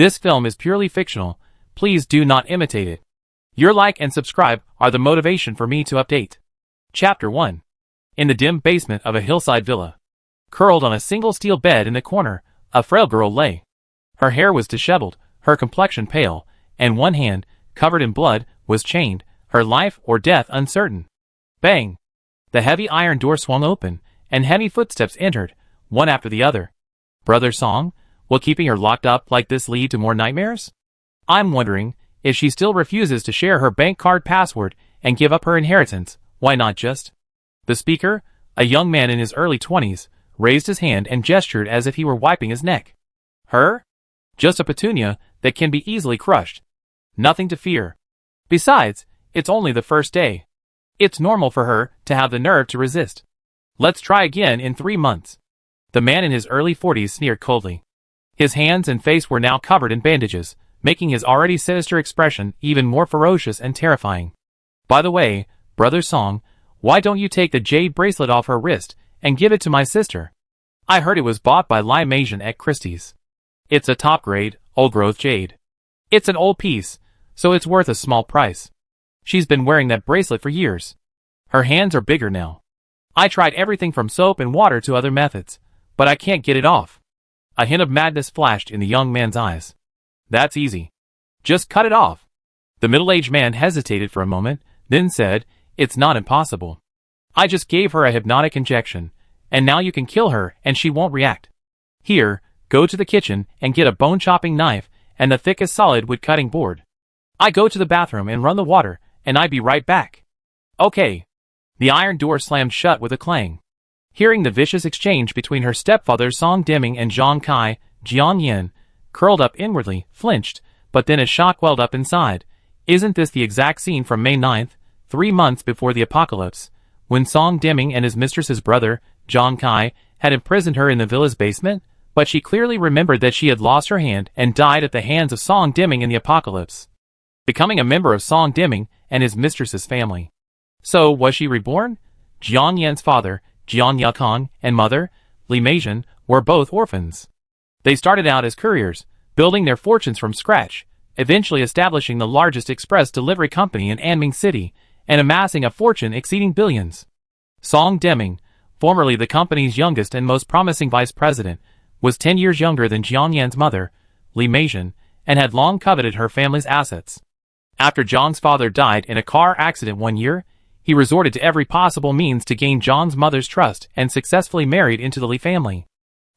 This film is purely fictional. Please do not imitate it. Your like and subscribe are the motivation for me to update. Chapter 1. In the dim basement of a hillside villa, curled on a single steel bed in the corner, a frail girl lay. Her hair was disheveled, her complexion pale, and one hand, covered in blood, was chained, her life or death uncertain. Bang! The heavy iron door swung open, and heavy footsteps entered, one after the other. Brother Song, will keeping her locked up like this lead to more nightmares? I'm wondering, if she still refuses to share her bank card password and give up her inheritance, why not just? The speaker, a young man in his early 20s, raised his hand and gestured as if he were wiping his neck. Her? Just a petunia that can be easily crushed. Nothing to fear. Besides, it's only the first day. It's normal for her to have the nerve to resist. Let's try again in 3 months. The man in his early 40s sneered coldly. His hands and face were now covered in bandages, making his already sinister expression even more ferocious and terrifying. By the way, Brother Song, why don't you take the jade bracelet off her wrist and give it to my sister? I heard it was bought by Li Meijian at Christie's. It's a top-grade, old-growth jade. It's an old piece, so it's worth a small price. She's been wearing that bracelet for years. Her hands are bigger now. I tried everything from soap and water to other methods, but I can't get it off. A hint of madness flashed in the young man's eyes. That's easy. Just cut it off. The middle-aged man hesitated for a moment, then said, It's not impossible. I just gave her a hypnotic injection, and now you can kill her and she won't react. Here, go to the kitchen and get a bone-chopping knife and the thickest solid wood-cutting board. I go to the bathroom and run the water, and I be right back. Okay. The iron door slammed shut with a clang. Hearing the vicious exchange between her stepfathers Song Deming and Zhang Kai, Jiang Yin, curled up inwardly, flinched, but then a shock welled up inside. Isn't this the exact scene from May 9th, 3 months before the apocalypse, when Song Deming and his mistress's brother, Zhang Kai, had imprisoned her in the villa's basement? But she clearly remembered that she had lost her hand and died at the hands of Song Deming in the apocalypse, becoming a member of Song Deming and his mistress's family. So, was she reborn? Jiang Yan's father, Jiang Yakong, and mother, Li Meijian, were both orphans. They started out as couriers, building their fortunes from scratch, eventually establishing the largest express delivery company in Anming City, and amassing a fortune exceeding billions. Song Deming, formerly the company's youngest and most promising vice president, was 10 years younger than Jiang Yan's mother, Li Meijian, and had long coveted her family's assets. After Zhang's father died in a car accident one year, he resorted to every possible means to gain Zhang's mother's trust and successfully married into the Li family.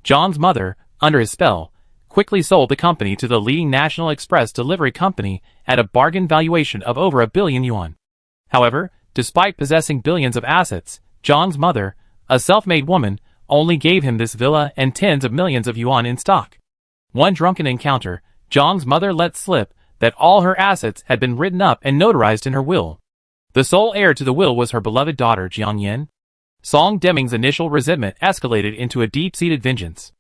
Zhang's mother, under his spell, quickly sold the company to the leading national express delivery company at a bargain valuation of over $1 billion. However, despite possessing billions of assets, Zhang's mother, a self-made woman, only gave him this villa and tens of millions of yuan in stock. One drunken encounter, Zhang's mother let slip that all her assets had been written up and notarized in her will. The sole heir to the will was her beloved daughter Jiang Yin. Song Deming's initial resentment escalated into a deep-seated vengeance.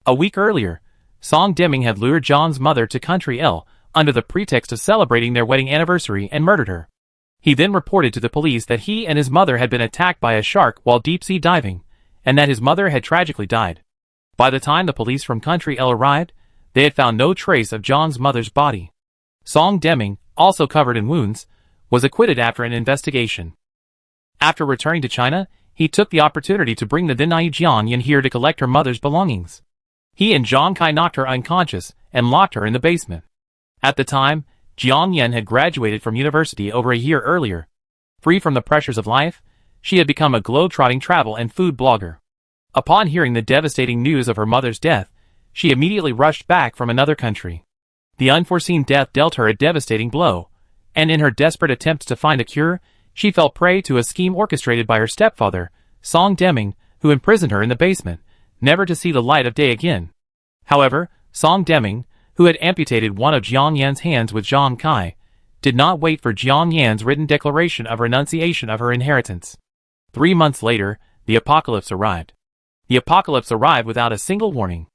A week earlier, Song Deming had lured Zhang's mother to Country L under the pretext of celebrating their wedding anniversary and murdered her. He then reported to the police that he and his mother had been attacked by a shark while deep-sea diving, and that his mother had tragically died. By the time the police from Country L arrived, they had found no trace of Zhang's mother's body. Song Deming, also covered in wounds, was acquitted after an investigation. After returning to China, he took the opportunity to bring the then naive Jiang Yin here to collect her mother's belongings. He and Zhang Kai knocked her unconscious and locked her in the basement. At the time, Jiang Yin had graduated from university over a year earlier. Free from the pressures of life, she had become a globe-trotting travel and food blogger. Upon hearing the devastating news of her mother's death, she immediately rushed back from another country. The unforeseen death dealt her a devastating blow, and in her desperate attempts to find a cure, she fell prey to a scheme orchestrated by her stepfather, Song Deming, who imprisoned her in the basement, never to see the light of day again. However, Song Deming, who had amputated one of Jiang Yan's hands with Zhang Kai, did not wait for Jiang Yan's written declaration of renunciation of her inheritance. 3 months later, the apocalypse arrived. The apocalypse arrived without a single warning.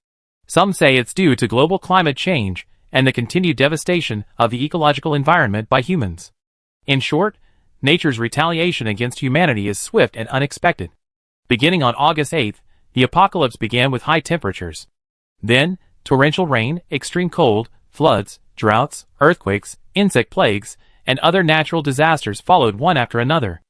Some say it's due to global climate change and the continued devastation of the ecological environment by humans. In short, nature's retaliation against humanity is swift and unexpected. Beginning on August 8th, the apocalypse began with high temperatures. Then, torrential rain, extreme cold, Floods, droughts, earthquakes, insect plagues, and other natural disasters followed one after another.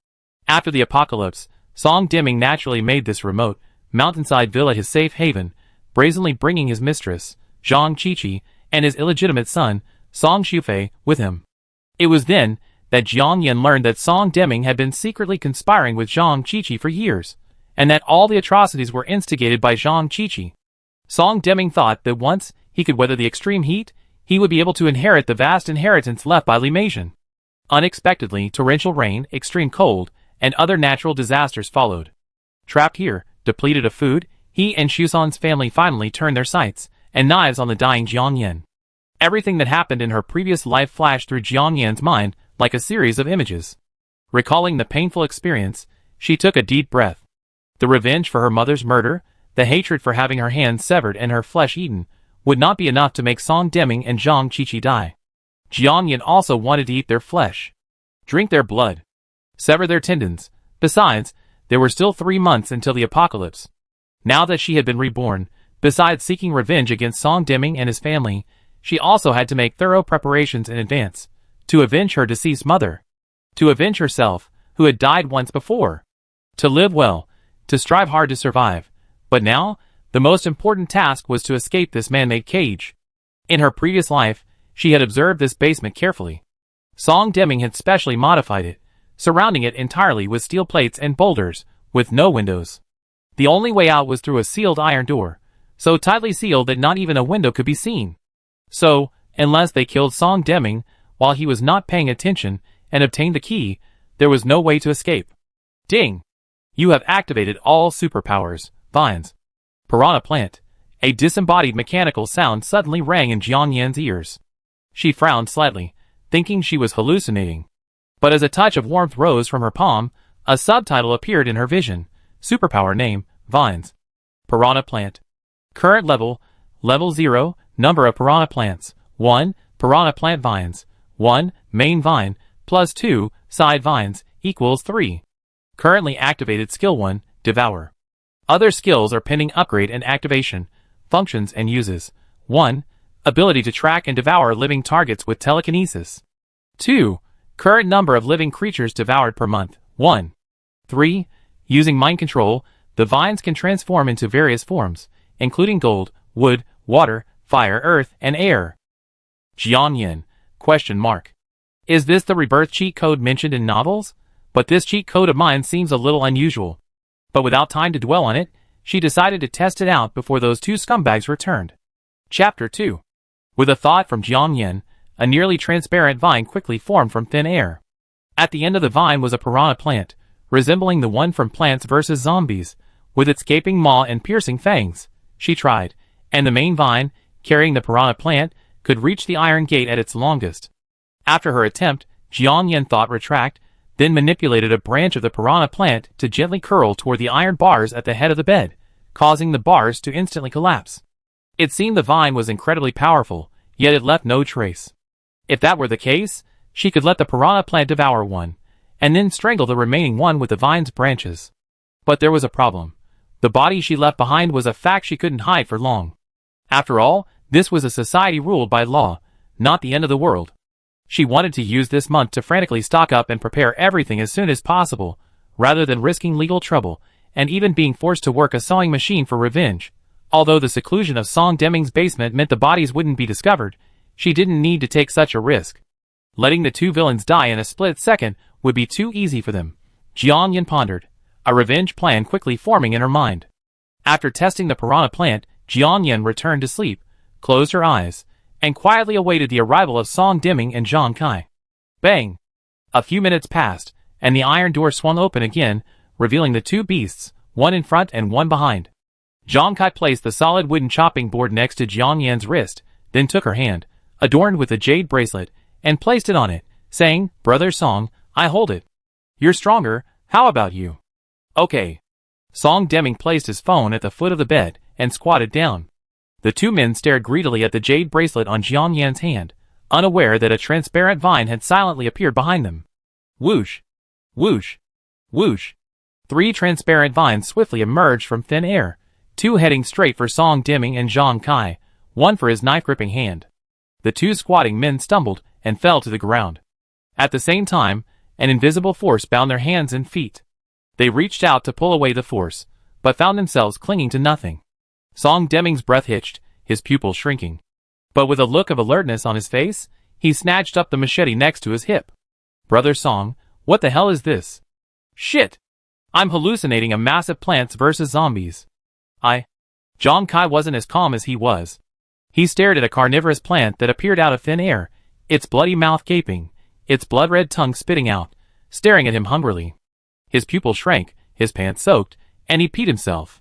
After the apocalypse, Song Dimming naturally made this remote, mountainside villa his safe haven, brazenly bringing his mistress, Zhang Qiqi, and his illegitimate son, Song Shufei, with him. It was then that Jiang Yan learned that Song Dimming had been secretly conspiring with Zhang Qiqi for years, and that all the atrocities were instigated by Zhang Qiqi. Song Dimming thought that once he could weather the extreme heat, he would be able to inherit the vast inheritance left by Li Meijian. Unexpectedly, torrential rain, extreme cold, and other natural disasters followed. Trapped here, depleted of food, he and Xusan's family finally turned their sights and knives on the dying Jiang Yan. Everything that happened in her previous life flashed through Jiang Yan's mind like a series of images. Recalling the painful experience, she took a deep breath. The revenge for her mother's murder, the hatred for having her hands severed and her flesh eaten, would not be enough to make Song Dimming and Zhang Qiqi die. Jiang Yan also wanted to eat their flesh, drink their blood, sever their tendons. Besides, there were still 3 months until the apocalypse. Now that she had been reborn, besides seeking revenge against Song Dimming and his family, she also had to make thorough preparations in advance, to avenge her deceased mother, to avenge herself, who had died once before, to live well, to strive hard to survive. But now, the most important task was to escape this man-made cage. In her previous life, she had observed this basement carefully. Song Dimming had specially modified it, surrounding it entirely with steel plates and boulders, with no windows. The only way out was through a sealed iron door, so tightly sealed that not even a window could be seen. So, unless they killed Song Dimming while he was not paying attention and obtained the key, there was no way to escape. Ding! You have activated all superpowers, Vines. Piranha plant. A disembodied mechanical sound suddenly rang in Jiang Yan's ears. She frowned slightly, thinking she was hallucinating. But as a touch of warmth rose from her palm, a subtitle appeared in her vision. Superpower name, Vines. Piranha plant. Current level, level 0, number of piranha plants, 1, piranha plant vines, 1, main vine, plus 2, side vines, equals 3. Currently activated skill 1, devour. Other skills are pending upgrade and activation, functions and uses. 1. Ability to track and devour living targets with telekinesis. 2. Current number of living creatures devoured per month, 1. 3. Using mind control, the vines can transform into various forms, including gold, wood, water, fire, earth, and air. Jiang Yan, ? Is this the rebirth cheat code mentioned in novels? But this cheat code of mine seems a little unusual. But without time to dwell on it, she decided to test it out before those two scumbags returned. Chapter 2. With a thought from Jiang Yan, a nearly transparent vine quickly formed from thin air. At the end of the vine was a piranha plant, resembling the one from Plants vs. Zombies, with its gaping maw and piercing fangs. She tried, and the main vine, carrying the piranha plant, could reach the iron gate at its longest. After her attempt, Jiang Yan thought retract, then manipulated a branch of the piranha plant to gently curl toward the iron bars at the head of the bed, causing the bars to instantly collapse. It seemed the vine was incredibly powerful, yet it left no trace. If that were the case, she could let the piranha plant devour one, and then strangle the remaining one with the vine's branches. But there was a problem. The body she left behind was a fact she couldn't hide for long. After all, this was a society ruled by law, not the end of the world. She wanted to use this month to frantically stock up and prepare everything as soon as possible, rather than risking legal trouble, and even being forced to work a sewing machine for revenge. Although the seclusion of Song Dimming's basement meant the bodies wouldn't be discovered, she didn't need to take such a risk. Letting the two villains die in a split second would be too easy for them. Jiang Yan pondered, a revenge plan quickly forming in her mind. After testing the piranha plant, Jiang Yan returned to sleep, closed her eyes, and quietly awaited the arrival of Song Dimming and Zhang Kai. Bang! A few minutes passed, and the iron door swung open again, revealing the two beasts, one in front and one behind. Zhang Kai placed the solid wooden chopping board next to Jiang Yan's wrist, then took her hand, adorned with a jade bracelet, and placed it on it, saying, "Brother Song, I hold it. You're stronger, how about you?" "Okay." Song Dimming placed his phone at the foot of the bed, and squatted down. The two men stared greedily at the jade bracelet on Jiang Yan's hand, unaware that a transparent vine had silently appeared behind them. Whoosh! Whoosh! Whoosh! 3 transparent vines swiftly emerged from thin air, 2 heading straight for Song Dimming and Zhang Kai, 1 for his knife-gripping hand. The two squatting men stumbled and fell to the ground. At the same time, an invisible force bound their hands and feet. They reached out to pull away the force, but found themselves clinging to nothing. Song Deming's breath hitched, his pupils shrinking. But with a look of alertness on his face, he snatched up the machete next to his hip. "Brother Song, what the hell is this?" "Shit! I'm hallucinating a massive Plants vs. Zombies." John Kai wasn't as calm as he was. He stared at a carnivorous plant that appeared out of thin air, its bloody mouth gaping, its blood-red tongue spitting out, staring at him hungrily. His pupils shrank, his pants soaked, and he peed himself.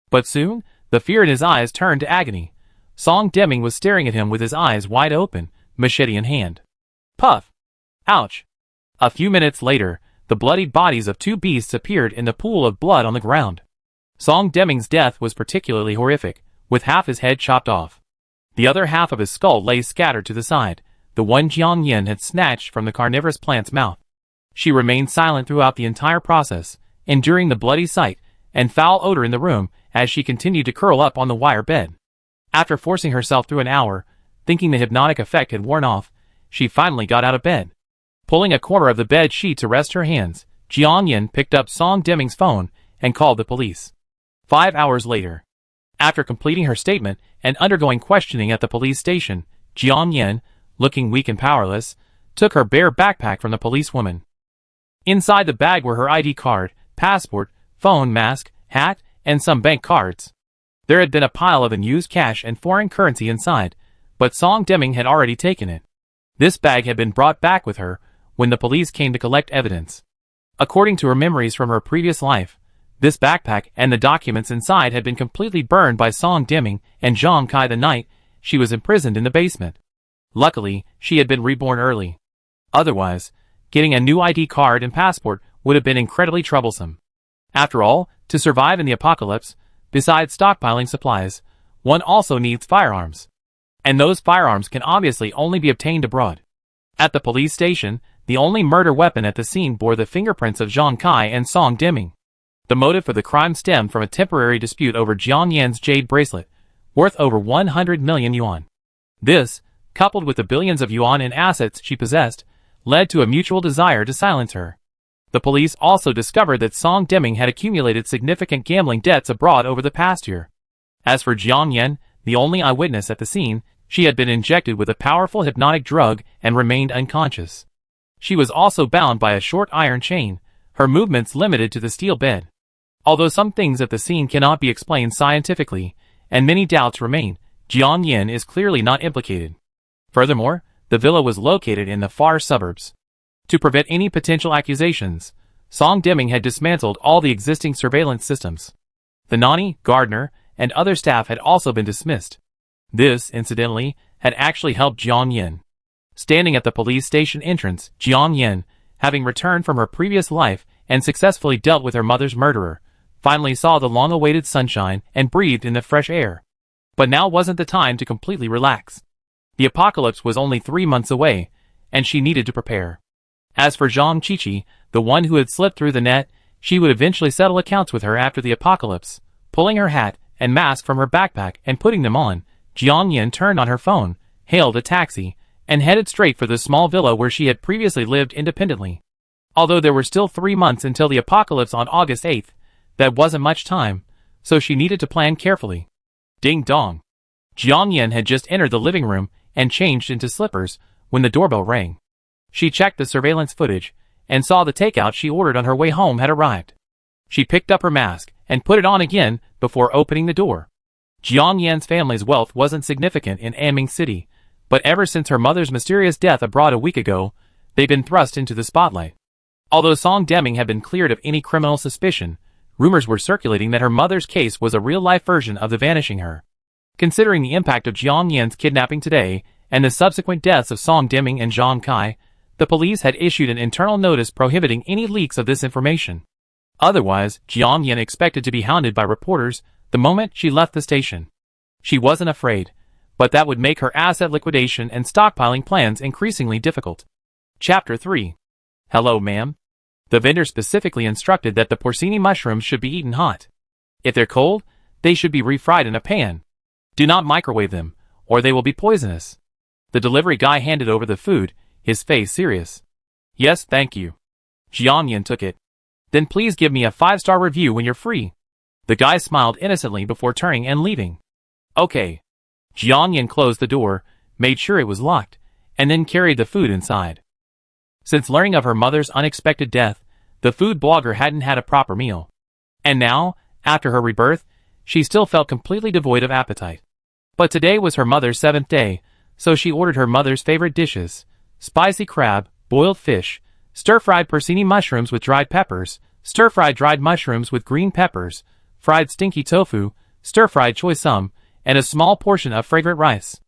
But soon, the fear in his eyes turned to agony. Song Deming was staring at him with his eyes wide open, machete in hand. Puff! Ouch! A few minutes later, the bloodied bodies of two beasts appeared in the pool of blood on the ground. Song Deming's death was particularly horrific, with half his head chopped off. The other half of his skull lay scattered to the side, the one Jiang Yin had snatched from the carnivorous plant's mouth. She remained silent throughout the entire process, enduring the bloody sight and foul odor in the room as she continued to curl up on the wire bed. After forcing herself through an hour, thinking the hypnotic effect had worn off, she finally got out of bed. Pulling a corner of the bed sheet to rest her hands, Jiang Yin picked up Song Deming's phone and called the police. 5 hours later, after completing her statement and undergoing questioning at the police station, Jiang Yin, looking weak and powerless, took her bare backpack from the policewoman. Inside the bag were her ID card, passport, phone, mask, hat, and some bank cards. There had been a pile of unused cash and foreign currency inside, but Song Deming had already taken it. This bag had been brought back with her when the police came to collect evidence. According to her memories from her previous life, this backpack and the documents inside had been completely burned by Song Deming and Zhang Kai the night she was imprisoned in the basement. Luckily, she had been reborn early. Otherwise, getting a new ID card and passport would have been incredibly troublesome. After all, to survive in the apocalypse, besides stockpiling supplies, one also needs firearms. And those firearms can obviously only be obtained abroad. At the police station, the only murder weapon at the scene bore the fingerprints of Zhang Kai and Song Deming. The motive for the crime stemmed from a temporary dispute over Jiang Yan's jade bracelet, worth over 100 million yuan. This, coupled with the billions of yuan in assets she possessed, led to a mutual desire to silence her. The police also discovered that Song Deming had accumulated significant gambling debts abroad over the past year. As for Jiang Yan, the only eyewitness at the scene, she had been injected with a powerful hypnotic drug and remained unconscious. She was also bound by a short iron chain, her movements limited to the steel bed. Although some things at the scene cannot be explained scientifically, and many doubts remain, Jiang Yin is clearly not implicated. Furthermore, the villa was located in the far suburbs. To prevent any potential accusations, Song Deming had dismantled all the existing surveillance systems. The nanny, gardener, and other staff had also been dismissed. This, incidentally, had actually helped Jiang Yin. Standing at the police station entrance, Jiang Yin, having returned from her previous life and successfully dealt with her mother's murderer, finally saw the long-awaited sunshine and breathed in the fresh air. But now wasn't the time to completely relax. The apocalypse was only 3 months away, and she needed to prepare. As for Zhang Qiqi, the one who had slipped through the net, she would eventually settle accounts with her after the apocalypse. Pulling her hat and mask from her backpack and putting them on, Jiang Yin turned on her phone, hailed a taxi, and headed straight for the small villa where she had previously lived independently. Although there were still 3 months until the apocalypse on August 8th, that wasn't much time, so she needed to plan carefully. Ding dong. Jiang Yin had just entered the living room and changed into slippers when the doorbell rang. She checked the surveillance footage and saw the takeout she ordered on her way home had arrived. She picked up her mask and put it on again before opening the door. Jiang Yan's family's wealth wasn't significant in Anming City, but ever since her mother's mysterious death abroad a week ago, they'd been thrust into the spotlight. Although Song Deming had been cleared of any criminal suspicion, rumors were circulating that her mother's case was a real-life version of the Vanishing Her. Considering the impact of Jiang Yan's kidnapping today and the subsequent deaths of Song Deming and Zhang Kai, the police had issued an internal notice prohibiting any leaks of this information. Otherwise, Jiang Yan expected to be hounded by reporters the moment she left the station. She wasn't afraid, but that would make her asset liquidation and stockpiling plans increasingly difficult. Chapter 3. Hello, ma'am. The vendor specifically instructed that the porcini mushrooms should be eaten hot. If they're cold, they should be refried in a pan. Do not microwave them, or they will be poisonous. The delivery guy handed over the food, his face serious. Yes, thank you. Jiangyan took it. Then please give me a 5-star review when you're free. The guy smiled innocently before turning and leaving. Okay. Jiangyan closed the door, made sure it was locked, and then carried the food inside. Since learning of her mother's unexpected death, the food blogger hadn't had a proper meal. And now, after her rebirth, she still felt completely devoid of appetite. But today was her mother's 7th day, so she ordered her mother's favorite dishes: spicy crab, boiled fish, stir-fried porcini mushrooms with dried peppers, stir-fried dried mushrooms with green peppers, fried stinky tofu, stir-fried choy sum, and a small portion of fragrant rice.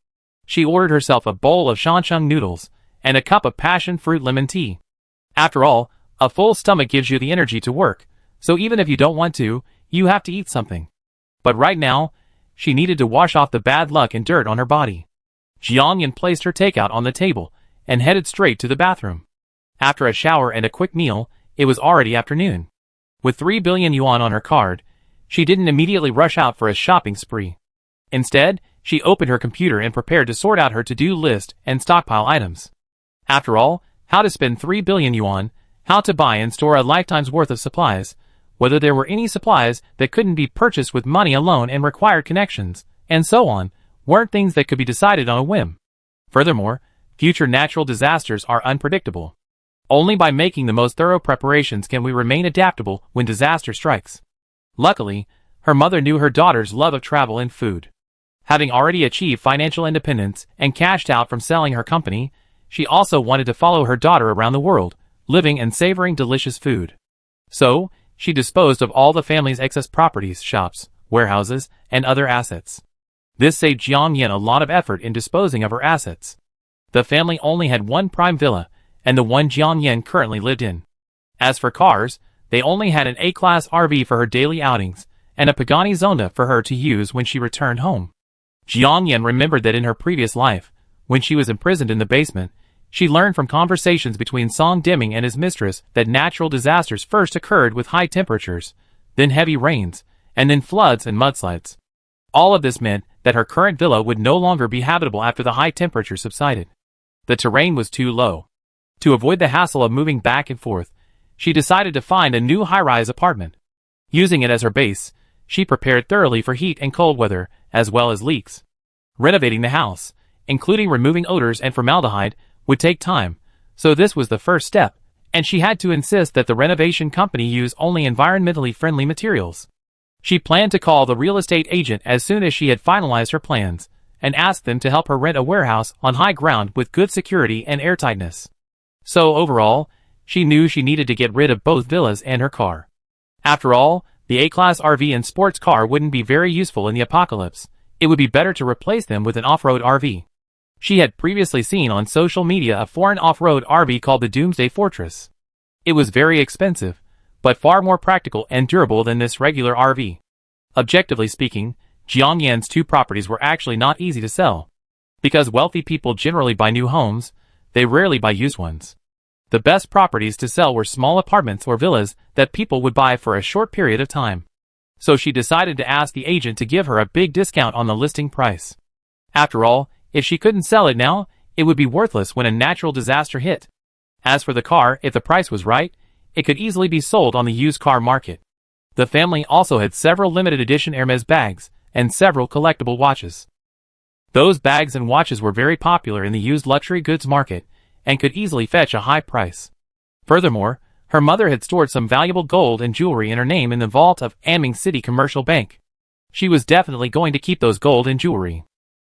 She ordered herself a bowl of shansheng noodles and a cup of passion fruit lemon tea. After all, a full stomach gives you the energy to work, so even if you don't want to, you have to eat something. But right now, she needed to wash off the bad luck and dirt on her body. Jiangyan placed her takeout on the table and headed straight to the bathroom. After a shower and a quick meal, it was already afternoon. With 3 billion yuan on her card, she didn't immediately rush out for a shopping spree. Instead, she opened her computer and prepared to sort out her to-do list and stockpile items. After all, how to spend 3 billion yuan, how to buy and store a lifetime's worth of supplies, whether there were any supplies that couldn't be purchased with money alone and required connections, and so on, weren't things that could be decided on a whim. Furthermore, future natural disasters are unpredictable. Only by making the most thorough preparations can we remain adaptable when disaster strikes. Luckily, her mother knew her daughter's love of travel and food. Having already achieved financial independence and cashed out from selling her company, she also wanted to follow her daughter around the world, living and savoring delicious food. So, she disposed of all the family's excess properties, shops, warehouses, and other assets. This saved Jiangyan a lot of effort in disposing of her assets. The family only had one prime villa, and the one Jiangyan currently lived in. As for cars, they only had an A-class RV for her daily outings, and a Pagani Zonda for her to use when she returned home. Jiangyan remembered that in her previous life, when she was imprisoned in the basement, she learned from conversations between Song Deming and his mistress that natural disasters first occurred with high temperatures, then heavy rains, and then floods and mudslides. All of this meant that her current villa would no longer be habitable after the high temperature subsided. The terrain was too low. To avoid the hassle of moving back and forth, she decided to find a new high-rise apartment. Using it as her base, she prepared thoroughly for heat and cold weather, as well as leaks. Renovating the house, including removing odors and formaldehyde, would take time, so this was the first step, and she had to insist that the renovation company use only environmentally friendly materials. She planned to call the real estate agent as soon as she had finalized her plans, and ask them to help her rent a warehouse on high ground with good security and airtightness. So overall, she knew she needed to get rid of both villas and her car. After all, the A-class RV and sports car wouldn't be very useful in the apocalypse. It would be better to replace them with an off-road RV. She had previously seen on social media a foreign off-road RV called the Doomsday Fortress. It was very expensive, but far more practical and durable than this regular RV. Objectively speaking, Jiangyan's two properties were actually not easy to sell. Because wealthy people generally buy new homes, they rarely buy used ones. The best properties to sell were small apartments or villas that people would buy for a short period of time. So she decided to ask the agent to give her a big discount on the listing price. After all, if she couldn't sell it now, it would be worthless when a natural disaster hit. As for the car, if the price was right, it could easily be sold on the used car market. The family also had several limited edition Hermes bags and several collectible watches. Those bags and watches were very popular in the used luxury goods market and could easily fetch a high price. Furthermore, her mother had stored some valuable gold and jewelry in her name in the vault of Anming City Commercial Bank. She was definitely going to keep those gold and jewelry.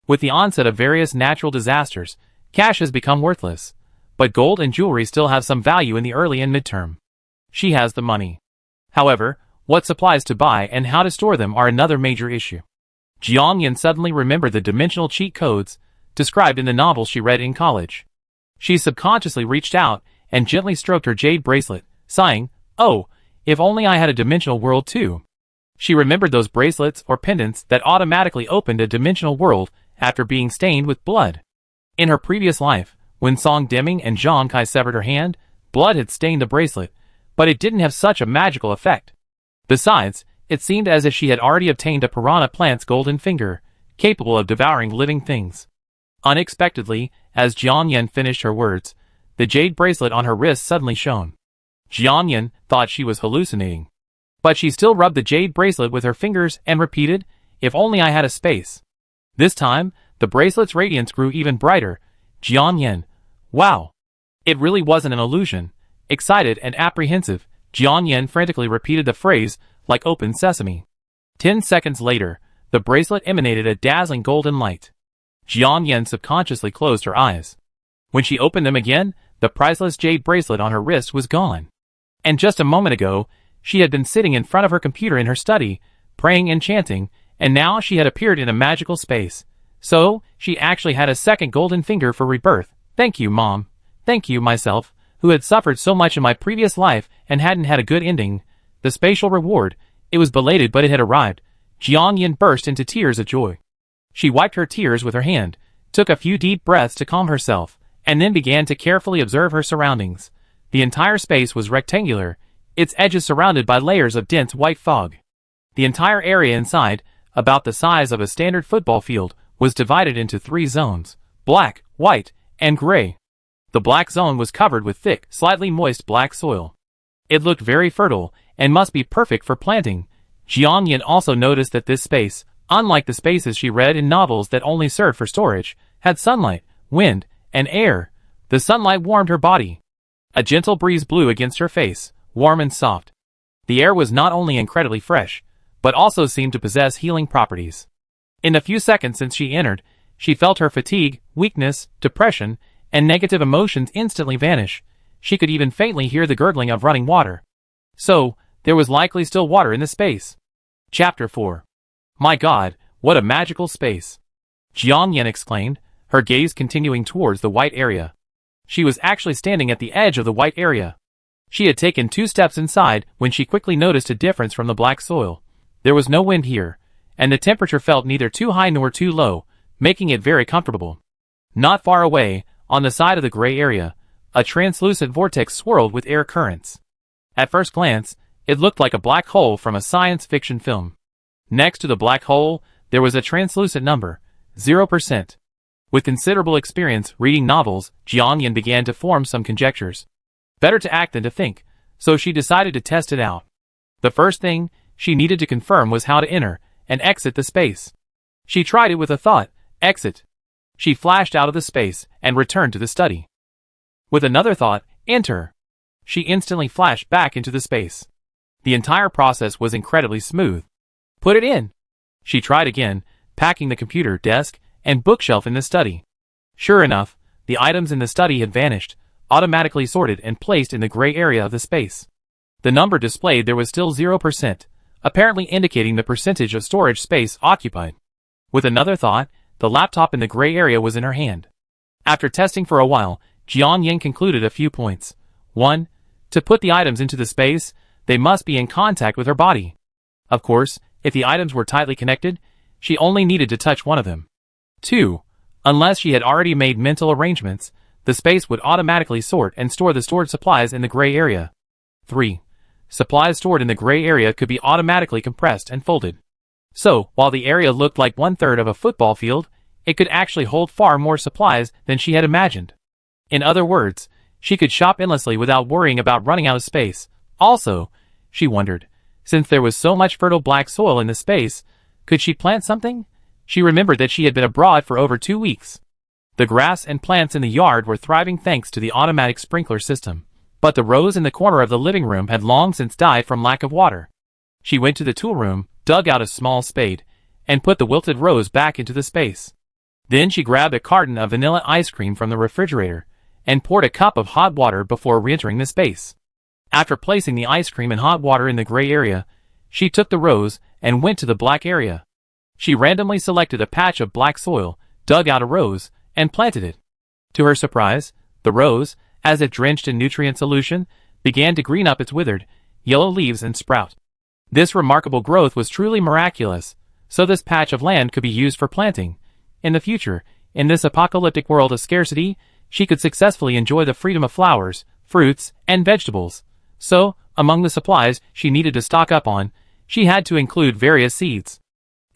With the onset of various natural disasters, cash has become worthless, but gold and jewelry still have some value in the early and midterm. She has the money. However, what supplies to buy and how to store them are another major issue. Jiangyan suddenly remembered the dimensional cheat codes described in the novel she read in college. She subconsciously reached out and gently stroked her jade bracelet, sighing, "Oh, if only I had a dimensional world too." She remembered those bracelets or pendants that automatically opened a dimensional world after being stained with blood. In her previous life, when Song Deming and Zhang Kai severed her hand, blood had stained the bracelet, but it didn't have such a magical effect. Besides, it seemed as if she had already obtained a piranha plant's golden finger, capable of devouring living things. Unexpectedly, As Jianyan finished her words, the jade bracelet on her wrist suddenly shone. Jianyan thought she was hallucinating. But she still rubbed the jade bracelet with her fingers and repeated, "If only I had a space." This time, the bracelet's radiance grew even brighter. Jianyan. Wow. It really wasn't an illusion. Excited and apprehensive, Jianyan frantically repeated the phrase, like open sesame. 10 seconds later, the bracelet emanated a dazzling golden light. Jianyan subconsciously closed her eyes. When she opened them again, the priceless jade bracelet on her wrist was gone. And just a moment ago, she had been sitting in front of her computer in her study, praying and chanting, and now she had appeared in a magical space. So, she actually had a second golden finger for rebirth. Thank you, Mom. Thank you, myself, who had suffered so much in my previous life and hadn't had a good ending. The spatial reward. It was belated, but it had arrived. Jianyan burst into tears of joy. She wiped her tears with her hand, took a few deep breaths to calm herself, and then began to carefully observe her surroundings. The entire space was rectangular, its edges surrounded by layers of dense white fog. The entire area inside, about the size of a standard football field, was divided into 3 zones: black, white, and gray. The black zone was covered with thick, slightly moist black soil. It looked very fertile, and must be perfect for planting. Jianyan also noticed that this space, unlike the spaces she read in novels that only served for storage, had sunlight, wind, and air. The sunlight warmed her body. A gentle breeze blew against her face, warm and soft. The air was not only incredibly fresh, but also seemed to possess healing properties. In the few seconds since she entered, she felt her fatigue, weakness, depression, and negative emotions instantly vanish. She could even faintly hear the gurgling of running water. So, there was likely still water in the space. Chapter 4. My God, what a magical space! Jianyan exclaimed, her gaze continuing towards the white area. She was actually standing at the edge of the white area. She had taken 2 steps inside when she quickly noticed a difference from the black soil. There was no wind here, and the temperature felt neither too high nor too low, making it very comfortable. Not far away, on the side of the gray area, a translucent vortex swirled with air currents. At first glance, it looked like a black hole from a science fiction film. Next to the black hole, there was a translucent number, 0%. With considerable experience reading novels, Jianyan began to form some conjectures. Better to act than to think, so she decided to test it out. The first thing she needed to confirm was how to enter and exit the space. She tried it with a thought, exit. She flashed out of the space and returned to the study. With another thought, enter. She instantly flashed back into the space. The entire process was incredibly smooth. Put it in. She tried again, packing the computer desk and bookshelf in the study. Sure enough, the items in the study had vanished, automatically sorted and placed in the gray area of the space. The number displayed there was still 0%, apparently indicating the percentage of storage space occupied. With another thought, the laptop in the gray area was in her hand. After testing for a while, Jianyan concluded a few points. 1. To put the items into the space, they must be in contact with her body. Of course, if the items were tightly connected, she only needed to touch one of them. 2. Unless she had already made mental arrangements, the space would automatically sort and store the stored supplies in the gray area. 3. Supplies stored in the gray area could be automatically compressed and folded. So, while the area looked like 1/3 of a football field, it could actually hold far more supplies than she had imagined. In other words, she could shop endlessly without worrying about running out of space. Also, she wondered, since there was so much fertile black soil in the space, could she plant something? She remembered that she had been abroad for over 2 weeks. The grass and plants in the yard were thriving thanks to the automatic sprinkler system, but the rose in the corner of the living room had long since died from lack of water. She went to the tool room, dug out a small spade, and put the wilted rose back into the space. Then she grabbed a carton of vanilla ice cream from the refrigerator, and poured a cup of hot water before re-entering the space. After placing the ice cream and hot water in the gray area, she took the rose and went to the black area. She randomly selected a patch of black soil, dug out a rose, and planted it. To her surprise, the rose, as if drenched in nutrient solution, began to green up its withered, yellow leaves and sprout. This remarkable growth was truly miraculous, so this patch of land could be used for planting. In the future, in this apocalyptic world of scarcity, she could successfully enjoy the freedom of flowers, fruits, and vegetables. So, among the supplies she needed to stock up on, she had to include various seeds.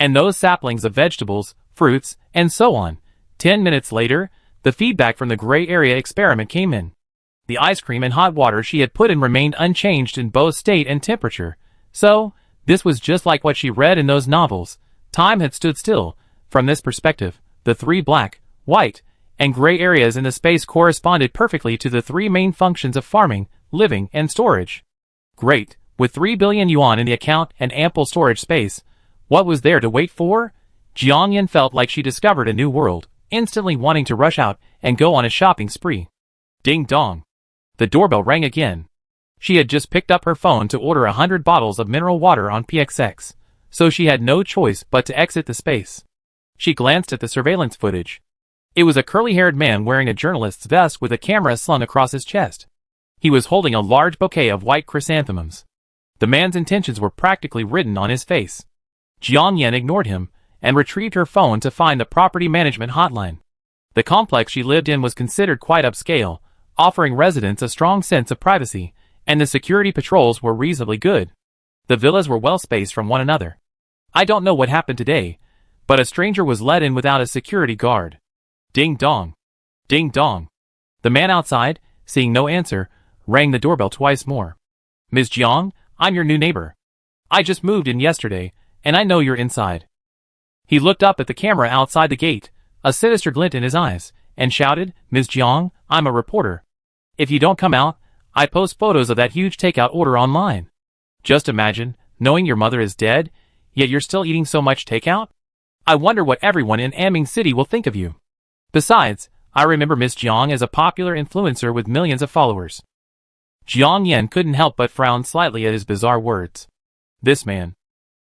And those saplings of vegetables, fruits, and so on. 10 minutes later, The feedback from the gray area experiment came in. The ice cream and hot water she had put in remained unchanged in both state and temperature. So, this was just like what she read in those novels. Time had stood still. From this perspective, the three black, white, and gray areas in the space corresponded perfectly to the three main functions of farming, living, and storage. Great, with 3 billion yuan in the account and ample storage space, what was there to wait for? Jiang Yan felt like she discovered a new world, instantly wanting to rush out and go on a shopping spree. Ding dong. The doorbell rang again. She had just picked up her phone to order 100 bottles of mineral water on PXX, so she had no choice but to exit the space. She glanced at the surveillance footage. It was a curly-haired man wearing a journalist's vest with a camera slung across his chest. He was holding a large bouquet of white chrysanthemums. The man's intentions were practically written on his face. Jiang Yan ignored him and retrieved her phone to find the property management hotline. The complex she lived in was considered quite upscale, offering residents a strong sense of privacy, and the security patrols were reasonably good. The villas were well spaced from one another. I don't know what happened today, but a stranger was let in without a security guard. Ding dong. Ding dong. The man outside, seeing no answer, rang the doorbell twice more. Ms. Jiang, I'm your new neighbor. I just moved in yesterday, and I know you're inside. He looked up at the camera outside the gate, a sinister glint in his eyes, and shouted, Ms. Jiang, I'm a reporter. If you don't come out, I post photos of that huge takeout order online. Just imagine, knowing your mother is dead, yet you're still eating so much takeout? I wonder what everyone in Anming City will think of you. Besides, I remember Miss Jiang as a popular influencer with millions of followers. Jiang Yan couldn't help but frown slightly at his bizarre words. This man.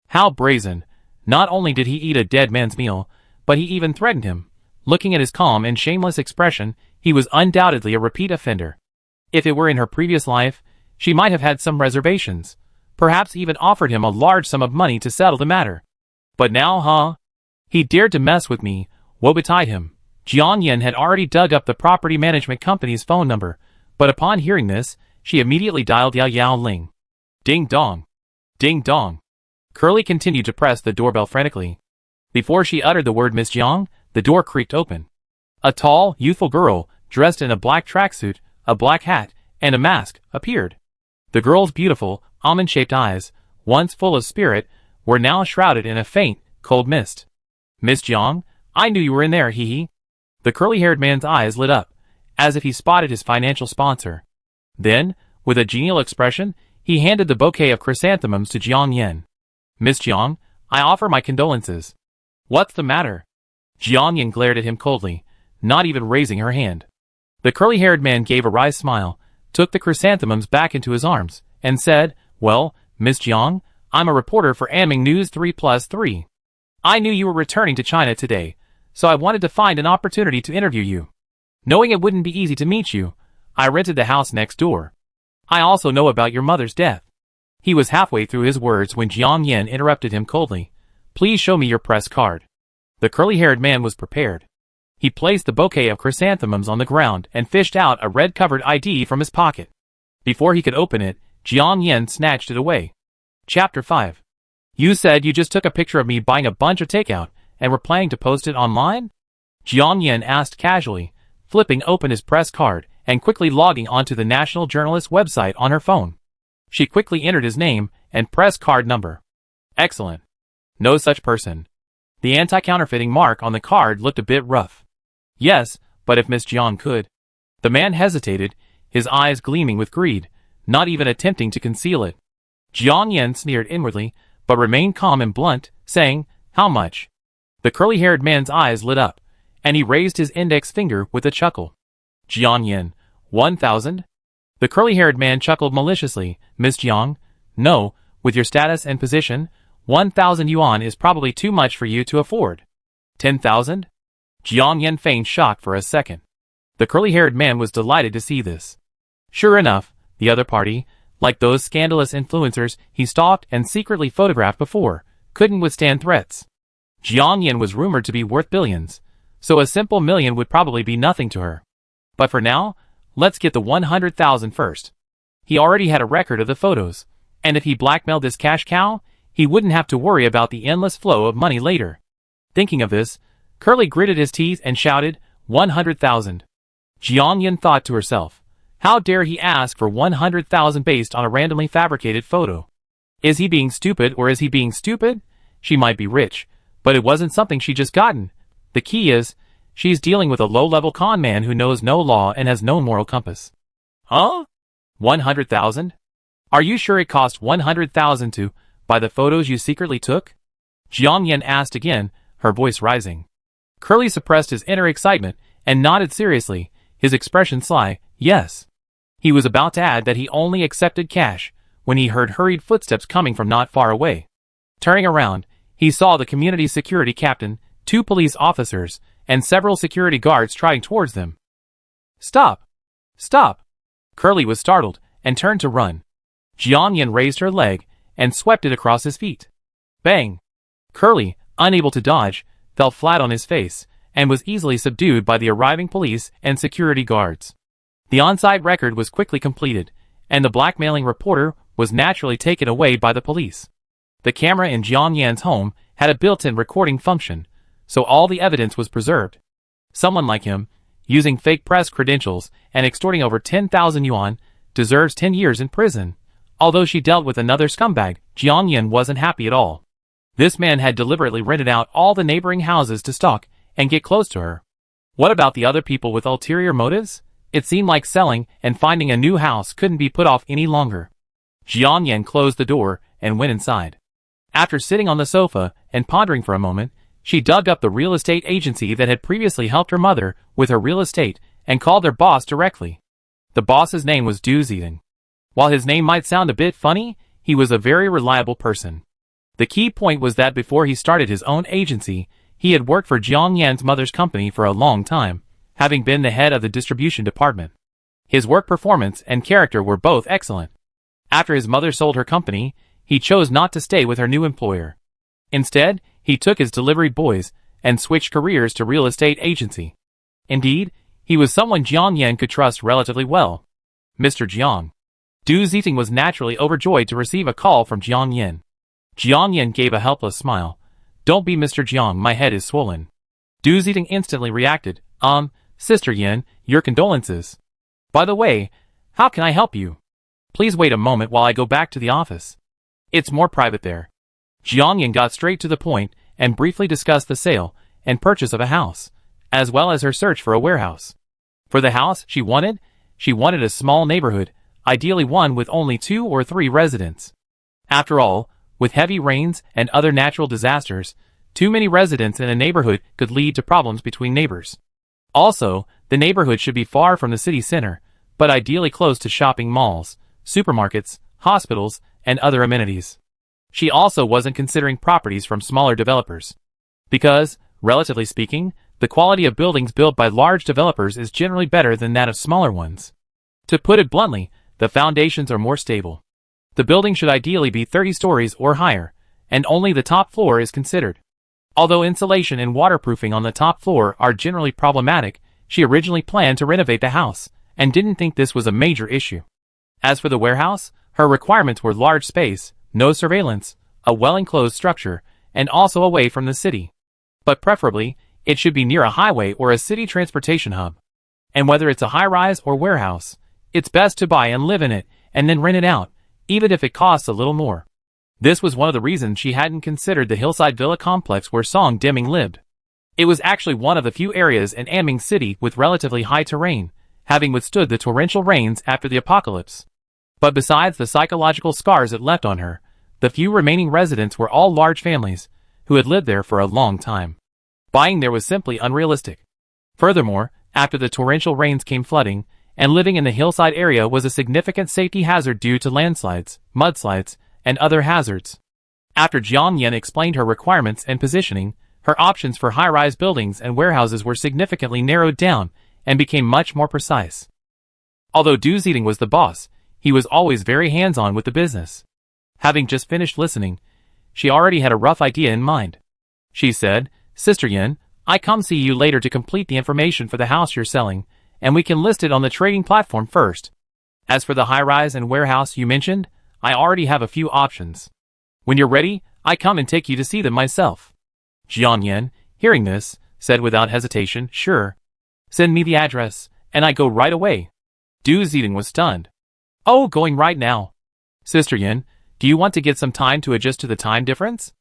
How brazen. Not only did he eat a dead man's meal, but he even threatened him. Looking at his calm and shameless expression, he was undoubtedly a repeat offender. If it were in her previous life, she might have had some reservations, perhaps even offered him a large sum of money to settle the matter. But now, huh? He dared to mess with me. Woe betide him. Jiang Yan had already dug up the property management company's phone number, but upon hearing this, she immediately dialed Yao Yao Ling. Ding dong. Ding dong. Curly continued to press the doorbell frantically. Before she uttered the word Miss Jiang, the door creaked open. A tall, youthful girl, dressed in a black tracksuit, a black hat, and a mask, appeared. The girl's beautiful, almond-shaped eyes, once full of spirit, were now shrouded in a faint, cold mist. Miss Jiang, I knew you were in there, hee. The curly-haired man's eyes lit up, as if he spotted his financial sponsor. Then, with a genial expression, he handed the bouquet of chrysanthemums to Jiang Yan. Miss Jiang, I offer my condolences. What's the matter? Jiang Yan glared at him coldly, not even raising her hand. The curly-haired man gave a wry smile, took the chrysanthemums back into his arms, and said, Well, Miss Jiang, I'm a reporter for Anming News 3+3. I knew you were returning to China today, so I wanted to find an opportunity to interview you. Knowing it wouldn't be easy to meet you, I rented the house next door. I also know about your mother's death. He was halfway through his words when Jiang Yan interrupted him coldly. Please show me your press card. The curly-haired man was prepared. He placed the bouquet of chrysanthemums on the ground and fished out a red-covered ID from his pocket. Before he could open it, Jiang Yan snatched it away. Chapter 5. You said you just took a picture of me buying a bunch of takeout and were planning to post it online? Jiang Yan asked casually, flipping open his press card and quickly logging onto the National Journalist website on her phone. She quickly entered his name and press card number. Excellent. No such person. The anti-counterfeiting mark on the card looked a bit rough. Yes, but if Miss Jiang could. The man hesitated, his eyes gleaming with greed, not even attempting to conceal it. Jiang Yan sneered inwardly, but remained calm and blunt, saying, How much? The curly-haired man's eyes lit up, and he raised his index finger with a chuckle. Jiang Yan, 1,000? The curly-haired man chuckled maliciously. Miss Jiang, no, with your status and position, 1,000 yuan is probably too much for you to afford. 10,000? Jiang Yan feigned shock for a second. The curly-haired man was delighted to see this. Sure enough, the other party, like those scandalous influencers he stalked and secretly photographed before, couldn't withstand threats. Jiang Yan was rumored to be worth billions, so a simple million would probably be nothing to her. But for now, let's get the 100,000 first. He already had a record of the photos, and if he blackmailed this cash cow, he wouldn't have to worry about the endless flow of money later. Thinking of this, Curly gritted his teeth and shouted, 100,000. Jiang Yin thought to herself. How dare he ask for 100,000 based on a randomly fabricated photo? Is he being stupid or is he being stupid? She might be rich, but it wasn't something she just gotten. The key is, she's dealing with a low-level con man who knows no law and has no moral compass. Huh? 100,000? Are you sure it cost 100,000 to buy the photos you secretly took? Jiang Yin asked again, her voice rising. Curly suppressed his inner excitement and nodded seriously, his expression sly. Yes. He was about to add that he only accepted cash when he heard hurried footsteps coming from not far away. Turning around, he saw the community security captain, 2 police officers, and several security guards striding towards them. Stop! Stop! Curly was startled and turned to run. Jiang Yin raised her leg and swept it across his feet. Bang! Curly, unable to dodge, fell flat on his face and was easily subdued by the arriving police and security guards. The on-site record was quickly completed, and the blackmailing reporter was naturally taken away by the police. The camera in Jiang Yan's home had a built-in recording function, so all the evidence was preserved. Someone like him, using fake press credentials and extorting over 10,000 yuan, deserves 10 years in prison. Although she dealt with another scumbag, Jiang Yan wasn't happy at all. This man had deliberately rented out all the neighboring houses to stalk and get close to her. What about the other people with ulterior motives? It seemed like selling and finding a new house couldn't be put off any longer. Jiang Yan closed the door and went inside. After sitting on the sofa and pondering for a moment, she dug up the real estate agency that had previously helped her mother with her real estate and called their boss directly. The boss's name was Du Zidong. While his name might sound a bit funny, he was a very reliable person. The key point was that before he started his own agency, he had worked for Jiang Yan's mother's company for a long time, having been the head of the distribution department. His work performance and character were both excellent. After his mother sold her company, he chose not to stay with her new employer. Instead, he took his delivery boys and switched careers to real estate agency. Indeed, he was someone Jiang Yan could trust relatively well. Mr. Jiang. Du Zidong was naturally overjoyed to receive a call from Jiang Yan. Jiang Yan gave a helpless smile. Don't be Mr. Jiang, my head is swollen. Du Zidong instantly reacted. Sister Yan, your condolences. By the way, how can I help you? Please wait a moment while I go back to the office. It's more private there. Jiang Yan got straight to the point and briefly discussed the sale and purchase of a house, as well as her search for a warehouse. For the house she wanted a small neighborhood, ideally one with only 2 or 3 residents. After all, with heavy rains and other natural disasters, too many residents in a neighborhood could lead to problems between neighbors. Also, the neighborhood should be far from the city center, but ideally close to shopping malls, supermarkets, hospitals, and other amenities. She also wasn't considering properties from smaller developers. Because, relatively speaking, the quality of buildings built by large developers is generally better than that of smaller ones. To put it bluntly, the foundations are more stable. The building should ideally be 30 stories or higher, and only the top floor is considered. Although insulation and waterproofing on the top floor are generally problematic, she originally planned to renovate the house, and didn't think this was a major issue. As for the warehouse, her requirements were large space, no surveillance, a well-enclosed structure, and also away from the city. But preferably, it should be near a highway or a city transportation hub. And whether it's a high-rise or warehouse, it's best to buy and live in it, and then rent it out, even if it costs a little more. This was one of the reasons she hadn't considered the hillside villa complex where Song Deming lived. It was actually one of the few areas in Anming City with relatively high terrain, having withstood the torrential rains after the apocalypse. But besides the psychological scars it left on her, the few remaining residents were all large families, who had lived there for a long time. Buying there was simply unrealistic. Furthermore, after the torrential rains came flooding, and living in the hillside area was a significant safety hazard due to landslides, mudslides, and other hazards. After Jiang Yan explained her requirements and positioning, her options for high-rise buildings and warehouses were significantly narrowed down and became much more precise. Although Du Zidong was the boss, he was always very hands-on with the business. Having just finished listening, she already had a rough idea in mind. She said, Sister Yan, I come see you later to complete the information for the house you're selling, and we can list it on the trading platform first. As for the high-rise and warehouse you mentioned, I already have a few options. When you're ready, I come and take you to see them myself. Jiang Yan, hearing this, said without hesitation, sure. Send me the address, and I go right away. Du Zidong was stunned. Oh, going right now. Sister Yin, do you want to get some time to adjust to the time difference?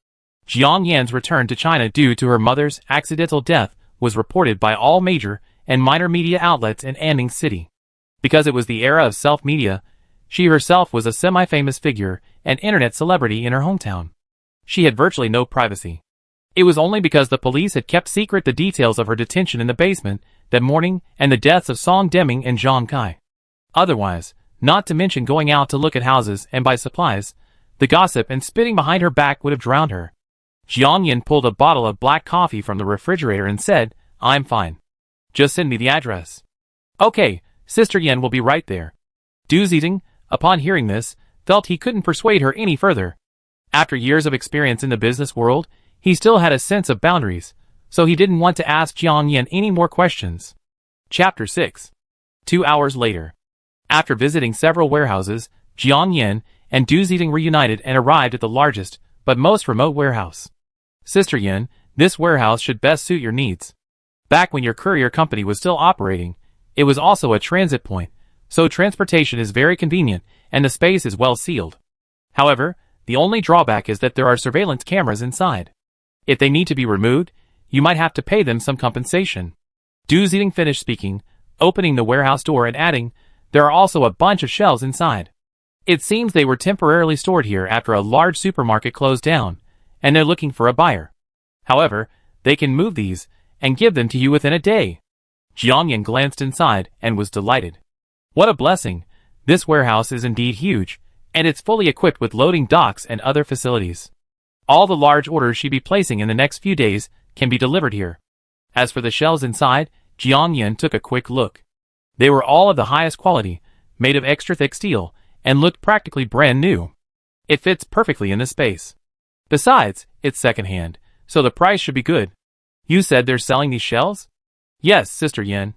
Jiang Yan's return to China due to her mother's accidental death was reported by all major and minor media outlets in Anning City. Because it was the era of self-media, she herself was a semi-famous figure and internet celebrity in her hometown. She had virtually no privacy. It was only because the police had kept secret the details of her detention in the basement that morning and the deaths of Song Deming and Zhang Kai. Otherwise, not to mention going out to look at houses and buy supplies, the gossip and spitting behind her back would have drowned her. Jiang Yin pulled a bottle of black coffee from the refrigerator and said, I'm fine. Just send me the address. Okay, Sister Yin will be right there. Du Zidong, upon hearing this, felt he couldn't persuade her any further. After years of experience in the business world, he still had a sense of boundaries, so he didn't want to ask Jiang Yin any more questions. Chapter 6. 2 hours later. After visiting several warehouses, Jiang Yin and Du Zidong reunited and arrived at the largest, but most remote warehouse. Sister Yin, this warehouse should best suit your needs. Back when your courier company was still operating, it was also a transit point, so transportation is very convenient and the space is well sealed. However, the only drawback is that there are surveillance cameras inside. If they need to be removed, you might have to pay them some compensation. Du Zidong finished speaking, opening the warehouse door and adding, there are also a bunch of shelves inside. It seems they were temporarily stored here after a large supermarket closed down, and they're looking for a buyer. However, they can move these and give them to you within a day. Jiang Yin glanced inside and was delighted. What a blessing! This warehouse is indeed huge, and it's fully equipped with loading docks and other facilities. All the large orders she'd be placing in the next few days can be delivered here. As for the shelves inside, Jiang Yin took a quick look. They were all of the highest quality, made of extra thick steel, and looked practically brand new. It fits perfectly in the space. Besides, it's secondhand, so the price should be good. You said they're selling these shells? Yes, Sister Yin.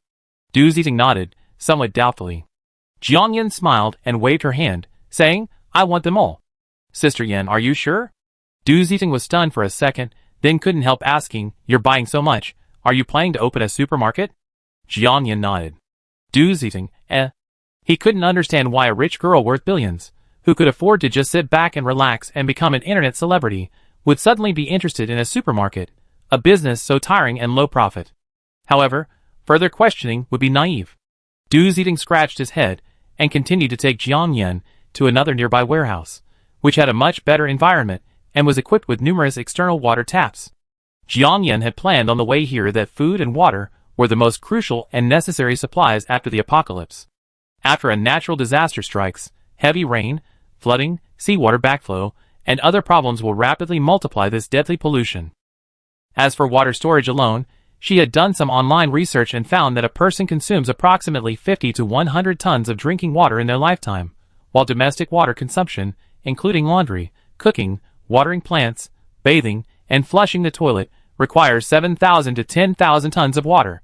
Du Zidong nodded, somewhat doubtfully. Jiang Yin smiled and waved her hand, saying, I want them all. Sister Yin, are you sure? Du Zidong was stunned for a second, then couldn't help asking, you're buying so much, are you planning to open a supermarket? Jiang Yin nodded. Du Zidong, He couldn't understand why a rich girl worth billions, who could afford to just sit back and relax and become an internet celebrity, would suddenly be interested in a supermarket, a business so tiring and low profit. However, further questioning would be naive. Du Zidong scratched his head and continued to take Jiang Yin to another nearby warehouse, which had a much better environment and was equipped with numerous external water taps. Jiang Yin had planned on the way here that food and water were the most crucial and necessary supplies after the apocalypse. After a natural disaster strikes, heavy rain, flooding, seawater backflow, and other problems will rapidly multiply this deadly pollution. As for water storage alone, she had done some online research and found that a person consumes approximately 50 to 100 tons of drinking water in their lifetime, while domestic water consumption, including laundry, cooking, watering plants, bathing, and flushing the toilet, requires 7,000 to 10,000 tons of water.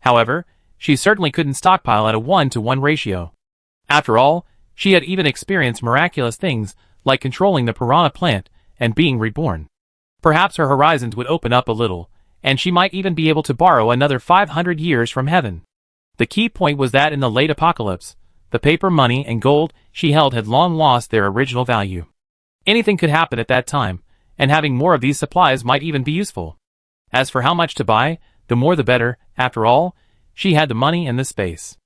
However, she certainly couldn't stockpile at a 1-to-1 ratio. After all, she had even experienced miraculous things like controlling the Piranha plant and being reborn. Perhaps her horizons would open up a little, and she might even be able to borrow another 500 years from heaven. The key point was that in the late apocalypse, the paper money and gold she held had long lost their original value. Anything could happen at that time, and having more of these supplies might even be useful. As for how much to buy, the more the better. After all, she had the money and the space.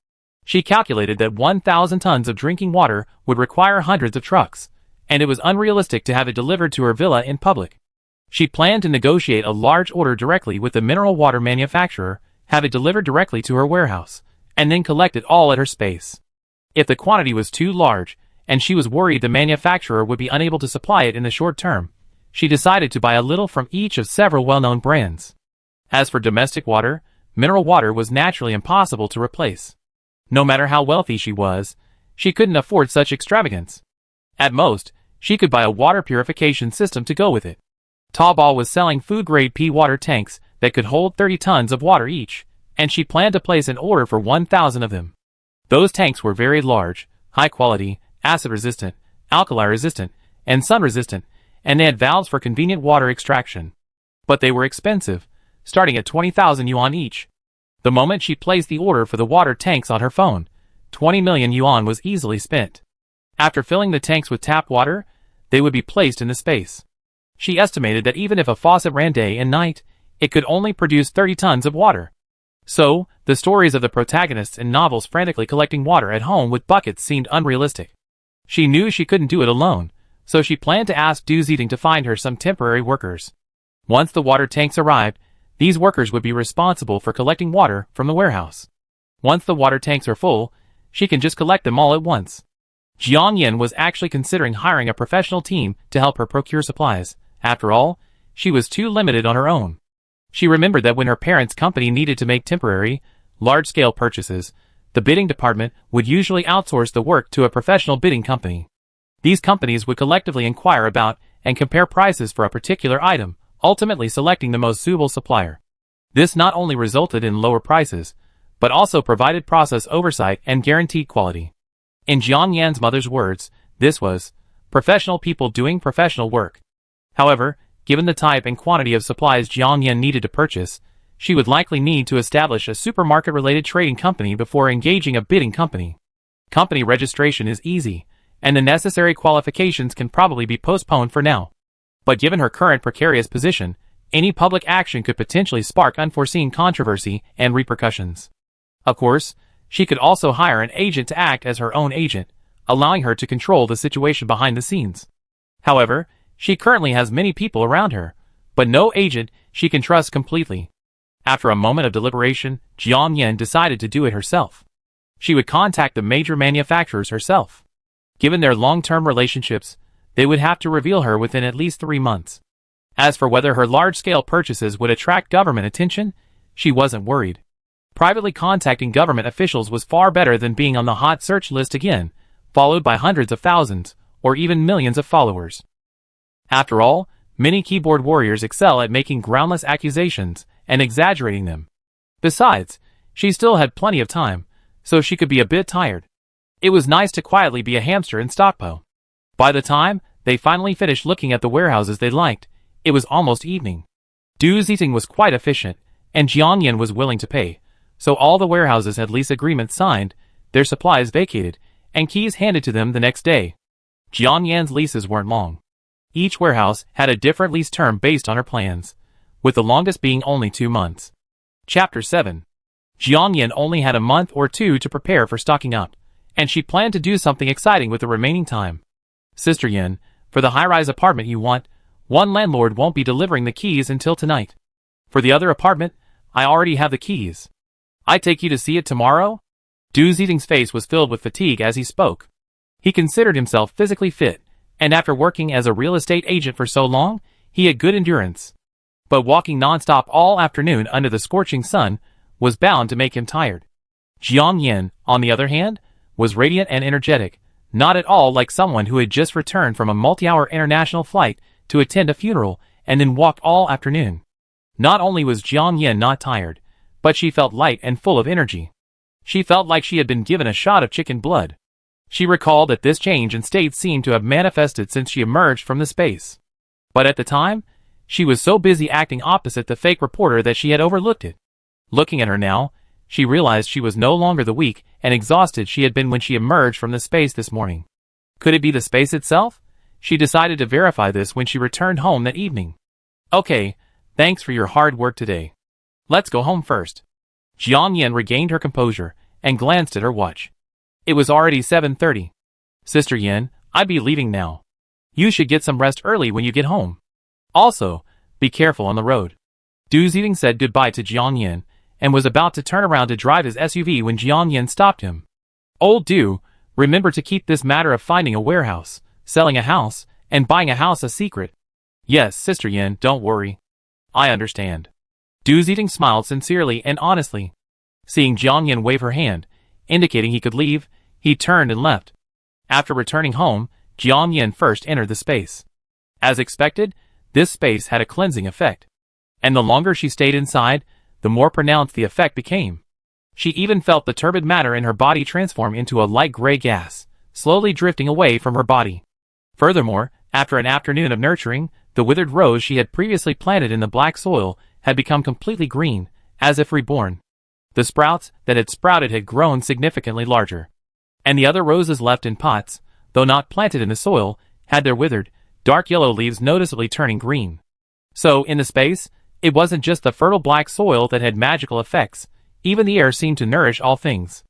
She calculated that 1,000 tons of drinking water would require hundreds of trucks, and it was unrealistic to have it delivered to her villa in public. She planned to negotiate a large order directly with the mineral water manufacturer, have it delivered directly to her warehouse, and then collect it all at her space. If the quantity was too large, and she was worried the manufacturer would be unable to supply it in the short term, she decided to buy a little from each of several well-known brands. As for domestic water, mineral water was naturally impossible to replace. No matter how wealthy she was, she couldn't afford such extravagance. At most, she could buy a water purification system to go with it. Taobao was selling food-grade pea water tanks that could hold 30 tons of water each, and she planned to place an order for 1,000 of them. Those tanks were very large, high-quality, acid-resistant, alkali-resistant, and sun-resistant, and they had valves for convenient water extraction. But they were expensive, starting at 20,000 yuan each. The moment she placed the order for the water tanks on her phone, 20 million yuan was easily spent. After filling the tanks with tap water, they would be placed in the space. She estimated that even if a faucet ran day and night, it could only produce 30 tons of water. So, the stories of the protagonists in novels frantically collecting water at home with buckets seemed unrealistic. She knew she couldn't do it alone, so she planned to ask Du Zidong to find her some temporary workers. Once the water tanks arrived, these workers would be responsible for collecting water from the warehouse. Once the water tanks are full, she can just collect them all at once. Jiang Yin was actually considering hiring a professional team to help her procure supplies. After all, she was too limited on her own. She remembered that when her parents' company needed to make temporary, large-scale purchases, the bidding department would usually outsource the work to a professional bidding company. These companies would collectively inquire about and compare prices for a particular item, ultimately selecting the most suitable supplier. This not only resulted in lower prices, but also provided process oversight and guaranteed quality. In Jiang Yan's mother's words, this was professional people doing professional work. However, given the type and quantity of supplies Jiang Yan needed to purchase, she would likely need to establish a supermarket-related trading company before engaging a bidding company. Company registration is easy, and the necessary qualifications can probably be postponed for now. But given her current precarious position, any public action could potentially spark unforeseen controversy and repercussions. Of course, she could also hire an agent to act as her own agent, allowing her to control the situation behind the scenes. However, she currently has many people around her, but no agent she can trust completely. After a moment of deliberation, Jiang Yan decided to do it herself. She would contact the major manufacturers herself. Given their long-term relationships, they would have to reveal her within at least 3 months. As for whether her large-scale purchases would attract government attention, she wasn't worried. Privately contacting government officials was far better than being on the hot search list again, followed by hundreds of thousands, or even millions of followers. After all, many keyboard warriors excel at making groundless accusations and exaggerating them. Besides, she still had plenty of time, so she could be a bit tired. It was nice to quietly be a hamster in Stockpo. By the time they finally finished looking at the warehouses they liked, it was almost evening. Du Zidong was quite efficient, and Jiang Yan was willing to pay, so all the warehouses had lease agreements signed, their supplies vacated, and keys handed to them the next day. Jiang Yan's leases weren't long. Each warehouse had a different lease term based on her plans, with the longest being only 2 months. Chapter 7. Jiang Yan only had a month or two to prepare for stocking up, and she planned to do something exciting with the remaining time. Sister Yan, for the high-rise apartment you want, one landlord won't be delivering the keys until tonight. For the other apartment, I already have the keys. I take you to see it tomorrow? Du Zidong's face was filled with fatigue as he spoke. He considered himself physically fit, and after working as a real estate agent for so long, he had good endurance. But walking non-stop all afternoon under the scorching sun was bound to make him tired. Jiang Yan, on the other hand, was radiant and energetic, not at all like someone who had just returned from a multi-hour international flight to attend a funeral and then walked all afternoon. Not only was Jiang Yan not tired, but she felt light and full of energy. She felt like she had been given a shot of chicken blood. She recalled that this change in state seemed to have manifested since she emerged from the space. But at the time, she was so busy acting opposite the fake reporter that she had overlooked it. Looking at her now, she realized she was no longer the weak and exhausted she had been when she emerged from the space this morning. Could it be the space itself? She decided to verify this when she returned home that evening. Okay, thanks for your hard work today. Let's go home first. Jiang Yan regained her composure and glanced at her watch. It was already 7:30. Sister Yan, I'd be leaving now. You should get some rest early when you get home. Also, be careful on the road. Du Zidong said goodbye to Jiang Yan and was about to turn around to drive his SUV when Jiang Yan stopped him. Old Du, remember to keep this matter of finding a warehouse, selling a house, and buying a house a secret. Yes, Sister Yan, don't worry. I understand. Du Zidong smiled sincerely and honestly. Seeing Jiang Yan wave her hand, indicating he could leave, he turned and left. After returning home, Jiang Yan first entered the space. As expected, this space had a cleansing effect. And the longer she stayed inside, the more pronounced the effect became. She even felt the turbid matter in her body transform into a light gray gas, slowly drifting away from her body. Furthermore, after an afternoon of nurturing, the withered rose she had previously planted in the black soil had become completely green, as if reborn. The sprouts that had sprouted had grown significantly larger. And the other roses left in pots, though not planted in the soil, had their withered, dark yellow leaves noticeably turning green. So, in the space, it wasn't just the fertile black soil that had magical effects, even the air seemed to nourish all things.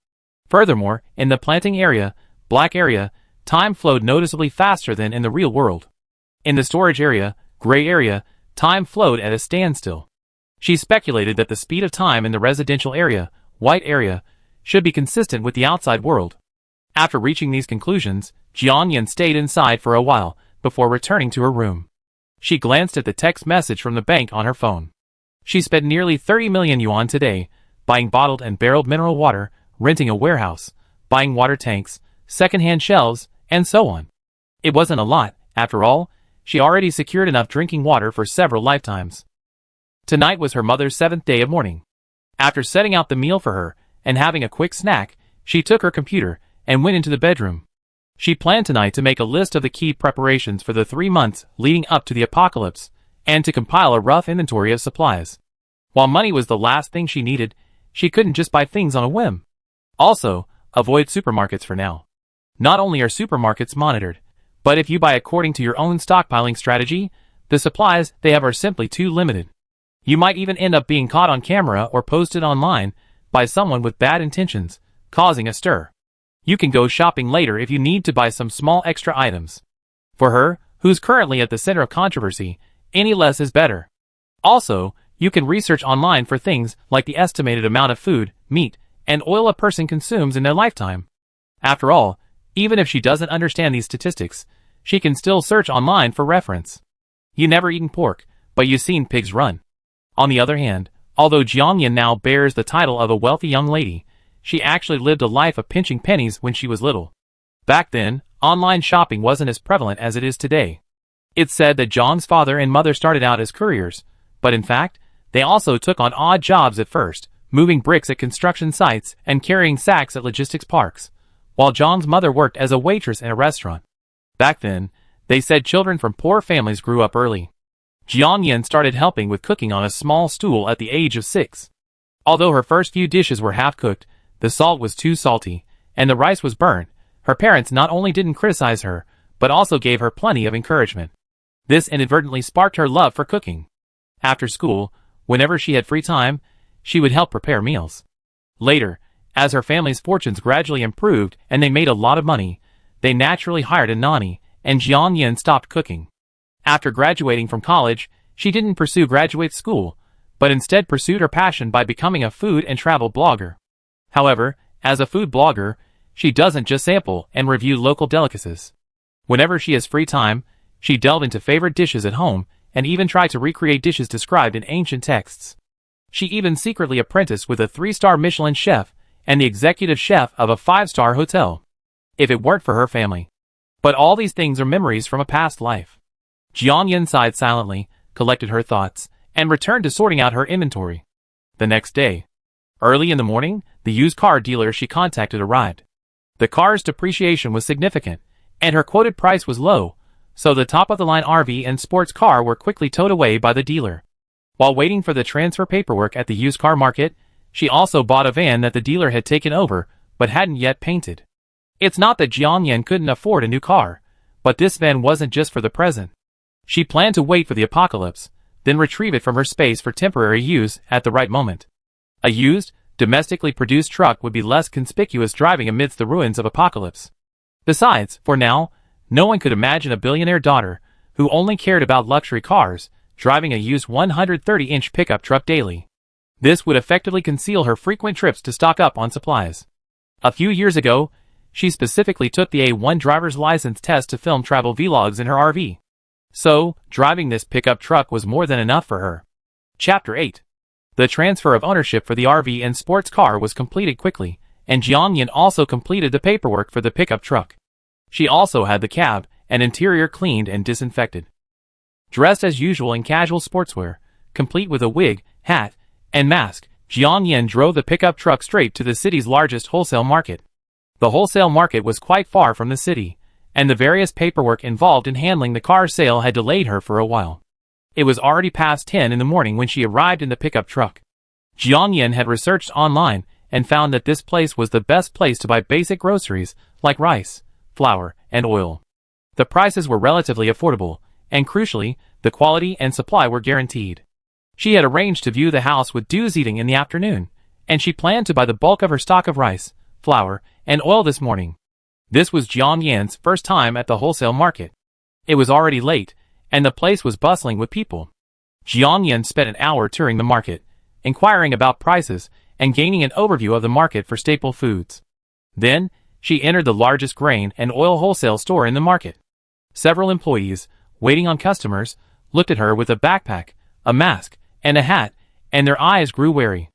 Furthermore, in the planting area, black area, time flowed noticeably faster than in the real world. In the storage area, gray area, time flowed at a standstill. She speculated that the speed of time in the residential area, white area, should be consistent with the outside world. After reaching these conclusions, Jianyan stayed inside for a while, before returning to her room. She glanced at the text message from the bank on her phone. She spent nearly 30 million yuan today, buying bottled and barreled mineral water, renting a warehouse, buying water tanks, second-hand shelves, and so on. It wasn't a lot, after all. She already secured enough drinking water for several lifetimes. Tonight was her mother's 7th day of mourning. After setting out the meal for her, and having a quick snack, she took her computer, and went into the bedroom. She planned tonight to make a list of the key preparations for the 3 months leading up to the apocalypse, and to compile a rough inventory of supplies. While money was the last thing she needed, she couldn't just buy things on a whim. Also, avoid supermarkets for now. Not only are supermarkets monitored, but if you buy according to your own stockpiling strategy, the supplies they have are simply too limited. You might even end up being caught on camera or posted online by someone with bad intentions, causing a stir. You can go shopping later if you need to buy some small extra items. For her, who's currently at the center of controversy, any less is better. Also, you can research online for things like the estimated amount of food, meat, and oil a person consumes in their lifetime. After all, even if she doesn't understand these statistics, she can still search online for reference. You never eaten pork, but you've seen pigs run. On the other hand, although Jiangyan now bears the title of a wealthy young lady, she actually lived a life of pinching pennies when she was little. Back then, online shopping wasn't as prevalent as it is today. It's said that John's father and mother started out as couriers, but in fact, they also took on odd jobs at first, moving bricks at construction sites and carrying sacks at logistics parks, while John's mother worked as a waitress in a restaurant. Back then, they said children from poor families grew up early. Jiangyan started helping with cooking on a small stool at the age of 6. Although her first few dishes were half-cooked, the salt was too salty, and the rice was burnt, her parents not only didn't criticize her, but also gave her plenty of encouragement. This inadvertently sparked her love for cooking. After school, whenever she had free time, she would help prepare meals. Later, as her family's fortunes gradually improved and they made a lot of money, they naturally hired a nanny, and Jiangyan stopped cooking. After graduating from college, she didn't pursue graduate school, but instead pursued her passion by becoming a food and travel blogger. However, as a food blogger, she doesn't just sample and review local delicacies. Whenever she has free time, she delved into favorite dishes at home and even tried to recreate dishes described in ancient texts. She even secretly apprenticed with a 3-star Michelin chef and the executive chef of a 5-star hotel. If it weren't for her family. But all these things are memories from a past life. Jiangyan sighed silently, collected her thoughts, and returned to sorting out her inventory. The next day, early in the morning, the used car dealer she contacted arrived. The car's depreciation was significant, and her quoted price was low, so the top-of-the-line RV and sports car were quickly towed away by the dealer. While waiting for the transfer paperwork at the used car market, she also bought a van that the dealer had taken over, but hadn't yet painted. It's not that Jiangyan couldn't afford a new car, but this van wasn't just for the present. She planned to wait for the apocalypse, then retrieve it from her space for temporary use at the right moment. A used, domestically produced truck would be less conspicuous driving amidst the ruins of apocalypse. Besides, for now, no one could imagine a billionaire daughter, who only cared about luxury cars, driving a used 130-inch pickup truck daily. This would effectively conceal her frequent trips to stock up on supplies. A few years ago, she specifically took the A1 driver's license test to film travel vlogs in her RV. So, driving this pickup truck was more than enough for her. Chapter 8. The transfer of ownership for the RV and sports car was completed quickly, and Jiangyan also completed the paperwork for the pickup truck. She also had the cab and interior cleaned and disinfected. Dressed as usual in casual sportswear, complete with a wig, hat, and mask, Jiangyan drove the pickup truck straight to the city's largest wholesale market. The wholesale market was quite far from the city, and the various paperwork involved in handling the car sale had delayed her for a while. It was already past 10 in the morning when she arrived in the pickup truck. Jiang Yin had researched online and found that this place was the best place to buy basic groceries like rice, flour, and oil. The prices were relatively affordable, and crucially, the quality and supply were guaranteed. She had arranged to view the house with Du's eating in the afternoon, and she planned to buy the bulk of her stock of rice, flour, and oil this morning. This was Jiang Yan's first time at the wholesale market. It was already late, and the place was bustling with people. Jiang Yan spent an hour touring the market, inquiring about prices and gaining an overview of the market for staple foods. Then, she entered the largest grain and oil wholesale store in the market. Several employees, waiting on customers, looked at her with a backpack, a mask, and a hat, and their eyes grew wary.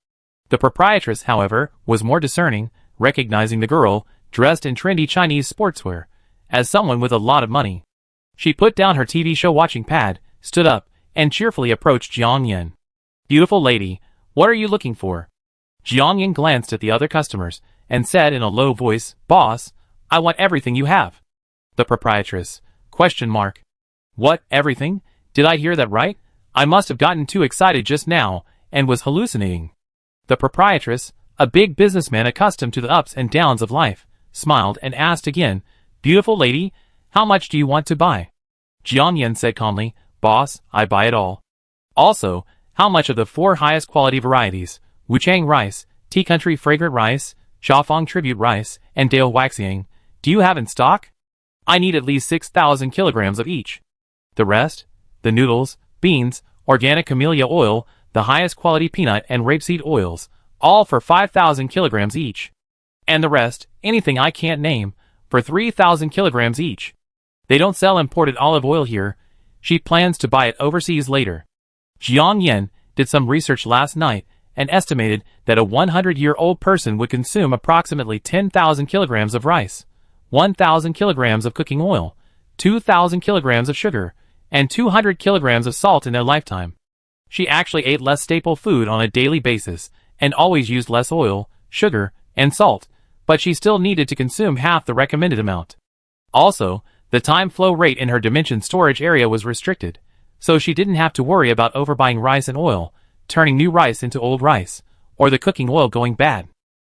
The proprietress, however, was more discerning, recognizing the girl, dressed in trendy Chinese sportswear, as someone with a lot of money. She put down her TV show watching pad, stood up, and cheerfully approached Jiang Yan. "Beautiful lady, what are you looking for?" Jiang Yan glanced at the other customers, and said in a low voice, "Boss, I want everything you have." The proprietress, ? What, everything? Did I hear that right? I must have gotten too excited just now, and was hallucinating. The proprietress, a big businessman accustomed to the ups and downs of life, smiled and asked again, "Beautiful lady, how much do you want to buy?" Jiang Yan said calmly, "Boss, I buy it all. Also, how much of the 4 highest quality varieties, Wuchang rice, Tea Country fragrant rice, Shaofeng tribute rice, and Dale Waxiang, do you have in stock? I need at least 6,000 kilograms of each. The rest, the noodles, beans, organic camellia oil, the highest quality peanut and rapeseed oils, all for 5,000 kilograms each. And the rest, anything I can't name, for 3,000 kilograms each. They don't sell imported olive oil here. She plans to buy it overseas later." Jiang Yan did some research last night and estimated that a 100-year-old person would consume approximately 10,000 kilograms of rice, 1,000 kilograms of cooking oil, 2,000 kilograms of sugar, and 200 kilograms of salt in their lifetime. She actually ate less staple food on a daily basis and always used less oil, sugar, and salt, but she still needed to consume half the recommended amount. Also, the time flow rate in her dimension storage area was restricted, so she didn't have to worry about overbuying rice and oil, turning new rice into old rice, or the cooking oil going bad.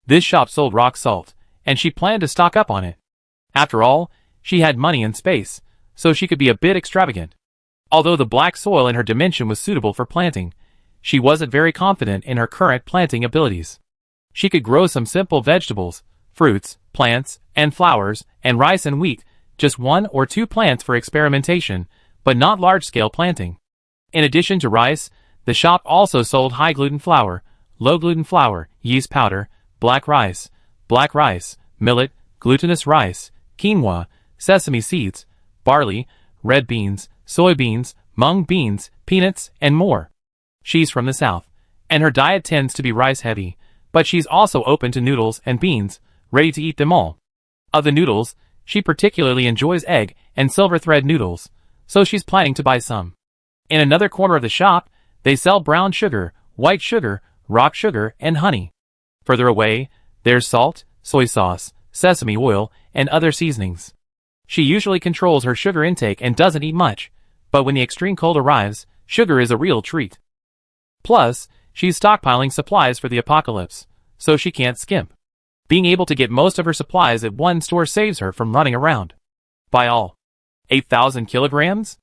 This shop sold rock salt, and she planned to stock up on it. After all, she had money and space, so she could be a bit extravagant. Although the black soil in her dimension was suitable for planting, she wasn't very confident in her current planting abilities. She could grow some simple vegetables, fruits, plants, and flowers, and rice and wheat, just 1 or 2 plants for experimentation, but not large-scale planting. In addition to rice, the shop also sold high-gluten flour, low-gluten flour, yeast powder, black rice, millet, glutinous rice, quinoa, sesame seeds, barley, red beans, soybeans, mung beans, peanuts, and more. She's from the south, and her diet tends to be rice-heavy, but she's also open to noodles and beans, ready to eat them all. Of the noodles, she particularly enjoys egg and silver thread noodles, so she's planning to buy some. In another corner of the shop, they sell brown sugar, white sugar, rock sugar, and honey. Further away, there's salt, soy sauce, sesame oil, and other seasonings. She usually controls her sugar intake and doesn't eat much, but when the extreme cold arrives, sugar is a real treat. Plus, she's stockpiling supplies for the apocalypse, so she can't skimp. Being able to get most of her supplies at one store saves her from running around. Buy all. 8,000 kilograms?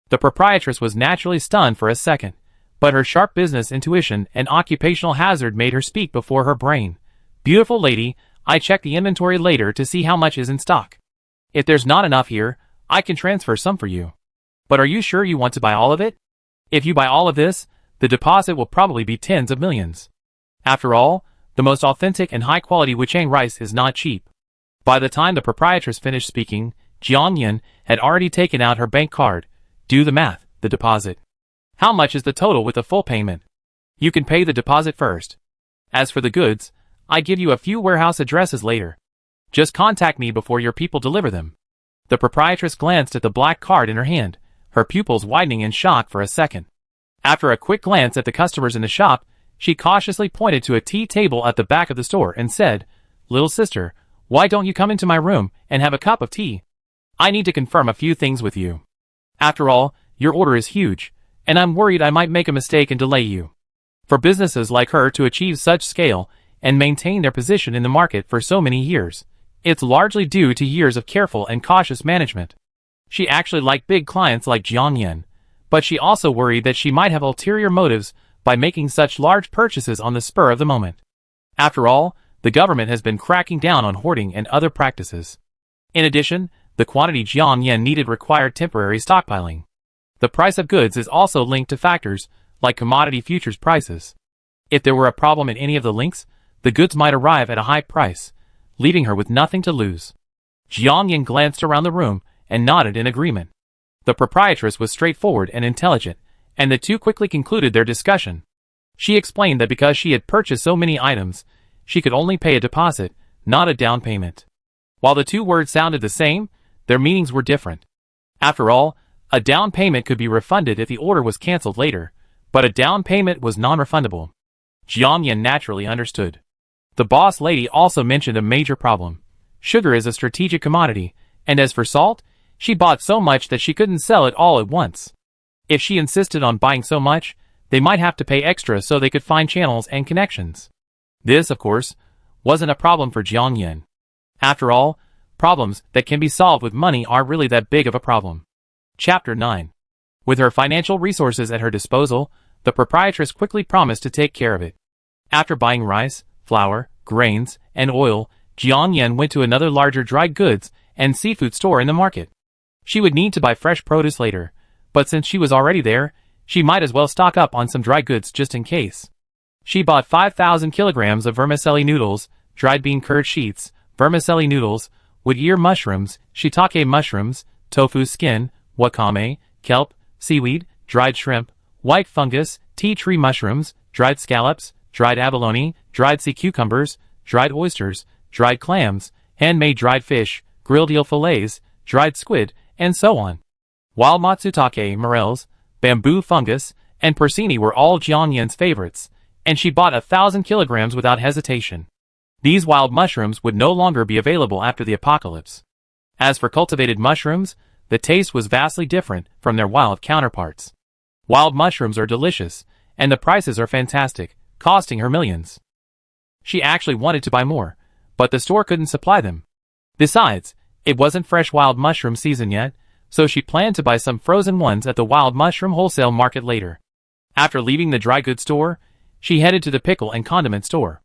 The proprietress was naturally stunned for a second, but her sharp business intuition and occupational hazard made her speak before her brain. "Beautiful lady, I check the inventory later to see how much is in stock. If there's not enough here, I can transfer some for you. But are you sure you want to buy all of it? If you buy all of this, the deposit will probably be tens of millions. After all, the most authentic and high-quality Wuchang rice is not cheap." By the time the proprietress finished speaking, Jiang Yan had already taken out her bank card. "Do the math, the deposit. How much is the total with the full payment? You can pay the deposit first. As for the goods, I give you a few warehouse addresses later. Just contact me before your people deliver them." The proprietress glanced at the black card in her hand, her pupils widening in shock for a second. After a quick glance at the customers in the shop, she cautiously pointed to a tea table at the back of the store and said, "Little sister, why don't you come into my room and have a cup of tea? I need to confirm a few things with you. After all, your order is huge, and I'm worried I might make a mistake and delay you." For businesses like her to achieve such scale and maintain their position in the market for so many years, it's largely due to years of careful and cautious management. She actually liked big clients like Jiang Yan, but she also worried that she might have ulterior motives by making such large purchases on the spur of the moment. After all, the government has been cracking down on hoarding and other practices. In addition, the quantity Jiang Yan needed required temporary stockpiling. The price of goods is also linked to factors like commodity futures prices. If there were a problem in any of the links, the goods might arrive at a high price, leaving her with nothing to lose. Jiang Yan glanced around the room and nodded in agreement. The proprietress was straightforward and intelligent, and the two quickly concluded their discussion. She explained that because she had purchased so many items, she could only pay a deposit, not a down payment. While the two words sounded the same, their meanings were different. After all, a down payment could be refunded if the order was cancelled later, but a down payment was non-refundable. Jiang Yan naturally understood. The boss lady also mentioned a major problem. Sugar is a strategic commodity, and as for salt, she bought so much that she couldn't sell it all at once. If she insisted on buying so much, they might have to pay extra so they could find channels and connections. This, of course, wasn't a problem for Jiang Yan. After all, problems that can be solved with money aren't really that big of a problem. Chapter 9. With her financial resources at her disposal, the proprietress quickly promised to take care of it. After buying rice, flour, grains, and oil, Jiang Yan went to another larger dried goods and seafood store in the market. She would need to buy fresh produce later, but since she was already there, she might as well stock up on some dry goods just in case. She bought 5,000 kilograms of vermicelli noodles, dried bean curd sheets, vermicelli noodles, wood ear mushrooms, shiitake mushrooms, tofu skin, wakame, kelp, seaweed, dried shrimp, white fungus, tea tree mushrooms, dried scallops, dried abalone, dried sea cucumbers, dried oysters, dried clams, handmade dried fish, grilled eel fillets, dried squid, and so on. Wild matsutake, morels, bamboo fungus, and porcini were all Jiang Yan's favorites, and she bought 1,000 kilograms without hesitation. These wild mushrooms would no longer be available after the apocalypse. As for cultivated mushrooms, the taste was vastly different from their wild counterparts. Wild mushrooms are delicious, and the prices are fantastic, costing her millions. She actually wanted to buy more, but the store couldn't supply them. Besides, it wasn't fresh wild mushroom season yet, so she planned to buy some frozen ones at the wild mushroom wholesale market later. After leaving the dry goods store, she headed to the pickle and condiment store.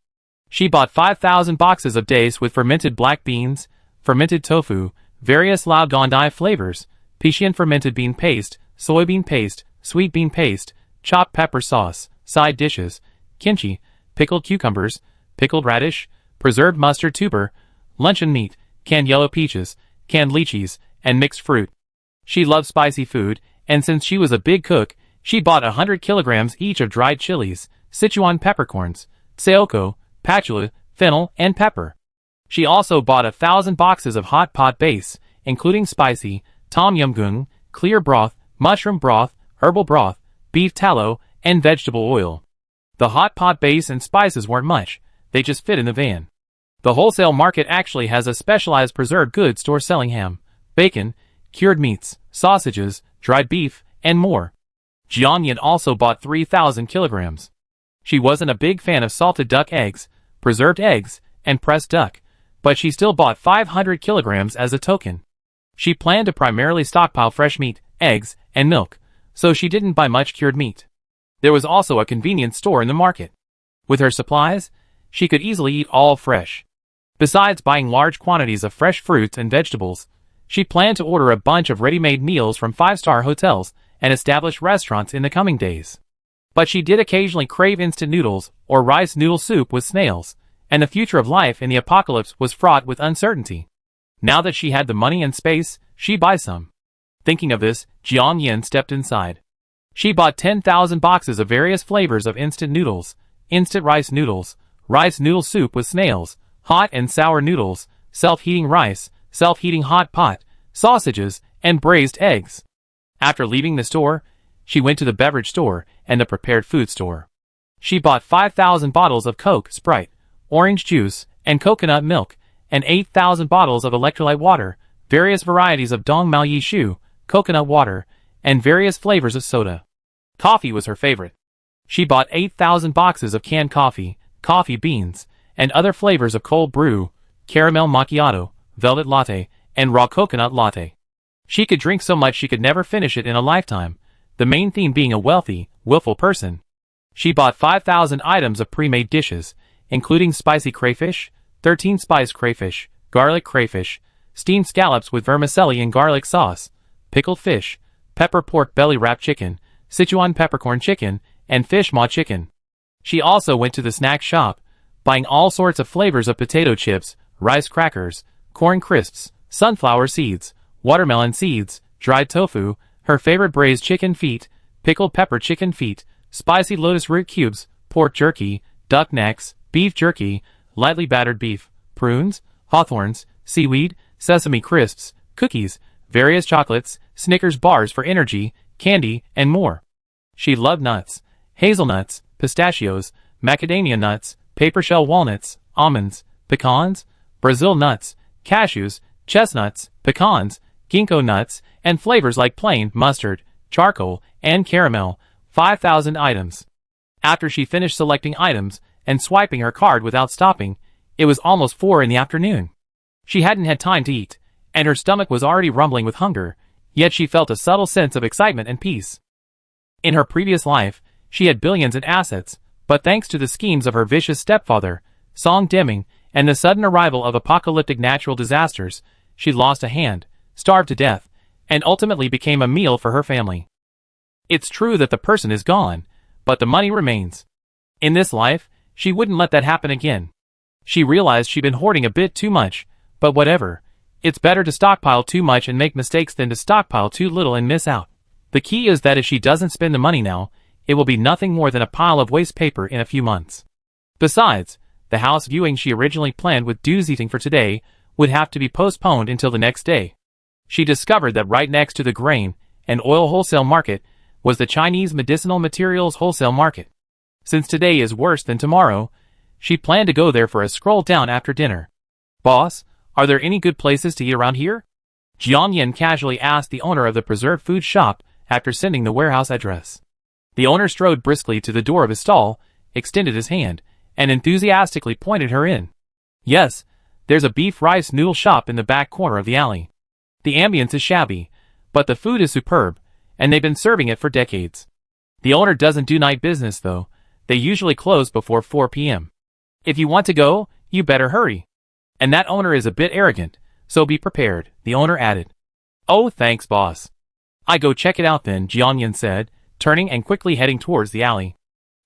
She bought 5,000 boxes of dates with fermented black beans, fermented tofu, various lao gondai flavors, Pixian fermented bean paste, soybean paste, sweet bean paste, chopped pepper sauce, side dishes, kimchi, pickled cucumbers, pickled radish, preserved mustard tuber, luncheon meat, canned yellow peaches, canned lychees, and mixed fruit. She loved spicy food, and since she was a big cook, she bought 100 kilograms each of dried chilies, Sichuan peppercorns, saoko, patchouli, fennel, and pepper. She also bought 1,000 boxes of hot pot base, including spicy, tom yum goong, clear broth, mushroom broth, herbal broth, beef tallow, and vegetable oil. The hot pot base and spices weren't much, they just fit in the van. The wholesale market actually has a specialized preserved goods store selling ham, bacon, cured meats, sausages, dried beef, and more. Jiang Yan also bought 3,000 kilograms. She wasn't a big fan of salted duck eggs, preserved eggs, and pressed duck, but she still bought 500 kilograms as a token. She planned to primarily stockpile fresh meat, eggs, and milk, so she didn't buy much cured meat. There was also a convenience store in the market. With her supplies, she could easily eat all fresh. Besides buying large quantities of fresh fruits and vegetables, she planned to order a bunch of ready-made meals from five-star hotels and established restaurants in the coming days. But she did occasionally crave instant noodles or rice noodle soup with snails, and the future of life in the apocalypse was fraught with uncertainty. Now that she had the money and space, she'd buy some. Thinking of this, Jiang Yan stepped inside. She bought 10,000 boxes of various flavors of instant noodles, instant rice noodle soup with snails, hot and sour noodles, self-heating rice, self-heating hot pot, sausages, and braised eggs. After leaving the store, she went to the beverage store and the prepared food store. She bought 5,000 bottles of Coke, Sprite, orange juice, and coconut milk, and 8,000 bottles of electrolyte water, various varieties of Dong Mao Yi Shu, coconut water, and various flavors of soda. Coffee was her favorite. She bought 8,000 boxes of canned coffee, coffee beans, and other flavors of cold brew, caramel macchiato, velvet latte, and raw coconut latte. She could drink so much she could never finish it in a lifetime, the main theme being a wealthy, willful person. She bought 5,000 items of pre-made dishes, including spicy crayfish, 13 spiced crayfish, garlic crayfish, steamed scallops with vermicelli and garlic sauce, pickled fish, pepper pork belly wrap chicken, Sichuan peppercorn chicken, and fish maw chicken. She also went to the snack shop, buying all sorts of flavors of potato chips, rice crackers, corn crisps, sunflower seeds, watermelon seeds, dried tofu, her favorite braised chicken feet, pickled pepper chicken feet, spicy lotus root cubes, pork jerky, duck necks, beef jerky, lightly battered beef, prunes, hawthorns, seaweed, sesame crisps, cookies, various chocolates, Snickers bars for energy, candy, and more. She loved nuts, hazelnuts, pistachios, macadamia nuts, paper shell walnuts, almonds, pecans, Brazil nuts, cashews, chestnuts, pecans, ginkgo nuts, and flavors like plain, mustard, charcoal, and caramel, 5,000 items. After she finished selecting items and swiping her card without stopping, it was almost 4 in the afternoon. She hadn't had time to eat, and her stomach was already rumbling with hunger, yet she felt a subtle sense of excitement and peace. In her previous life, she had billions in assets, but thanks to the schemes of her vicious stepfather, Song Deming, and the sudden arrival of apocalyptic natural disasters, she lost a hand, starved to death, and ultimately became a meal for her family. It's true that the person is gone, but the money remains. In this life, she wouldn't let that happen again. She realized she'd been hoarding a bit too much, but whatever. It's better to stockpile too much and make mistakes than to stockpile too little and miss out. The key is that if she doesn't spend the money now, it will be nothing more than a pile of waste paper in a few months. Besides, the house viewing she originally planned with Du's eating for today would have to be postponed until the next day. She discovered that right next to the grain and oil wholesale market was the Chinese medicinal materials wholesale market. Since today is worse than tomorrow, she planned to go there for a stroll down after dinner. "Boss, are there any good places to eat around here?" Jiang Yin casually asked the owner of the preserved food shop after sending the warehouse address. The owner strode briskly to the door of his stall, extended his hand, and enthusiastically pointed her in. "Yes, there's a beef rice noodle shop in the back corner of the alley. The ambience is shabby, but the food is superb, and they've been serving it for decades. The owner doesn't do night business though, they usually close before 4 p.m. If you want to go, you better hurry. And that owner is a bit arrogant, so be prepared," the owner added. "Oh, thanks, boss. I go check it out then," Jiang Yin said, turning and quickly heading towards the alley.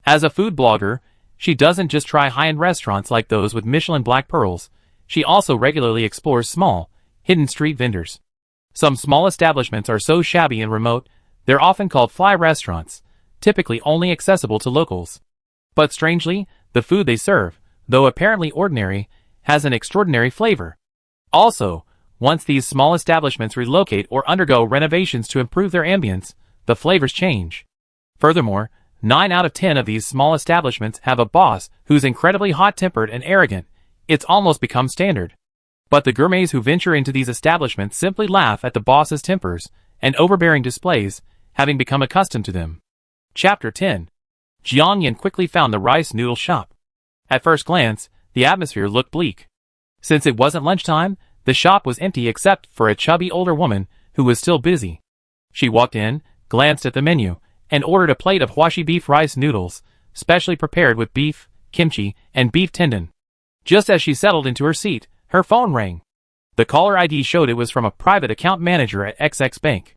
As a food blogger, she doesn't just try high-end restaurants like those with Michelin black pearls, she also regularly explores small, hidden street vendors. Some small establishments are so shabby and remote, they're often called fly restaurants, typically only accessible to locals. But strangely, the food they serve, though apparently ordinary, has an extraordinary flavor. Also, once these small establishments relocate or undergo renovations to improve their ambience, the flavors change. Furthermore, 9 out of 10 of these small establishments have a boss who's incredibly hot-tempered and arrogant. It's almost become standard. But the gourmets who venture into these establishments simply laugh at the boss's tempers and overbearing displays, having become accustomed to them. Chapter 10. Jiang Yin quickly found the rice noodle shop. At first glance, the atmosphere looked bleak. Since it wasn't lunchtime, the shop was empty except for a chubby older woman who was still busy. She walked in, glanced at the menu, and ordered a plate of huashi beef rice noodles, specially prepared with beef, kimchi, and beef tendon. Just as she settled into her seat, her phone rang. The caller ID showed it was from a private account manager at XX Bank.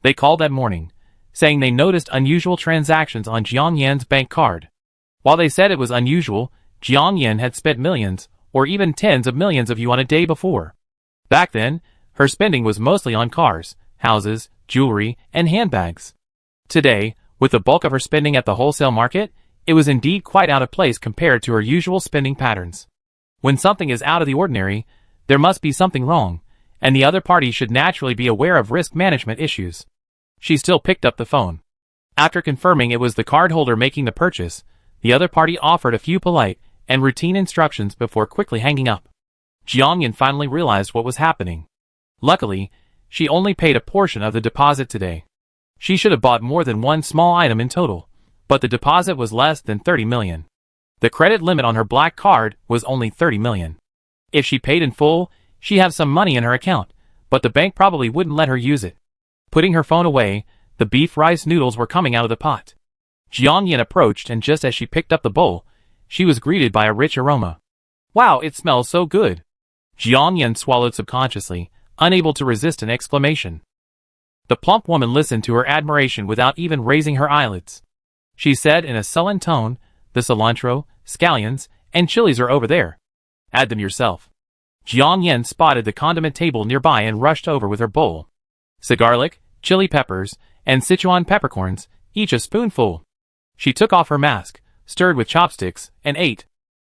They called that morning, saying they noticed unusual transactions on Jiang Yin's bank card. While they said it was unusual, Jiang Yin had spent millions, or even tens of millions of yuan a day before. Back then, her spending was mostly on cars, houses, jewelry, and handbags. Today, with the bulk of her spending at the wholesale market, it was indeed quite out of place compared to her usual spending patterns. When something is out of the ordinary, there must be something wrong, and the other party should naturally be aware of risk management issues. She still picked up the phone. After confirming it was the cardholder making the purchase, the other party offered a few polite and routine instructions before quickly hanging up. Jiang Yin finally realized what was happening. Luckily, she only paid a portion of the deposit today. She should have bought more than one small item in total, but the deposit was less than 30 million. The credit limit on her black card was only 30 million. If she paid in full, she'd have some money in her account, but the bank probably wouldn't let her use it. Putting her phone away, the beef rice noodles were coming out of the pot. Jiang Yin approached, and just as she picked up the bowl, she was greeted by a rich aroma. Wow, it smells so good. Jiang Yin swallowed subconsciously, unable to resist an exclamation. The plump woman listened to her admiration without even raising her eyelids. She said in a sullen tone, "The cilantro, scallions, and chilies are over there. Add them yourself." Jiang Yin spotted the condiment table nearby and rushed over with her bowl. Garlic, chili peppers, and Sichuan peppercorns, each a spoonful. She took off her mask, stirred with chopsticks, and ate.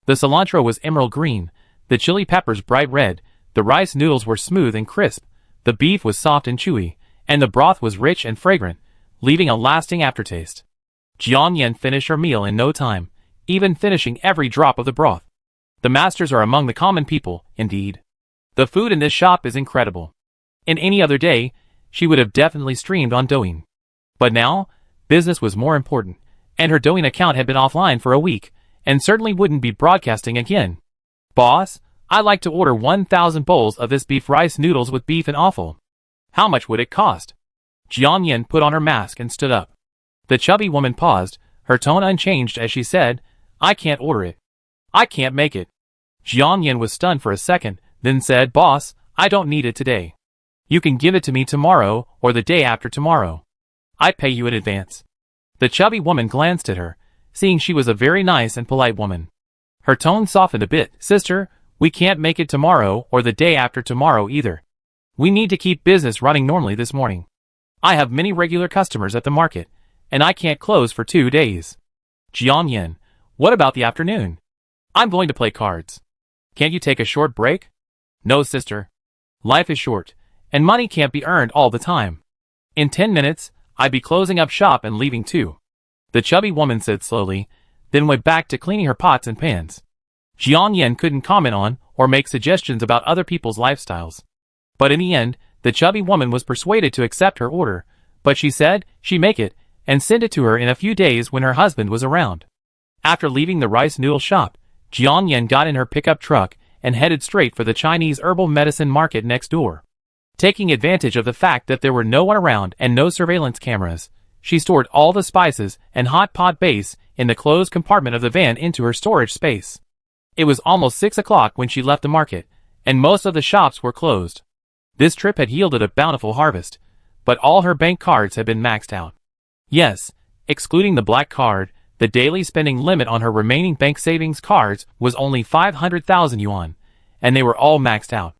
The cilantro was emerald green, the chili peppers bright red, the rice noodles were smooth and crisp, the beef was soft and chewy, and the broth was rich and fragrant, leaving a lasting aftertaste. Jiang Yin finished her meal in no time, even finishing every drop of the broth. The masters are among the common people, indeed. The food in this shop is incredible. In any other day, she would have definitely streamed on Douyin. But now, business was more important, and her Douyin account had been offline for a week, and certainly wouldn't be broadcasting again. "Boss, I'd like to order 1,000 bowls of this beef rice noodles with beef and offal. How much would it cost?" Jiang Yin put on her mask and stood up. The chubby woman paused, her tone unchanged as she said, "I can't order it. I can't make it." Jiang Yin was stunned for a second, then said, "Boss, I don't need it today. You can give it to me tomorrow or the day after tomorrow. I pay you in advance." The chubby woman glanced at her, seeing she was a very nice and polite woman. Her tone softened a bit. "Sister, we can't make it tomorrow or the day after tomorrow either. We need to keep business running normally this morning. I have many regular customers at the market, and I can't close for 2 days." "Jiang Yin, what about the afternoon? I'm going to play cards. Can't you take a short break?" "No, sister. Life is short, and money can't be earned all the time. In 10 minutes, I'd be closing up shop and leaving too," the chubby woman said slowly, then went back to cleaning her pots and pans. Jiang Yin couldn't comment on or make suggestions about other people's lifestyles. But in the end, the chubby woman was persuaded to accept her order, but she said she'd make it and send it to her in a few days when her husband was around. After leaving the rice noodle shop, Jiang Yin got in her pickup truck and headed straight for the Chinese herbal medicine market next door. Taking advantage of the fact that there were no one around and no surveillance cameras, she stored all the spices and hot pot base in the closed compartment of the van into her storage space. It was almost 6 o'clock when she left the market, and most of the shops were closed. This trip had yielded a bountiful harvest, but all her bank cards had been maxed out. Yes, excluding the black card, the daily spending limit on her remaining bank savings cards was only 500,000 yuan, and they were all maxed out.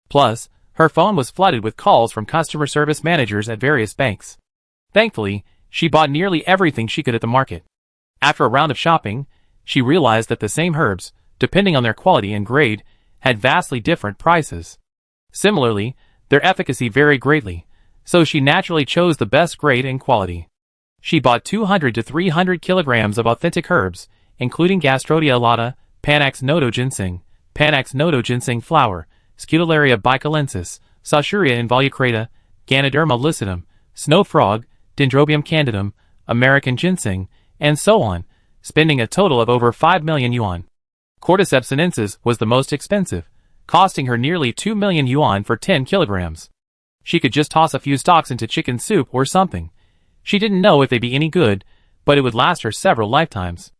Plus, her phone was flooded with calls from customer service managers at various banks. Thankfully, she bought nearly everything she could at the market. After a round of shopping, she realized that the same herbs, depending on their quality and grade, had vastly different prices. Similarly, their efficacy varied greatly, so she naturally chose the best grade and quality. She bought 200 to 300 kilograms of authentic herbs, including Gastrodia alata, Panax nodo ginseng, Panax nodo ginseng flower, Scutellaria bicalensis, Sausuria involucrata, Ganoderma lucidum, snow frog, Dendrobium candidum, American ginseng, and so on, spending a total of over 5 million yuan. Cordyceps sinensis was the most expensive, costing her nearly 2 million yuan for 10 kilograms. She could just toss a few stalks into chicken soup or something. She didn't know if they'd be any good, but it would last her several lifetimes.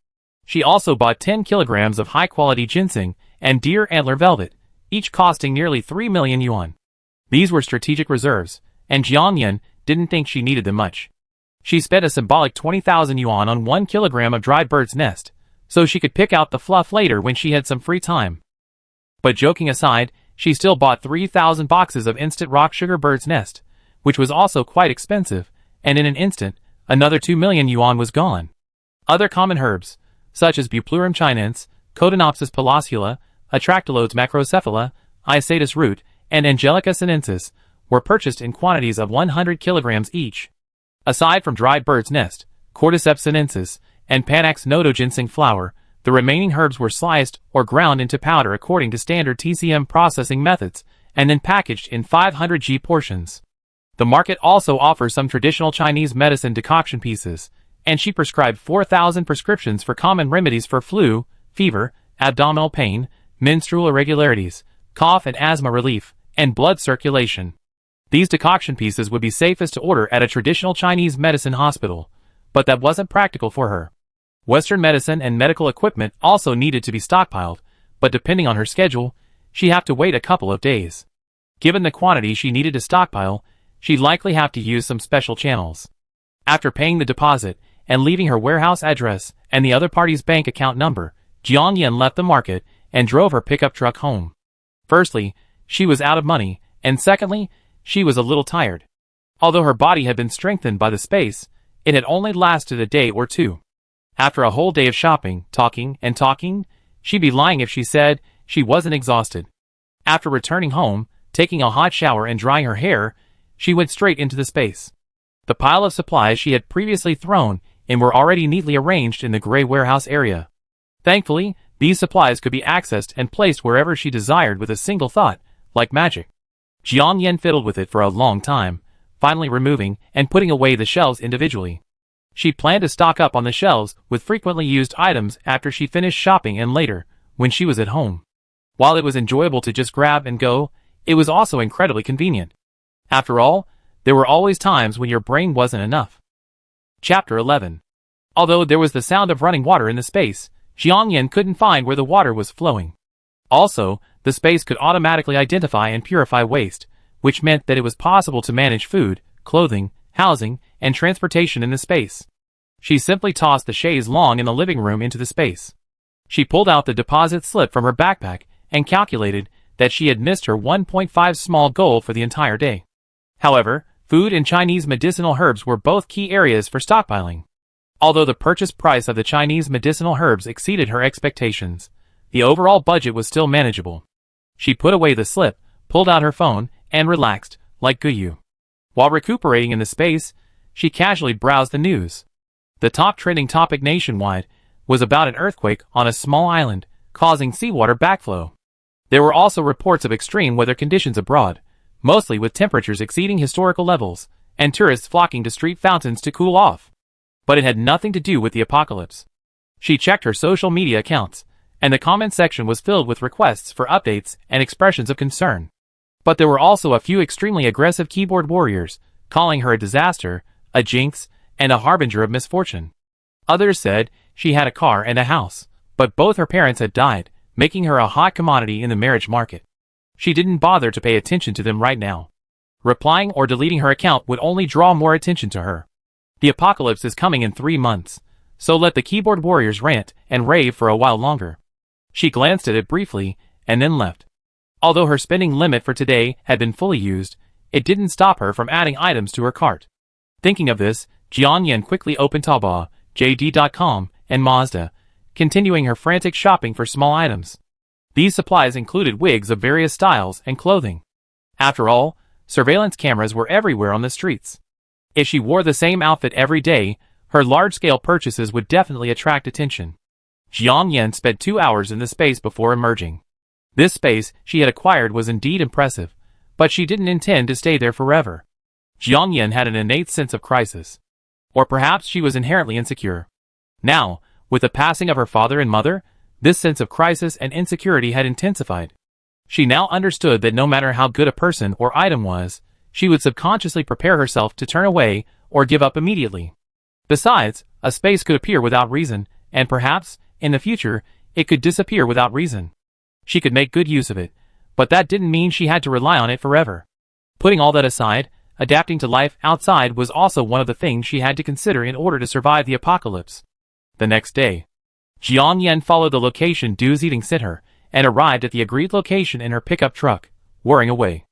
She also bought 10 kilograms of high-quality ginseng and deer antler velvet, each costing nearly 3 million yuan. These were strategic reserves, and Jiang Yin didn't think she needed them much. She spent a symbolic 20,000 yuan on 1 kilogram of dried bird's nest, so she could pick out the fluff later when she had some free time. But joking aside, she still bought 3,000 boxes of instant rock sugar bird's nest, which was also quite expensive, and in an instant, another 2 million yuan was gone. Other common herbs, such as Bupleurum chinense, Codonopsis palacula, Atractylodes macrocephala, Isatus root, and Angelica sinensis, were purchased in quantities of 100 kilograms each. Aside from dried bird's nest, Cordyceps sinensis, and Panax nodo ginseng flower, the remaining herbs were sliced or ground into powder according to standard TCM processing methods, and then packaged in 500g portions. The market also offers some traditional Chinese medicine decoction pieces, and she prescribed 4,000 prescriptions for common remedies for flu, fever, abdominal pain, menstrual irregularities, cough and asthma relief, and blood circulation. These decoction pieces would be safest to order at a traditional Chinese medicine hospital, but that wasn't practical for her. Western medicine and medical equipment also needed to be stockpiled, but depending on her schedule, she'd have to wait a couple of days. Given the quantity she needed to stockpile, she'd likely have to use some special channels. After paying the deposit and leaving her warehouse address and the other party's bank account number, Jiang Yan left the market and drove her pickup truck home. Firstly, she was out of money, and secondly, she was a little tired. Although her body had been strengthened by the space, it had only lasted a day or two. After a whole day of shopping, talking, and talking, she'd be lying if she said she wasn't exhausted. After returning home, taking a hot shower and drying her hair, she went straight into the space. The pile of supplies she had previously thrown in were already neatly arranged in the gray warehouse area. Thankfully, these supplies could be accessed and placed wherever she desired with a single thought, like magic. Jiang Yan fiddled with it for a long time, finally removing and putting away the shelves individually. She planned to stock up on the shelves with frequently used items after she finished shopping and later, when she was at home. While it was enjoyable to just grab and go, it was also incredibly convenient. After all, there were always times when your brain wasn't enough. Chapter 11. Although there was the sound of running water in the space, Jiang Yan couldn't find where the water was flowing. Also, the space could automatically identify and purify waste, which meant that it was possible to manage food, clothing, housing, and transportation in the space. She simply tossed the chaise longue in the living room into the space. She pulled out the deposit slip from her backpack and calculated that she had missed her 1.5 small goal for the entire day. However, food and Chinese medicinal herbs were both key areas for stockpiling. Although the purchase price of the Chinese medicinal herbs exceeded her expectations, the overall budget was still manageable. She put away the slip, pulled out her phone, and relaxed, like Guyu. While recuperating in the space, she casually browsed the news. The top trending topic nationwide was about an earthquake on a small island, causing seawater backflow. There were also reports of extreme weather conditions abroad, mostly with temperatures exceeding historical levels, and tourists flocking to street fountains to cool off. But it had nothing to do with the apocalypse. She checked her social media accounts, and the comment section was filled with requests for updates and expressions of concern. But there were also a few extremely aggressive keyboard warriors, calling her a disaster, a jinx, and a harbinger of misfortune. Others said she had a car and a house, but both her parents had died, making her a hot commodity in the marriage market. She didn't bother to pay attention to them right now. Replying or deleting her account would only draw more attention to her. The apocalypse is coming in 3 months, so let the keyboard warriors rant and rave for a while longer. She glanced at it briefly, and then left. Although her spending limit for today had been fully used, it didn't stop her from adding items to her cart. Thinking of this, Jiang Yan quickly opened Taobao, JD.com, and Mazda, continuing her frantic shopping for small items. These supplies included wigs of various styles and clothing. After all, surveillance cameras were everywhere on the streets. If she wore the same outfit every day, her large-scale purchases would definitely attract attention. Jiang Yan spent 2 hours in the space before emerging. This space she had acquired was indeed impressive, but she didn't intend to stay there forever. Jiang Yan had an innate sense of crisis. Or perhaps she was inherently insecure. Now, with the passing of her father and mother, this sense of crisis and insecurity had intensified. She now understood that no matter how good a person or item was, she would subconsciously prepare herself to turn away or give up immediately. Besides, a space could appear without reason, and perhaps, in the future, it could disappear without reason. She could make good use of it, but that didn't mean she had to rely on it forever. Putting all that aside, adapting to life outside was also one of the things she had to consider in order to survive the apocalypse. The next day, Jiang Yan followed the location Du Ziding sent her, and arrived at the agreed location in her pickup truck, whirring away.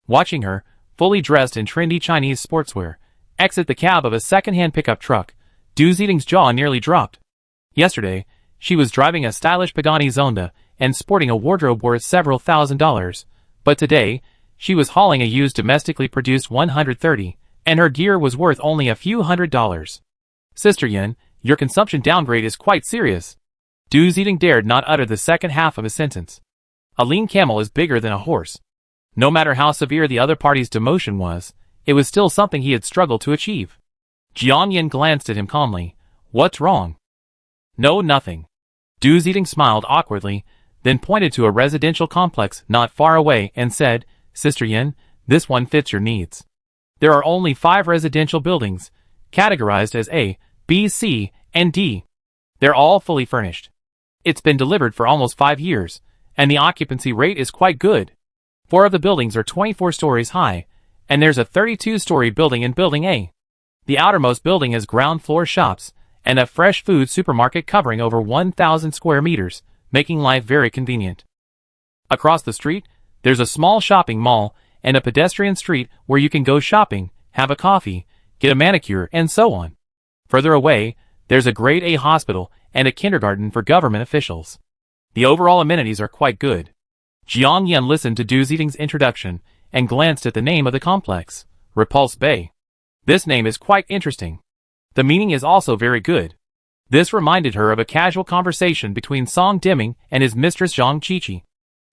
Watching her, fully dressed in trendy Chinese sportswear, exit the cab of a second-hand pickup truck, Du Ziding's jaw nearly dropped. Yesterday, she was driving a stylish Pagani Zonda and sporting a wardrobe worth several $1,000s, but today, she was hauling a used domestically produced 130, and her gear was worth only a few $100s. Sister Yan, your consumption downgrade is quite serious. Du Ziding dared not utter the second half of his sentence. A lean camel is bigger than a horse. No matter how severe the other party's demotion was, it was still something he had struggled to achieve. Jiang Yan glanced at him calmly, What's wrong? No, nothing. Du Ziding smiled awkwardly, then pointed to a residential complex not far away and said, Sister Yin, this one fits your needs. There are only 5 residential buildings, categorized as A, B, C, and D. They're all fully furnished. It's been delivered for almost 5 years, and the occupancy rate is quite good. 4 of the buildings are 24 stories high, and there's a 32-story building in Building A. The outermost building has ground floor shops, and a fresh food supermarket covering over 1,000 square meters, making life very convenient. Across the street, there's a small shopping mall and a pedestrian street where you can go shopping, have a coffee, get a manicure, and so on. Further away, there's a grade A hospital and a kindergarten for government officials. The overall amenities are quite good. Jiang Yan listened to Du Ziding's introduction and glanced at the name of the complex, Repulse Bay. This name is quite interesting. The meaning is also very good. This reminded her of a casual conversation between Song Diming and his mistress Zhang Qiqi.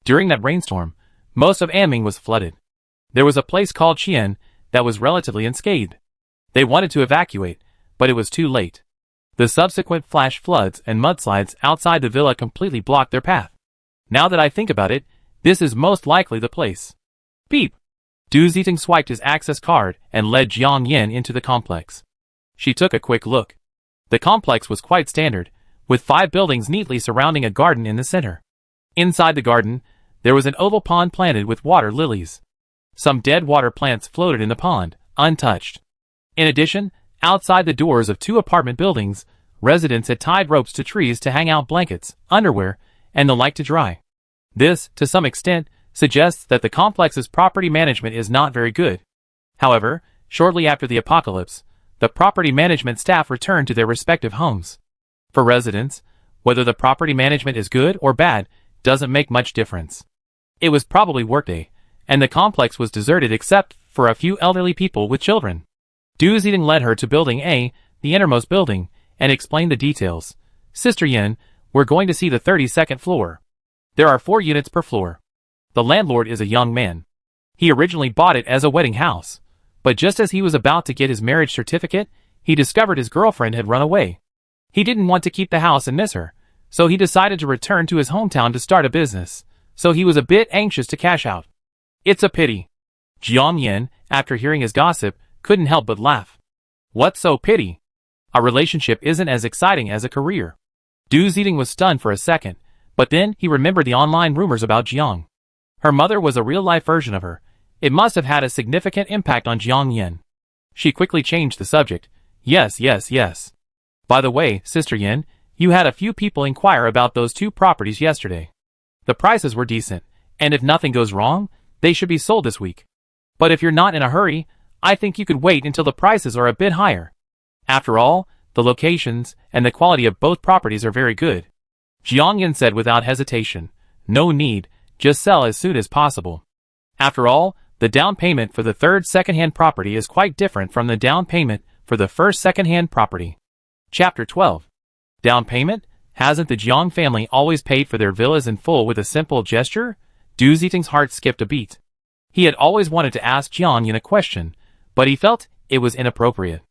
During that rainstorm, most of Anming was flooded. There was a place called Qian that was relatively unscathed. They wanted to evacuate, but it was too late. The subsequent flash floods and mudslides outside the villa completely blocked their path. Now that I think about it, this is most likely the place. Beep! Du Ziding swiped his access card and led Jiang Yan into the complex. She took a quick look. The complex was quite standard, with 5 buildings neatly surrounding a garden in the center. Inside the garden, there was an oval pond planted with water lilies. Some dead water plants floated in the pond, untouched. In addition, outside the doors of 2 apartment buildings, residents had tied ropes to trees to hang out blankets, underwear, and the like to dry. This, to some extent, suggests that the complex's property management is not very good. However, shortly after the apocalypse, the property management staff returned to their respective homes. For residents, whether the property management is good or bad doesn't make much difference. It was probably workday, and the complex was deserted except for a few elderly people with children. Du Ziding led her to Building A, the innermost building, and explained the details. Sister Yin, we're going to see the 32nd floor. There are 4 units per floor. The landlord is a young man. He originally bought it as a wedding house, but just as he was about to get his marriage certificate, he discovered his girlfriend had run away. He didn't want to keep the house and miss her, so he decided to return to his hometown to start a business, so he was a bit anxious to cash out. It's a pity. Jiang Yan, after hearing his gossip, couldn't help but laugh. What's so pity? A relationship isn't as exciting as a career. Du Ziding was stunned for a second, but then he remembered the online rumors about Jiang. Her mother was a real-life version of her. It must have had a significant impact on Jiang Yan. She quickly changed the subject. Yes. By the way, Sister Yin, you had a few people inquire about those 2 properties yesterday. The prices were decent, and if nothing goes wrong, they should be sold this week. But if you're not in a hurry, I think you could wait until the prices are a bit higher. After all, the locations and the quality of both properties are very good. Jiang Yan said without hesitation. No need, just sell as soon as possible. After all, the down payment for the 3rd second-hand property is quite different from the down payment for the 1st second-hand property. Chapter 12. Down payment? Hasn't the Jiang family always paid for their villas in full with a simple gesture? Du Ziding's heart skipped a beat. He had always wanted to ask Jiang Yan a question, but he felt it was inappropriate.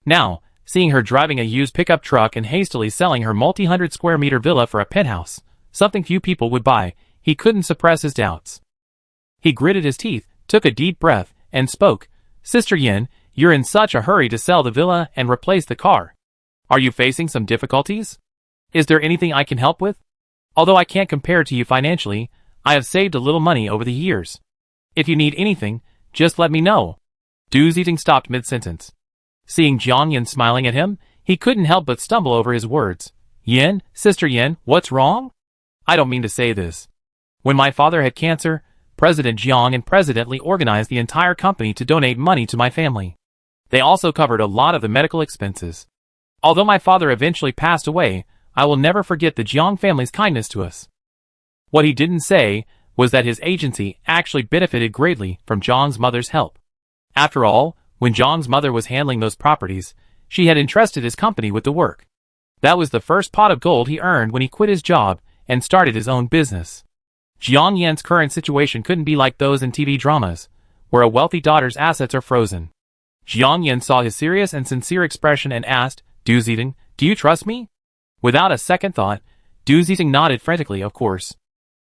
Now, seeing her driving a used pickup truck and hastily selling her multi-hundred square meter villa for a penthouse, something few people would buy, he couldn't suppress his doubts. He gritted his teeth, took a deep breath, and spoke. Sister Yin, you're in such a hurry to sell the villa and replace the car. Are you facing some difficulties? Is there anything I can help with? Although I can't compare to you financially, I have saved a little money over the years. If you need anything, just let me know. Du Ziding stopped mid-sentence. Seeing Jiang Yan smiling at him, he couldn't help but stumble over his words. Yin, Sister Yin, what's wrong? I don't mean to say this. When my father had cancer, President Jiang and Presidently organized the entire company to donate money to my family. They also covered a lot of the medical expenses. Although my father eventually passed away, I will never forget the Jiang family's kindness to us. What he didn't say was that his agency actually benefited greatly from Jiang's mother's help. After all, when Jiang's mother was handling those properties, she had entrusted his company with the work. That was the first pot of gold he earned when he quit his job and started his own business. Jiang Yan's current situation couldn't be like those in TV dramas, where a wealthy daughter's assets are frozen. Jiang Yan saw his serious and sincere expression and asked, Du Ziding, Do you trust me? Without a second thought, Du Zizing nodded frantically, of course.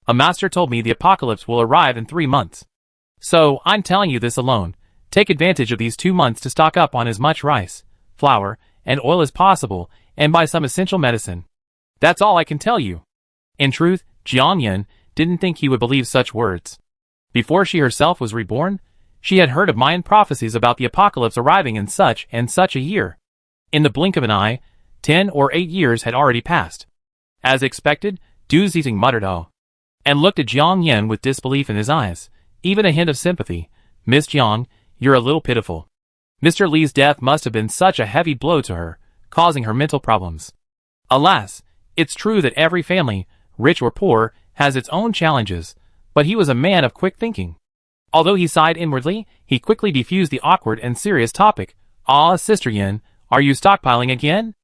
A master told me the apocalypse will arrive in 3 months. So, I'm telling you this alone. Take advantage of these 2 months to stock up on as much rice, flour, and oil as possible, and buy some essential medicine. That's all I can tell you. In truth, Jiang Yan didn't think he would believe such words. Before she herself was reborn, she had heard of Mayan prophecies about the apocalypse arriving in such and such a year. In the blink of an eye, 10 or 8 years had already passed. As expected, Du Zizing muttered "oh," and looked at Jiang Yan with disbelief in his eyes, even a hint of sympathy. Miss Jiang, you're a little pitiful. Mr. Li's death must have been such a heavy blow to her, causing her mental problems. Alas, it's true that every family, rich or poor, has its own challenges, but he was a man of quick thinking. Although he sighed inwardly, he quickly defused the awkward and serious topic. Ah, Sister Yin, are you stockpiling again?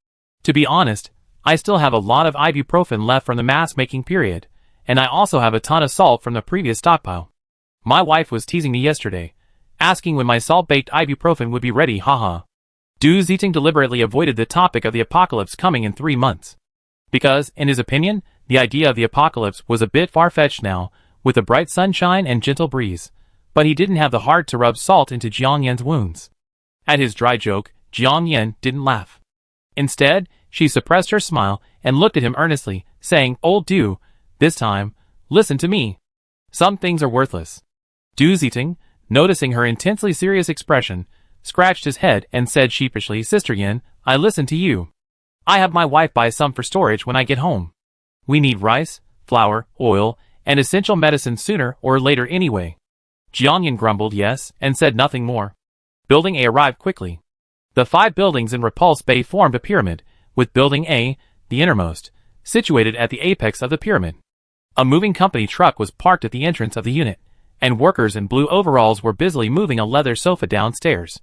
To be honest, I still have a lot of ibuprofen left from the mask-making period, and I also have a ton of salt from the previous stockpile. My wife was teasing me yesterday, asking when my salt-baked ibuprofen would be ready, haha. Du Zizing deliberately avoided the topic of the apocalypse coming in 3 months. Because, in his opinion, the idea of the apocalypse was a bit far-fetched now, with the bright sunshine and gentle breeze. But he didn't have the heart to rub salt into Jiang Yan's wounds. At his dry joke, Jiang Yan didn't laugh. Instead, she suppressed her smile and looked at him earnestly, saying, "Old Du, this time, listen to me. Some things are worthless." Du Zizing, noticing her intensely serious expression, scratched his head and said sheepishly, "Sister Yin, I listen to you. I have my wife buy some for storage when I get home. We need rice, flour, oil, and essential medicine sooner or later anyway." Jiang Yan grumbled yes and said nothing more. Building A arrived quickly. The 5 buildings in Repulse Bay formed a pyramid, with Building A, the innermost, situated at the apex of the pyramid. A moving company truck was parked at the entrance of the unit, and workers in blue overalls were busily moving a leather sofa downstairs.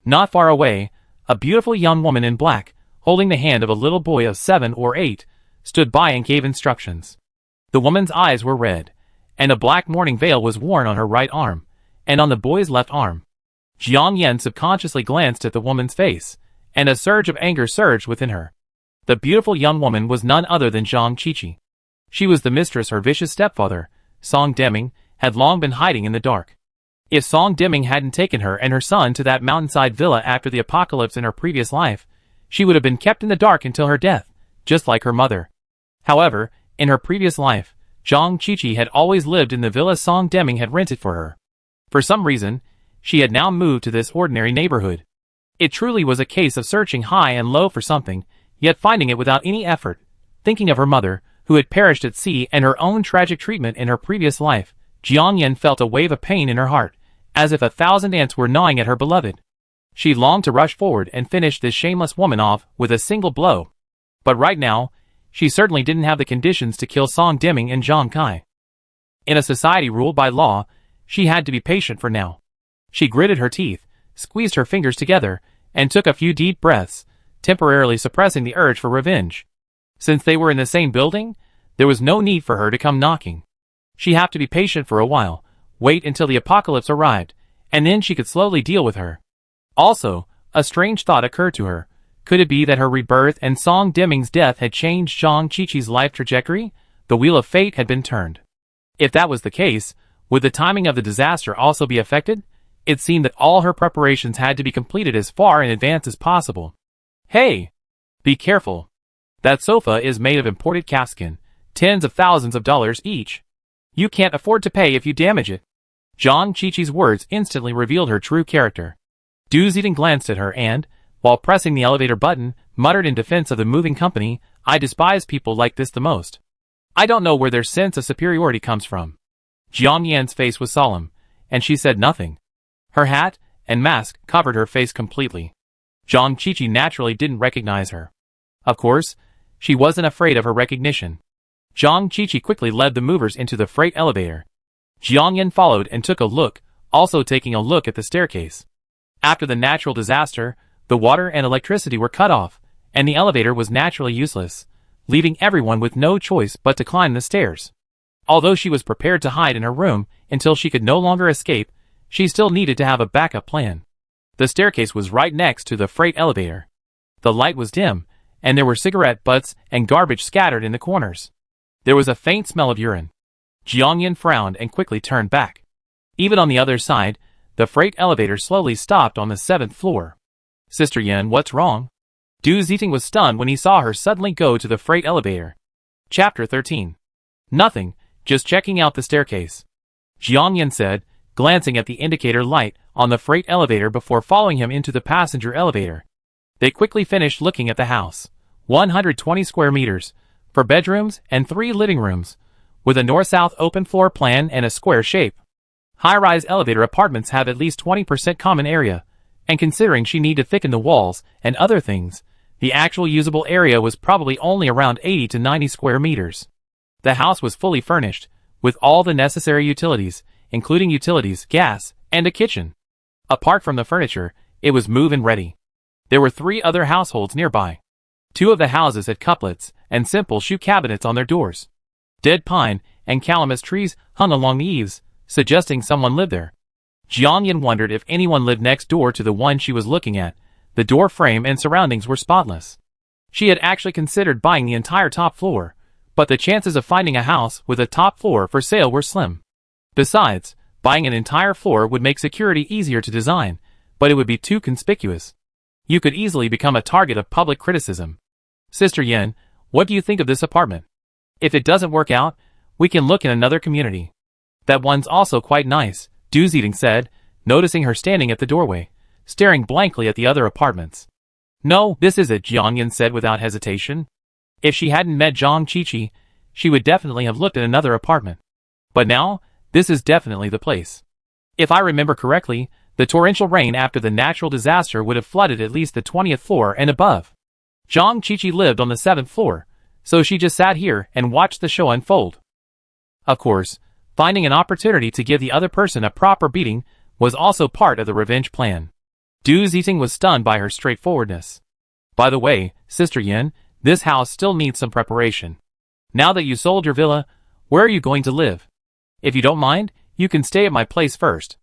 Not far away, a beautiful young woman in black, holding the hand of a little boy of 7 or 8, stood by and gave instructions. The woman's eyes were red, and a black mourning veil was worn on her right arm, and on the boy's left arm. Jiang Yan subconsciously glanced at the woman's face, and a surge of anger surged within her. The beautiful young woman was none other than Zhang Qiqi. She was the mistress her vicious stepfather, Song Deming, had long been hiding in the dark. If Song Deming hadn't taken her and her son to that mountainside villa after the apocalypse in her previous life, she would have been kept in the dark until her death, just like her mother. However, in her previous life, Zhang Qiqi had always lived in the villa Song Deming had rented for her. For some reason, she had now moved to this ordinary neighborhood. It truly was a case of searching high and low for something, yet finding it without any effort. Thinking of her mother, who had perished at sea, and her own tragic treatment in her previous life, Jiang Yan felt a wave of pain in her heart, as if 1,000 ants were gnawing at her beloved. She longed to rush forward and finish this shameless woman off with a single blow. But right now, she certainly didn't have the conditions to kill Song Deming and Zhang Kai. In a society ruled by law, she had to be patient for now. She gritted her teeth, squeezed her fingers together, and took a few deep breaths, temporarily suppressing the urge for revenge. Since they were in the same building, there was no need for her to come knocking. She'd have to be patient for a while, wait until the apocalypse arrived, and then she could slowly deal with her. Also, a strange thought occurred to her. Could it be that her rebirth and Song Deming's death had changed Zhang Qiqi's life trajectory? The wheel of fate had been turned. If that was the case, would the timing of the disaster also be affected? It seemed that all her preparations had to be completed as far in advance as possible. Hey! Be careful. That sofa is made of imported calfskin, tens of thousands of dollars each. You can't afford to pay if you damage it. Zhang Qiqi's words instantly revealed her true character. Du Zizing glanced at her and, while pressing the elevator button, muttered in defense of the moving company, "I despise people like this the most. I don't know where their sense of superiority comes from." Jiang Yan's face was solemn, and she said nothing. Her hat and mask covered her face completely. Zhang Qiqi naturally didn't recognize her. Of course, she wasn't afraid of her recognition. Zhang Qiqi quickly led the movers into the freight elevator. Jiang Yan followed and took a look, also taking a look at the staircase. After the natural disaster, the water and electricity were cut off, and the elevator was naturally useless, leaving everyone with no choice but to climb the stairs. Although she was prepared to hide in her room until she could no longer escape, she still needed to have a backup plan. The staircase was right next to the freight elevator. The light was dim, and there were cigarette butts and garbage scattered in the corners. There was a faint smell of urine. Jiang Yan frowned and quickly turned back. Even on the other side, the freight elevator slowly stopped on the 7th floor. Sister Yan, what's wrong? Du Ziting was stunned when he saw her suddenly go to the freight elevator. Chapter 13. Nothing, just checking out the staircase. Jiang Yan said, glancing at the indicator light on the freight elevator before following him into the passenger elevator. They quickly finished looking at the house. 120 square meters, 4 bedrooms and 3 living rooms, with a north-south open floor plan and a square shape. High-rise elevator apartments have at least 20% common area, and considering she needed to thicken the walls and other things, the actual usable area was probably only around 80 to 90 square meters. The house was fully furnished, with all the necessary utilities, including utilities, gas, and a kitchen. Apart from the furniture, it was move-in ready. There were 3 other households nearby. 2 of the houses had couplets and simple shoe cabinets on their doors. Dead pine and calamus trees hung along the eaves, suggesting someone lived there. Jiang Yan wondered if anyone lived next door to the one she was looking at. The door frame and surroundings were spotless. She had actually considered buying the entire top floor, but the chances of finding a house with a top floor for sale were slim. Besides, buying an entire floor would make security easier to design, but it would be too conspicuous. You could easily become a target of public criticism. Sister Yan, what do you think of this apartment? If it doesn't work out, we can look in another community. That one's also quite nice, Du Ziting said, noticing her standing at the doorway, staring blankly at the other apartments. No, this is it, Jiang Yan said without hesitation. If she hadn't met Zhang Qiqi, she would definitely have looked at another apartment. But now, this is definitely the place. If I remember correctly, the torrential rain after the natural disaster would have flooded at least the 20th floor and above. Zhang Qiqi lived on the 7th floor, so she just sat here and watched the show unfold. Of course, finding an opportunity to give the other person a proper beating was also part of the revenge plan. Du Ziting was stunned by her straightforwardness. By the way, Sister Yan, this house still needs some preparation. Now that you sold your villa, where are you going to live? If you don't mind, you can stay at my place first.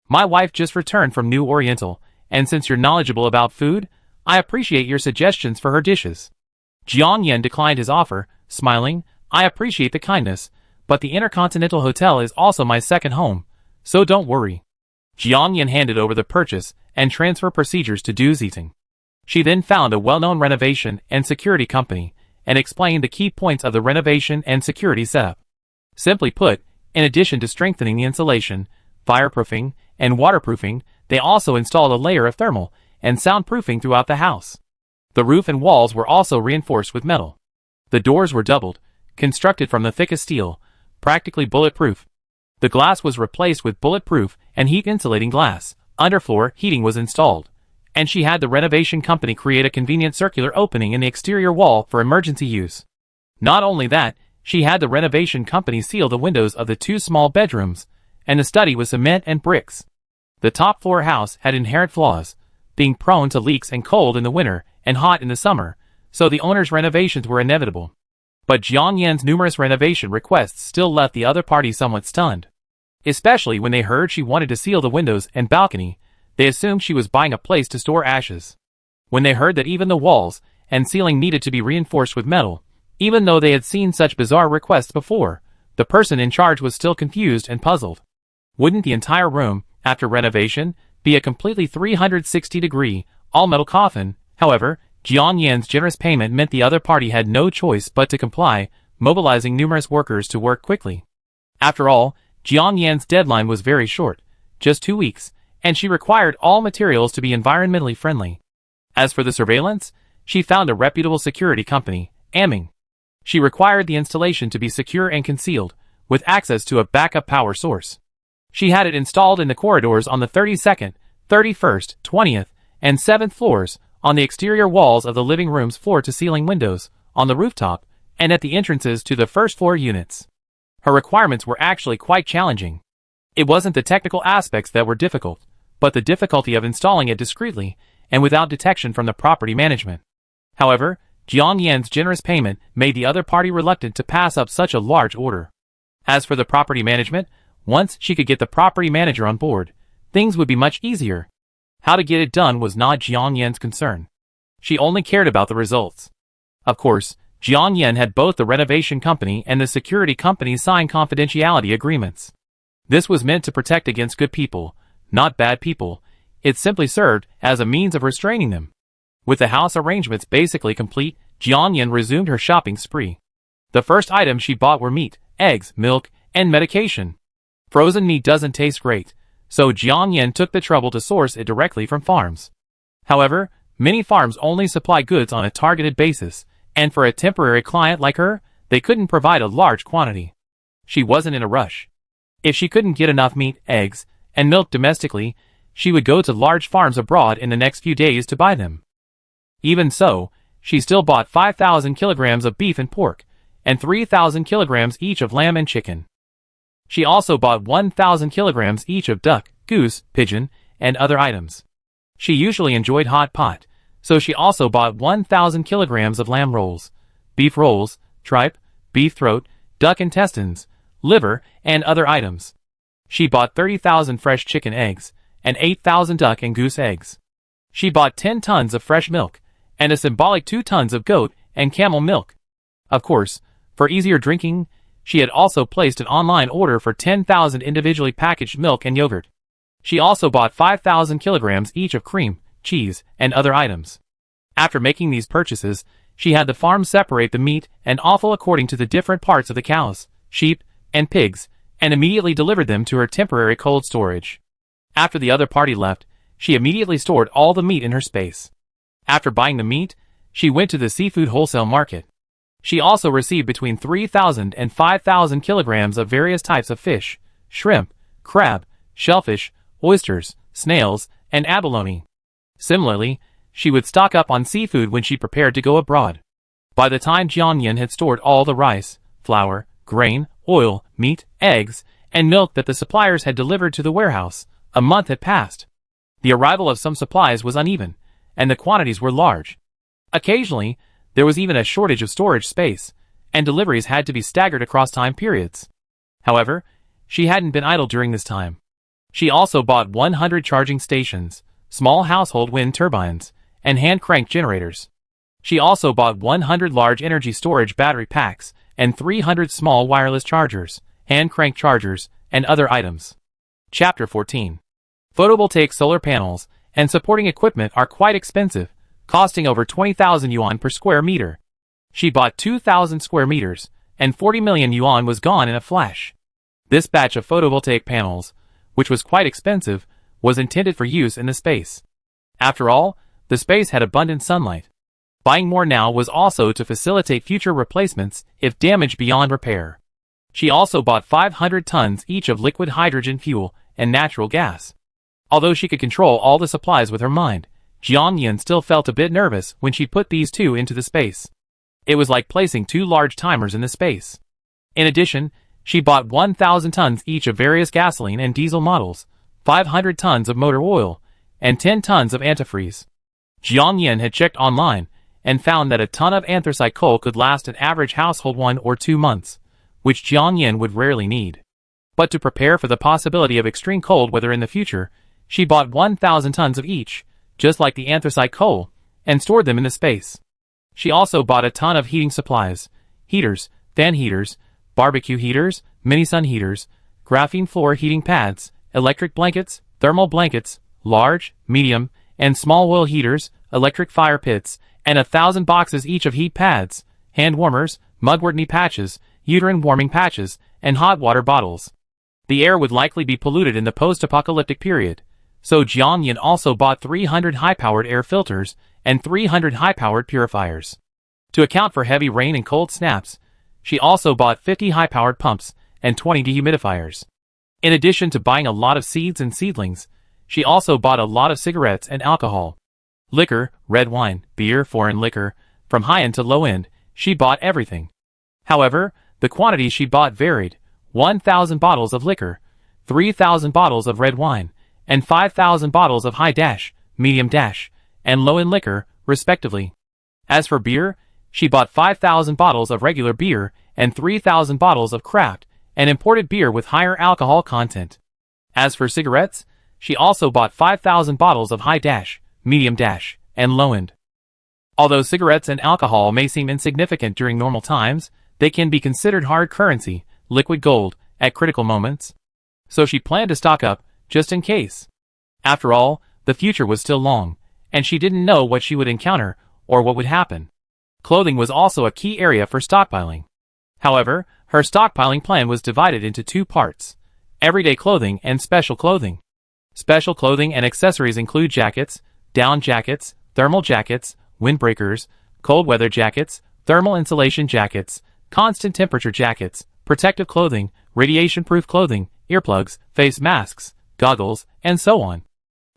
My wife just returned from New Oriental, and since you're knowledgeable about food, I appreciate your suggestions for her dishes. Jiang Yan declined his offer, smiling, I appreciate the kindness, but the Intercontinental Hotel is also my second home, so don't worry. Jiang Yan handed over the purchase and transfer procedures to Du Ziting. She then found a well-known renovation and security company and explained the key points of the renovation and security setup. Simply put, in addition to strengthening the insulation, fireproofing, and waterproofing, they also installed a layer of thermal and soundproofing throughout the house. The roof and walls were also reinforced with metal. The doors were doubled, constructed from the thickest steel, practically bulletproof. The glass was replaced with bulletproof and heat-insulating glass. Underfloor heating was installed, and she had the renovation company create a convenient circular opening in the exterior wall for emergency use. Not only that, she had the renovation company seal the windows of the 2 small bedrooms, and the study with cement and bricks. The top floor house had inherent flaws, being prone to leaks and cold in the winter and hot in the summer, so the owner's renovations were inevitable. But Jiang Yan's numerous renovation requests still left the other party somewhat stunned. Especially when they heard she wanted to seal the windows and balcony, they assumed she was buying a place to store ashes. When they heard that even the walls and ceiling needed to be reinforced with metal, even though they had seen such bizarre requests before, the person in charge was still confused and puzzled. Wouldn't the entire room, after renovation, be a completely 360-degree, all-metal coffin? However, Jiang Yan's generous payment meant the other party had no choice but to comply, mobilizing numerous workers to work quickly. After all, Jiang Yan's deadline was very short, just 2 weeks, and she required all materials to be environmentally friendly. As for the surveillance, she found a reputable security company, Aming. She required the installation to be secure and concealed, with access to a backup power source. She had it installed in the corridors on the 32nd, 31st, 20th, and 7th floors, on the exterior walls of the living room's floor-to-ceiling windows, on the rooftop, and at the entrances to the first-floor units. Her requirements were actually quite challenging. It wasn't the technical aspects that were difficult, but the difficulty of installing it discreetly and without detection from the property management. However, Jiang Yan's generous payment made the other party reluctant to pass up such a large order. As for the property management, once she could get the property manager on board, things would be much easier. How to get it done was not Jiang Yan's concern. She only cared about the results. Of course, Jian Yen had both the renovation company and the security company sign confidentiality agreements. This was meant to protect against good people, not bad people. It simply served as a means of restraining them. With the house arrangements basically complete, Jian Yen resumed her shopping spree. The first items she bought were meat, eggs, milk, and medication. Frozen meat doesn't taste great, so Jian Yen took the trouble to source it directly from farms. However, many farms only supply goods on a targeted basis, and for a temporary client like her, they couldn't provide a large quantity. She wasn't in a rush. If she couldn't get enough meat, eggs, and milk domestically, she would go to large farms abroad in the next few days to buy them. Even so, she still bought 5,000 kilograms of beef and pork, and 3,000 kilograms each of lamb and chicken. She also bought 1,000 kilograms each of duck, goose, pigeon, and other items. She usually enjoyed hot pot, so she also bought 1,000 kilograms of lamb rolls, beef rolls, tripe, beef throat, duck intestines, liver, and other items. She bought 30,000 fresh chicken eggs, and 8,000 duck and goose eggs. She bought 10 tons of fresh milk, and a symbolic 2 tons of goat and camel milk. Of course, for easier drinking, she had also placed an online order for 10,000 individually packaged milk and yogurt. She also bought 5,000 kilograms each of cream, cheese, and other items. After making these purchases, she had the farm separate the meat and offal according to the different parts of the cows, sheep, and pigs, and immediately delivered them to her temporary cold storage. After the other party left, she immediately stored all the meat in her space. After buying the meat, she went to the seafood wholesale market. She also received between 3,000 and 5,000 kilograms of various types of fish, shrimp, crab, shellfish, oysters, snails, and abalone. Similarly, she would stock up on seafood when she prepared to go abroad. By the time Jian Yen had stored all the rice, flour, grain, oil, meat, eggs, and milk that the suppliers had delivered to the warehouse, a month had passed. The arrival of some supplies was uneven, and the quantities were large. Occasionally, there was even a shortage of storage space, and deliveries had to be staggered across time periods. However, she hadn't been idle during this time. She also bought 100 charging stations, small household wind turbines, and hand-crank generators. She also bought 100 large energy storage battery packs and 300 small wireless chargers, hand-crank chargers, and other items. Chapter 14. Photovoltaic solar panels and supporting equipment are quite expensive, costing over 20,000 yuan per square meter. She bought 2,000 square meters, and 40 million yuan was gone in a flash. This batch of photovoltaic panels, which was quite expensive, was intended for use in the space. After all, the space had abundant sunlight. Buying more now was also to facilitate future replacements if damaged beyond repair. She also bought 500 tons each of liquid hydrogen fuel and natural gas. Although she could control all the supplies with her mind, Jian Yen still felt a bit nervous when she put these two into the space. It was like placing 2 large timers in the space. In addition, she bought 1,000 tons each of various gasoline and diesel models, 500 tons of motor oil, and 10 tons of antifreeze. Jian Yen had checked online and found that a ton of anthracite coal could last an average household 1 or 2 months, which Jian Yen would rarely need. But to prepare for the possibility of extreme cold weather in the future, she bought 1,000 tons of each, just like the anthracite coal, and stored them in the space. She also bought a ton of heating supplies, heaters, fan heaters, barbecue heaters, mini sun heaters, graphene floor heating pads, electric blankets, thermal blankets, large, medium, and small oil heaters, electric fire pits, and 1,000 boxes each of heat pads, hand warmers, mugwort knee patches, uterine warming patches, and hot water bottles. The air would likely be polluted in the post-apocalyptic period, so Jian Yen also bought 300 high-powered air filters and 300 high-powered purifiers. To account for heavy rain and cold snaps, she also bought 50 high-powered pumps and 20 dehumidifiers. In addition to buying a lot of seeds and seedlings, she also bought a lot of cigarettes and alcohol. Liquor, red wine, beer, foreign liquor, from high-end to low-end, she bought everything. However, the quantities she bought varied: 1,000 bottles of liquor, 3,000 bottles of red wine, and 5,000 bottles of high-dash, medium-dash, and low-end liquor, respectively. As for beer, she bought 5,000 bottles of regular beer and 3,000 bottles of craft and imported beer with higher alcohol content. As for cigarettes, she also bought 5,000 bottles of high-dash, medium-dash, and low-end. Although cigarettes and alcohol may seem insignificant during normal times, they can be considered hard currency, liquid gold, at critical moments. So she planned to stock up, just in case. After all, the future was still long, and she didn't know what she would encounter, or what would happen. Clothing was also a key area for stockpiling. However, her stockpiling plan was divided into two parts: everyday clothing and special clothing. Special clothing and accessories include jackets, down jackets, thermal jackets, windbreakers, cold weather jackets, thermal insulation jackets, constant temperature jackets, protective clothing, radiation-proof clothing, earplugs, face masks, goggles, and so on.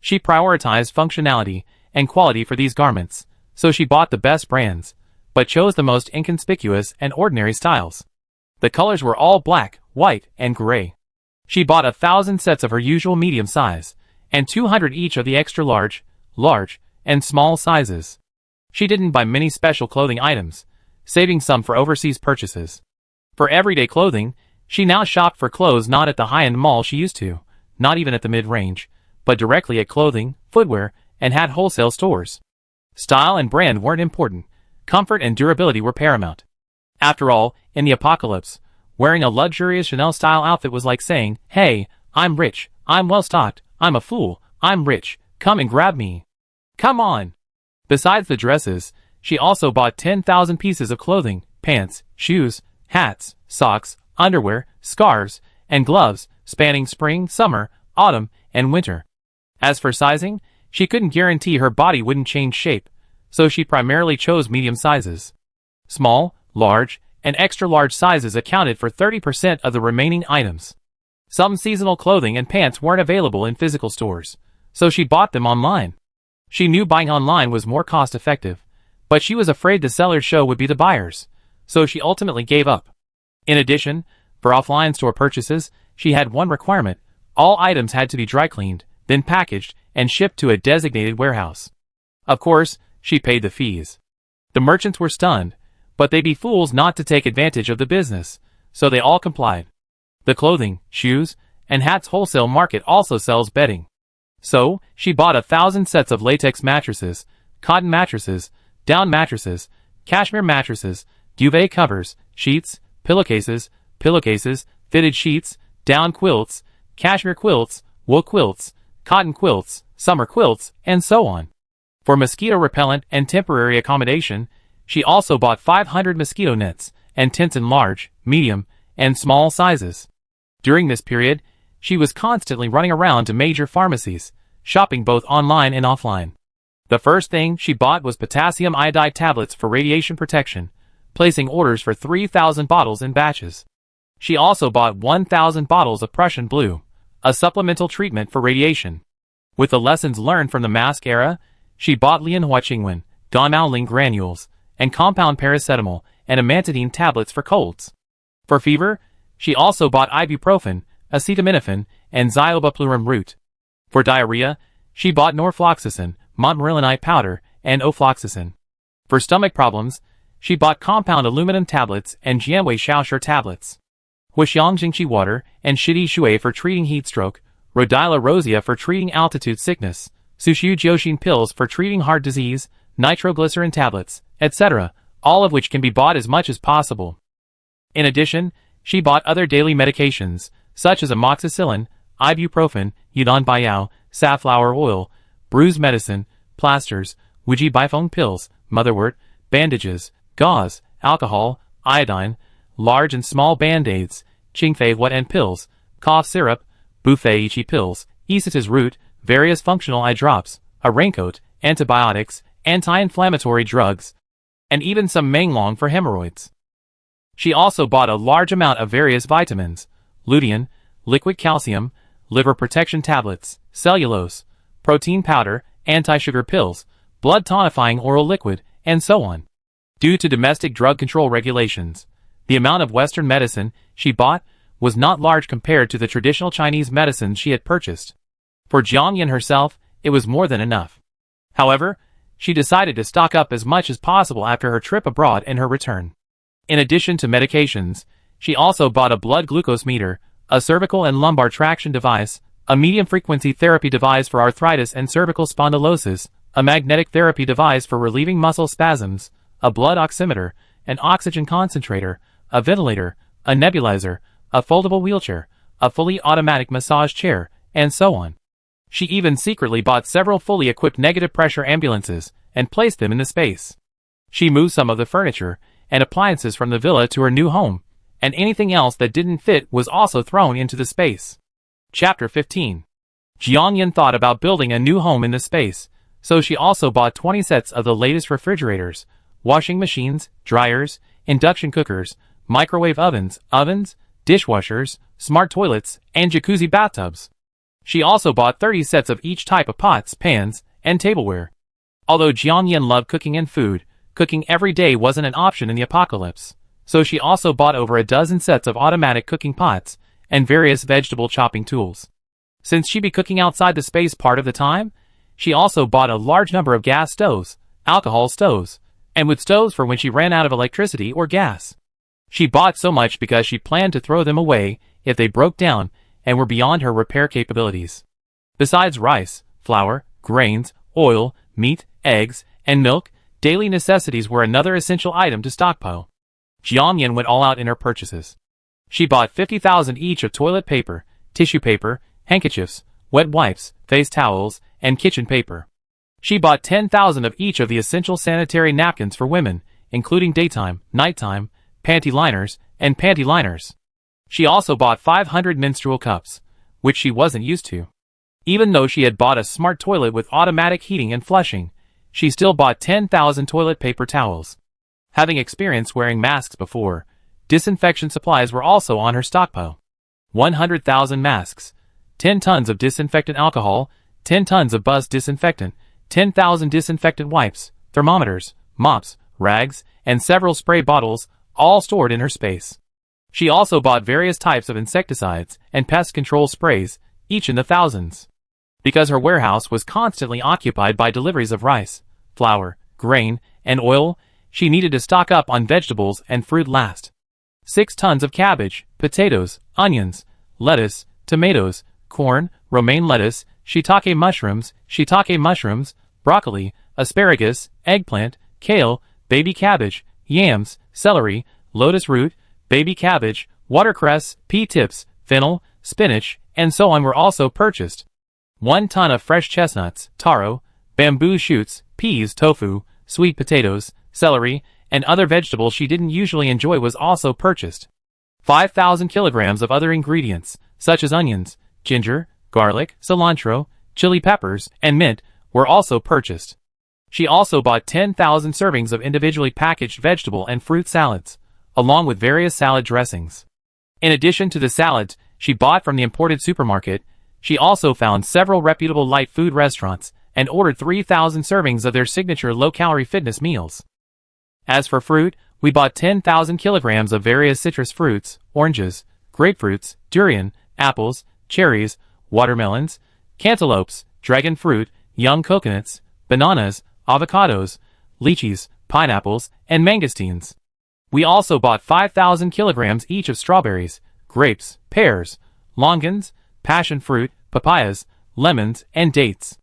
She prioritized functionality and quality for these garments, so she bought the best brands, but chose the most inconspicuous and ordinary styles. The colors were all black, white, and gray. She bought 1,000 sets of her usual medium size, and 200 each of the extra large, large, and small sizes. She didn't buy many special clothing items, saving some for overseas purchases. For everyday clothing, she now shopped for clothes not at the high-end mall she used to, not even at the mid-range, but directly at clothing, footwear, and hat wholesale stores. Style and brand weren't important. Comfort and durability were paramount. After all, in the apocalypse, wearing a luxurious Chanel-style outfit was like saying, "Hey, I'm rich, I'm well-stocked, I'm a fool, I'm rich, come and grab me. Come on." Besides the dresses, she also bought 10,000 pieces of clothing, pants, shoes, hats, socks, underwear, scarves, and gloves, spanning spring, summer, autumn, and winter. As for sizing, she couldn't guarantee her body wouldn't change shape, so she primarily chose medium sizes. Small, large, and extra-large sizes accounted for 30% of the remaining items. Some seasonal clothing and pants weren't available in physical stores, so she bought them online. She knew buying online was more cost-effective, but she was afraid the seller's show would be the buyers, so she ultimately gave up. In addition, for offline store purchases, she had one requirement: all items had to be dry-cleaned, then packaged, and shipped to a designated warehouse. Of course, she paid the fees. The merchants were stunned, but they'd be fools not to take advantage of the business, so they all complied. The clothing, shoes, and hats wholesale market also sells bedding. So, she bought 1,000 sets of latex mattresses, cotton mattresses, down mattresses, cashmere mattresses, duvet covers, sheets, pillowcases, fitted sheets, down quilts, cashmere quilts, wool quilts, cotton quilts, summer quilts, and so on. For mosquito repellent and temporary accommodation, she also bought 500 mosquito nets and tents in large, medium, and small sizes. During this period, she was constantly running around to major pharmacies, shopping both online and offline. The first thing she bought was potassium iodide tablets for radiation protection, placing orders for 3,000 bottles in batches. She also bought 1,000 bottles of Prussian blue, a supplemental treatment for radiation. With the lessons learned from the mask era, she bought Lianhua Qingwen, Gonmaoling granules, and compound paracetamol and amantadine tablets for colds. For fever, she also bought ibuprofen, acetaminophen, and ziobapluram root. For diarrhea, she bought norfloxacin, montmorillonite powder, and ofloxacin. For stomach problems, she bought compound aluminum tablets and Jianwei Shaoshi tablets. Huxiangjingqi water and Shidi Shui for treating heat stroke, Rhodiola rosea for treating altitude sickness, Sushu Jiaoxin pills for treating heart disease, nitroglycerin tablets, etc., all of which can be bought as much as possible. In addition, she bought other daily medications, such as amoxicillin, ibuprofen, Yudon Baiyao, safflower oil, bruise medicine, plasters, Wuji Bifeng pills, motherwort, bandages, gauze, alcohol, iodine, large and small band-aids, Qingfei wet and pills, cough syrup, Bufei Ichi pills, Isatis root, various functional eye drops, a raincoat, antibiotics, anti-inflammatory drugs, and even some Menglong for hemorrhoids. She also bought a large amount of various vitamins, lutein, liquid calcium, liver protection tablets, cellulose, protein powder, anti-sugar pills, blood tonifying oral liquid, and so on. Due to domestic drug control regulations, the amount of Western medicine she bought was not large compared to the traditional Chinese medicines she had purchased. For Jiangyan herself, it was more than enough. However, she decided to stock up as much as possible after her trip abroad and her return. In addition to medications, she also bought a blood glucose meter, a cervical and lumbar traction device, a medium-frequency therapy device for arthritis and cervical spondylosis, a magnetic therapy device for relieving muscle spasms, a blood oximeter, an oxygen concentrator, a ventilator, a nebulizer, a foldable wheelchair, a fully automatic massage chair, and so on. She even secretly bought several fully equipped negative pressure ambulances and placed them in the space. She moved some of the furniture and appliances from the villa to her new home, and anything else that didn't fit was also thrown into the space. Chapter 15. Jiangyan thought about building a new home in the space, so she also bought 20 sets of the latest refrigerators, washing machines, dryers, induction cookers, microwave ovens, dishwashers, smart toilets, and jacuzzi bathtubs. She also bought 30 sets of each type of pots, pans, and tableware. Although Jiangyan loved cooking and food, cooking every day wasn't an option in the apocalypse, so she also bought over a dozen sets of automatic cooking pots and various vegetable chopping tools. Since she'd be cooking outside the space part of the time, she also bought a large number of gas stoves, alcohol stoves, and wood stoves for when she ran out of electricity or gas. She bought so much because she planned to throw them away if they broke down and were beyond her repair capabilities. Besides rice, flour, grains, oil, meat, eggs, and milk, daily necessities were another essential item to stockpile. Jiangyan went all out in her purchases. She bought 50,000 each of toilet paper, tissue paper, handkerchiefs, wet wipes, face towels, and kitchen paper. She bought 10,000 of each of the essential sanitary napkins for women, including daytime, nighttime, panty liners, and panty liners. She also bought 500 menstrual cups, which she wasn't used to. Even though she had bought a smart toilet with automatic heating and flushing, she still bought 10,000 toilet paper towels. Having experienced wearing masks before, disinfection supplies were also on her stockpile. 100,000 masks, 10 tons of disinfectant alcohol, 10 tons of bus disinfectant, 10,000 disinfectant wipes, thermometers, mops, rags, and several spray bottles, all stored in her space. She also bought various types of insecticides and pest control sprays, each in the thousands. Because her warehouse was constantly occupied by deliveries of rice, flour, grain, and oil, she needed to stock up on vegetables and fruit last. 6 tons of cabbage, potatoes, onions, lettuce, tomatoes, corn, romaine lettuce, shiitake mushrooms, broccoli, asparagus, eggplant, kale, baby cabbage, yams, celery, lotus root, baby cabbage, watercress, pea tips, fennel, spinach, and so on were also purchased. 1 ton of fresh chestnuts, taro, bamboo shoots, peas, tofu, sweet potatoes, celery, and other vegetables she didn't usually enjoy was also purchased. 5,000 kilograms of other ingredients, such as onions, ginger, garlic, cilantro, chili peppers, and mint, were also purchased. She also bought 10,000 servings of individually packaged vegetable and fruit salads, along with various salad dressings. In addition to the salads she bought from the imported supermarket, she also found several reputable light food restaurants and ordered 3,000 servings of their signature low-calorie fitness meals. As for fruit, we bought 10,000 kilograms of various citrus fruits, oranges, grapefruits, durian, apples, cherries, watermelons, cantaloupes, dragon fruit, young coconuts, bananas, avocados, lychees, pineapples, and mangosteens. We also bought 5,000 kilograms each of strawberries, grapes, pears, longans, passion fruit, papayas, lemons, and dates.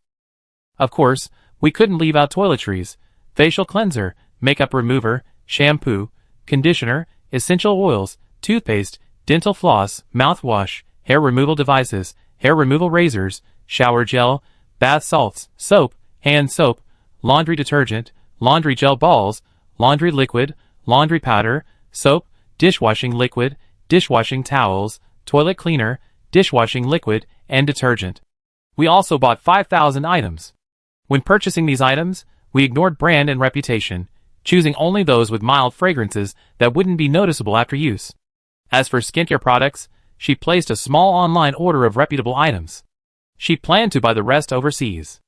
Of course, we couldn't leave out toiletries, facial cleanser, makeup remover, shampoo, conditioner, essential oils, toothpaste, dental floss, mouthwash, hair removal devices, hair removal razors, shower gel, bath salts, soap, hand soap, laundry detergent, laundry gel balls, laundry liquid, laundry powder, soap, dishwashing liquid, dishwashing towels, toilet cleaner, dishwashing liquid, and detergent. We also bought 5,000 items. When purchasing these items, we ignored brand and reputation, choosing only those with mild fragrances that wouldn't be noticeable after use. As for skincare products, she placed a small online order of reputable items. She planned to buy the rest overseas.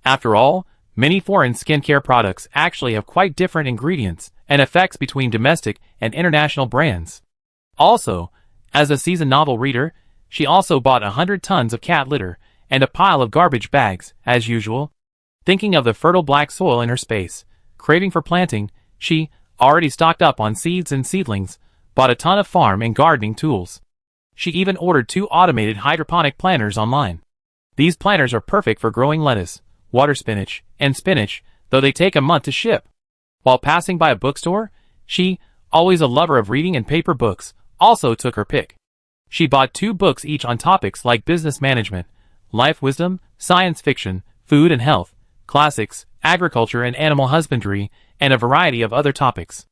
After all, many foreign skincare products actually have quite different ingredients and effects between domestic and international brands. Also, as a seasoned novel reader, she also bought 100 tons of cat litter and a pile of garbage bags, as usual. Thinking of the fertile black soil in her space, craving for planting, she, already stocked up on seeds and seedlings, bought a ton of farm and gardening tools. She even ordered 2 automated hydroponic planters online. These planters are perfect for growing lettuce, water spinach, and spinach, though they take a month to ship. While passing by a bookstore, she, always a lover of reading and paper books, also took her pick. She bought 2 books each on topics like business management, life wisdom, science fiction, food and health, classics, agriculture and animal husbandry, and a variety of other topics.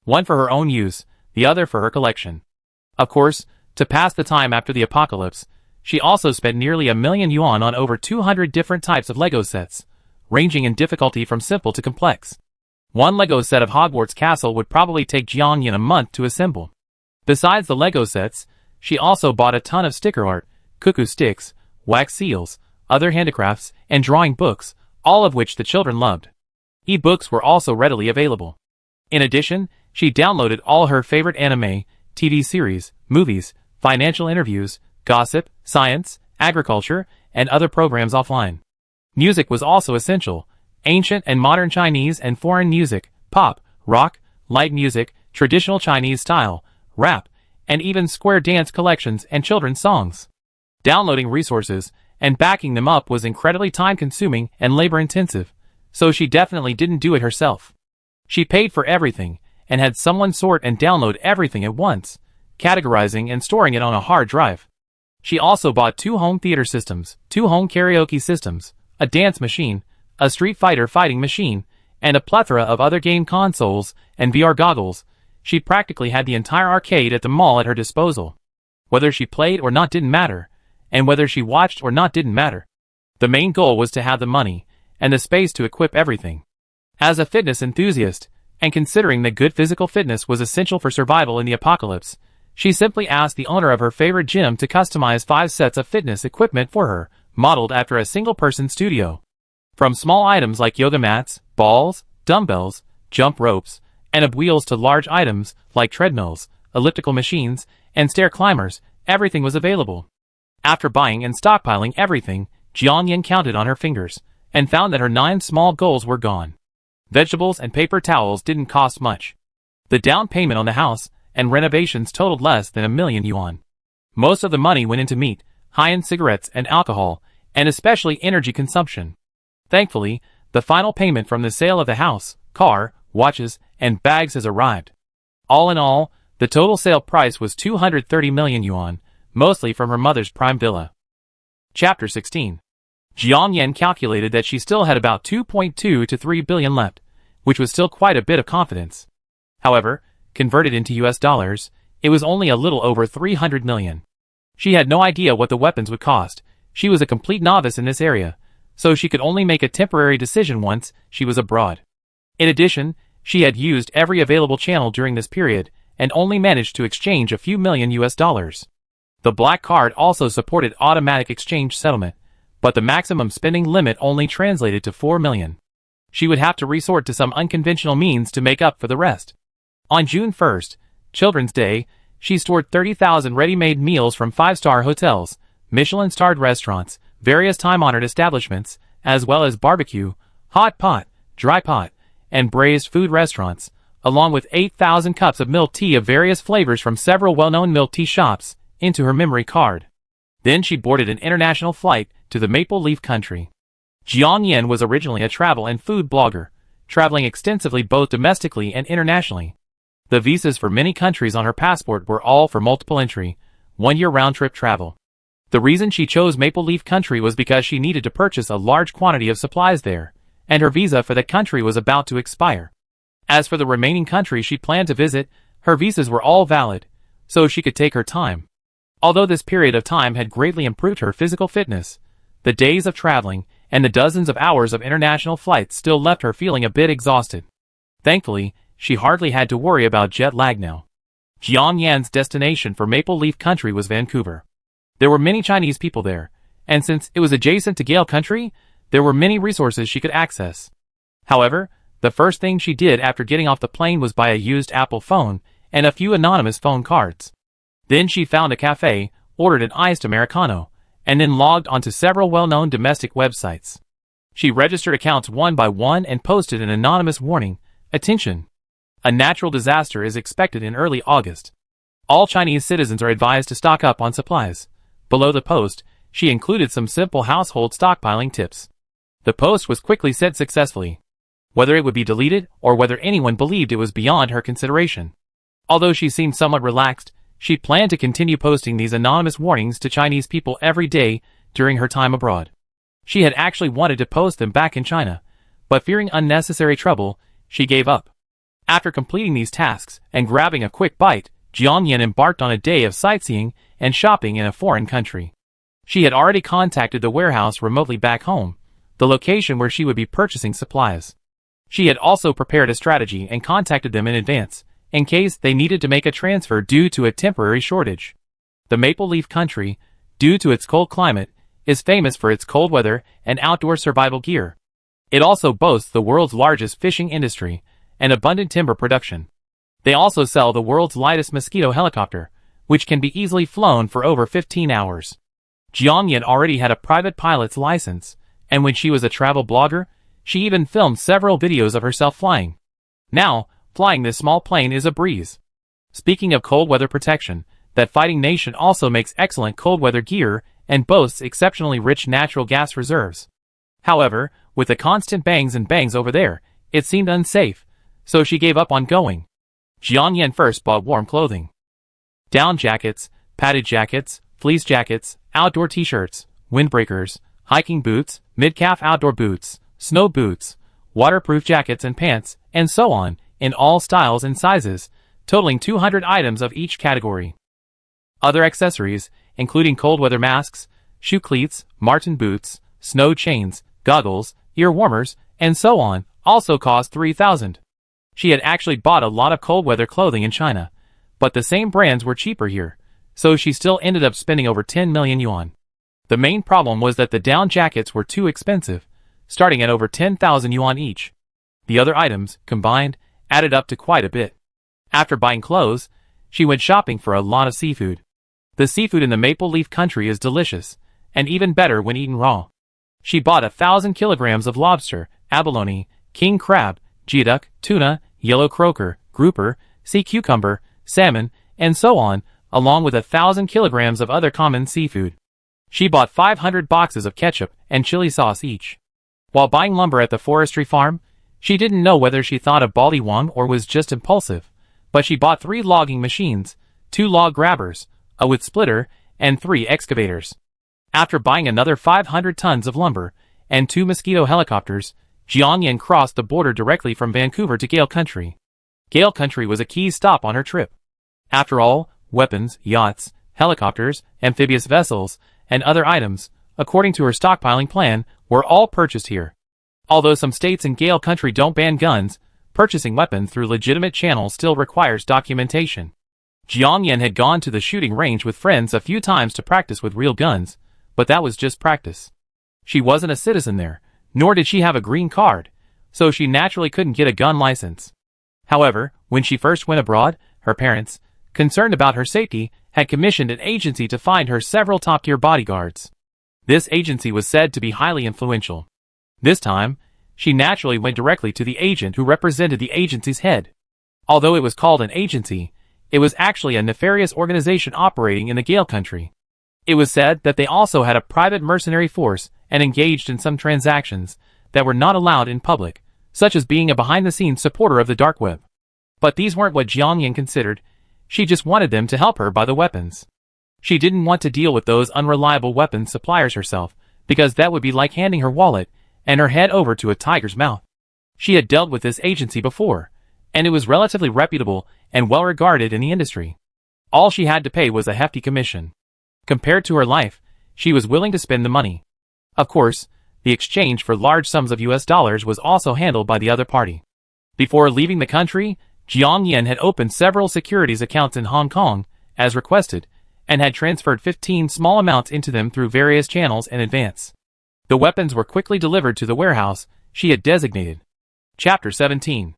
One for her own use, the other for her collection. Of course, to pass the time after the apocalypse, she also spent nearly $1,000,000 on over 200 different types of Lego sets, ranging in difficulty from simple to complex. One Lego set of Hogwarts Castle would probably take Jiang Yan a month to assemble. Besides the Lego sets, she also bought a ton of sticker art, cuckoo sticks, wax seals, other handicrafts, and drawing books, all of which the children loved. E-books were also readily available. In addition, she downloaded all her favorite anime, TV series, movies, financial interviews, gossip, science, agriculture, and other programs offline. Music was also essential. Ancient and modern Chinese and foreign music, pop, rock, light music, traditional Chinese style, rap, and even square dance collections and children's songs. Downloading resources and backing them up was incredibly time-consuming and labor-intensive, so she definitely didn't do it herself. She paid for everything and had someone sort and download everything at once, categorizing and storing it on a hard drive. She also bought 2 home theater systems, 2 home karaoke systems, a dance machine, a Street Fighter fighting machine, and a plethora of other game consoles and VR goggles. She practically had the entire arcade at the mall at her disposal. Whether she played or not didn't matter, and whether she watched or not didn't matter. The main goal was to have the money and the space to equip everything. As a fitness enthusiast, and considering that good physical fitness was essential for survival in the apocalypse, she simply asked the owner of her favorite gym to customize 5 sets of fitness equipment for her, modeled after a single-person studio. From small items like yoga mats, balls, dumbbells, jump ropes, and up wheels to large items like treadmills, elliptical machines, and stair climbers, everything was available. After buying and stockpiling everything, Jiang Yan counted on her fingers, and found that her 9 small goals were gone. Vegetables and paper towels didn't cost much. The down payment on the house and renovations totaled less than $1,000,000. Most of the money went into meat, high-end cigarettes and alcohol, and especially energy consumption. Thankfully, the final payment from the sale of the house, car, watches, and bags has arrived. All in all, the total sale price was 230 million yuan, mostly from her mother's prime villa. Chapter 16. Jiang Yan calculated that she still had about 2.2 to 3 billion left, which was still quite a bit of confidence. However, converted into US dollars, it was only a little over 300 million. She had no idea what the weapons would cost. She was a complete novice in this area, so she could only make a temporary decision once she was abroad. In addition, she had used every available channel during this period and only managed to exchange a few million US dollars. The black card also supported automatic exchange settlement, but the maximum spending limit only translated to 4 million. She would have to resort to some unconventional means to make up for the rest. On June 1st, Children's Day, she stored 30,000 ready-made meals from 5-star hotels, Michelin-starred restaurants, various time-honored establishments, as well as barbecue, hot pot, dry pot, and braised food restaurants, along with 8,000 cups of milk tea of various flavors from several well-known milk tea shops, into her memory card. Then she boarded an international flight to the Maple Leaf Country. Jiang Yan was originally a travel and food blogger, traveling extensively both domestically and internationally. The visas for many countries on her passport were all for multiple entry, 1-year round-trip travel. The reason she chose Maple Leaf Country was because she needed to purchase a large quantity of supplies there, and her visa for the country was about to expire. As for the remaining countries she planned to visit, her visas were all valid, so she could take her time. Although this period of time had greatly improved her physical fitness, the days of traveling and the dozens of hours of international flights still left her feeling a bit exhausted. Thankfully, she hardly had to worry about jet lag now. Jiang Yan's destination for Maple Leaf Country was Vancouver. There were many Chinese people there, and since it was adjacent to Gale Country, there were many resources she could access. However, the first thing she did after getting off the plane was buy a used Apple phone and a few anonymous phone cards. Then she found a cafe, ordered an iced Americano, and then logged onto several well-known domestic websites. She registered accounts one by one and posted an anonymous warning, "Attention! A natural disaster is expected in early August. All Chinese citizens are advised to stock up on supplies." Below the post, she included some simple household stockpiling tips. The post was quickly sent successfully. Whether it would be deleted or whether anyone believed it was beyond her consideration. Although she seemed somewhat relaxed, she planned to continue posting these anonymous warnings to Chinese people every day during her time abroad. She had actually wanted to post them back in China, but fearing unnecessary trouble, she gave up. After completing these tasks and grabbing a quick bite, Jiang Yan embarked on a day of sightseeing and shopping in a foreign country. She had already contacted the warehouse remotely back home, the location where she would be purchasing supplies. She had also prepared a strategy and contacted them in advance, in case they needed to make a transfer due to a temporary shortage. The Maple Leaf Country, due to its cold climate, is famous for its cold weather and outdoor survival gear. It also boasts the world's largest fishing industry and abundant timber production. They also sell the world's lightest mosquito helicopter, which can be easily flown for over 15 hours. Jiang Yan already had a private pilot's license, and when she was a travel blogger, she even filmed several videos of herself flying. Now, flying this small plane is a breeze. Speaking of cold weather protection, that fighting nation also makes excellent cold weather gear and boasts exceptionally rich natural gas reserves. However, with the constant bangs and bangs over there, it seemed unsafe, so she gave up on going. Jiang Yan first bought warm clothing. Down jackets, padded jackets, fleece jackets, outdoor t-shirts, windbreakers, hiking boots, mid-calf outdoor boots, snow boots, waterproof jackets and pants, and so on, in all styles and sizes, totaling 200 items of each category. Other accessories, including cold weather masks, shoe cleats, marten boots, snow chains, goggles, ear warmers, and so on, also cost 3,000. She had actually bought a lot of cold weather clothing in China, but the same brands were cheaper here, so she still ended up spending over 10 million yuan. The main problem was that the down jackets were too expensive, starting at over 10,000 yuan each. The other items, combined, added up to quite a bit. After buying clothes, she went shopping for a lot of seafood. The seafood in the Maple Leaf Country is delicious, and even better when eaten raw. She bought 1,000 kilograms of lobster, abalone, king crab, geoduck, tuna, yellow croaker, grouper, sea cucumber, salmon, and so on, along with 1,000 kilograms of other common seafood. She bought 500 boxes of ketchup and chili sauce each. While buying lumber at the forestry farm, she didn't know whether she thought of Baldiwang or was just impulsive, but she bought 3 logging machines, 2 log grabbers, a wood splitter, and 3 excavators. After buying another 500 tons of lumber and 2 mosquito helicopters, Jiang Yan crossed the border directly from Vancouver to Gale Country. Gale Country was a key stop on her trip. After all, weapons, yachts, helicopters, amphibious vessels, and other items, according to her stockpiling plan, were all purchased here. Although some states in Gale Country don't ban guns, purchasing weapons through legitimate channels still requires documentation. Jiang Yan had gone to the shooting range with friends a few times to practice with real guns, but that was just practice. She wasn't a citizen there, nor did she have a green card, so she naturally couldn't get a gun license. However, when she first went abroad, her parents, concerned about her safety, had commissioned an agency to find her several top-tier bodyguards. This agency was said to be highly influential. This time, she naturally went directly to the agent who represented the agency's head. Although it was called an agency, it was actually a nefarious organization operating in the Gale Country. It was said that they also had a private mercenary force and engaged in some transactions that were not allowed in public, such as being a behind-the-scenes supporter of the dark web. But these weren't what Jiang Yan considered. She just wanted them to help her buy the weapons. She didn't want to deal with those unreliable weapons suppliers herself, because that would be like handing her wallet and her head over to a tiger's mouth. She had dealt with this agency before, and it was relatively reputable and well regarded in the industry. All she had to pay was a hefty commission. Compared to her life, she was willing to spend the money. Of course, the exchange for large sums of US dollars was also handled by the other party. Before leaving the country, Jiang Yan had opened several securities accounts in Hong Kong, as requested, and had transferred 15 small amounts into them through various channels in advance. The weapons were quickly delivered to the warehouse she had designated. Chapter 17.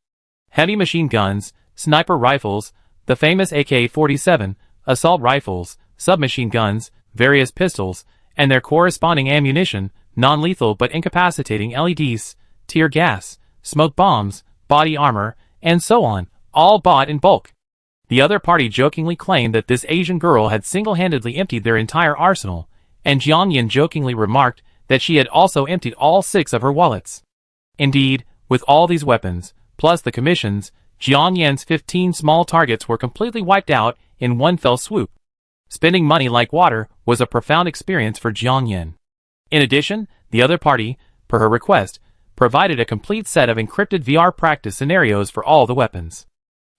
Heavy machine guns, sniper rifles, the famous AK-47, assault rifles, submachine guns, various pistols, and their corresponding ammunition, non-lethal but incapacitating LEDs, tear gas, smoke bombs, body armor, and so on, all bought in bulk. The other party jokingly claimed that this Asian girl had single-handedly emptied their entire arsenal, and Jiang Yan jokingly remarked that she had also emptied all 6 of her wallets. Indeed, with all these weapons, plus the commissions, Jiang Yan's 15 small targets were completely wiped out in one fell swoop. Spending money like water was a profound experience for Jiang Yan. In addition, the other party, per her request, provided a complete set of encrypted VR practice scenarios for all the weapons.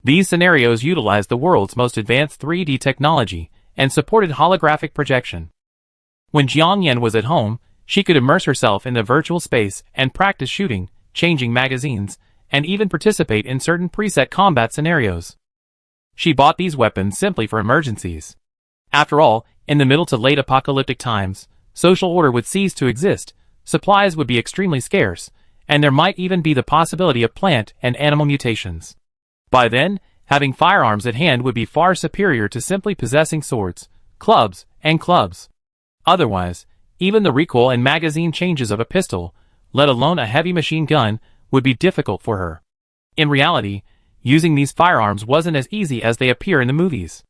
These scenarios utilized the world's most advanced 3D technology and supported holographic projection. When Jiang Yan was at home, she could immerse herself in the virtual space and practice shooting, changing magazines, and even participate in certain preset combat scenarios. She bought these weapons simply for emergencies. After all, in the middle to late apocalyptic times, social order would cease to exist, supplies would be extremely scarce, and there might even be the possibility of plant and animal mutations. By then, having firearms at hand would be far superior to simply possessing swords, clubs, and clubs. Otherwise, even the recoil and magazine changes of a pistol, let alone a heavy machine gun, would be difficult for her. In reality, using these firearms wasn't as easy as they appear in the movies.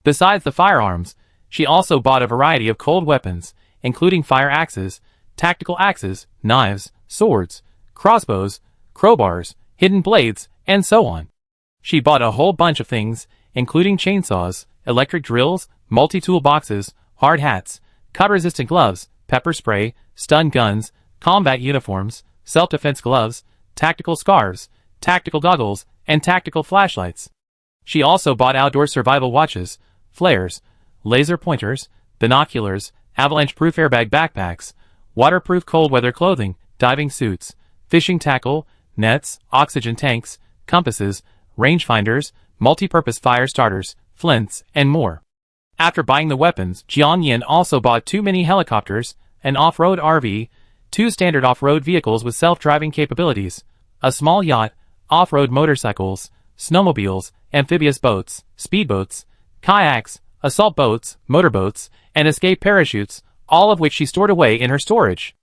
Besides the firearms, she also bought a variety of cold weapons, including fire axes, tactical axes, knives, swords, crossbows, crowbars, hidden blades, and so on. She bought a whole bunch of things, including chainsaws, electric drills, multi-tool boxes, hard hats, cut-resistant gloves, pepper spray, stun guns, combat uniforms, self-defense gloves, tactical scarves, tactical goggles, and tactical flashlights. She also bought outdoor survival watches, flares, laser pointers, binoculars, avalanche-proof airbag backpacks, waterproof cold-weather clothing, diving suits, fishing tackle, nets, oxygen tanks, compasses, rangefinders, multi-purpose fire starters, flints, and more. After buying the weapons, Jiang Yan also bought 2 mini helicopters, an off-road RV, 2 standard off-road vehicles with self-driving capabilities, a small yacht, off-road motorcycles, snowmobiles, amphibious boats, speedboats, kayaks, assault boats, motorboats, and escape parachutes, all of which she stored away in her storage.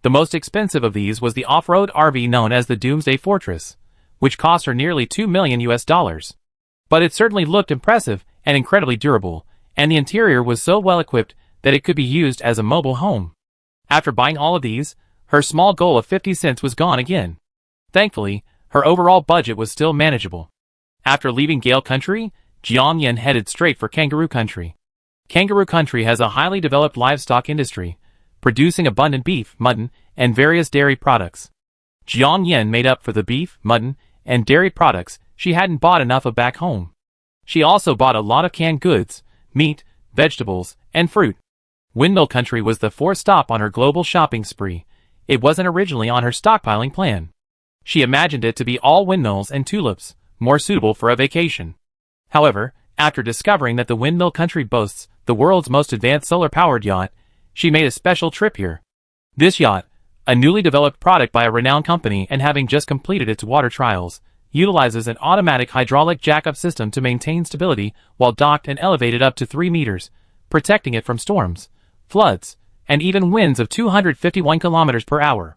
The most expensive of these was the off-road RV known as the Doomsday Fortress, which cost her nearly $2 million. But it certainly looked impressive and incredibly durable, and the interior was so well equipped that it could be used as a mobile home. After buying all of these, her small goal of 50 cents was gone again. Thankfully, her overall budget was still manageable. After leaving Gale Country, Jiang Yan headed straight for Kangaroo Country. Kangaroo Country has a highly developed livestock industry, producing abundant beef, mutton, and various dairy products. Jiang Yan made up for the beef, mutton, and dairy products she hadn't bought enough of back home. She also bought a lot of canned goods, meat, vegetables, and fruit. Windmill Country was the 4th stop on her global shopping spree. It wasn't originally on her stockpiling plan. She imagined it to be all windmills and tulips, more suitable for a vacation. However, after discovering that the Windmill Country boasts the world's most advanced solar-powered yacht, she made a special trip here. This yacht, a newly developed product by a renowned company and having just completed its water trials, utilizes an automatic hydraulic jack-up system to maintain stability while docked and elevated up to 3 meters, protecting it from storms, floods, and even winds of 251 kilometers per hour.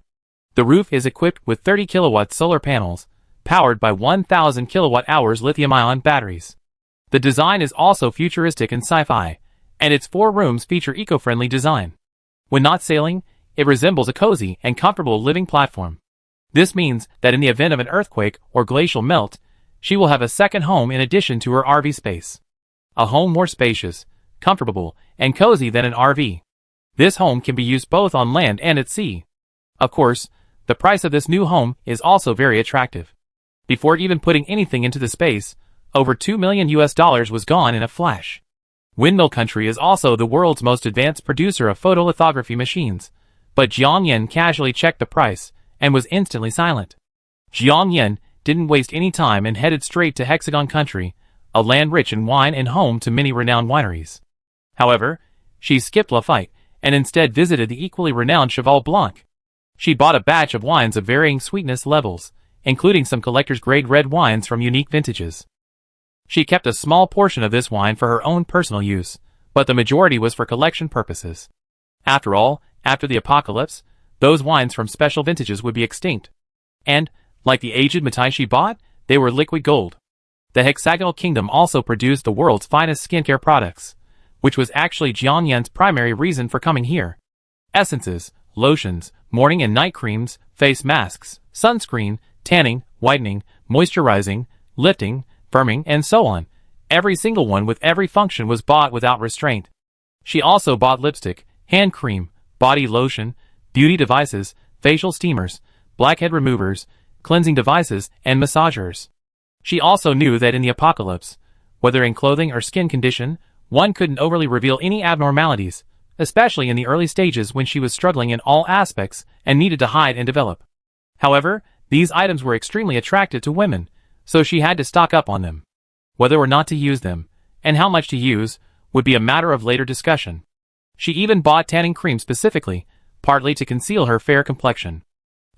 The roof is equipped with 30 kilowatt solar panels, powered by 1,000 kilowatt-hours lithium-ion batteries. The design is also futuristic and sci-fi, and its 4 rooms feature eco-friendly design. When not sailing, it resembles a cozy and comfortable living platform. This means that in the event of an earthquake or glacial melt, she will have a second home in addition to her RV space. A home more spacious, comfortable, and cozy than an RV. This home can be used both on land and at sea. Of course, the price of this new home is also very attractive. Before even putting anything into the space, over $2 million was gone in a flash. Windmill Country is also the world's most advanced producer of photolithography machines, but Jiang Yan casually checked the price and was instantly silent. Jiang Yan didn't waste any time and headed straight to Hexagon Country, a land rich in wine and home to many renowned wineries. However, she skipped Lafite and instead visited the equally renowned Cheval Blanc. She bought a batch of wines of varying sweetness levels, including some collector's grade red wines from unique vintages. She kept a small portion of this wine for her own personal use, but the majority was for collection purposes. After all, after the apocalypse, those wines from special vintages would be extinct. And, like the aged Matai she bought, they were liquid gold. The Hexagonal Kingdom also produced the world's finest skincare products, which was actually Jiang Yan's primary reason for coming here. Essences, lotions, morning and night creams, face masks, sunscreen, tanning, whitening, moisturizing, lifting, firming, and so on. Every single one with every function was bought without restraint. She also bought lipstick, hand cream, body lotion, beauty devices, facial steamers, blackhead removers, cleansing devices, and massagers. She also knew that in the apocalypse, whether in clothing or skin condition, one couldn't overly reveal any abnormalities, especially in the early stages when she was struggling in all aspects and needed to hide and develop. However, these items were extremely attractive to women, so she had to stock up on them. Whether or not to use them, and how much to use, would be a matter of later discussion. She even bought tanning cream specifically, partly to conceal her fair complexion.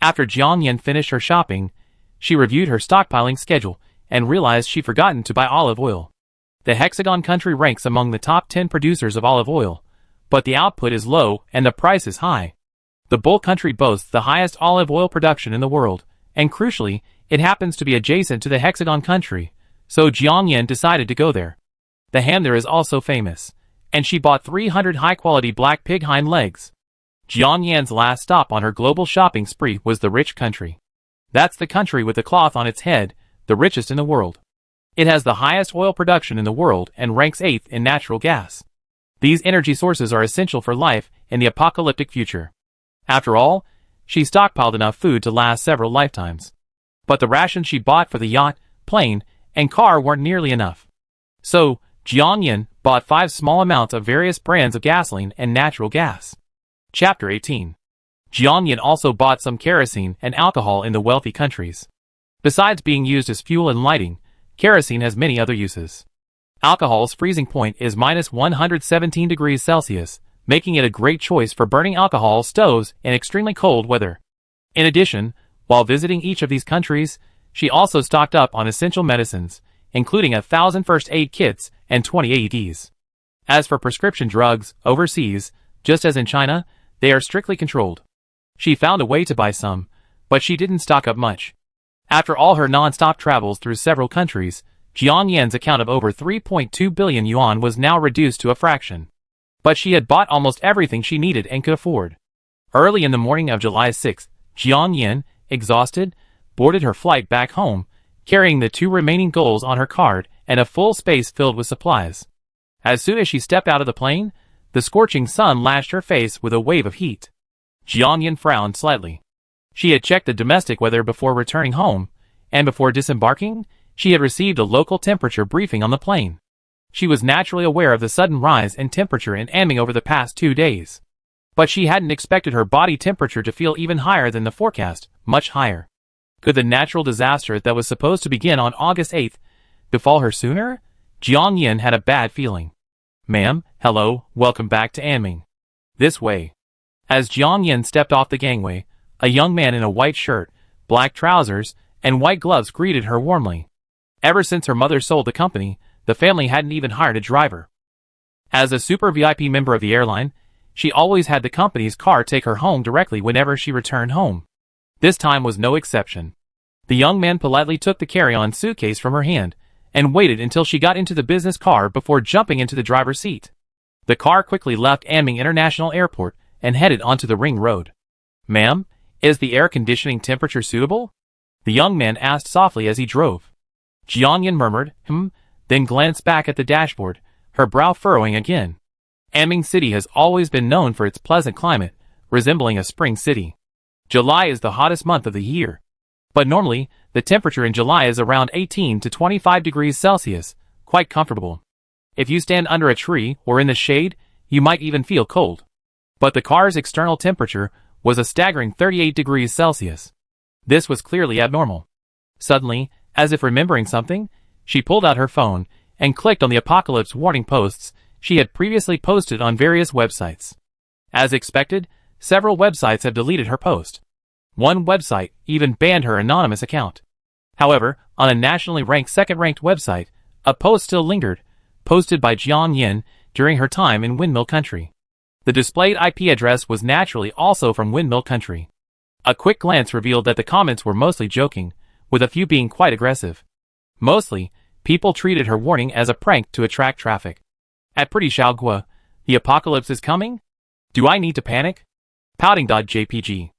After Jiang Yan finished her shopping, she reviewed her stockpiling schedule and realized she'd forgotten to buy olive oil. The Hexagon country ranks among the top 10 producers of olive oil, but the output is low and the price is high. The Bull country boasts the highest olive oil production in the world, and crucially, it happens to be adjacent to the Hexagon country, so Jiang Yan decided to go there. The ham there is also famous, and she bought 300 high-quality black pig hind legs. Jiang Yan's last stop on her global shopping spree was the rich country. That's the country with the cloth on its head, the richest in the world. It has the highest oil production in the world and ranks 8th in natural gas. These energy sources are essential for life in the apocalyptic future. After all, she stockpiled enough food to last several lifetimes. But the rations she bought for the yacht, plane, and car weren't nearly enough. So, Jiang Yan bought 5 small amounts of various brands of gasoline and natural gas. Chapter 18. Jiang Yan also bought some kerosene and alcohol in the wealthy countries. Besides being used as fuel and lighting, kerosene has many other uses. Alcohol's freezing point is -117 degrees Celsius, making it a great choice for burning alcohol stoves in extremely cold weather. In addition, while visiting each of these countries, she also stocked up on essential medicines, including 1,000 first aid kits and 20 AEDs. As for prescription drugs, overseas, just as in China, they are strictly controlled. She found a way to buy some, but she didn't stock up much. After all her non-stop travels through several countries, Jiang Yan's account of over 3.2 billion yuan was now reduced to a fraction. But she had bought almost everything she needed and could afford. Early in the morning of July 6, Jiang Yan, exhausted, boarded her flight back home, carrying the 2 remaining goals on her card and a full space filled with supplies. As soon as she stepped out of the plane, the scorching sun lashed her face with a wave of heat. Jiang Yan frowned slightly. She had checked the domestic weather before returning home, and before disembarking, she had received a local temperature briefing on the plane. She was naturally aware of the sudden rise in temperature in Anming over the past 2 days. But she hadn't expected her body temperature to feel even higher than the forecast, much higher. Could the natural disaster that was supposed to begin on August 8th befall her sooner? Jiang Yan had a bad feeling. "Ma'am, hello, welcome back to Anming. This way." As Jiang Yan stepped off the gangway, a young man in a white shirt, black trousers, and white gloves greeted her warmly. Ever since her mother sold the company, the family hadn't even hired a driver. As a super VIP member of the airline, she always had the company's car take her home directly whenever she returned home. This time was no exception. The young man politely took the carry-on suitcase from her hand and waited until she got into the business car before jumping into the driver's seat. The car quickly left Anming International Airport and headed onto the ring road. "Ma'am, is the air conditioning temperature suitable?" the young man asked softly as he drove. Jiang Yan murmured, then glanced back at the dashboard, her brow furrowing again. Anming City has always been known for its pleasant climate, resembling a spring city. July is the hottest month of the year. But normally, the temperature in July is around 18 to 25 degrees Celsius, quite comfortable. If you stand under a tree or in the shade, you might even feel cold. But the car's external temperature was a staggering 38 degrees Celsius. This was clearly abnormal. Suddenly, as if remembering something, she pulled out her phone and clicked on the apocalypse warning posts she had previously posted on various websites. As expected, several websites have deleted her post. One website even banned her anonymous account. However, on a nationally ranked second-ranked website, a post still lingered, posted by Jiang Yan during her time in Windmill Country. The displayed IP address was naturally also from Windmill Country. A quick glance revealed that the comments were mostly joking, with a few being quite aggressive. Mostly, people treated her warning as a prank to attract traffic. "At Pretty Xiaogua, the apocalypse is coming? Do I need to panic?" Pouting.jpg.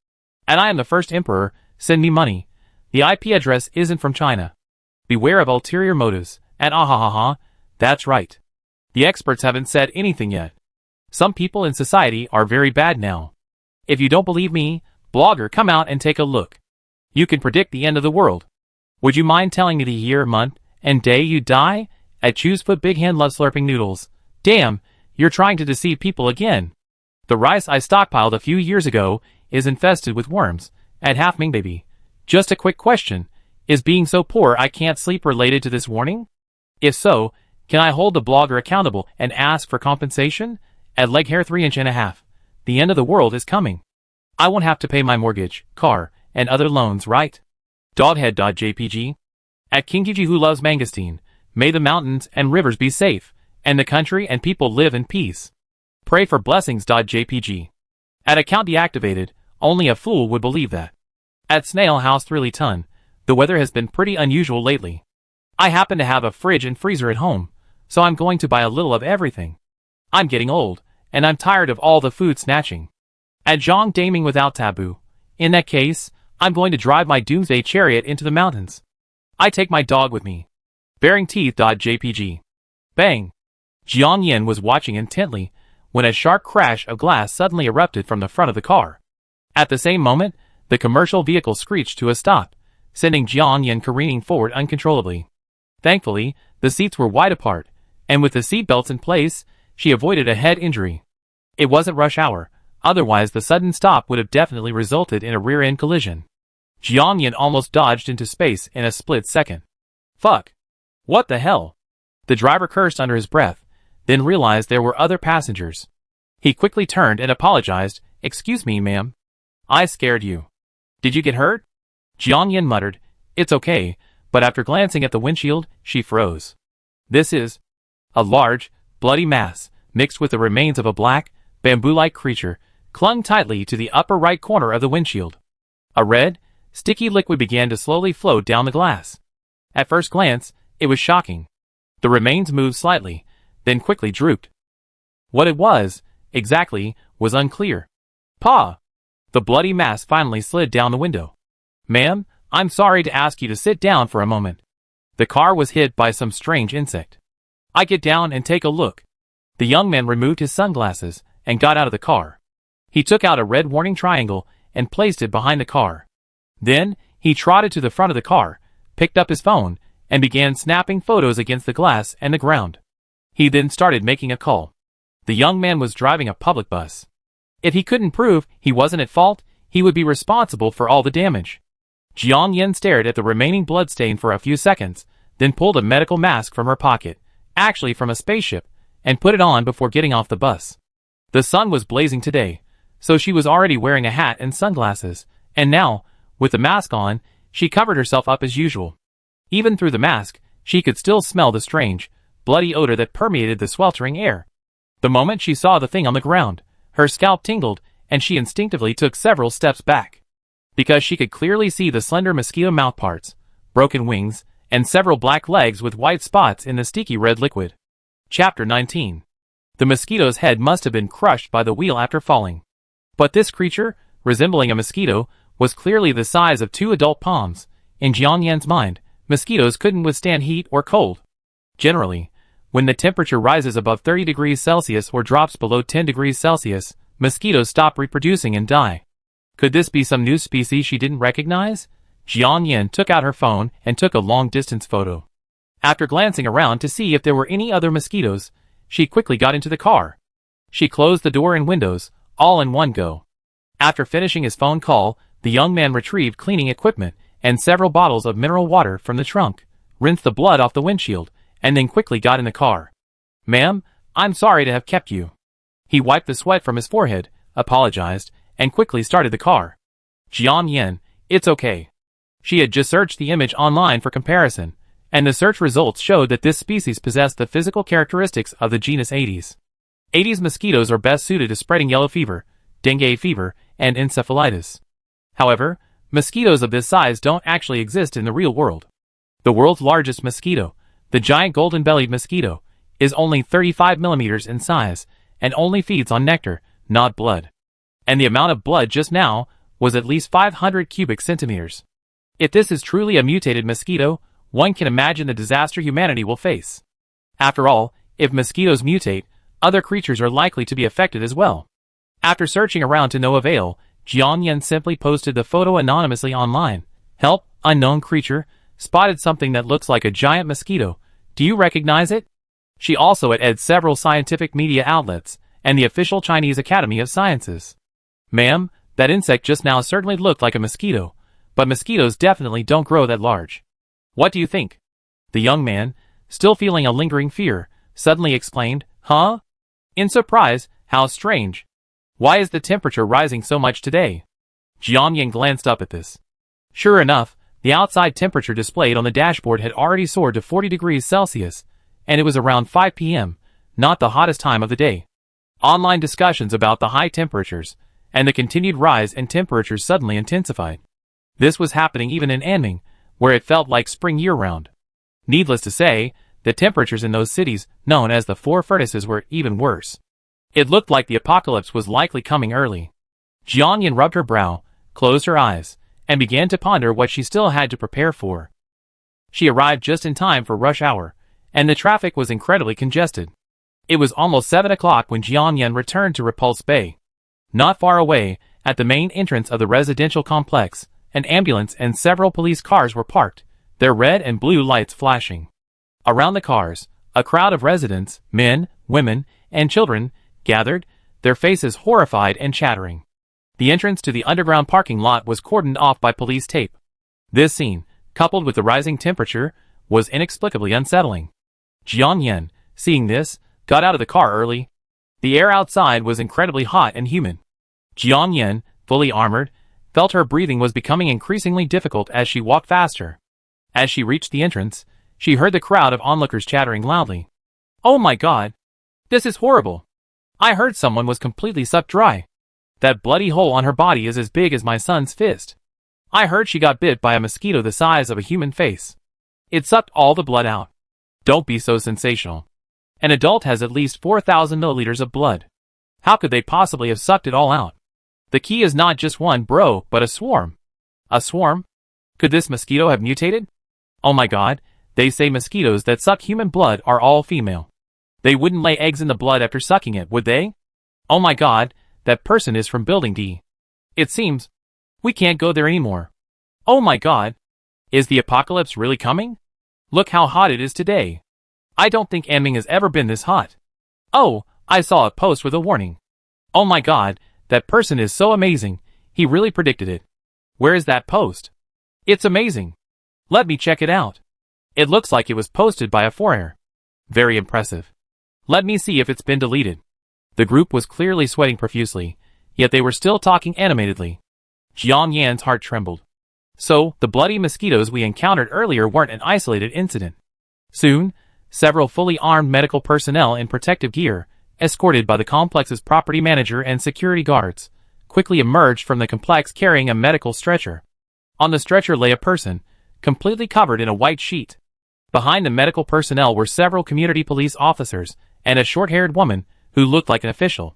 And I am the first emperor, send me money. The IP address isn't from China. Beware of ulterior motives, and ahahaha, that's right. The experts haven't said anything yet. Some people in society are very bad now. If you don't believe me, blogger, come out and take a look. You can predict the end of the world. Would you mind telling me the year, month, and day you die? At Choosefoot Big Hand loves slurping noodles. Damn, you're trying to deceive people again. The rice I stockpiled a few years ago is infested with worms. At Half Ming Baby. Just a quick question. Is being so poor I can't sleep related to this warning? If so, can I hold the blogger accountable and ask for compensation? At Leg Hair 3.5 inches. The end of the world is coming. I won't have to pay my mortgage, car, and other loans, right? Doghead.jpg. At Kingiji who loves mangosteen. May the mountains and rivers be safe, and the country and people live in peace. Pray for blessings.jpg. At account deactivated, only a fool would believe that. At Snail House 3 ton, the weather has been pretty unusual lately. I happen to have a fridge and freezer at home, so I'm going to buy a little of everything. I'm getting old, and I'm tired of all the food snatching. At Zhang Daming without taboo. In that case, I'm going to drive my doomsday chariot into the mountains. I take my dog with me. Bearingteeth.jpg. Bang! Jiang Yin was watching intently when a sharp crash of glass suddenly erupted from the front of the car. At the same moment, the commercial vehicle screeched to a stop, sending Jiang Yin careening forward uncontrollably. Thankfully, the seats were wide apart, and with the seatbelts in place, she avoided a head injury. It wasn't rush hour, otherwise the sudden stop would have definitely resulted in a rear-end collision. Jiang Yin almost dodged into space in a split second. Fuck. What the hell? The driver cursed under his breath, then realized there were other passengers. He quickly turned and apologized. Excuse me, ma'am. I scared you. Did you get hurt? Jiang Yin muttered, it's okay, but after glancing at the windshield, she froze. This is a large, bloody mass, mixed with the remains of a black, bamboo-like creature, clung tightly to the upper right corner of the windshield. A red, sticky liquid began to slowly flow down the glass. At first glance, it was shocking. The remains moved slightly, then quickly drooped. What it was, exactly, was unclear. Pa! The bloody mass finally slid down the window. Ma'am, I'm sorry to ask you to sit down for a moment. The car was hit by some strange insect. I get down and take a look. The young man removed his sunglasses and got out of the car. He took out a red warning triangle and placed it behind the car. Then, he trotted to the front of the car, picked up his phone, and began snapping photos against the glass and the ground. He then started making a call. The young man was driving a public bus. If he couldn't prove he wasn't at fault, he would be responsible for all the damage. Jiang Yin stared at the remaining bloodstain for a few seconds, then pulled a medical mask from her pocket, actually from a spaceship, and put it on before getting off the bus. The sun was blazing today, so she was already wearing a hat and sunglasses, and now, with the mask on, she covered herself up as usual. Even through the mask, she could still smell the strange, bloody odor that permeated the sweltering air. The moment she saw the thing on the ground, her scalp tingled, and she instinctively took several steps back. Because she could clearly see the slender mosquito mouthparts, broken wings, and several black legs with white spots in the sticky red liquid. Chapter 19. The mosquito's head must have been crushed by the wheel after falling. But this creature, resembling a mosquito, was clearly the size of 2 adult palms. In Jiang Yin's mind, mosquitoes couldn't withstand heat or cold. Generally, when the temperature rises above 30 degrees Celsius or drops below 10 degrees Celsius, mosquitoes stop reproducing and die. Could this be some new species she didn't recognize? Jiang Yin took out her phone and took a long-distance photo. After glancing around to see if there were any other mosquitoes, she quickly got into the car. She closed the door and windows, all in one go. After finishing his phone call, the young man retrieved cleaning equipment and several bottles of mineral water from the trunk, rinsed the blood off the windshield, and then quickly got in the car. Ma'am, I'm sorry to have kept you. He wiped the sweat from his forehead, apologized, and quickly started the car. Jiang Yin, it's okay. She had just searched the image online for comparison, and the search results showed that this species possessed the physical characteristics of the genus Aedes. Aedes mosquitoes are best suited to spreading yellow fever, dengue fever, and encephalitis. However, mosquitoes of this size don't actually exist in the real world. The world's largest mosquito, the giant golden-bellied mosquito, is only 35 millimeters in size, and only feeds on nectar, not blood. And the amount of blood just now was at least 500 cubic centimeters. If this is truly a mutated mosquito, one can imagine the disaster humanity will face. After all, if mosquitoes mutate, other creatures are likely to be affected as well. After searching around to no avail, Jianyan simply posted the photo anonymously online. Help, unknown creature, spotted something that looks like a giant mosquito. Do you recognize it? She also added several scientific media outlets and the official Chinese Academy of Sciences. Ma'am, that insect just now certainly looked like a mosquito, but mosquitoes definitely don't grow that large. What do you think? The young man, still feeling a lingering fear, suddenly exclaimed, Huh? In surprise, how strange. Why is the temperature rising so much today? Jianyan glanced up at this. Sure enough, the outside temperature displayed on the dashboard had already soared to 40 degrees Celsius, and it was around 5 p.m., not the hottest time of the day. Online discussions about the high temperatures and the continued rise in temperatures suddenly intensified. This was happening even in Anming, where it felt like spring year-round. Needless to say, the temperatures in those cities, known as the Four Furnaces, were even worse. It looked like the apocalypse was likely coming early. Jianyan rubbed her brow, closed her eyes, and began to ponder what she still had to prepare for. She arrived just in time for rush hour, and the traffic was incredibly congested. It was almost 7 o'clock when Jianyan returned to Repulse Bay. Not far away, at the main entrance of the residential complex, an ambulance and several police cars were parked, their red and blue lights flashing. Around the cars, a crowd of residents, men, women, and children, gathered, their faces horrified and chattering. The entrance to the underground parking lot was cordoned off by police tape. This scene, coupled with the rising temperature, was inexplicably unsettling. Jianyan, seeing this, got out of the car early. The air outside was incredibly hot and humid. Jianyan, fully armored, felt her breathing was becoming increasingly difficult as she walked faster. As she reached the entrance, she heard the crowd of onlookers chattering loudly. Oh my god! This is horrible! I heard someone was completely sucked dry. That bloody hole on her body is as big as my son's fist. I heard she got bit by a mosquito the size of a human face. It sucked all the blood out. Don't be so sensational. An adult has at least 4,000 milliliters of blood. How could they possibly have sucked it all out? The key is not just one bro, but a swarm. A swarm? Could this mosquito have mutated? Oh my god, they say mosquitoes that suck human blood are all female. They wouldn't lay eggs in the blood after sucking it, would they? Oh my god, that person is from Building D. It seems we can't go there anymore. Oh my god. Is the apocalypse really coming? Look how hot it is today. I don't think Anming has ever been this hot. Oh, I saw a post with a warning. Oh my god, that person is so amazing. He really predicted it. Where is that post? It's amazing. Let me check it out. It looks like it was posted by a foreigner. Very impressive. Let me see if it's been deleted. The group was clearly sweating profusely, yet they were still talking animatedly. Jianyan's heart trembled. So, the bloody mosquitoes we encountered earlier weren't an isolated incident. Soon, several fully armed medical personnel in protective gear, escorted by the complex's property manager and security guards, quickly emerged from the complex carrying a medical stretcher. On the stretcher lay a person, completely covered in a white sheet. Behind the medical personnel were several community police officers and a short-haired woman who looked like an official.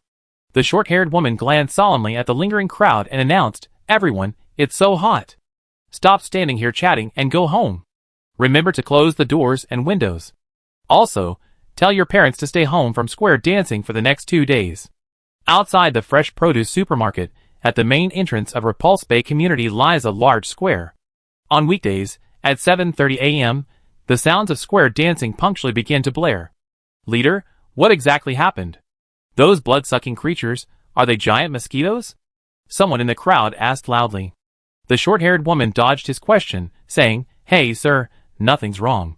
The short-haired woman glanced solemnly at the lingering crowd and announced, "Everyone, it's so hot. Stop standing here chatting and go home. Remember to close the doors and windows. Also, tell your parents to stay home from square dancing for the next 2 days." Outside the fresh produce supermarket, at the main entrance of Repulse Bay community lies a large square. On weekdays, at 7:30 a.m., the sounds of square dancing punctually begin to blare. Leader, what exactly happened? Those blood-sucking creatures, are they giant mosquitoes? Someone in the crowd asked loudly. The short-haired woman dodged his question, saying, "Hey, sir, nothing's wrong.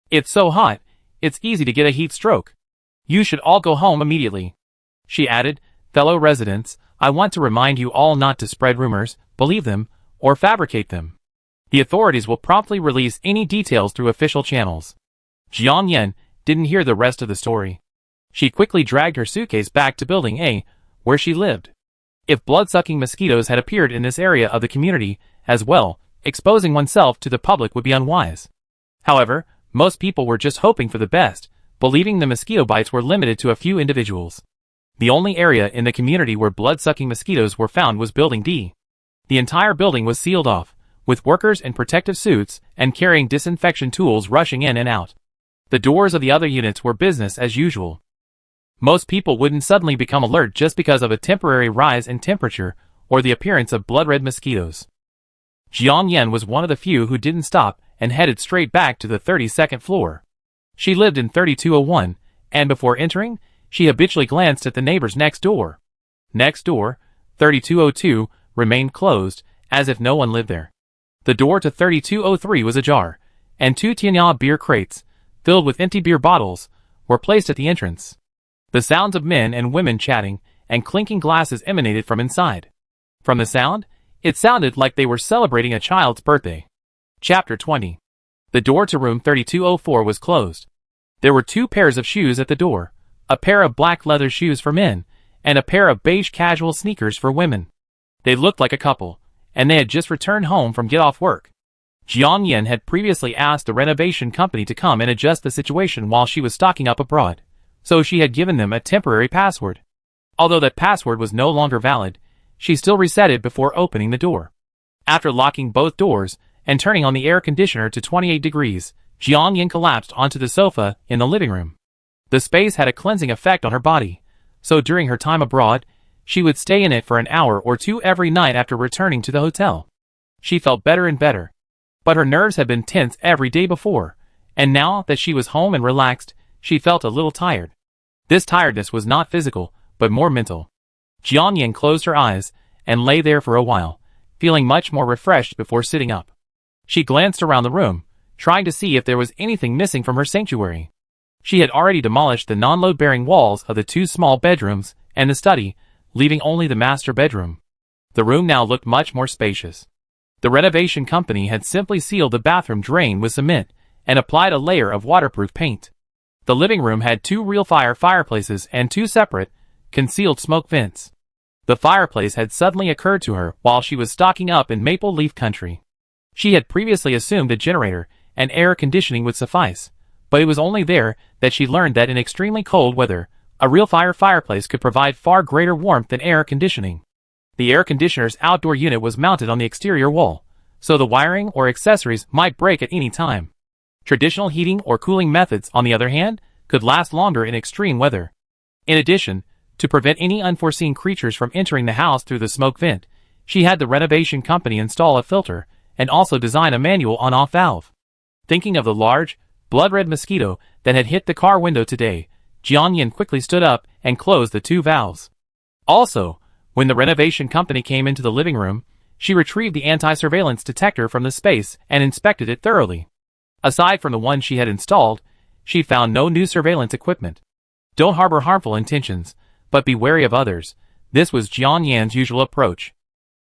It's so hot, it's easy to get a heat stroke. You should all go home immediately." She added, "Fellow residents, I want to remind you all not to spread rumors, believe them, or fabricate them. The authorities will promptly release any details through official channels." Jianyan didn't hear the rest of the story. She quickly dragged her suitcase back to Building A, where she lived. If blood-sucking mosquitoes had appeared in this area of the community as well, exposing oneself to the public would be unwise. However, most people were just hoping for the best, believing the mosquito bites were limited to a few individuals. The only area in the community where blood-sucking mosquitoes were found was Building D. The entire building was sealed off, with workers in protective suits and carrying disinfection tools rushing in and out. The doors of the other units were business as usual. Most people wouldn't suddenly become alert just because of a temporary rise in temperature or the appearance of blood-red mosquitoes. Jiang Yan was one of the few who didn't stop and headed straight back to the 32nd floor. She lived in 3201, and before entering, she habitually glanced at the neighbors next door. Next door, 3202, remained closed, as if no one lived there. The door to 3203 was ajar, and 2 Tianya beer crates, filled with empty beer bottles, were placed at the entrance. The sounds of men and women chatting and clinking glasses emanated from inside. From the sound, it sounded like they were celebrating a child's birthday. Chapter 20. The door to room 3204 was closed. There were 2 pairs of shoes at the door, a pair of black leather shoes for men, and a pair of beige casual sneakers for women. They looked like a couple, and they had just returned home from get-off work. Jiang Yan had previously asked the renovation company to come and adjust the situation while she was stocking up abroad, so she had given them a temporary password. Although that password was no longer valid, she still reset it before opening the door. After locking both doors and turning on the air conditioner to 28 degrees, Jiang Yan collapsed onto the sofa in the living room. The space had a cleansing effect on her body, so during her time abroad, she would stay in it for an hour or 2 every night after returning to the hotel. She felt better and better, but her nerves had been tense every day before, and now that she was home and relaxed, she felt a little tired. This tiredness was not physical, but more mental. Jiang Yan closed her eyes and lay there for a while, feeling much more refreshed before sitting up. She glanced around the room, trying to see if there was anything missing from her sanctuary. She had already demolished the non-load-bearing walls of the 2 small bedrooms and the study, leaving only the master bedroom. The room now looked much more spacious. The renovation company had simply sealed the bathroom drain with cement and applied a layer of waterproof paint. The living room had 2 real fireplaces and 2 separate, concealed smoke vents. The fireplace had suddenly occurred to her while she was stocking up in Maple Leaf Country. She had previously assumed a generator and air conditioning would suffice, but it was only there that she learned that in extremely cold weather, a real fireplace could provide far greater warmth than air conditioning. The air conditioner's outdoor unit was mounted on the exterior wall, so the wiring or accessories might break at any time. Traditional heating or cooling methods, on the other hand, could last longer in extreme weather. In addition, to prevent any unforeseen creatures from entering the house through the smoke vent, she had the renovation company install a filter and also design a manual on-off valve. Thinking of the large, blood-red mosquito that had hit the car window today, Jiang Yan quickly stood up and closed the 2 valves. Also, when the renovation company came into the living room, she retrieved the anti-surveillance detector from the space and inspected it thoroughly. Aside from the one she had installed, she found no new surveillance equipment. Don't harbor harmful intentions, but be wary of others. This was Jiang Yan's usual approach.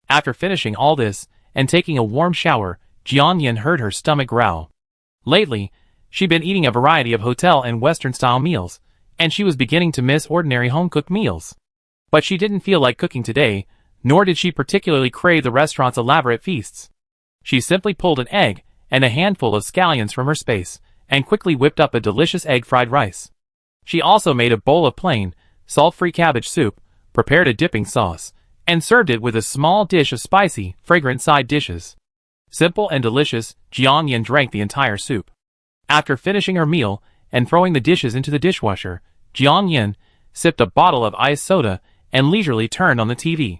After finishing all this and taking a warm shower, Jiang Yan heard her stomach growl. Lately, she'd been eating a variety of hotel and Western-style meals, and she was beginning to miss ordinary home-cooked meals. But she didn't feel like cooking today, nor did she particularly crave the restaurant's elaborate feasts. She simply pulled an egg and a handful of scallions from her space, and quickly whipped up a delicious egg-fried rice. She also made a bowl of plain, salt-free cabbage soup, prepared a dipping sauce, and served it with a small dish of spicy, fragrant side dishes. Simple and delicious, Jiang Yan drank the entire soup. After finishing her meal and throwing the dishes into the dishwasher, Jiang Yan sipped a bottle of iced soda and leisurely turned on the TV.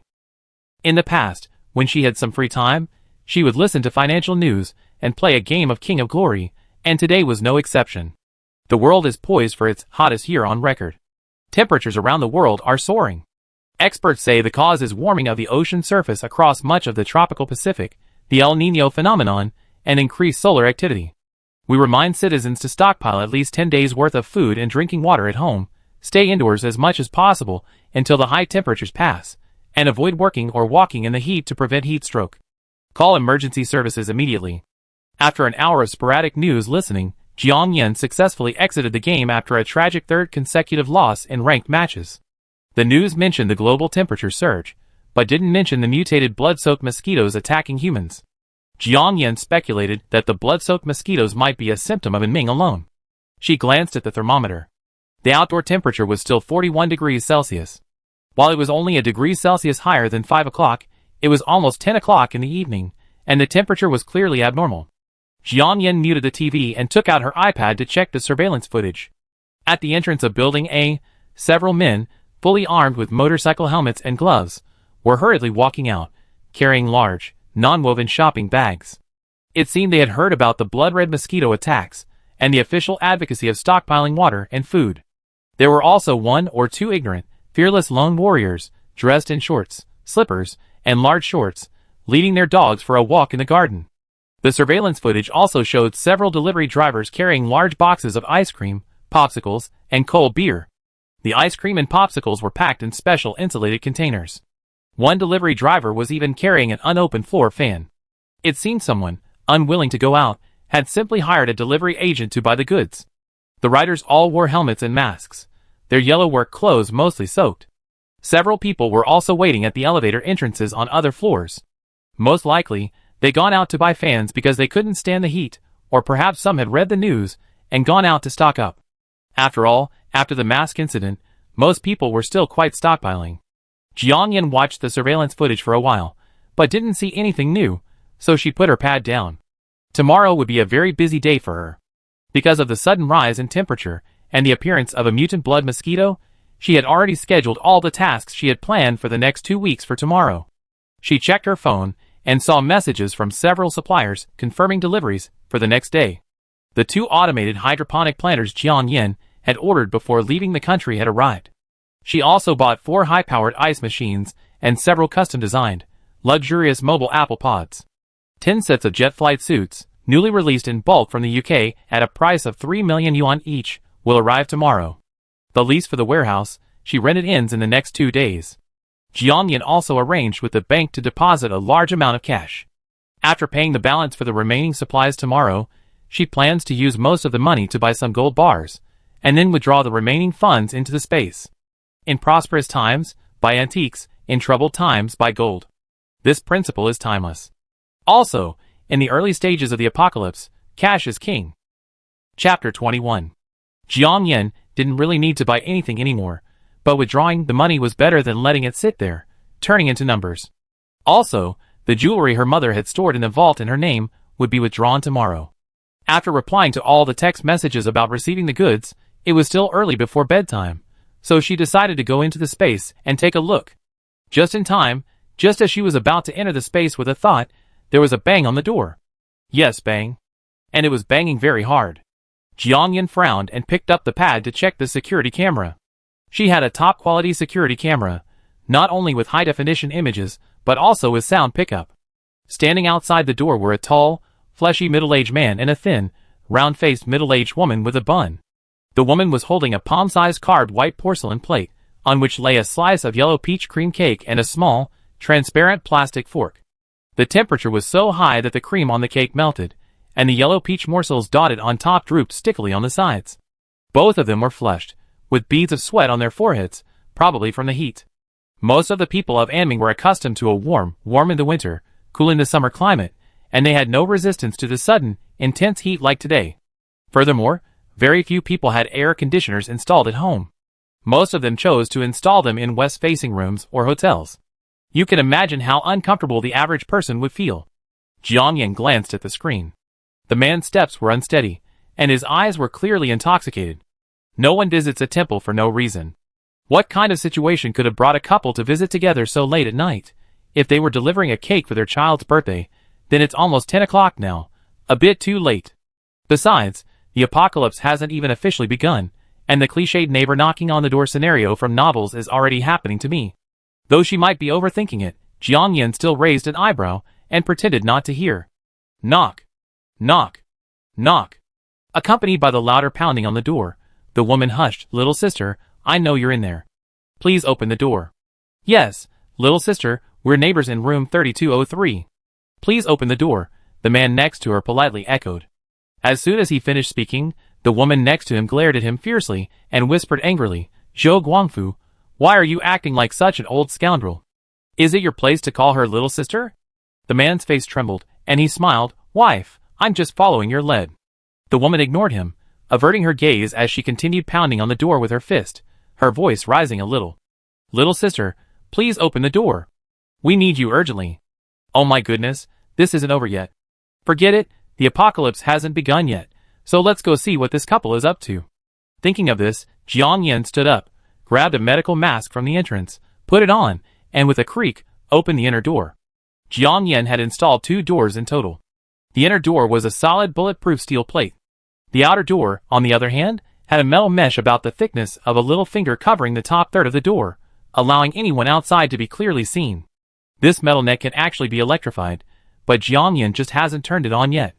In the past, when she had some free time, she would listen to financial news and play a game of King of Glory, and today was no exception. The world is poised for its hottest year on record. Temperatures around the world are soaring. Experts say the cause is warming of the ocean surface across much of the tropical Pacific, the El Niño phenomenon, and increased solar activity. We remind citizens to stockpile at least 10 days' worth of food and drinking water at home, stay indoors as much as possible until the high temperatures pass, and avoid working or walking in the heat to prevent heat stroke. Call emergency services immediately. After an hour of sporadic news listening, Jiang Yan successfully exited the game after a tragic 3rd consecutive loss in ranked matches. The news mentioned the global temperature surge, but didn't mention the mutated blood-soaked mosquitoes attacking humans. Jiang Yan speculated that the blood-soaked mosquitoes might be a symptom of Ming alone. She glanced at the thermometer. The outdoor temperature was still 41 degrees Celsius. While it was only a degree Celsius higher than 5 o'clock, it was almost 10 o'clock in the evening, and the temperature was clearly abnormal. Jiang Yin muted the TV and took out her iPad to check the surveillance footage. At the entrance of Building A, several men, fully armed with motorcycle helmets and gloves, were hurriedly walking out, carrying large, non-woven shopping bags. It seemed they had heard about the blood-red mosquito attacks, and the official advocacy of stockpiling water and food. There were also one or two ignorant, fearless lone warriors, dressed in shorts, slippers, and large shorts, leading their dogs for a walk in the garden. The surveillance footage also showed several delivery drivers carrying large boxes of ice cream, popsicles, and cold beer. The ice cream and popsicles were packed in special insulated containers. One delivery driver was even carrying an unopened floor fan. It seemed someone, unwilling to go out, had simply hired a delivery agent to buy the goods. The riders all wore helmets and masks, their yellow work clothes mostly soaked. Several people were also waiting at the elevator entrances on other floors. Most likely, they'd gone out to buy fans because they couldn't stand the heat, or perhaps some had read the news and gone out to stock up. After all, after the mask incident, most people were still quite stockpiling. Jiang Yin watched the surveillance footage for a while, but didn't see anything new, so she put her pad down. Tomorrow would be a very busy day for her. Because of the sudden rise in temperature and the appearance of a mutant blood mosquito, she had already scheduled all the tasks she had planned for the next 2 weeks for tomorrow. She checked her phone and saw messages from several suppliers confirming deliveries for the next day. The 2 automated hydroponic planters Jiang Yin had ordered before leaving the country had arrived. She also bought 4 high-powered ice machines and several custom-designed, luxurious mobile apple pods. 10 sets of jet flight suits, newly released in bulk from the UK at a price of 3 million yuan each, will arrive tomorrow. The lease for the warehouse she rented ends in the next 2 days. Jiang Yin also arranged with the bank to deposit a large amount of cash. After paying the balance for the remaining supplies tomorrow, she plans to use most of the money to buy some gold bars, and then withdraw the remaining funds into the space. In prosperous times, buy antiques, in troubled times, buy gold. This principle is timeless. Also, in the early stages of the apocalypse, cash is king. Chapter 21. Jiang Yin didn't really need to buy anything anymore, but withdrawing the money was better than letting it sit there, turning into numbers. Also, the jewelry her mother had stored in the vault in her name would be withdrawn tomorrow. After replying to all the text messages about receiving the goods, it was still early before bedtime, so she decided to go into the space and take a look. Just in time, just as she was about to enter the space with a thought, there was a bang on the door. Yes, bang. And it was banging very hard. Jiang Yin frowned and picked up the pad to check the security camera. She had a top-quality security camera, not only with high-definition images, but also with sound pickup. Standing outside the door were a tall, fleshy middle-aged man and a thin, round-faced middle-aged woman with a bun. The woman was holding a palm-sized carved white porcelain plate, on which lay a slice of yellow peach cream cake and a small, transparent plastic fork. The temperature was so high that the cream on the cake melted, and the yellow peach morsels dotted on top drooped stickily on the sides. Both of them were flushed, with beads of sweat on their foreheads, probably from the heat. Most of the people of Anming were accustomed to a warm in the winter, cool in the summer climate, and they had no resistance to the sudden, intense heat like today. Furthermore, very few people had air conditioners installed at home. Most of them chose to install them in west-facing rooms or hotels. You can imagine how uncomfortable the average person would feel. Jiang Yin glanced at the screen. The man's steps were unsteady, and his eyes were clearly intoxicated. No one visits a temple for no reason. What kind of situation could have brought a couple to visit together so late at night? If they were delivering a cake for their child's birthday, then it's almost 10 o'clock now. A bit too late. Besides, the apocalypse hasn't even officially begun, and the cliched neighbor knocking on the door scenario from novels is already happening to me. Though she might be overthinking it, Jiang Yin still raised an eyebrow and pretended not to hear. Knock. Knock. Knock. Accompanied by the louder pounding on the door, the woman hushed. Little sister, I know you're in there. Please open the door. Yes, little sister, we're neighbors in room 3203. Please open the door, the man next to her politely echoed. As soon as he finished speaking, the woman next to him glared at him fiercely and whispered angrily, Zhou Guangfu, why are you acting like such an old scoundrel? Is it your place to call her little sister? The man's face trembled, and he smiled, Wife, I'm just following your lead. The woman ignored him, averting her gaze as she continued pounding on the door with her fist, her voice rising a little. Little sister, please open the door. We need you urgently. Oh my goodness, this isn't over yet. Forget it, the apocalypse hasn't begun yet, so let's go see what this couple is up to. Thinking of this, Jiang Yan stood up, grabbed a medical mask from the entrance, put it on, and with a creak, opened the inner door. Jiang Yan had installed 2 doors in total. The inner door was a solid bulletproof steel plate. The outer door, on the other hand, had a metal mesh about the thickness of a little finger covering the top third of the door, allowing anyone outside to be clearly seen. This metal net can actually be electrified, but Jiang Yan just hasn't turned it on yet.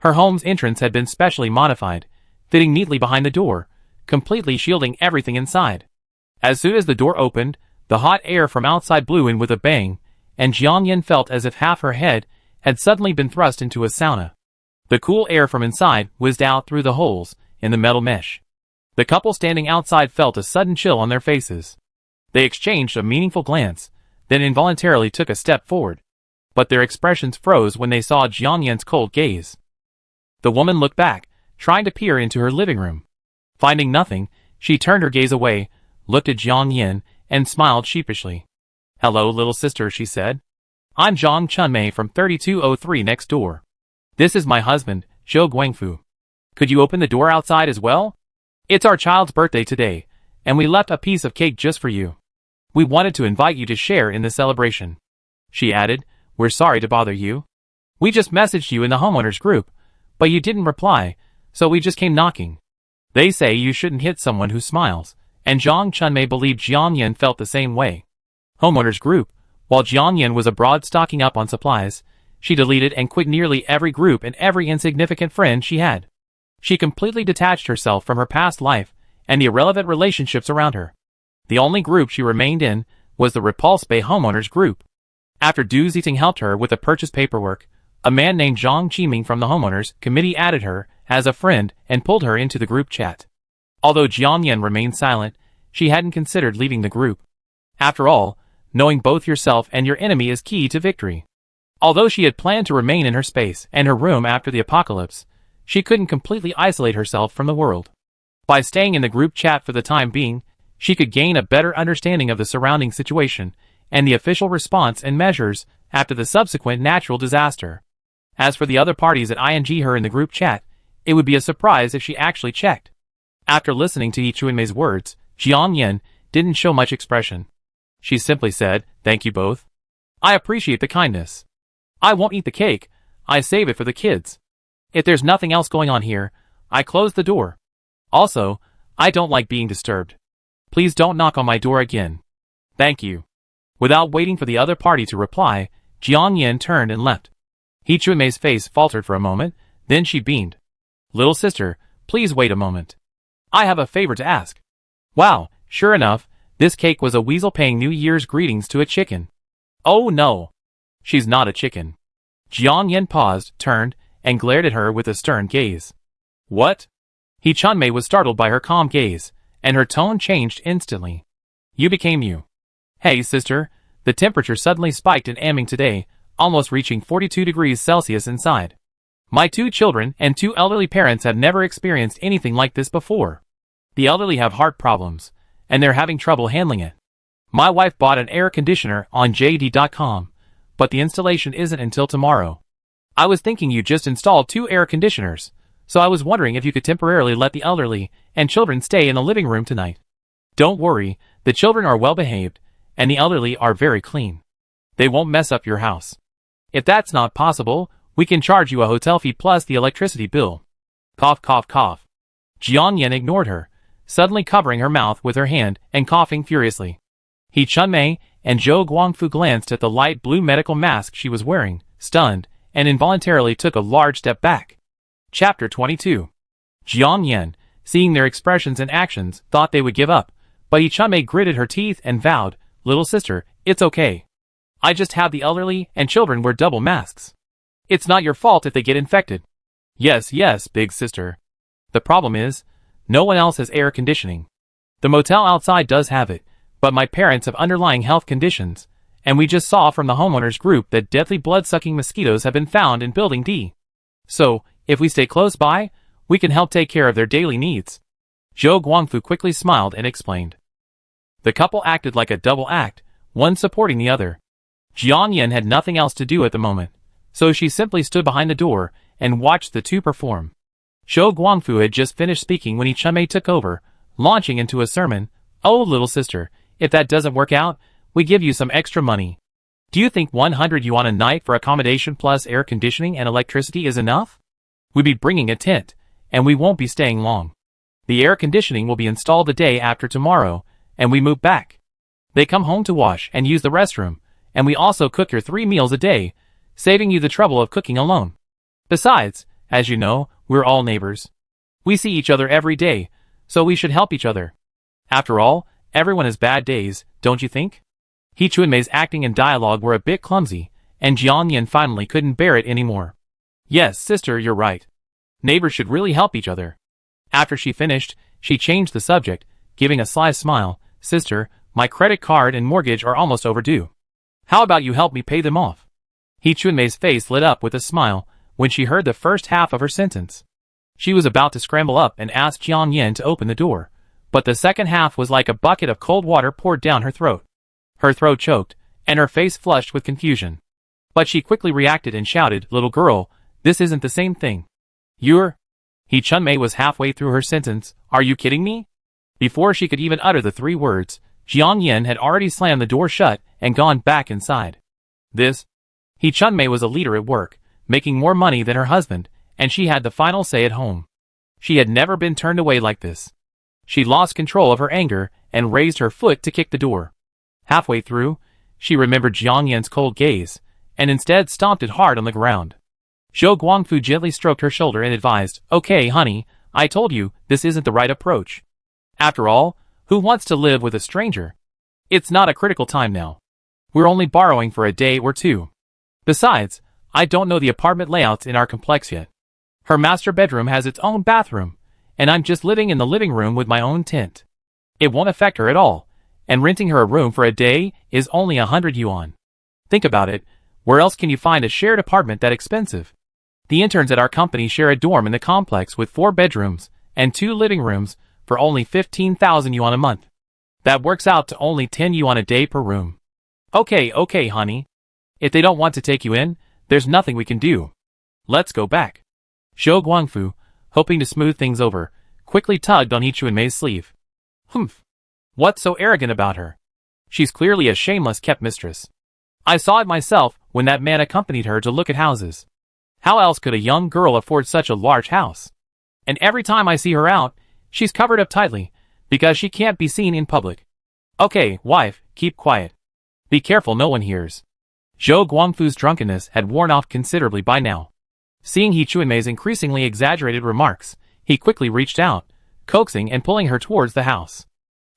Her home's entrance had been specially modified, fitting neatly behind the door, completely shielding everything inside. As soon as the door opened, the hot air from outside blew in with a bang, and Jiang Yan felt as if half her head had suddenly been thrust into a sauna. The cool air from inside whizzed out through the holes in the metal mesh. The couple standing outside felt a sudden chill on their faces. They exchanged a meaningful glance, then involuntarily took a step forward. But their expressions froze when they saw Jiang Yan's cold gaze. The woman looked back, trying to peer into her living room. Finding nothing, she turned her gaze away, looked at Jiang Yan, and smiled sheepishly. "Hello, little sister," she said. "I'm Zhang Chunmei from 3203 next door. This is my husband, Zhou Guangfu. Could you open the door outside as well? It's our child's birthday today, and we left a piece of cake just for you. We wanted to invite you to share in the celebration." She added, "We're sorry to bother you. We just messaged you in the homeowners group, but you didn't reply, so we just came knocking. They say you shouldn't hit someone who smiles," and Zhang Chunmei believed Jiang Yan felt the same way. Homeowners group. While Jiang Yan was abroad stocking up on supplies, she deleted and quit nearly every group and every insignificant friend she had. She completely detached herself from her past life and the irrelevant relationships around her. The only group she remained in was the Repulse Bay homeowners group. After Du Ziting helped her with the purchase paperwork, a man named Zhang Qiming from the homeowners committee added her as a friend and pulled her into the group chat. Although Jiang Yan remained silent, she hadn't considered leaving the group. After all, knowing both yourself and your enemy is key to victory. Although she had planned to remain in her space and her room after the apocalypse, she couldn't completely isolate herself from the world. By staying in the group chat for the time being, she could gain a better understanding of the surrounding situation and the official response and measures after the subsequent natural disaster. As for the other parties that ing her in the group chat, it would be a surprise if she actually checked. After listening to Yi Chunmei's words, Jiang Yan didn't show much expression. She simply said, "Thank you both. I appreciate the kindness. I won't eat the cake, I save it for the kids. If there's nothing else going on here, I close the door. Also, I don't like being disturbed. Please don't knock on my door again. Thank you." Without waiting for the other party to reply, Jiang Yan turned and left. Yi Chunmei's face faltered for a moment, then she beamed. "Little sister, please wait a moment. I have a favor to ask." Wow, sure enough, this cake was a weasel paying New Year's greetings to a chicken. "Oh no. She's not a chicken." Jiang Yan paused, turned, and glared at her with a stern gaze. "What?" Yi Chunmei was startled by her calm gaze, and her tone changed instantly. "You became you. Hey sister, the temperature suddenly spiked in Aming today, almost reaching 42 degrees Celsius inside. My 2 children and 2 elderly parents have never experienced anything like this before. The elderly have heart problems, and they're having trouble handling it. My wife bought an air conditioner on JD.com, but the installation isn't until tomorrow. I was thinking you just installed 2 air conditioners, so I was wondering if you could temporarily let the elderly and children stay in the living room tonight. Don't worry, the children are well behaved, and the elderly are very clean. They won't mess up your house. If that's not possible, we can charge you a hotel fee plus the electricity bill." Cough, cough, cough. Jiang Yan ignored her, suddenly covering her mouth with her hand and coughing furiously. Yi Chunmei and Zhou Guangfu glanced at the light blue medical mask she was wearing, stunned, and involuntarily took a large step back. Chapter 22. Jiang Yan, seeing their expressions and actions, thought they would give up, but Yi Chunmei gritted her teeth and vowed, "Little sister, it's okay. I just have the elderly and children wear double masks. It's not your fault if they get infected." "Yes, yes, big sister. The problem is, no one else has air conditioning. The motel outside does have it, but my parents have underlying health conditions, and we just saw from the homeowners group that deadly blood-sucking mosquitoes have been found in Building D. So, if we stay close by, we can help take care of their daily needs." Zhou Guangfu quickly smiled and explained. The couple acted like a double act, one supporting the other. Jiang Yan had nothing else to do at the moment, so she simply stood behind the door and watched the two perform. Zhou Guangfu had just finished speaking when Chunmei took over, launching into a sermon. "Oh, little sister, if that doesn't work out, we give you some extra money. Do you think 100 yuan a night for accommodation plus air conditioning and electricity is enough? We'd be bringing a tent, and we won't be staying long. The air conditioning will be installed the day after tomorrow, and we move back. They come home to wash and use the restroom, and we also cook your 3 meals a day, saving you the trouble of cooking alone. Besides, as you know, we're all neighbors. We see each other every day, so we should help each other. After all, everyone has bad days, don't you think?" He Chunmei's acting and dialogue were a bit clumsy, and Jiang Yan finally couldn't bear it anymore. "Yes, sister, you're right. Neighbors should really help each other." After she finished, she changed the subject, giving a sly smile. "Sister, my credit card and mortgage are almost overdue. How about you help me pay them off?" He Chunmei's face lit up with a smile when she heard the first half of her sentence. She was about to scramble up and ask Jiang Yan to open the door, but the second half was like a bucket of cold water poured down her throat. Her throat choked, and her face flushed with confusion. But she quickly reacted and shouted, "Little girl, this isn't the same thing. You're—" He Chunmei was halfway through her sentence. "Are you kidding me?" Before she could even utter the 3 words, Jiang Yan had already slammed the door shut and gone back inside. He Chunmei was a leader at work, making more money than her husband, and she had the final say at home. She had never been turned away like this. She lost control of her anger and raised her foot to kick the door. Halfway through, she remembered Jiang Yan's cold gaze, and instead stomped it hard on the ground. Zhou Guangfu gently stroked her shoulder and advised, "Okay, honey, I told you, this isn't the right approach. After all, who wants to live with a stranger? It's not a critical time now. We're only borrowing for a day or 2. Besides, I don't know the apartment layouts in our complex yet. Her master bedroom has its own bathroom, and I'm just living in the living room with my own tent. It won't affect her at all, and renting her a room for a day is only 100 yuan. Think about it, where else can you find a shared apartment that expensive? The interns at our company share a dorm in the complex with 4 bedrooms and 2 living rooms for only 15,000 yuan a month. That works out to only 10 yuan a day per room. Okay, honey. If they don't want to take you in, there's nothing we can do. Let's go back." Zhou Guangfu, hoping to smooth things over, quickly tugged on He Chunmei's sleeve. "Humph. What's so arrogant about her? She's clearly a shameless kept mistress. I saw it myself when that man accompanied her to look at houses. How else could a young girl afford such a large house? And every time I see her out, she's covered up tightly, because she can't be seen in public. Okay, wife, keep quiet. Be careful no one hears." Zhou Guangfu's drunkenness had worn off considerably by now. Seeing He Chunmei's increasingly exaggerated remarks, he quickly reached out, coaxing and pulling her towards the house.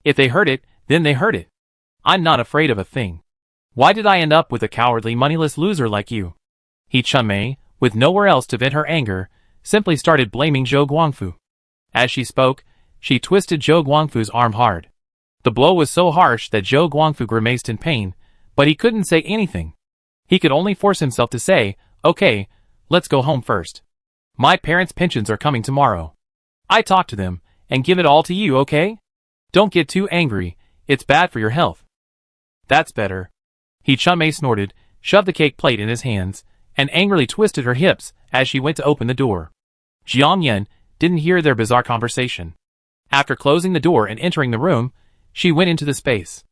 "If they heard it, then they heard it. I'm not afraid of a thing. Why did I end up with a cowardly, moneyless loser like you?" He Chunmei, with nowhere else to vent her anger, simply started blaming Zhou Guangfu. As she spoke, she twisted Zhou Guangfu's arm hard. The blow was so harsh that Zhou Guangfu grimaced in pain, but he couldn't say anything. He could only force himself to say, "Okay, let's go home first. My parents' pensions are coming tomorrow. I talk to them, and give it all to you, okay? Don't get too angry, it's bad for your health." "That's better." He Chunmei snorted, shoved the cake plate in his hands, and angrily twisted her hips as she went to open the door. Jiang Yan didn't hear their bizarre conversation. After closing the door and entering the room, she went into the space.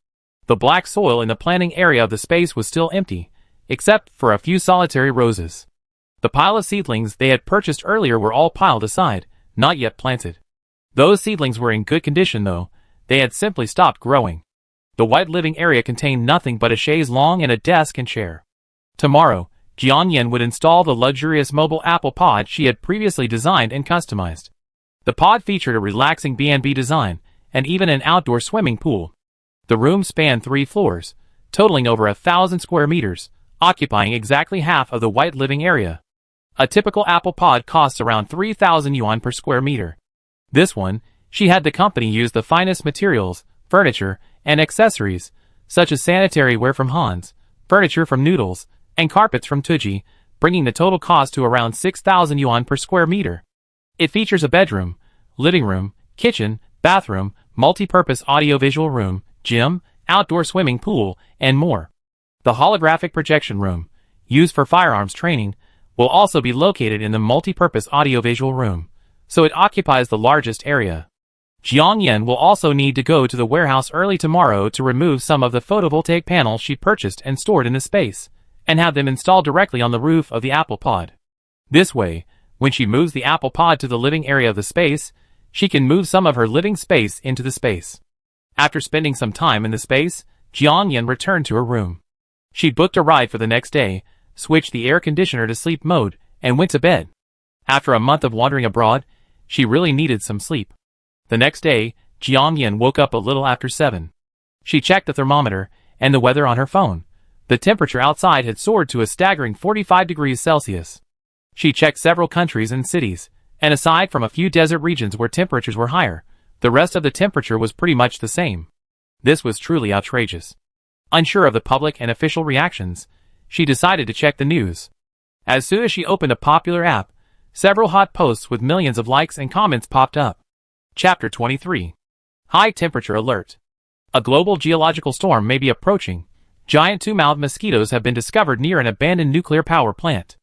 The black soil in the planting area of the space was still empty, except for a few solitary roses. The pile of seedlings they had purchased earlier were all piled aside, not yet planted. Those seedlings were in good condition though, they had simply stopped growing. The white living area contained nothing but a chaise longue and a desk and chair. Tomorrow, Jiang Yan would install the luxurious mobile apple pod she had previously designed and customized. The pod featured a relaxing B&B design, and even an outdoor swimming pool. The room spanned 3 floors, totaling over 1,000 square meters, occupying exactly half of the white living area. A typical apple pod costs around 3,000 yuan per square meter. This one, she had the company use the finest materials, furniture, and accessories, such as sanitary ware from Hans, furniture from Noodles, and carpets from Tuji, bringing the total cost to around 6,000 yuan per square meter. It features a bedroom, living room, kitchen, bathroom, multi-purpose audiovisual room, gym, outdoor swimming pool, and more. The holographic projection room, used for firearms training, will also be located in the multi-purpose audiovisual room, so it occupies the largest area. Jiang Yan will also need to go to the warehouse early tomorrow to remove some of the photovoltaic panels she purchased and stored in the space, and have them installed directly on the roof of the Apple Pod. This way, when she moves the Apple Pod to the living area of the space, she can move some of her living space into the space. After spending some time in the space, Jiang Yan returned to her room. She booked a ride for the next day, switched the air conditioner to sleep mode, and went to bed. After a month of wandering abroad, she really needed some sleep. The next day, Jiang Yan woke up a little after 7. She checked the thermometer and the weather on her phone. The temperature outside had soared to a staggering 45 degrees Celsius. She checked several countries and cities, and aside from a few desert regions where temperatures were higher, the rest of the temperature was pretty much the same. This was truly outrageous. Unsure of the public and official reactions, she decided to check the news. As soon as she opened a popular app, several hot posts with millions of likes and comments popped up. Chapter 23. High Temperature Alert. A global geological storm may be approaching. Giant two-mouthed mosquitoes have been discovered near an abandoned nuclear power plant.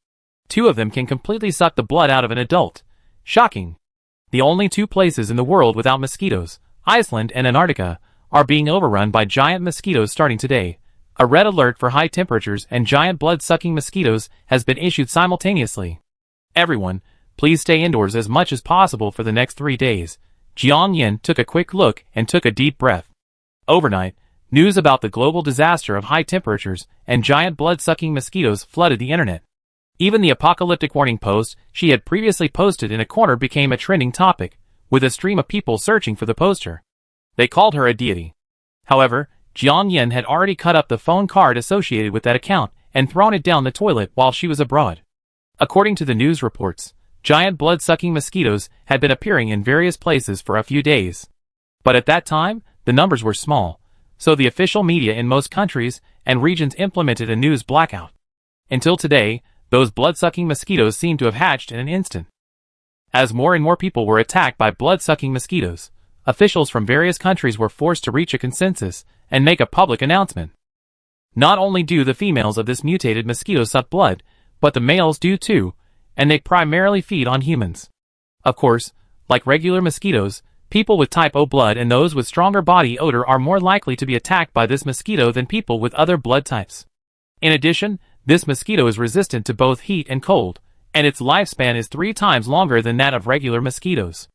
2 of them can completely suck the blood out of an adult. Shocking. The only 2 places in the world without mosquitoes, Iceland and Antarctica, are being overrun by giant mosquitoes starting today. A red alert for high temperatures and giant blood-sucking mosquitoes has been issued simultaneously. Everyone, please stay indoors as much as possible for the next 3 days. Jiang Yan took a quick look and took a deep breath. Overnight, news about the global disaster of high temperatures and giant blood-sucking mosquitoes flooded the internet. Even the apocalyptic warning post she had previously posted in a corner became a trending topic, with a stream of people searching for the poster. They called her a deity. However, Jiang Yan had already cut up the phone card associated with that account and thrown it down the toilet while she was abroad. According to the news reports, giant blood-sucking mosquitoes had been appearing in various places for a few days. But at that time, the numbers were small, so the official media in most countries and regions implemented a news blackout. Until today, those blood-sucking mosquitoes seem to have hatched in an instant. As more and more people were attacked by blood-sucking mosquitoes, officials from various countries were forced to reach a consensus and make a public announcement. Not only do the females of this mutated mosquito suck blood, but the males do too, and they primarily feed on humans. Of course, like regular mosquitoes, people with type O blood and those with stronger body odor are more likely to be attacked by this mosquito than people with other blood types. In addition, this mosquito is resistant to both heat and cold, and its lifespan is 3 times longer than that of regular mosquitoes.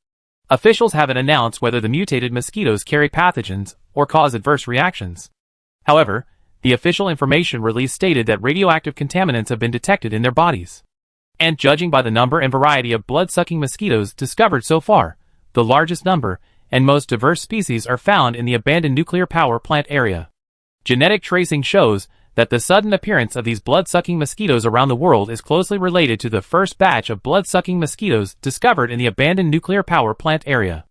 Officials haven't announced whether the mutated mosquitoes carry pathogens or cause adverse reactions. However, the official information release stated that radioactive contaminants have been detected in their bodies. And judging by the number and variety of blood-sucking mosquitoes discovered so far, the largest number and most diverse species are found in the abandoned nuclear power plant area. Genetic tracing shows that the sudden appearance of these blood-sucking mosquitoes around the world is closely related to the first batch of blood-sucking mosquitoes discovered in the abandoned nuclear power plant area.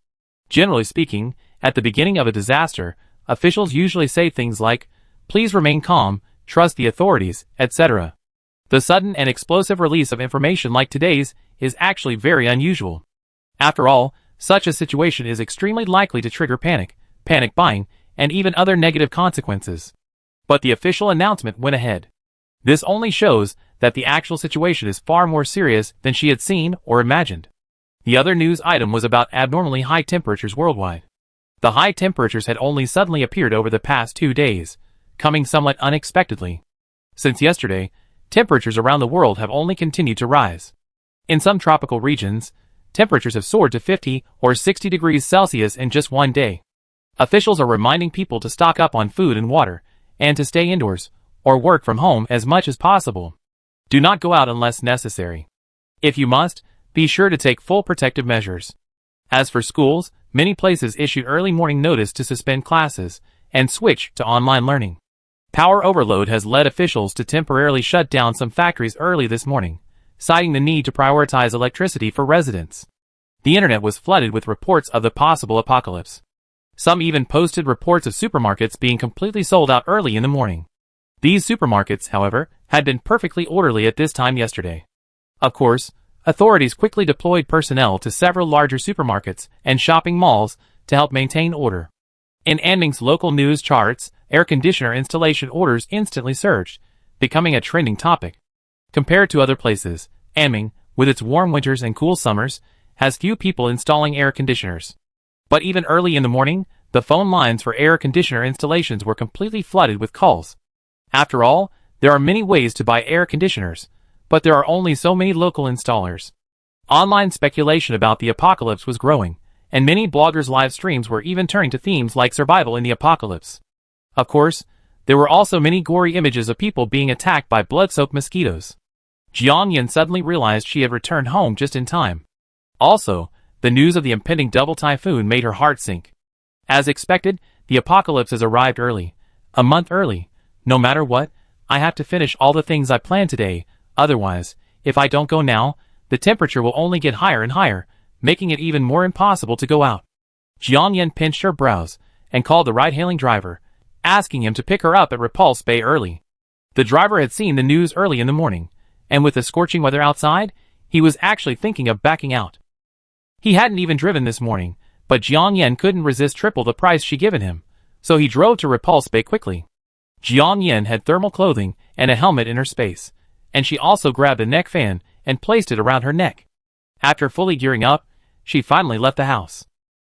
Generally speaking, at the beginning of a disaster, officials usually say things like, "Please remain calm, trust the authorities," etc. The sudden and explosive release of information like today's is actually very unusual. After all, such a situation is extremely likely to trigger panic buying, and even other negative consequences. But the official announcement went ahead. This only shows that the actual situation is far more serious than she had seen or imagined. The other news item was about abnormally high temperatures worldwide. The high temperatures had only suddenly appeared over the past 2 days, coming somewhat unexpectedly. Since yesterday, temperatures around the world have only continued to rise. In some tropical regions, temperatures have soared to 50 or 60 degrees Celsius in just 1 day. Officials are reminding people to stock up on food and water, and to stay indoors, or work from home as much as possible. Do not go out unless necessary. If you must, be sure to take full protective measures. As for schools, many places issued early morning notice to suspend classes and switch to online learning. Power overload has led officials to temporarily shut down some factories early this morning, citing the need to prioritize electricity for residents. The internet was flooded with reports of the possible apocalypse. Some even posted reports of supermarkets being completely sold out early in the morning. These supermarkets, however, had been perfectly orderly at this time yesterday. Of course, authorities quickly deployed personnel to several larger supermarkets and shopping malls to help maintain order. In Anming's local news charts, air conditioner installation orders instantly surged, becoming a trending topic. Compared to other places, Anming, with its warm winters and cool summers, has few people installing air conditioners. But even early in the morning, the phone lines for air conditioner installations were completely flooded with calls. After all, there are many ways to buy air conditioners, but there are only so many local installers. Online speculation about the apocalypse was growing, and many bloggers' live streams were even turning to themes like survival in the apocalypse. Of course, there were also many gory images of people being attacked by blood-soaked mosquitoes. Jiang Yin suddenly realized she had returned home just in time. Also, the news of the impending double typhoon made her heart sink. As expected, the apocalypse has arrived early. A month early. No matter what, I have to finish all the things I planned today, otherwise, if I don't go now, the temperature will only get higher and higher, making it even more impossible to go out. Jiang Yin pinched her brows and called the ride-hailing driver, asking him to pick her up at Repulse Bay early. The driver had seen the news early in the morning, and with the scorching weather outside, he was actually thinking of backing out. He hadn't even driven this morning, but Jiang Yin couldn't resist triple the price she given him, so he drove to Repulse Bay quickly. Jiang Yin had thermal clothing and a helmet in her space, and she also grabbed a neck fan and placed it around her neck. After fully gearing up, she finally left the house.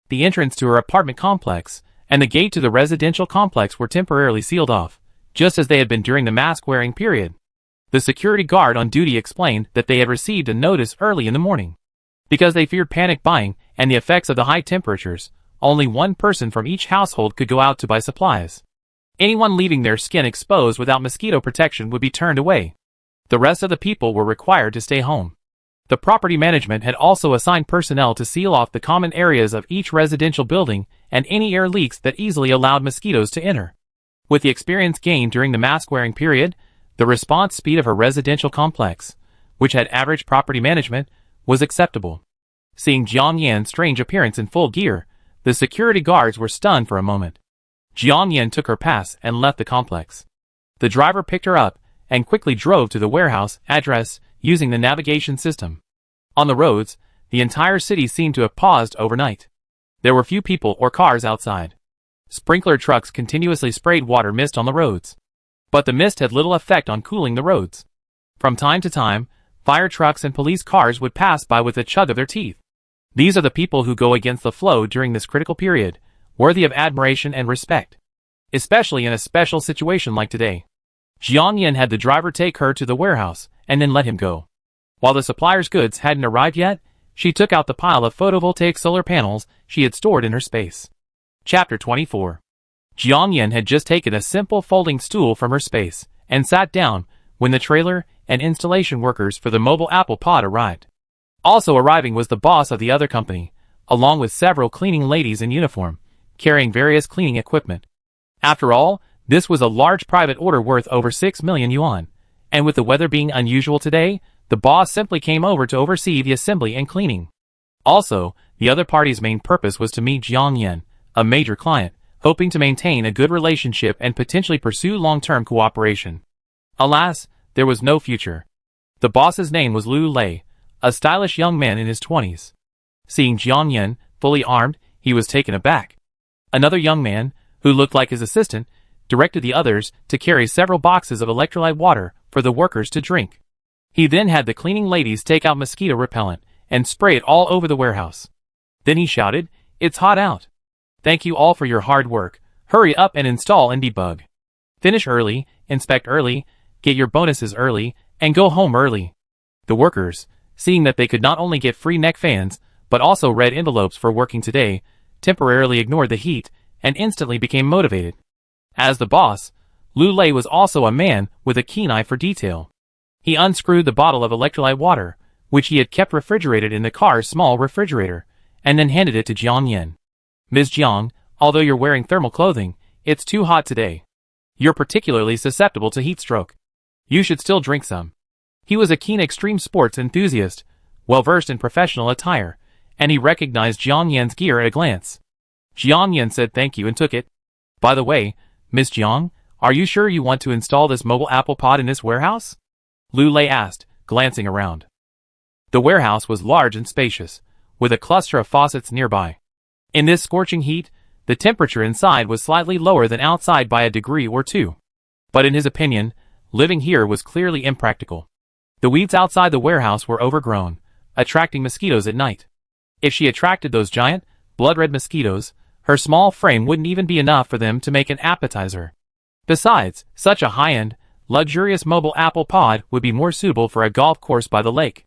The entrance to her apartment complex and the gate to the residential complex were temporarily sealed off, just as they had been during the mask-wearing period. The security guard on duty explained that they had received a notice early in the morning. Because they feared panic buying and the effects of the high temperatures, only one person from each household could go out to buy supplies. Anyone leaving their skin exposed without mosquito protection would be turned away. The rest of the people were required to stay home. The property management had also assigned personnel to seal off the common areas of each residential building and any air leaks that easily allowed mosquitoes to enter. With the experience gained during the mask-wearing period, the response speed of her residential complex, which had average property management, was acceptable. Seeing Jiang Yin's strange appearance in full gear, the security guards were stunned for a moment. Jiang Yin took her pass and left the complex. The driver picked her up and quickly drove to the warehouse address using the navigation system. On the roads, the entire city seemed to have paused overnight. There were few people or cars outside. Sprinkler trucks continuously sprayed water mist on the roads. But the mist had little effect on cooling the roads. From time to time, fire trucks and police cars would pass by with a chug of their teeth. These are the people who go against the flow during this critical period, worthy of admiration and respect. Especially in a special situation like today. Jiang Yin had the driver take her to the warehouse and then let him go. While the supplier's goods hadn't arrived yet, she took out the pile of photovoltaic solar panels she had stored in her space. Chapter 24. Jiang Yin had just taken a simple folding stool from her space and sat down when the trailer and installation workers for the mobile apple pod arrived. Also arriving was the boss of the other company, along with several cleaning ladies in uniform, carrying various cleaning equipment. After all, this was a large private order worth over 6 million yuan, and with the weather being unusual today, the boss simply came over to oversee the assembly and cleaning. Also, the other party's main purpose was to meet Jiang Yin, a major client, hoping to maintain a good relationship and potentially pursue long-term cooperation. Alas, there was no future. The boss's name was Lu Lei, a stylish young man in his 20s. Seeing Jiang Yin, fully armed, he was taken aback. Another young man, who looked like his assistant, directed the others to carry several boxes of electrolyte water for the workers to drink. He then had the cleaning ladies take out mosquito repellent and spray it all over the warehouse. Then he shouted, "It's hot out. Thank you all for your hard work. Hurry up and install and debug. Finish early, inspect early, get your bonuses early, and go home early." The workers, seeing that they could not only get free neck fans, but also red envelopes for working today, temporarily ignored the heat and instantly became motivated. As the boss, Lu Lei was also a man with a keen eye for detail. He unscrewed the bottle of electrolyte water, which he had kept refrigerated in the car's small refrigerator, and then handed it to Jiang Yin. "Ms. Jiang, although you're wearing thermal clothing, it's too hot today. You're particularly susceptible to heat stroke. You should still drink some." He was a keen extreme sports enthusiast, well-versed in professional attire, and he recognized Jiang Yin's gear at a glance. Jiang Yin said thank you and took it. "By the way, Ms. Jiang, are you sure you want to install this mobile apple pod in this warehouse?" Lu Lei asked, glancing around. The warehouse was large and spacious, with a cluster of faucets nearby. In this scorching heat, The temperature inside was slightly lower than outside by a degree or two. But in his opinion, living here was clearly impractical. The weeds outside the warehouse were overgrown, attracting mosquitoes at night. If she attracted those giant, blood-red mosquitoes, her small frame wouldn't even be enough for them to make an appetizer. Besides, such a high-end, luxurious mobile apple pod would be more suitable for a golf course by the lake.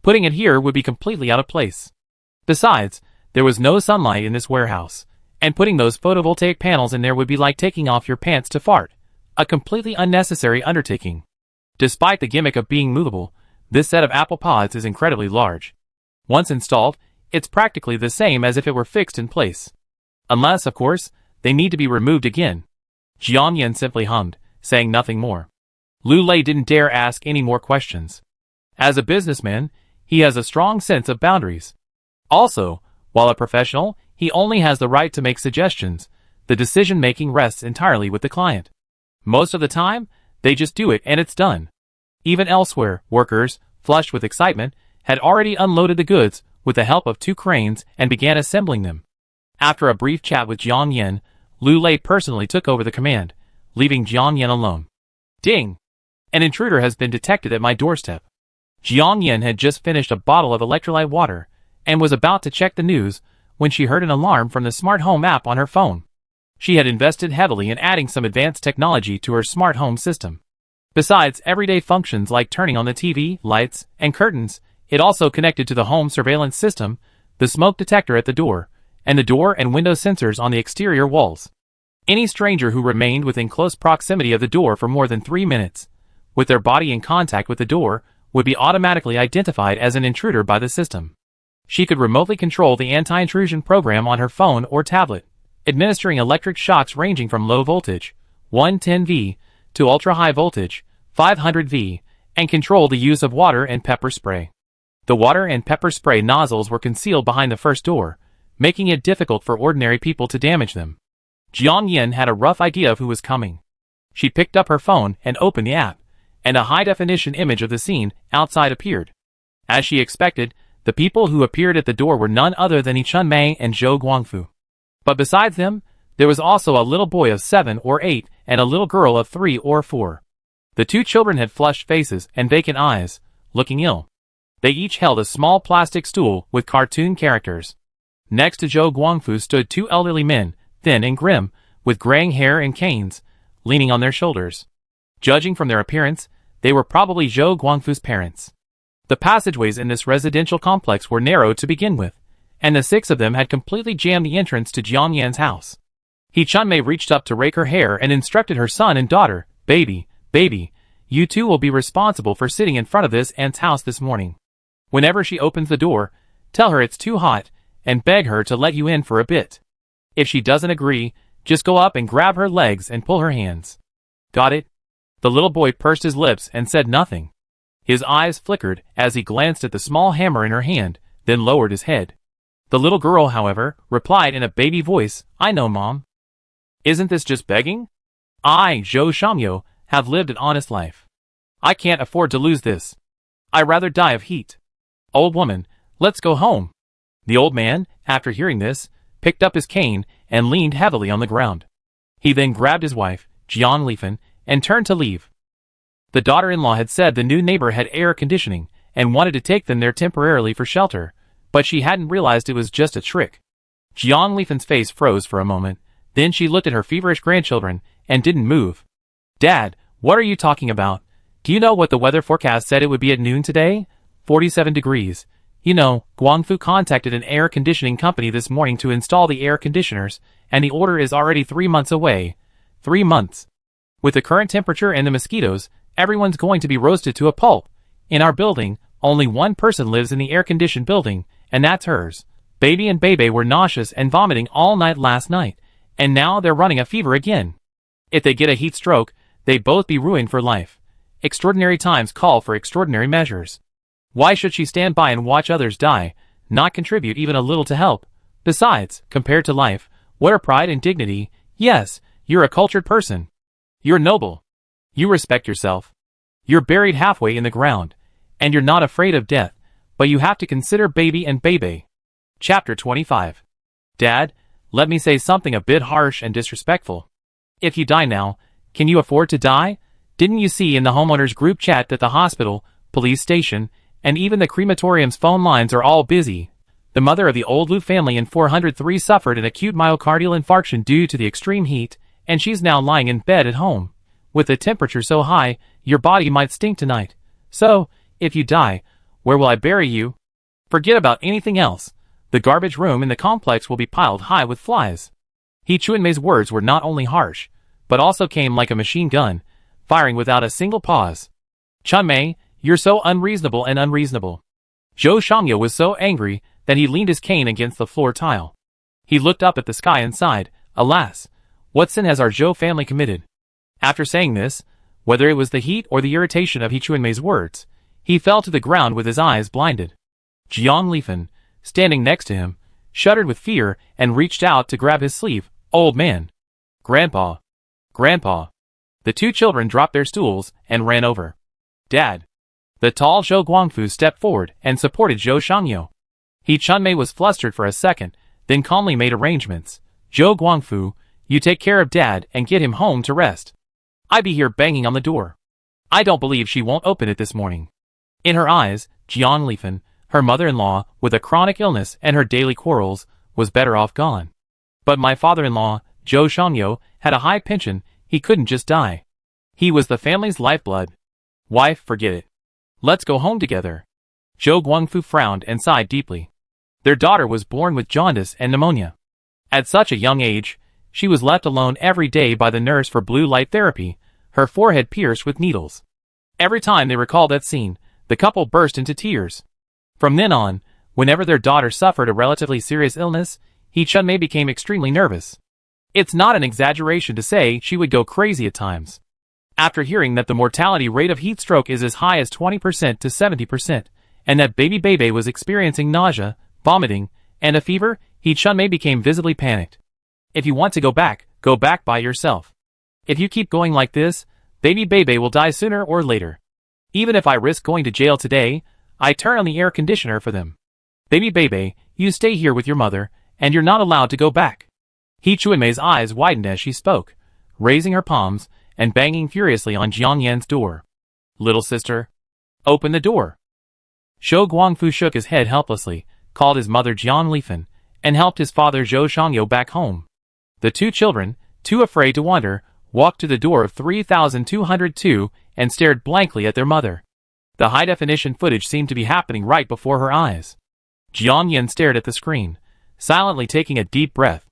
Putting it here would be completely out of place. Besides, there was no sunlight in this warehouse, and putting those photovoltaic panels in there would be like taking off your pants to fart. A completely unnecessary undertaking. Despite the gimmick of being movable, this set of apple pods is incredibly large. Once installed, it's practically the same as if it were fixed in place. Unless, of course, they need to be removed again. Jiang Yan simply hummed, saying nothing more. Lu Lei didn't dare ask any more questions. As a businessman, he has a strong sense of boundaries. Also, while a professional, he only has the right to make suggestions. The decision-making rests entirely with the client. Most of the time, they just do it and it's done. Even elsewhere, workers, flushed with excitement, had already unloaded the goods with the help of 2 cranes and began assembling them. After a brief chat with Jiang Yan, Lu Lei personally took over the command, leaving Jiang Yan alone. Ding! An intruder has been detected at my doorstep. Jiang Yan had just finished a bottle of electrolyte water and was about to check the news when she heard an alarm from the smart home app on her phone. She had invested heavily in adding some advanced technology to her smart home system. Besides everyday functions like turning on the TV, lights, and curtains, it also connected to the home surveillance system, the smoke detector at the door, and the door and window sensors on the exterior walls. Any stranger who remained within close proximity of the door for more than 3 minutes, with their body in contact with the door, would be automatically identified as an intruder by the system. She could remotely control the anti-intrusion program on her phone or tablet, administering electric shocks ranging from low voltage, 110 V, to ultra-high voltage, 500 V, and control the use of water and pepper spray. The water and pepper spray nozzles were concealed behind the first door, making it difficult for ordinary people to damage them. Jiang Yan had a rough idea of who was coming. She picked up her phone and opened the app, and a high-definition image of the scene outside appeared. As she expected, the people who appeared at the door were none other than Yi Chunmei and Zhou Guangfu. But besides them, there was also a little boy of 7 or 8 and a little girl of 3 or 4. The 2 children had flushed faces and vacant eyes, looking ill. They each held a small plastic stool with cartoon characters. Next to Zhou Guangfu stood 2 elderly men, thin and grim, with graying hair and canes, leaning on their shoulders. Judging from their appearance, they were probably Zhou Guangfu's parents. The passageways in this residential complex were narrow to begin with, and the 6 of them had completely jammed the entrance to Jiang Yan's house. Yi Chunmei reached up to rake her hair and instructed her son and daughter, baby, you 2 will be responsible for sitting in front of this aunt's house this morning. Whenever she opens the door, tell her it's too hot, and beg her to let you in for a bit. If she doesn't agree, just go up and grab her legs and pull her hands. Got it? The little boy pursed his lips and said nothing. His eyes flickered as he glanced at the small hammer in her hand, then lowered his head. The little girl, however, replied in a baby voice, I know, Mom. Isn't this just begging? I, Zhou Shamyo, have lived an honest life. I can't afford to lose this. I'd rather die of heat. Old woman, let's go home. The old man, after hearing this, picked up his cane and leaned heavily on the ground. He then grabbed his wife, Jiang Lifen, and turned to leave. The daughter-in-law had said the new neighbor had air conditioning and wanted to take them there temporarily for shelter, but she hadn't realized it was just a trick. Jiang Lifen's face froze for a moment, then she looked at her feverish grandchildren and didn't move. Dad, what are you talking about? Do you know what the weather forecast said it would be at noon today? 47 degrees. You know, Guangfu contacted an air conditioning company this morning to install the air conditioners, and the order is already 3 months away. 3 months. With the current temperature and the mosquitoes, everyone's going to be roasted to a pulp. In our building, only one person lives in the air-conditioned building, and that's hers. Baby and Bebe were nauseous and vomiting all night last night, and now they're running a fever again. If they get a heat stroke, they'd both be ruined for life. Extraordinary times call for extraordinary measures. Why should she stand by and watch others die, not contribute even a little to help? Besides, compared to life, what are pride and dignity? Yes, you're a cultured person. You're noble. You respect yourself. You're buried halfway in the ground, and you're not afraid of death, but you have to consider Baby and Bebe. Chapter 25. Dad, let me say something a bit harsh and disrespectful. If you die now, can you afford to die? Didn't you see in the homeowners group chat that the hospital, police station, and even the crematorium's phone lines are all busy? The mother of the old Liu family in 403 suffered an acute myocardial infarction due to the extreme heat, and she's now lying in bed at home. With the temperature so high, your body might stink tonight. So, if you die, where will I bury you? Forget about anything else. The garbage room in the complex will be piled high with flies. He Chuanmei's words were not only harsh, but also came like a machine gun, firing without a single pause. Chunmei, you're so unreasonable and unreasonable. Zhou Shangyo was so angry that he leaned his cane against the floor tile. He looked up at the sky and sighed, alas, what sin has our Zhou family committed? After saying this, whether it was the heat or the irritation of He Chuanmei's words, he fell to the ground with his eyes blinded. Jiang Lifan, standing next to him, shuddered with fear and reached out to grab his sleeve. Old man. Grandpa. Grandpa. The two children dropped their stools and ran over. Dad. The tall Zhou Guangfu stepped forward and supported Zhou Shangyo. He Chunmei was flustered for a second, then calmly made arrangements. Zhou Guangfu, you take care of Dad and get him home to rest. I be here banging on the door. I don't believe she won't open it this morning. In her eyes, Jiang Lifan, her mother-in-law, with a chronic illness and her daily quarrels, was better off gone. But my father-in-law, Zhou Shangyo, had a high pension. He couldn't just die. He was the family's lifeblood. Wife, forget it. Let's go home together. Zhou Guangfu frowned and sighed deeply. Their daughter was born with jaundice and pneumonia. At such a young age, she was left alone every day by the nurse for blue light therapy, her forehead pierced with needles. Every time they recalled that scene, the couple burst into tears. From then on, whenever their daughter suffered a relatively serious illness, He Chunmei became extremely nervous. It's not an exaggeration to say she would go crazy at times. After hearing that the mortality rate of heat stroke is as high as 20% to 70%, and that baby Bebe was experiencing nausea, vomiting, and a fever, He Chunmei became visibly panicked. If you want to go back by yourself. If you keep going like this, baby Bebe will die sooner or later. Even if I risk going to jail today, I turn on the air conditioner for them. Baby Bebe, you stay here with your mother, and you're not allowed to go back. He Chuanmei's eyes widened as she spoke, raising her palms and banging furiously on Jiang Yan's door. Little sister, open the door. Zhou Guangfu shook his head helplessly, called his mother Jiang Lifan, and helped his father Zhou Shangyo back home. The two children, too afraid to wander, walked to the door of 3202 and stared blankly at their mother. The high-definition footage seemed to be happening right before her eyes. Jiang Yan stared at the screen, silently taking a deep breath.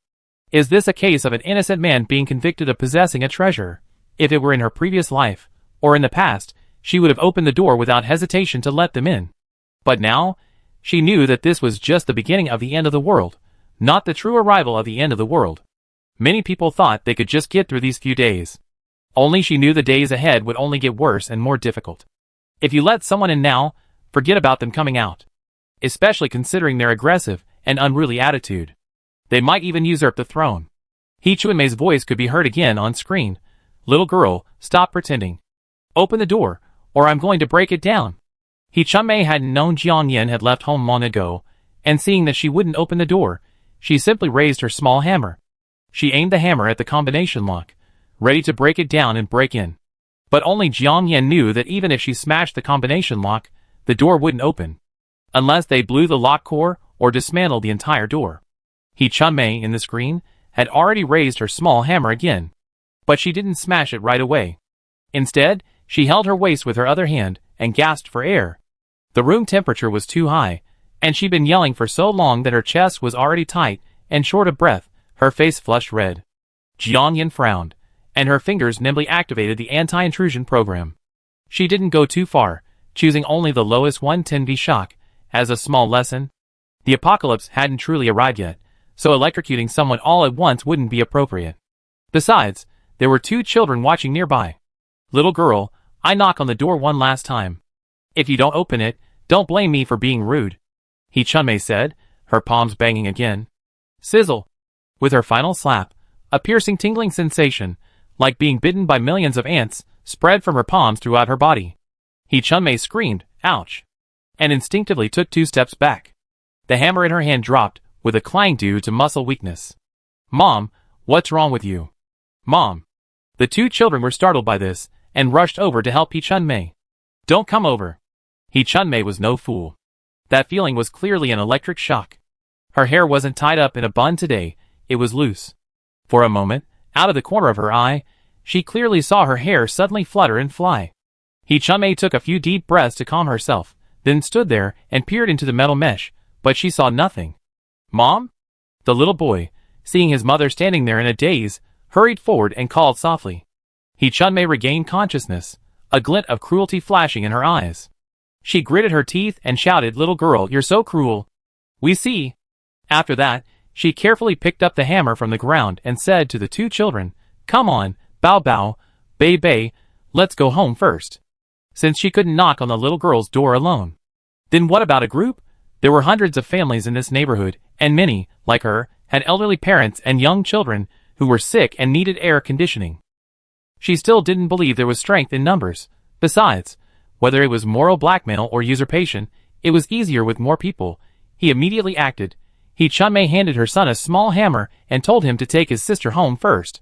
Is this a case of an innocent man being convicted of possessing a treasure? If it were in her previous life, or in the past, she would have opened the door without hesitation to let them in. But now, she knew that this was just the beginning of the end of the world, not the true arrival of the end of the world. Many people thought they could just get through these few days. Only she knew the days ahead would only get worse and more difficult. If you let someone in now, forget about them coming out. Especially considering their aggressive and unruly attitude. They might even usurp the throne. He Chuanmei's voice could be heard again on screen. Little girl, stop pretending. Open the door, or I'm going to break it down. He Chunmei hadn't known Jiang Yan had left home long ago, and seeing that she wouldn't open the door, she simply raised her small hammer. She aimed the hammer at the combination lock, ready to break it down and break in. But only Jiang Yan knew that even if she smashed the combination lock, the door wouldn't open. Unless they blew the lock core or dismantled the entire door. He Chunmei, in the screen, had already raised her small hammer again. But she didn't smash it right away. Instead, she held her waist with her other hand and gasped for air. The room temperature was too high, and she'd been yelling for so long that her chest was already tight and short of breath, her face flushed red. Jiang Yan frowned, and her fingers nimbly activated the anti-intrusion program. She didn't go too far, choosing only the lowest 110V shock. As a small lesson, the apocalypse hadn't truly arrived yet, so electrocuting someone all at once wouldn't be appropriate. Besides, there were two children watching nearby. Little girl, I knock on the door one last time. If you don't open it, don't blame me for being rude. He Chunmei said, her palms banging again. Sizzle. With her final slap, a piercing tingling sensation, like being bitten by millions of ants, spread from her palms throughout her body. He Chunmei screamed, ouch, and instinctively took 2 steps back. The hammer in her hand dropped, with a clang due to muscle weakness. Mom, what's wrong with you? Mom. The two children were startled by this, and rushed over to help Hee Chun-mei. Don't come over. Hee Chun-mei was no fool. That feeling was clearly an electric shock. Her hair wasn't tied up in a bun today, it was loose. For a moment, out of the corner of her eye, she clearly saw her hair suddenly flutter and fly. Hee Chun-mei took a few deep breaths to calm herself, then stood there and peered into the metal mesh, but she saw nothing. Mom? The little boy, seeing his mother standing there in a daze, hurried forward and called softly. Hee Chun-mei regained consciousness, a glint of cruelty flashing in her eyes. She gritted her teeth and shouted, "Little girl, you're so cruel." "We see." After that, she carefully picked up the hammer from the ground and said to the two children, "Come on, Bao Bao, Bei Bei, let's go home first." Since she couldn't knock on the little girl's door alone. Then what about a group? There were hundreds of families in this neighborhood, and many, like her, had elderly parents and young children who were sick and needed air conditioning. She still didn't believe there was strength in numbers. Besides, whether it was moral blackmail or usurpation, it was easier with more people. He immediately acted. Hee Chun-mei handed her son a small hammer and told him to take his sister home first.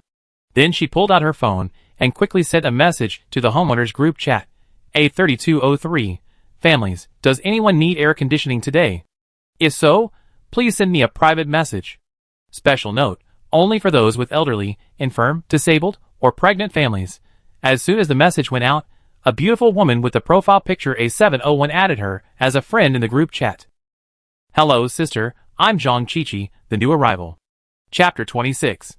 Then she pulled out her phone and quickly sent a message to the homeowners group chat. A3203. Families, does anyone need air conditioning today? If so, please send me a private message. Special note, only for those with elderly, infirm, disabled, or pregnant families. As soon as the message went out, a beautiful woman with the profile picture A701 added her as a friend in the group chat. Hello sister, I'm Zhang Qiqi, the new arrival. Chapter 26.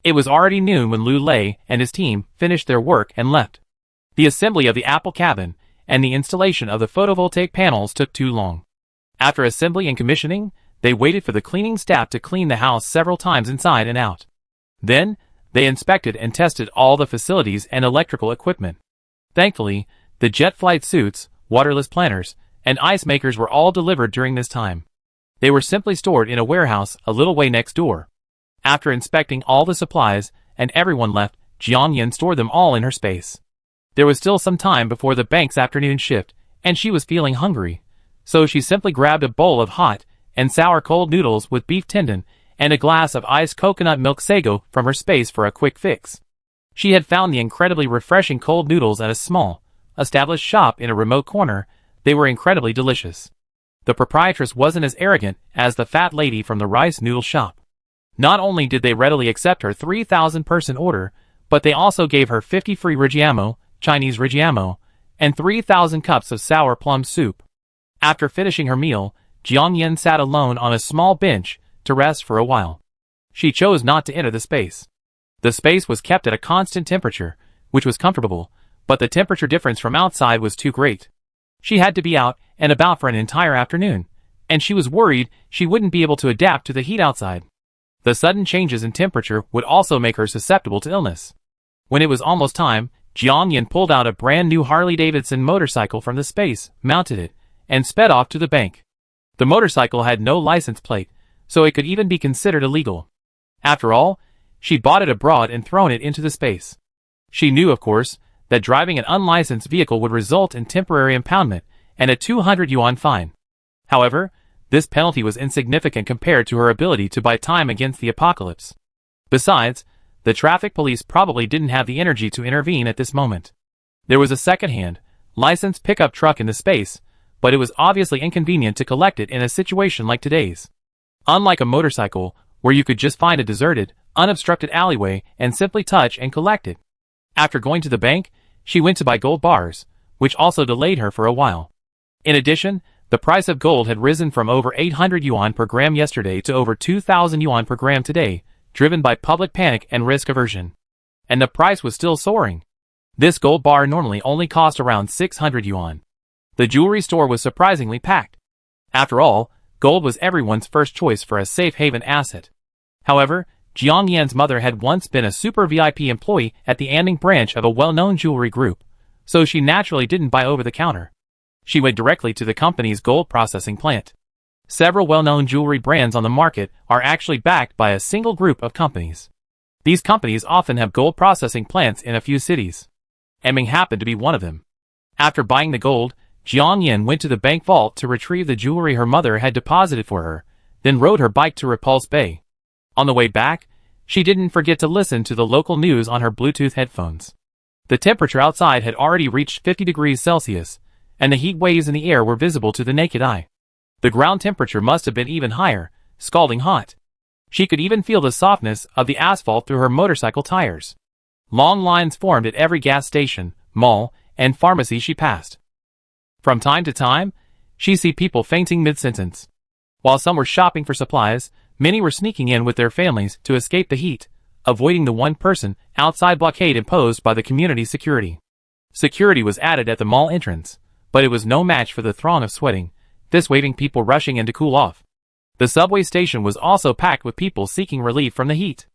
It was already noon when Lu Lei and his team finished their work and left. The assembly of the Apple cabin and the installation of the photovoltaic panels took too long. After assembly and commissioning, they waited for the cleaning staff to clean the house several times inside and out. Then, they inspected and tested all the facilities and electrical equipment. Thankfully, the jet flight suits, waterless planters, and ice makers were all delivered during this time. They were simply stored in a warehouse a little way next door. After inspecting all the supplies, and everyone left, Jiang Yan stored them all in her space. There was still some time before the bank's afternoon shift, and she was feeling hungry. So she simply grabbed a bowl of hot and sour cold noodles with beef tendon and a glass of iced coconut milk sago from her space for a quick fix. She had found the incredibly refreshing cold noodles at a small, established shop in a remote corner. They were incredibly delicious. The proprietress wasn't as arrogant as the fat lady from the rice noodle shop. Not only did they readily accept her 3,000-person order, but they also gave her 50 free rijiamo, Chinese rijiamo, and 3,000 cups of sour plum soup. After finishing her meal, Jiang Yan sat alone on a small bench to rest for a while. She chose not to enter the space. The space was kept at a constant temperature, which was comfortable, but the temperature difference from outside was too great. She had to be out and about for an entire afternoon, and she was worried she wouldn't be able to adapt to the heat outside. The sudden changes in temperature would also make her susceptible to illness. When it was almost time, Jiang Yan pulled out a brand new Harley-Davidson motorcycle from the space, mounted it, and sped off to the bank. The motorcycle had no license plate, so it could even be considered illegal. After all, she bought it abroad and thrown it into the space. She knew, of course, that driving an unlicensed vehicle would result in temporary impoundment and a 200 yuan fine. However, this penalty was insignificant compared to her ability to buy time against the apocalypse. Besides, the traffic police probably didn't have the energy to intervene at this moment. There was a second-hand, licensed pickup truck in the space, but it was obviously inconvenient to collect it in a situation like today's. Unlike a motorcycle, where you could just find a deserted, unobstructed alleyway and simply touch and collect it. After going to the bank, she went to buy gold bars, which also delayed her for a while. In addition, the price of gold had risen from over 800 yuan per gram yesterday to over 2,000 yuan per gram today, driven by public panic and risk aversion. And the price was still soaring. This gold bar normally only cost around 600 yuan. The jewelry store was surprisingly packed. After all, gold was everyone's first choice for a safe haven asset. However, Jiang Yan's mother had once been a super VIP employee at the Anding branch of a well-known jewelry group, so she naturally didn't buy over the counter. She went directly to the company's gold processing plant. Several well-known jewelry brands on the market are actually backed by a single group of companies. These companies often have gold processing plants in a few cities. Anding happened to be one of them. After buying the gold, Jiang Yan went to the bank vault to retrieve the jewelry her mother had deposited for her, then rode her bike to Repulse Bay. On the way back, She didn't forget to listen to the local news on her Bluetooth headphones. The temperature outside had already reached 50 degrees Celsius, and the heat waves in the air were visible to the naked eye. The ground temperature must have been even higher, scalding hot. She could even feel the softness of the asphalt through her motorcycle tires. Long lines formed at every gas station, mall, and pharmacy she passed. From time to time, she see people fainting mid-sentence. While some were shopping for supplies, many were sneaking in with their families to escape the heat, avoiding the one-person outside blockade imposed by the community security. Security was added at the mall entrance, but it was no match for the throng of sweating, fist-waving people rushing in to cool off. The subway station was also packed with people seeking relief from the heat.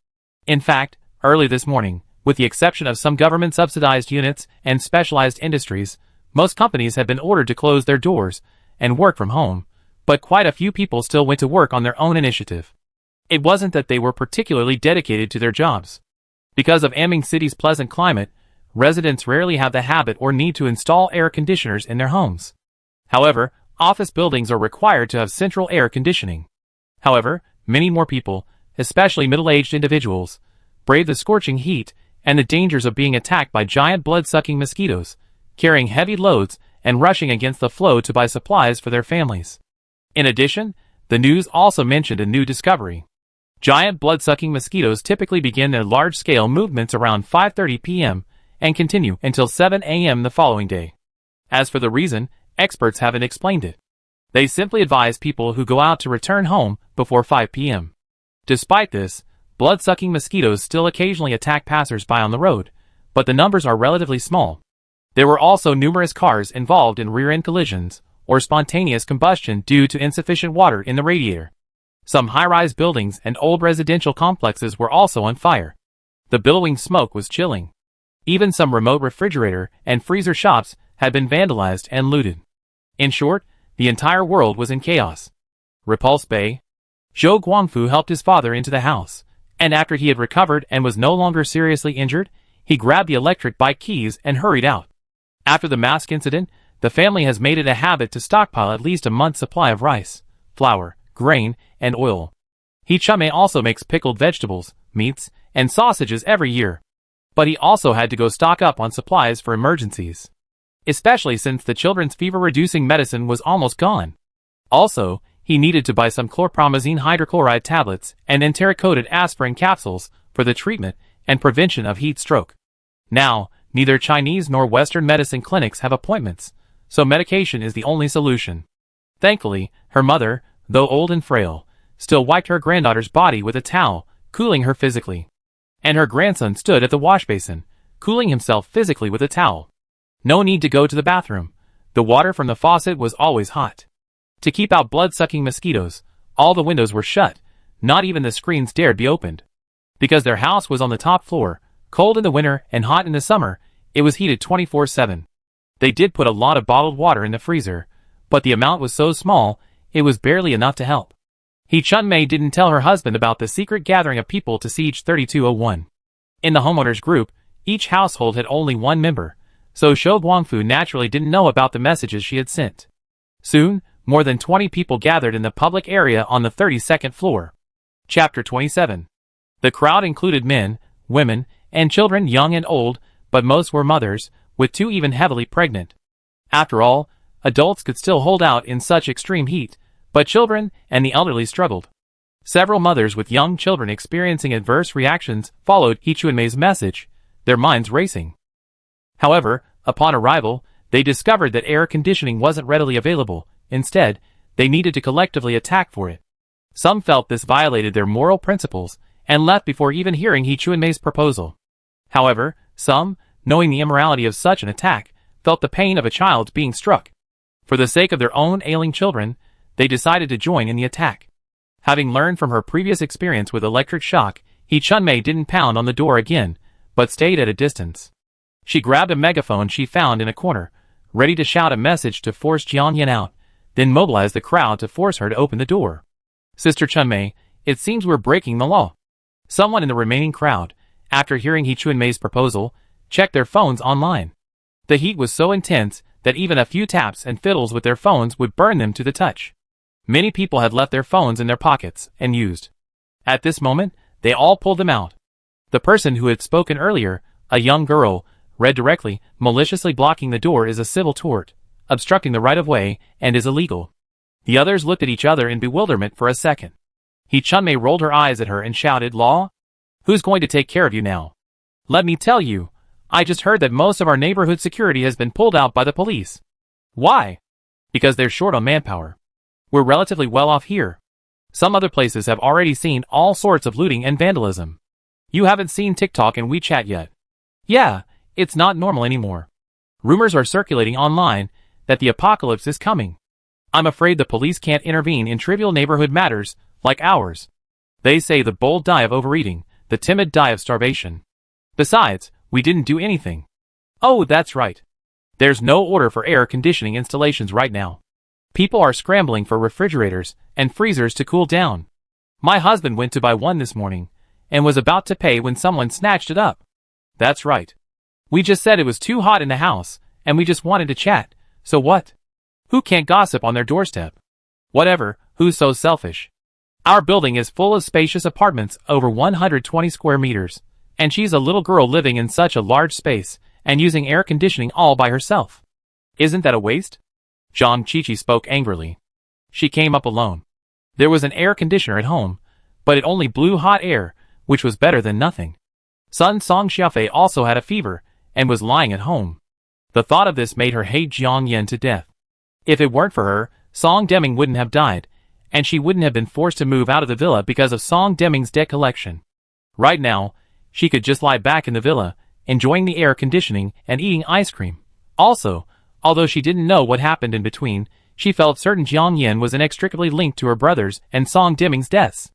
In fact, early this morning, with the exception of some government-subsidized units and specialized industries, most companies had been ordered to close their doors and work from home, but quite a few people still went to work on their own initiative. It wasn't that they were particularly dedicated to their jobs. Because of Aming City's pleasant climate, residents rarely have the habit or need to install air conditioners in their homes. However, office buildings are required to have central air conditioning. However, many more people, especially middle-aged individuals, brave the scorching heat and the dangers of being attacked by giant blood-sucking mosquitoes, carrying heavy loads and rushing against the flow to buy supplies for their families. In addition, the news also mentioned a new discovery. Giant blood-sucking mosquitoes typically begin their large-scale movements around 5:30 p.m. and continue until 7 a.m. the following day. As for the reason, experts haven't explained it. They simply advise people who go out to return home before 5 p.m. Despite this, blood-sucking mosquitoes still occasionally attack passers-by on the road, but the numbers are relatively small. There were also numerous cars involved in rear-end collisions or spontaneous combustion due to insufficient water in the radiator. Some high-rise buildings and old residential complexes were also on fire. The billowing smoke was chilling. Even some remote refrigerator and freezer shops had been vandalized and looted. In short, the entire world was in chaos. Repulsed Bay. Zhou Guangfu helped his father into the house, and after he had recovered and was no longer seriously injured, he grabbed the electric bike keys and hurried out. After the mask incident, the family has made it a habit to stockpile at least a month's supply of rice, flour, grain, and oil. He Chumei also makes pickled vegetables, meats, and sausages every year. But he also had to go stock up on supplies for emergencies, especially since the children's fever-reducing medicine was almost gone. Also, he needed to buy some chlorpromazine hydrochloride tablets and enteric-coated aspirin capsules for the treatment and prevention of heat stroke. Now, neither Chinese nor Western medicine clinics have appointments, so medication is the only solution. Thankfully, her mother, though old and frail, still wiped her granddaughter's body with a towel, cooling her physically. And her grandson stood at the wash basin, cooling himself physically with a towel. No need to go to the bathroom. The water from the faucet was always hot. To keep out blood-sucking mosquitoes, all the windows were shut, not even the screens dared be opened. Because their house was on the top floor, cold in the winter and hot in the summer, it was heated 24/7. They did put a lot of bottled water in the freezer, but the amount was so small, it was barely enough to help. He Chun-mei didn't tell her husband about the secret gathering of people to siege 3201. In the homeowners group, each household had only one member, so Zhou Guangfu naturally didn't know about the messages she had sent. Soon, more than 20 people gathered in the public area on the 32nd floor. Chapter 27. The crowd included men, women, and children young and old, but most were mothers, with two even heavily pregnant. After all, adults could still hold out in such extreme heat, but children and the elderly struggled. Several mothers with young children experiencing adverse reactions followed He Chunmei's message, their minds racing. However, upon arrival, they discovered that air conditioning wasn't readily available. Instead, they needed to collectively attack for it. Some felt this violated their moral principles and left before even hearing He Chunmei's proposal. However, some, knowing the immorality of such an attack, felt the pain of a child being struck. For the sake of their own ailing children, they decided to join in the attack. Having learned from her previous experience with electric shock, He Chunmei didn't pound on the door again, but stayed at a distance. She grabbed a megaphone she found in a corner, ready to shout a message to force Jiangyan out, then mobilized the crowd to force her to open the door. Sister Chunmei, it seems we're breaking the law. Someone in the remaining crowd, after hearing He Chunmei's proposal, checked their phones online. The heat was so intense that even a few taps and fiddles with their phones would burn them to the touch. Many people had left their phones in their pockets and used. At this moment, They all pulled them out. The person who had spoken earlier, a young girl, read directly, maliciously blocking the door is a civil tort, obstructing the right-of-way, and is illegal. The others looked at each other in bewilderment for a second. Chunmei rolled her eyes at her and shouted, "Law? Who's going to take care of you now? Let me tell you, I just heard that most of our neighborhood security has been pulled out by the police." "Why?" "Because they're short on manpower. We're relatively well off here. Some other places have already seen all sorts of looting and vandalism. You haven't seen TikTok and WeChat yet. Yeah, it's not normal anymore. Rumors are circulating online that the apocalypse is coming. I'm afraid the police can't intervene in trivial neighborhood matters like ours. They say the bold die of overeating, the timid die of starvation. Besides, we didn't do anything." "Oh, that's right. There's no order for air conditioning installations right now. People are scrambling for refrigerators and freezers to cool down. My husband went to buy one this morning and was about to pay when someone snatched it up." "That's right. We just said it was too hot in the house and we just wanted to chat, so what? Who can't gossip on their doorstep? Whatever, who's so selfish? Our building is full of spacious apartments over 120 square meters, and she's a little girl living in such a large space and using air conditioning all by herself. Isn't that a waste?" Zhang Qiqi spoke angrily. She came up alone. There was an air conditioner at home, but it only blew hot air, which was better than nothing. Sun Song Xiaofei also had a fever and was lying at home. The thought of this made her hate Jiang Yan to death. If it weren't for her, Song Deming wouldn't have died, and she wouldn't have been forced to move out of the villa because of Song Deming's debt collection. Right now, she could just lie back in the villa, enjoying the air conditioning and eating ice cream. Also, although she didn't know what happened in between, she felt certain Jiang Yan was inextricably linked to her brothers and Song Deming's deaths.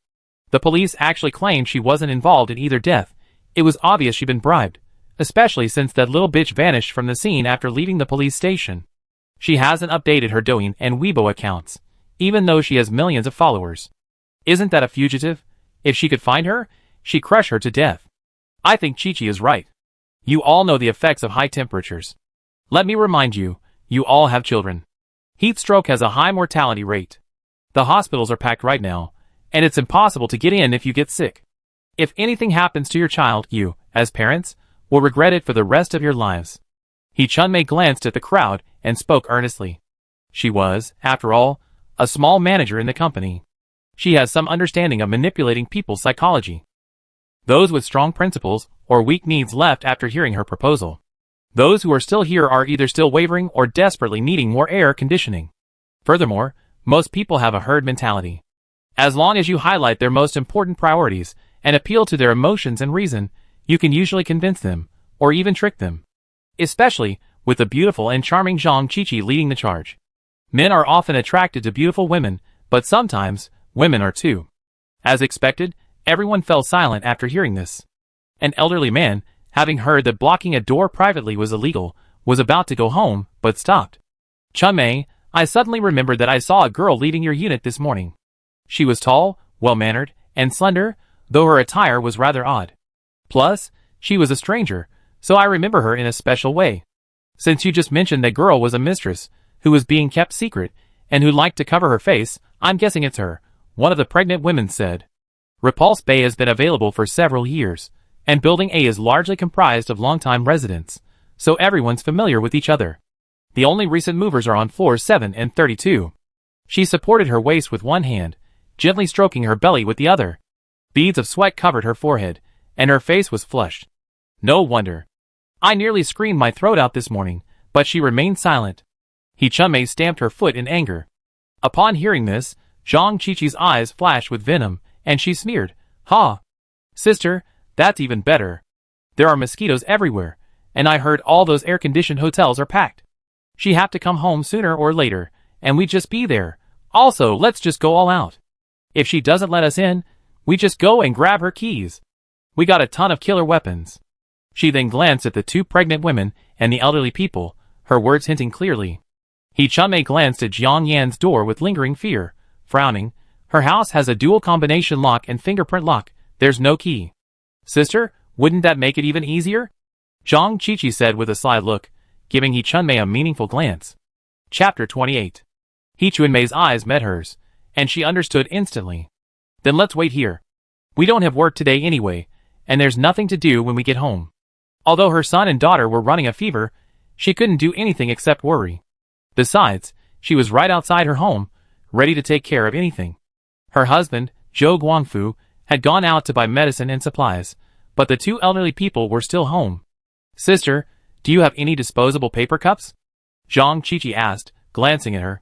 The police actually claimed she wasn't involved in either death. It was obvious she'd been bribed, especially since that little bitch vanished from the scene after leaving the police station. She hasn't updated her Douyin and Weibo accounts, even though she has millions of followers. Isn't that a fugitive? If she could find her, she'd crush her to death. I think Qiqi is right. You all know the effects of high temperatures. Let me remind you, you all have children. Heat stroke has a high mortality rate. The hospitals are packed right now, and it's impossible to get in if you get sick. If anything happens to your child, you, as parents, will regret it for the rest of your lives." Chunmei glanced at the crowd and spoke earnestly. She was, after all, a small manager in the company. She has some understanding of manipulating people's psychology. Those with strong principles or weak needs left after hearing her proposal. Those who are still here are either still wavering or desperately needing more air conditioning. Furthermore, most people have a herd mentality. As long as you highlight their most important priorities and appeal to their emotions and reason, you can usually convince them, or even trick them. Especially with the beautiful and charming Zhang Qiqi leading the charge. Men are often attracted to beautiful women, but sometimes, women are too. As expected, everyone fell silent after hearing this. An elderly man, having heard that blocking a door privately was illegal, was about to go home, but stopped. "Chunmei, I suddenly remembered that I saw a girl leaving your unit this morning. She was tall, well-mannered, and slender, though her attire was rather odd. Plus, she was a stranger, so I remember her in a special way. Since you just mentioned that girl was a mistress, who was being kept secret, and who liked to cover her face, I'm guessing it's her," one of the pregnant women said. Repulse Bay has been available for several years, and Building A is largely comprised of long-time residents, so everyone's familiar with each other. The only recent movers are on floors 7 and 32. She supported her waist with one hand, gently stroking her belly with the other. Beads of sweat covered her forehead, and her face was flushed. No wonder. I nearly screamed my throat out this morning, but she remained silent. Chunmei stamped her foot in anger. Upon hearing this, Zhang Qiqi's eyes flashed with venom, and she sneered, "Ha! Sister, that's even better. There are mosquitoes everywhere, and I heard all those air-conditioned hotels are packed. She have to come home sooner or later, and we just be there. Also, let's just go all out. If she doesn't let us in, we just go and grab her keys. We got a ton of killer weapons." She then glanced at the two pregnant women and the elderly people, her words hinting clearly. Chunmei glanced at Jiang Yan's door with lingering fear, frowning. Her house has a dual combination lock and fingerprint lock. There's no key. "Sister, wouldn't that make it even easier?" Zhang Qiqi said with a sly look, giving Chunmei a meaningful glance. Chapter 28. Chunmei's eyes met hers, and she understood instantly. "Then let's wait here. We don't have work today anyway, and there's nothing to do when we get home. Although her son and daughter were running a fever, she couldn't do anything except worry. Besides, she was right outside her home, ready to take care of anything. Her husband, Zhou Guangfu, had gone out to buy medicine and supplies, but the two elderly people were still home. Sister, do you have any disposable paper cups? Zhang Qiqi asked, glancing at her.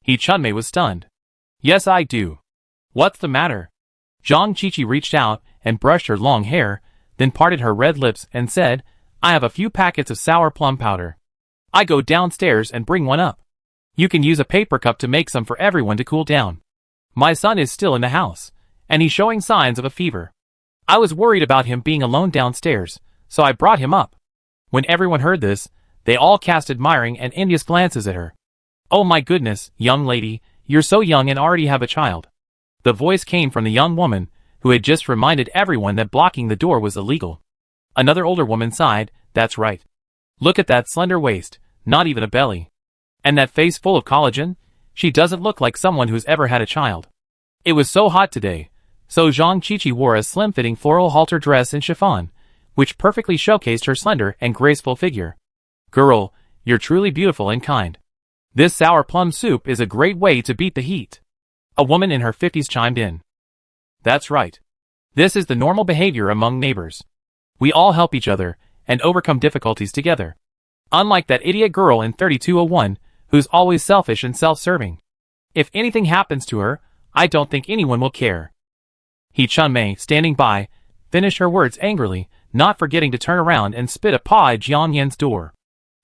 He Chunmei was stunned. Yes, I do. What's the matter? Zhang Qiqi reached out and brushed her long hair, then parted her red lips and said, I have a few packets of sour plum powder. I go downstairs and bring one up. You can use a paper cup to make some for everyone to cool down. My son is still in the house, and he's showing signs of a fever. I was worried about him being alone downstairs, so I brought him up. When everyone heard this, they all cast admiring and envious glances at her. Oh my goodness, young lady, you're so young and already have a child. The voice came from the young woman, who had just reminded everyone that blocking the door was illegal. Another older woman sighed, that's right. Look at that slender waist, not even a belly. And that face full of collagen? She doesn't look like someone who's ever had a child. It was so hot today, so Zhang Qiqi wore a slim-fitting floral halter dress in chiffon, which perfectly showcased her slender and graceful figure. Girl, you're truly beautiful and kind. This sour plum soup is a great way to beat the heat. A woman in her 50s chimed in. That's right. This is the normal behavior among neighbors. We all help each other and overcome difficulties together. Unlike that idiot girl in 3201, who's always selfish and self-serving. If anything happens to her, I don't think anyone will care. He Chunmei, standing by, finished her words angrily, not forgetting to turn around and spit a paw at Jiang Yan's door.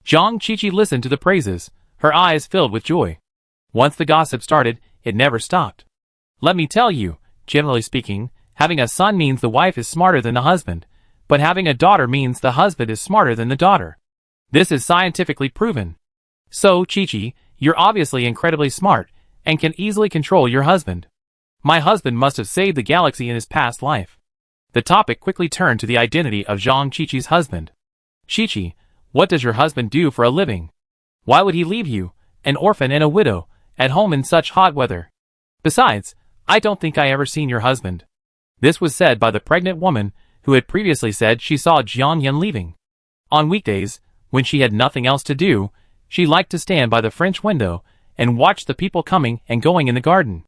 Zhang Qiqi listened to the praises, her eyes filled with joy. Once the gossip started, it never stopped. Let me tell you, generally speaking, having a son means the wife is smarter than the husband, but having a daughter means the husband is smarter than the daughter. This is scientifically proven. So, Qiqi, you're obviously incredibly smart, and can easily control your husband. My husband must have saved the galaxy in his past life. The topic quickly turned to the identity of Zhang Qiqi's husband. Qiqi, what does your husband do for a living? Why would he leave you, an orphan and a widow, at home in such hot weather? Besides, I don't think I ever seen your husband. This was said by the pregnant woman, who had previously said she saw Jiang Yan leaving. On weekdays, when she had nothing else to do, she liked to stand by the French window and watch the people coming and going in the garden.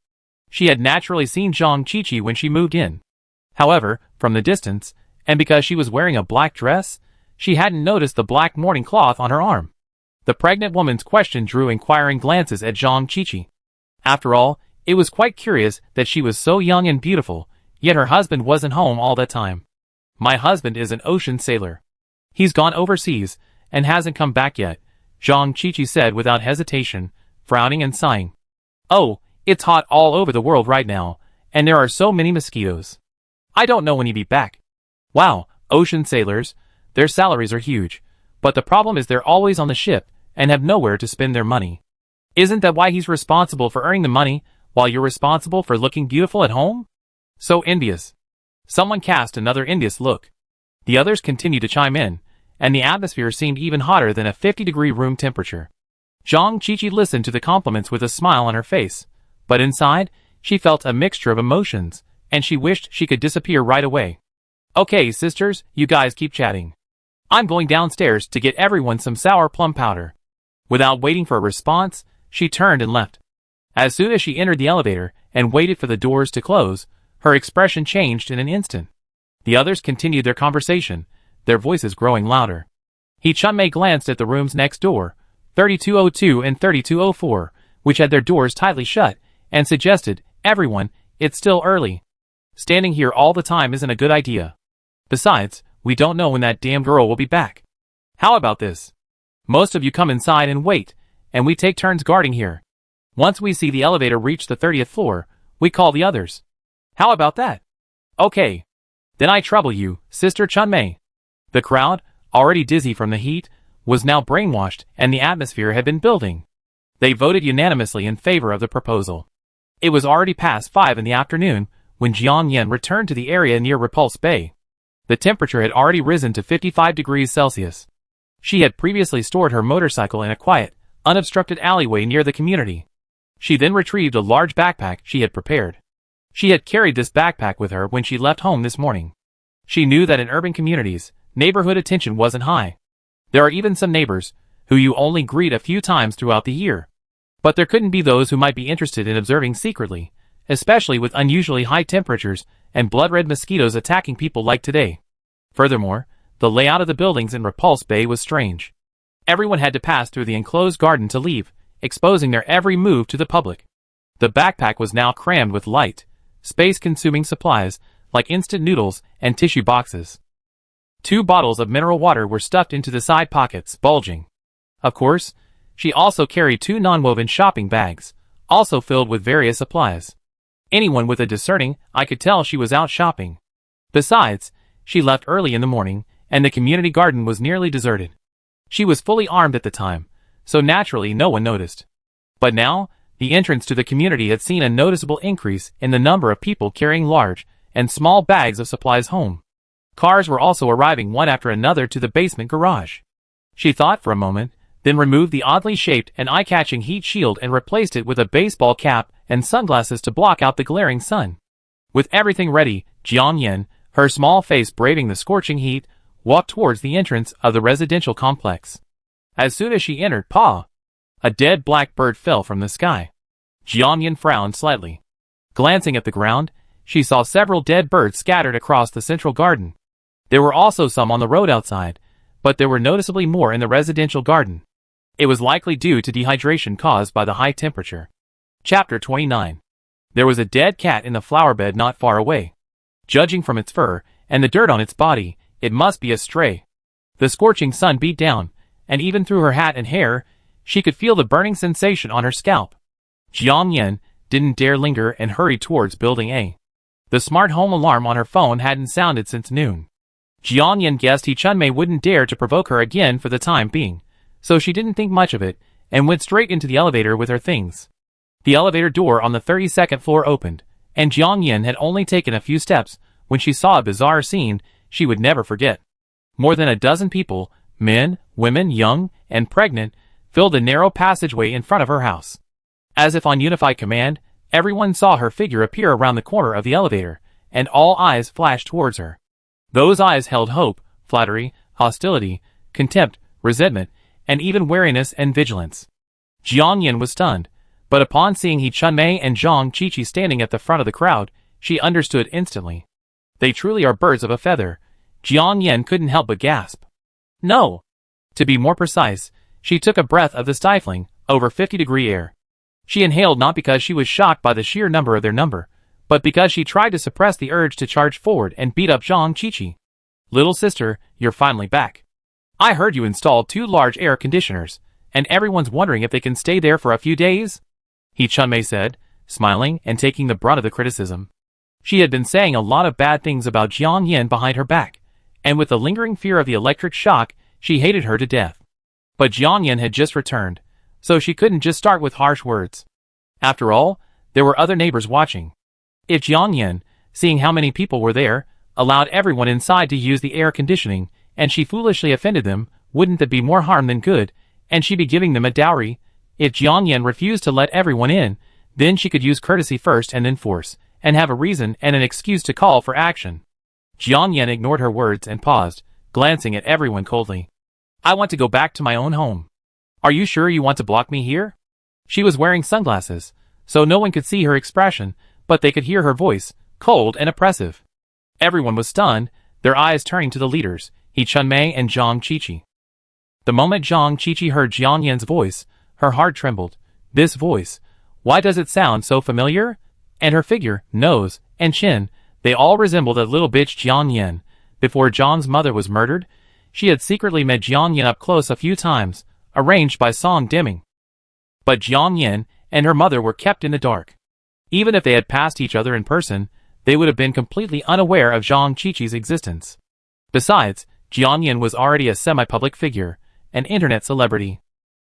She had naturally seen Zhang Qiqi when she moved in. However, from the distance, and because she was wearing a black dress, she hadn't noticed the black mourning cloth on her arm. The pregnant woman's question drew inquiring glances at Zhang Qiqi. After all, it was quite curious that she was so young and beautiful, yet her husband wasn't home all that time. My husband is an ocean sailor. He's gone overseas, and hasn't come back yet, Zhang Qiqi said without hesitation, frowning and sighing. Oh, it's hot all over the world right now, and there are so many mosquitoes. I don't know when he'll be back. Wow, ocean sailors, their salaries are huge, but the problem is they're always on the ship, and have nowhere to spend their money. Isn't that why he's responsible for earning the money, while you're responsible for looking beautiful at home? So envious. Someone cast another envious look. The others continued to chime in, and the atmosphere seemed even hotter than a 50-degree room temperature. Zhang Qiqi listened to the compliments with a smile on her face, but inside, she felt a mixture of emotions, and she wished she could disappear right away. Okay, sisters, you guys keep chatting. I'm going downstairs to get everyone some sour plum powder. Without waiting for a response, she turned and left. As soon as she entered the elevator and waited for the doors to close, her expression changed in an instant. The others continued their conversation, their voices growing louder. He Chunmei glanced at the rooms next door, 3202 and 3204, which had their doors tightly shut, and suggested, everyone, it's still early. Standing here all the time isn't a good idea. Besides, we don't know when that damn girl will be back. How about this? Most of you come inside and wait, and we take turns guarding here. Once we see the elevator reach the 30th floor, we call the others. How about that? Okay. Then I trouble you, Sister Chunmei. The crowd, already dizzy from the heat, was now brainwashed, and the atmosphere had been building. They voted unanimously in favor of the proposal. It was already past 5 in the afternoon when Jiang Yan returned to the area near Repulse Bay. The temperature had already risen to 55 degrees Celsius. She had previously stored her motorcycle in a quiet, unobstructed alleyway near the community. She then retrieved a large backpack she had prepared. She had carried this backpack with her when she left home this morning. She knew that in urban communities, neighborhood attention wasn't high. There are even some neighbors who you only greet a few times throughout the year. But there couldn't be those who might be interested in observing secretly, especially with unusually high temperatures and blood-red mosquitoes attacking people like today. Furthermore, the layout of the buildings in Repulse Bay was strange. Everyone had to pass through the enclosed garden to leave, exposing their every move to the public. The backpack was now crammed with light, space-consuming supplies like instant noodles and tissue boxes. 2 bottles of mineral water were stuffed into the side pockets, bulging. Of course, she also carried 2 non-woven shopping bags, also filled with various supplies. Anyone with a discerning eye could tell she was out shopping. Besides, she left early in the morning, and the community garden was nearly deserted. She was fully armed at the time, so naturally no one noticed. But now, the entrance to the community had seen a noticeable increase in the number of people carrying large and small bags of supplies home. Cars were also arriving one after another to the basement garage. She thought for a moment, then removed the oddly shaped and eye-catching heat shield and replaced it with a baseball cap and sunglasses to block out the glaring sun. With everything ready, Jiang Yin, her small face braving the scorching heat, walked towards the entrance of the residential complex. As soon as she entered, a dead black bird fell from the sky. Jiang Yin frowned slightly. Glancing at the ground, she saw several dead birds scattered across the central garden. There were also some on the road outside, but there were noticeably more in the residential garden. It was likely due to dehydration caused by the high temperature. Chapter 29. There was a dead cat in the flower bed not far away. Judging from its fur and the dirt on its body, it must be a stray. The scorching sun beat down, and even through her hat and hair, she could feel the burning sensation on her scalp. Jiang Yin didn't dare linger and hurried towards Building A. The smart home alarm on her phone hadn't sounded since noon. Jiang Yin guessed Chunmei wouldn't dare to provoke her again for the time being, so she didn't think much of it, and went straight into the elevator with her things. The elevator door on the 32nd floor opened, and Jiang Yin had only taken a few steps when she saw a bizarre scene she would never forget. More than a dozen people, men, women, young, and pregnant, filled the narrow passageway in front of her house. As if on unified command, everyone saw her figure appear around the corner of the elevator, and all eyes flashed towards her. Those eyes held hope, flattery, hostility, contempt, resentment, and even wariness and vigilance. Jiang Yin was stunned, but upon seeing Chunmei and Zhang Qiqi standing at the front of the crowd, she understood instantly. They truly are birds of a feather. Jiang Yin couldn't help but gasp. No! To be more precise, she took a breath of the stifling, over 50-degree air. She inhaled not because she was shocked by the sheer number of their number, but because she tried to suppress the urge to charge forward and beat up Zhang Qiqi. Little sister, you're finally back. I heard you installed 2 large air conditioners, and everyone's wondering if they can stay there for a few days? Chunmei said, smiling and taking the brunt of the criticism. She had been saying a lot of bad things about Jiang Yin behind her back, and with the lingering fear of the electric shock, she hated her to death. But Jiang Yin had just returned, so she couldn't just start with harsh words. After all, there were other neighbors watching. If Jiang Yin, seeing how many people were there, allowed everyone inside to use the air conditioning, and she foolishly offended them, wouldn't that be more harm than good, and she be giving them a dowry? If Jiang Yin refused to let everyone in, then she could use courtesy first and then force, and have a reason and an excuse to call for action. Jiang Yin ignored her words and paused, glancing at everyone coldly. I want to go back to my own home. Are you sure you want to block me here? She was wearing sunglasses, so no one could see her expression, but they could hear her voice, cold and oppressive. Everyone was stunned, their eyes turning to the leaders, Chunmei and Zhang Qiqi. The moment Zhang Qiqi heard Jiang Yin's voice, her heart trembled. This voice, why does it sound so familiar? And her figure, nose, and chin, they all resembled a little bitch Jiang Yin. Before Zhang's mother was murdered, she had secretly met Jiang Yin up close a few times, arranged by Song Dimming. But Jiang Yin and her mother were kept in the dark. Even if they had passed each other in person, they would have been completely unaware of Zhang Qiqi's existence. Besides, Jiang Yin was already a semi-public figure, an internet celebrity.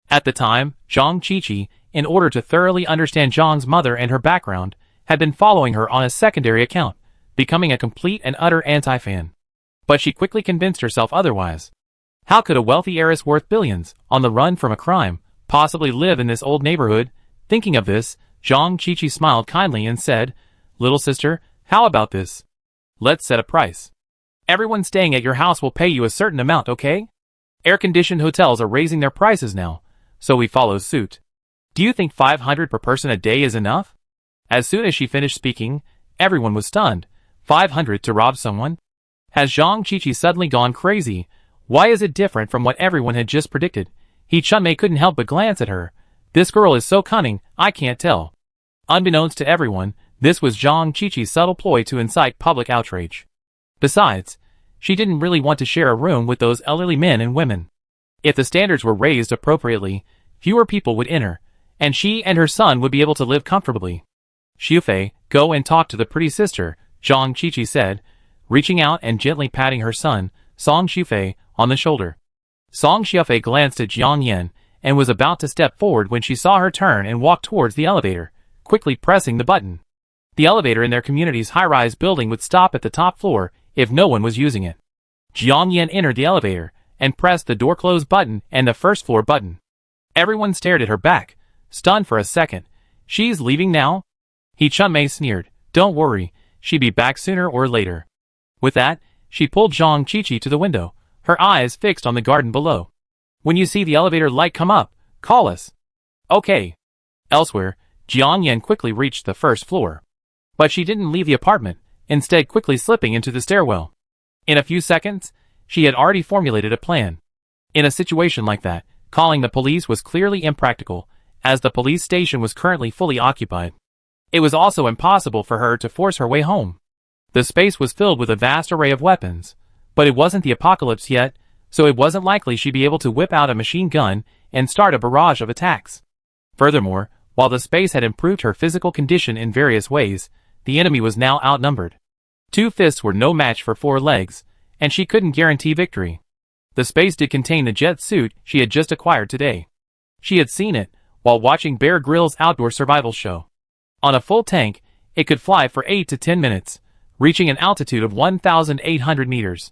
At the time, Zhang Qiqi, in order to thoroughly understand Zhang's mother and her background, had been following her on a secondary account, becoming a complete and utter anti-fan. But she quickly convinced herself otherwise. How could a wealthy heiress worth billions, on the run from a crime, possibly live in this old neighborhood? Thinking of this, Zhang Qiqi smiled kindly and said, Little sister, how about this? Let's set a price. Everyone staying at your house will pay you a certain amount, okay? Air-conditioned hotels are raising their prices now, so we follow suit. Do you think 500 per person a day is enough? As soon as she finished speaking, everyone was stunned. 500 to rob someone? Has Zhang Qiqi suddenly gone crazy? Why is it different from what everyone had just predicted? Chunmei couldn't help but glance at her. This girl is so cunning, I can't tell. Unbeknownst to everyone, this was Zhang Qiqi's subtle ploy to incite public outrage. Besides, she didn't really want to share a room with those elderly men and women. If the standards were raised appropriately, fewer people would enter, and she and her son would be able to live comfortably. Xiufei, go and talk to the pretty sister, Zhang Qiqi said, reaching out and gently patting her son, Song Xiufei, on the shoulder. Song Xiufei glanced at Jiang Yan and was about to step forward when she saw her turn and walk towards the elevator, quickly pressing the button. The elevator in their community's high-rise building would stop at the top floor if no one was using it. Jiang Yan entered the elevator and pressed the door close button and the first floor button. Everyone stared at her back, stunned for a second. She's leaving now? Chunmei sneered. Don't worry, she'll be back sooner or later. With that, she pulled Zhang Qiqi to the window, her eyes fixed on the garden below. When you see the elevator light come up, call us. Okay. Elsewhere, Jiang Yan quickly reached the first floor. But she didn't leave the apartment, instead quickly slipping into the stairwell. In a few seconds, she had already formulated a plan. In a situation like that, calling the police was clearly impractical, as the police station was currently fully occupied. It was also impossible for her to force her way home. The space was filled with a vast array of weapons, but it wasn't the apocalypse yet, so it wasn't likely she'd be able to whip out a machine gun and start a barrage of attacks. Furthermore, while the space had improved her physical condition in various ways, the enemy was now outnumbered. 2 fists were no match for 4 legs, and she couldn't guarantee victory. The space did contain the jet suit she had just acquired today. She had seen it while watching Bear Grylls' outdoor survival show. On a full tank, it could fly for 8 to 10 minutes, reaching an altitude of 1,800 meters.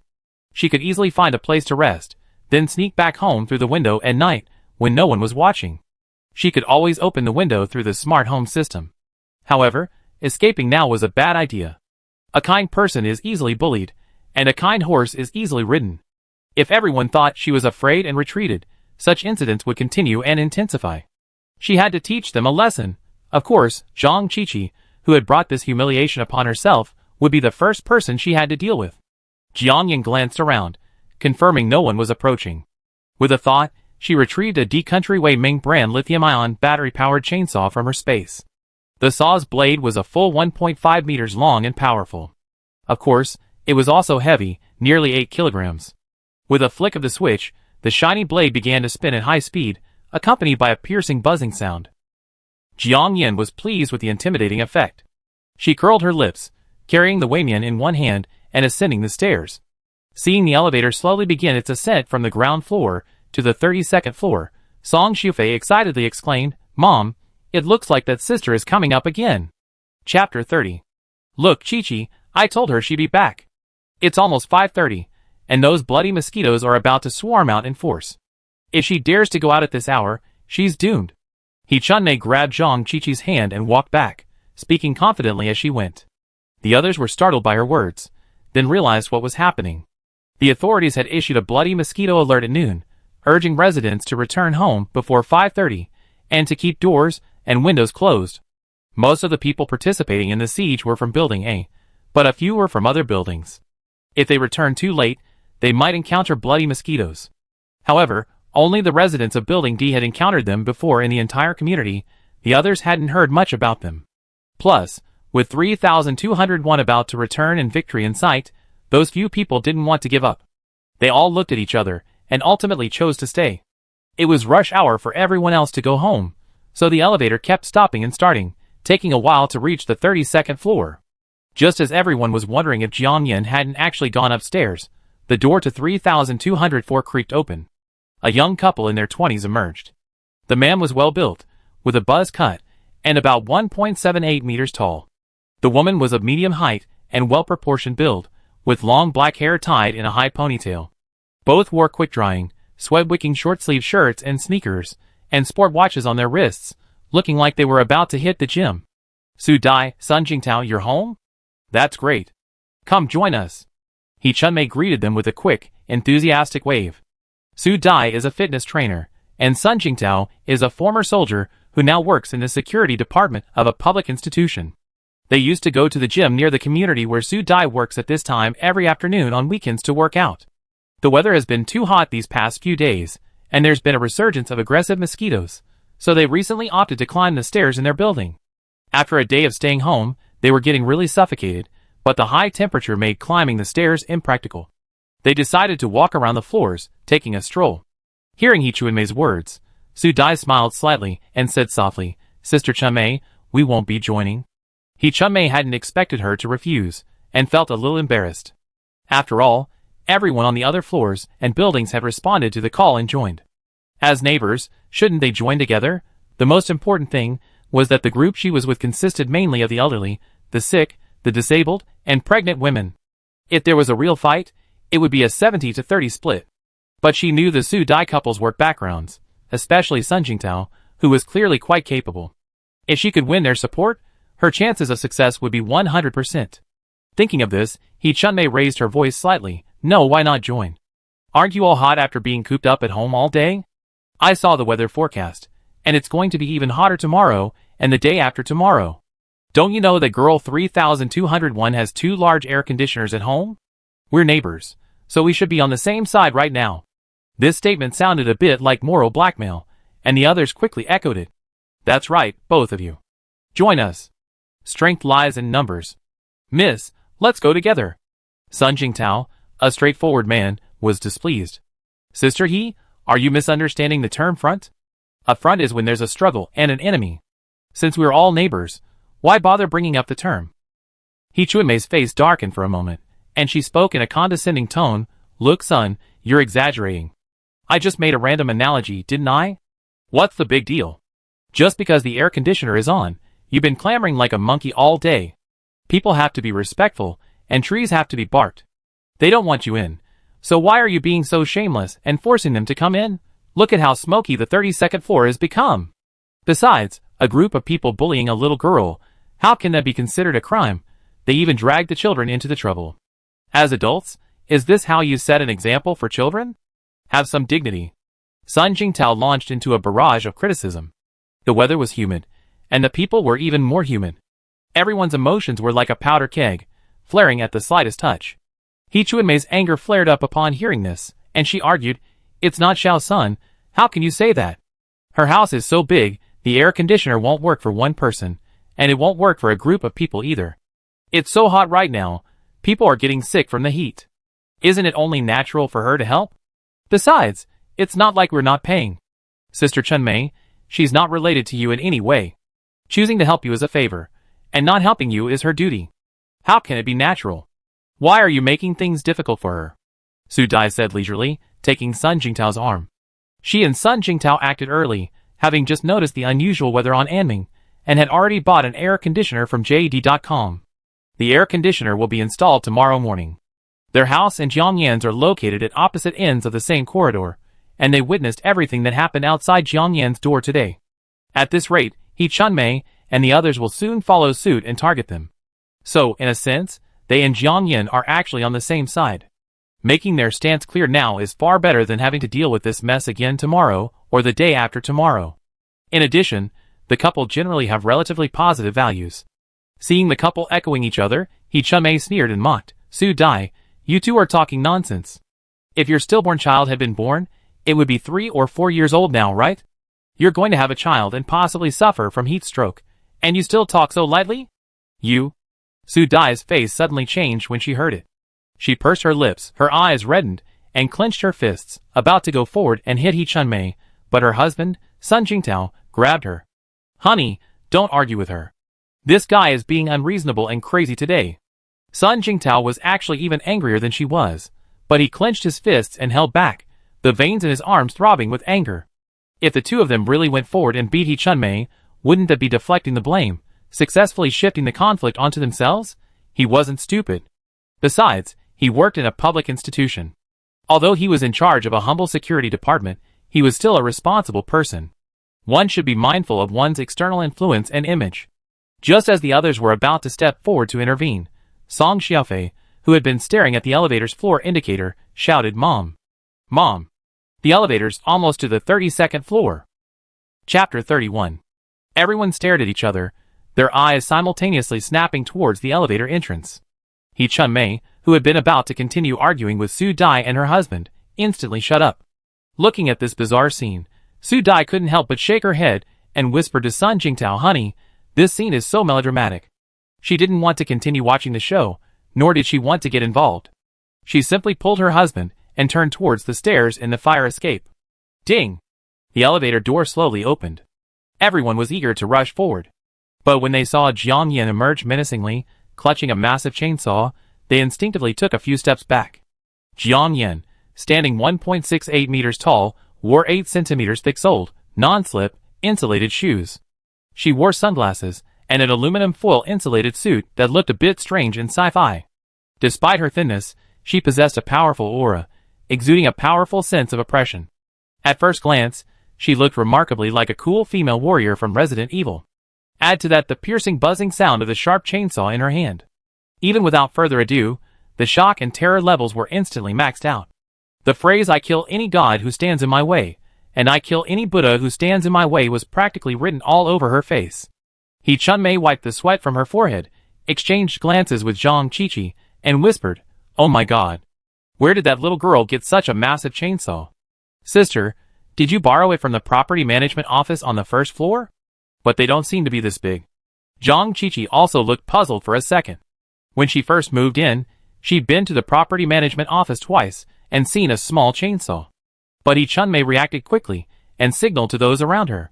She could easily find a place to rest, then sneak back home through the window at night when no one was watching. She could always open the window through the smart home system. However, escaping now was a bad idea. A kind person is easily bullied, and a kind horse is easily ridden. If everyone thought she was afraid and retreated, such incidents would continue and intensify. She had to teach them a lesson. Of course, Zhang Qiqi, who had brought this humiliation upon herself, would be the first person she had to deal with. Jiang Yan glanced around, confirming no one was approaching. With a thought, she retrieved a D-Country Wei Ming brand lithium-ion battery-powered chainsaw from her space. The saw's blade was a full 1.5 meters long and powerful. Of course, it was also heavy, nearly 8 kilograms. With a flick of the switch, the shiny blade began to spin at high speed, accompanied by a piercing buzzing sound. Jiang Yan was pleased with the intimidating effect. She curled her lips, carrying the Weimian in one hand and ascending the stairs. Seeing the elevator slowly begin its ascent from the ground floor to the 32nd floor, Song Xiufei excitedly exclaimed, "Mom, it looks like that sister is coming up again." Chapter 30. Look, Qiqi, I told her she'd be back. It's almost 5:30, and those bloody mosquitoes are about to swarm out in force. If she dares to go out at this hour, she's doomed. Chunmei grabbed Zhang Qiqi's hand and walked back, speaking confidently as she went. The others were startled by her words, then realized what was happening. The authorities had issued a bloody mosquito alert at noon, urging residents to return home before 5:30 and to keep doors and windows closed. Most of the people participating in the siege were from Building A, but a few were from other buildings. If they returned too late, they might encounter bloody mosquitoes. However, only the residents of Building D had encountered them before in the entire community. The others hadn't heard much about them. Plus, with 3,201 about to return and victory in sight, those few people didn't want to give up. They all looked at each other and ultimately chose to stay. It was rush hour for everyone else to go home, so the elevator kept stopping and starting, taking a while to reach the 32nd floor. Just as everyone was wondering if Jiang Yan hadn't actually gone upstairs, the door to 3,204 creaked open. A young couple in their 20s emerged. The man was well built, with a buzz cut, and about 1.78 meters tall. The woman was of medium height and well-proportioned build, with long black hair tied in a high ponytail. Both wore quick-drying, sweat-wicking short-sleeve shirts and sneakers, and sport watches on their wrists, looking like they were about to hit the gym. Su Dai, Sun Jingtao, you're home? That's great. Come join us. He Chunmei greeted them with a quick, enthusiastic wave. Su Dai is a fitness trainer, and Sun Jingtao is a former soldier who now works in the security department of a public institution. They used to go to the gym near the community where Su Dai works at this time every afternoon on weekends to work out. The weather has been too hot these past few days, and there's been a resurgence of aggressive mosquitoes, so they recently opted to climb the stairs in their building. After a day of staying home, they were getting really suffocated, but the high temperature made climbing the stairs impractical. They decided to walk around the floors, taking a stroll. Hearing He Chunmei's words, Su Dai smiled slightly and said softly, Sister Chunmei, we won't be joining. He Chunmei hadn't expected her to refuse, and felt a little embarrassed. After all, everyone on the other floors and buildings had responded to the call and joined. As neighbors, shouldn't they join together? The most important thing was that the group she was with consisted mainly of the elderly, the sick, the disabled, and pregnant women. If there was a real fight, it would be a 70-30 split. But she knew the Su Dai couple's work backgrounds, especially Sun Jingtao, who was clearly quite capable. If she could win their support, her chances of success would be 100%. Thinking of this, He Chunmei raised her voice slightly. No, why not join? Aren't you all hot after being cooped up at home all day? I saw the weather forecast, and it's going to be even hotter tomorrow and the day after tomorrow. Don't you know that girl 3201 has 2 large air conditioners at home? We're neighbors, so we should be on the same side right now. This statement sounded a bit like moral blackmail, and the others quickly echoed it. That's right, both of you. Join us. Strength lies in numbers. Miss, let's go together. Sun Jingtao, a straightforward man, was displeased. Sister He, are you misunderstanding the term front? A front is when there's a struggle and an enemy. Since we're all neighbors, why bother bringing up the term? He Chunmei's face darkened for a moment, and she spoke in a condescending tone. Look, son, you're exaggerating. I just made a random analogy, didn't I? What's the big deal? Just because the air conditioner is on, you've been clamoring like a monkey all day. People have to be respectful, and trees have to be barked. They don't want you in, so why are you being so shameless and forcing them to come in? Look at how smoky the 32nd floor has become. Besides, a group of people bullying a little girl, how can that be considered a crime? They even drag the children into the trouble. As adults, is this how you set an example for children? Have some dignity. Sun Jingtao launched into a barrage of criticism. The weather was humid, and the people were even more humid. Everyone's emotions were like a powder keg, flaring at the slightest touch. He Chunmei's anger flared up upon hearing this, and she argued, It's not Xiao Sun, how can you say that? Her house is so big, the air conditioner won't work for one person, and it won't work for a group of people either. It's so hot right now, people are getting sick from the heat. Isn't it only natural for her to help? Besides, it's not like we're not paying. Sister Chunmei, she's not related to you in any way. Choosing to help you is a favor, and not helping you is her duty. How can it be natural? Why are you making things difficult for her? Su Dai said leisurely, taking Sun Jingtao's arm. She and Sun Jingtao acted early, having just noticed the unusual weather on Anming, and had already bought an air conditioner from JD.com. The air conditioner will be installed tomorrow morning. Their house and Jiangyan's are located at opposite ends of the same corridor, and they witnessed everything that happened outside Jiangyan's door today. At this rate, He Chunmei and the others will soon follow suit and target them. So, in a sense, they and Jiangyan are actually on the same side. Making their stance clear now is far better than having to deal with this mess again tomorrow or the day after tomorrow. In addition, the couple generally have relatively positive values. Seeing the couple echoing each other, He Chunmei sneered and mocked, Su Dai, you two are talking nonsense. If your stillborn child had been born, it would be 3 or 4 years old now, right? You're going to have a child and possibly suffer from heat stroke, and you still talk so lightly? You? Su Dai's face suddenly changed when she heard it. She pursed her lips, her eyes reddened, and clenched her fists, about to go forward and hit He Chunmei, but her husband, Sun Jingtao, grabbed her. Honey, don't argue with her. This guy is being unreasonable and crazy today. Sun Jingtao was actually even angrier than she was, but he clenched his fists and held back, the veins in his arms throbbing with anger. If the two of them really went forward and beat He Chunmei, wouldn't that be deflecting the blame, successfully shifting the conflict onto themselves? He wasn't stupid. Besides, he worked in a public institution. Although he was in charge of a humble security department, he was still a responsible person. One should be mindful of one's external influence and image. Just as the others were about to step forward to intervene, Song Xiaofei, who had been staring at the elevator's floor indicator, shouted, "Mom! Mom! The elevator's almost to the 32nd floor!" Chapter 31. Everyone stared at each other, their eyes simultaneously snapping towards the elevator entrance. He Chunmei, who had been about to continue arguing with Su Dai and her husband, instantly shut up. Looking at this bizarre scene, Su Dai couldn't help but shake her head and whisper to Sun Jingtao, "Honey, this scene is so melodramatic." She didn't want to continue watching the show, nor did she want to get involved. She simply pulled her husband and turned towards the stairs in the fire escape. Ding! The elevator door slowly opened. Everyone was eager to rush forward. But when they saw Jiang Yin emerge menacingly, clutching a massive chainsaw, they instinctively took a few steps back. Jiang Yin, standing 1.68 meters tall, wore 8 centimeters thick-soled, non-slip, insulated shoes. She wore sunglasses and an aluminum foil insulated suit that looked a bit strange in sci-fi. Despite her thinness, she possessed a powerful aura, exuding a powerful sense of oppression. At first glance, she looked remarkably like a cool female warrior from Resident Evil. Add to that the piercing buzzing sound of the sharp chainsaw in her hand. Even without further ado, the shock and terror levels were instantly maxed out. The phrase "I kill any god who stands in my way," and "I kill any Buddha who stands in my way" was practically written all over her face. He Chunmei wiped the sweat from her forehead, exchanged glances with Zhang Qiqi, and whispered, "Oh my god. Where did that little girl get such a massive chainsaw? Sister, did you borrow it from the property management office on the first floor? But they don't seem to be this big." Zhang Qiqi also looked puzzled for a second. When she first moved in, she'd been to the property management office twice and seen a small chainsaw. But He Chunmei reacted quickly and signaled to those around her.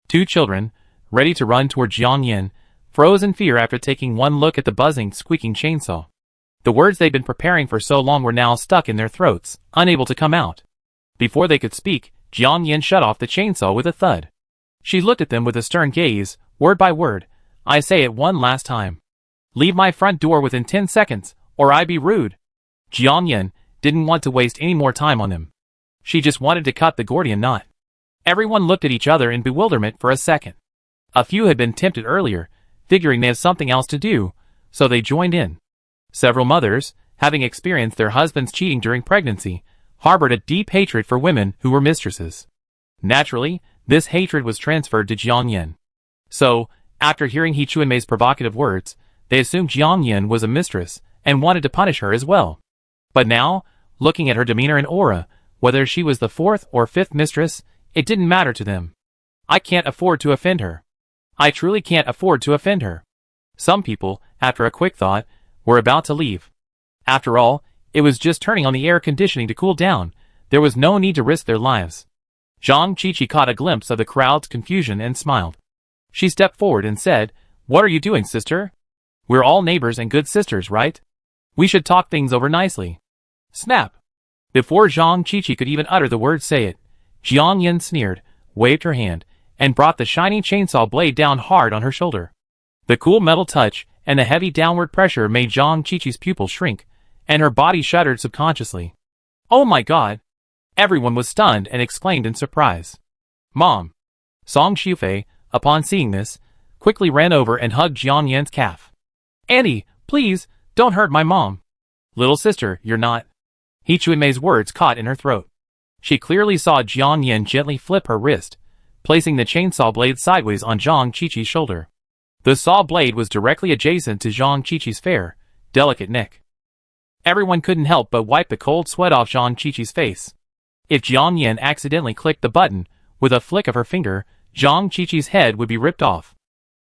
Two children, ready to run toward Jiang Yin, froze in fear after taking one look at the buzzing, squeaking chainsaw. The words they'd been preparing for so long were now stuck in their throats, unable to come out. Before they could speak, Jiang Yin shut off the chainsaw with a thud. She looked at them with a stern gaze, word by word. "I say it one last time. Leave my front door within 10 seconds, or I be rude." Jiang Yin didn't want to waste any more time on them. She just wanted to cut the Gordian knot. Everyone looked at each other in bewilderment for a second. A few had been tempted earlier, figuring they had something else to do, so they joined in. Several mothers, having experienced their husbands cheating during pregnancy, harbored a deep hatred for women who were mistresses. Naturally, this hatred was transferred to Jiang Yin. So, after hearing He Chunmei's provocative words, they assumed Jiang Yin was a mistress and wanted to punish her as well. But now, looking at her demeanor and aura, whether she was the 4th or 5th mistress, it didn't matter to them. "I can't afford to offend her. I truly can't afford to offend her." Some people, after a quick thought, were about to leave. After all, it was just turning on the air conditioning to cool down. There was no need to risk their lives. Zhang Qiqi caught a glimpse of the crowd's confusion and smiled. She stepped forward and said, "What are you doing, sister? We're all neighbors and good sisters, right? We should talk things over nicely." Snap! Before Zhang Qiqi could even utter the word "say it," Jiang Yin sneered, waved her hand, and brought the shining chainsaw blade down hard on her shoulder. The cool metal touch and the heavy downward pressure made Zhang Qiqi's pupils shrink, and her body shuddered subconsciously. "Oh my god!" Everyone was stunned and exclaimed in surprise. "Mom!" Song Xiaofei, upon seeing this, quickly ran over and hugged Jiang Yin's calf. "Auntie, please, don't hurt my mom." "Little sister, you're not." He Chunmei's words caught in her throat. She clearly saw Jiang Yin gently flip her wrist, placing the chainsaw blade sideways on Zhang Qiqi's shoulder. The saw blade was directly adjacent to Zhang Qiqi's fair, delicate neck. Everyone couldn't help but wipe the cold sweat off Zhang Qiqi's face. If Jiang Yin accidentally clicked the button, with a flick of her finger, Zhang Qiqi's head would be ripped off.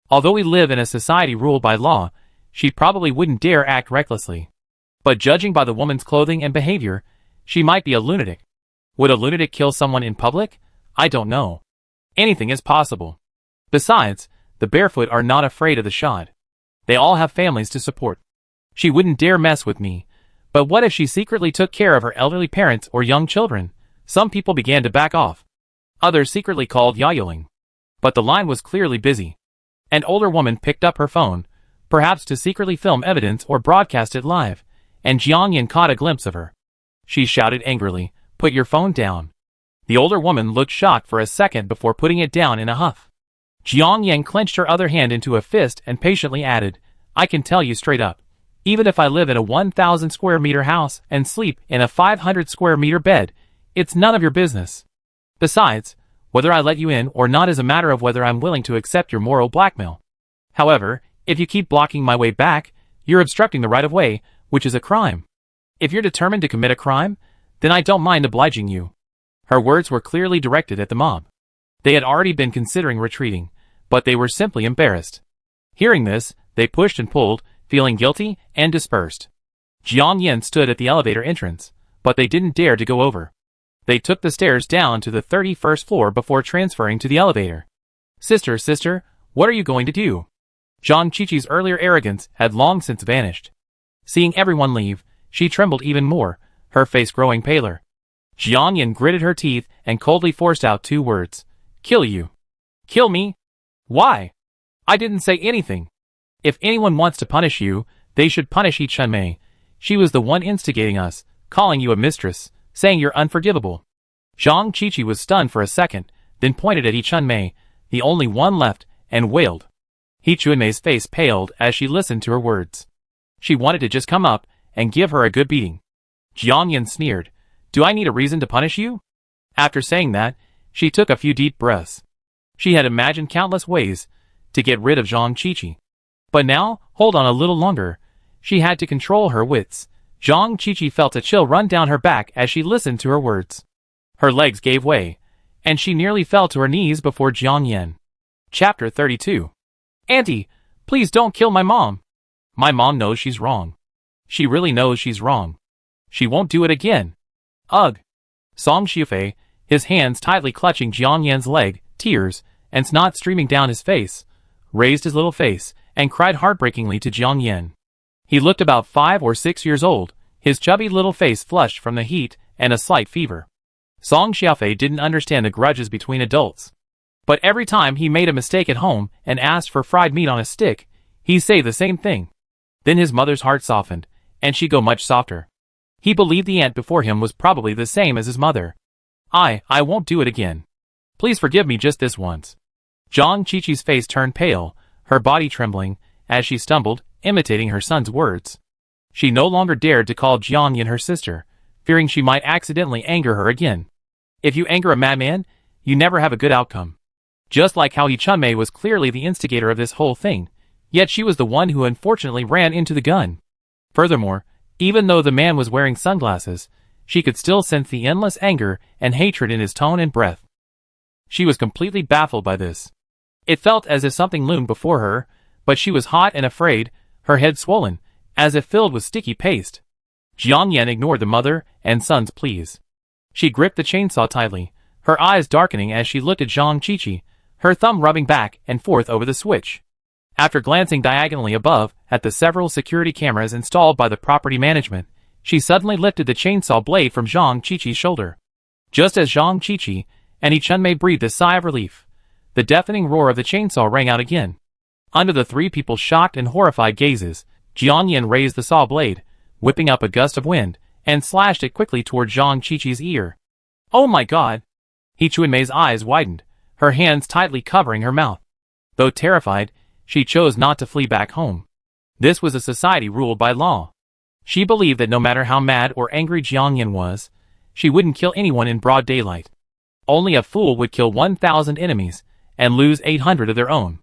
Although we live in a society ruled by law, she probably wouldn't dare act recklessly. But judging by the woman's clothing and behavior, she might be a lunatic. Would a lunatic kill someone in public? I don't know. Anything is possible. Besides, the barefoot are not afraid of the shod. They all have families to support. She wouldn't dare mess with me. But what if she secretly took care of her elderly parents or young children? Some people began to back off. Others secretly called yayoing. But the line was clearly busy. An older woman picked up her phone, perhaps to secretly film evidence or broadcast it live, and Jiang Yin caught a glimpse of her. She shouted angrily, "Put your phone down." The older woman looked shocked for a second before putting it down in a huff. Jiang Yan clenched her other hand into a fist and patiently added, I can tell you straight up. Even if I live in a 1,000 square meter house and sleep in a 500 square meter bed, it's none of your business. Besides, whether I let you in or not is a matter of whether I'm willing to accept your moral blackmail. However, if you keep blocking my way back, you're obstructing the right of way, which is a crime. If you're determined to commit a crime, then I don't mind obliging you. Her words were clearly directed at the mob. They had already been considering retreating, but they were simply embarrassed. Hearing this, they pushed and pulled, feeling guilty, and dispersed. Jiang Yan stood at the elevator entrance, but they didn't dare to go over. They took the stairs down to the 31st floor before transferring to the elevator. Sister, what are you going to do? Zhang Qiqi's earlier arrogance had long since vanished. Seeing everyone leave, she trembled even more, her face growing paler. Jiang Yan gritted her teeth and coldly forced out 2 words. Kill you. Kill me? Why? I didn't say anything. If anyone wants to punish you, they should punish Yi Chunmei. She was the one instigating us, calling you a mistress, saying you're unforgivable. Zhang Qiqi was stunned for a second, then pointed at Yi Chunmei, the only one left, and wailed. Yi Chunmei's face paled as she listened to her words. She wanted to just come up and give her a good beating. Jiang Yan sneered, Do I need a reason to punish you? After saying that, she took a few deep breaths. She had imagined countless ways to get rid of Zhang Qiqi. But now, hold on a little longer. She had to control her wits. Zhang Qiqi felt a chill run down her back as she listened to her words. Her legs gave way, and she nearly fell to her knees before Jiang Yan. Chapter 32. Auntie, please don't kill my mom. My mom knows she's wrong. She really knows she's wrong. She won't do it again. Ugh. Song Xiufei, his hands tightly clutching Jiang Yan's leg, tears and snot streaming down his face, raised his little face and cried heartbreakingly to Jiang Yan. He looked about 5 or 6 years old, his chubby little face flushed from the heat and a slight fever. Song Xiufei didn't understand the grudges between adults. But every time he made a mistake at home and asked for fried meat on a stick, he'd say the same thing. Then his mother's heart softened, and she'd go much softer. He believed the aunt before him was probably the same as his mother. I won't do it again. Please forgive me just this once. Zhang Qiqi's face turned pale, her body trembling, as she stumbled, imitating her son's words. She no longer dared to call Jiang Yan her sister, fearing she might accidentally anger her again. If you anger a madman, you never have a good outcome. Just like how Yi Chunmei was clearly the instigator of this whole thing, yet she was the one who unfortunately ran into the gun. Furthermore, even though the man was wearing sunglasses, she could still sense the endless anger and hatred in his tone and breath. She was completely baffled by this. It felt as if something loomed before her, but she was hot and afraid, her head swollen, as if filled with sticky paste. Jiang Yan ignored the mother and son's pleas. She gripped the chainsaw tightly, her eyes darkening as she looked at Zhang Qiqi, her thumb rubbing back and forth over the switch. After glancing diagonally above at the several security cameras installed by the property management, she suddenly lifted the chainsaw blade from Zhang Qiqi's shoulder. Just as Zhang Qiqi and Yi Chunmei breathed a sigh of relief, the deafening roar of the chainsaw rang out again. Under the 3 people's shocked and horrified gazes, Jiang Yan raised the saw blade, whipping up a gust of wind, and slashed it quickly toward Zhang Qiqi's ear. Oh my god! Yi Chunmei's eyes widened, her hands tightly covering her mouth. Though terrified, she chose not to flee back home. This was a society ruled by law. She believed that no matter how mad or angry Jiang Yan was, she wouldn't kill anyone in broad daylight. Only a fool would kill 1,000 enemies and lose 800 of their own.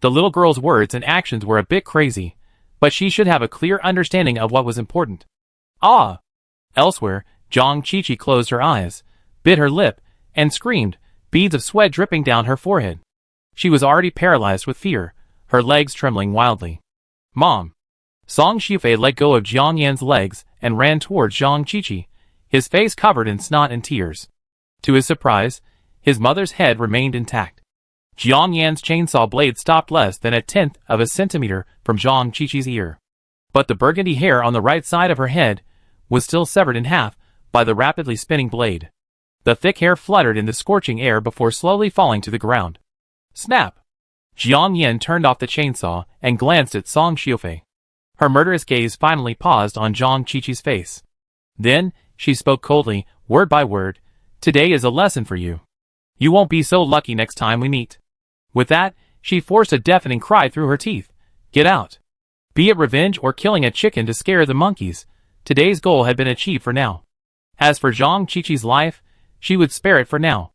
The little girl's words and actions were a bit crazy, but she should have a clear understanding of what was important. Ah! Elsewhere, Zhang Qiqi closed her eyes, bit her lip, and screamed, beads of sweat dripping down her forehead. She was already paralyzed with fear, her legs trembling wildly. Mom! Song Xiufei let go of Jiang Yan's legs and ran towards Zhang Qiqi, his face covered in snot and tears. To his surprise, his mother's head remained intact. Jiang Yan's chainsaw blade stopped less than 1/10 of a centimeter from Zhang Qiqi's ear. But the burgundy hair on the right side of her head was still severed in half by the rapidly spinning blade. The thick hair fluttered in the scorching air before slowly falling to the ground. Snap! Jiang Yan turned off the chainsaw and glanced at Song Xiufei. Her murderous gaze finally paused on Zhang Qiqi's face. Then, she spoke coldly, word by word, Today is a lesson for you. You won't be so lucky next time we meet. With that, she forced a deafening cry through her teeth. Get out. Be it revenge or killing a chicken to scare the monkeys, today's goal had been achieved for now. As for Zhang Qiqi's life, she would spare it for now.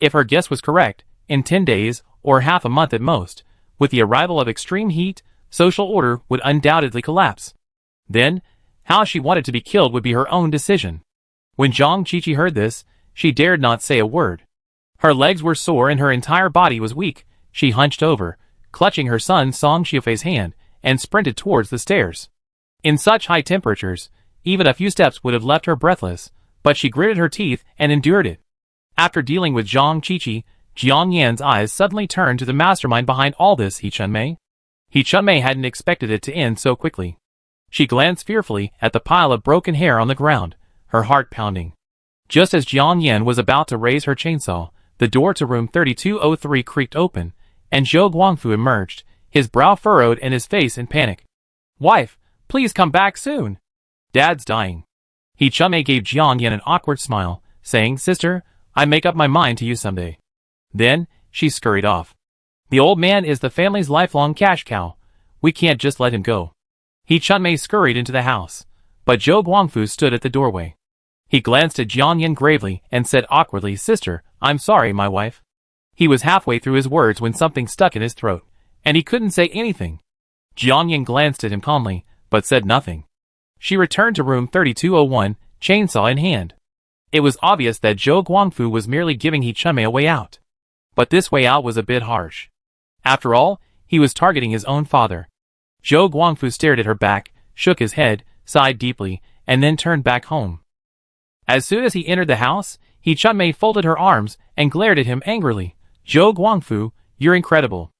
If her guess was correct, in 10 days, or half a month at most, with the arrival of extreme heat, social order would undoubtedly collapse. Then, how she wanted to be killed would be her own decision. When Zhang Qiqi heard this, she dared not say a word. Her legs were sore and her entire body was weak. She hunched over, clutching her son Song Xiufei's hand, and sprinted towards the stairs. In such high temperatures, even a few steps would have left her breathless, but she gritted her teeth and endured it. After dealing with Zhang Qiqi, Jiang Yan's eyes suddenly turned to the mastermind behind all this, He Chunmei. He Chunmei hadn't expected it to end so quickly. She glanced fearfully at the pile of broken hair on the ground, her heart pounding. Just as Jiang Yan was about to raise her chainsaw, the door to room 3203 creaked open, and Zhou Guangfu emerged, his brow furrowed and his face in panic. Wife, please come back soon. Dad's dying. He Chunmei gave Jiang Yan an awkward smile, saying, Sister, I make up my mind to you someday. Then, she scurried off. The old man is the family's lifelong cash cow. We can't just let him go. He Chunmei scurried into the house, but Zhou Guangfu stood at the doorway. He glanced at Jiang Yan gravely and said awkwardly, Sister, I'm sorry, my wife. He was halfway through his words when something stuck in his throat, and he couldn't say anything. Jiang Yan glanced at him calmly, but said nothing. She returned to room 3201, chainsaw in hand. It was obvious that Zhou Guangfu was merely giving He Chunmei a way out. But this way out was a bit harsh. After all, he was targeting his own father. Zhou Guangfu stared at her back, shook his head, sighed deeply, and then turned back home. As soon as he entered the house, He Chunmei folded her arms and glared at him angrily. Zhou Guangfu, you're incredible.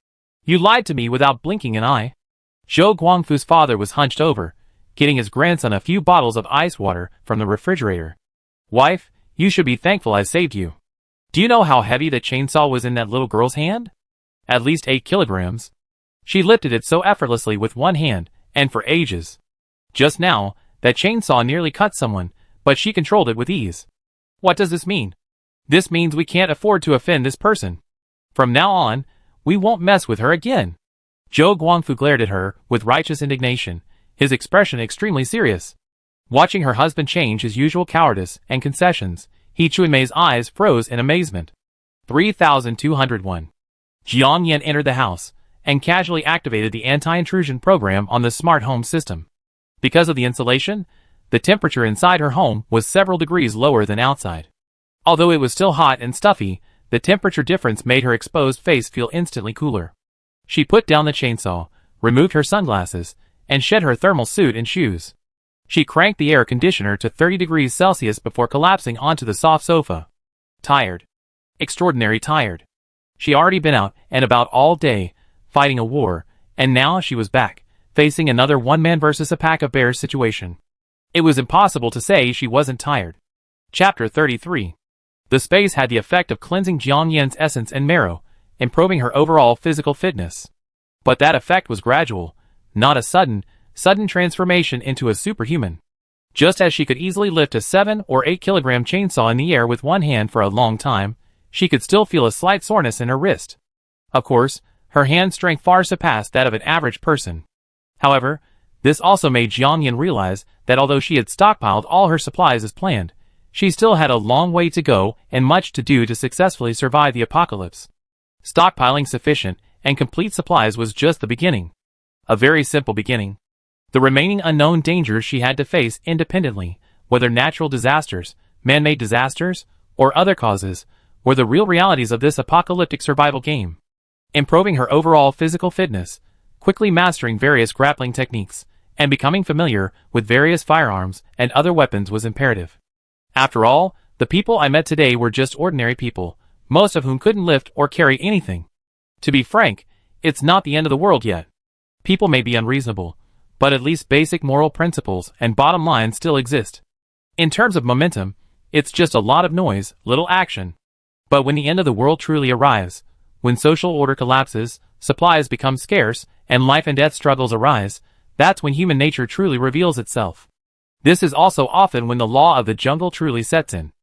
You lied to me without blinking an eye. Zhou Guangfu's father was hunched over, getting his grandson a few bottles of ice water from the refrigerator. Wife, you should be thankful I saved you. Do you know how heavy the chainsaw was in that little girl's hand? At least 8 kilograms. She lifted it so effortlessly with one hand, and for ages. Just now, that chainsaw nearly cut someone, but she controlled it with ease. What does this mean? This means we can't afford to offend this person. From now on, we won't mess with her again. Zhou Guangfu glared at her with righteous indignation, his expression extremely serious. Watching her husband change his usual cowardice and concessions, He Chunmei's eyes froze in amazement. 3201. Jiang Yan entered the house, and casually activated the anti-intrusion program on the smart home system. Because of the insulation, the temperature inside her home was several degrees lower than outside. Although it was still hot and stuffy, the temperature difference made her exposed face feel instantly cooler. She put down the chainsaw, removed her sunglasses, and shed her thermal suit and shoes. She cranked the air conditioner to 30 degrees Celsius before collapsing onto the soft sofa. Tired. Extraordinary tired. She already been out and about all day, fighting a war, and now she was back, facing another one-man versus a pack of bears situation. It was impossible to say she wasn't tired. Chapter 33. The space had the effect of cleansing Jiang Yan's essence and marrow, improving her overall physical fitness. But that effect was gradual, not a sudden transformation into a superhuman. Just as she could easily lift a 7 or 8 kilogram chainsaw in the air with one hand for a long time, she could still feel a slight soreness in her wrist. Of course, her hand strength far surpassed that of an average person. However, this also made Jiang Yan realize that although she had stockpiled all her supplies as planned, she still had a long way to go and much to do to successfully survive the apocalypse. Stockpiling sufficient and complete supplies was just the beginning. A very simple beginning. The remaining unknown dangers she had to face independently, whether natural disasters, man-made disasters, or other causes, were the real realities of this apocalyptic survival game. Improving her overall physical fitness, quickly mastering various grappling techniques, and becoming familiar with various firearms and other weapons was imperative. After all, the people I met today were just ordinary people, most of whom couldn't lift or carry anything. To be frank, it's not the end of the world yet. People may be unreasonable, but at least basic moral principles and bottom line still exist. In terms of momentum, it's just a lot of noise, little action. But when the end of the world truly arrives, when social order collapses, supplies become scarce, and life and death struggles arise, that's when human nature truly reveals itself. This is also often when the law of the jungle truly sets in.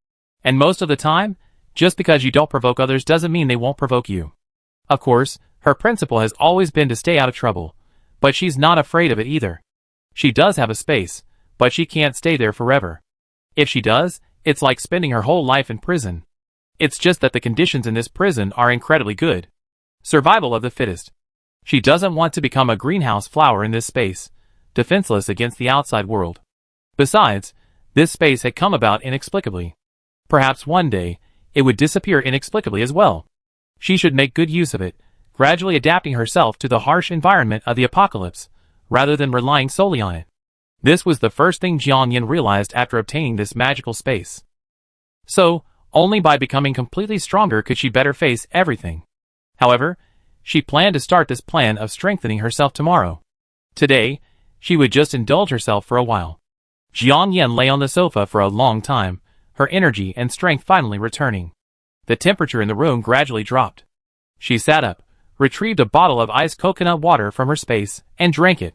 And most of the time, just because you don't provoke others doesn't mean they won't provoke you. Of course, her principle has always been to stay out of trouble, but she's not afraid of it either. She does have a space, but she can't stay there forever. If she does, it's like spending her whole life in prison. It's just that the conditions in this prison are incredibly good. Survival of the fittest. She doesn't want to become a greenhouse flower in this space, defenseless against the outside world. Besides, this space had come about inexplicably. Perhaps one day, it would disappear inexplicably as well. She should make good use of it, gradually adapting herself to the harsh environment of the apocalypse, rather than relying solely on it. This was the first thing Jiang Yan realized after obtaining this magical space. So, only by becoming completely stronger could she better face everything. However, she planned to start this plan of strengthening herself tomorrow. Today, she would just indulge herself for a while. Jiang Yan lay on the sofa for a long time, her energy and strength finally returning. The temperature in the room gradually dropped. She sat up, retrieved a bottle of iced coconut water from her space, and drank it.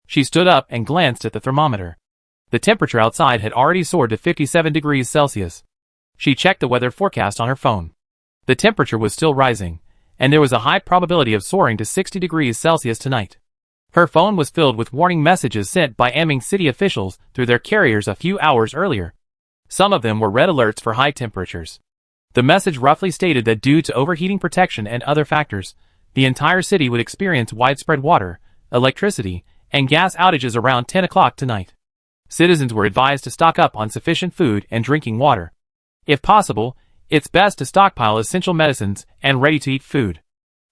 She stood up and glanced at the thermometer. The temperature outside had already soared to 57 degrees Celsius. She checked the weather forecast on her phone. The temperature was still rising, and there was a high probability of soaring to 60 degrees Celsius tonight. Her phone was filled with warning messages sent by Anming city officials through their carriers a few hours earlier. Some of them were red alerts for high temperatures. The message roughly stated that due to overheating protection and other factors, the entire city would experience widespread water, electricity, and gas outages around 10 o'clock tonight. Citizens were advised to stock up on sufficient food and drinking water. If possible, it's best to stockpile essential medicines and ready-to-eat food.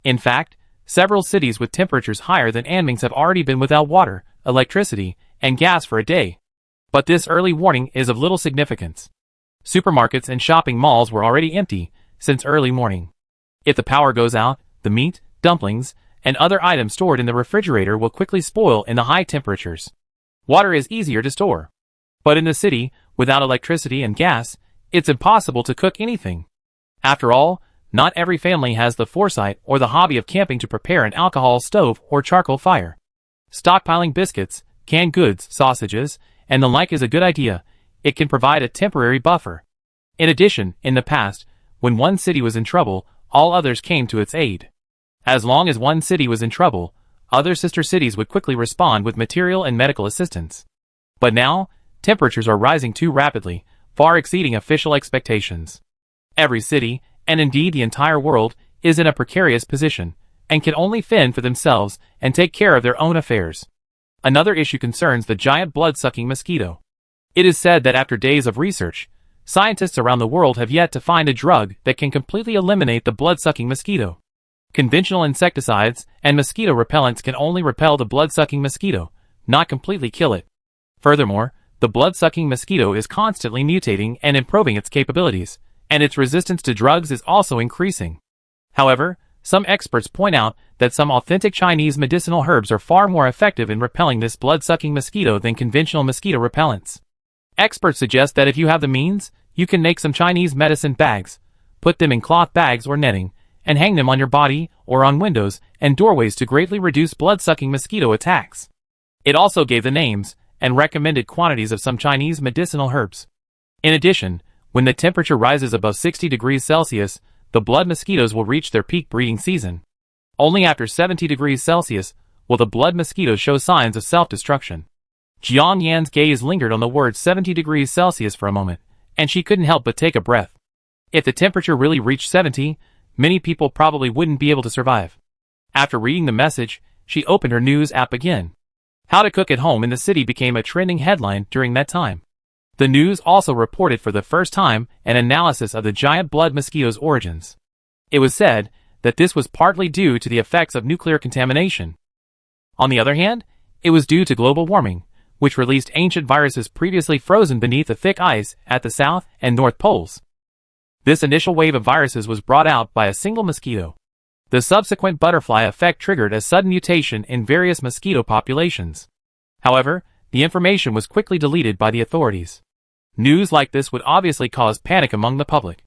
In fact, several cities with temperatures higher than Anming's have already been without water, electricity, and gas for a day. But this early warning is of little significance. Supermarkets and shopping malls were already empty since early morning. If the power goes out, the meat, dumplings, and other items stored in the refrigerator will quickly spoil in the high temperatures. Water is easier to store. But in the city, without electricity and gas, it's impossible to cook anything. After all, not every family has the foresight or the hobby of camping to prepare an alcohol stove or charcoal fire. Stockpiling biscuits, canned goods, sausages, and the like is a good idea. It can provide a temporary buffer. In addition, in the past, when one city was in trouble, all others came to its aid. As long as one city was in trouble, other sister cities would quickly respond with material and medical assistance. But now, temperatures are rising too rapidly, far exceeding official expectations. Every city, and indeed the entire world, is in a precarious position, and can only fend for themselves and take care of their own affairs. Another issue concerns the giant blood-sucking mosquito. It is said that after days of research, scientists around the world have yet to find a drug that can completely eliminate the blood-sucking mosquito. Conventional insecticides and mosquito repellents can only repel the blood-sucking mosquito, not completely kill it. Furthermore, the blood-sucking mosquito is constantly mutating and improving its capabilities, and its resistance to drugs is also increasing. However, some experts point out that some authentic Chinese medicinal herbs are far more effective in repelling this blood-sucking mosquito than conventional mosquito repellents. Experts suggest that if you have the means, you can make some Chinese medicine bags, put them in cloth bags or netting, and hang them on your body or on windows and doorways to greatly reduce blood-sucking mosquito attacks. It also gave the names and recommended quantities of some Chinese medicinal herbs. In addition, when the temperature rises above 60 degrees Celsius, the blood mosquitoes will reach their peak breeding season. Only after 70 degrees Celsius will the blood mosquitoes show signs of self-destruction. Jiang Yan's gaze lingered on the word 70 degrees Celsius for a moment, and she couldn't help but take a breath. If the temperature really reached 70, many people probably wouldn't be able to survive. After reading the message, she opened her news app again. How to cook at home in the city became a trending headline during that time. The news also reported for the first time an analysis of the giant blood mosquito's origins. It was said that this was partly due to the effects of nuclear contamination. On the other hand, it was due to global warming, which released ancient viruses previously frozen beneath the thick ice at the South and North Poles. This initial wave of viruses was brought out by a single mosquito. The subsequent butterfly effect triggered a sudden mutation in various mosquito populations. However, the information was quickly deleted by the authorities. News like this would obviously cause panic among the public.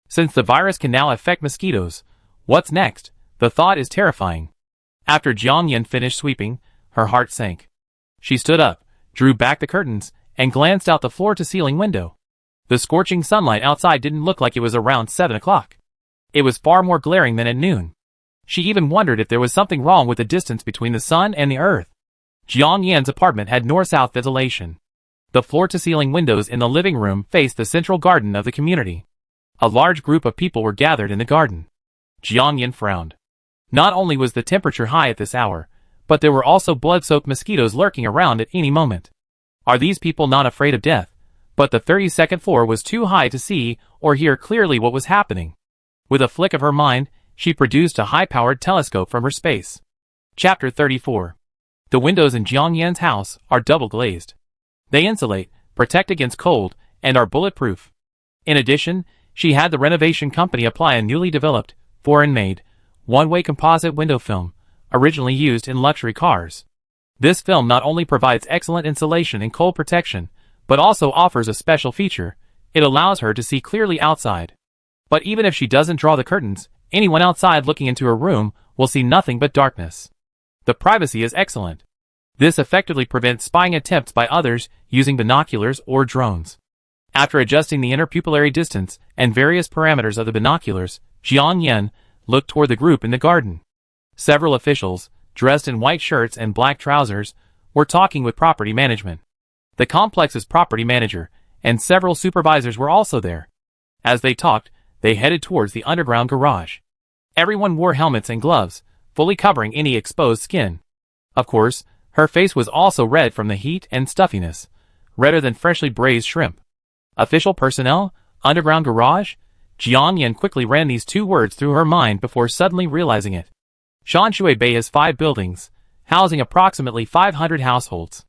Since the virus can now affect mosquitoes, what's next? The thought is terrifying. After Jiang Yan finished sweeping, her heart sank. She stood up, drew back the curtains, and glanced out the floor-to-ceiling window. The scorching sunlight outside didn't look like it was around 7 o'clock. It was far more glaring than at noon. She even wondered if there was something wrong with the distance between the sun and the earth. Jiang Yan's apartment had north-south ventilation. The floor-to-ceiling windows in the living room faced the central garden of the community. A large group of people were gathered in the garden. Jiang Yan frowned. Not only was the temperature high at this hour, but there were also blood-soaked mosquitoes lurking around at any moment. Are these people not afraid of death? But the 32nd floor was too high to see or hear clearly what was happening. With a flick of her mind, she produced a high-powered telescope from her space. Chapter 34. The windows in Jiang Yan's house are double-glazed. They insulate, protect against cold, and are bulletproof. In addition, she had the renovation company apply a newly developed, foreign-made, one-way composite window film, originally used in luxury cars. This film not only provides excellent insulation and cold protection, but also offers a special feature. It allows her to see clearly outside. But even if she doesn't draw the curtains, anyone outside looking into her room will see nothing but darkness. The privacy is excellent. This effectively prevents spying attempts by others using binoculars or drones. After adjusting the interpupillary distance and various parameters of the binoculars, Jiang Yan looked toward the group in the garden. Several officials, dressed in white shirts and black trousers, were talking with property management. The complex's property manager and several supervisors were also there. As they talked, they headed towards the underground garage. Everyone wore helmets and gloves, fully covering any exposed skin. Of course, her face was also red from the heat and stuffiness, redder than freshly braised shrimp. Official personnel, underground garage? Jiang Yan quickly ran these two words through her mind before suddenly realizing it. Shanshui Bay has 5 buildings, housing approximately 500 households.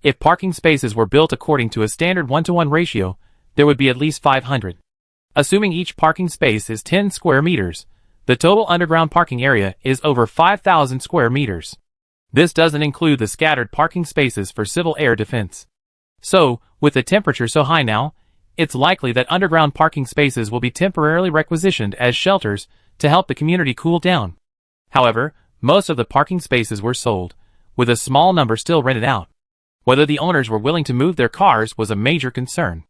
If parking spaces were built according to a standard 1-to-1 ratio, there would be at least 500. Assuming each parking space is 10 square meters, the total underground parking area is over 5,000 square meters. This doesn't include the scattered parking spaces for civil air defense. So, with the temperature so high now, it's likely that underground parking spaces will be temporarily requisitioned as shelters to help the community cool down. However, most of the parking spaces were sold, with a small number still rented out. Whether the owners were willing to move their cars was a major concern.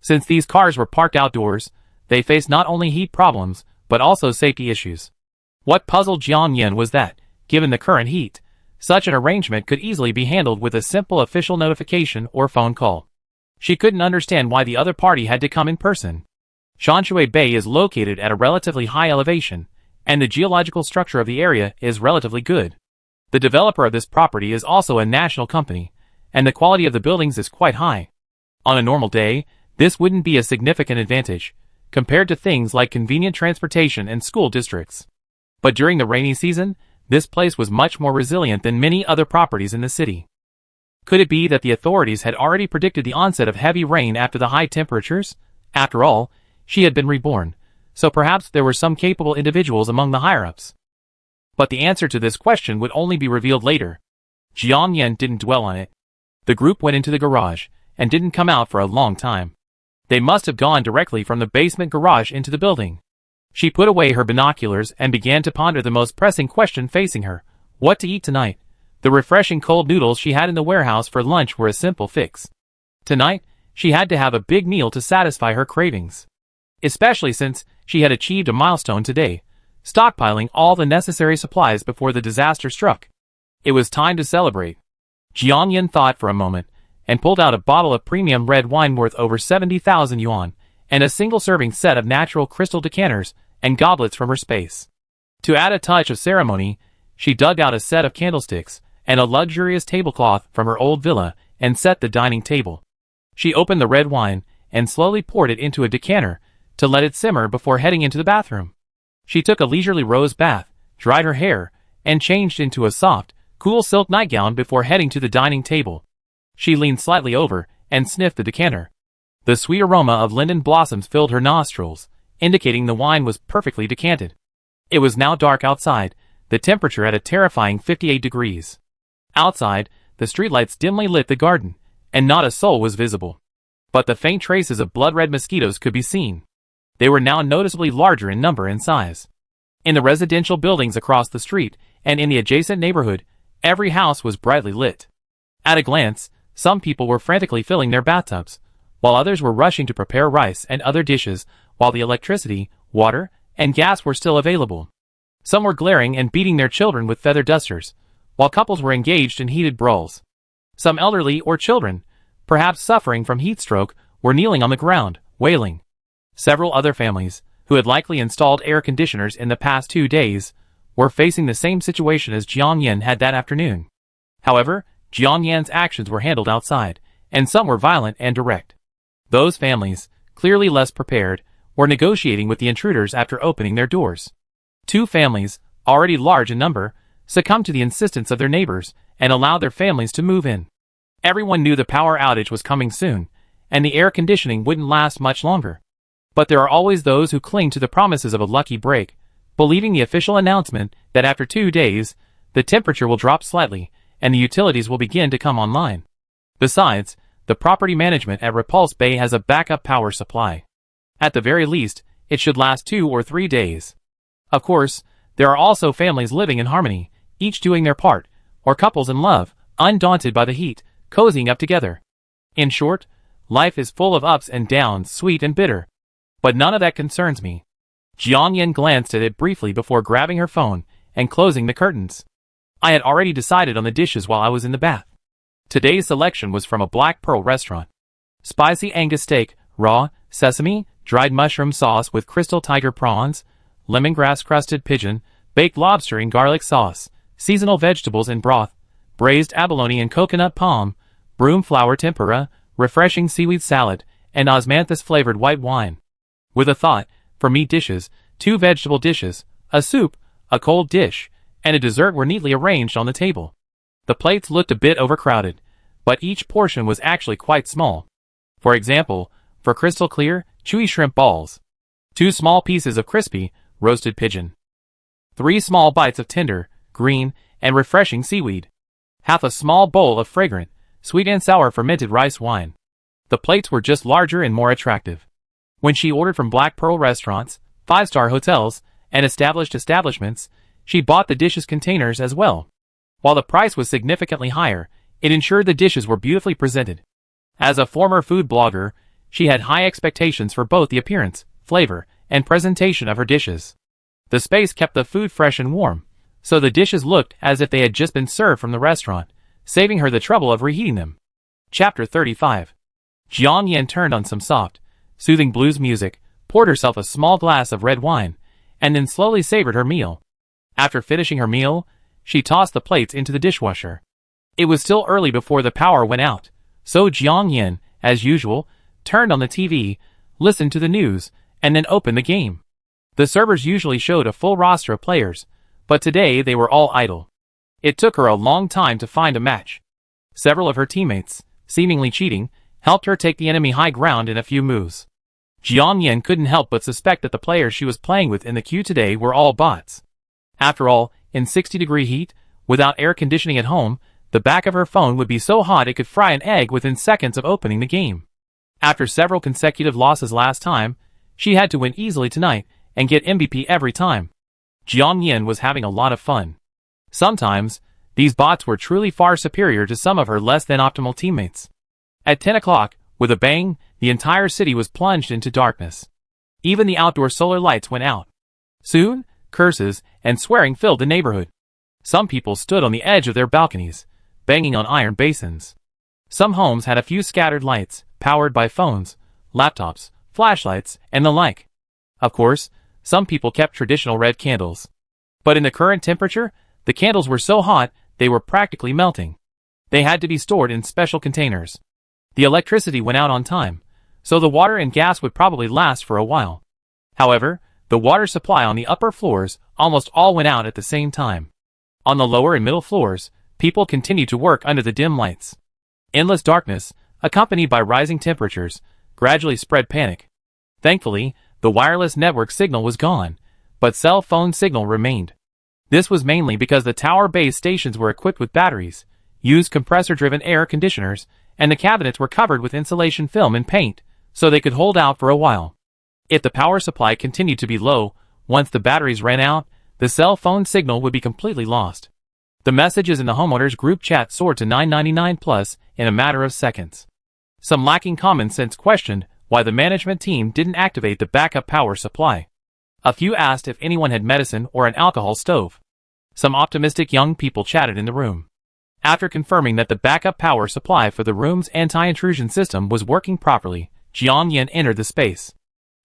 Since these cars were parked outdoors, they faced not only heat problems, but also safety issues. What puzzled Jiang Yan was that, given the current heat, such an arrangement could easily be handled with a simple official notification or phone call. She couldn't understand why the other party had to come in person. Shanshui Bay is located at a relatively high elevation, and the geological structure of the area is relatively good. The developer of this property is also a national company, and the quality of the buildings is quite high. On a normal day, this wouldn't be a significant advantage, compared to things like convenient transportation and school districts. But during the rainy season, this place was much more resilient than many other properties in the city. Could it be that the authorities had already predicted the onset of heavy rain after the high temperatures? After all, she had been reborn, so perhaps there were some capable individuals among the higher-ups. But the answer to this question would only be revealed later. Jiang Yan didn't dwell on it. The group went into the garage, and didn't come out for a long time. They must have gone directly from the basement garage into the building. She put away her binoculars and began to ponder the most pressing question facing her: what to eat tonight? The refreshing cold noodles she had in the warehouse for lunch were a simple fix. Tonight, she had to have a big meal to satisfy her cravings. Especially since she had achieved a milestone today, stockpiling all the necessary supplies before the disaster struck. It was time to celebrate. Jiang Yan thought for a moment, and pulled out a bottle of premium red wine worth over 70,000 yuan, and a single-serving set of natural crystal decanters and goblets from her space. To add a touch of ceremony, she dug out a set of candlesticks and a luxurious tablecloth from her old villa and set the dining table. She opened the red wine and slowly poured it into a decanter to let it simmer before heading into the bathroom. She took a leisurely rose bath, dried her hair, and changed into a soft, cool silk nightgown before heading to the dining table. She leaned slightly over and sniffed the decanter. The sweet aroma of linden blossoms filled her nostrils, indicating the wine was perfectly decanted. It was now dark outside, the temperature at a terrifying 58 degrees. Outside, the streetlights dimly lit the garden, and not a soul was visible. But the faint traces of blood-red mosquitoes could be seen. They were now noticeably larger in number and size. In the residential buildings across the street, and in the adjacent neighborhood, every house was brightly lit. At a glance, some people were frantically filling their bathtubs, while others were rushing to prepare rice and other dishes, while the electricity, water, and gas were still available. Some were glaring and beating their children with feather dusters, while couples were engaged in heated brawls. Some elderly or children, perhaps suffering from heat stroke, were kneeling on the ground, wailing. Several other families, who had likely installed air conditioners in the past 2 days, were facing the same situation as Jiang Yan had that afternoon. However, Jiang Yan's actions were handled outside, and some were violent and direct. Those families, clearly less prepared, were negotiating with the intruders after opening their doors. 2 families, already large in number, succumbed to the insistence of their neighbors and allowed their families to move in. Everyone knew the power outage was coming soon, and the air conditioning wouldn't last much longer. But there are always those who cling to the promises of a lucky break, believing the official announcement that after 2 days, the temperature will drop slightly and the utilities will begin to come online. Besides, the property management at Repulse Bay has a backup power supply. At the very least, it should last 2 or 3 days. Of course, there are also families living in harmony, each doing their part, or couples in love, undaunted by the heat, cozying up together. In short, life is full of ups and downs, sweet and bitter. But none of that concerns me. Jiang Yan glanced at it briefly before grabbing her phone and closing the curtains. I had already decided on the dishes while I was in the bath. Today's selection was from a Black Pearl restaurant. Spicy Angus steak, raw, sesame, dried mushroom sauce with crystal tiger prawns, lemongrass-crusted pigeon, baked lobster in garlic sauce, seasonal vegetables in broth, braised abalone and coconut palm, broom flower tempura, refreshing seaweed salad, and osmanthus-flavored white wine. With a thought, for meat dishes, 2 vegetable dishes, a soup, a cold dish, and a dessert were neatly arranged on the table. The plates looked a bit overcrowded, but each portion was actually quite small. For example, for crystal clear, chewy shrimp balls, 2 small pieces of crispy, roasted pigeon, 3 small bites of tender, green, and refreshing seaweed, half a small bowl of fragrant, sweet and sour fermented rice wine. The plates were just larger and more attractive. When she ordered from Black Pearl restaurants, 5-star hotels, and established establishments, she bought the dishes containers as well. While the price was significantly higher, it ensured the dishes were beautifully presented. As a former food blogger, she had high expectations for both the appearance, flavor, and presentation of her dishes. The space kept the food fresh and warm, so the dishes looked as if they had just been served from the restaurant, saving her the trouble of reheating them. Chapter 35. Jiang Yan turned on some soft, soothing blues music, poured herself a small glass of red wine, and then slowly savored her meal. After finishing her meal, she tossed the plates into the dishwasher. It was still early before the power went out, so Jiang Yan, as usual, turned on the TV, listened to the news, and then opened the game. The servers usually showed a full roster of players, but today they were all idle. It took her a long time to find a match. Several of her teammates, seemingly cheating, helped her take the enemy high ground in a few moves. Jiang Yan couldn't help but suspect that the players she was playing with in the queue today were all bots. After all, in 60-degree heat, without air conditioning at home, the back of her phone would be so hot it could fry an egg within seconds of opening the game. After several consecutive losses last time, she had to win easily tonight and get MVP every time. Jiang Yan was having a lot of fun. Sometimes, these bots were truly far superior to some of her less than optimal teammates. At 10 o'clock, with a bang, the entire city was plunged into darkness. Even the outdoor solar lights went out. Soon, curses and swearing filled the neighborhood. Some people stood on the edge of their balconies, banging on iron basins. Some homes had a few scattered lights, powered by phones, laptops, flashlights, and the like. Of course, some people kept traditional red candles. But in the current temperature, the candles were so hot they were practically melting. They had to be stored in special containers. The electricity went out on time, so the water and gas would probably last for a while. However, the water supply on the upper floors almost all went out at the same time. On the lower and middle floors, people continued to work under the dim lights. Endless darkness, accompanied by rising temperatures, gradually spread panic. Thankfully, the wireless network signal was gone, but cell phone signal remained. This was mainly because the tower-based stations were equipped with batteries, used compressor-driven air conditioners, and the cabinets were covered with insulation film and paint, so they could hold out for a while. If the power supply continued to be low, once the batteries ran out, the cell phone signal would be completely lost. The messages in the homeowners group chat soared to 999 plus in a matter of seconds. Some lacking common sense questioned why the management team didn't activate the backup power supply. A few asked if anyone had medicine or an alcohol stove. Some optimistic young people chatted in the room. After confirming that the backup power supply for the room's anti-intrusion system was working properly, Jiang Yan entered the space.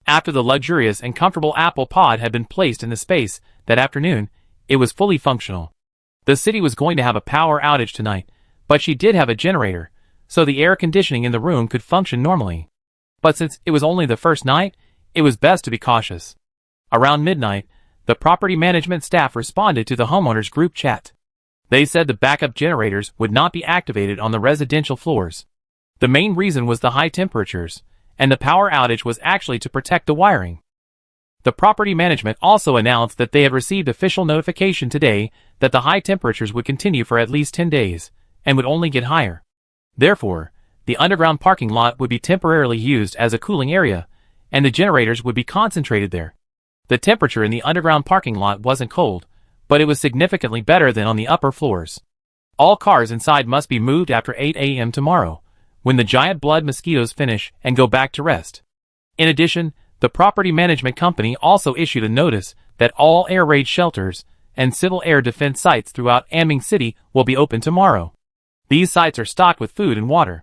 After the luxurious and comfortable apple pod had been placed in the space that afternoon, it was fully functional. The city was going to have a power outage tonight, but she did have a generator, so the air conditioning in the room could function normally. But since it was only the first night, it was best to be cautious. Around midnight, the property management staff responded to the homeowners group chat. They said the backup generators would not be activated on the residential floors. The main reason was the high temperatures, and the power outage was actually to protect the wiring. The property management also announced that they had received official notification today that the high temperatures would continue for at least 10 days, and would only get higher. Therefore, the underground parking lot would be temporarily used as a cooling area, and the generators would be concentrated there. The temperature in the underground parking lot wasn't cold, but it was significantly better than on the upper floors. All cars inside must be moved after 8 a.m. tomorrow, when the giant blood mosquitoes finish and go back to rest. In addition, the property management company also issued a notice that all air raid shelters and civil air defense sites throughout Anming City will be open tomorrow. These sites are stocked with food and water.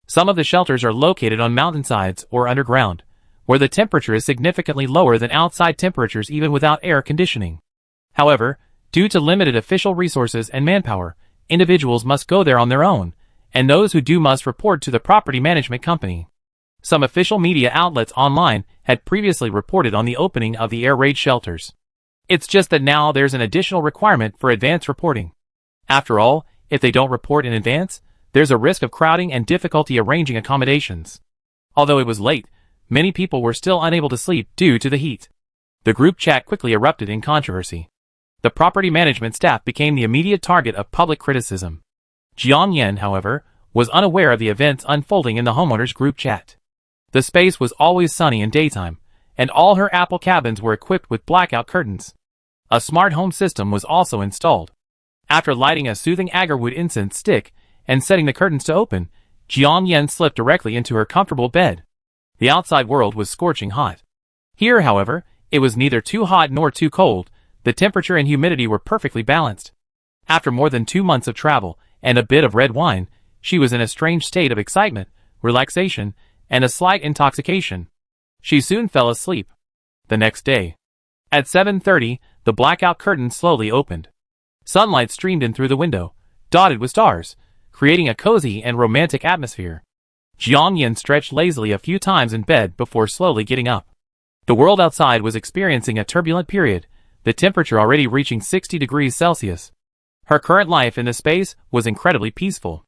Some of the shelters are located on mountainsides or underground, where the temperature is significantly lower than outside temperatures even without air conditioning. However, due to limited official resources and manpower, individuals must go there on their own, and those who do must report to the property management company. Some official media outlets online had previously reported on the opening of the air raid shelters. It's just that now there's an additional requirement for advance reporting. After all, if they don't report in advance, there's a risk of crowding and difficulty arranging accommodations. Although it was late, many people were still unable to sleep due to the heat. The group chat quickly erupted in controversy. The property management staff became the immediate target of public criticism. Jiang Yan, however, was unaware of the events unfolding in the homeowners group chat. The space was always sunny in daytime, and all her Apple cabins were equipped with blackout curtains. A smart home system was also installed. After lighting a soothing agarwood incense stick and setting the curtains to open, Jiang Yan slipped directly into her comfortable bed. The outside world was scorching hot. Here, however, it was neither too hot nor too cold. The temperature and humidity were perfectly balanced. After more than 2 months of travel and a bit of red wine, she was in a strange state of excitement, relaxation, and a slight intoxication. She soon fell asleep. The next day, at 7:30, the blackout curtain slowly opened. Sunlight streamed in through the window, dotted with stars, creating a cozy and romantic atmosphere. Jiang Yan stretched lazily a few times in bed before slowly getting up. The world outside was experiencing a turbulent period, the temperature already reaching 60 degrees Celsius. Her current life in the space was incredibly peaceful.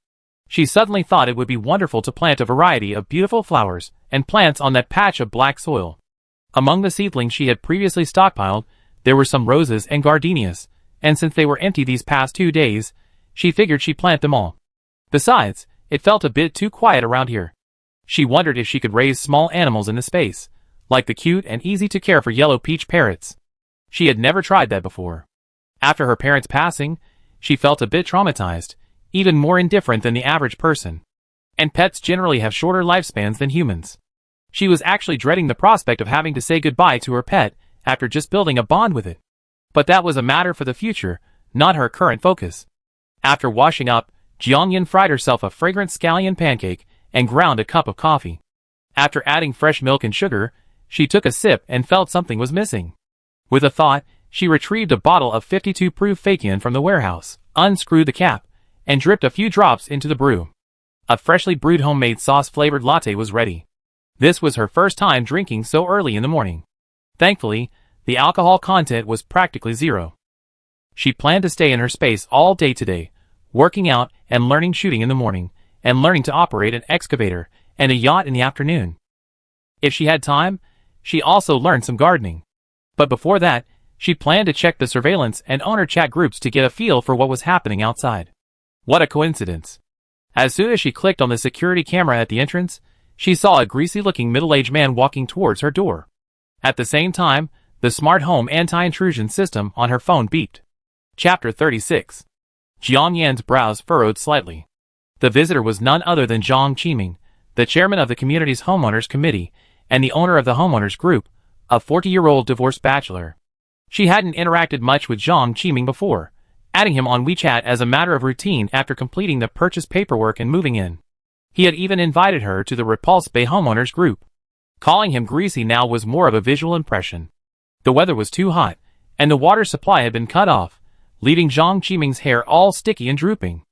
She suddenly thought it would be wonderful to plant a variety of beautiful flowers and plants on that patch of black soil. Among the seedlings she had previously stockpiled, there were some roses and gardenias, and since they were empty these past 2 days, she figured she'd plant them all. Besides, it felt a bit too quiet around here. She wondered if she could raise small animals in the space, like the cute and easy-to-care for yellow peach parrots. She had never tried that before. After her parents' passing, she felt a bit traumatized, even more indifferent than the average person. And pets generally have shorter lifespans than humans. She was actually dreading the prospect of having to say goodbye to her pet after just building a bond with it. But that was a matter for the future, not her current focus. After washing up, Jiang Yan fried herself a fragrant scallion pancake and ground a cup of coffee. After adding fresh milk and sugar, she took a sip and felt something was missing. With a thought, she retrieved a bottle of 52 proof Fakian from the warehouse, unscrewed the cap, and dripped a few drops into the brew. A freshly brewed homemade sauce-flavored latte was ready. This was her first time drinking so early in the morning. Thankfully, the alcohol content was practically zero. She planned to stay in her space all day today, working out and learning shooting in the morning, and learning to operate an excavator and a yacht in the afternoon. If she had time, she also learned some gardening. But before that, she planned to check the surveillance and owner chat groups to get a feel for what was happening outside. What a coincidence. As soon as she clicked on the security camera at the entrance, she saw a greasy-looking middle-aged man walking towards her door. At the same time, the smart home anti-intrusion system on her phone beeped. Chapter 36. Jiang Yan's brows furrowed slightly. The visitor was none other than Zhang Qiming, the chairman of the community's homeowners committee and the owner of the homeowners group, a 40-year-old divorced bachelor. She hadn't interacted much with Jiang Qiming before, adding him on WeChat as a matter of routine after completing the purchase paperwork and moving in. He had even invited her to the Repulse Bay homeowners group. Calling him greasy now was more of a visual impression. The weather was too hot, and the water supply had been cut off, leaving Jiang Qiming's hair all sticky and drooping.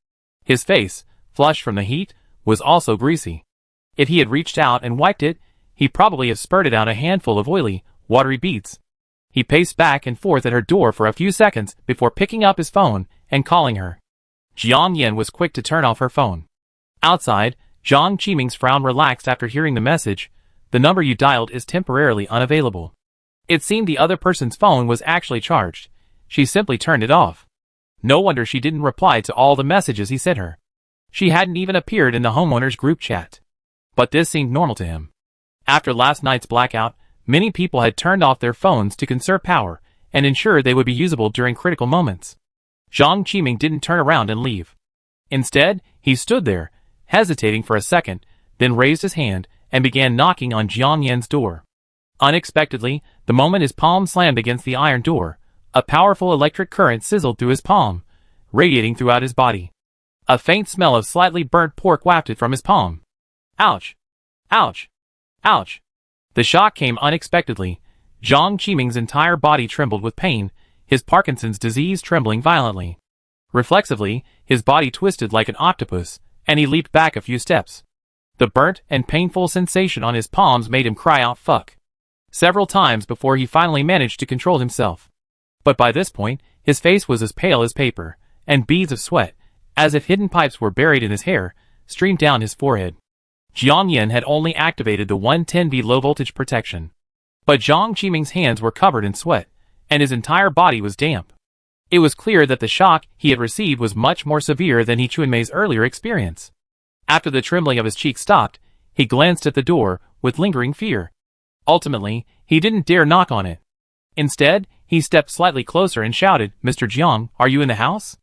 His face, flushed from the heat, was also greasy. If he had reached out and wiped it, he probably have spurted out a handful of oily, watery beads. He paced back and forth at her door for a few seconds before picking up his phone and calling her. Jiang Yan was quick to turn off her phone. Outside, Jiang Qiming's frown relaxed after hearing the message. The number you dialed is temporarily unavailable. It seemed the other person's phone was actually charged. She simply turned it off. No wonder she didn't reply to all the messages he sent her. She hadn't even appeared in the homeowners group chat. But this seemed normal to him. After last night's blackout, many people had turned off their phones to conserve power and ensure they would be usable during critical moments. Jiang Qiming didn't turn around and leave. Instead, he stood there, hesitating for a second, then raised his hand and began knocking on Jiang Yan's door. Unexpectedly, the moment his palm slammed against the iron door, a powerful electric current sizzled through his palm, radiating throughout his body. A faint smell of slightly burnt pork wafted from his palm. Ouch! Ouch! Ouch! The shock came unexpectedly. Jiang Qiming's entire body trembled with pain, his Parkinson's disease trembling violently. Reflexively, his body twisted like an octopus, and he leaped back a few steps. The burnt and painful sensation on his palms made him cry out fuck several times before he finally managed to control himself. But by this point, his face was as pale as paper, and beads of sweat, as if hidden pipes were buried in his hair, streamed down his forehead. Jiang Yan had only activated the 110V low-voltage protection. But Jiang Qiming's hands were covered in sweat, and his entire body was damp. It was clear that the shock he had received was much more severe than Chunmei's earlier experience. After the trembling of his cheek stopped, he glanced at the door with lingering fear. Ultimately, he didn't dare knock on it. Instead, he stepped slightly closer and shouted, "Mr. Jiang, are you in the house?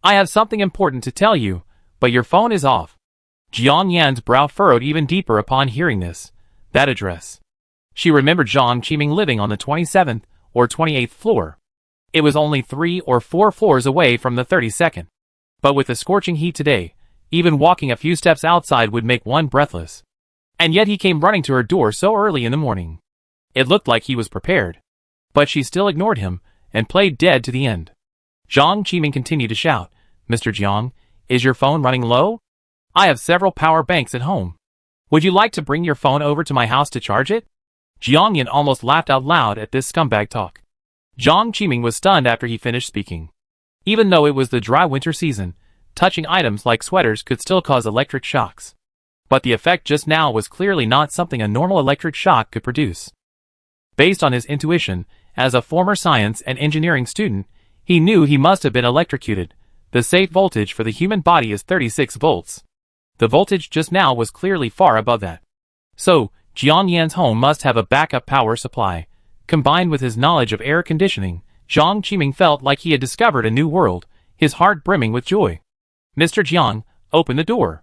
I have something important to tell you, but your phone is off." Jiang Yan's brow furrowed even deeper upon hearing this. That address. She remembered Jiang Qiming living on the 27th or 28th floor. It was only 3 or 4 floors away from the 32nd. But with the scorching heat today, even walking a few steps outside would make one breathless. And yet he came running to her door so early in the morning. It looked like he was prepared. But she still ignored him, and played dead to the end. Jiang Qiming continued to shout, "Mr. Jiang, is your phone running low? I have several power banks at home. Would you like to bring your phone over to my house to charge it?" Jiang Yan almost laughed out loud at this scumbag talk. Jiang Qiming was stunned after he finished speaking. Even though it was the dry winter season, touching items like sweaters could still cause electric shocks. But the effect just now was clearly not something a normal electric shock could produce. Based on his intuition, as a former science and engineering student, he knew he must have been electrocuted. The safe voltage for the human body is 36 volts. The voltage just now was clearly far above that. So, Jiang Yan's home must have a backup power supply. Combined with his knowledge of air conditioning, Jiang Qiming felt like he had discovered a new world, his heart brimming with joy. "Mr. Jiang, open the door.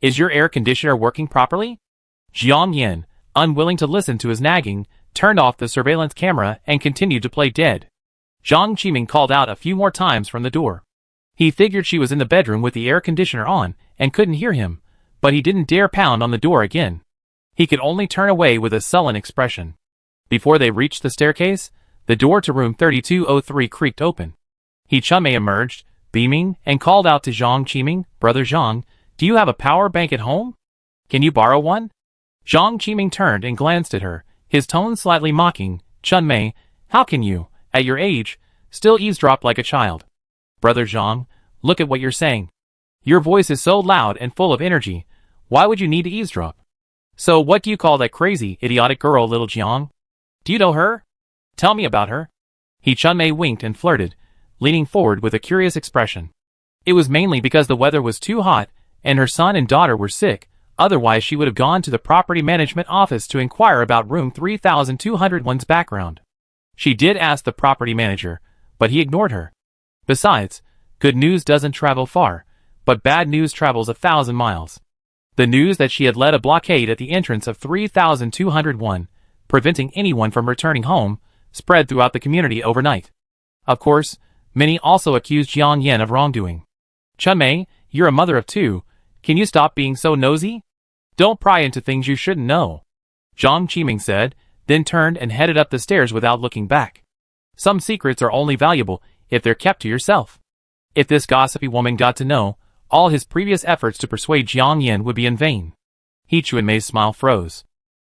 Is your air conditioner working properly?" Jiang Yan, unwilling to listen to his nagging, turned off the surveillance camera and continued to play dead. Jiang Qiming called out a few more times from the door. He figured she was in the bedroom with the air conditioner on and couldn't hear him, but he didn't dare pound on the door again. He could only turn away with a sullen expression. Before they reached the staircase, the door to room 3203 creaked open. Chunmei emerged, beaming, and called out to Jiang Qiming, "Brother Jiang, do you have a power bank at home? Can you borrow one?" Jiang Qiming turned and glanced at her, his tone slightly mocking. "Chunmei, how can you, at your age, still eavesdrop like a child? Brother Jiang, look at what you're saying. Your voice is so loud and full of energy. Why would you need to eavesdrop? So what do you call that crazy, idiotic girl, little Jiang? Do you know her? Tell me about her." Chunmei winked and flirted, leaning forward with a curious expression. It was mainly because the weather was too hot and her son and daughter were sick. Otherwise she would have gone to the property management office to inquire about room 3201's background. She did ask the property manager, but he ignored her. Besides, good news doesn't travel far, but bad news travels 1,000 miles. The news that she had led a blockade at the entrance of 3201, preventing anyone from returning home, spread throughout the community overnight. Of course, many also accused Jiang Yan of wrongdoing. "Chun-Mei, you're a mother of two. Can you stop being so nosy? Don't pry into things you shouldn't know," Jiang Qiming said, then turned and headed up the stairs without looking back. Some secrets are only valuable if they're kept to yourself. If this gossipy woman got to know, all his previous efforts to persuade Jiang Yan would be in vain. Chun-Mei's smile froze.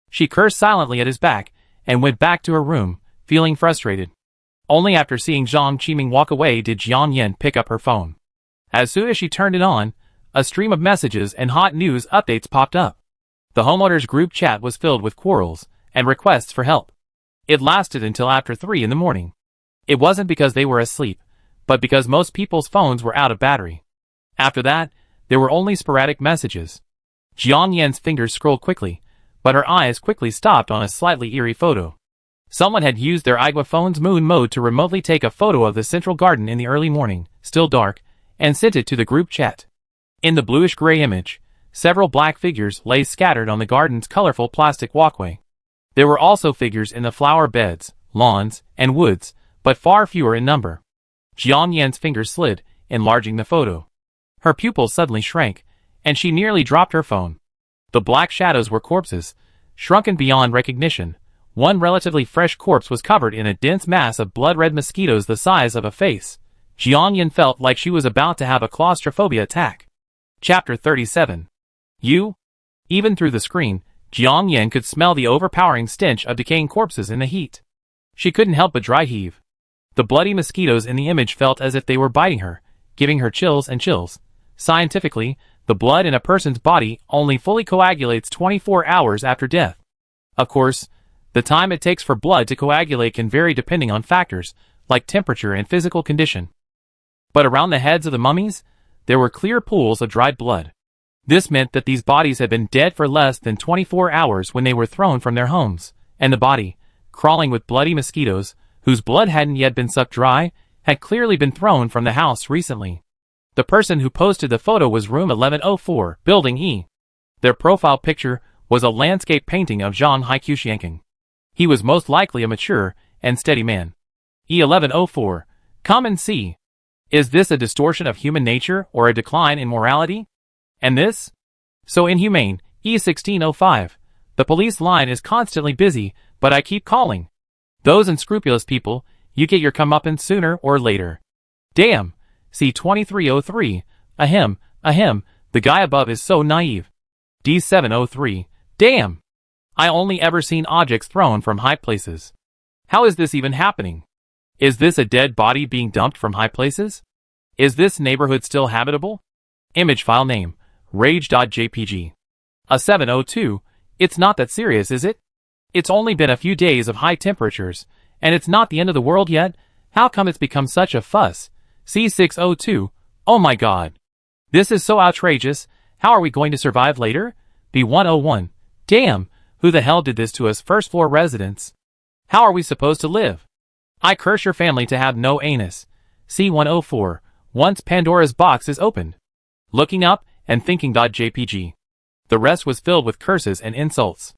She cursed silently at his back and went back to her room, feeling frustrated. Only after seeing Jiang Qiming walk away did Jiang Yan pick up her phone. As soon as she turned it on, a stream of messages and hot news updates popped up. The homeowners group chat was filled with quarrels and requests for help. It lasted until after 3 in the morning. It wasn't because they were asleep, but because most people's phones were out of battery. After that, there were only sporadic messages. Jiang Yan's fingers scrolled quickly, but her eyes quickly stopped on a slightly eerie photo. Someone had used their Igwa phone's moon mode to remotely take a photo of the central garden in the early morning, still dark, and sent it to the group chat. In the bluish-gray image, several black figures lay scattered on the garden's colorful plastic walkway. There were also figures in the flower beds, lawns, and woods, but far fewer in number. Jiang Yan's fingers slid, enlarging the photo. Her pupils suddenly shrank, and she nearly dropped her phone. The black shadows were corpses, shrunken beyond recognition. One relatively fresh corpse was covered in a dense mass of blood-red mosquitoes the size of a face. Jiang Yan felt like she was about to have a claustrophobia attack. Chapter 37. Even through the screen, Jiang Yan could smell the overpowering stench of decaying corpses in the heat. She couldn't help but dry heave. The bloody mosquitoes in the image felt as if they were biting her, giving her chills and chills. Scientifically, the blood in a person's body only fully coagulates 24 hours after death. Of course, the time it takes for blood to coagulate can vary depending on factors, like temperature and physical condition. But around the heads of the mummies, there were clear pools of dried blood. This meant that these bodies had been dead for less than 24 hours when they were thrown from their homes, and the body, crawling with bloody mosquitoes, whose blood hadn't yet been sucked dry, had clearly been thrown from the house recently. The person who posted the photo was room 1104, building E. Their profile picture was a landscape painting of Zhang Haiqiuxianqing. He was most likely a mature and steady man. E1104. Come and see. Is this a distortion of human nature or a decline in morality? And this? So inhumane. E1605. The police line is constantly busy, but I keep calling. Those unscrupulous people, you get your comeuppance sooner or later. Damn. C2303. Ahem, the guy above is so naive. D703. Damn. I only ever seen objects thrown from high places. How is this even happening? Is this a dead body being dumped from high places? Is this neighborhood still habitable? Image file name, rage.jpg. A702, it's not that serious, is it? It's only been a few days of high temperatures, and it's not the end of the world yet. How come it's become such a fuss? C602, oh my god. This is so outrageous. How are we going to survive later? B101, damn, who the hell did this to us first floor residents? How are we supposed to live? I curse your family to have no anus. C104, once Pandora's box is opened. Looking up and thinking.jpg. The rest was filled with curses and insults.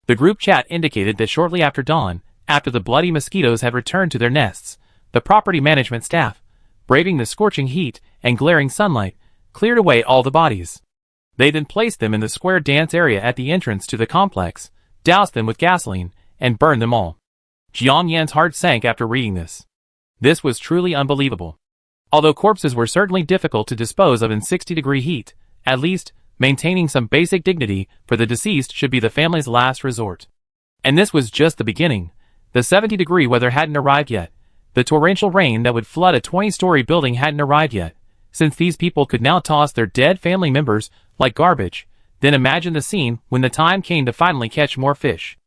The group chat indicated that shortly after dawn, after the bloody mosquitoes had returned to their nests, the property management staff, braving the scorching heat and glaring sunlight, cleared away all the bodies. They then placed them in the square dance area at the entrance to the complex, doused them with gasoline, and burned them all. Jiang Yan's heart sank after reading this. This was truly unbelievable. Although corpses were certainly difficult to dispose of in 60-degree heat, at least, maintaining some basic dignity for the deceased should be the family's last resort. And this was just the beginning. The 70-degree weather hadn't arrived yet. The torrential rain that would flood a 20-story building hadn't arrived yet. Since these people could now toss their dead family members like garbage, then imagine the scene when the time came to finally catch more fish.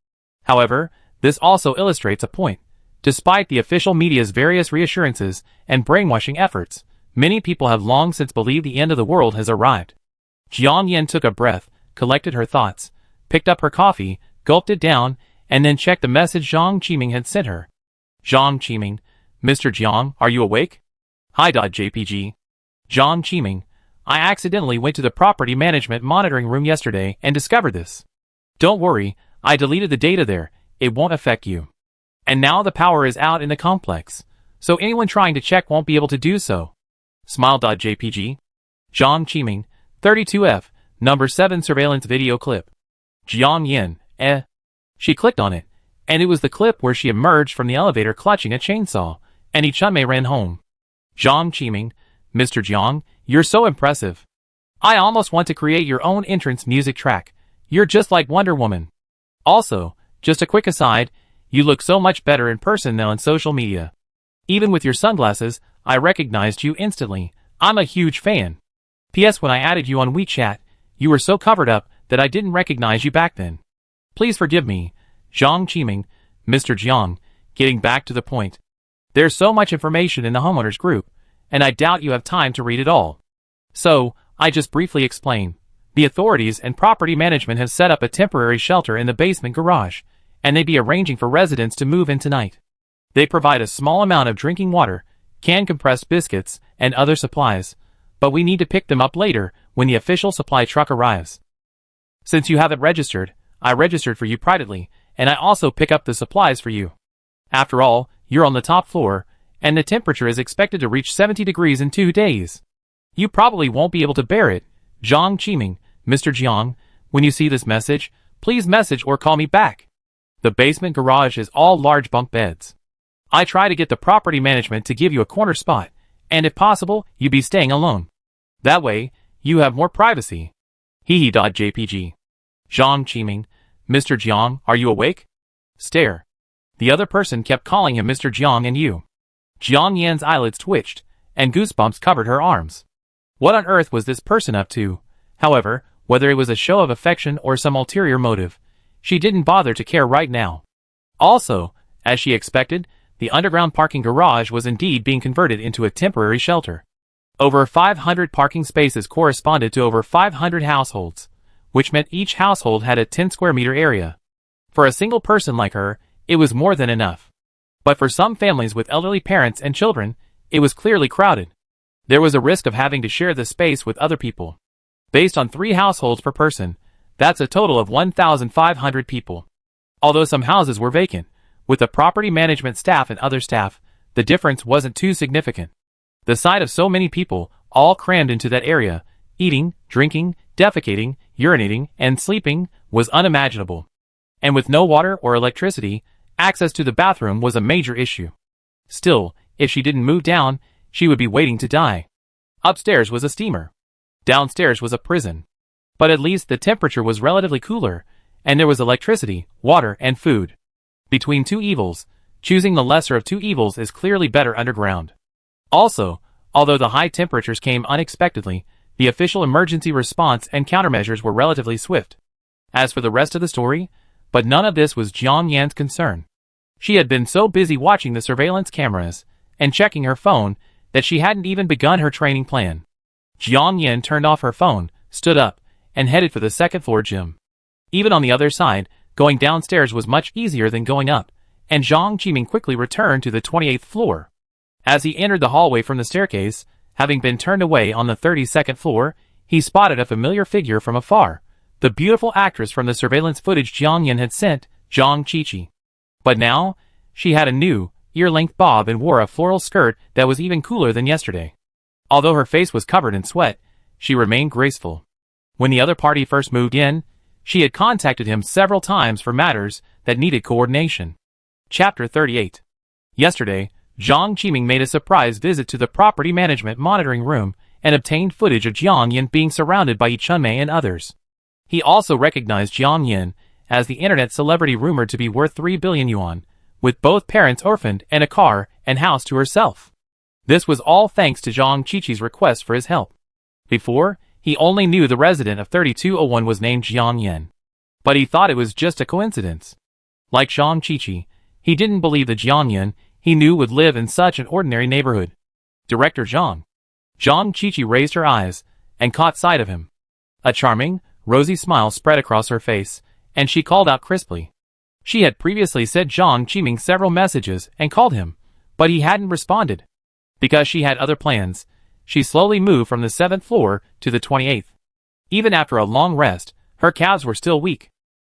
However, this also illustrates a point. Despite the official media's various reassurances and brainwashing efforts, many people have long since believed the end of the world has arrived. Jiang Yan took a breath, collected her thoughts, picked up her coffee, gulped it down, and then checked the message Jiang Qiming had sent her. Jiang Qiming, Mr. Jiang, are you awake? Hi.jpg. Jiang Qiming, I accidentally went to the property management monitoring room yesterday and discovered this. Don't worry, I deleted the data there. it won't affect you. And now the power is out in the complex, so anyone trying to check won't be able to do so. Smile.jpg. Jiang Qiming, 32F, number 7 surveillance video clip. Jiang Yin, She clicked on it, and it was the clip where she emerged from the elevator clutching a chainsaw, and Chunmei ran home. Jiang Qiming, Mr. Jiang, you're so impressive. I almost want to create your own entrance music track. You're just like Wonder Woman. Also, just a quick aside, you look so much better in person than on social media. Even with your sunglasses, I recognized you instantly. I'm a huge fan. P.S. When I added you on WeChat, you were so covered up that I didn't recognize you back then. Please forgive me, Jiang Qiming, Mr. Jiang, getting back to the point. There's so much information in the homeowners group, and I doubt you have time to read it all. So, I just briefly explain. The authorities and property management have set up a temporary shelter in the basement garage, and they be arranging for residents to move in tonight. They provide a small amount of drinking water, canned compressed biscuits, and other supplies, but we need to pick them up later when the official supply truck arrives. Since you haven't registered, I registered for you privately, and I also pick up the supplies for you. After all, you're on the top floor, and the temperature is expected to reach 70 degrees in 2 days. You probably won't be able to bear it. Jiang Qiming, Mr. Jiang, when you see this message, please message or call me back. The basement garage is all large bunk beds. I try to get the property management to give you a corner spot, and if possible, you be staying alone. That way, you have more privacy. Hehe.jpg. Jiang Qiming, Mr. Jiang, are you awake? Stare. The other person kept calling him Mr. Jiang and you. Jiang Yan's eyelids twitched, and goosebumps covered her arms. What on earth was this person up to? However, whether it was a show of affection or some ulterior motive, she didn't bother to care right now. Also, as she expected, the underground parking garage was indeed being converted into a temporary shelter. Over 500 parking spaces corresponded to over 500 households, which meant each household had a 10 square meter area. For a single person like her, it was more than enough. But for some families with elderly parents and children, it was clearly crowded. There was a risk of having to share the space with other people. Based on 3 households per person, that's a total of 1,500 people. Although some houses were vacant, with the property management staff and other staff, the difference wasn't too significant. The sight of so many people, all crammed into that area, eating, drinking, defecating, urinating, and sleeping, was unimaginable. And with no water or electricity, access to the bathroom was a major issue. Still, if she didn't move down, she would be waiting to die. Upstairs was a steamer. Downstairs was a prison. But at least the temperature was relatively cooler, and there was electricity, water, and food. Between 2 evils, choosing the lesser of 2 evils is clearly better underground. Also, although the high temperatures came unexpectedly, the official emergency response and countermeasures were relatively swift. As for the rest of the story, but none of this was Jiang Yan's concern. She had been so busy watching the surveillance cameras and checking her phone that she hadn't even begun her training plan. Jiang Yan turned off her phone, stood up, and headed for the second-floor gym. Even on the other side, going downstairs was much easier than going up, and Jiang Qiming quickly returned to the 28th floor. As he entered the hallway from the staircase, having been turned away on the 32nd floor, he spotted a familiar figure from afar, the beautiful actress from the surveillance footage Jiang Yan had sent, Zhang Qiqi. But now, she had a new, ear-length bob and wore a floral skirt that was even cooler than yesterday. Although her face was covered in sweat, she remained graceful. When the other party first moved in, she had contacted him several times for matters that needed coordination. Chapter 38. Yesterday, Jiang Qiming made a surprise visit to the property management monitoring room and obtained footage of Jiang Yan being surrounded by Chunmei and others. He also recognized Jiang Yan as the internet celebrity rumored to be worth 3 billion yuan, with both parents orphaned and a car and house to herself. This was all thanks to Zhang Qiqi's request for his help. Before, he only knew the resident of 3201 was named Jiang Yan. But he thought it was just a coincidence. Like Zhang Qiqi, he didn't believe that Jiang Yan he knew would live in such an ordinary neighborhood. Director Zhang. Zhang Qiqi raised her eyes and caught sight of him. A charming, rosy smile spread across her face, and she called out crisply. She had previously sent Jiang Qiming several messages and called him, but he hadn't responded. Because she had other plans, she slowly moved from the 7th floor to the 28th. Even after a long rest, her calves were still weak.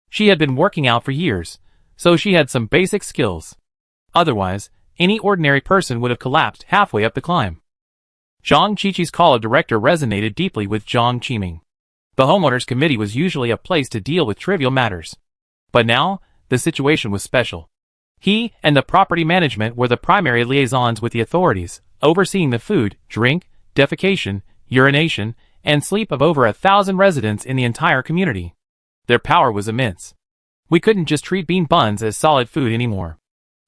She had been working out for years, so she had some basic skills. Otherwise, any ordinary person would have collapsed halfway up the climb. Zhang Qiqi's call of director resonated deeply with Zhang Qiming. The homeowners committee was usually a place to deal with trivial matters. But now, the situation was special. He and the property management were the primary liaisons with the authorities, overseeing the food, drink, defecation, urination, and sleep of over 1,000 residents in the entire community. Their power was immense. We couldn't just treat bean buns as solid food anymore.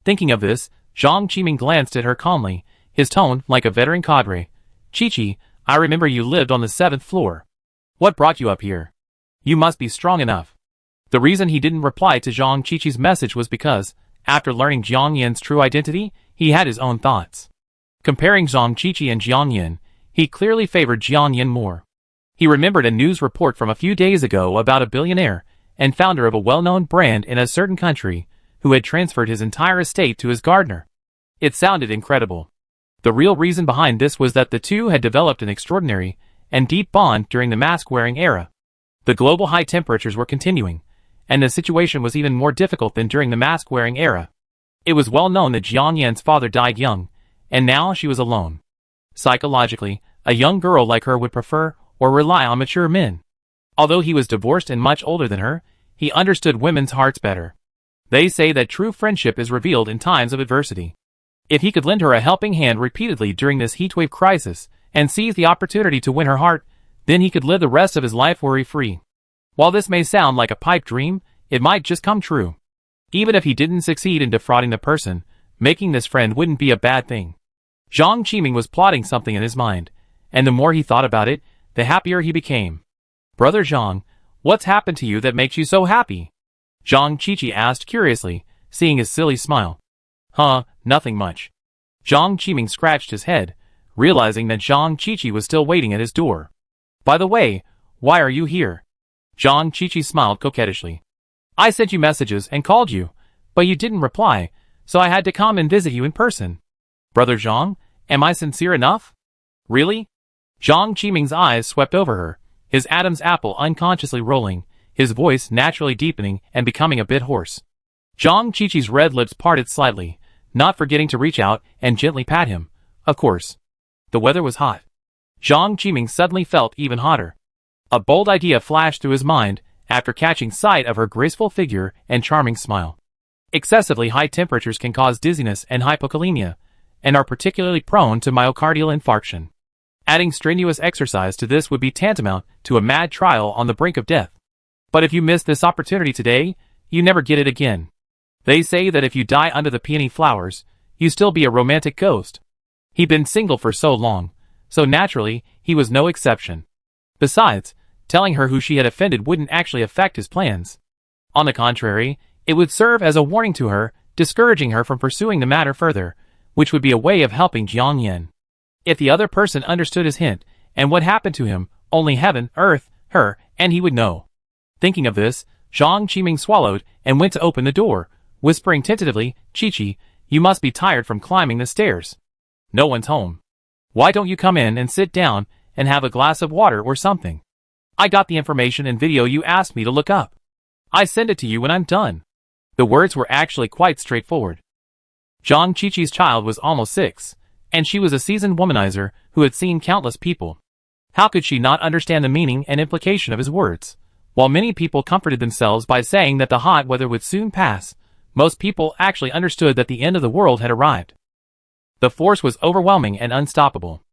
Thinking of this, Zhang Qiming glanced at her calmly, his tone like a veteran cadre. Qiqi, I remember you lived on the 7th floor. What brought you up here? You must be strong enough. The reason he didn't reply to Zhang Qiqi's message was because, after learning Jiang Yan's true identity, he had his own thoughts. Comparing Zhang Qiqi and Jiang Yan, he clearly favored Jiang Yan more. He remembered a news report from a few days ago about a billionaire and founder of a well-known brand in a certain country who had transferred his entire estate to his gardener. It sounded incredible. The real reason behind this was that the two had developed an extraordinary and deep bond during the mask-wearing era. The global high temperatures were continuing, and the situation was even more difficult than during the mask-wearing era. It was well known that Jiang Yan's father died young, and now she was alone. Psychologically, a young girl like her would prefer or rely on mature men. Although he was divorced and much older than her, he understood women's hearts better. They say that true friendship is revealed in times of adversity. If he could lend her a helping hand repeatedly during this heatwave crisis and seize the opportunity to win her heart, then he could live the rest of his life worry-free. While this may sound like a pipe dream, it might just come true. Even if he didn't succeed in defrauding the person, making this friend wouldn't be a bad thing. Zhang Qiming was plotting something in his mind, and the more he thought about it, the happier he became. Brother Zhang, what's happened to you that makes you so happy? Zhang Qiqi asked curiously, seeing his silly smile. Nothing much. Zhang Qiming scratched his head, realizing that Zhang Qiqi was still waiting at his door. By the way, why are you here? Zhang Qiqi smiled coquettishly. I sent you messages and called you, but you didn't reply, so I had to come and visit you in person. Brother Zhang, am I sincere enough? Really? Zhang Qiming's eyes swept over her, his Adam's apple unconsciously rolling, his voice naturally deepening and becoming a bit hoarse. Zhang Qiqi's red lips parted slightly, not forgetting to reach out and gently pat him. Of course. The weather was hot. Zhang Qiming suddenly felt even hotter. A bold idea flashed through his mind after catching sight of her graceful figure and charming smile. Excessively high temperatures can cause dizziness and hypokalemia, and are particularly prone to myocardial infarction. Adding strenuous exercise to this would be tantamount to a mad trial on the brink of death. But if you miss this opportunity today, you never get it again. They say that if you die under the peony flowers, you still be a romantic ghost. He'd been single for so long, so naturally, he was no exception. Besides, telling her who she had offended wouldn't actually affect his plans. On the contrary, it would serve as a warning to her, discouraging her from pursuing the matter further, which would be a way of helping Jiang Yan. If the other person understood his hint, and what happened to him, only heaven, earth, her, and he would know. Thinking of this, Zhang Qiming swallowed and went to open the door, whispering tentatively, Qiqi, you must be tired from climbing the stairs. No one's home. Why don't you come in and sit down and have a glass of water or something? I got the information and video you asked me to look up. I send it to you when I'm done. The words were actually quite straightforward. Zhang Qiqi's child was almost 6, and she was a seasoned womanizer who had seen countless people. How could she not understand the meaning and implication of his words? While many people comforted themselves by saying that the hot weather would soon pass, most people actually understood that the end of the world had arrived. The force was overwhelming and unstoppable.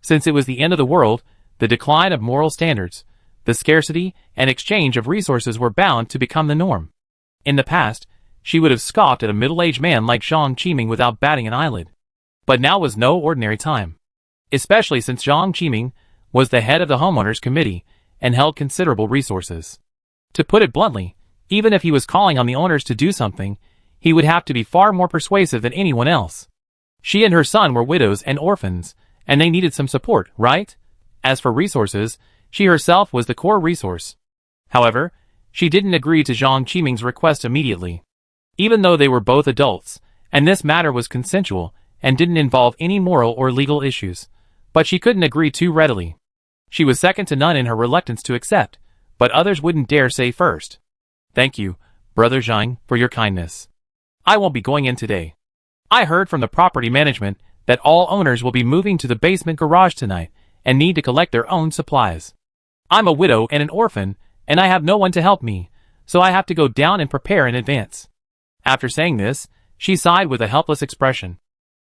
Since it was the end of the world, the decline of moral standards, the scarcity and exchange of resources were bound to become the norm. In the past, she would have scoffed at a middle-aged man like Zhang Qiming without batting an eyelid. But now was no ordinary time. Especially since Zhang Qiming was the head of the homeowners committee and held considerable resources. To put it bluntly, even if he was calling on the owners to do something, he would have to be far more persuasive than anyone else. She and her son were widows and orphans, and they needed some support, right? As for resources, she herself was the core resource. However, she didn't agree to Zhang Qiming's request immediately. Even though they were both adults, and this matter was consensual and didn't involve any moral or legal issues, but she couldn't agree too readily. She was second to none in her reluctance to accept, but others wouldn't dare say first. Thank you, Brother Zhang, for your kindness. I won't be going in today. I heard from the property management that all owners will be moving to the basement garage tonight and need to collect their own supplies. I'm a widow and an orphan, and I have no one to help me, so I have to go down and prepare in advance. After saying this, she sighed with a helpless expression.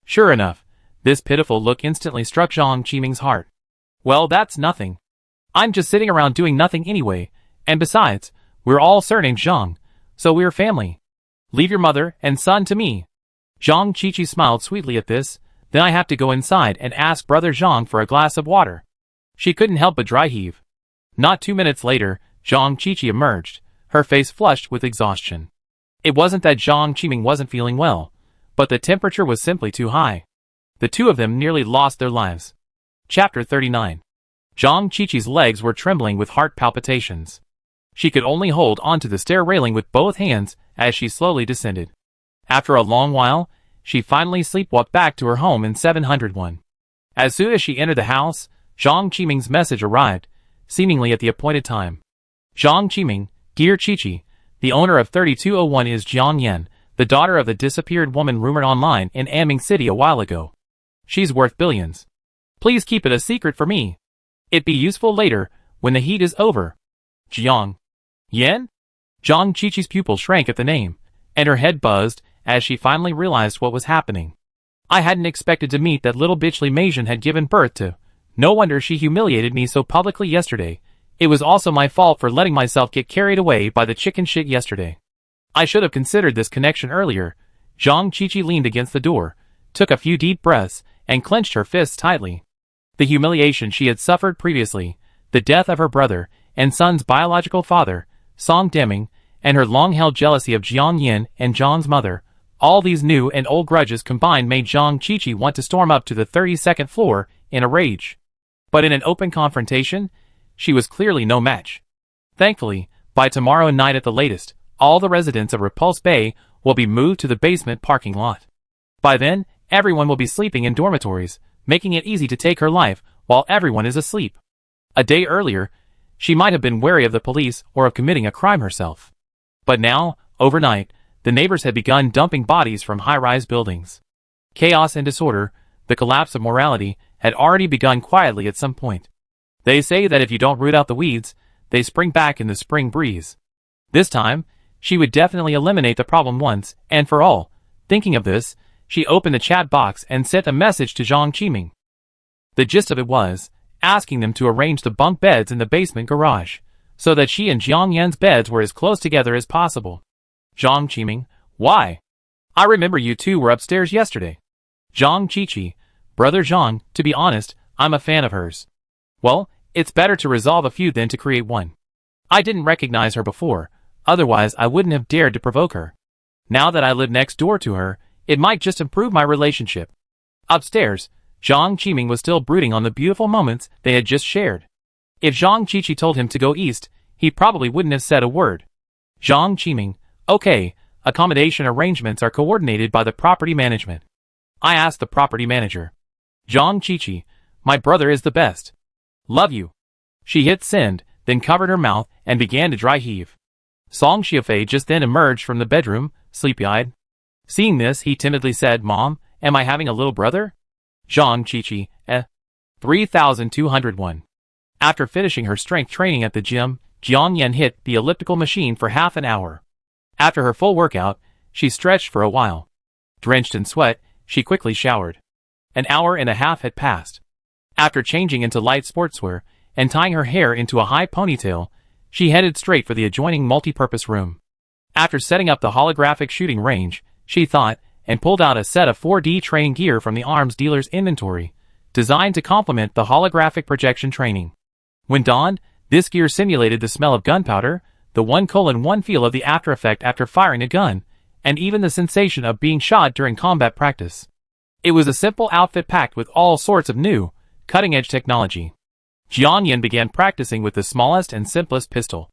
Sure enough, this pitiful look instantly struck Zhang Qiming's heart. Well, that's nothing. I'm just sitting around doing nothing anyway, and besides, we're all surnamed Zhang, so we're family. Leave your mother and son to me. Zhang Qiqi smiled sweetly at this. Then I have to go inside and ask Brother Zhang for a glass of water. She couldn't help but dry heave. Not 2 minutes later, Zhang Qiqi emerged, her face flushed with exhaustion. It wasn't that Zhang Qiming wasn't feeling well, but the temperature was simply too high. The two of them nearly lost their lives. Chapter 39. Zhang Qiqi's legs were trembling with heart palpitations. She could only hold onto the stair railing with both hands as she slowly descended. After a long while, she finally sleepwalked back to her home in 701. As soon as she entered the house, Zhang Qiming's message arrived, seemingly at the appointed time. Zhang Qiming, dear Qiqi, the owner of 3201 is Jiang Yan, the daughter of the disappeared woman rumored online in Anming City a while ago. She's worth billions. Please keep it a secret for me. It'd be useful later, when the heat is over. Jiang Yan? Zhang Qiqi's pupil shrank at the name, and her head buzzed as she finally realized what was happening. I hadn't expected to meet that little bitch Li Meijian had given birth to. No wonder she humiliated me so publicly yesterday. It was also my fault for letting myself get carried away by the chicken shit yesterday. I should have considered this connection earlier. Zhang Qiqi leaned against the door, took a few deep breaths, and clenched her fists tightly. The humiliation she had suffered previously, the death of her brother and son's biological father, Song Deming, and her long-held jealousy of Jiang Yan and Zhang's mother, all these new and old grudges combined made Zhang Qiqi want to storm up to the 32nd floor in a rage. But in an open confrontation, she was clearly no match. Thankfully, by tomorrow night at the latest, all the residents of Repulse Bay will be moved to the basement parking lot. By then, everyone will be sleeping in dormitories, making it easy to take her life while everyone is asleep. A day earlier, she might have been wary of the police or of committing a crime herself. But now, overnight, the neighbors had begun dumping bodies from high-rise buildings. Chaos and disorder, the collapse of morality, had already begun quietly at some point. They say that if you don't root out the weeds, they spring back in the spring breeze. This time, she would definitely eliminate the problem once and for all. Thinking of this, she opened the chat box and sent a message to Zhang Qiming. The gist of it was, asking them to arrange the bunk beds in the basement garage, so that she and Jiang Yan's beds were as close together as possible. Zhang Qiming, why? I remember you two were upstairs yesterday. Zhang Qiqi, Brother Zhang, to be honest, I'm a fan of hers. Well, it's better to resolve a feud than to create one. I didn't recognize her before, otherwise I wouldn't have dared to provoke her. Now that I live next door to her, it might just improve my relationship. Upstairs, Zhang Qiming was still brooding on the beautiful moments they had just shared. If Zhang Qiqi told him to go east, he probably wouldn't have said a word. Zhang Qiming, okay, accommodation arrangements are coordinated by the property management. I asked the property manager. Zhang Qiqi, my brother is the best. Love you. She hit send, then covered her mouth and began to dry heave. Song Xiafei just then emerged from the bedroom, sleepy-eyed. Seeing this, he timidly said, Mom, am I having a little brother? Zhang Qiqi, 3201. After finishing her strength training at the gym, Jiang Yan hit the elliptical machine for half an hour. After her full workout, she stretched for a while. Drenched in sweat, she quickly showered. An hour and a half had passed. After changing into light sportswear and tying her hair into a high ponytail, she headed straight for the adjoining multi-purpose room. After setting up the holographic shooting range, she thought, and pulled out a set of 4D training gear from the arms dealer's inventory, designed to complement the holographic projection training. When donned, this gear simulated the smell of gunpowder, the 1:1 feel of the after effect after firing a gun, and even the sensation of being shot during combat practice. It was a simple outfit packed with all sorts of new, cutting-edge technology. Jiang Yan began practicing with the smallest and simplest pistol.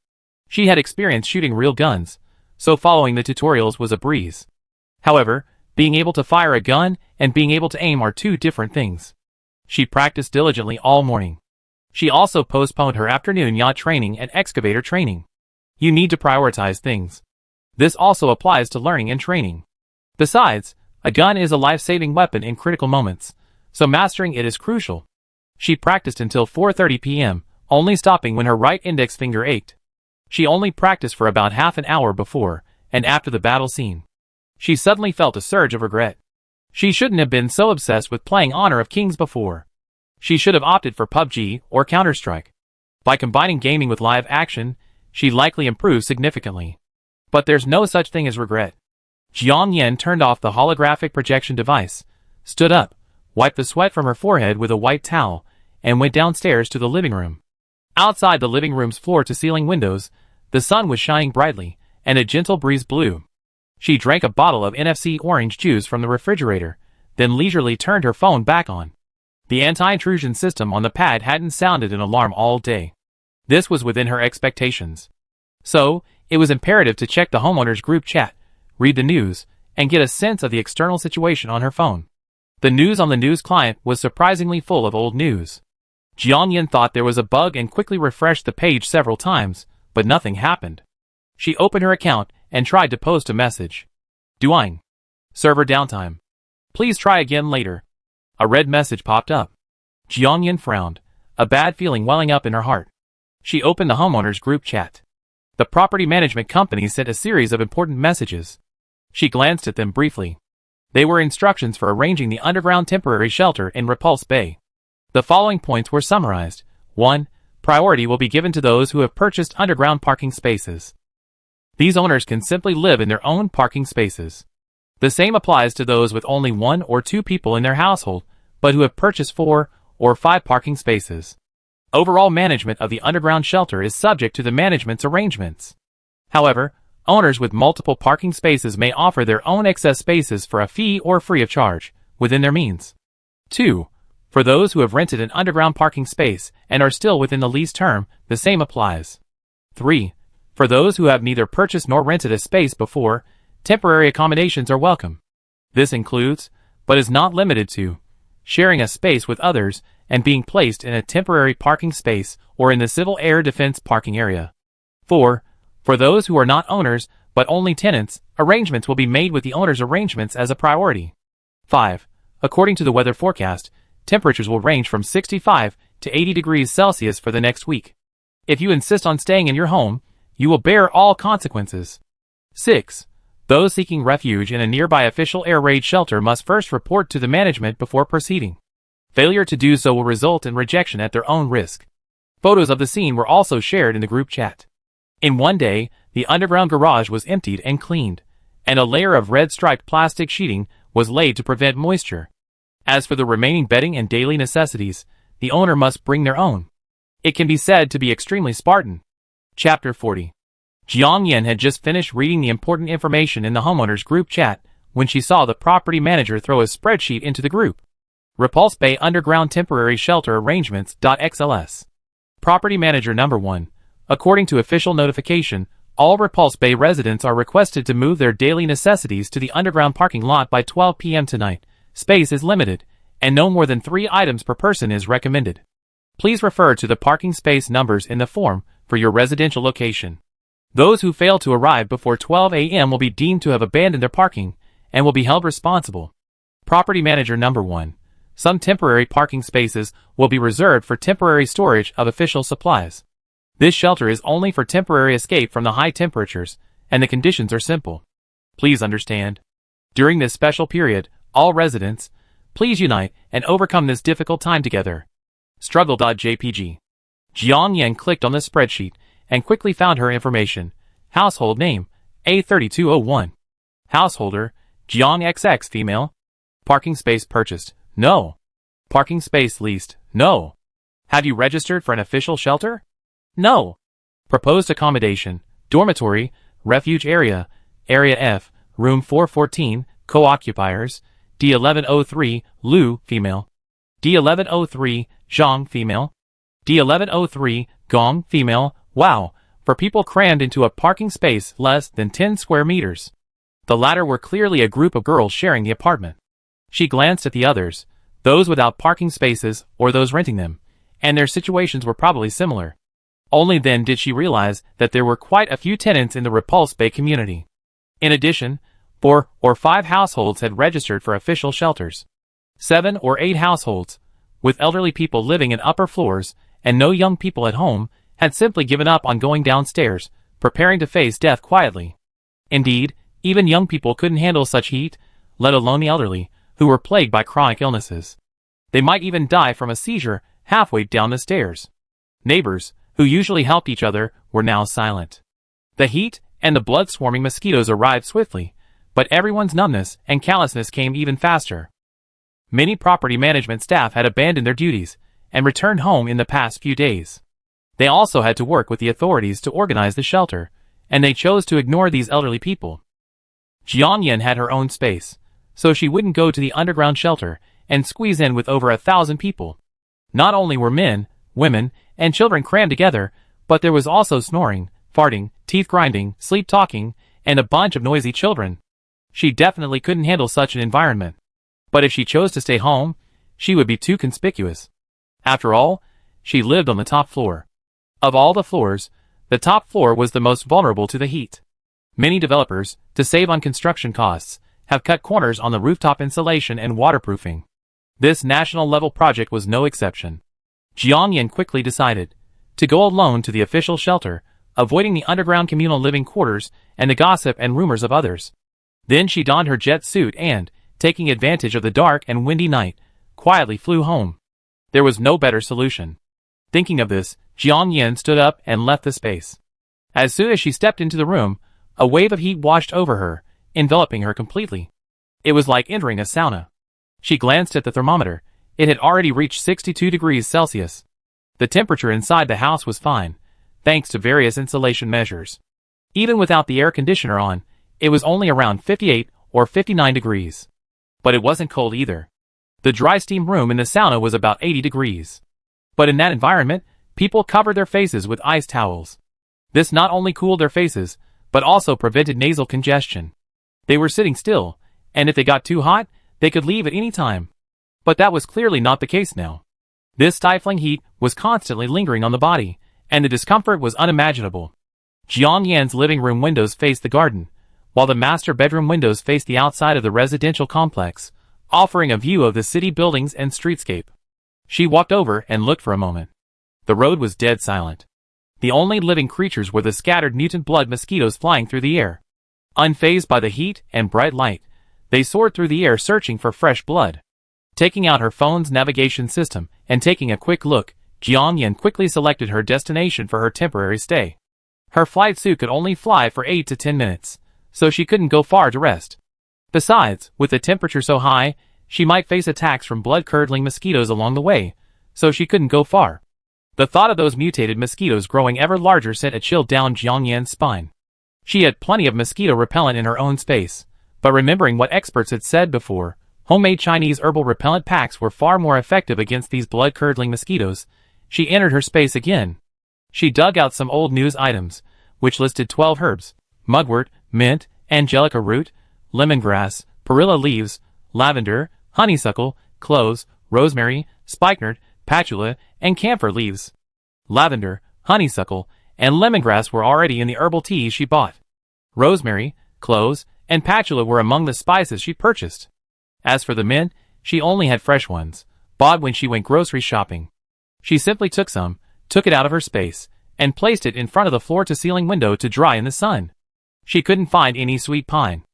She had experience shooting real guns, so following the tutorials was a breeze. However, being able to fire a gun and being able to aim are two different things. She practiced diligently all morning. She also postponed her afternoon yacht training and excavator training. You need to prioritize things. This also applies to learning and training. Besides, a gun is a life-saving weapon in critical moments, so mastering it is crucial. She practiced until 4:30 p.m., only stopping when her right index finger ached. She only practiced for about half an hour before and after the battle scene. She suddenly felt a surge of regret. She shouldn't have been so obsessed with playing Honor of Kings before. She should have opted for PUBG or Counter-Strike. By combining gaming with live action, she likely improved significantly. But there's no such thing as regret. Jiang Yan turned off the holographic projection device, stood up, wiped the sweat from her forehead with a white towel, and went downstairs to the living room. Outside the living room's floor-to-ceiling windows, the sun was shining brightly, and a gentle breeze blew. She drank a bottle of NFC orange juice from the refrigerator, then leisurely turned her phone back on. The anti-intrusion system on the pad hadn't sounded an alarm all day. This was within her expectations. So, it was imperative to check the homeowners group chat, read the news, and get a sense of the external situation on her phone. The news on the news client was surprisingly full of old news. Jiang Yan thought there was a bug and quickly refreshed the page several times, but nothing happened. She opened her account and tried to post a message. Doing. Server downtime. Please try again later. A red message popped up. Jiang Yan frowned, a bad feeling welling up in her heart. She opened the homeowners group chat. The property management company sent a series of important messages. She glanced at them briefly. They were instructions for arranging the underground temporary shelter in Repulse Bay. The following points were summarized. 1. Priority will be given to those who have purchased underground parking spaces. These owners can simply live in their own parking spaces. The same applies to those with only 1 or 2 people in their household, but who have purchased 4 or 5 parking spaces. Overall management of the underground shelter is subject to the management's arrangements. However, owners with multiple parking spaces may offer their own excess spaces for a fee or free of charge, within their means. 2. For those who have rented an underground parking space and are still within the lease term, the same applies. 3. For those who have neither purchased nor rented a space before, temporary accommodations are welcome. This includes, but is not limited to, sharing a space with others and being placed in a temporary parking space or in the Civil Air Defense parking area. 4. For those who are not owners, but only tenants, arrangements will be made with the owner's arrangements as a priority. 5. According to the weather forecast, temperatures will range from 65 to 80 degrees Celsius for the next week. If you insist on staying in your home, you will bear all consequences. 6. Those seeking refuge in a nearby official air raid shelter must first report to the management before proceeding. Failure to do so will result in rejection at their own risk. Photos of the scene were also shared in the group chat. In one day, the underground garage was emptied and cleaned, and a layer of red-striped plastic sheeting was laid to prevent moisture. As for the remaining bedding and daily necessities, the owner must bring their own. It can be said to be extremely Spartan. Chapter 40. Jiang Yan had just finished reading the important information in the homeowners group chat when she saw the property manager throw a spreadsheet into the group. Repulse Bay Underground Temporary Shelter Arrangements.xls. Property Manager Number 1. According to official notification, all Repulse Bay residents are requested to move their daily necessities to the underground parking lot by 12 p.m. tonight. Space is limited, and no more than 3 items per person is recommended. Please refer to the parking space numbers in the form for your residential location. Those who fail to arrive before 12 a.m. will be deemed to have abandoned their parking and will be held responsible. Property Manager Number 1. Some temporary parking spaces will be reserved for temporary storage of official supplies. This shelter is only for temporary escape from the high temperatures, and the conditions are simple. Please understand. During this special period, all residents, please unite and overcome this difficult time together. Struggle.jpg. Jiang Yan clicked on the spreadsheet and quickly found her information. Household name, A3201. Householder, Jiang XX female. Parking space purchased, no. Parking space leased, no. Have you registered for an official shelter? No. Proposed accommodation, dormitory, refuge area, Area F, room 414, co-occupiers, D1103, Lu, female. D1103, Zhang, female. D1103, Gong, female. Wow, for people crammed into a parking space less than 10 square meters. The latter were clearly a group of girls sharing the apartment. She glanced at the others, those without parking spaces or those renting them, and their situations were probably similar. Only then did she realize that there were quite a few tenants in the Repulse Bay community. In addition, 4 or 5 households had registered for official shelters. 7 or 8 households, with elderly people living in upper floors and no young people at home, had simply given up on going downstairs, preparing to face death quietly. Indeed, even young people couldn't handle such heat, let alone the elderly, who were plagued by chronic illnesses. They might even die from a seizure halfway down the stairs. Neighbors, who usually helped each other, were now silent. The heat and the blood-swarming mosquitoes arrived swiftly, but everyone's numbness and callousness came even faster. Many property management staff had abandoned their duties and returned home in the past few days. They also had to work with the authorities to organize the shelter, and they chose to ignore these elderly people. Jiang Yan had her own space, so she wouldn't go to the underground shelter and squeeze in with over 1,000 people. Not only were men, women, and children crammed together, but there was also snoring, farting, teeth grinding, sleep talking, and a bunch of noisy children. She definitely couldn't handle such an environment. But if she chose to stay home, she would be too conspicuous. After all, she lived on the top floor. Of all the floors, the top floor was the most vulnerable to the heat. Many developers, to save on construction costs, have cut corners on the rooftop insulation and waterproofing. This national-level project was no exception. Jiang Yan quickly decided to go alone to the official shelter, avoiding the underground communal living quarters and the gossip and rumors of others. Then she donned her jet suit and, taking advantage of the dark and windy night, quietly flew home. There was no better solution. Thinking of this, Jiang Yan stood up and left the space. As soon as she stepped into the room, a wave of heat washed over her, enveloping her completely. It was like entering a sauna. She glanced at the thermometer. It had already reached 62 degrees Celsius. The temperature inside the house was fine, thanks to various insulation measures. Even without the air conditioner on, it was only around 58 or 59 degrees. But it wasn't cold either. The dry steam room in the sauna was about 80 degrees. But in that environment, people covered their faces with ice towels. This not only cooled their faces, but also prevented nasal congestion. They were sitting still, and if they got too hot, they could leave at any time. But that was clearly not the case now. This stifling heat was constantly lingering on the body, and the discomfort was unimaginable. Jiang Yan's living room windows faced the garden, while the master bedroom windows faced the outside of the residential complex, offering a view of the city buildings and streetscape. She walked over and looked for a moment. The road was dead silent. The only living creatures were the scattered mutant blood mosquitoes flying through the air. Unfazed by the heat and bright light, they soared through the air searching for fresh blood. Taking out her phone's navigation system and taking a quick look, Jiang Yan quickly selected her destination for her temporary stay. Her flight suit could only fly for 8 to 10 minutes, so she couldn't go far to rest. Besides, with the temperature so high, she might face attacks from blood-curdling mosquitoes along the way, so she couldn't go far. The thought of those mutated mosquitoes growing ever larger sent a chill down Jiang Yan's spine. She had plenty of mosquito repellent in her own space, but remembering what experts had said before, homemade Chinese herbal repellent packs were far more effective against these blood-curdling mosquitoes, she entered her space again. She dug out some old news items, which listed 12 herbs: mugwort, mint, angelica root, lemongrass, perilla leaves, lavender, honeysuckle, cloves, rosemary, spikenard, patchouli, and camphor leaves. Lavender, honeysuckle, and lemongrass were already in the herbal teas she bought. Rosemary, cloves, and patchouli were among the spices she purchased. As for the mint, she only had fresh ones, bought when she went grocery shopping. She simply took it out of her space, and placed it in front of the floor-to-ceiling window to dry in the sun. She couldn't find any sweet pine.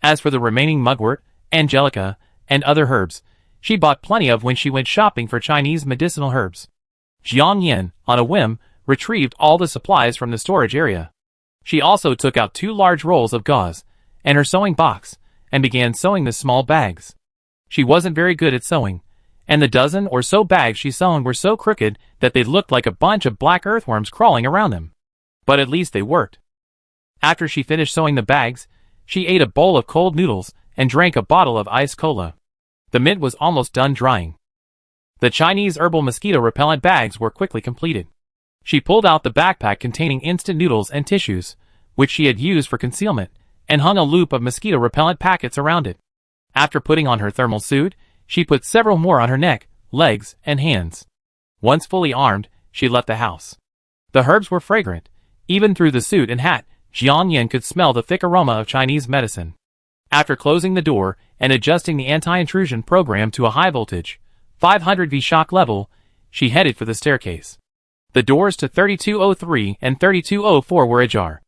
As for the remaining mugwort, angelica, and other herbs, she bought plenty of when she went shopping for Chinese medicinal herbs. Jiang Yan, on a whim, retrieved all the supplies from the storage area. She also took out 2 large rolls of gauze, and her sewing box, and began sewing the small bags. She wasn't very good at sewing, and the dozen or so bags she sewn were so crooked that they looked like a bunch of black earthworms crawling around them. But at least they worked. After she finished sewing the bags, she ate a bowl of cold noodles and drank a bottle of iced cola. The mint was almost done drying. The Chinese herbal mosquito repellent bags were quickly completed. She pulled out the backpack containing instant noodles and tissues, which she had used for concealment, and hung a loop of mosquito repellent packets around it. After putting on her thermal suit, she put several more on her neck, legs, and hands. Once fully armed, she left the house. The herbs were fragrant. Even through the suit and hat, Jian Yin could smell the thick aroma of Chinese medicine. After closing the door and adjusting the anti-intrusion program to a high voltage, 500V shock level, she headed for the staircase. The doors to 3203 and 3204 were ajar.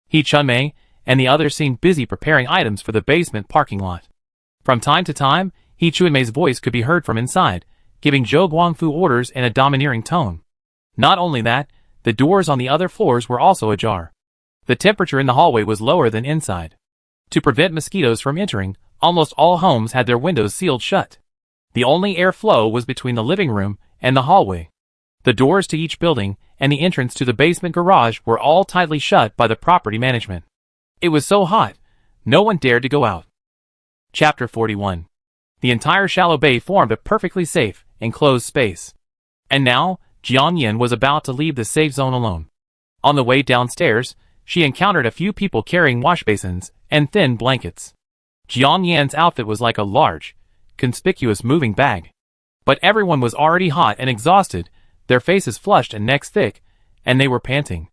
He Chunmei and the others seemed busy preparing items for the basement parking lot. From time to time, He Chunmei's voice could be heard from inside, giving Zhou Guangfu orders in a domineering tone. Not only that, the doors on the other floors were also ajar. The temperature in the hallway was lower than inside. To prevent mosquitoes from entering, almost all homes had their windows sealed shut. The only air flow was between the living room and the hallway. The doors to each building and the entrance to the basement garage were all tightly shut by the property management. It was so hot, no one dared to go out. Chapter 41. The entire shallow bay formed a perfectly safe, enclosed space. And now, Jian Yin was about to leave the safe zone alone. On the way downstairs, she encountered a few people carrying wash basins and thin blankets. Jian Yin's outfit was like a large, conspicuous moving bag. But everyone was already hot and exhausted, their faces flushed and necks thick, and they were panting.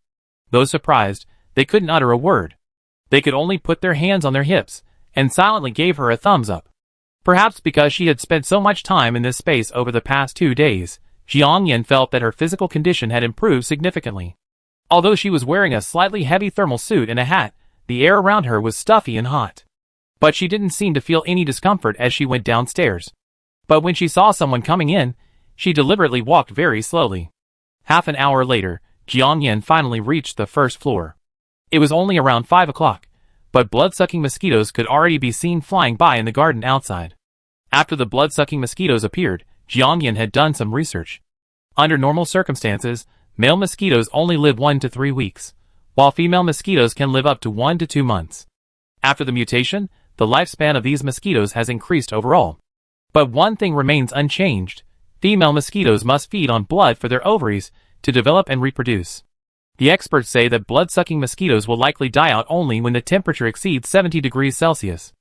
Though surprised, they couldn't utter a word. They could only put their hands on their hips, and silently gave her a thumbs up. Perhaps because she had spent so much time in this space over the past 2 days, Jian Yin felt that her physical condition had improved significantly. Although she was wearing a slightly heavy thermal suit and a hat, the air around her was stuffy and hot. But she didn't seem to feel any discomfort as she went downstairs. But when she saw someone coming in, she deliberately walked very slowly. Half an hour later, Jian Yin finally reached the first floor. It was only around 5 o'clock, but blood-sucking mosquitoes could already be seen flying by in the garden outside. After the blood-sucking mosquitoes appeared, Jian Yin had done some research. Under normal circumstances, male mosquitoes only live 1 to 3 weeks, while female mosquitoes can live up to 1 to 2 months. After the mutation, the lifespan of these mosquitoes has increased overall. But one thing remains unchanged: female mosquitoes must feed on blood for their ovaries to develop and reproduce. The experts say that blood-sucking mosquitoes will likely die out only when the temperature exceeds 70 degrees Celsius.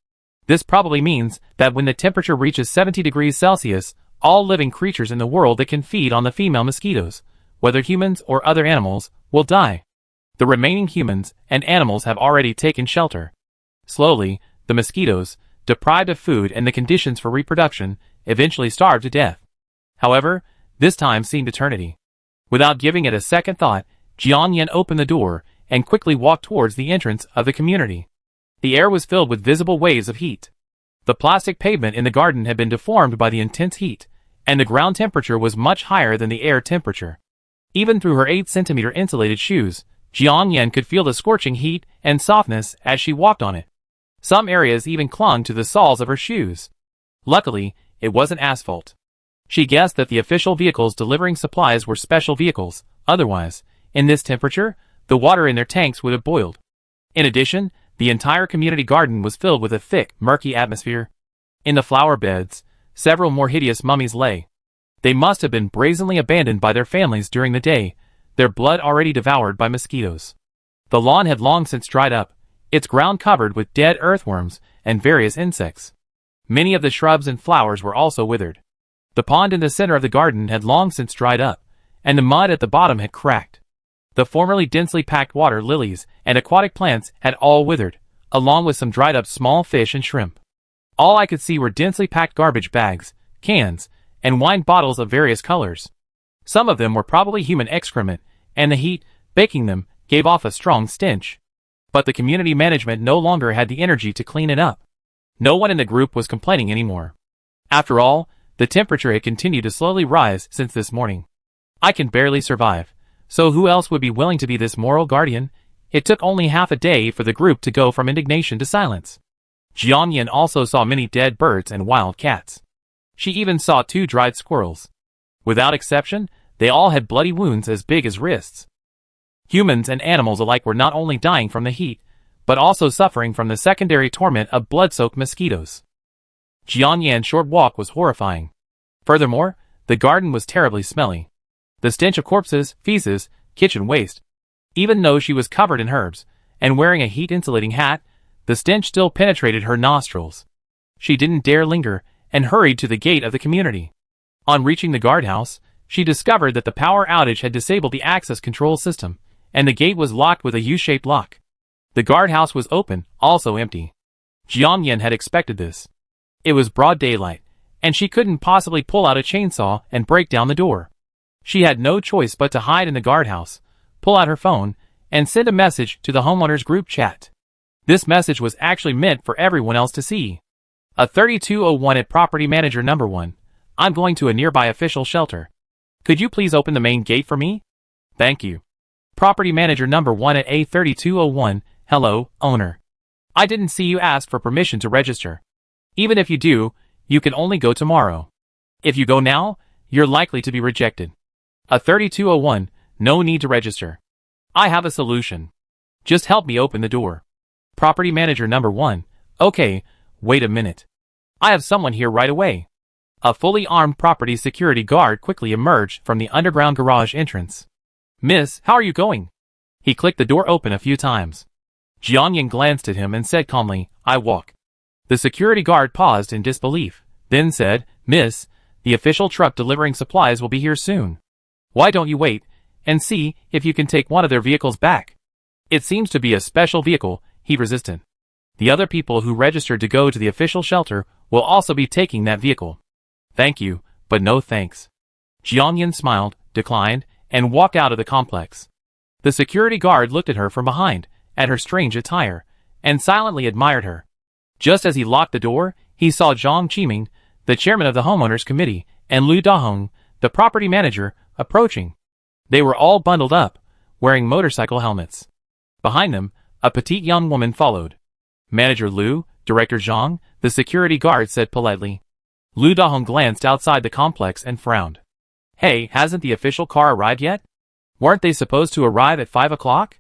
This probably means that when the temperature reaches 70 degrees Celsius, all living creatures in the world that can feed on the female mosquitoes, whether humans or other animals, will die. The remaining humans and animals have already taken shelter. Slowly, the mosquitoes, deprived of food and the conditions for reproduction, eventually starved to death. However, this time seemed eternity. Without giving it a second thought, Jian Yin opened the door and quickly walked towards the entrance of the community. The air was filled with visible waves of heat. The plastic pavement in the garden had been deformed by the intense heat, and the ground temperature was much higher than the air temperature. Even through her 8-centimeter insulated shoes, Jian Yin could feel the scorching heat and softness as she walked on it. Some areas even clung to the soles of her shoes. Luckily, it wasn't asphalt. She guessed that the official vehicles delivering supplies were special vehicles, otherwise, in this temperature, the water in their tanks would have boiled. In addition, the entire community garden was filled with a thick, murky atmosphere. In the flower beds, several more hideous mummies lay. They must have been brazenly abandoned by their families during the day, their blood already devoured by mosquitoes. The lawn had long since dried up, its ground covered with dead earthworms and various insects. Many of the shrubs and flowers were also withered. The pond in the center of the garden had long since dried up, and the mud at the bottom had cracked. The formerly densely packed water lilies and aquatic plants had all withered, along with some dried up small fish and shrimp. All I could see were densely packed garbage bags, cans, and wine bottles of various colors. Some of them were probably human excrement, and the heat, baking them, gave off a strong stench. But the community management no longer had the energy to clean it up. No one in the group was complaining anymore. After all, the temperature had continued to slowly rise since this morning. I can barely survive. So who else would be willing to be this moral guardian? It took only half a day for the group to go from indignation to silence. Jian Yin also saw many dead birds and wild cats. She even saw 2 dried squirrels. Without exception, they all had bloody wounds as big as wrists. Humans and animals alike were not only dying from the heat, but also suffering from the secondary torment of blood-soaked mosquitoes. Jian Yin's short walk was horrifying. Furthermore, the garden was terribly smelly. The stench of corpses, feces, kitchen waste. Even though she was covered in herbs, and wearing a heat-insulating hat, the stench still penetrated her nostrils. She didn't dare linger, and hurried to the gate of the community. On reaching the guardhouse, she discovered that the power outage had disabled the access control system, and the gate was locked with a U-shaped lock. The guardhouse was open, also empty. Jiang Yin had expected this. It was broad daylight, and she couldn't possibly pull out a chainsaw and break down the door. She had no choice but to hide in the guardhouse, pull out her phone, and send a message to the homeowners group chat. This message was actually meant for everyone else to see. A 3201 at property manager number 1. I'm going to a nearby official shelter. Could you please open the main gate for me? Thank you. Property manager number 1 at A3201. Hello, owner. I didn't see you ask for permission to register. Even if you do, you can only go tomorrow. If you go now, you're likely to be rejected. A 3201. No need to register. I have a solution. Just help me open the door. Property manager number 1. Okay, wait a minute. I have someone here right away. A fully armed property security guard quickly emerged from the underground garage entrance. Miss, how are you going? He clicked the door open a few times. Jiang Yin glanced at him and said calmly, I walk. The security guard paused in disbelief, then said, Miss, the official truck delivering supplies will be here soon. Why don't you wait and see if you can take one of their vehicles back? It seems to be a special vehicle, he resisted. The other people who registered to go to the official shelter will also be taking that vehicle. Thank you, but no thanks. Jiang Yin smiled, declined, and walked out of the complex. The security guard looked at her from behind, at her strange attire, and silently admired her. Just as he locked the door, he saw Zhang Qiming, the chairman of the homeowners committee, and Lu Dahong, the property manager, approaching. They were all bundled up, wearing motorcycle helmets. Behind them, a petite young woman followed. Manager Lu, Director Zhang, the security guard said politely. Lu Dahong glanced outside the complex and frowned. Hey, hasn't the official car arrived yet? Weren't they supposed to arrive at 5 o'clock?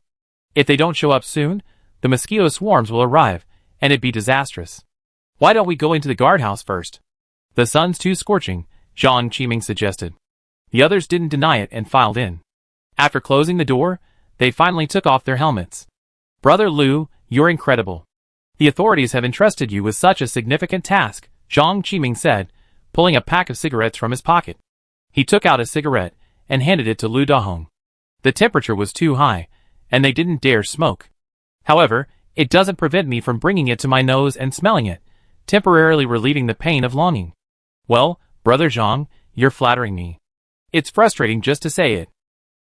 If they don't show up soon, the mosquito swarms will arrive, and it'd be disastrous. Why don't we go into the guardhouse first? The sun's too scorching, Zhang Qiming suggested. The others didn't deny it and filed in. After closing the door, they finally took off their helmets. Brother Lu, you're incredible. The authorities have entrusted you with such a significant task, Zhang Qiming said, pulling a pack of cigarettes from his pocket. He took out a cigarette and handed it to Lu Dahong. The temperature was too high, and they didn't dare smoke. However, it doesn't prevent me from bringing it to my nose and smelling it, temporarily relieving the pain of longing. Well, Brother Zhang, you're flattering me. It's frustrating just to say it.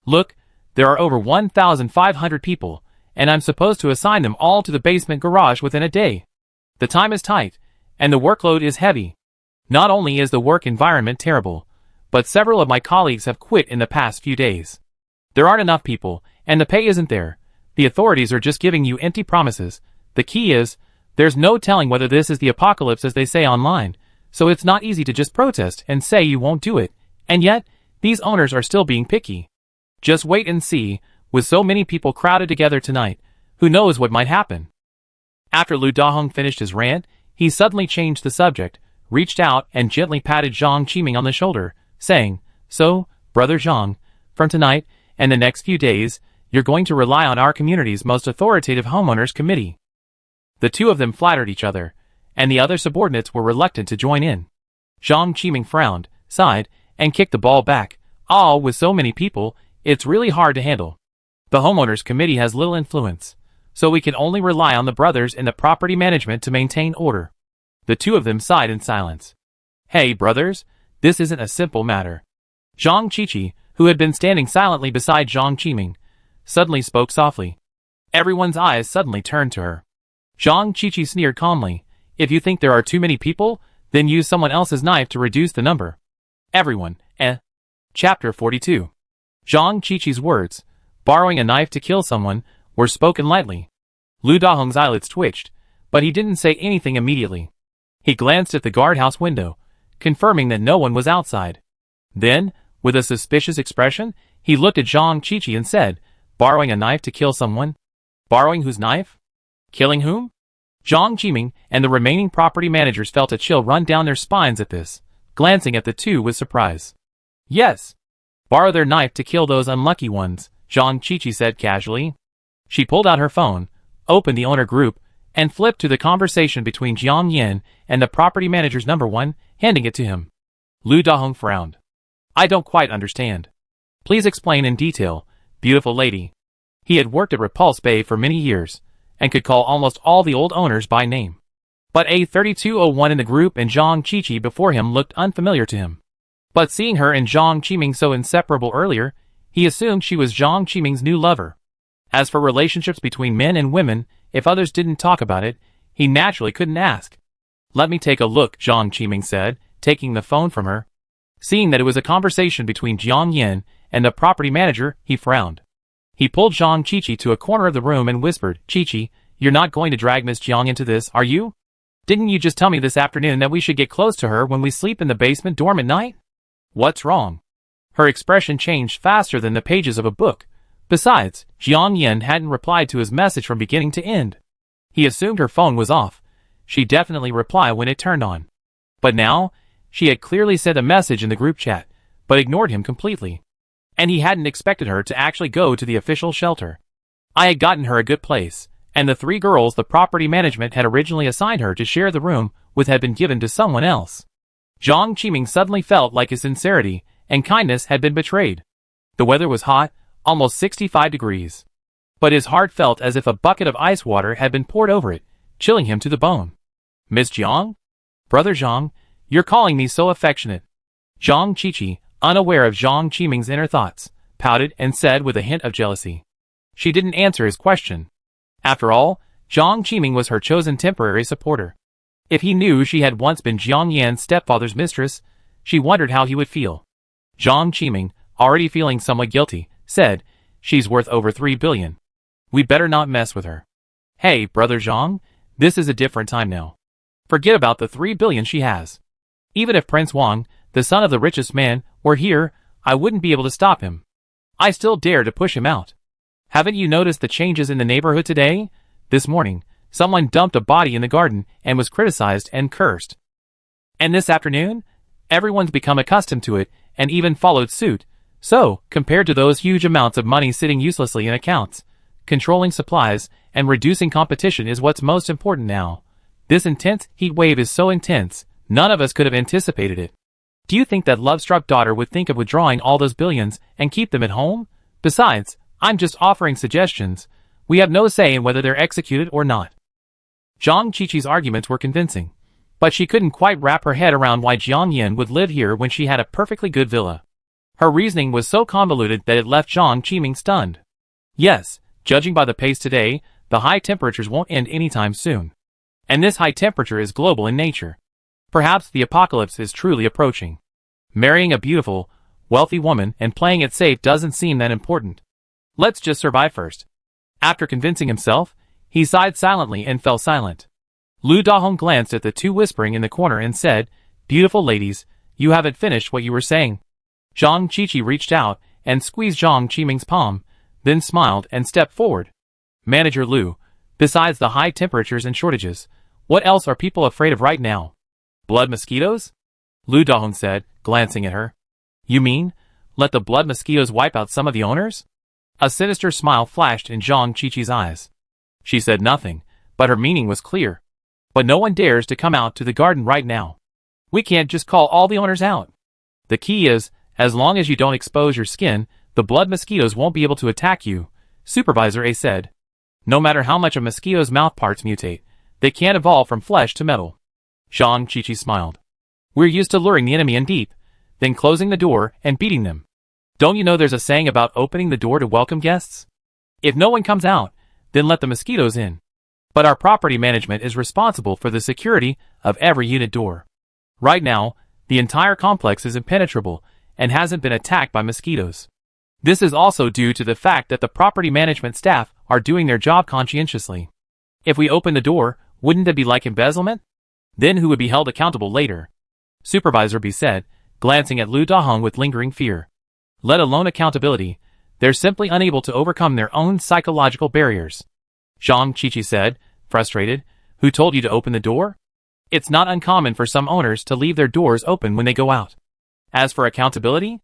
Look, there are over 1,500 people, and I'm supposed to assign them all to the basement garage within a day. The time is tight, and the workload is heavy. Not only is the work environment terrible, but several of my colleagues have quit in the past few days. There aren't enough people, and the pay isn't there. The authorities are just giving you empty promises. The key is, there's no telling whether this is the apocalypse as they say online, so it's not easy to just protest and say you won't do it, and yet, these owners are still being picky. Just wait and see, with so many people crowded together tonight, who knows what might happen. After Lu Dahong finished his rant, he suddenly changed the subject, reached out and gently patted Zhang Qiming on the shoulder, saying, So, Brother Zhang, from tonight and the next few days, you're going to rely on our community's most authoritative homeowners committee. The two of them flattered each other, and the other subordinates were reluctant to join in. Zhang Qiming frowned, sighed, and kicked the ball back. With so many people, it's really hard to handle. The homeowners committee has little influence, so we can only rely on the brothers in the property management to maintain order. The two of them sighed in silence. Hey, brothers, this isn't a simple matter. Zhang Qiqi, who had been standing silently beside Zhang Qiming, suddenly spoke softly. Everyone's eyes suddenly turned to her. Zhang Qiqi sneered calmly. If you think there are too many people, then use someone else's knife to reduce the number. Everyone, Chapter 42. Zhang Qiqi's words, borrowing a knife to kill someone, were spoken lightly. Lu Dahong's eyelids twitched, but he didn't say anything immediately. He glanced at the guardhouse window, confirming that no one was outside. Then, with a suspicious expression, he looked at Zhang Qiqi and said, Borrowing a knife to kill someone? Borrowing whose knife? Killing whom? Zhang Qiming and the remaining property managers felt a chill run down their spines at this, glancing at the two with surprise. Yes. Borrow their knife to kill those unlucky ones, Zhang Qiqi said casually. She pulled out her phone, opened the owner group, and flipped to the conversation between Jiang Yin and the property manager's number 1, handing it to him. Lu Dahong frowned. I don't quite understand. Please explain in detail, beautiful lady. He had worked at Repulse Bay for many years, and could call almost all the old owners by name. But A3201 in the group and Zhang Qiqi before him looked unfamiliar to him. But seeing her and Zhang Qiming so inseparable earlier, he assumed she was Zhang Qiming's new lover. As for relationships between men and women, if others didn't talk about it, he naturally couldn't ask. "Let me take a look," Zhang Qiming said, taking the phone from her. Seeing that it was a conversation between Jiang Yin and the property manager, he frowned. He pulled Zhang Qiqi to a corner of the room and whispered, "Qiqi, you're not going to drag Miss Jiang into this, are you? Didn't you just tell me this afternoon that we should get close to her when we sleep in the basement dorm at night? What's wrong?" Her expression changed faster than the pages of a book. Besides, Jiang Yin hadn't replied to his message from beginning to end. He assumed her phone was off. She'd definitely reply when it turned on. But now, she had clearly sent a message in the group chat, but ignored him completely. And he hadn't expected her to actually go to the official shelter. I had gotten her a good place, and the 3 girls the property management had originally assigned her to share the room with had been given to someone else. Zhang Qiming suddenly felt like his sincerity and kindness had been betrayed. The weather was hot, almost 65 degrees. But his heart felt as if a bucket of ice water had been poured over it, chilling him to the bone. "Miss Jiang? Brother Zhang, you're calling me so affectionate." Zhang Qiqi, unaware of Zhang Qiming's inner thoughts, pouted and said with a hint of jealousy. She didn't answer his question. After all, Zhang Qiming was her chosen temporary supporter. If he knew she had once been Jiang Yan's stepfather's mistress, she wondered how he would feel. Zhang Qiming, already feeling somewhat guilty, said, "She's worth over 3 billion. We better not mess with her." "Hey, brother Zhang, this is a different time now. Forget about the 3 billion she has. Even if Prince Wang, the son of the richest man, were here, I wouldn't be able to stop him. I still dare to push him out. Haven't you noticed the changes in the neighborhood today? This morning, someone dumped a body in the garden and was criticized and cursed. And this afternoon, everyone's become accustomed to it and even followed suit. So, compared to those huge amounts of money sitting uselessly in accounts, controlling supplies and reducing competition is what's most important now. This intense heat wave is so intense, none of us could have anticipated it. Do you think that love-struck daughter would think of withdrawing all those billions and keep them at home? Besides, I'm just offering suggestions. We have no say in whether they're executed or not." Zhang Qiqi's arguments were convincing, but she couldn't quite wrap her head around why Jiang Yin would live here when she had a perfectly good villa. Her reasoning was so convoluted that it left Zhang Qiming stunned. Yes, judging by the pace today, the high temperatures won't end anytime soon. And this high temperature is global in nature. Perhaps the apocalypse is truly approaching. Marrying a beautiful, wealthy woman and playing it safe doesn't seem that important. Let's just survive first. After convincing himself, he sighed silently and fell silent. Lu Dahong glanced at the 2 whispering in the corner and said, "Beautiful ladies, you haven't finished what you were saying." Zhang Qiqi reached out and squeezed Zhang Qiming's palm, then smiled and stepped forward. "Manager Lu, besides the high temperatures and shortages, what else are people afraid of right now?" "Blood mosquitoes?" Lu Dahong said, glancing at her. "You mean, let the blood mosquitoes wipe out some of the owners?" A sinister smile flashed in Zhang Qiqi's eyes. She said nothing, but her meaning was clear. "But no one dares to come out to the garden right now. We can't just call all the owners out. The key is, as long as you don't expose your skin, the blood mosquitoes won't be able to attack you," Supervisor A said. "No matter how much a mosquito's mouth parts mutate, they can't evolve from flesh to metal." Zhang Qiqi smiled. "We're used to luring the enemy in deep, then closing the door and beating them. Don't you know there's a saying about opening the door to welcome guests? If no one comes out, then let the mosquitoes in. But our property management is responsible for the security of every unit door. Right now, the entire complex is impenetrable and hasn't been attacked by mosquitoes. This is also due to the fact that the property management staff are doing their job conscientiously. If we open the door, wouldn't that be like embezzlement? Then who would be held accountable later?" Supervisor B said, glancing at Lu Dahong with lingering fear. "Let alone accountability, they're simply unable to overcome their own psychological barriers." Zhang Qiqi said, frustrated, "Who told you to open the door? It's not uncommon for some owners to leave their doors open when they go out. As for accountability,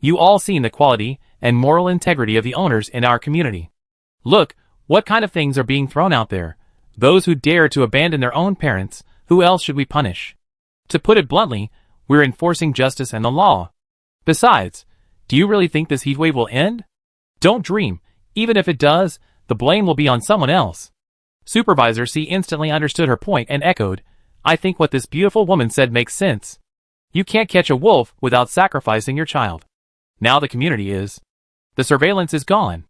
you all seen the quality and moral integrity of the owners in our community. Look, what kind of things are being thrown out there. Those who dare to abandon their own parents, who else should we punish? To put it bluntly, we're enforcing justice and the law. Besides, do you really think this heatwave will end? Don't dream. Even if it does, the blame will be on someone else. Supervisor C instantly understood her point and echoed, I think what this beautiful woman said makes sense. You can't catch a wolf without sacrificing your child. Now the community is. The surveillance is gone.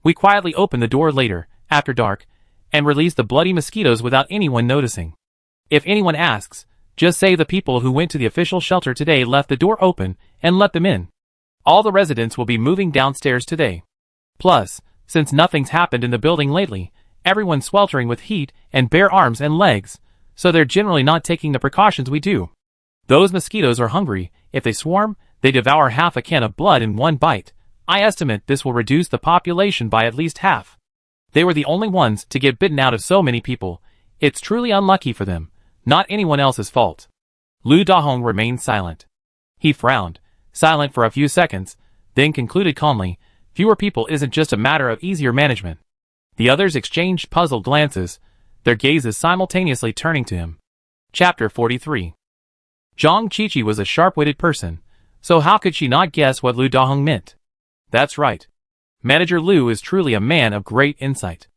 We quietly open the door later, after dark, and release the bloody mosquitoes without anyone noticing. If anyone asks, just say the people who went to the official shelter today left the door open and let them in. All the residents will be moving downstairs today. Plus, since nothing's happened in the building lately, everyone's sweltering with heat and bare arms and legs, so they're generally not taking the precautions we do. Those mosquitoes are hungry. If they swarm, they devour half a can of blood in one bite. I estimate this will reduce the population by at least half. They were the only ones to get bitten out of so many people. It's truly unlucky for them, not anyone else's fault. Lu Dahong remained silent. He frowned, silent for a few seconds, then concluded calmly, fewer people isn't just a matter of easier management. The others exchanged puzzled glances, their gazes simultaneously turning to him. Chapter 43. Zhang Qiqi was a sharp-witted person, so how could she not guess what Lu Dahong meant? That's right. Manager Lu is truly a man of great insight.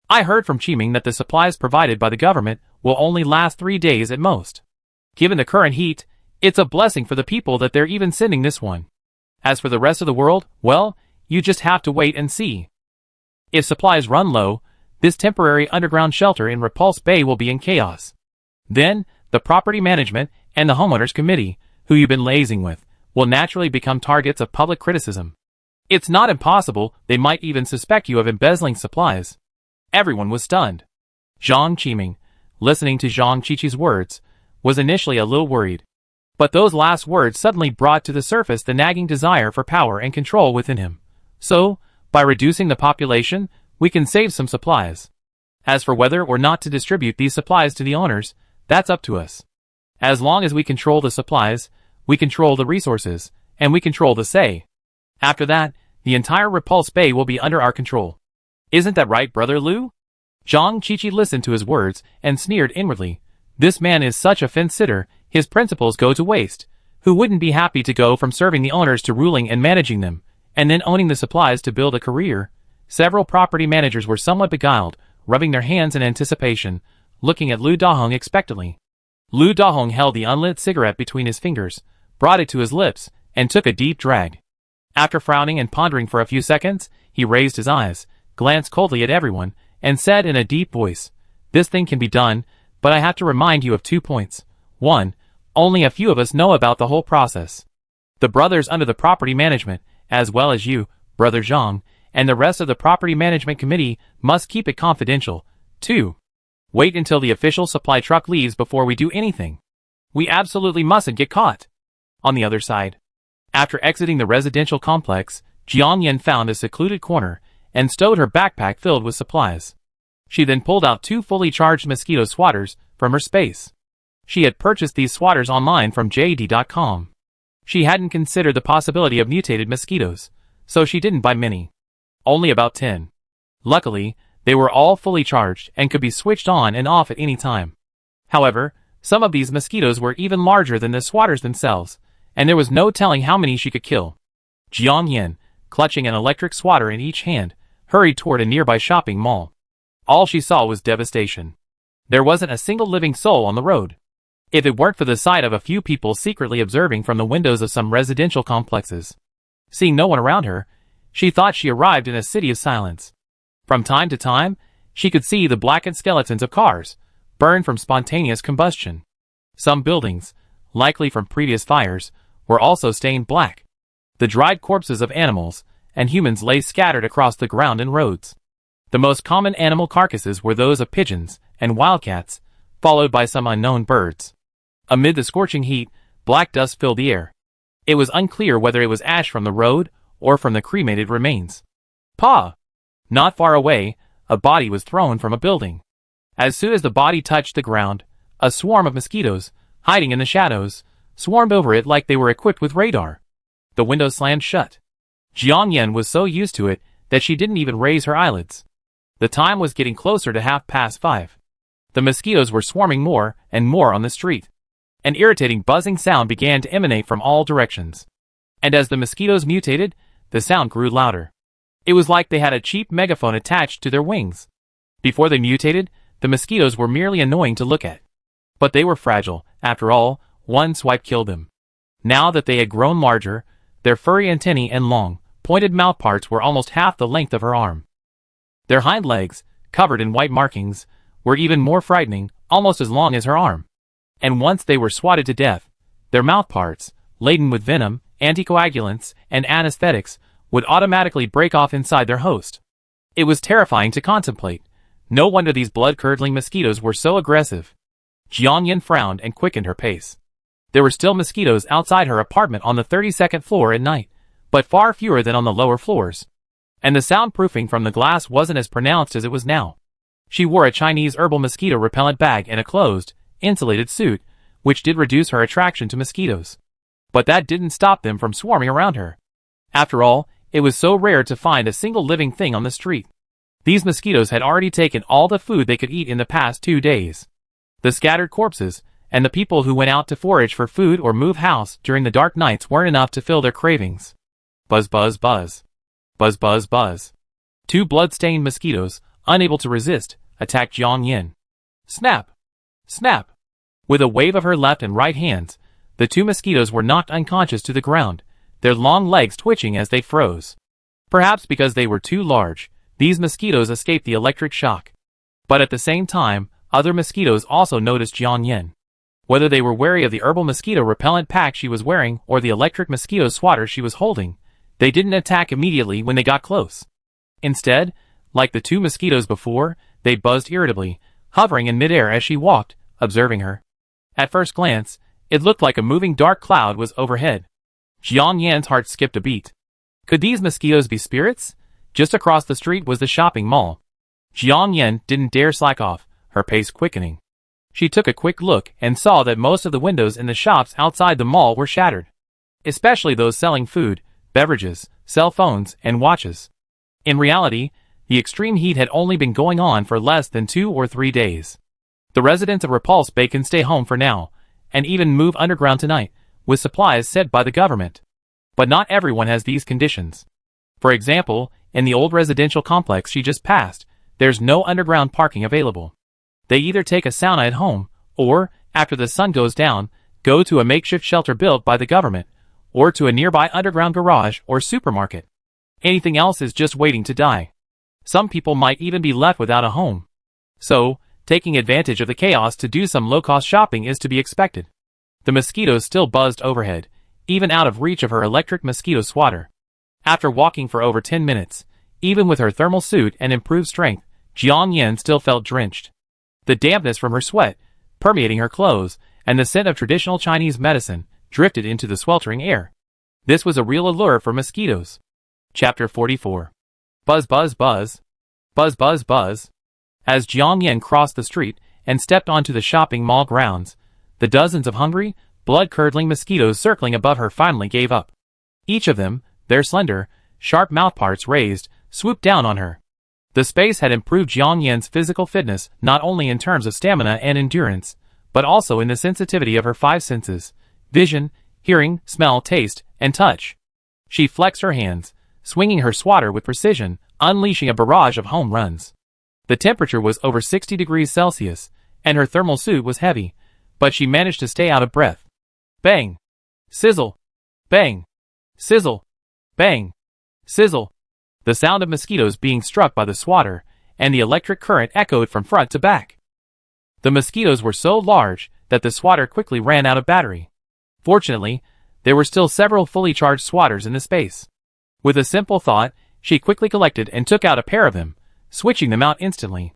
I heard from Qiming that the supplies provided by the government will only last 3 days at most. Given the current heat, it's a blessing for the people that they're even sending this one. As for the rest of the world, well, you just have to wait and see. If supplies run low, this temporary underground shelter in Repulse Bay will be in chaos. Then, the property management and the homeowners committee, who you've been liaising with, will naturally become targets of public criticism. It's not impossible they might even suspect you of embezzling supplies. Everyone was stunned. Zhang Qiming, listening to Zhang Qiqi's words, was initially a little worried. But those last words suddenly brought to the surface the nagging desire for power and control within him. So, by reducing the population, we can save some supplies. As for whether or not to distribute these supplies to the owners, that's up to us. As long as we control the supplies, we control the resources, and we control the say. After that, the entire Repulse Bay will be under our control. Isn't that right, Brother Lu? Zhang Qiqi listened to his words and sneered inwardly. This man is such a fence-sitter, his principles go to waste. Who wouldn't be happy to go from serving the owners to ruling and managing them, and then owning the supplies to build a career? Several property managers were somewhat beguiled, rubbing their hands in anticipation, looking at Lu Dahong expectantly. Lu Dahong held the unlit cigarette between his fingers, brought it to his lips, and took a deep drag. After frowning and pondering for a few seconds, he raised his eyes, glanced coldly at everyone, and said in a deep voice, This thing can be done, but I have to remind you of 2 points. 1. Only a few of us know about the whole process. The brothers under the property management, as well as you, Brother Zhang, and the rest of the property management committee must keep it confidential. 2. Wait until the official supply truck leaves before we do anything. We absolutely mustn't get caught. On the other side, after exiting the residential complex, Jiang Yan found a secluded corner and stowed her backpack filled with supplies. She then pulled out 2 fully charged mosquito swatters from her space. She had purchased these swatters online from JD.com. She hadn't considered the possibility of mutated mosquitoes, so she didn't buy many. Only about 10. Luckily, they were all fully charged and could be switched on and off at any time. However, some of these mosquitoes were even larger than the swatters themselves, and there was no telling how many she could kill. Jiang Yan, clutching an electric swatter in each hand, hurried toward a nearby shopping mall. All she saw was devastation. There wasn't a single living soul on the road. If it weren't for the sight of a few people secretly observing from the windows of some residential complexes. Seeing no one around her, she thought she arrived in a city of silence. From time to time, she could see the blackened skeletons of cars, burned from spontaneous combustion. Some buildings, likely from previous fires, were also stained black. The dried corpses of animals and humans lay scattered across the ground and roads. The most common animal carcasses were those of pigeons and wildcats, followed by some unknown birds. Amid the scorching heat, black dust filled the air. It was unclear whether it was ash from the road or from the cremated remains. Pa! Not far away, a body was thrown from a building. As soon as the body touched the ground, a swarm of mosquitoes, hiding in the shadows, swarmed over it like they were equipped with radar. The window slammed shut. Jiang Yan was so used to it that she didn't even raise her eyelids. The time was getting closer to 5:30. The mosquitoes were swarming more and more on the street. An irritating buzzing sound began to emanate from all directions. And as the mosquitoes mutated, the sound grew louder. It was like they had a cheap megaphone attached to their wings. Before they mutated, The mosquitoes were merely annoying to look at. But they were fragile. After all, one swipe killed them. Now that they had grown larger, their furry antennae and long, pointed mouthparts were almost half the length of her arm. Their hind legs, covered in white markings, were even more frightening, almost as long as her arm. And once they were swatted to death, their mouthparts, laden with venom, anticoagulants, and anesthetics, would automatically break off inside their host. It was terrifying to contemplate. No wonder these blood-curdling mosquitoes were so aggressive. Jiang Yin frowned and quickened her pace. There were still mosquitoes outside her apartment on the 32nd floor at night, but far fewer than on the lower floors. And the soundproofing from the glass wasn't as pronounced as it was now. She wore a Chinese herbal mosquito repellent bag and a closed, insulated suit, which did reduce her attraction to mosquitoes. But that didn't stop them from swarming around her. After all, it was so rare to find a single living thing on the street. These mosquitoes had already taken all the food they could eat in the past 2 days. The scattered corpses, and the people who went out to forage for food or move house during the dark nights weren't enough to fill their cravings. Buzz buzz buzz. Buzz buzz buzz. 2 blood-stained mosquitoes, unable to resist, attacked Jiang Yin. Snap! Snap! With a wave of her left and right hands, the 2 mosquitoes were knocked unconscious to the ground, their long legs twitching as they froze. Perhaps because they were too large, these mosquitoes escaped the electric shock. But at the same time, other mosquitoes also noticed Jiang Yin. Whether they were wary of the herbal mosquito repellent pack she was wearing or the electric mosquito swatter she was holding, they didn't attack immediately when they got close. Instead, like the 2 mosquitoes before, they buzzed irritably, hovering in midair as she walked, observing her. At first glance, it looked like a moving dark cloud was overhead. Jiang Yan's heart skipped a beat. Could these mosquitoes be spirits? Just across the street was the shopping mall. Jiang Yan didn't dare slack off, her pace quickening. She took a quick look and saw that most of the windows in the shops outside the mall were shattered. Especially those selling food, beverages, cell phones, and watches. In reality, the extreme heat had only been going on for less than 2 or 3 days. The residents of Repulse Bay can stay home for now, and even move underground tonight, with supplies sent by the government. But not everyone has these conditions. For example, in the old residential complex she just passed, there's no underground parking available. They either take a sauna at home, or, after the sun goes down, go to a makeshift shelter built by the government, or to a nearby underground garage or supermarket. Anything else is just waiting to die. Some people might even be left without a home. So, taking advantage of the chaos to do some low-cost shopping is to be expected. The mosquitoes still buzzed overhead, even out of reach of her electric mosquito swatter. After walking for over 10 minutes, even with her thermal suit and improved strength, Jiang Yan still felt drenched. The dampness from her sweat, permeating her clothes, and the scent of traditional Chinese medicine, drifted into the sweltering air. This was a real allure for mosquitoes. Chapter 44. Buzz buzz buzz. Buzz buzz buzz. As Jiang Yan crossed the street and stepped onto the shopping mall grounds, the dozens of hungry, blood-curdling mosquitoes circling above her finally gave up. Each of them, their slender, sharp mouthparts raised, swooped down on her. The space had improved Jiang Yan's physical fitness not only in terms of stamina and endurance, but also in the sensitivity of her 5 senses: vision, hearing, smell, taste, and touch. She flexed her hands, swinging her swatter with precision, unleashing a barrage of home runs. The temperature was over 60 degrees Celsius, and her thermal suit was heavy, but she managed to stay out of breath. Bang! Sizzle! Bang! Sizzle! Bang! Sizzle! The sound of mosquitoes being struck by the swatter, and the electric current echoed from front to back. The mosquitoes were so large that the swatter quickly ran out of battery. Fortunately, there were still several fully charged swatters in the space. With a simple thought, she quickly collected and took out a pair of them, switching them out instantly.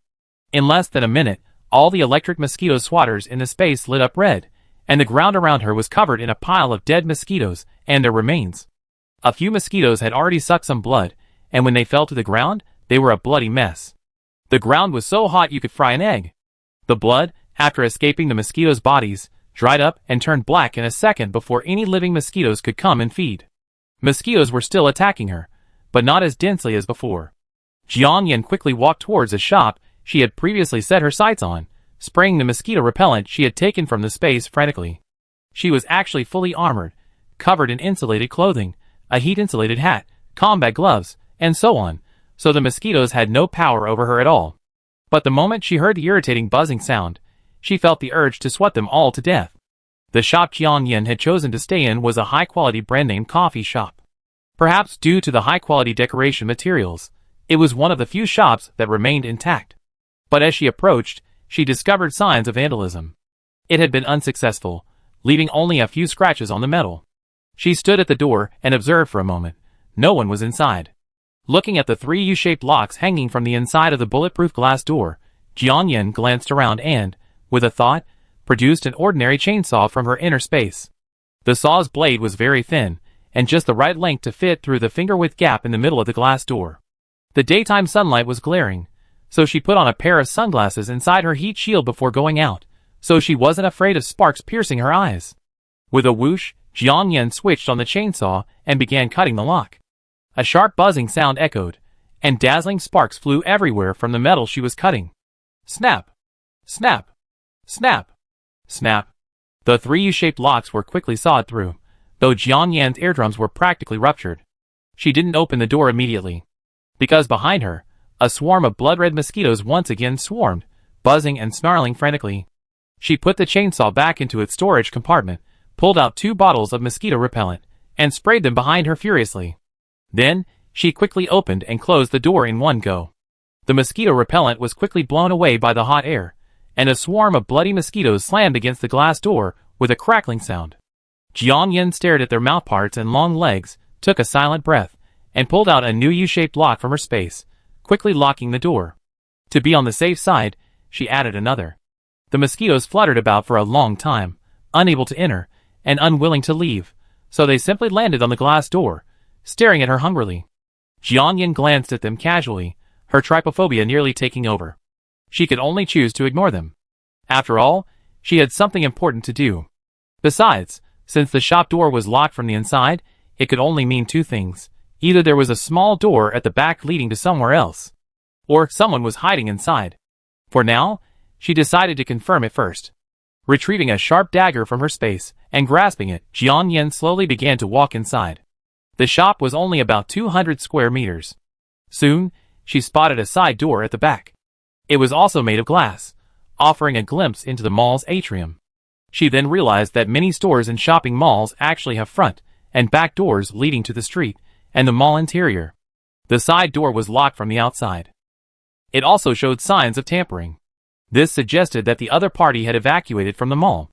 In less than a minute, all the electric mosquito swatters in the space lit up red, and the ground around her was covered in a pile of dead mosquitoes and their remains. A few mosquitoes had already sucked some blood, and when they fell to the ground, they were a bloody mess. The ground was so hot you could fry an egg. The blood, after escaping the mosquitoes' bodies, dried up and turned black in a second before any living mosquitoes could come and feed. Mosquitoes were still attacking her, but not as densely as before. Jiang Yan quickly walked towards a shop she had previously set her sights on, spraying the mosquito repellent she had taken from the space frantically. She was actually fully armored, covered in insulated clothing, a heat-insulated hat, combat gloves, and so on, so the mosquitoes had no power over her at all. But the moment she heard the irritating buzzing sound, she felt the urge to sweat them all to death. The shop Jiang Yin had chosen to stay in was a high-quality brand-name coffee shop. Perhaps due to the high-quality decoration materials, it was one of the few shops that remained intact. But as she approached, she discovered signs of vandalism. It had been unsuccessful, leaving only a few scratches on the metal. She stood at the door and observed for a moment. No one was inside. Looking at the three U-shaped locks hanging from the inside of the bulletproof glass door, Jiang Yin glanced around and, with a thought, produced an ordinary chainsaw from her inner space. The saw's blade was very thin, and just the right length to fit through the finger-width gap in the middle of the glass door. The daytime sunlight was glaring, so she put on a pair of sunglasses inside her heat shield before going out, so she wasn't afraid of sparks piercing her eyes. With a whoosh, Jiang Yin switched on the chainsaw and began cutting the lock. A sharp buzzing sound echoed, and dazzling sparks flew everywhere from the metal she was cutting. Snap! Snap! Snap! Snap! The three U-shaped locks were quickly sawed through, though Jiang Yin's eardrums were practically ruptured. She didn't open the door immediately, because behind her, a swarm of blood-red mosquitoes once again swarmed, buzzing and snarling frantically. She put the chainsaw back into its storage compartment, pulled out 2 bottles of mosquito repellent, and sprayed them behind her furiously. Then, she quickly opened and closed the door in one go. The mosquito repellent was quickly blown away by the hot air, and a swarm of bloody mosquitoes slammed against the glass door with a crackling sound. Jiang Yin stared at their mouthparts and long legs, took a silent breath, and pulled out a new U-shaped lock from her space, quickly locking the door. To be on the safe side, she added another. The mosquitoes fluttered about for a long time, unable to enter, and unwilling to leave, so they simply landed on the glass door, staring at her hungrily. Jiang Yin glanced at them casually, her trypophobia nearly taking over. She could only choose to ignore them. After all, she had something important to do. Besides, since the shop door was locked from the inside, it could only mean 2 things. Either there was a small door at the back leading to somewhere else, or someone was hiding inside. For now, she decided to confirm it first. Retrieving a sharp dagger from her space and grasping it, Jiang Yin slowly began to walk inside. The shop was only about 200 square meters. Soon, she spotted a side door at the back. It was also made of glass, offering a glimpse into the mall's atrium. She then realized that many stores and shopping malls actually have front and back doors leading to the street and the mall interior. The side door was locked from the outside. It also showed signs of tampering. This suggested that the other party had evacuated from the mall.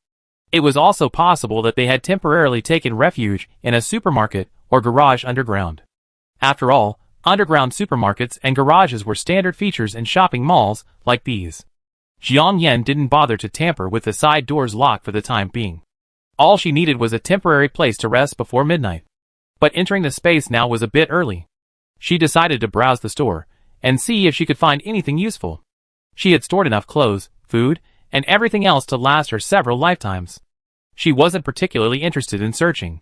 It was also possible that they had temporarily taken refuge in a supermarket or garage underground. After all, underground supermarkets and garages were standard features in shopping malls like these. Jiang Yin didn't bother to tamper with the side door's lock for the time being. All she needed was a temporary place to rest before midnight. But entering the space now was a bit early. She decided to browse the store and see if she could find anything useful. She had stored enough clothes, food, and everything else to last her several lifetimes. She wasn't particularly interested in searching.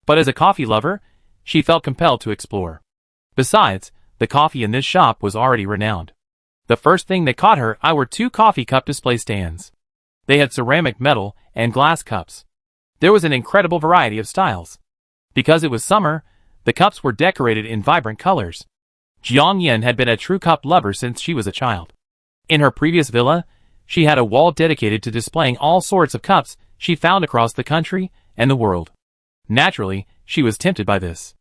But as a coffee lover, she felt compelled to explore. Besides, the coffee in this shop was already renowned. The first thing that caught her eye were 2 coffee cup display stands. They had ceramic, metal, and glass cups. There was an incredible variety of styles. Because it was summer, the cups were decorated in vibrant colors. Jiang Yin had been a true cup lover since she was a child. In her previous villa, she had a wall dedicated to displaying all sorts of cups she found across the country and the world. Naturally, she was tempted by this.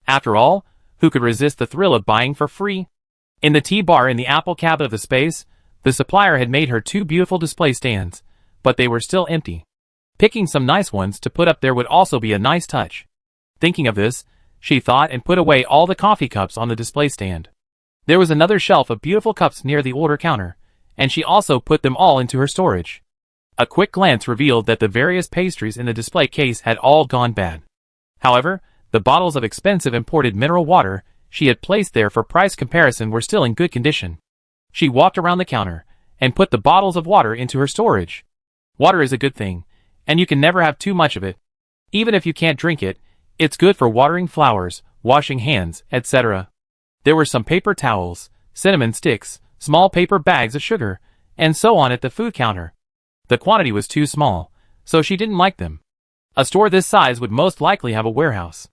After all, who could resist the thrill of buying for free? In the tea bar in the apple cabinet of the space, the supplier had made her 2 beautiful display stands, but they were still empty. Picking some nice ones to put up there would also be a nice touch. Thinking of this, she thought and put away all the coffee cups on the display stand. There was another shelf of beautiful cups near the order counter, and she also put them all into her storage. A quick glance revealed that the various pastries in the display case had all gone bad. However, the bottles of expensive imported mineral water she had placed there for price comparison were still in good condition. She walked around the counter and put the bottles of water into her storage. Water is a good thing, and you can never have too much of it. Even if you can't drink it, it's good for watering flowers, washing hands, etc. There were some paper towels, cinnamon sticks, small paper bags of sugar, and so on at the food counter. The quantity was too small, so she didn't like them. A store this size would most likely have a warehouse.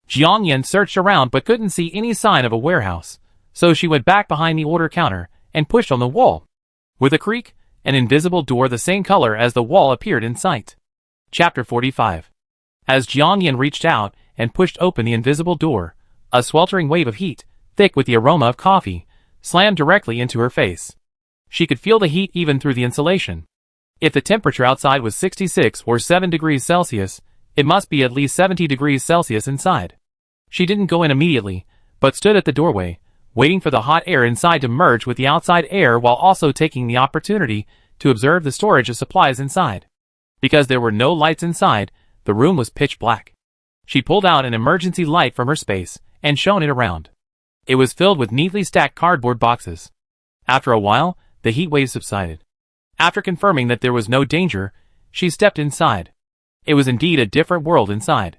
Jiang Yin searched around but couldn't see any sign of a warehouse, so she went back behind the order counter and pushed on the wall. With a creak, an invisible door the same color as the wall appeared in sight. Chapter 45. As Jiangyan reached out and pushed open the invisible door, a sweltering wave of heat, thick with the aroma of coffee, slammed directly into her face. She could feel the heat even through the insulation. If the temperature outside was 66 or 7 degrees Celsius, it must be at least 70 degrees Celsius inside. She didn't go in immediately, but stood at the doorway, waiting for the hot air inside to merge with the outside air while also taking the opportunity to observe the storage of supplies inside. Because there were no lights inside, the room was pitch black. She pulled out an emergency light from her space and shone it around. It was filled with neatly stacked cardboard boxes. After a while, the heat wave subsided. After confirming that there was no danger, she stepped inside. It was indeed a different world inside.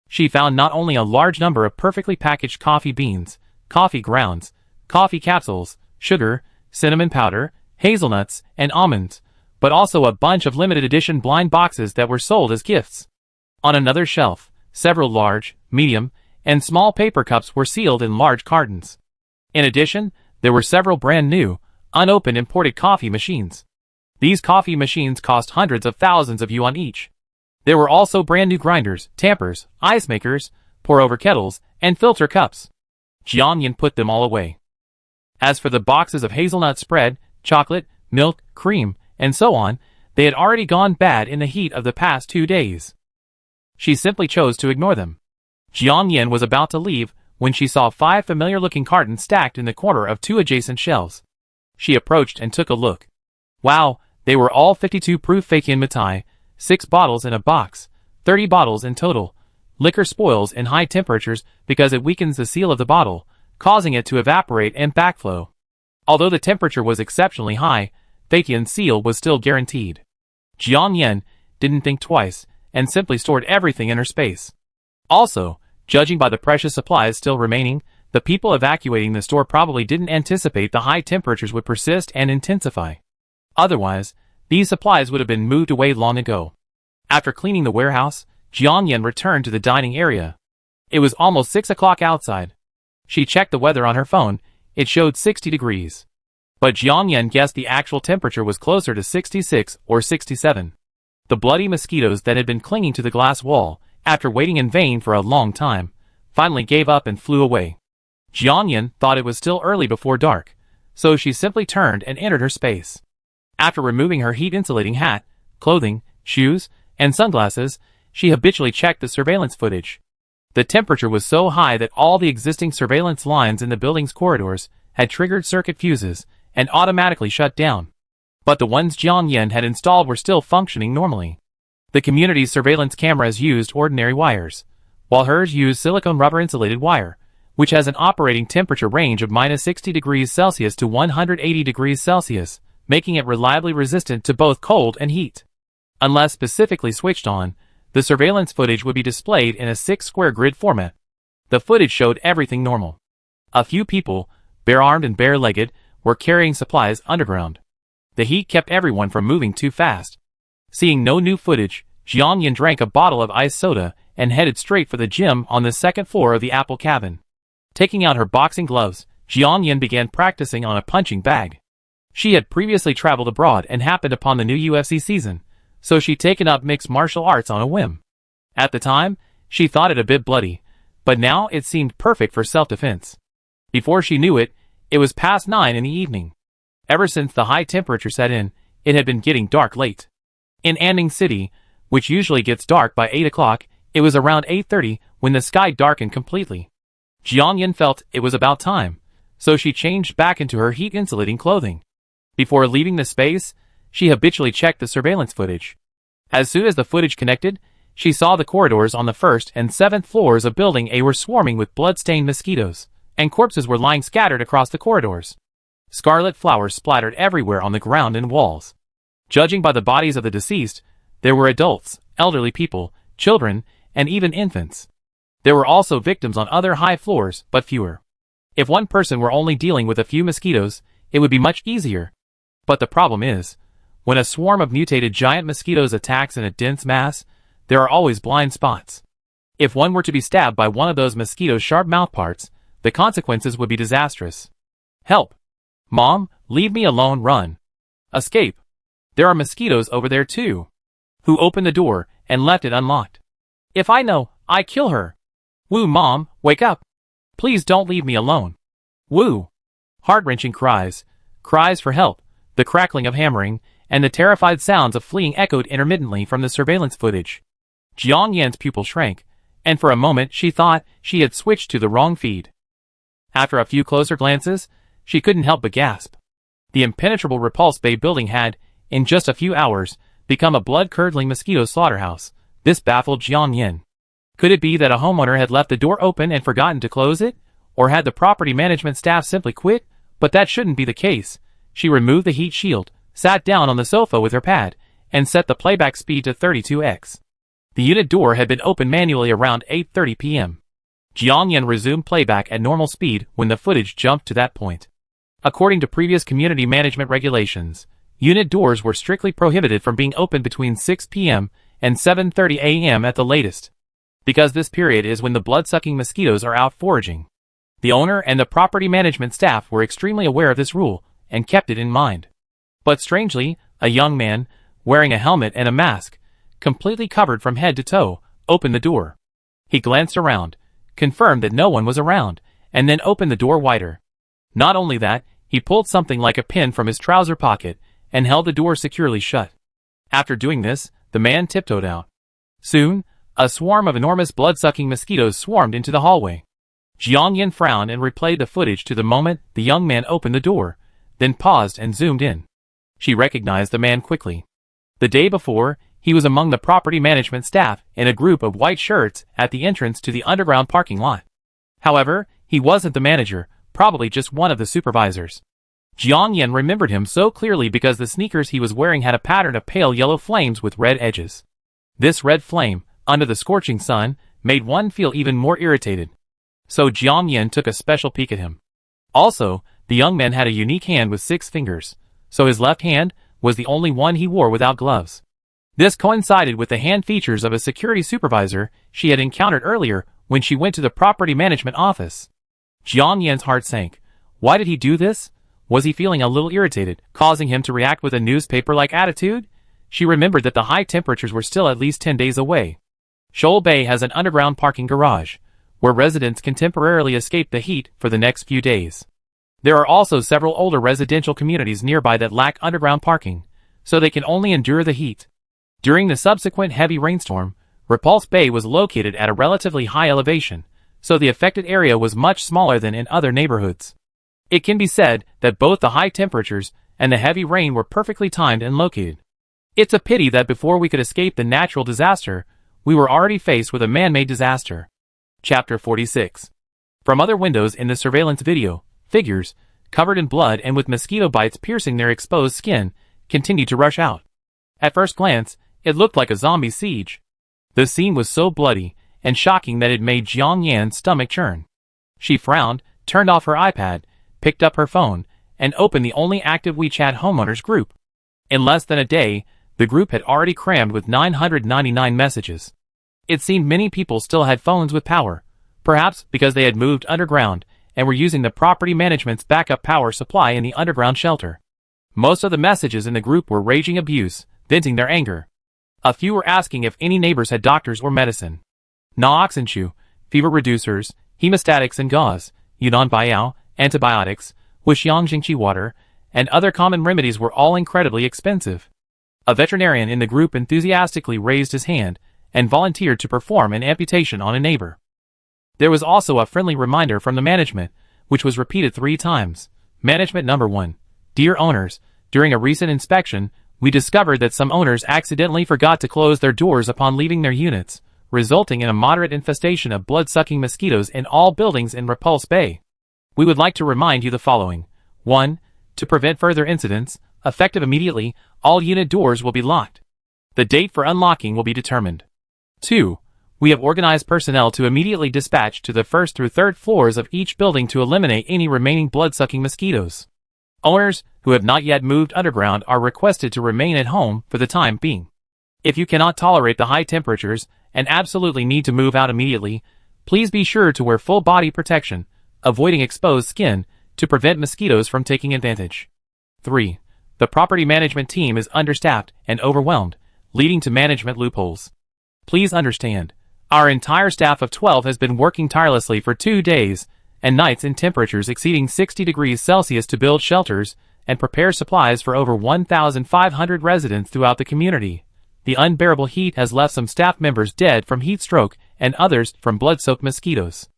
She found not only a large number of perfectly packaged coffee beans, coffee grounds, coffee capsules, sugar, cinnamon powder, hazelnuts, and almonds, but also a bunch of limited edition blind boxes that were sold as gifts. On another shelf, several large, medium, and small paper cups were sealed in large cartons. In addition, there were several brand new, unopened imported coffee machines. These coffee machines cost hundreds of thousands of yuan each. There were also brand new grinders, tampers, ice makers, pour-over kettles, and filter cups. Jiangyan put them all away. As for the boxes of hazelnut spread, chocolate, milk, cream, and so on, they had already gone bad in the heat of the past 2 days. She simply chose to ignore them. Jiangyan was about to leave when she saw 5 familiar-looking cartons stacked in the corner of 2 adjacent shelves. She approached and took a look. Wow, they were all 52-proof Feiqian mitai, 6 bottles in a box, 30 bottles in total. Liquor spoils in high temperatures because it weakens the seal of the bottle, causing it to evaporate and backflow. Although the temperature was exceptionally high, Feiqian's seal was still guaranteed. Jiangyan didn't think twice and simply stored everything in her space. Also, judging by the precious supplies still remaining, the people evacuating the store probably didn't anticipate the high temperatures would persist and intensify. Otherwise, these supplies would have been moved away long ago. After cleaning the warehouse, Jiangyan returned to the dining area. It was almost 6 o'clock outside. She checked the weather on her phone. It showed 60 degrees. But Jiangyan guessed the actual temperature was closer to 66 or 67. The bloody mosquitoes that had been clinging to the glass wall, after waiting in vain for a long time, finally gave up and flew away. Jiangyan thought it was still early before dark, so she simply turned and entered her space. After removing her heat-insulating hat, clothing, shoes, and sunglasses, she habitually checked the surveillance footage. The temperature was so high that all the existing surveillance lines in the building's corridors had triggered circuit fuses and automatically shut down. But the ones Jiangyan had installed were still functioning normally. The community's surveillance cameras used ordinary wires, while hers used silicone rubber insulated wire, which has an operating temperature range of -60 degrees Celsius to 180 degrees Celsius, making it reliably resistant to both cold and heat. Unless specifically switched on, the surveillance footage would be displayed in a 6-square grid format. The footage showed everything normal. A few people, bare-armed and bare-legged, were carrying supplies underground. The heat kept everyone from moving too fast. Seeing no new footage, Jiangyan drank a bottle of iced soda and headed straight for the gym on the 2nd floor of the Apple cabin. Taking out her boxing gloves, Jiangyan began practicing on a punching bag. She had previously traveled abroad and happened upon the new UFC season, so she'd taken up mixed martial arts on a whim. At the time, she thought it a bit bloody, but now it seemed perfect for self-defense. Before she knew it, it was past 9 in the evening. Ever since the high temperature set in, it had been getting dark late. In Anding City, which usually gets dark by 8 o'clock, it was around 8:30 when the sky darkened completely. Jiangyan felt it was about time, so she changed back into her heat-insulating clothing. Before leaving the space, she habitually checked the surveillance footage. As soon as the footage connected, she saw the corridors on the 1st and 7th floors of Building A were swarming with blood-stained mosquitoes, and corpses were lying scattered across the corridors. Scarlet flowers splattered everywhere on the ground and walls. Judging by the bodies of the deceased, there were adults, elderly people, children, and even infants. There were also victims on other high floors, but fewer. If one person were only dealing with a few mosquitoes, it would be much easier. But the problem is, when a swarm of mutated giant mosquitoes attacks in a dense mass, there are always blind spots. If one were to be stabbed by one of those mosquitoes' sharp mouthparts, the consequences would be disastrous. Help! Mom, leave me alone, run! Escape. There are mosquitoes over there too. Who opened the door and left it unlocked? If I know, I kill her. Woo, Mom, wake up. Please don't leave me alone. Woo. Heart-wrenching cries. Cries for help, the crackling of hammering, and the terrified sounds of fleeing echoed intermittently from the surveillance footage. Jiang Yan's pupil shrank, and for a moment she thought she had switched to the wrong feed. After a few closer glances, she couldn't help but gasp. The impenetrable Repulse Bay building had, in just a few hours, become a blood-curdling mosquito slaughterhouse. This baffled Jiang Yan. Could it be that a homeowner had left the door open and forgotten to close it? Or had the property management staff simply quit? But that shouldn't be the case. She removed the heat shield, sat down on the sofa with her pad, and set the playback speed to 32x. The unit door had been opened manually around 8:30 p.m. Jiang Yan resumed playback at normal speed when the footage jumped to that point. According to previous community management regulations, unit doors were strictly prohibited from being opened between 6 p.m. and 7:30 a.m. at the latest, because this period is when the blood-sucking mosquitoes are out foraging. The owner and the property management staff were extremely aware of this rule and kept it in mind. But strangely, a young man, wearing a helmet and a mask, completely covered from head to toe, opened the door. He glanced around, confirmed that no one was around, and then opened the door wider. Not only that, he pulled something like a pin from his trouser pocket and held the door securely shut. After doing this, the man tiptoed out. Soon, a swarm of enormous blood-sucking mosquitoes swarmed into the hallway. Jiang Yan frowned and replayed the footage to the moment the young man opened the door, then paused and zoomed in. She recognized the man quickly. The day before, he was among the property management staff in a group of white shirts at the entrance to the underground parking lot. However, he wasn't the manager, probably just one of the supervisors. Jiang Yan remembered him so clearly because the sneakers he was wearing had a pattern of pale yellow flames with red edges. This red flame, under the scorching sun, made one feel even more irritated. So Jiang Yan took a special peek at him. Also, the young man had a unique hand with 6 fingers, so his left hand was the only one he wore without gloves. This coincided with the hand features of a security supervisor she had encountered earlier when she went to the property management office. Jiang Yan's heart sank. Why did he do this? Was he feeling a little irritated, causing him to react with a newspaper-like attitude? She remembered that the high temperatures were still at least 10 days away. Shoal Bay has an underground parking garage, where residents can temporarily escape the heat for the next few days. There are also several older residential communities nearby that lack underground parking, so they can only endure the heat. During the subsequent heavy rainstorm, Repulse Bay was located at a relatively high elevation, so the affected area was much smaller than in other neighborhoods. It can be said that both the high temperatures and the heavy rain were perfectly timed and located. It's a pity that before we could escape the natural disaster, we were already faced with a man-made disaster. Chapter 46. From other windows in the surveillance video, figures, covered in blood and with mosquito bites piercing their exposed skin, continued to rush out. At first glance, it looked like a zombie siege. The scene was so bloody and shocking that it made Jiang Yan's stomach churn. She frowned, turned off her iPad, picked up her phone, and opened the only active WeChat homeowners group. In less than a day, the group had already crammed with 999 messages. It seemed many people still had phones with power, perhaps because they had moved underground and were using the property management's backup power supply in the underground shelter. Most of the messages in the group were raging abuse, venting their anger. A few were asking if any neighbors had doctors or medicine. Naoxenshu, fever reducers, hemostatics and gauze, Yunnan Baiyao, antibiotics, Wuxiang Jingqi water, and other common remedies were all incredibly expensive. A veterinarian in the group enthusiastically raised his hand and volunteered to perform an amputation on a neighbor. There was also a friendly reminder from the management, which was repeated 3 times. Management number 1. Dear owners, during a recent inspection, we discovered that some owners accidentally forgot to close their doors upon leaving their units, resulting in a moderate infestation of blood-sucking mosquitoes in all buildings in Repulse Bay. We would like to remind you the following. 1. To prevent further incidents, effective immediately, all unit doors will be locked. The date for unlocking will be determined. 2. We have organized personnel to immediately dispatch to the 1st through 3rd floors of each building to eliminate any remaining blood-sucking mosquitoes. Owners who have not yet moved underground are requested to remain at home for the time being. If you cannot tolerate the high temperatures and absolutely need to move out immediately, please be sure to wear full body protection, avoiding exposed skin, to prevent mosquitoes from taking advantage. 3. The property management team is understaffed and overwhelmed, leading to management loopholes. Please understand, our entire staff of 12 has been working tirelessly for 2 days and nights in temperatures exceeding 60 degrees Celsius to build shelters and prepare supplies for over 1,500 residents throughout the community. The unbearable heat has left some staff members dead from heat stroke and others from blood-soaked mosquitoes.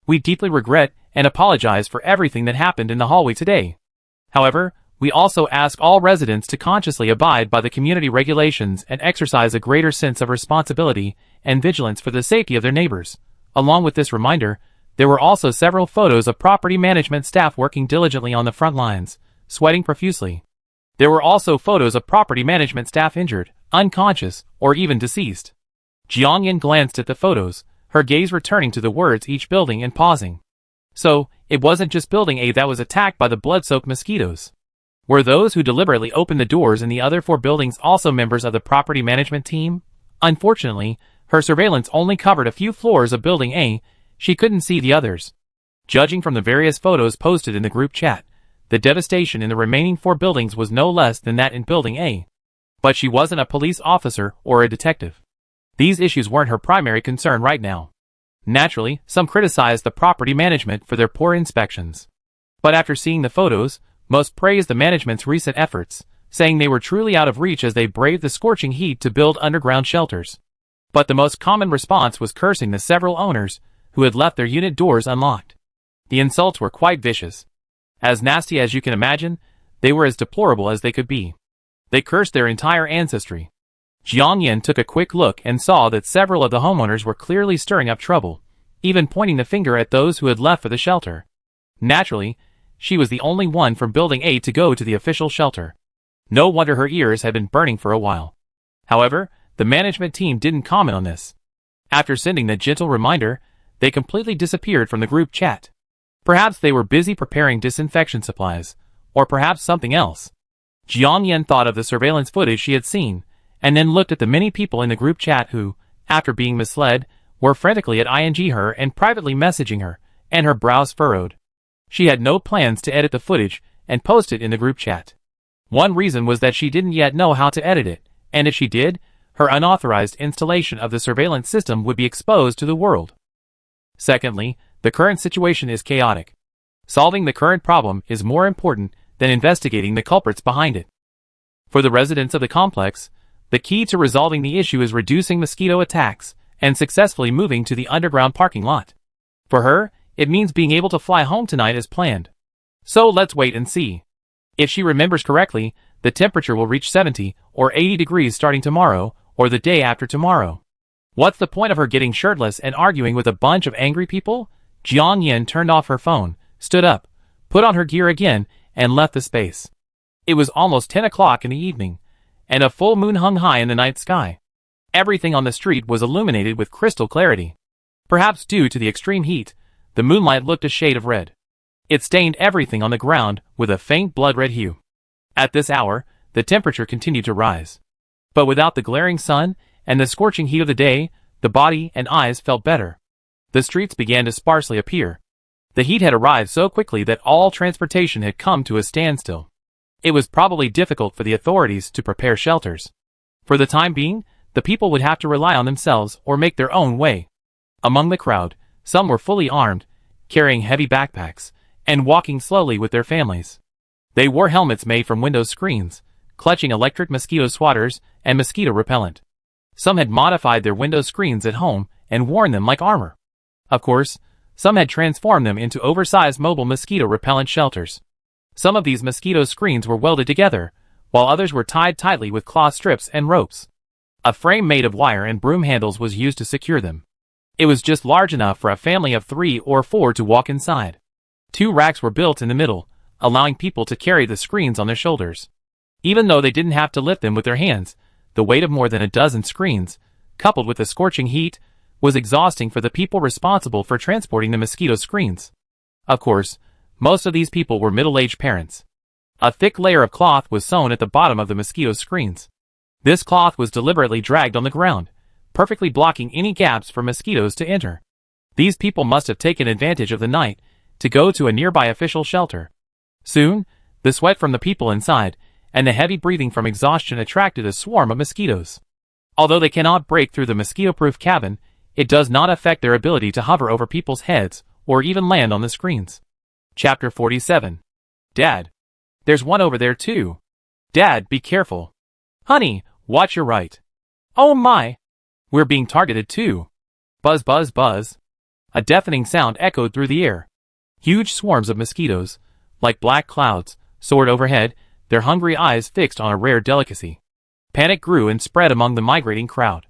We deeply regret and apologize for everything that happened in the hallway today. However, we also ask all residents to consciously abide by the community regulations and exercise a greater sense of responsibility and vigilance for the safety of their neighbors. Along with this reminder, there were also several photos of property management staff working diligently on the front lines, sweating profusely. There were also photos of property management staff injured, unconscious, or even deceased. Jiangyan glanced at the photos, her gaze returning to the words each building and pausing. So, it wasn't just Building A that was attacked by the blood-soaked mosquitoes. Were those who deliberately opened the doors in the other 4 buildings also members of the property management team? Unfortunately, her surveillance only covered a few floors of Building A. She couldn't see the others. Judging from the various photos posted in the group chat, the devastation in the remaining 4 buildings was no less than that in Building A. But she wasn't a police officer or a detective. These issues weren't her primary concern right now. Naturally, some criticized the property management for their poor inspections. But after seeing the photos, most praised the management's recent efforts, saying they were truly out of reach as they braved the scorching heat to build underground shelters. But the most common response was cursing the several owners who had left their unit doors unlocked. The insults were quite vicious. As nasty as you can imagine, they were as deplorable as they could be. They cursed their entire ancestry. Jiangyan took a quick look and saw that several of the homeowners were clearly stirring up trouble, even pointing the finger at those who had left for the shelter. Naturally, she was the only one from Building A to go to the official shelter. No wonder her ears had been burning for a while. However, the management team didn't comment on this. After sending the gentle reminder, they completely disappeared from the group chat. Perhaps they were busy preparing disinfection supplies, or perhaps something else. Jiangyan thought of the surveillance footage she had seen, and then looked at the many people in the group chat who, after being misled, were frantically at ING her and privately messaging her, and her brows furrowed. She had no plans to edit the footage and post it in the group chat. One reason was that she didn't yet know how to edit it, and if she did, her unauthorized installation of the surveillance system would be exposed to the world. Secondly, the current situation is chaotic. Solving the current problem is more important than investigating the culprits behind it. For the residents of the complex, the key to resolving the issue is reducing mosquito attacks and successfully moving to the underground parking lot. For her, it means being able to fly home tonight as planned. So let's wait and see. If she remembers correctly, the temperature will reach 70 or 80 degrees starting tomorrow or the day after tomorrow. What's the point of her getting shirtless and arguing with a bunch of angry people? Jiangyan turned off her phone, stood up, put on her gear again, and left the space. It was almost 10 o'clock in the evening, and a full moon hung high in the night sky. Everything on the street was illuminated with crystal clarity. Perhaps due to the extreme heat, the moonlight looked a shade of red. It stained everything on the ground with a faint blood-red hue. At this hour, the temperature continued to rise. But without the glaring sun and the scorching heat of the day, the body and eyes felt better. The streets began to sparsely appear. The heat had arrived so quickly that all transportation had come to a standstill. It was probably difficult for the authorities to prepare shelters. For the time being, the people would have to rely on themselves or make their own way. Among the crowd, some were fully armed, carrying heavy backpacks, and walking slowly with their families. They wore helmets made from window screens, clutching electric mosquito swatters and mosquito repellent. Some had modified their window screens at home and worn them like armor. Of course, some had transformed them into oversized mobile mosquito repellent shelters. Some of these mosquito screens were welded together, while others were tied tightly with cloth strips and ropes. A frame made of wire and broom handles was used to secure them. It was just large enough for a family of 3 or 4 to walk inside. 2 racks were built in the middle, allowing people to carry the screens on their shoulders. Even though they didn't have to lift them with their hands, the weight of more than a dozen screens, coupled with the scorching heat, was exhausting for the people responsible for transporting the mosquito screens. Of course, most of these people were middle-aged parents. A thick layer of cloth was sewn at the bottom of the mosquito screens. This cloth was deliberately dragged on the ground, perfectly blocking any gaps for mosquitoes to enter. These people must have taken advantage of the night to go to a nearby official shelter. Soon, the sweat from the people inside and the heavy breathing from exhaustion attracted a swarm of mosquitoes. Although they cannot break through the mosquito-proof cabin, it does not affect their ability to hover over people's heads or even land on the screens. Chapter 47. Dad. There's one over there too. Dad, be careful. Honey, watch your right. Oh my! We're being targeted too. Buzz buzz buzz. A deafening sound echoed through the air. Huge swarms of mosquitoes, like black clouds, soared overhead, their hungry eyes fixed on a rare delicacy. Panic grew and spread among the migrating crowd.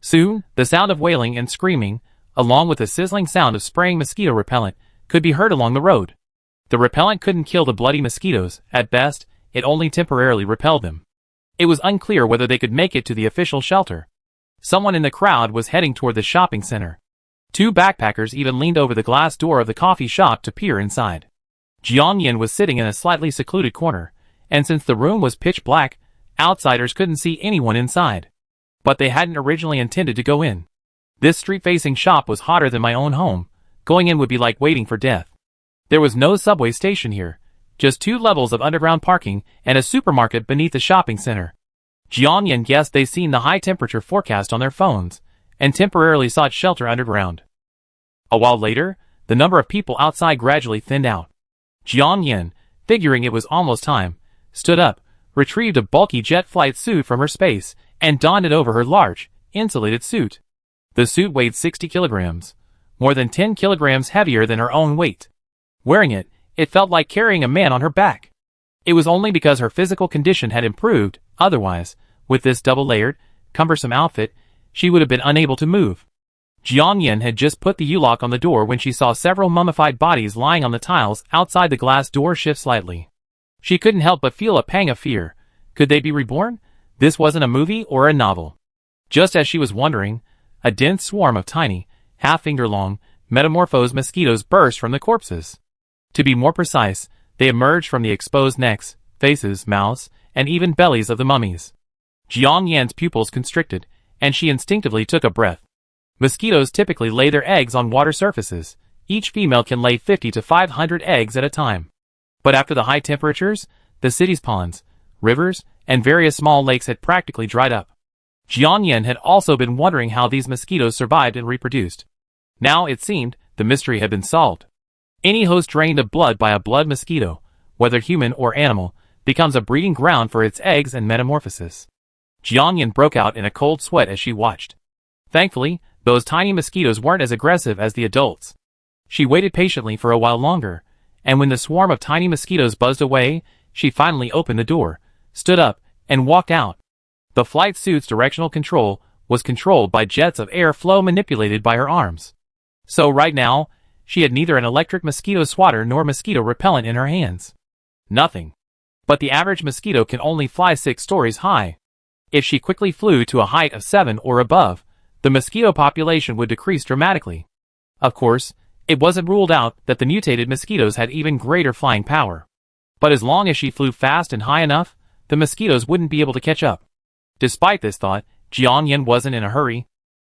Soon, the sound of wailing and screaming, along with the sizzling sound of spraying mosquito repellent, could be heard along the road. The repellent couldn't kill the bloody mosquitoes. At best, it only temporarily repelled them. It was unclear whether they could make it to the official shelter. Someone in the crowd was heading toward the shopping center. Two backpackers even leaned over the glass door of the coffee shop to peer inside. Jiang Yin was sitting in a slightly secluded corner, and since the room was pitch black, outsiders couldn't see anyone inside. But they hadn't originally intended to go in. This street-facing shop was hotter than my own home. Going in would be like waiting for death. There was no subway station here, just 2 levels of underground parking and a supermarket beneath the shopping center. Jiang Yin guessed they'd seen the high temperature forecast on their phones, and temporarily sought shelter underground. A while later, the number of people outside gradually thinned out. Jiang Yin, figuring it was almost time, stood up, retrieved a bulky jet flight suit from her space, and donned it over her large, insulated suit. The suit weighed 60 kilograms, more than 10 kilograms heavier than her own weight. Wearing it, it felt like carrying a man on her back. It was only because her physical condition had improved. Otherwise, with this double-layered, cumbersome outfit, she would have been unable to move. Jiang Yin had just put the U-lock on the door when she saw several mummified bodies lying on the tiles outside the glass door shift slightly. She couldn't help but feel a pang of fear. Could they be reborn? This wasn't a movie or a novel. Just as she was wondering, a dense swarm of tiny, half-finger-long, metamorphosed mosquitoes burst from the corpses. To be more precise, they emerged from the exposed necks, faces, mouths, and even bellies of the mummies. Jiang Yan's pupils constricted, and she instinctively took a breath. Mosquitoes typically lay their eggs on water surfaces. Each female can lay 50 to 500 eggs at a time. But after the high temperatures, the city's ponds, rivers, and various small lakes had practically dried up. Jiang Yan had also been wondering how these mosquitoes survived and reproduced. Now, it seemed, the mystery had been solved. Any host drained of blood by a blood mosquito, whether human or animal, becomes a breeding ground for its eggs and metamorphosis. Jiang Yan broke out in a cold sweat as she watched. Thankfully, those tiny mosquitoes weren't as aggressive as the adults. She waited patiently for a while longer, and when the swarm of tiny mosquitoes buzzed away, she finally opened the door, stood up, and walked out. The flight suit's directional control was controlled by jets of air flow manipulated by her arms. So right now, she had neither an electric mosquito swatter nor mosquito repellent in her hands. Nothing. But the average mosquito can only fly 6 stories high. If she quickly flew to a height of 7 or above, the mosquito population would decrease dramatically. Of course, it wasn't ruled out that the mutated mosquitoes had even greater flying power. But as long as she flew fast and high enough, the mosquitoes wouldn't be able to catch up. Despite this thought, Jiang Yan wasn't in a hurry.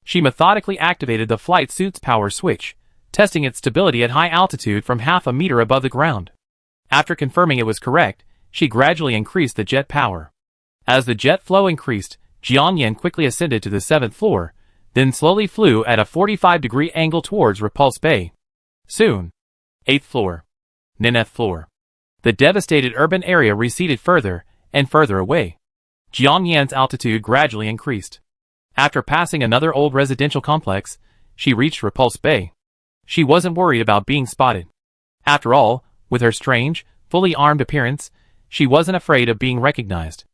She methodically activated the flight suit's power switch, testing its stability at high altitude from half a meter above the ground. After confirming it was correct, she gradually increased the jet power. As the jet flow increased, Jiang Yan quickly ascended to the 7th floor, then slowly flew at a 45-degree angle towards Repulse Bay. Soon. 8th floor. 9th floor. The devastated urban area receded further and further away. Jiang Yan's altitude gradually increased. After passing another old residential complex, she reached Repulse Bay. She wasn't worried about being spotted. After all, with her strange, fully armed appearance, she wasn't afraid of being recognized.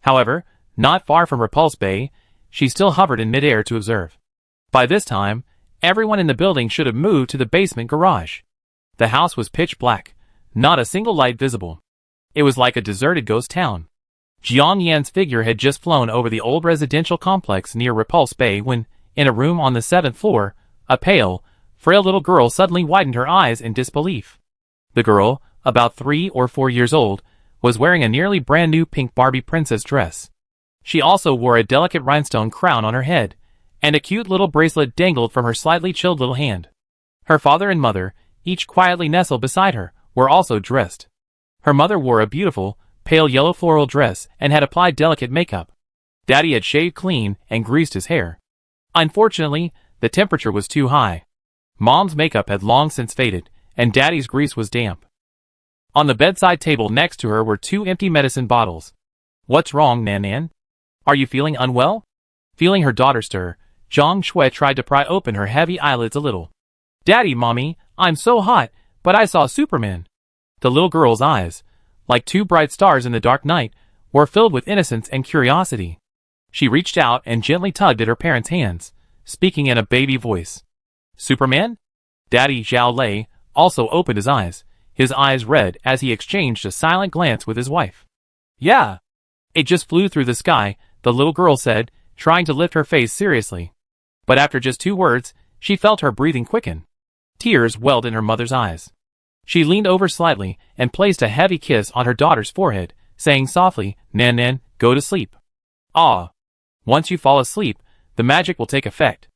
However, not far from Repulse Bay, she still hovered in midair to observe. By this time, everyone in the building should have moved to the basement garage. The house was pitch black, not a single light visible. It was like a deserted ghost town. Jiang Yan's figure had just flown over the old residential complex near Repulse Bay when, in a room on the 7th floor, a pale, frail little girl suddenly widened her eyes in disbelief. The girl, about 3 or 4 years old, was wearing a nearly brand new pink Barbie princess dress. She also wore a delicate rhinestone crown on her head, and a cute little bracelet dangled from her slightly chilled little hand. Her father and mother, each quietly nestled beside her, were also dressed. Her mother wore a beautiful, pale yellow floral dress and had applied delicate makeup. Daddy had shaved clean and greased his hair. Unfortunately, the temperature was too high. Mom's makeup had long since faded, and Daddy's grease was damp. On the bedside table next to her were 2 empty medicine bottles. "What's wrong, Nan? Are you feeling unwell?" Feeling her daughter stir, Zhang Shui tried to pry open her heavy eyelids a little. "Daddy, Mommy, I'm so hot, but I saw Superman." The little girl's eyes, like 2 bright stars in the dark night, were filled with innocence and curiosity. She reached out and gently tugged at her parents' hands, speaking in a baby voice. "Superman?" Daddy Zhao Lei also opened his eyes red as he exchanged a silent glance with his wife. "Yeah. It just flew through the sky," the little girl said, trying to lift her face seriously. But after just 2 words, she felt her breathing quicken. Tears welled in her mother's eyes. She leaned over slightly and placed a heavy kiss on her daughter's forehead, saying softly, Nan, go to sleep. "Ah. Once you fall asleep, the magic will take effect.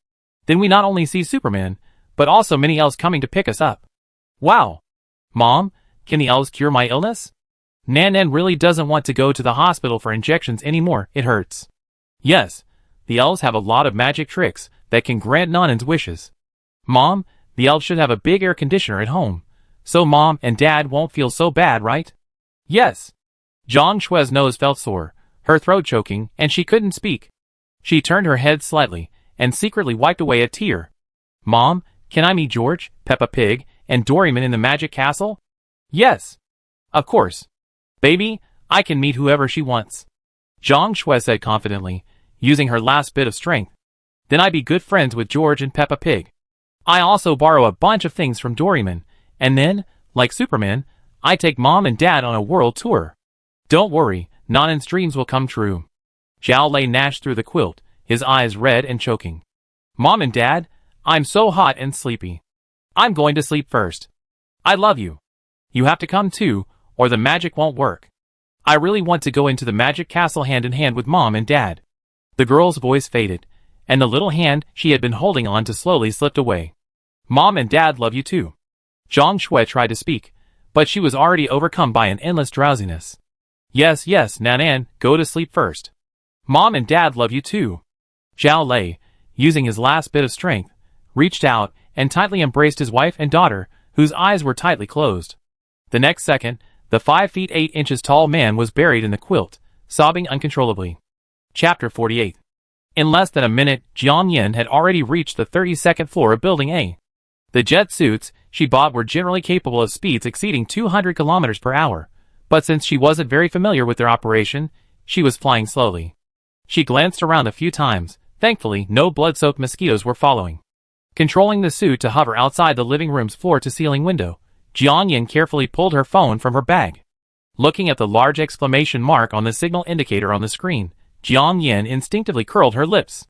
Then we not only see Superman, but also many elves coming to pick us up." "Wow. Mom, can the elves cure my illness? Nan really doesn't want to go to the hospital for injections anymore, it hurts." "Yes, the elves have a lot of magic tricks that can grant Nan's wishes. Mom, the elves should have a big air conditioner at home, so Mom and Dad won't feel so bad, right?" "Yes." Zhang Shui's nose felt sore, her throat choking, and she couldn't speak. She turned her head slightly and secretly wiped away a tear. "Mom, can I meet George, Peppa Pig, and Doraemon in the magic castle?" "Yes. Of course. Baby, I can meet whoever she wants," Zhang Shui said confidently, using her last bit of strength. "Then I be good friends with George and Peppa Pig. I also borrow a bunch of things from Doraemon, and then, like Superman, I take Mom and Dad on a world tour. Don't worry, Nan's dreams will come true." Zhao Lei gnashed through the quilt, his eyes red and choking. "Mom and Dad, I'm so hot and sleepy. I'm going to sleep first. I love you. You have to come too, or the magic won't work. I really want to go into the magic castle hand in hand with Mom and Dad." The girl's voice faded, and the little hand she had been holding on to slowly slipped away. "Mom and Dad love you too." Zhang Shui tried to speak, but she was already overcome by an endless drowsiness. Yes, Nan, go to sleep first. Mom and Dad love you too." Zhao Lei, using his last bit of strength, reached out and tightly embraced his wife and daughter, whose eyes were tightly closed. The next second, the 5 feet 8 inches tall man was buried in the quilt, sobbing uncontrollably. Chapter 48. In less than a minute, Jiang Yin had already reached the 32nd floor of Building A. The jet suits she bought were generally capable of speeds exceeding 200 kilometers per hour, but since she wasn't very familiar with their operation, she was flying slowly. She glanced around a few times. Thankfully, no blood-soaked mosquitoes were following. Controlling the suit to hover outside the living room's floor-to-ceiling window, Jiang Yin carefully pulled her phone from her bag. Looking at the large exclamation mark on the signal indicator on the screen, Jiang Yin instinctively curled her lips.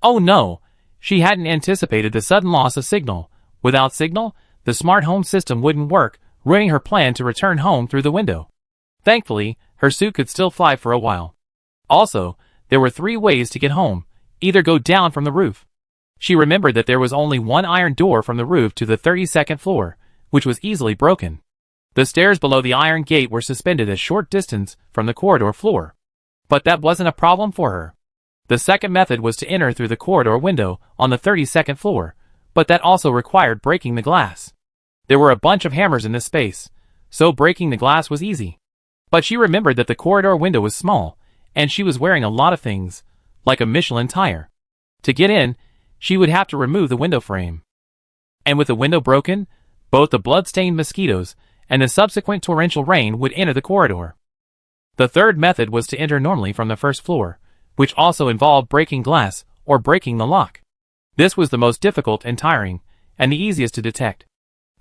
Oh no! She hadn't anticipated the sudden loss of signal. Without signal, the smart home system wouldn't work, ruining her plan to return home through the window. Thankfully, her suit could still fly for a while. Also, there were 3 ways to get home. Either go down from the roof. She remembered that there was only one iron door from the roof to the 32nd floor, which was easily broken. The stairs below the iron gate were suspended a short distance from the corridor floor. But that wasn't a problem for her. The second method was to enter through the corridor window on the 32nd floor, but that also required breaking the glass. There were a bunch of hammers in this space, so breaking the glass was easy. But she remembered that the corridor window was small, and she was wearing a lot of things, like a Michelin tire. To get in, she would have to remove the window frame. And with the window broken, both the blood-stained mosquitoes and the subsequent torrential rain would enter the corridor. The third method was to enter normally from the first floor, which also involved breaking glass or breaking the lock. This was the most difficult and tiring, and the easiest to detect.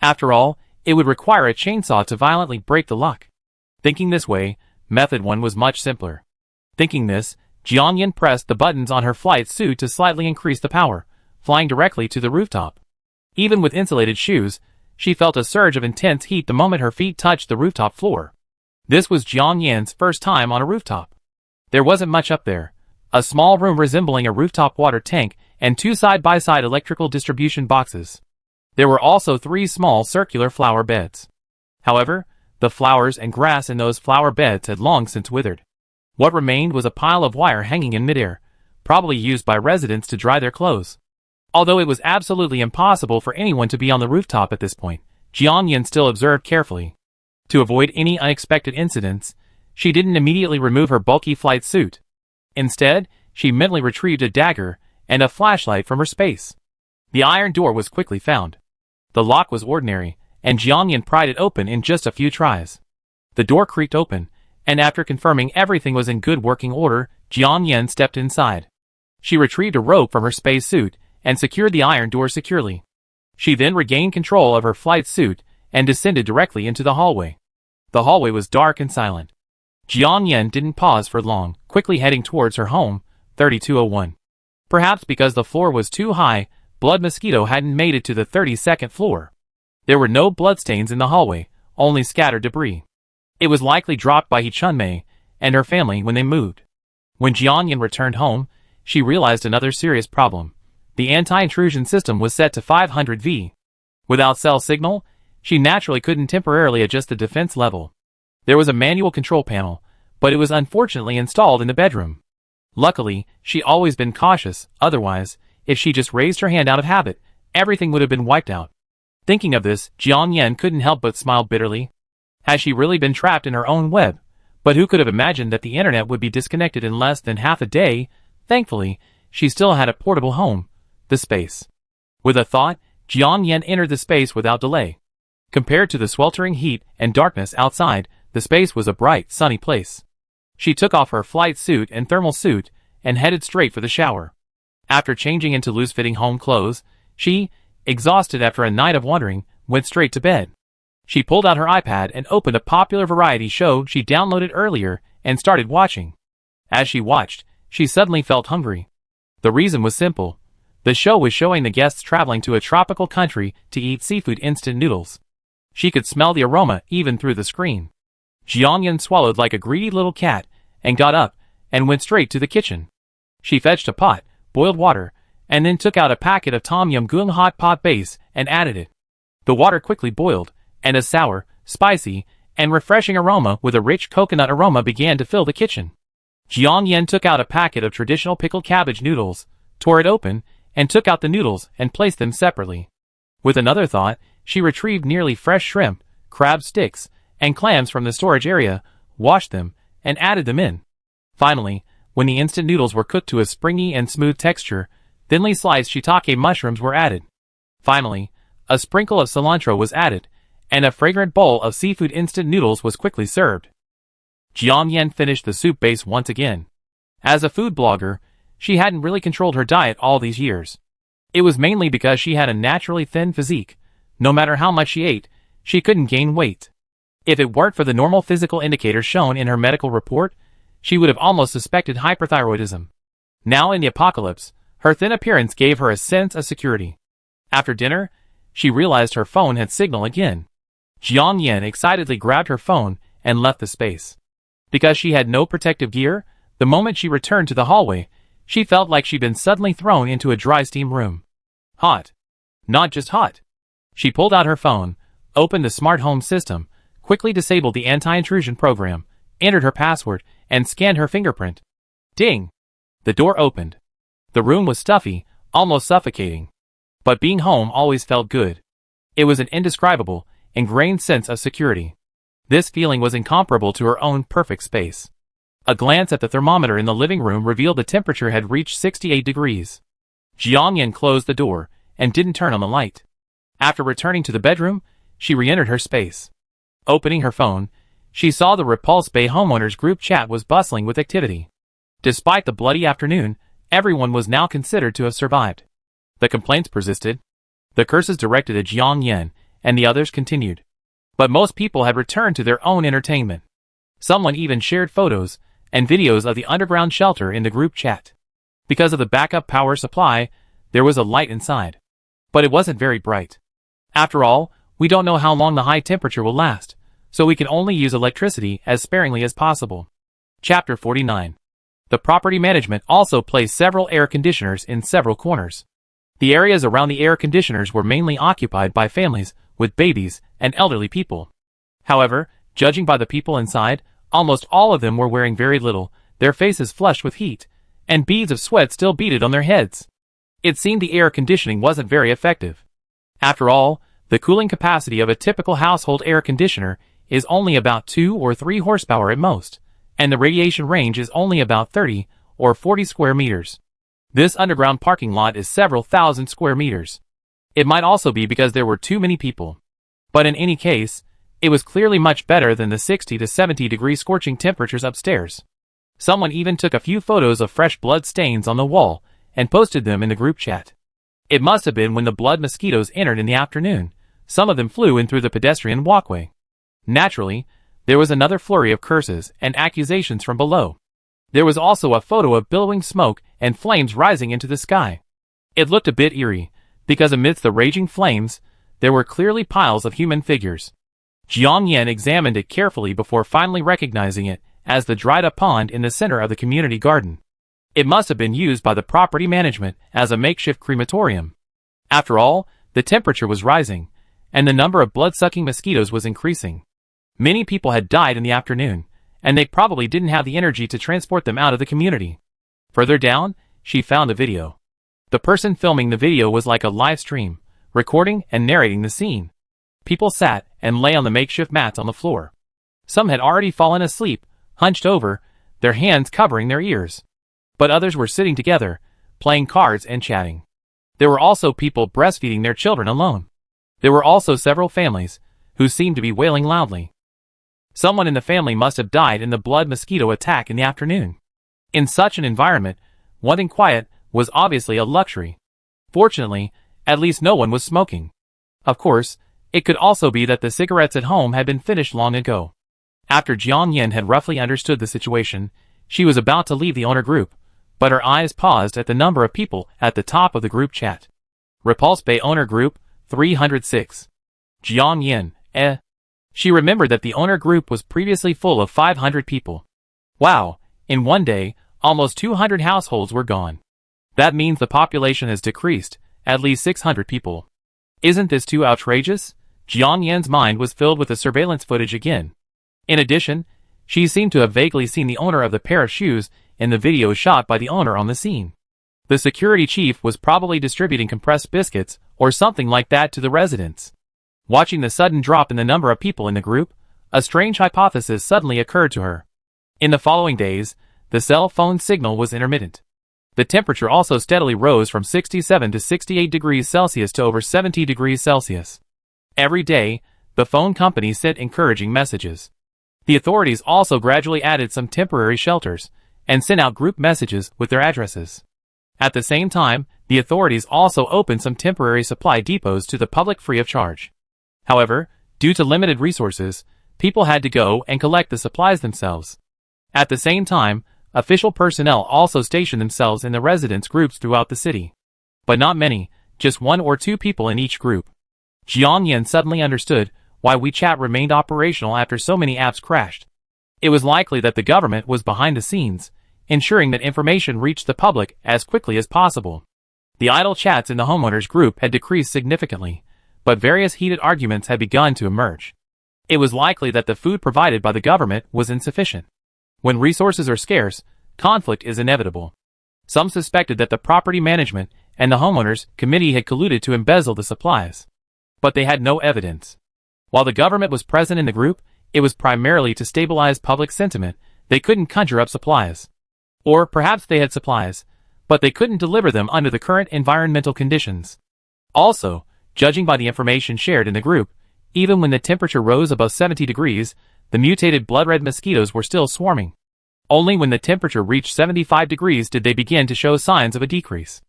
After all, it would require a chainsaw to violently break the lock. Thinking this way, method 1 was much simpler. Thinking this, Jiang Yin pressed the buttons on her flight suit to slightly increase the power, flying directly to the rooftop. Even with insulated shoes, she felt a surge of intense heat the moment her feet touched the rooftop floor. This was Jiang Yin's first time on a rooftop. There wasn't much up there. A small room resembling a rooftop water tank and 2 side-by-side electrical distribution boxes. There were also 3 small circular flower beds. However, The flowers and grass in those flower beds had long since withered. What remained was a pile of wire hanging in midair, probably used by residents to dry their clothes. Although it was absolutely impossible for anyone to be on the rooftop at this point, Jian still observed carefully. To avoid any unexpected incidents, she didn't immediately remove her bulky flight suit. Instead, she mentally retrieved a dagger and a flashlight from her space. The iron door was quickly found. The lock was ordinary, and Jian pried it open in just a few tries. The door creaked open, and after confirming everything was in good working order, Jian stepped inside. She retrieved a rope from her space suit and secured the iron door securely. She then regained control of her flight suit and descended directly into the hallway. The hallway was dark and silent. Jian didn't pause for long, quickly heading towards her home, 3201. Perhaps because the floor was too high, Blood Mosquito hadn't made it to the 32nd floor. There were no bloodstains in the hallway, only scattered debris. It was likely dropped by He Chunmei and her family when they moved. When Jian returned home, she realized another serious problem. The anti-intrusion system was set to 500 V. Without cell signal, she naturally couldn't temporarily adjust the defense level. There was a manual control panel, but it was unfortunately installed in the bedroom. Luckily, she'd always been cautious, otherwise, if she just raised her hand out of habit, everything would have been wiped out. Thinking of this, Jian couldn't help but smile bitterly. Had she really been trapped in her own web? But who could have imagined that the internet would be disconnected in less than half a day? Thankfully, she still had a portable home, the space. With a thought, Jian entered the space without delay. Compared to the sweltering heat and darkness outside, the space was a bright, sunny place. She took off her flight suit and thermal suit and headed straight for the shower. After changing into loose-fitting home clothes, she, exhausted after a night of wandering, went straight to bed. She pulled out her iPad and opened a popular variety show she downloaded earlier and started watching. As she watched, she suddenly felt hungry. The reason was simple. The show was showing the guests traveling to a tropical country to eat seafood instant noodles. She could smell the aroma even through the screen. Jian swallowed like a greedy little cat and got up and went straight to the kitchen. She fetched a pot, boiled water, and then took out a packet of Tom Yum Goong hot pot base and added it. The water quickly boiled, and a sour, spicy, and refreshing aroma with a rich coconut aroma began to fill the kitchen. Jian took out a packet of traditional pickled cabbage noodles, tore it open, and took out the noodles and placed them separately. With another thought, she retrieved nearly fresh shrimp, crab sticks, and clams from the storage area, washed them, and added them in. Finally, when the instant noodles were cooked to a springy and smooth texture, thinly sliced shiitake mushrooms were added. Finally, a sprinkle of cilantro was added, and a fragrant bowl of seafood instant noodles was quickly served. Jian finished the soup base once again. As a food blogger, she hadn't really controlled her diet all these years. It was mainly because she had a naturally thin physique. No matter how much she ate, she couldn't gain weight. If it weren't for the normal physical indicators shown in her medical report, she would have almost suspected hyperthyroidism. Now in the apocalypse, her thin appearance gave her a sense of security. After dinner, she realized her phone had signal again. Jian excitedly grabbed her phone and left the space. Because she had no protective gear, the moment she returned to the hallway, she felt like she'd been suddenly thrown into a dry steam room. Hot. Not just hot. She pulled out her phone, opened the smart home system, quickly disabled the anti-intrusion program, entered her password, and scanned her fingerprint. Ding! The door opened. The room was stuffy, almost suffocating. But being home always felt good. It was an indescribable, ingrained sense of security. This feeling was incomparable to her own perfect space. A glance at the thermometer in the living room revealed the temperature had reached 68 degrees. Jian closed the door and didn't turn on the light. After returning to the bedroom, she re-entered her space. Opening her phone, she saw the Repulse Bay homeowners group chat was bustling with activity. Despite the bloody afternoon, everyone was now considered to have survived. The complaints persisted. The curses directed at Jian and the others continued. But most people had returned to their own entertainment. Someone even shared photos and videos of the underground shelter in the group chat. Because of the backup power supply, there was a light inside. But it wasn't very bright. After all, we don't know how long the high temperature will last, so we can only use electricity as sparingly as possible. Chapter 49. The property management also placed several air conditioners in several corners. The areas around the air conditioners were mainly occupied by families with babies and elderly people. However, Judging by the people inside, almost all of them were wearing very little, their faces flushed with heat, and beads of sweat still beaded on their heads. It seemed the air conditioning wasn't very effective. After all, the cooling capacity of a typical household air conditioner is only about 2 or 3 horsepower at most, and the radiation range is only about 30 or 40 square meters. This underground parking lot is several thousand square meters. It might also be because there were too many people. But in any case, it was clearly much better than the 60 to 70 degree scorching temperatures upstairs. Someone even took a few photos of fresh blood stains on the wall and posted them in the group chat. It must have been when the blood mosquitoes entered in the afternoon. Some of them flew in through the pedestrian walkway. Naturally, there was another flurry of curses and accusations from below. There was also a photo of billowing smoke and flames rising into the sky. It looked a bit eerie, because amidst the raging flames, there were clearly piles of human figures. Jiang Yan examined it carefully before finally recognizing it as the dried-up pond in the center of the community garden. It must have been used by the property management as a makeshift crematorium. After all, the temperature was rising, and the number of blood-sucking mosquitoes was increasing. Many people had died in the afternoon, and they probably didn't have the energy to transport them out of the community. Further down, she found a video. The person filming the video was like a live stream, recording and narrating the scene. People sat and lay on the makeshift mats on the floor. Some had already fallen asleep, hunched over, their hands covering their ears. But others were sitting together, playing cards and chatting. There were also people breastfeeding their children alone. There were also several families, who seemed to be wailing loudly. Someone in the family must have died in the blood mosquito attack in the afternoon. In such an environment, wanting quiet was obviously a luxury. Fortunately, at least no one was smoking. Of course, it could also be that the cigarettes at home had been finished long ago. After Jiang Yan had roughly understood the situation, she was about to leave the owner group, but her eyes paused at the number of people at the top of the group chat. Repulse Bay Owner Group, 306. Jiang Yan, She remembered that the owner group was previously full of 500 people. Wow, in one day, almost 200 households were gone. That means the population has decreased, at least 600 people. Isn't this too outrageous? Jiang Yan's mind was filled with the surveillance footage again. In addition, she seemed to have vaguely seen the owner of the pair of shoes in the video shot by the owner on the scene. The security chief was probably distributing compressed biscuits or something like that to the residents. Watching the sudden drop in the number of people in the group, a strange hypothesis suddenly occurred to her. In the following days, the cell phone signal was intermittent. The temperature also steadily rose from 67 to 68 degrees Celsius to over 70 degrees Celsius. Every day, the phone company sent encouraging messages. The authorities also gradually added some temporary shelters and sent out group messages with their addresses. At the same time, the authorities also opened some temporary supply depots to the public free of charge. However, due to limited resources, people had to go and collect the supplies themselves. At the same time, official personnel also stationed themselves in the residence groups throughout the city. But not many, just 1 or 2 people in each group. Jiang Yan suddenly understood why WeChat remained operational after so many apps crashed. It was likely that the government was behind the scenes, ensuring that information reached the public as quickly as possible. The idle chats in the homeowners group had decreased significantly, but various heated arguments had begun to emerge. It was likely that the food provided by the government was insufficient. When resources are scarce, conflict is inevitable. Some suspected that the property management and the homeowners committee had colluded to embezzle the supplies. But they had no evidence. While the government was present in the group, it was primarily to stabilize public sentiment. They couldn't conjure up supplies. Or perhaps they had supplies, but they couldn't deliver them under the current environmental conditions. Also, judging by the information shared in the group, even when the temperature rose above 70 degrees, the mutated blood-red mosquitoes were still swarming. Only when the temperature reached 75 degrees did they begin to show signs of a decrease.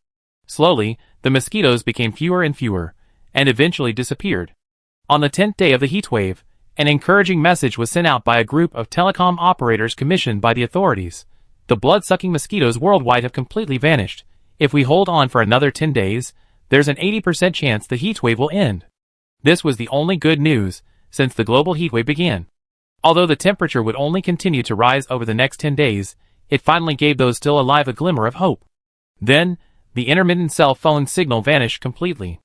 Slowly, the mosquitoes became fewer and fewer, and eventually disappeared. On the 10th day of the heat wave, an encouraging message was sent out by a group of telecom operators commissioned by the authorities. The blood-sucking mosquitoes worldwide have completely vanished. If we hold on for another 10 days, there's an 80% chance the heat wave will end. This was the only good news since the global heat wave began. Although the temperature would only continue to rise over the next 10 days, it finally gave those still alive a glimmer of hope. Then, the intermittent cell phone signal vanished completely.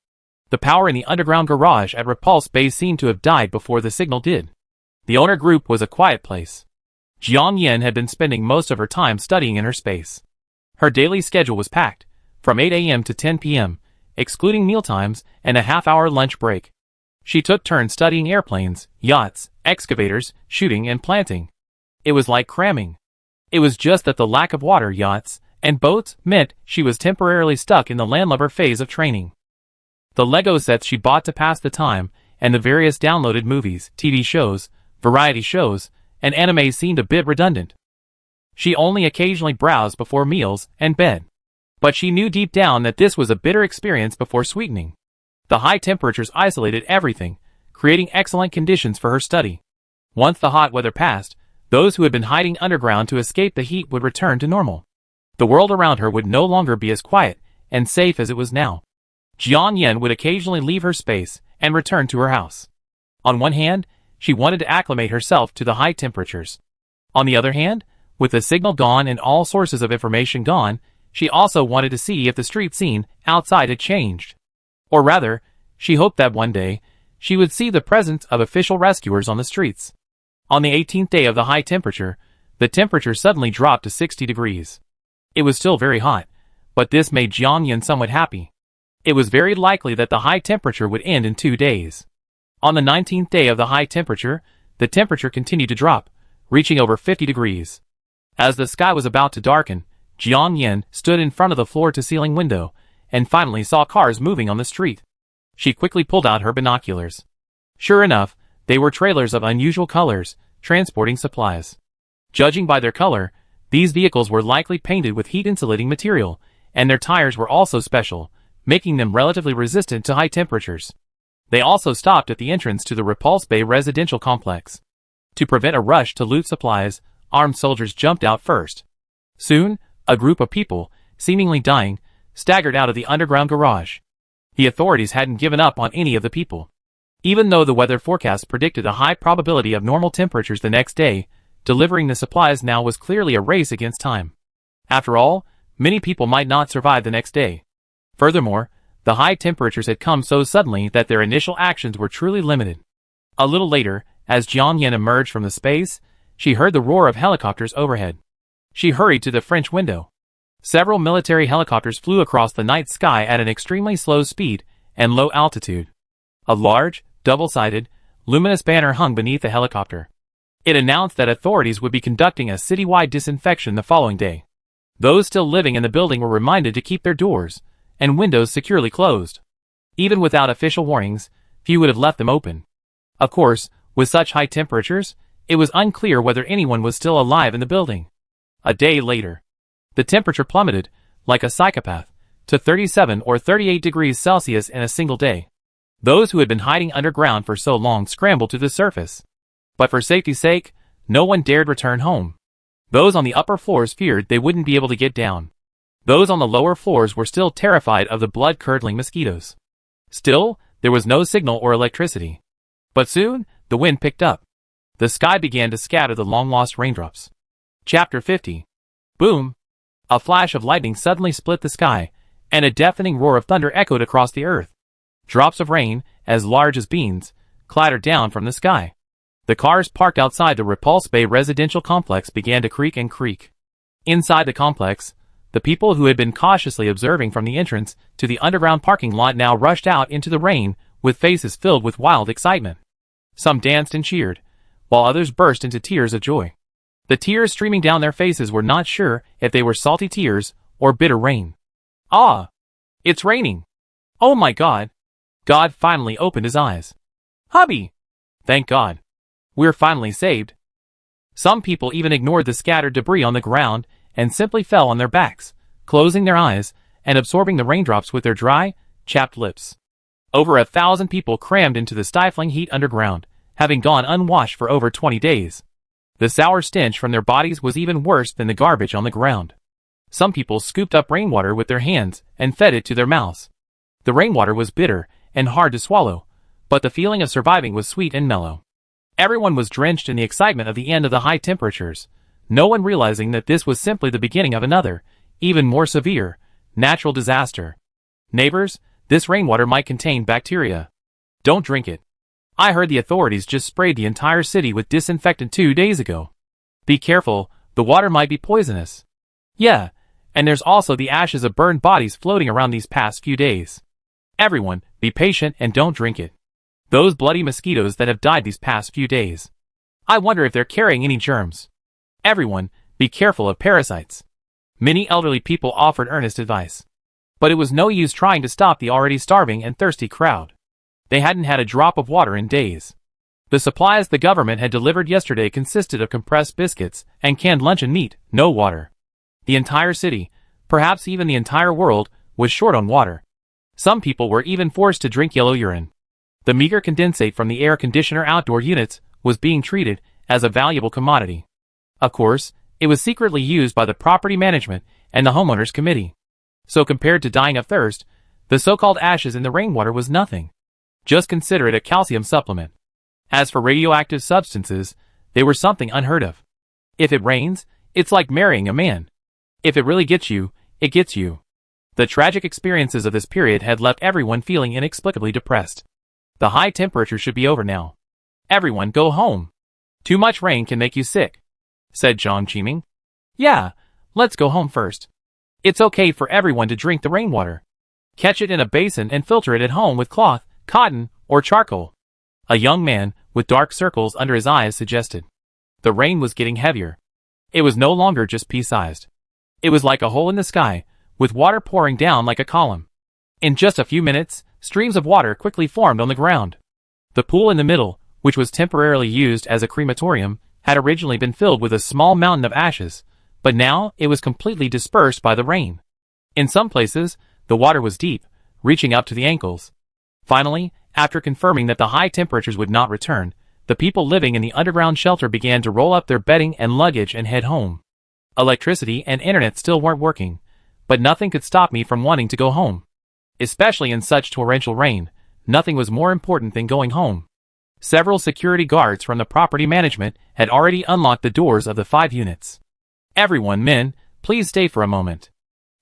The power in the underground garage at Repulse Bay seemed to have died before the signal did. The owner group was a quiet place. Jiang Yin had been spending most of her time studying in her space. Her daily schedule was packed, from 8 a.m. to 10 p.m., excluding mealtimes and a half-hour lunch break. She took turns studying airplanes, yachts, excavators, shooting and planting. It was like cramming. It was just that the lack of water, yachts, and boats meant she was temporarily stuck in the landlubber phase of training. The Lego sets she bought to pass the time, and the various downloaded movies, TV shows, variety shows, and anime seemed a bit redundant. She only occasionally browsed before meals and bed. But she knew deep down that this was a bitter experience before sweetening. The high temperatures isolated everything, creating excellent conditions for her study. Once the hot weather passed, those who had been hiding underground to escape the heat would return to normal. The world around her would no longer be as quiet and safe as it was now. Jiang Yin would occasionally leave her space and return to her house. On one hand, she wanted to acclimate herself to the high temperatures. On the other hand, with the signal gone and all sources of information gone, she also wanted to see if the street scene outside had changed. Or rather, she hoped that one day, she would see the presence of official rescuers on the streets. On the 18th day of the high temperature, the temperature suddenly dropped to 60 degrees. It was still very hot, but this made Jiang Yin somewhat happy. It was very likely that the high temperature would end in 2 days. On the 19th day of the high temperature, the temperature continued to drop, reaching over 50 degrees. As the sky was about to darken, Jiang Yin stood in front of the floor-to-ceiling window, and finally saw cars moving on the street. She quickly pulled out her binoculars. Sure enough, they were trailers of unusual colors, transporting supplies. Judging by their color, these vehicles were likely painted with heat-insulating material, and their tires were also special, making them relatively resistant to high temperatures. They also stopped at the entrance to the Repulse Bay residential complex. To prevent a rush to loot supplies, armed soldiers jumped out first. Soon, a group of people, seemingly dying, staggered out of the underground garage. The authorities hadn't given up on any of the people. Even though the weather forecast predicted a high probability of normal temperatures the next day, delivering the supplies now was clearly a race against time. After all, many people might not survive the next day. Furthermore, the high temperatures had come so suddenly that their initial actions were truly limited. A little later, as Jiang Yin emerged from the space, she heard the roar of helicopters overhead. She hurried to the French window. Several military helicopters flew across the night sky at an extremely slow speed and low altitude. A large, double-sided, luminous banner hung beneath the helicopter. It announced that authorities would be conducting a citywide disinfection the following day. Those still living in the building were reminded to keep their doors and windows securely closed. Even without official warnings, few would have left them open. Of course, with such high temperatures, it was unclear whether anyone was still alive in the building. A day later, the temperature plummeted, like a psychopath, to 37 or 38 degrees Celsius in a single day. Those who had been hiding underground for so long scrambled to the surface. But for safety's sake, no one dared return home. Those on the upper floors feared they wouldn't be able to get down. Those on the lower floors were still terrified of the blood-curdling mosquitoes. Still, there was no signal or electricity. But soon, the wind picked up. The sky began to scatter the long-lost raindrops. Chapter 50. Boom! A flash of lightning suddenly split the sky, and a deafening roar of thunder echoed across the earth. Drops of rain, as large as beans, clattered down from the sky. The cars parked outside the Repulse Bay residential complex began to creak and creak. Inside the complex, the people who had been cautiously observing from the entrance to the underground parking lot now rushed out into the rain with faces filled with wild excitement. Some danced and cheered, while others burst into tears of joy. The tears streaming down their faces were not sure if they were salty tears or bitter rain. Ah! It's raining! Oh my God! God finally opened his eyes. Hubby! Thank God! We're finally saved. Some people even ignored the scattered debris on the ground and simply fell on their backs, closing their eyes and absorbing the raindrops with their dry, chapped lips. Over 1,000 people crammed into the stifling heat underground, having gone unwashed for over 20 days. The sour stench from their bodies was even worse than the garbage on the ground. Some people scooped up rainwater with their hands and fed it to their mouths. The rainwater was bitter and hard to swallow, but the feeling of surviving was sweet and mellow. Everyone was drenched in the excitement of the end of the high temperatures, no one realizing that this was simply the beginning of another, even more severe, natural disaster. Neighbors, this rainwater might contain bacteria. Don't drink it. I heard the authorities just sprayed the entire city with disinfectant 2 days ago. Be careful, the water might be poisonous. Yeah, and there's also the ashes of burned bodies floating around these past few days. Everyone, be patient and don't drink it. Those bloody mosquitoes that have died these past few days. I wonder if they're carrying any germs. Everyone, be careful of parasites. Many elderly people offered earnest advice. But it was no use trying to stop the already starving and thirsty crowd. They hadn't had a drop of water in days. The supplies the government had delivered yesterday consisted of compressed biscuits and canned luncheon meat, no water. The entire city, perhaps even the entire world, was short on water. Some people were even forced to drink yellow urine. The meager condensate from the air conditioner outdoor units was being treated as a valuable commodity. Of course, it was secretly used by the property management and the homeowners committee. So compared to dying of thirst, the so-called ashes in the rainwater was nothing. Just consider it a calcium supplement. As for radioactive substances, they were something unheard of. If it rains, it's like marrying a man. If it really gets you, it gets you. The tragic experiences of this period had left everyone feeling inexplicably depressed. The high temperature should be over now. Everyone go home. Too much rain can make you sick, said John Chiming. Yeah, let's go home first. It's okay for everyone to drink the rainwater. Catch it in a basin and filter it at home with cloth, cotton, or charcoal. A young man, with dark circles under his eyes, suggested. The rain was getting heavier. It was no longer just pea-sized. It was like a hole in the sky, with water pouring down like a column. In just a few minutes, streams of water quickly formed on the ground. The pool in the middle, which was temporarily used as a crematorium, had originally been filled with a small mountain of ashes, but now it was completely dispersed by the rain. In some places, the water was deep, reaching up to the ankles. Finally, after confirming that the high temperatures would not return, the people living in the underground shelter began to roll up their bedding and luggage and head home. Electricity and internet still weren't working, but nothing could stop me from wanting to go home. Especially in such torrential rain, nothing was more important than going home. Several security guards from the property management had already unlocked the doors of the 5 units. Everyone, men, please stay for a moment.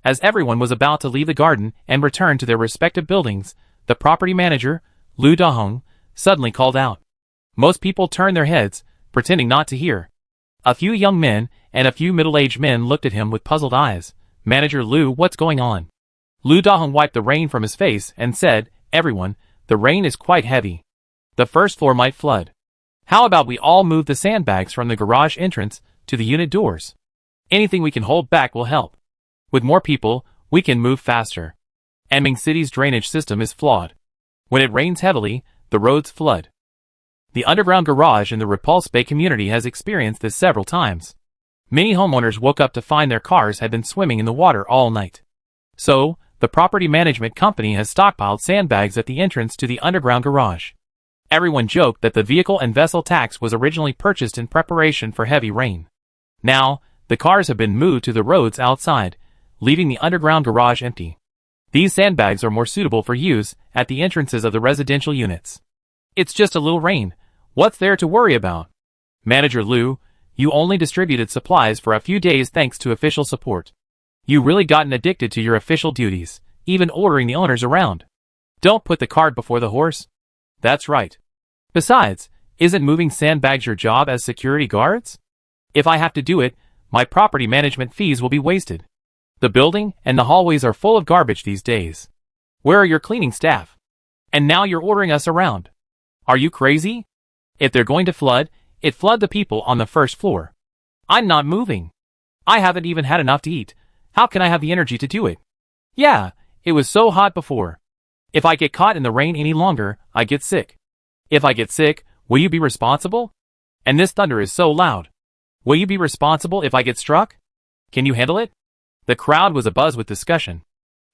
As everyone was about to leave the garden and return to their respective buildings, the property manager, Lu Dahong, suddenly called out. Most people turned their heads, pretending not to hear. A few young men and a few middle-aged men looked at him with puzzled eyes. Manager Lu, what's going on? Lu Dahong wiped the rain from his face and said, everyone, the rain is quite heavy. The first floor might flood. How about we all move the sandbags from the garage entrance to the unit doors? Anything we can hold back will help. With more people, we can move faster. Anming City's drainage system is flawed. When it rains heavily, the roads flood. The underground garage in the Repulse Bay community has experienced this several times. Many homeowners woke up to find their cars had been swimming in the water all night. So, the property management company has stockpiled sandbags at the entrance to the underground garage. Everyone joked that the vehicle and vessel tax was originally purchased in preparation for heavy rain. Now, the cars have been moved to the roads outside, leaving the underground garage empty. These sandbags are more suitable for use at the entrances of the residential units. It's just a little rain. What's there to worry about? Manager Lu, you only distributed supplies for a few days thanks to official support. You really gotten addicted to your official duties, even ordering the owners around. Don't put the cart before the horse. That's right. Besides, isn't moving sandbags your job as security guards? If I have to do it, my property management fees will be wasted. The building and the hallways are full of garbage these days. Where are your cleaning staff? And now you're ordering us around. Are you crazy? If they're going to flood, flood the people on the first floor. I'm not moving. I haven't even had enough to eat. How can I have the energy to do it? Yeah, it was so hot before. If I get caught in the rain any longer, I get sick. If I get sick, will you be responsible? And this thunder is so loud. Will you be responsible if I get struck? Can you handle it? The crowd was abuzz with discussion.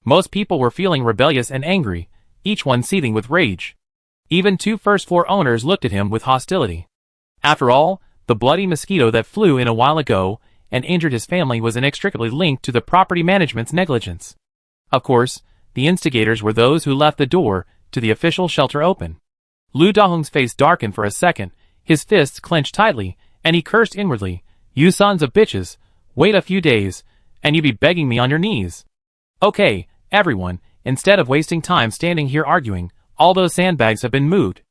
Most people were feeling rebellious and angry, each one seething with rage. Even 2 first-floor owners looked at him with hostility. After all, the bloody mosquito that flew in a while ago and injured his family was inextricably linked to the property management's negligence. Of course, the instigators were those who left the door to the official shelter open. Lu Dahong's face darkened for a second, his fists clenched tightly, and he cursed inwardly, "You sons of bitches, wait a few days, and you be begging me on your knees." Okay, everyone, instead of wasting time standing here arguing, all those sandbags have been moved.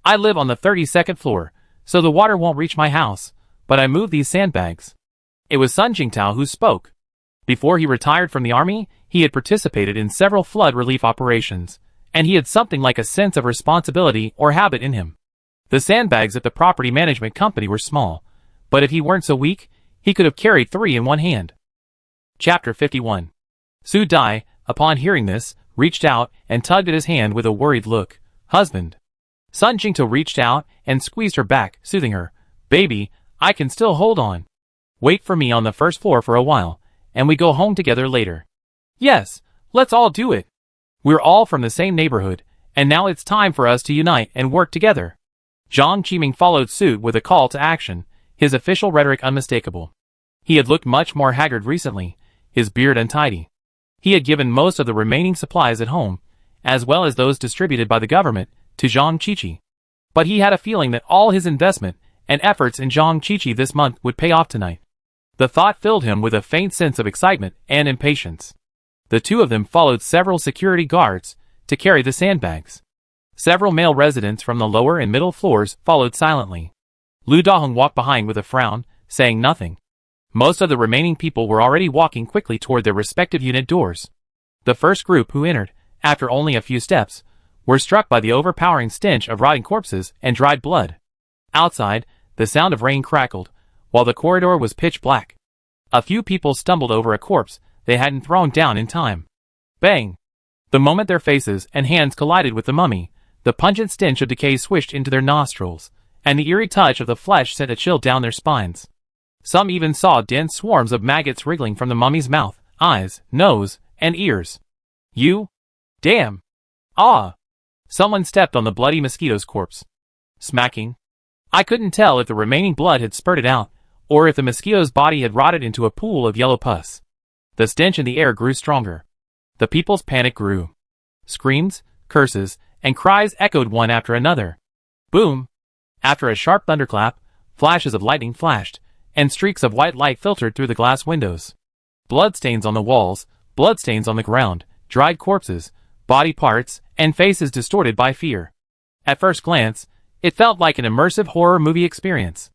I live on the 32nd floor, so the water won't reach my house, but I moved these sandbags. It was Sun Jingtao who spoke. Before he retired from the army, he had participated in several flood relief operations, and he had something like a sense of responsibility or habit in him. The sandbags at the property management company were small, but if he weren't so weak, he could have carried 3 in one hand. Chapter 51. Su Dai, upon hearing this, reached out and tugged at his hand with a worried look. Husband. Sun Jingtao reached out and squeezed her back, soothing her. Baby, I can still hold on. Wait for me on the first floor for a while, and we go home together later. Yes, let's all do it. We're all from the same neighborhood, and now it's time for us to unite and work together. Jiang Qiming followed suit with a call to action, his official rhetoric unmistakable. He had looked much more haggard recently, his beard untidy. He had given most of the remaining supplies at home, as well as those distributed by the government, to Zhang Qiqi. But he had a feeling that all his investment and efforts in Zhang Qiqi this month would pay off tonight. The thought filled him with a faint sense of excitement and impatience. The two of them followed several security guards to carry the sandbags. Several male residents from the lower and middle floors followed silently. Lu Dahong walked behind with a frown, saying nothing. Most of the remaining people were already walking quickly toward their respective unit doors. The first group who entered, after only a few steps, were struck by the overpowering stench of rotting corpses and dried blood. Outside, the sound of rain crackled, while the corridor was pitch black. A few people stumbled over a corpse they hadn't thrown down in time. Bang! The moment their faces and hands collided with the mummy, the pungent stench of decay swished into their nostrils, and the eerie touch of the flesh sent a chill down their spines. Some even saw dense swarms of maggots wriggling from the mummy's mouth, eyes, nose, and ears. You? Damn! Ah! Someone stepped on the bloody mosquito's corpse. Smacking. I couldn't tell if the remaining blood had spurted out, or if the mosquito's body had rotted into a pool of yellow pus. The stench in the air grew stronger. The people's panic grew. Screams, curses, and cries echoed one after another. Boom! After a sharp thunderclap, flashes of lightning flashed, and streaks of white light filtered through the glass windows. Bloodstains on the walls, bloodstains on the ground, dried corpses, body parts, and faces distorted by fear. At first glance, it felt like an immersive horror movie experience.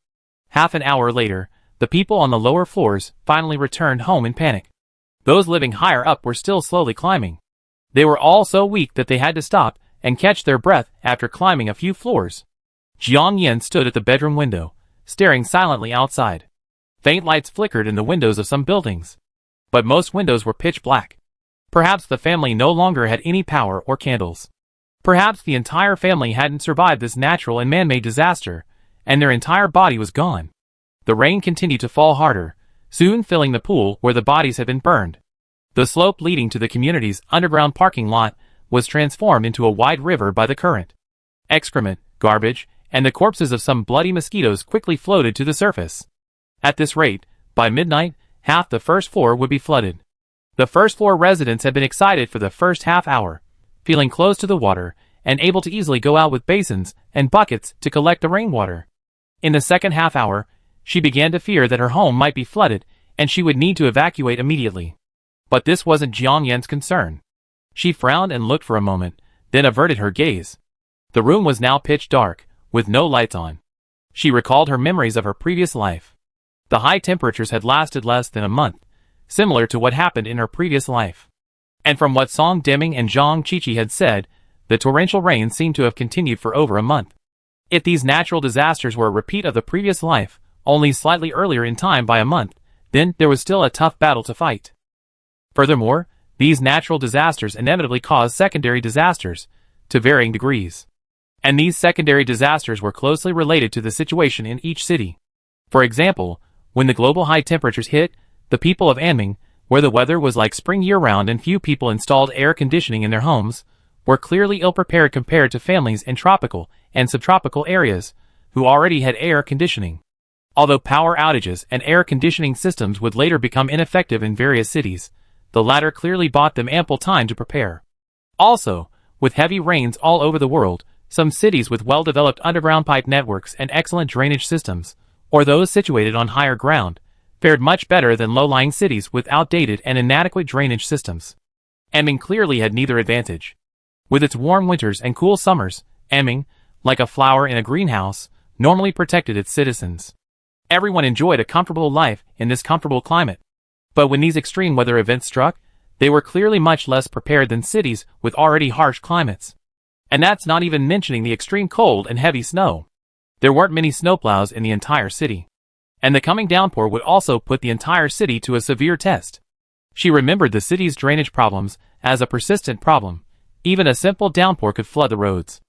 Half an hour later, the people on the lower floors finally returned home in panic. Those living higher up were still slowly climbing. They were all so weak that they had to stop and catch their breath after climbing a few floors. Jiang Yan stood at the bedroom window, staring silently outside. Faint lights flickered in the windows of some buildings, but most windows were pitch black. Perhaps the family no longer had any power or candles. Perhaps the entire family hadn't survived this natural and man-made disaster, and their entire body was gone. The rain continued to fall harder, soon filling the pool where the bodies had been burned. The slope leading to the community's underground parking lot was transformed into a wide river by the current. Excrement, garbage, and the corpses of some bloody mosquitoes quickly floated to the surface. At this rate, by midnight, half the first floor would be flooded. The first floor residents had been excited for the first half hour, feeling close to the water and able to easily go out with basins and buckets to collect the rainwater. In the second half hour, she began to fear that her home might be flooded and she would need to evacuate immediately. But this wasn't Jiang Yan's concern. She frowned and looked for a moment, then averted her gaze. The room was now pitch dark, with no lights on. She recalled her memories of her previous life. The high temperatures had lasted less than a month, similar to what happened in her previous life. And from what Song Deming and Zhang Qiqi had said, the torrential rain seemed to have continued for over a month. If these natural disasters were a repeat of the previous life, only slightly earlier in time by a month, then there was still a tough battle to fight. Furthermore, these natural disasters inevitably caused secondary disasters, to varying degrees. And these secondary disasters were closely related to the situation in each city. For example, when the global high temperatures hit, the people of Anming, where the weather was like spring year-round and few people installed air conditioning in their homes, were clearly ill-prepared compared to families in tropical and subtropical areas, who already had air conditioning. Although power outages and air conditioning systems would later become ineffective in various cities, the latter clearly bought them ample time to prepare. Also, with heavy rains all over the world, some cities with well-developed underground pipe networks and excellent drainage systems, or those situated on higher ground, fared much better than low-lying cities with outdated and inadequate drainage systems. Anming clearly had neither advantage. With its warm winters and cool summers, Anming, like a flower in a greenhouse, normally protected its citizens. Everyone enjoyed a comfortable life in this comfortable climate. But when these extreme weather events struck, they were clearly much less prepared than cities with already harsh climates. And that's not even mentioning the extreme cold and heavy snow. There weren't many snowplows in the entire city. And the coming downpour would also put the entire city to a severe test. She remembered the city's drainage problems as a persistent problem. Even a simple downpour could flood the roads.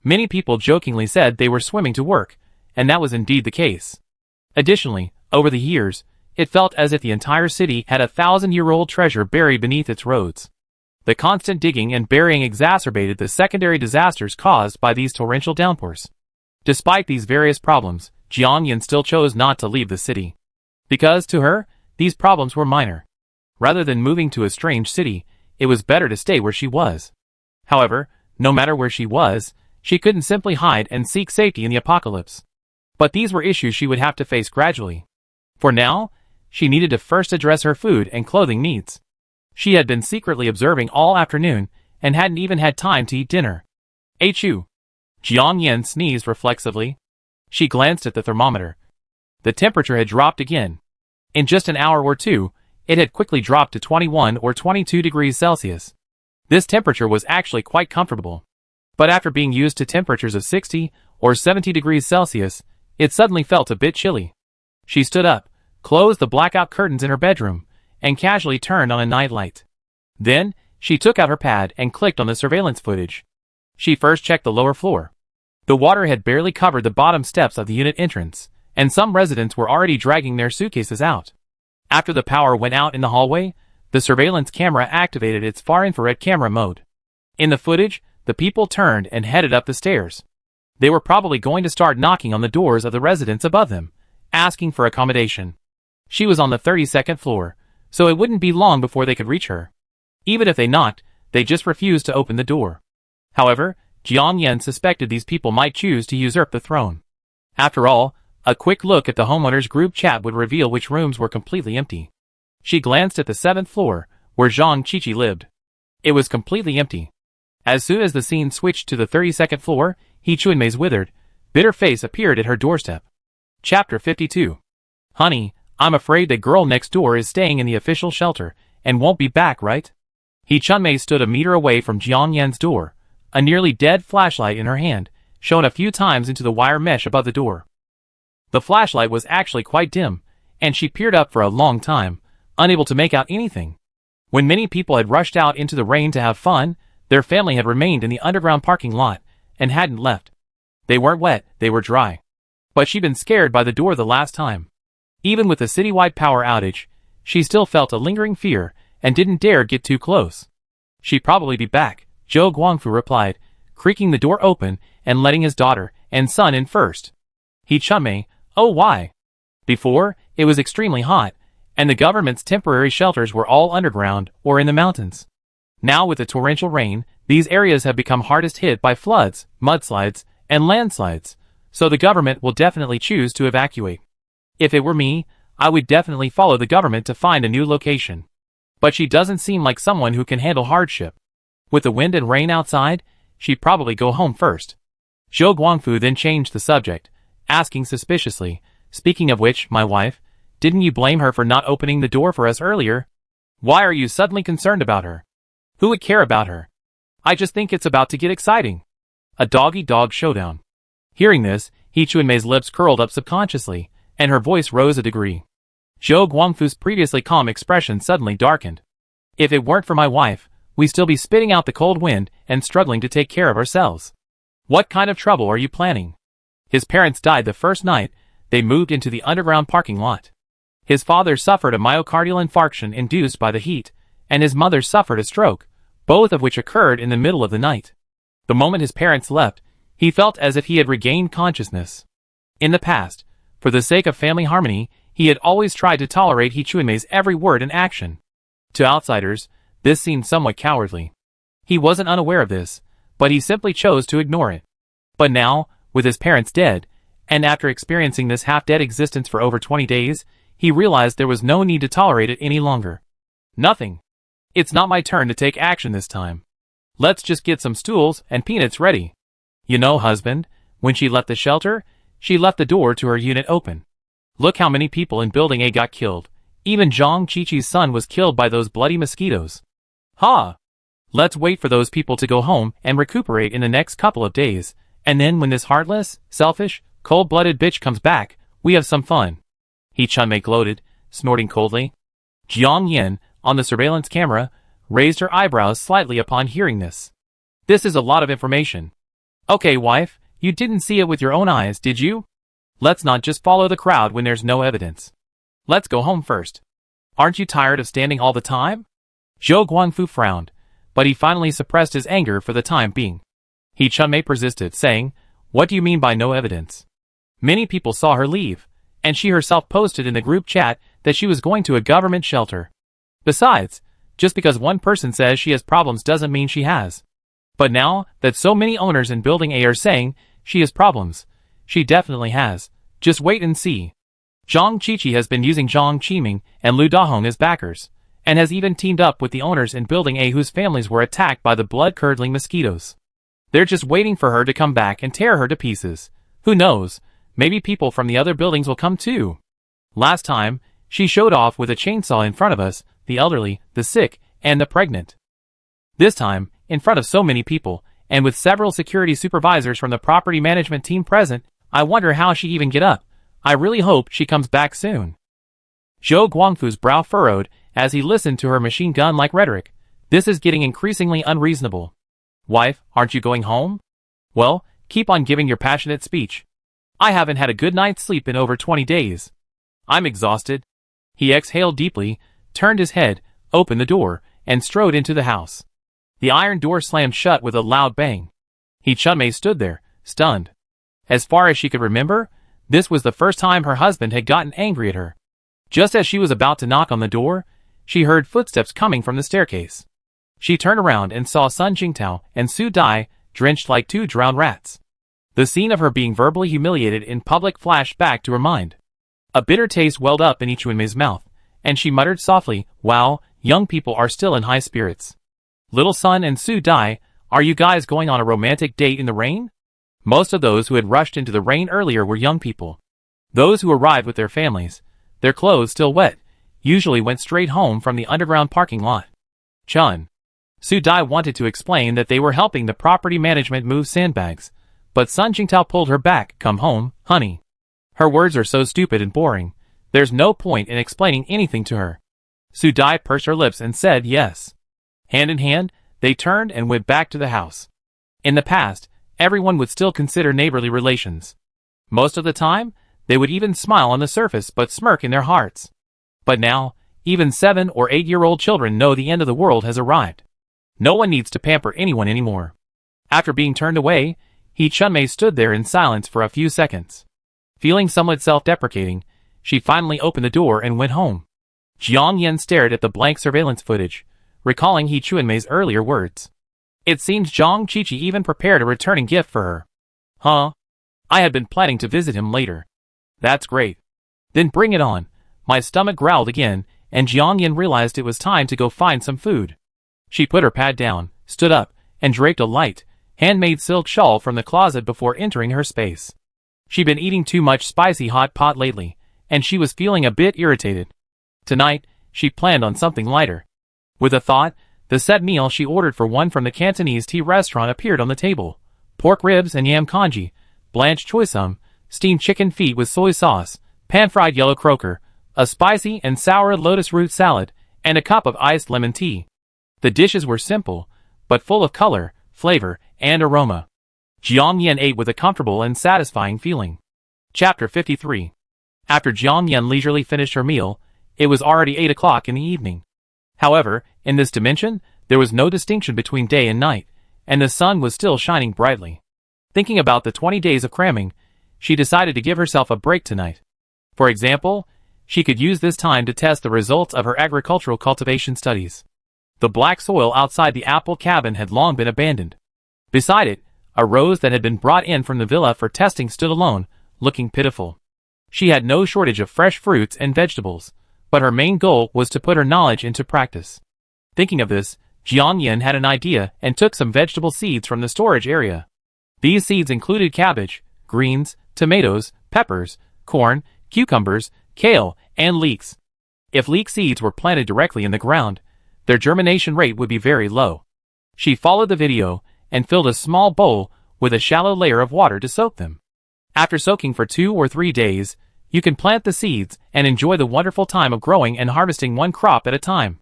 Many people jokingly said they were swimming to work, and that was indeed the case. Additionally, over the years, it felt as if the entire city had a 1,000-year-old treasure buried beneath its roads. The constant digging and burying exacerbated the secondary disasters caused by these torrential downpours. Despite these various problems, Jiang Yan still chose not to leave the city. Because, to her, these problems were minor. Rather than moving to a strange city, it was better to stay where she was. However, no matter where she was, she couldn't simply hide and seek safety in the apocalypse. But these were issues she would have to face gradually. For now, she needed to first address her food and clothing needs. She had been secretly observing all afternoon and hadn't even had time to eat dinner. Achoo! Jiang Yan sneezed reflexively. She glanced at the thermometer. The temperature had dropped again. In just an hour or two, it had quickly dropped to 21 or 22 degrees Celsius. This temperature was actually quite comfortable. But after being used to temperatures of 60 or 70 degrees Celsius, it suddenly felt a bit chilly. She stood up, closed the blackout curtains in her bedroom, and casually turned on a night light. Then, she took out her pad and clicked on the surveillance footage. She first checked the lower floor. The water had barely covered the bottom steps of the unit entrance, and some residents were already dragging their suitcases out. After the power went out in the hallway, the surveillance camera activated its far-infrared camera mode. In the footage, the people turned and headed up the stairs. They were probably going to start knocking on the doors of the residents above them, asking for accommodation. She was on the 32nd floor, so it wouldn't be long before they could reach her. Even if they knocked, they just refused to open the door. However, Jiang Yan suspected these people might choose to usurp the throne. After all, a quick look at the homeowners group chat would reveal which rooms were completely empty. She glanced at the 7th floor, where Zhang Qiqi lived. It was completely empty. As soon as the scene switched to the 32nd floor, He Chunmei's withered, bitter face appeared at her doorstep. Chapter 52. Honey, I'm afraid the girl next door is staying in the official shelter, and won't be back, right? He Chunmei stood a meter away from Jiang Yan's door, a nearly dead flashlight in her hand, shone a few times into the wire mesh above the door. The flashlight was actually quite dim, and she peered up for a long time, unable to make out anything. When many people had rushed out into the rain to have fun, their family had remained in the underground parking lot, and hadn't left. They weren't wet, they were dry. But she'd been scared by the door the last time. Even with the citywide power outage, she still felt a lingering fear, and didn't dare get too close. She'd probably be back, Zhou Guangfu replied, creaking the door open and letting his daughter and son in first. He Chunmei, oh why? Before, it was extremely hot, and the government's temporary shelters were all underground or in the mountains. Now with the torrential rain, these areas have become hardest hit by floods, mudslides, and landslides, so the government will definitely choose to evacuate. If it were me, I would definitely follow the government to find a new location. But she doesn't seem like someone who can handle hardship. With the wind and rain outside, she'd probably go home first. Zhou Guangfu then changed the subject, asking suspiciously, speaking of which, my wife, didn't you blame her for not opening the door for us earlier? Why are you suddenly concerned about her? Who would care about her? I just think it's about to get exciting. A dog-eat-dog showdown. Hearing this, He Chunmei's lips curled up subconsciously, and her voice rose a degree. Zhou Guangfu's previously calm expression suddenly darkened. If it weren't for my wife, we'd still be spitting out the cold wind and struggling to take care of ourselves. What kind of trouble are you planning? His parents died the first night they moved into the underground parking lot. His father suffered a myocardial infarction induced by the heat, and his mother suffered a stroke, both of which occurred in the middle of the night. The moment his parents left, he felt as if he had regained consciousness. In the past, for the sake of family harmony, he had always tried to tolerate He Chunmei's every word and action. To outsiders, this seemed somewhat cowardly. He wasn't unaware of this, but he simply chose to ignore it. But now, with his parents dead, and after experiencing this half-dead existence for over 20 days, he realized there was no need to tolerate it any longer. Nothing. It's not my turn to take action this time. Let's just get some stools and peanuts ready. You know, husband, When she left the shelter, she left the door to her unit open. Look how many people in Building A got killed. Even Zhang Qiqi's son was killed by those bloody mosquitoes. Ha! Let's wait for those people to go home and recuperate in the next couple of days, and then when this heartless, selfish, cold-blooded bitch comes back, we have some fun. He Chunmei gloated, snorting coldly. Jiang Yin, on the surveillance camera, raised her eyebrows slightly upon hearing this. This is a lot of information. Okay, wife, you didn't see it with your own eyes, did you? Let's not just follow the crowd when there's no evidence. Let's go home first. Aren't you tired of standing all the time? Zhou Guangfu frowned, but he finally suppressed his anger for the time being. He Chunmei persisted, saying, What do you mean by no evidence? Many people saw her leave, and she herself posted in the group chat that she was going to a government shelter. Besides, just because one person says she has problems doesn't mean she has. But now that so many owners in Building A are saying she has problems, she definitely has. Just wait and see. Zhang Qiqi has been using Zhang Qiming and Lu Dahong as backers, and has even teamed up with the owners in Building A whose families were attacked by the blood-curdling mosquitoes. They're just waiting for her to come back and tear her to pieces. Who knows, maybe people from the other buildings will come too. Last time, she showed off with a chainsaw in front of us, the elderly, the sick, and the pregnant. This time, in front of so many people, and with several security supervisors from the property management team present, I wonder how she even get up. I really hope she comes back soon. Zhou Guangfu's brow furrowed as he listened to her machine gun-like rhetoric. This is getting increasingly unreasonable. Wife, aren't you going home? Well, keep on giving your passionate speech. I haven't had a good night's sleep in over 20 days. I'm exhausted. He exhaled deeply, turned his head, opened the door, and strode into the house. The iron door slammed shut with a loud bang. He Chunmei stood there, stunned. As far as she could remember, this was the first time her husband had gotten angry at her. Just as she was about to knock on the door, she heard footsteps coming from the staircase. She turned around and saw Sun Jingtao and Su Dai, drenched like two drowned rats. The scene of her being verbally humiliated in public flashed back to her mind. A bitter taste welled up in Chunmei's mouth, and she muttered softly, Wow, young people are still in high spirits. Little Sun and Su Dai, are you guys going on a romantic date in the rain? Most of those who had rushed into the rain earlier were young people. Those who arrived with their families, their clothes still wet, usually went straight home from the underground parking lot. Chun. Su Dai wanted to explain that they were helping the property management move sandbags, but Sun Jingtao pulled her back. Come home, honey. Her words are so stupid and boring, there's no point in explaining anything to her. Su Dai pursed her lips and said yes. Hand in hand, they turned and went back to the house. In the past, everyone would still consider neighborly relations. Most of the time, they would even smile on the surface but smirk in their hearts. But now, even 7- or 8-year-old children know the end of the world has arrived. No one needs to pamper anyone anymore. After being turned away, He Chunmei stood there in silence for a few seconds. Feeling somewhat self-deprecating, she finally opened the door and went home. Jiang Yin stared at the blank surveillance footage, recalling He Chunmei's earlier words. It seems Zhang Qiqi even prepared a returning gift for her. Huh? I had been planning to visit him later. That's great. Then bring it on. My stomach growled again, and Jiang Yin realized it was time to go find some food. She put her pad down, stood up, and draped a light, handmade silk shawl from the closet before entering her space. She'd been eating too much spicy hot pot lately, and she was feeling a bit irritated. Tonight, she planned on something lighter. With a thought, the set meal she ordered for one from the Cantonese tea restaurant appeared on the table. Pork ribs and yam congee, blanched choy sum, steamed chicken feet with soy sauce, pan-fried yellow croaker, a spicy and sour lotus root salad, and a cup of iced lemon tea. The dishes were simple, but full of color, flavor, and aroma. Jiang Yin ate with a comfortable and satisfying feeling. Chapter 53. After Jiang Yin leisurely finished her meal, it was already 8 o'clock in the evening. However, in this dimension, there was no distinction between day and night, and the sun was still shining brightly. Thinking about the 20 days of cramming, she decided to give herself a break tonight. For example, she could use this time to test the results of her agricultural cultivation studies. The black soil outside the apple cabin had long been abandoned. Beside it, a rose that had been brought in from the villa for testing stood alone, looking pitiful. She had no shortage of fresh fruits and vegetables, but her main goal was to put her knowledge into practice. Thinking of this, Jiang Yin had an idea and took some vegetable seeds from the storage area. These seeds included cabbage, greens, tomatoes, peppers, corn, cucumbers, kale, and leeks. If leek seeds were planted directly in the ground, their germination rate would be very low. She followed the video and filled a small bowl with a shallow layer of water to soak them. After soaking for 2 or 3 days, you can plant the seeds and enjoy the wonderful time of growing and harvesting one crop at a time.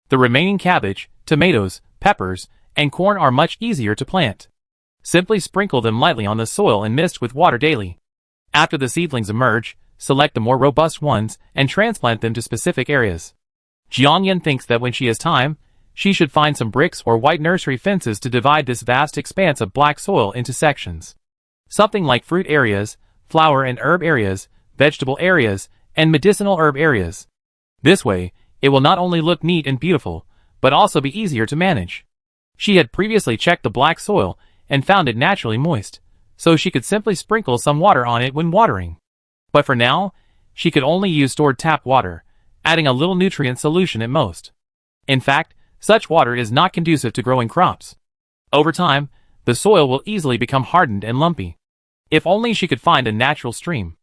The remaining cabbage, tomatoes, peppers, and corn are much easier to plant. Simply sprinkle them lightly on the soil and mist with water daily. After the seedlings emerge, select the more robust ones and transplant them to specific areas. Jiangyan thinks that when she has time, she should find some bricks or white nursery fences to divide this vast expanse of black soil into sections. Something like fruit areas, flower and herb areas, vegetable areas, and medicinal herb areas. This way, it will not only look neat and beautiful, but also be easier to manage. She had previously checked the black soil and found it naturally moist, so she could simply sprinkle some water on it when watering. But for now, she could only use stored tap water, adding a little nutrient solution at most. In fact, such water is not conducive to growing crops. Over time, the soil will easily become hardened and lumpy. If only she could find a natural stream.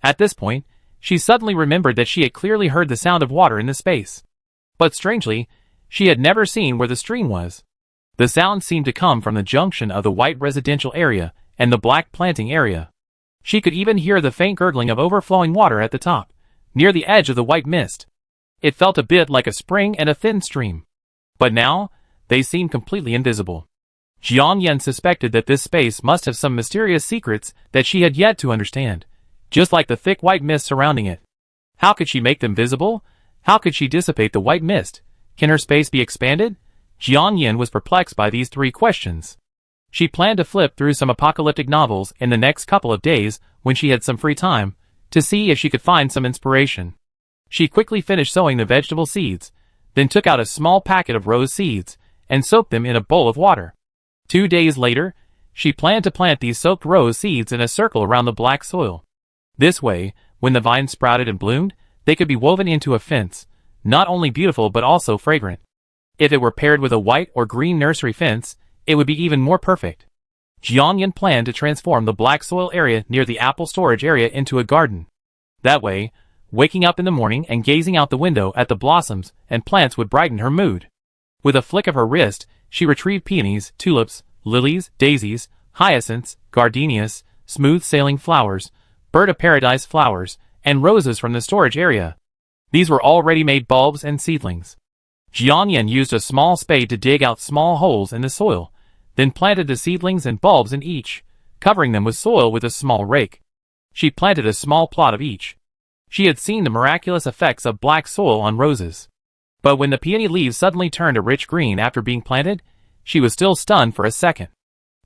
At this point, she suddenly remembered that she had clearly heard the sound of water in the space. But strangely, she had never seen where the stream was. The sound seemed to come from the junction of the white residential area and the black planting area. She could even hear the faint gurgling of overflowing water at the top, near the edge of the white mist. It felt a bit like a spring and a thin stream. But now, they seemed completely invisible. Jiangyan suspected that this space must have some mysterious secrets that she had yet to understand, just like the thick white mist surrounding it. How could she make them visible? How could she dissipate the white mist? Can her space be expanded? Jiangyan was perplexed by these 3 questions. She planned to flip through some apocalyptic novels in the next couple of days when she had some free time, to see if she could find some inspiration. She quickly finished sowing the vegetable seeds, then took out a small packet of rose seeds, and soaked them in a bowl of water. 2 days later, she planned to plant these soaked rose seeds in a circle around the black soil. This way, when the vines sprouted and bloomed, they could be woven into a fence, not only beautiful but also fragrant. If it were paired with a white or green nursery fence, it would be even more perfect. Jiangyan planned to transform the black soil area near the apple storage area into a garden. That way, waking up in the morning and gazing out the window at the blossoms and plants would brighten her mood. With a flick of her wrist, she retrieved peonies, tulips, lilies, daisies, hyacinths, gardenias, smooth-sailing flowers, bird-of-paradise flowers, and roses from the storage area. These were all ready-made bulbs and seedlings. Jiangyan used a small spade to dig out small holes in the soil, then planted the seedlings and bulbs in each, covering them with soil with a small rake. She planted a small plot of each. She had seen the miraculous effects of black soil on roses. But when the peony leaves suddenly turned a rich green after being planted, she was still stunned for a second.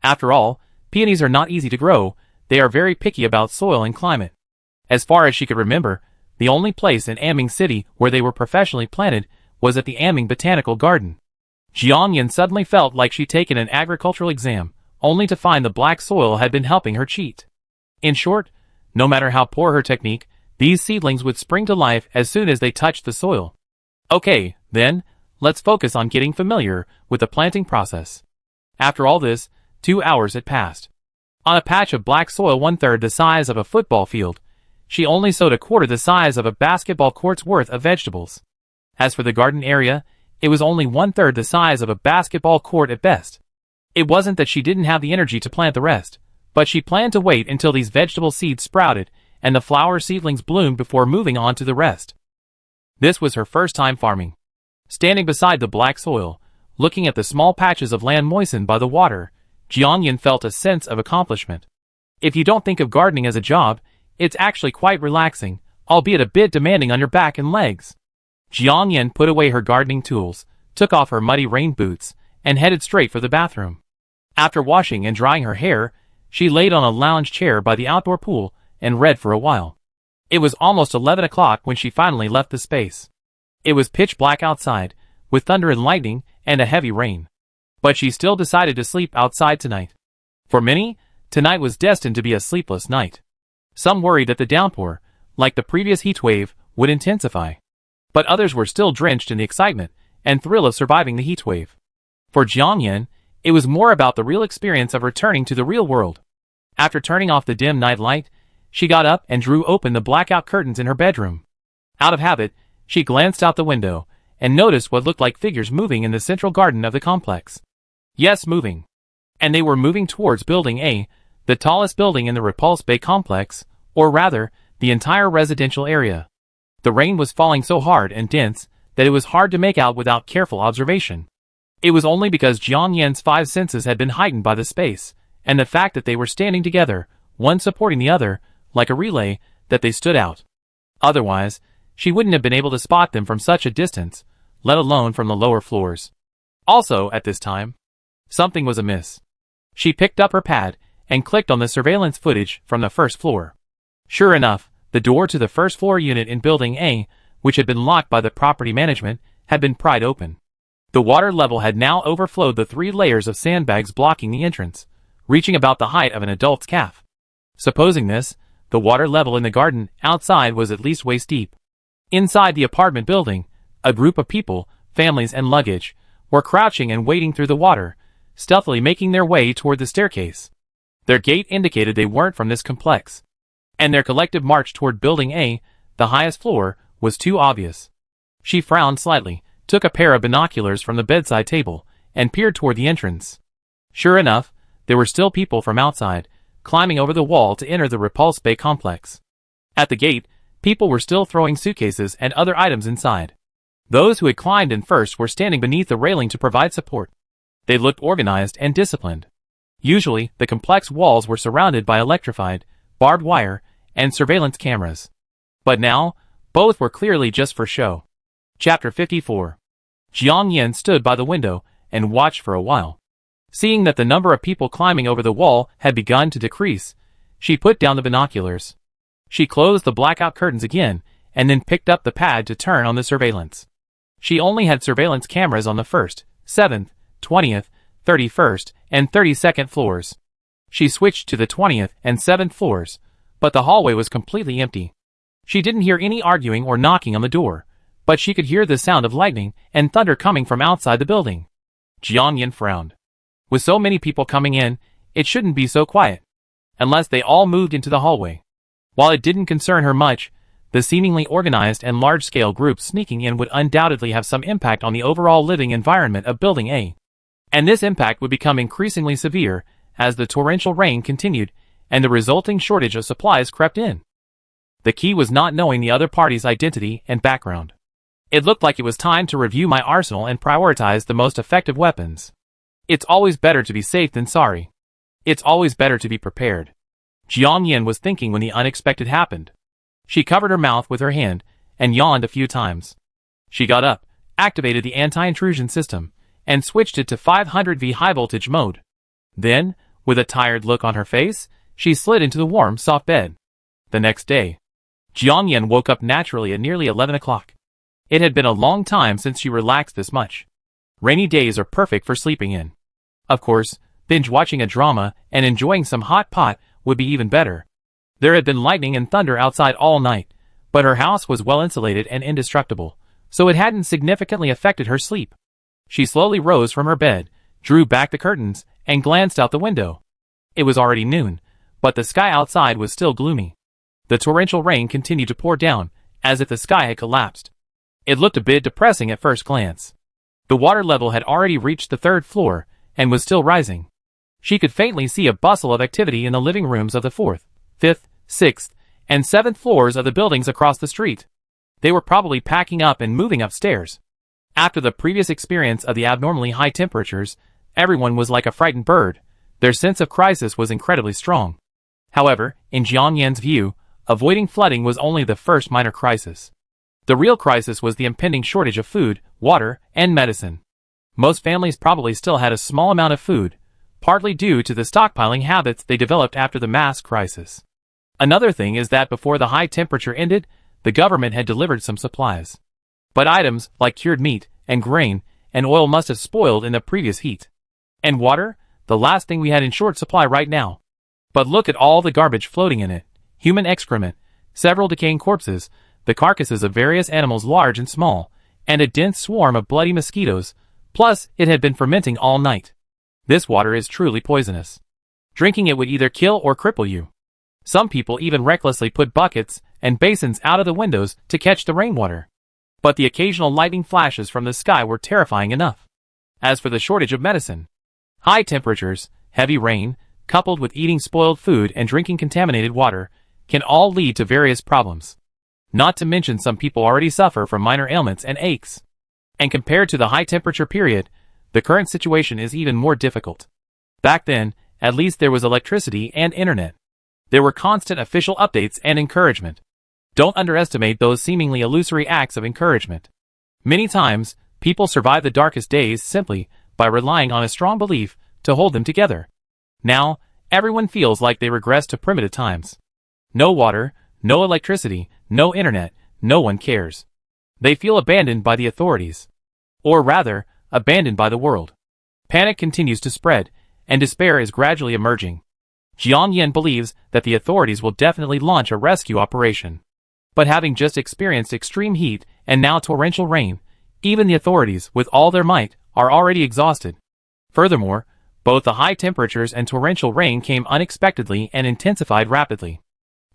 After all, peonies are not easy to grow, they are very picky about soil and climate. As far as she could remember, the only place in Anming City where they were professionally planted was at the Anming Botanical Garden. Jiangyan suddenly felt like she'd taken an agricultural exam, only to find the black soil had been helping her cheat. In short, no matter how poor her technique, these seedlings would spring to life as soon as they touched the soil. Okay, then, let's focus on getting familiar with the planting process. After all this, 2 hours had passed. On a patch of black soil 1/3 the size of a football field, she only sowed 1/4 the size of a basketball court's worth of vegetables. As for the garden area, it was only 1/3 the size of a basketball court at best. It wasn't that she didn't have the energy to plant the rest, but she planned to wait until these vegetable seeds sprouted and the flower seedlings bloomed before moving on to the rest. This was her first time farming. Standing beside the black soil, looking at the small patches of land moistened by the water, Jiangyan felt a sense of accomplishment. If you don't think of gardening as a job, it's actually quite relaxing, albeit a bit demanding on your back and legs. Jiangyan put away her gardening tools, took off her muddy rain boots, and headed straight for the bathroom. After washing and drying her hair, she laid on a lounge chair by the outdoor pool and read for a while. It was almost 11 o'clock when she finally left the space. It was pitch black outside, with thunder and lightning and a heavy rain. But she still decided to sleep outside tonight. For many, tonight was destined to be a sleepless night. Some worried that the downpour, like the previous heat wave, would intensify. But others were still drenched in the excitement and thrill of surviving the heat wave. For Jiangyan, it was more about the real experience of returning to the real world. After turning off the dim night light, she got up and drew open the blackout curtains in her bedroom. Out of habit, she glanced out the window and noticed what looked like figures moving in the central garden of the complex. Yes, moving. And they were moving towards Building A, the tallest building in the Repulse Bay complex, or rather, the entire residential area. The rain was falling so hard and dense that it was hard to make out without careful observation. It was only because Jiang Yan's five senses had been heightened by the space, and the fact that they were standing together, one supporting the other, like a relay, that they stood out. Otherwise, she wouldn't have been able to spot them from such a distance, let alone from the lower floors. Also, at this time, something was amiss. She picked up her pad and clicked on the surveillance footage from the first floor. Sure enough, the door to the first floor unit in Building A, which had been locked by the property management, had been pried open. The water level had now overflowed the 3 layers of sandbags blocking the entrance, reaching about the height of an adult's calf. Supposing this, the water level in the garden outside was at least waist deep. Inside the apartment building, a group of people, families and luggage, were crouching and wading through the water, stealthily making their way toward the staircase. Their gait indicated they weren't from this complex. And their collective march toward Building A, the highest floor, was too obvious. She frowned slightly, took a pair of binoculars from the bedside table, and peered toward the entrance. Sure enough, there were still people from outside, climbing over the wall to enter the Repulse Bay complex. At the gate, people were still throwing suitcases and other items inside. Those who had climbed in first were standing beneath the railing to provide support. They looked organized and disciplined. Usually, the complex walls were surrounded by electrified, barbed wire, and surveillance cameras. But now, both were clearly just for show. Chapter 54. Jiang Yan stood by the window and watched for a while. Seeing that the number of people climbing over the wall had begun to decrease, she put down the binoculars. She closed the blackout curtains again, and then picked up the pad to turn on the surveillance. She only had surveillance cameras on the 1st, 7th, 20th, 31st, and 32nd floors. She switched to the 20th and 7th floors, but the hallway was completely empty. She didn't hear any arguing or knocking on the door, but she could hear the sound of lightning and thunder coming from outside the building. Jiang Yan frowned. With so many people coming in, it shouldn't be so quiet. Unless they all moved into the hallway. While it didn't concern her much, the seemingly organized and large-scale groups sneaking in would undoubtedly have some impact on the overall living environment of Building A. And this impact would become increasingly severe as the torrential rain continued and the resulting shortage of supplies crept in. The key was not knowing the other party's identity and background. It looked like it was time to review my arsenal and prioritize the most effective weapons. It's always better to be safe than sorry. It's always better to be prepared. Jiang Yan was thinking when the unexpected happened. She covered her mouth with her hand and yawned a few times. She got up, activated the anti-intrusion system, and switched it to 500V high-voltage mode. Then, with a tired look on her face, she slid into the warm, soft bed. The next day, Jiang Yan woke up naturally at nearly 11 o'clock. It had been a long time since she relaxed this much. Rainy days are perfect for sleeping in. Of course, binge-watching a drama and enjoying some hot pot would be even better. There had been lightning and thunder outside all night, but her house was well insulated and indestructible, so it hadn't significantly affected her sleep. She slowly rose from her bed, drew back the curtains, and glanced out the window. It was already noon, but the sky outside was still gloomy. The torrential rain continued to pour down, as if the sky had collapsed. It looked a bit depressing at first glance. The water level had already reached the 3rd floor, and was still rising. She could faintly see a bustle of activity in the living rooms of the 4th, 5th, 6th, and 7th floors of the buildings across the street. They were probably packing up and moving upstairs. After the previous experience of the abnormally high temperatures, everyone was like a frightened bird. Their sense of crisis was incredibly strong. However, in Jiang Yan's view, avoiding flooding was only the first minor crisis. The real crisis was the impending shortage of food, water, and medicine. Most families probably still had a small amount of food, partly due to the stockpiling habits they developed after the mass crisis. Another thing is that before the high temperature ended, the government had delivered some supplies. But items like cured meat and grain and oil must have spoiled in the previous heat. And water, the last thing we had in short supply right now. But look at all the garbage floating in it. Human excrement, several decaying corpses, the carcasses of various animals large and small, and a dense swarm of bloody mosquitoes, plus it had been fermenting all night. This water is truly poisonous. Drinking it would either kill or cripple you. Some people even recklessly put buckets and basins out of the windows to catch the rainwater. But the occasional lightning flashes from the sky were terrifying enough. As for the shortage of medicine, high temperatures, heavy rain, coupled with eating spoiled food and drinking contaminated water, can all lead to various problems. Not to mention some people already suffer from minor ailments and aches. And compared to the high temperature period, the current situation is even more difficult. Back then, at least there was electricity and internet. There were constant official updates and encouragement. Don't underestimate those seemingly illusory acts of encouragement. Many times, people survive the darkest days simply by relying on a strong belief to hold them together. Now, everyone feels like they regress to primitive times. No water, no electricity, no internet, no one cares. They feel abandoned by the authorities. Or rather, abandoned by the world. Panic continues to spread, and despair is gradually emerging. Jiang Yin believes that the authorities will definitely launch a rescue operation. But having just experienced extreme heat and now torrential rain, even the authorities, with all their might, are already exhausted. Furthermore, both the high temperatures and torrential rain came unexpectedly and intensified rapidly.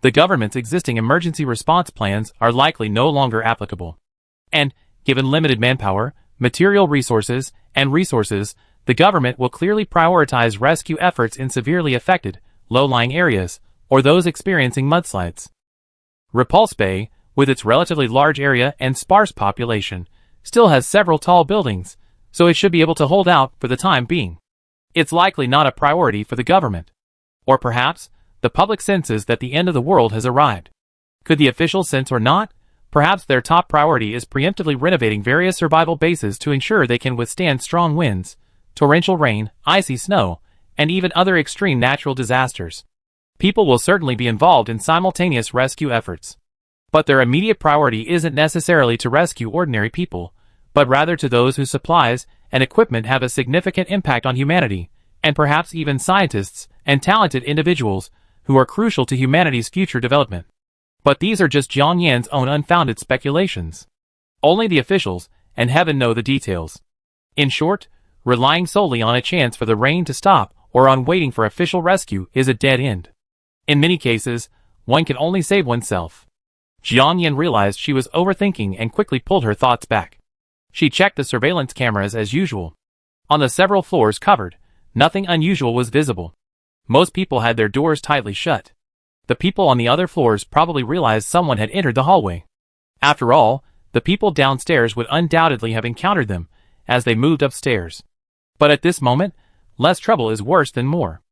The government's existing emergency response plans are likely no longer applicable. And, given limited manpower, material resources, and resources, the government will clearly prioritize rescue efforts in severely affected, low-lying areas, or those experiencing mudslides. Repulse Bay, with its relatively large area and sparse population, still has several tall buildings, so it should be able to hold out for the time being. It's likely not a priority for the government. Or perhaps, the public senses that the end of the world has arrived. Could the officials sense or not? Perhaps their top priority is preemptively renovating various survival bases to ensure they can withstand strong winds, torrential rain, icy snow, and even other extreme natural disasters. People will certainly be involved in simultaneous rescue efforts. But their immediate priority isn't necessarily to rescue ordinary people, but rather to those whose supplies and equipment have a significant impact on humanity, and perhaps even scientists and talented individuals who are crucial to humanity's future development. But these are just Jiang Yan's own unfounded speculations. Only the officials and heaven know the details. In short, relying solely on a chance for the rain to stop or on waiting for official rescue is a dead end. In many cases, one can only save oneself. Jiang Yan realized she was overthinking and quickly pulled her thoughts back. She checked the surveillance cameras as usual. On the several floors covered, nothing unusual was visible. Most people had their doors tightly shut. The people on the other floors probably realized someone had entered the hallway. After all, the people downstairs would undoubtedly have encountered them as they moved upstairs. But at this moment, less trouble is worse than more.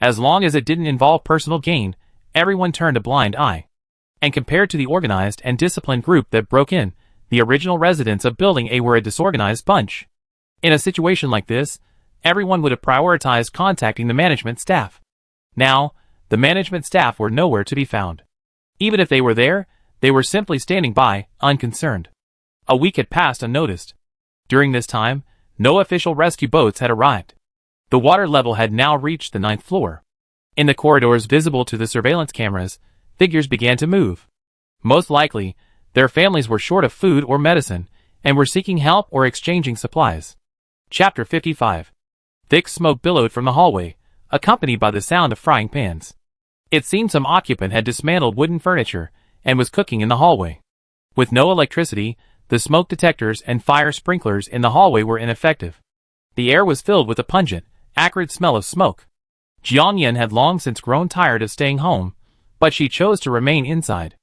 As long as it didn't involve personal gain, everyone turned a blind eye. And compared to the organized and disciplined group that broke in, the original residents of Building A were a disorganized bunch. In a situation like this, everyone would have prioritized contacting the management staff. Now, the management staff were nowhere to be found. Even if they were there, they were simply standing by, unconcerned. A week had passed unnoticed. During this time, no official rescue boats had arrived. The water level had now reached the 9th floor. In the corridors visible to the surveillance cameras, figures began to move. Most likely, their families were short of food or medicine, and were seeking help or exchanging supplies. Chapter 55. Thick smoke billowed from the hallway, accompanied by the sound of frying pans. It seemed some occupant had dismantled wooden furniture and was cooking in the hallway. With no electricity, the smoke detectors and fire sprinklers in the hallway were ineffective. The air was filled with a pungent, acrid smell of smoke. Jiang Yan had long since grown tired of staying home, but she chose to remain inside.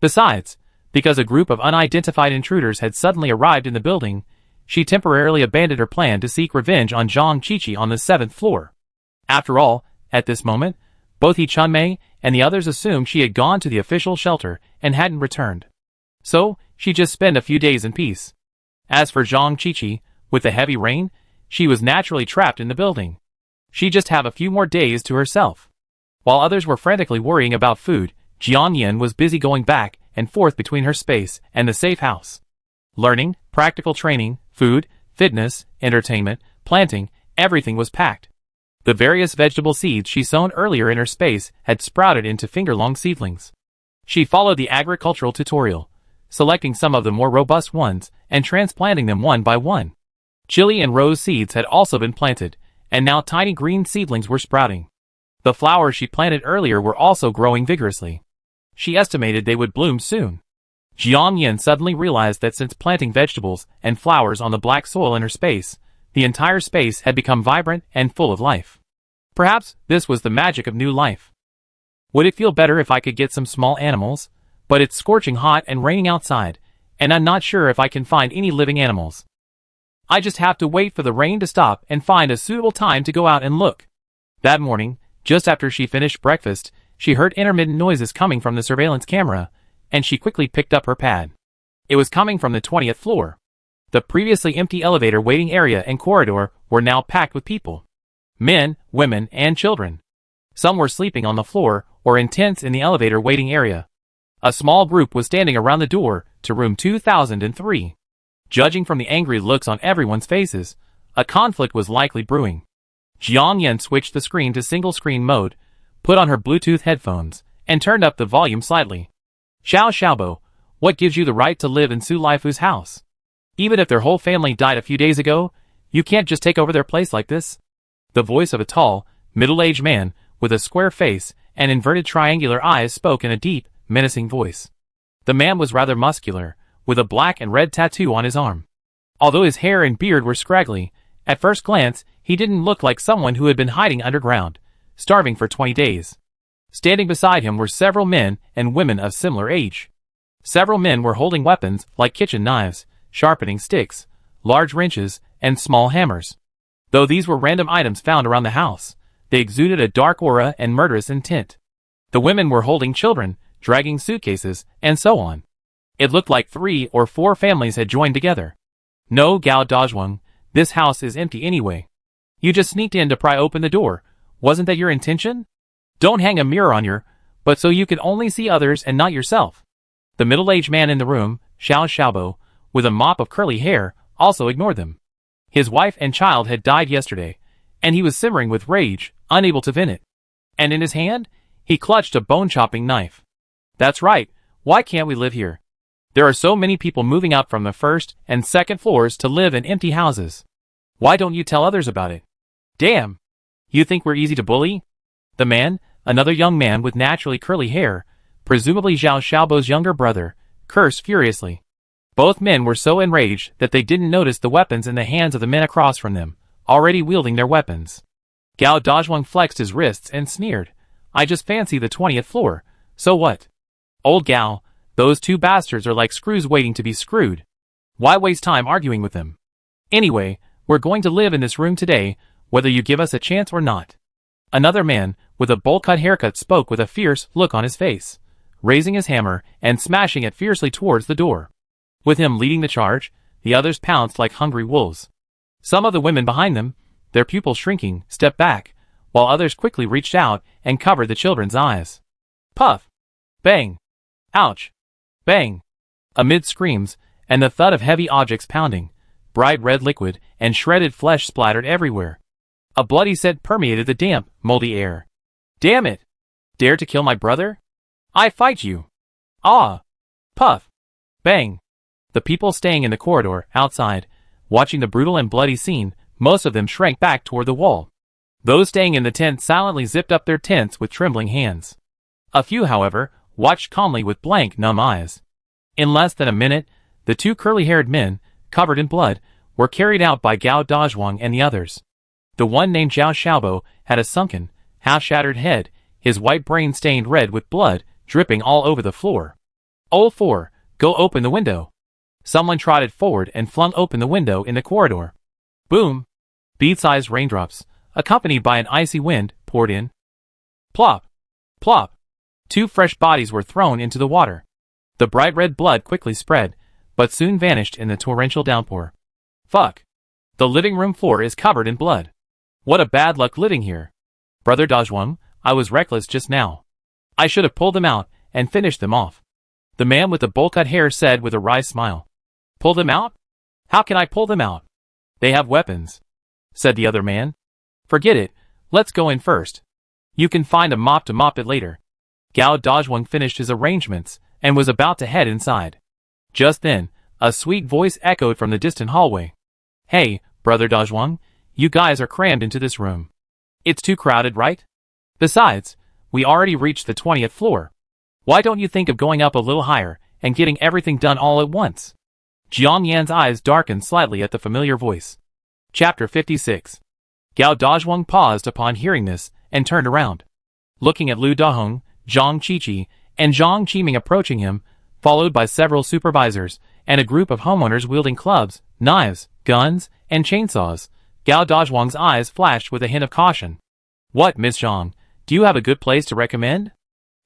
Besides, because a group of unidentified intruders had suddenly arrived in the building, she temporarily abandoned her plan to seek revenge on Zhang Qiqi on the 7th floor. After all, at this moment, both He Chunmei and the others assumed she had gone to the official shelter and hadn't returned. So, she just spent a few days in peace. As for Zhang Qiqi, with the heavy rain, she was naturally trapped in the building. She'd just have a few more days to herself. While others were frantically worrying about food, Jiang Yan was busy going back and forth between her space and the safe house. Learning, practical training, food, fitness, entertainment, planting, everything was packed. The various vegetable seeds she sown earlier in her space had sprouted into finger-long seedlings. She followed the agricultural tutorial, selecting some of the more robust ones and transplanting them one by one. Chili and rose seeds had also been planted, and now tiny green seedlings were sprouting. The flowers she planted earlier were also growing vigorously. She estimated they would bloom soon. Jiang Yin suddenly realized that since planting vegetables and flowers on the black soil in her space, the entire space had become vibrant and full of life. Perhaps this was the magic of new life. Would it feel better if I could get some small animals? But it's scorching hot and raining outside, and I'm not sure if I can find any living animals. I just have to wait for the rain to stop and find a suitable time to go out and look. That morning, just after she finished breakfast, she heard intermittent noises coming from the surveillance camera, and she quickly picked up her pad. It was coming from the 20th floor. The previously empty elevator waiting area and corridor were now packed with people. Men, women, and children. Some were sleeping on the floor or in tents in the elevator waiting area. A small group was standing around the door to room 2003. Judging from the angry looks on everyone's faces, a conflict was likely brewing. Jiang Yin switched the screen to single screen mode, put on her Bluetooth headphones, and turned up the volume slightly. Xiao Xiaobo, what gives you the right to live in Su Laifu's house? Even if their whole family died a few days ago, you can't just take over their place like this. The voice of a tall, middle-aged man with a square face and inverted triangular eyes spoke in a deep, menacing voice. The man was rather muscular, with a black and red tattoo on his arm. Although his hair and beard were scraggly, at first glance, he didn't look like someone who had been hiding underground, starving for 20 days. Standing beside him were several men and women of similar age. Several men were holding weapons like kitchen knives, sharpening sticks, large wrenches, and small hammers. Though these were random items found around the house, they exuded a dark aura and murderous intent. The women were holding children, dragging suitcases, and so on. It looked like 3 or 4 families had joined together. No, Gao Dazhuang, this house is empty anyway. You just sneaked in to pry open the door. Wasn't that your intention? Don't hang a mirror on your, but so you could only see others and not yourself. The middle-aged man in the room, Xiao Xiaobo, with a mop of curly hair, also ignored them. His wife and child had died yesterday, and he was simmering with rage, unable to vent it. And in his hand, he clutched a bone-chopping knife. That's right, why can't we live here? There are so many people moving up from the first and second floors to live in empty houses. Why don't you tell others about it? Damn! You think we're easy to bully? The man, another young man with naturally curly hair, presumably Xiao Xiaobo's younger brother, cursed furiously. Both men were so enraged that they didn't notice the weapons in the hands of the men across from them, already wielding their weapons. Gao Dazhuang flexed his wrists and sneered. I just fancy the 20th floor, so what? Old Gao, those 2 bastards are like screws waiting to be screwed. Why waste time arguing with them? Anyway, we're going to live in this room today, whether you give us a chance or not. Another man, with a bowl-cut haircut spoke with a fierce look on his face, raising his hammer and smashing it fiercely towards the door. With him leading the charge, the others pounced like hungry wolves. Some of the women behind them, their pupils shrinking, stepped back, while others quickly reached out and covered the children's eyes. Puff! Bang! Ouch! Bang! Amid screams, and the thud of heavy objects pounding, bright red liquid and shredded flesh splattered everywhere. A bloody scent permeated the damp, moldy air. Damn it! Dare to kill my brother? I fight you! Ah! Puff! Bang! The people staying in the corridor, outside, watching the brutal and bloody scene, most of them shrank back toward the wall. Those staying in the tent silently zipped up their tents with trembling hands. A few, however, watched calmly with blank, numb eyes. In less than a minute, the 2 curly-haired men, covered in blood, were carried out by Gao Dazhuang and the others. The one named Xiao Xiaobo had a sunken, half-shattered head, his white brain stained red with blood, dripping all over the floor. Old 4, go open the window. Someone trotted forward and flung open the window in the corridor. Boom! Bead-sized raindrops, accompanied by an icy wind, poured in. Plop! Plop! 2 fresh bodies were thrown into the water. The bright red blood quickly spread, but soon vanished in the torrential downpour. Fuck! The living room floor is covered in blood. What a bad luck living here. Brother Dazhuang, I was reckless just now. I should have pulled them out and finished them off. The man with the bowl-cut hair said with a wry smile. Pull them out? How can I pull them out? They have weapons, said the other man. Forget it, let's go in first. You can find a mop to mop it later. Gao Dazhuang finished his arrangements and was about to head inside. Just then, a sweet voice echoed from the distant hallway. Hey, Brother Dazhuang, you guys are crammed into this room. It's too crowded, right? Besides, we already reached the 20th floor. Why don't you think of going up a little higher and getting everything done all at once? Jiang Yan's eyes darkened slightly at the familiar voice. Chapter 56. Gao Dazhuang paused upon hearing this and turned around. Looking at Lu Dahong, Zhang Qiqi, and Zhang Qiming approaching him, followed by several supervisors and a group of homeowners wielding clubs, knives, guns, and chainsaws, Gao Dazhuang's eyes flashed with a hint of caution. What, Miss Zhang, do you have a good place to recommend?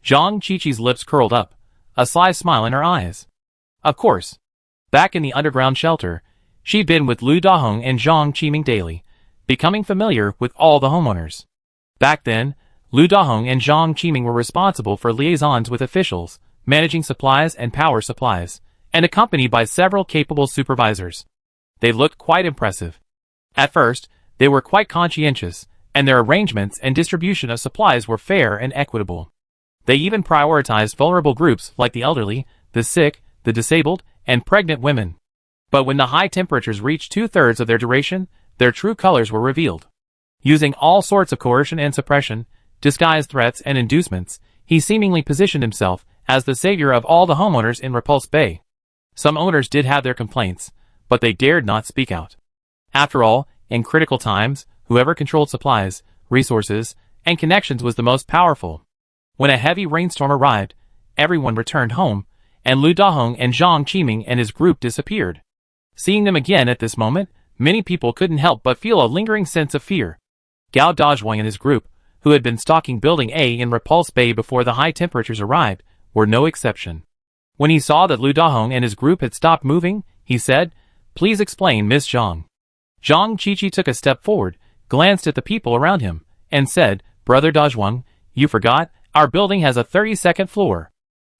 Zhang Qiqi's lips curled up, a sly smile in her eyes. Of course. Back in the underground shelter, she'd been with Lu Dahong and Zhang Qiming daily, becoming familiar with all the homeowners. Back then, Lu Dahong and Zhang Qiming were responsible for liaisons with officials, managing supplies and power supplies, and accompanied by several capable supervisors. They looked quite impressive. At first, they were quite conscientious, and their arrangements and distribution of supplies were fair and equitable. They even prioritized vulnerable groups like the elderly, the sick, the disabled, and pregnant women. But when the high temperatures reached 2/3 of their duration, their true colors were revealed. Using all sorts of coercion and suppression, disguised threats and inducements, he seemingly positioned himself as the savior of all the homeowners in Repulse Bay. Some owners did have their complaints, but they dared not speak out. After all, in critical times, whoever controlled supplies, resources, and connections was the most powerful. When a heavy rainstorm arrived, everyone returned home, and Lu Dahong and Zhang Qiming and his group disappeared. Seeing them again at this moment, many people couldn't help but feel a lingering sense of fear. Gao Dazhuang and his group, who had been stalking Building A in Repulse Bay before the high temperatures arrived, were no exception. When he saw that Lu Dahong and his group had stopped moving, he said, "Please explain, Miss Zhang." Zhang Qiqi took a step forward, glanced at the people around him, and said, "Brother Dazhuang, you forgot, our building has a 32nd floor."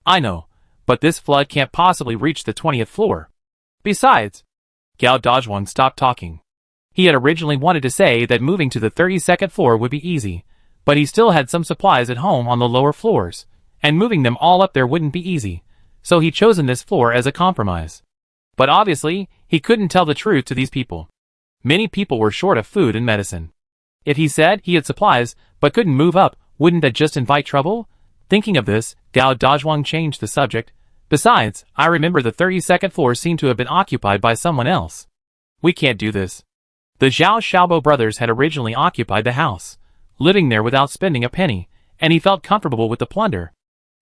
"I know, but this flood can't possibly reach the 20th floor. Besides," Gao Dazhuang stopped talking. He had originally wanted to say that moving to the 32nd floor would be easy, but he still had some supplies at home on the lower floors, and moving them all up there wouldn't be easy, so he'd chosen this floor as a compromise. But obviously, he couldn't tell the truth to these people. Many people were short of food and medicine. If he said he had supplies but couldn't move up, wouldn't that just invite trouble? Thinking of this, Gao Dazhuang changed the subject. "Besides, I remember the 32nd floor seemed to have been occupied by someone else. We can't do this." The Zhao Xiaobo brothers had originally occupied the house, living there without spending a penny, and he felt comfortable with the plunder.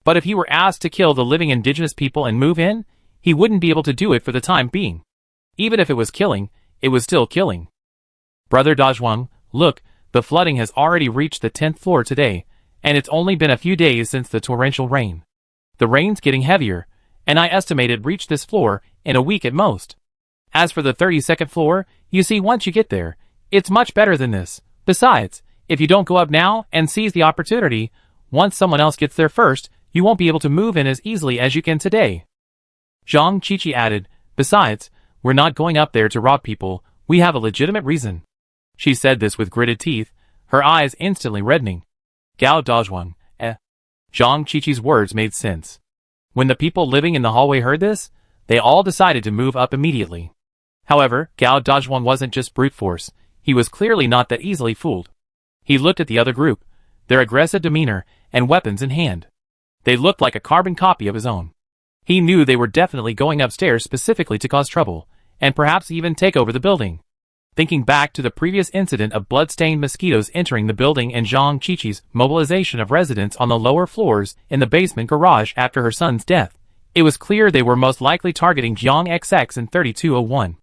But if he were asked to kill the living indigenous people and move in, he wouldn't be able to do it for the time being. Even if it was killing, it was still killing. "Brother Dazhuang, look, the flooding has already reached the 10th floor today, and it's only been a few days since the torrential rain. The rain's getting heavier, and I estimate it reached this floor in a week at most. As for the 32nd floor, you see, once you get there, it's much better than this. Besides, if you don't go up now and seize the opportunity, once someone else gets there first, you won't be able to move in as easily as you can today." Zhang Qiqi added, "Besides, we're not going up there to rob people, we have a legitimate reason." She said this with gritted teeth, her eyes instantly reddening. Gao Dazhuang, Zhang Qiqi's words made sense. When the people living in the hallway heard this, they all decided to move up immediately. However, Gao Dazhuang wasn't just brute force, he was clearly not that easily fooled. He looked at the other group, their aggressive demeanor and weapons in hand. They looked like a carbon copy of his own. He knew they were definitely going upstairs specifically to cause trouble, and perhaps even take over the building. Thinking back to the previous incident of blood-stained mosquitoes entering the building and Zhang Qiqi's mobilization of residents on the lower floors in the basement garage after her son's death, it was clear they were most likely targeting Jiang XX in 3201.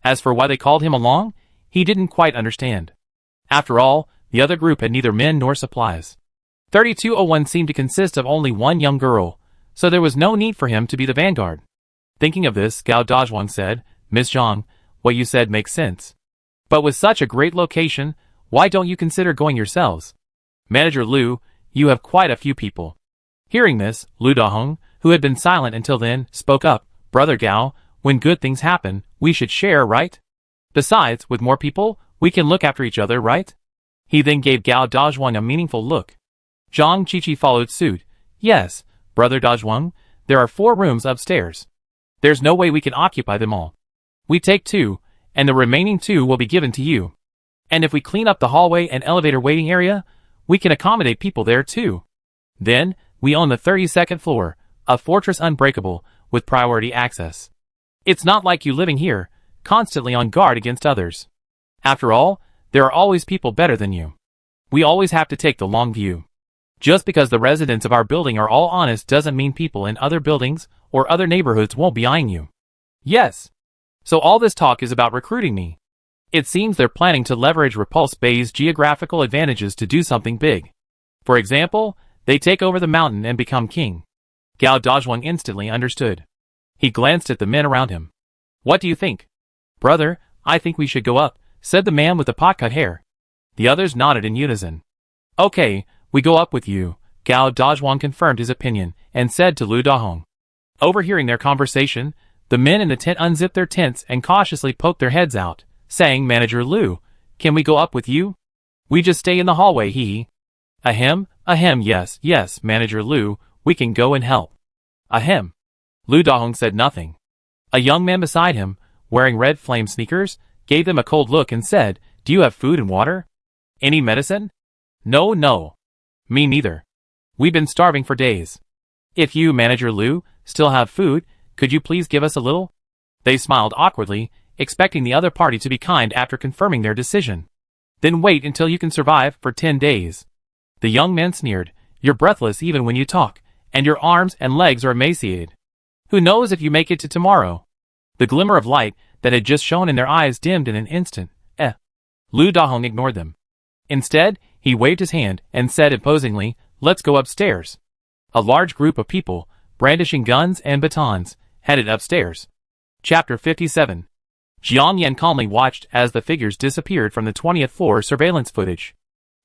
As for why they called him along, he didn't quite understand. After all, the other group had neither men nor supplies. 3201 seemed to consist of only one young girl, so there was no need for him to be the vanguard. Thinking of this, Gao Dazhuang said, "Miss Zhang, what you said makes sense. But with such a great location, why don't you consider going yourselves? Manager Lu, you have quite a few people." Hearing this, Lu Dahong, who had been silent until then, spoke up, "Brother Gao, when good things happen, we should share, right? Besides, with more people, we can look after each other, right?" He then gave Gao Dazhuang a meaningful look. Zhang Qiqi followed suit. "Yes, Brother Dazhuang, there are 4 rooms upstairs. There's no way we can occupy them all. We take 2, and the remaining 2 will be given to you. And if we clean up the hallway and elevator waiting area, We can accommodate people there too. Then, we own the 32nd floor, a fortress unbreakable, with priority access. It's not like you living here, constantly on guard against others. After all, there are always people better than you. We always have to take the long view. Just because the residents of our building are all honest doesn't mean people in other buildings or other neighborhoods won't be eyeing you. Yes. So all this talk is about recruiting me. It seems they're planning to leverage Repulse Bay's geographical advantages to do something big. For example, they take over the mountain and become king. Gao Dazhuang instantly understood. He glanced at the men around him. What do you think? Brother, I think we should go up, said the man with the pot-cut hair. The others nodded in unison. Okay, we go up with you, Gao Dazhuang confirmed his opinion, and said to Lu Dahong. Overhearing their conversation, the men in the tent unzipped their tents and cautiously poked their heads out, saying, Manager Lu, can we go up with you? We just stay in the hallway, hee. Ahem, yes, Manager Lu, we can go and help. Ahem. Lu Dahong said nothing. A young man beside him, wearing red flame sneakers, gave them a cold look and said, Do you have food and water? Any medicine? No. Me neither. We've been starving for days. If you, Manager Lu, still have food, could you please give us a little? They smiled awkwardly, expecting the other party to be kind after confirming their decision. Then wait until you can survive for 10 days. The young man sneered, You're breathless even when you talk, and your arms and legs are emaciated. Who knows if you make it to tomorrow? The glimmer of light that had just shone in their eyes dimmed in an instant. Lu Dahong ignored them. Instead, he waved his hand and said imposingly, Let's go upstairs. A large group of people, brandishing guns and batons, headed upstairs. Chapter 57. Jiang Yan calmly watched as the figures disappeared from the 20th floor surveillance footage.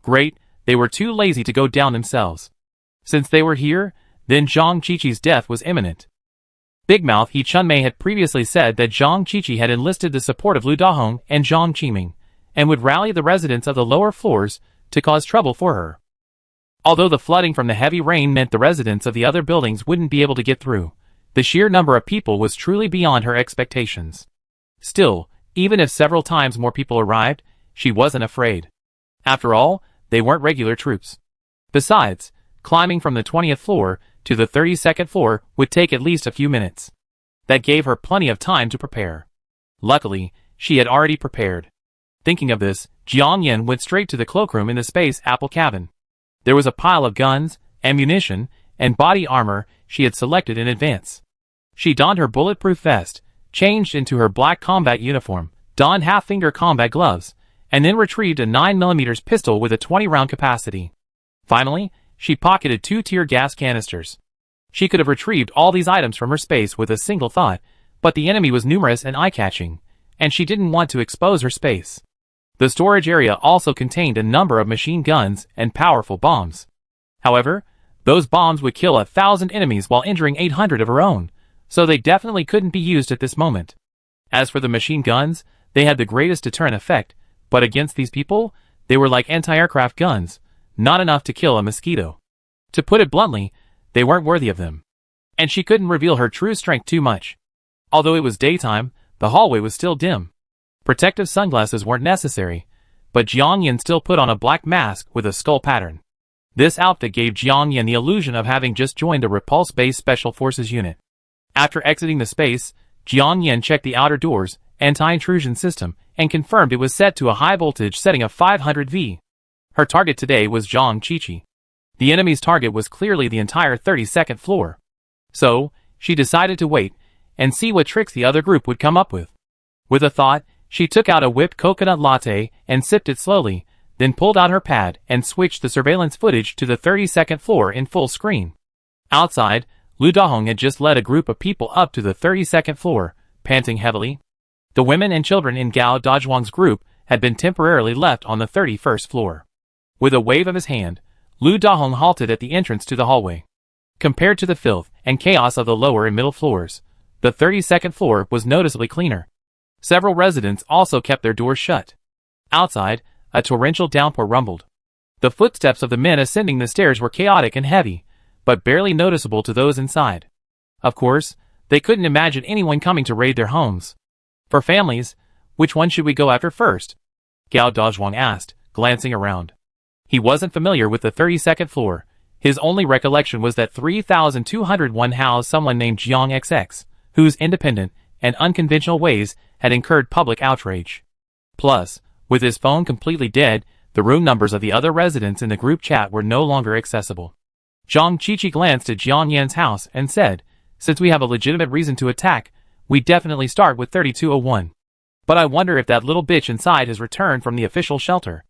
Great, they were too lazy to go down themselves. Since they were here, then Zhang Qiqi's death was imminent. Big Mouth He Chunmei had previously said that Zhang Qiqi had enlisted the support of Lu Dahong and Zhang Qiming, and would rally the residents of the lower floors to cause trouble for her. Although the flooding from the heavy rain meant the residents of the other buildings wouldn't be able to get through, the sheer number of people was truly beyond her expectations. Still, even if several times more people arrived, she wasn't afraid. After all, they weren't regular troops. Besides, climbing from the 20th floor to the 32nd floor would take at least a few minutes. That gave her plenty of time to prepare. Luckily, she had already prepared. Thinking of this, Jiang Yan went straight to the cloakroom in the Space Apple cabin. There was a pile of guns, ammunition, and body armor she had selected in advance. She donned her bulletproof vest, changed into her black combat uniform, donned half-finger combat gloves, and then retrieved a 9mm pistol with a 20-round capacity. Finally, she pocketed 2 tear gas canisters. She could have retrieved all these items from her space with a single thought, but the enemy was numerous and eye-catching, and she didn't want to expose her space. The storage area also contained a number of machine guns and powerful bombs. However, those bombs would kill 1,000 enemies while injuring 800 of her own, so they definitely couldn't be used at this moment. As for the machine guns, they had the greatest deterrent effect, but against these people, they were like anti-aircraft guns, not enough to kill a mosquito. To put it bluntly, they weren't worthy of them. And she couldn't reveal her true strength too much. Although it was daytime, the hallway was still dim. Protective sunglasses weren't necessary, but Jiang Yan still put on a black mask with a skull pattern. This outfit gave Jiang Yan the illusion of having just joined a repulse-based special forces unit. After exiting the space, Jiang Yan checked the outer door's anti-intrusion system and confirmed it was set to a high-voltage setting of 500 V. Her target today was Zhang Qiqi. The enemy's target was clearly the entire 32nd floor. So, she decided to wait and see what tricks the other group would come up with. With a thought, she took out a whipped coconut latte and sipped it slowly, then pulled out her pad and switched the surveillance footage to the 32nd floor in full screen. Outside, Lu Dahong had just led a group of people up to the 32nd floor, panting heavily. The women and children in Gao Dazhuang's group had been temporarily left on the 31st floor. With a wave of his hand, Lu Dahong halted at the entrance to the hallway. Compared to the filth and chaos of the lower and middle floors, the 32nd floor was noticeably cleaner. Several residents also kept their doors shut. Outside, a torrential downpour rumbled. The footsteps of the men ascending the stairs were chaotic and heavy, but barely noticeable to those inside. Of course, they couldn't imagine anyone coming to raid their homes. For families, which one should we go after first? Gao Dazhuang asked, glancing around. He wasn't familiar with the 32nd floor. His only recollection was that 3201 housed someone named Jiang XX, whose independent and unconventional ways had incurred public outrage. Plus, with his phone completely dead, the room numbers of the other residents in the group chat were no longer accessible. Zhang Qiqi glanced at Jiang Yan's house and said, "Since we have a legitimate reason to attack, we definitely start with 3201. But I wonder if that little bitch inside has returned from the official shelter."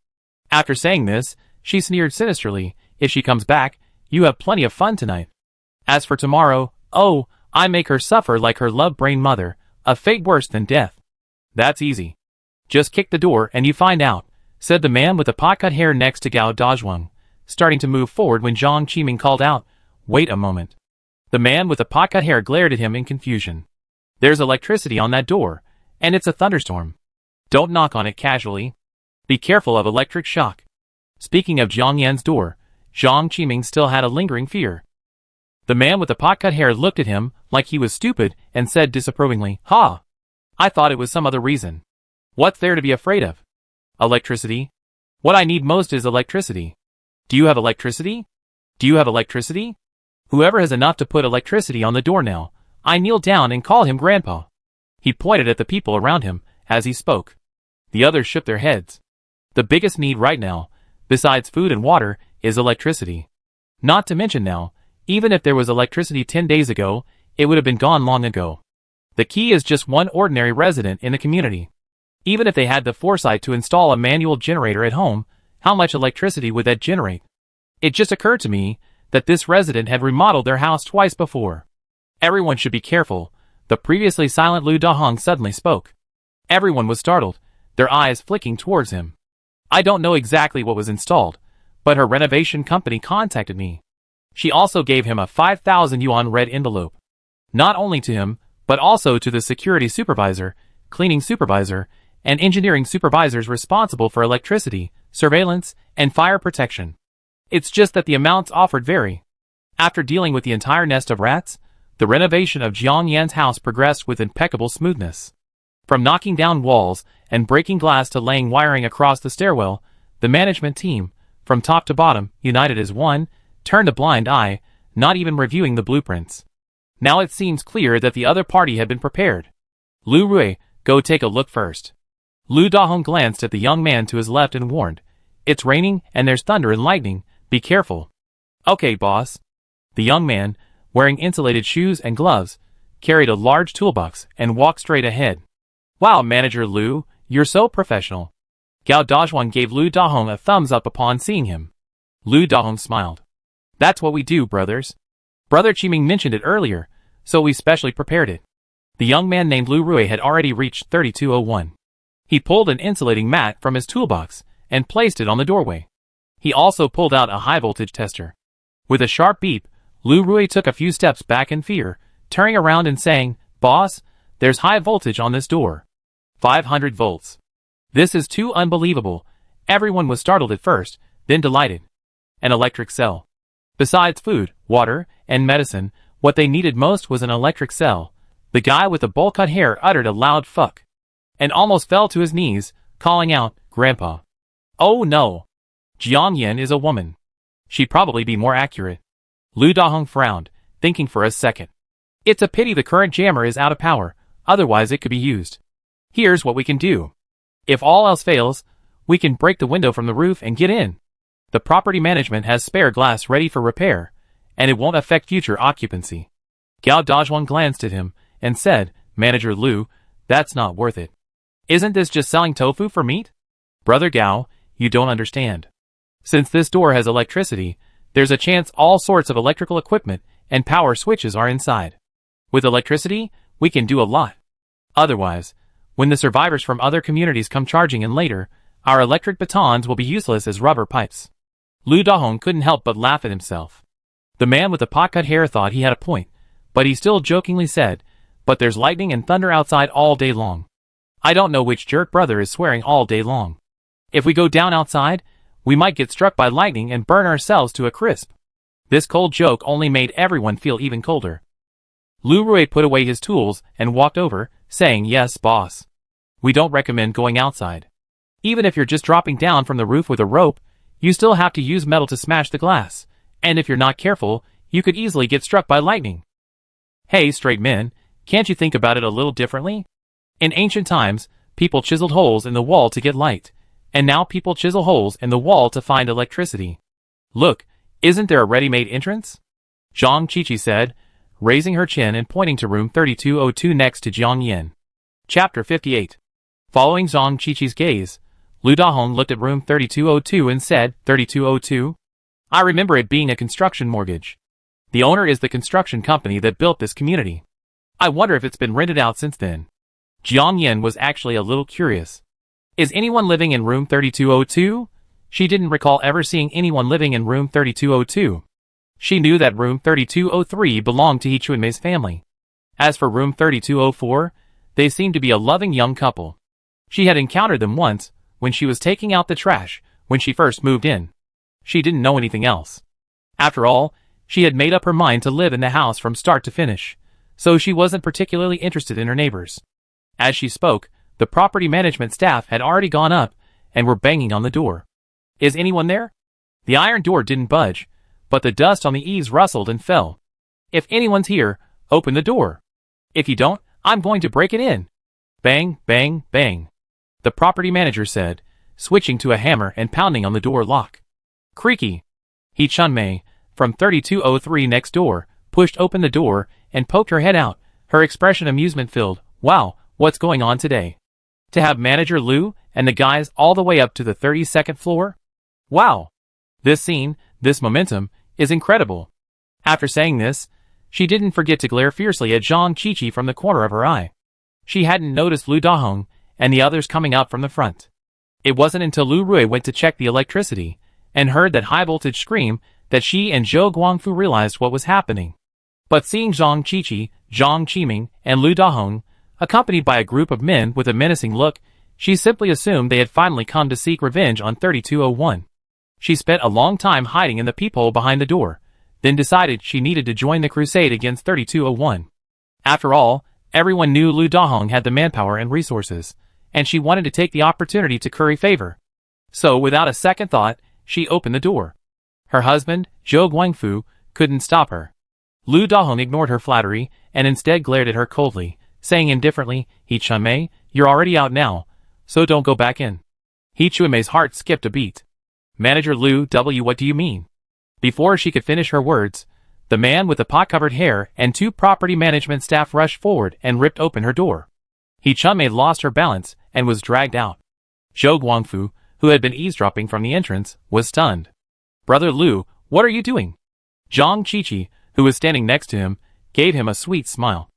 After saying this, she sneered sinisterly, "If she comes back, you have plenty of fun tonight. As for tomorrow, oh, I make her suffer like her love-brain mother, a fate worse than death." "That's easy. Just kick the door and you find out," said the man with the pot-cut hair next to Gao Dazhuang, starting to move forward when Zhang Qiming called out, "Wait a moment." The man with the pot-cut hair glared at him in confusion. "There's electricity on that door, and it's a thunderstorm. Don't knock on it casually. Be careful of electric shock." Speaking of Jiang Yan's door, Zhang Qiming still had a lingering fear. The man with the pot-cut hair looked at him like he was stupid and said disapprovingly, "Ha! I thought it was some other reason. What's there to be afraid of? Electricity? What I need most is electricity. Do you have electricity? Do you have electricity? Whoever has enough to put electricity on the door now, I kneel down and call him Grandpa." He pointed at the people around him as he spoke. The others shook their heads. The biggest need right now, besides food and water, is electricity. Not to mention now, even if there was electricity 10 days ago, it would have been gone long ago. The key is just one ordinary resident in the community. Even if they had the foresight to install a manual generator at home, how much electricity would that generate? It just occurred to me that this resident had remodeled their house twice before. "Everyone should be careful," the previously silent Lu Dahong suddenly spoke. Everyone was startled, their eyes flicking towards him. "I don't know exactly what was installed, but her renovation company contacted me." She also gave him a 5,000 yuan red envelope. Not only to him, but also to the security supervisor, cleaning supervisor, and engineering supervisors responsible for electricity, surveillance, and fire protection. It's just that the amounts offered vary. After dealing with the entire nest of rats, the renovation of Jiang Yan's house progressed with impeccable smoothness. From knocking down walls and breaking glass to laying wiring across the stairwell, the management team, from top to bottom, united as one, turned a blind eye, not even reviewing the blueprints. Now it seems clear that the other party had been prepared. "Lu Rui, go take a look first." Lu Dahong glanced at the young man to his left and warned, "It's raining and there's thunder and lightning, be careful." "Okay, boss." The young man, wearing insulated shoes and gloves, carried a large toolbox and walked straight ahead. "Wow, Manager Lu, you're so professional." Gao Dazhuang gave Lu Dahong a thumbs up upon seeing him. Lu Dahong smiled. "That's what we do, brothers. Brother Qiming mentioned it earlier, so we specially prepared it." The young man named Lu Rui had already reached 3201. He pulled an insulating mat from his toolbox and placed it on the doorway. He also pulled out a high-voltage tester. With a sharp beep, Lu Rui took a few steps back in fear, turning around and saying, "Boss, there's high voltage on this door. 500 volts. This is too unbelievable." Everyone was startled at first, then delighted. An electric cell. Besides food, water, and medicine, what they needed most was an electric cell. The guy with the bowl-cut hair uttered a loud fuck, and almost fell to his knees, calling out, "Grandpa." "Oh no. Jiang Yan is a woman. She'd probably be more accurate." Lu Dahong frowned, thinking for a second. "It's a pity the current jammer is out of power, otherwise it could be used. Here's what we can do. If all else fails, we can break the window from the roof and get in. The property management has spare glass ready for repair, and it won't affect future occupancy." Gao Dazhuang glanced at him and said, "Manager Lu, that's not worth it. Isn't this just selling tofu for meat?" "Brother Gao, you don't understand. Since this door has electricity, there's a chance all sorts of electrical equipment and power switches are inside. With electricity, we can do a lot. Otherwise, when the survivors from other communities come charging in later, our electric batons will be useless as rubber pipes." Lu Dahong couldn't help but laugh at himself. The man with the pot-cut hair thought he had a point, but he still jokingly said, "But there's lightning and thunder outside all day long. I don't know which jerk brother is swearing all day long. If we go down outside, we might get struck by lightning and burn ourselves to a crisp." This cold joke only made everyone feel even colder. Lu Rui put away his tools and walked over, saying, "Yes, boss. We don't recommend going outside. Even if you're just dropping down from the roof with a rope, you still have to use metal to smash the glass, and if you're not careful, you could easily get struck by lightning. Hey, straight men, can't you think about it a little differently? In ancient times, people chiseled holes in the wall to get light, and now people chisel holes in the wall to find electricity. Look, isn't there a ready-made entrance? Zhang Qiqi said, raising her chin and pointing to room 3202 next to Jiang Yin. Chapter 58. Following Zhang Qiqi's gaze, Lu Dahong looked at room 3202 and said, 3202? I remember it being a construction mortgage. The owner is the construction company that built this community. I wonder if it's been rented out since then. Jiang Yin was actually a little curious. Is anyone living in room 3202? She didn't recall ever seeing anyone living in room 3202. She knew that room 3203 belonged to He Chunmei's family. As for room 3204, they seemed to be a loving young couple. She had encountered them once, when she was taking out the trash, when she first moved in. She didn't know anything else. After all, she had made up her mind to live in the house from start to finish, so she wasn't particularly interested in her neighbors. As she spoke, the property management staff had already gone up, and were banging on the door. Is anyone there? The iron door didn't budge, but the dust on the eaves rustled and fell. If anyone's here, open the door. If you don't, I'm going to break it in. Bang, bang, bang. The property manager said, switching to a hammer and pounding on the door lock. Creaky. He Chunmei, from 3203 next door, pushed open the door and poked her head out, her expression amusement-filled. Wow, what's going on today? To have manager Lu and the guys all the way up to the 32nd floor? Wow. This scene, this momentum, is incredible. After saying this, she didn't forget to glare fiercely at Zhang Qiqi from the corner of her eye. She hadn't noticed Lu Dahong and the others coming out from the front. It wasn't until Lu Rui went to check the electricity and heard that high-voltage scream that she and Zhou Guangfu realized what was happening. But seeing Zhang Qiqi, Zhang Qiming, and Lu Dahong, accompanied by a group of men with a menacing look, she simply assumed they had finally come to seek revenge on 3201. She spent a long time hiding in the peephole behind the door, then decided she needed to join the crusade against 3201. After all, everyone knew Lu Dahong had the manpower and resources, and she wanted to take the opportunity to curry favor. So without a second thought, she opened the door. Her husband, Zhou Guangfu, couldn't stop her. Lu Dahong ignored her flattery and instead glared at her coldly, saying indifferently, He Chunmei, you're already out now, so don't go back in. He Chunmei's heart skipped a beat. Manager Lu W. What do you mean? Before she could finish her words, the man with the pot-covered hair and two property management staff rushed forward and ripped open her door. He Chunmei lost her balance and was dragged out. Zhou Guangfu, who had been eavesdropping from the entrance, was stunned. Brother Lu, what are you doing? Zhang Qiqi, who was standing next to him, gave him a sweet smile.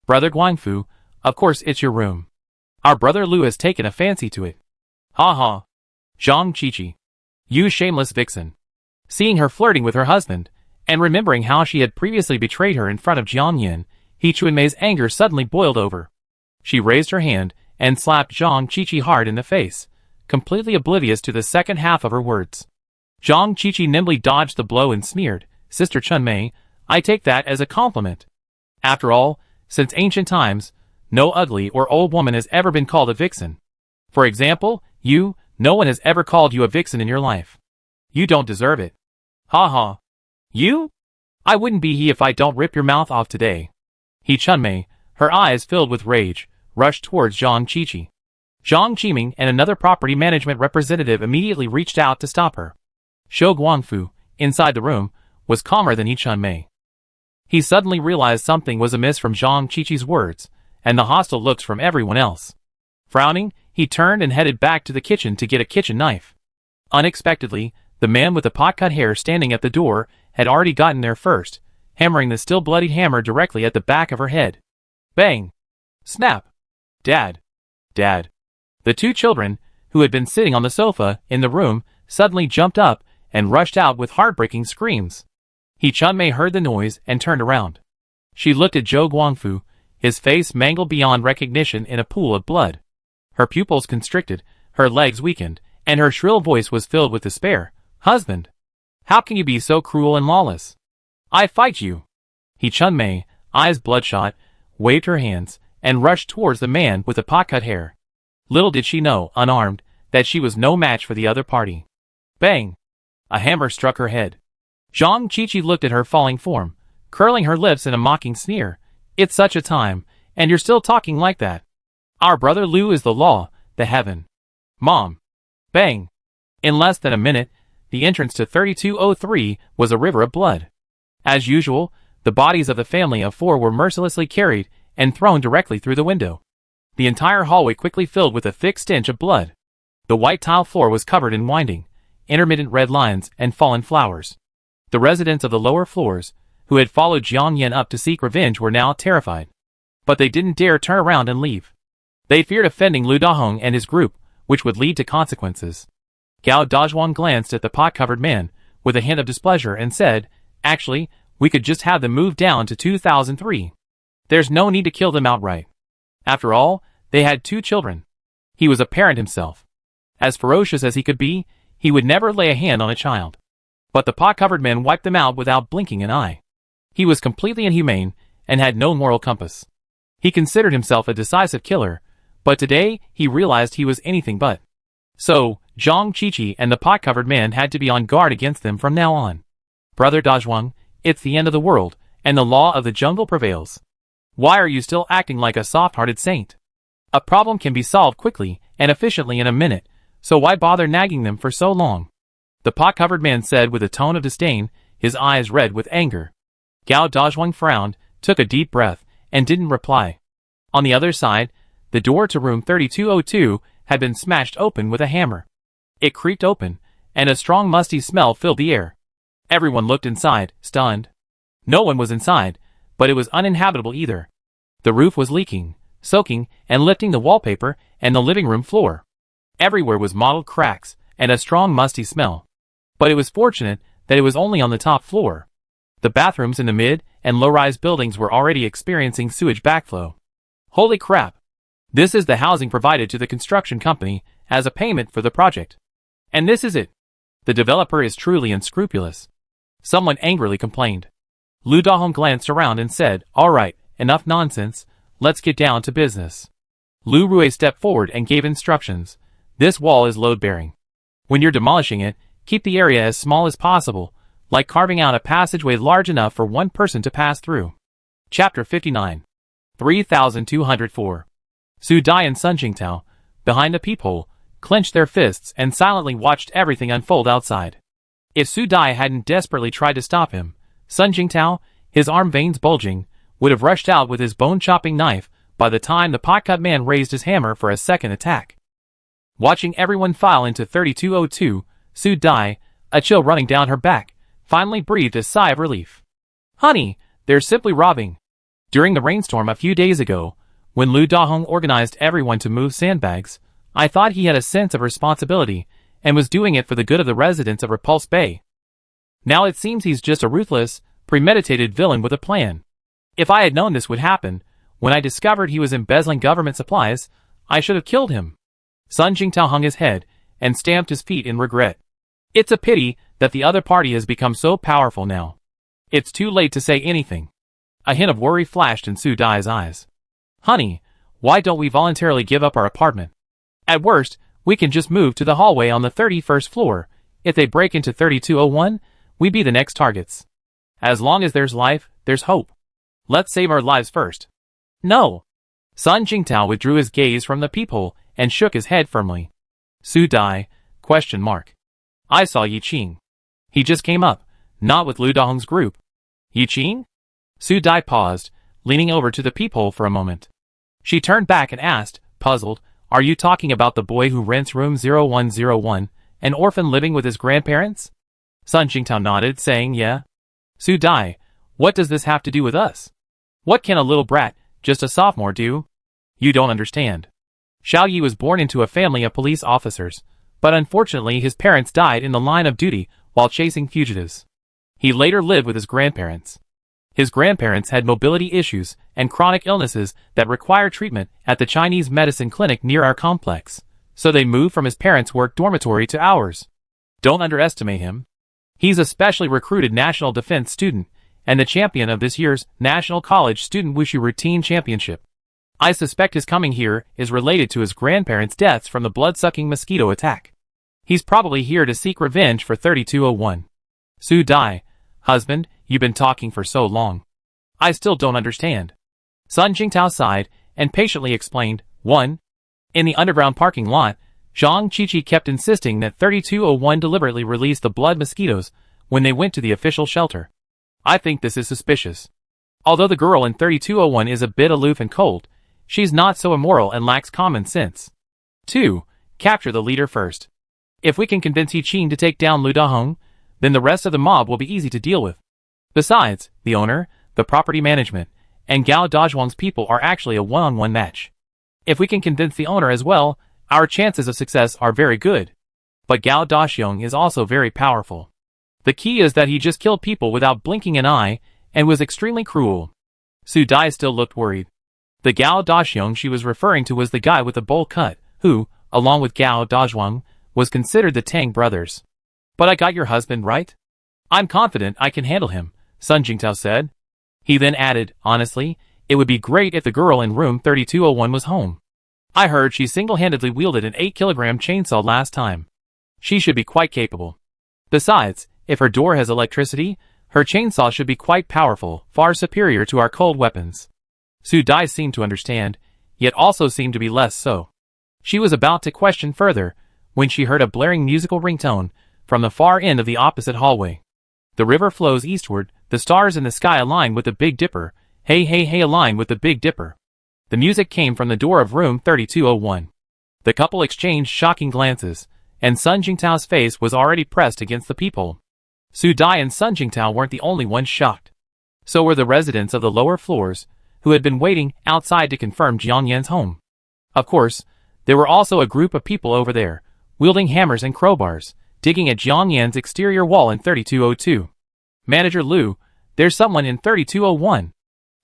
Brother Guangfu, of course it's your room. Our brother Lu has taken a fancy to it. Ha ha. Zhang Qiqi. You shameless vixen. Seeing her flirting with her husband, and remembering how she had previously betrayed her in front of Jiang Yin, He Chunmei's anger suddenly boiled over. She raised her hand and slapped Zhang Qiqi hard in the face, completely oblivious to the second half of her words. Zhang Qiqi nimbly dodged the blow and sneered, Sister Chunmei, I take that as a compliment. After all, since ancient times, no ugly or old woman has ever been called a vixen. For example, no one has ever called you a vixen in your life. You don't deserve it. Ha ha. You? I wouldn't be he if I don't rip your mouth off today. He Chunmei, her eyes filled with rage, rushed towards Zhang Qiqi. Zhang Qiming and another property management representative immediately reached out to stop her. Zhou Guangfu, inside the room, was calmer than He Chunmei. He suddenly realized something was amiss from Zhang Qiqi's words, and the hostile looks from everyone else. Frowning, he turned and headed back to the kitchen to get a kitchen knife. Unexpectedly, the man with the pot-cut hair standing at the door had already gotten there first, hammering the still bloodied hammer directly at the back of her head. Bang! Snap! Dad! Dad! The two children, who had been sitting on the sofa in the room, suddenly jumped up and rushed out with heartbreaking screams. He Chunmei heard the noise and turned around. She looked at Zhou Guangfu, his face mangled beyond recognition in a pool of blood. Her pupils constricted, her legs weakened, and her shrill voice was filled with despair. Husband! How can you be so cruel and lawless? I fight you! He Chunmei, eyes bloodshot, waved her hands, and rushed towards the man with the pot-cut hair. Little did she know, unarmed, that she was no match for the other party. Bang! A hammer struck her head. Zhang Qiqi looked at her falling form, curling her lips in a mocking sneer. It's such a time, and you're still talking like that. Our brother Liu is the law, the heaven. Mom. Bang. In less than a minute, the entrance to 3203 was a river of blood. As usual, the bodies of the family of four were mercilessly carried and thrown directly through the window. The entire hallway quickly filled with a thick stench of blood. The white tile floor was covered in winding, intermittent red lines and fallen flowers. The residents of the lower floors, who had followed Jiang Yan up to seek revenge, were now terrified. But they didn't dare turn around and leave. They feared offending Lu Dahong and his group, which would lead to consequences. Gao Dazhuang glanced at the pot-covered man, with a hint of displeasure, and said, "Actually, we could just have them move down to 2003. There's no need to kill them outright. After all, they had 2 children. He was a parent himself. As ferocious as he could be, he would never lay a hand on a child. But the pot-covered man wiped them out without blinking an eye. He was completely inhumane and had no moral compass. He considered himself a decisive killer, but today he realized he was anything but. So, Zhang Qiqi and the pot-covered man had to be on guard against them from now on. Brother Dazhuang, it's the end of the world, and the law of the jungle prevails. Why are you still acting like a soft-hearted saint? A problem can be solved quickly and efficiently in a minute, so why bother nagging them for so long?" The pot-covered man said with a tone of disdain, his eyes red with anger. Gao Dazhuang frowned, took a deep breath, and didn't reply. On the other side, the door to room 3202 had been smashed open with a hammer. It creaked open, and a strong musty smell filled the air. Everyone looked inside, stunned. No one was inside, but it was uninhabitable either. The roof was leaking, soaking, and lifting the wallpaper and the living room floor. Everywhere was mottled cracks and a strong musty smell. But it was fortunate that it was only on the top floor. The bathrooms in the mid and low-rise buildings were already experiencing sewage backflow. Holy crap! This is the housing provided to the construction company as a payment for the project. And this is it. The developer is truly unscrupulous. Someone angrily complained. Lu Dahong glanced around and said, "All right, enough nonsense, let's get down to business." Lu Rui stepped forward and gave instructions. "This wall is load-bearing. When you're demolishing it, keep the area as small as possible, like carving out a passageway large enough for one person to pass through." Chapter 59. 3204. Su Dai and Sun Jingtao, behind a peephole, clenched their fists and silently watched everything unfold outside. If Su Dai hadn't desperately tried to stop him, Sun Jingtao, his arm veins bulging, would have rushed out with his bone-chopping knife by the time the pot-cut man raised his hammer for a second attack. Watching everyone file into 3202, Su Dai, a chill running down her back, finally breathed a sigh of relief. "Honey, they're simply robbing." During the rainstorm a few days ago, when Lu Dahong organized everyone to move sandbags, I thought he had a sense of responsibility and was doing it for the good of the residents of Repulse Bay. Now it seems he's just a ruthless, premeditated villain with a plan. If I had known this would happen, when I discovered he was embezzling government supplies, I should have killed him. Sun Jingtao hung his head and stamped his feet in regret. It's a pity that the other party has become so powerful now. It's too late to say anything. A hint of worry flashed in Su Dai's eyes. "Honey, why don't we voluntarily give up our apartment? At worst, we can just move to the hallway on the 31st floor. If they break into 3201, we be the next targets. As long as there's life, there's hope. Let's save our lives first." "No." Sun Jingtao withdrew his gaze from the peephole and shook his head firmly. "Su Dai, ? I saw Yi Qing. He just came up, not with Lu Dahong's group." "Yi Qing?" Su Dai paused, leaning over to the peephole for a moment. She turned back and asked, puzzled, "Are you talking about the boy who rents room 0101, an orphan living with his grandparents?" Sun Jingtao nodded, saying, "Yeah." "Su Dai, what does this have to do with us? What can a little brat, just a sophomore, do? You don't understand. Xiao Yi was born into a family of police officers, but unfortunately his parents died in the line of duty while chasing fugitives. He later lived with his grandparents. His grandparents had mobility issues and chronic illnesses that required treatment at the Chinese medicine clinic near our complex, so they moved from his parents' work dormitory to ours. Don't underestimate him. He's a specially recruited national defense student and the champion of this year's National College Student Wushu Routine Championship. I suspect his coming here is related to his grandparents' deaths from the blood-sucking mosquito attack. He's probably here to seek revenge for 3201. Su Dai, husband, you've been talking for so long. I still don't understand. Sun Jingtao sighed and patiently explained. 1. In the underground parking lot, Zhang Qiqi kept insisting that 3201 deliberately released the blood mosquitoes when they went to the official shelter. I think this is suspicious. Although the girl in 3201 is a bit aloof and cold, she's not so immoral and lacks common sense. 2. Capture the leader first. If we can convince He Qing to take down Lu Dahong, then the rest of the mob will be easy to deal with. Besides, the owner, the property management, and Gao Dazhuang's people are actually a one-on-one match. If we can convince the owner as well, our chances of success are very good. But Gao Dazhuang is also very powerful. The key is that he just killed people without blinking an eye, and was extremely cruel. Su Dai still looked worried. The Gao Dazhuang she was referring to was the guy with the bowl cut, who, along with Gao Dazhuang, was considered the Tang brothers. But I got your husband right? I'm confident I can handle him, Sun Jingtao said. He then added, honestly, it would be great if the girl in room 3201 was home. I heard she single-handedly wielded an 8-kilogram chainsaw last time. She should be quite capable. Besides, if her door has electricity, her chainsaw should be quite powerful, far superior to our cold weapons. Su Dai seemed to understand, yet also seemed to be less so. She was about to question further, when she heard a blaring musical ringtone from the far end of the opposite hallway. The river flows eastward, the stars in the sky align with the Big Dipper, hey hey hey align with the Big Dipper. The music came from the door of room 3201. The couple exchanged shocking glances, and Sun Jingtao's face was already pressed against the peephole. Su Dai and Sun Jingtao weren't the only ones shocked. So were the residents of the lower floors, who had been waiting outside to confirm Jiang Yan's home. Of course, there were also a group of people over there, wielding hammers and crowbars, digging at Jiang Yan's exterior wall in 3202. Manager Lu, there's someone in 3201.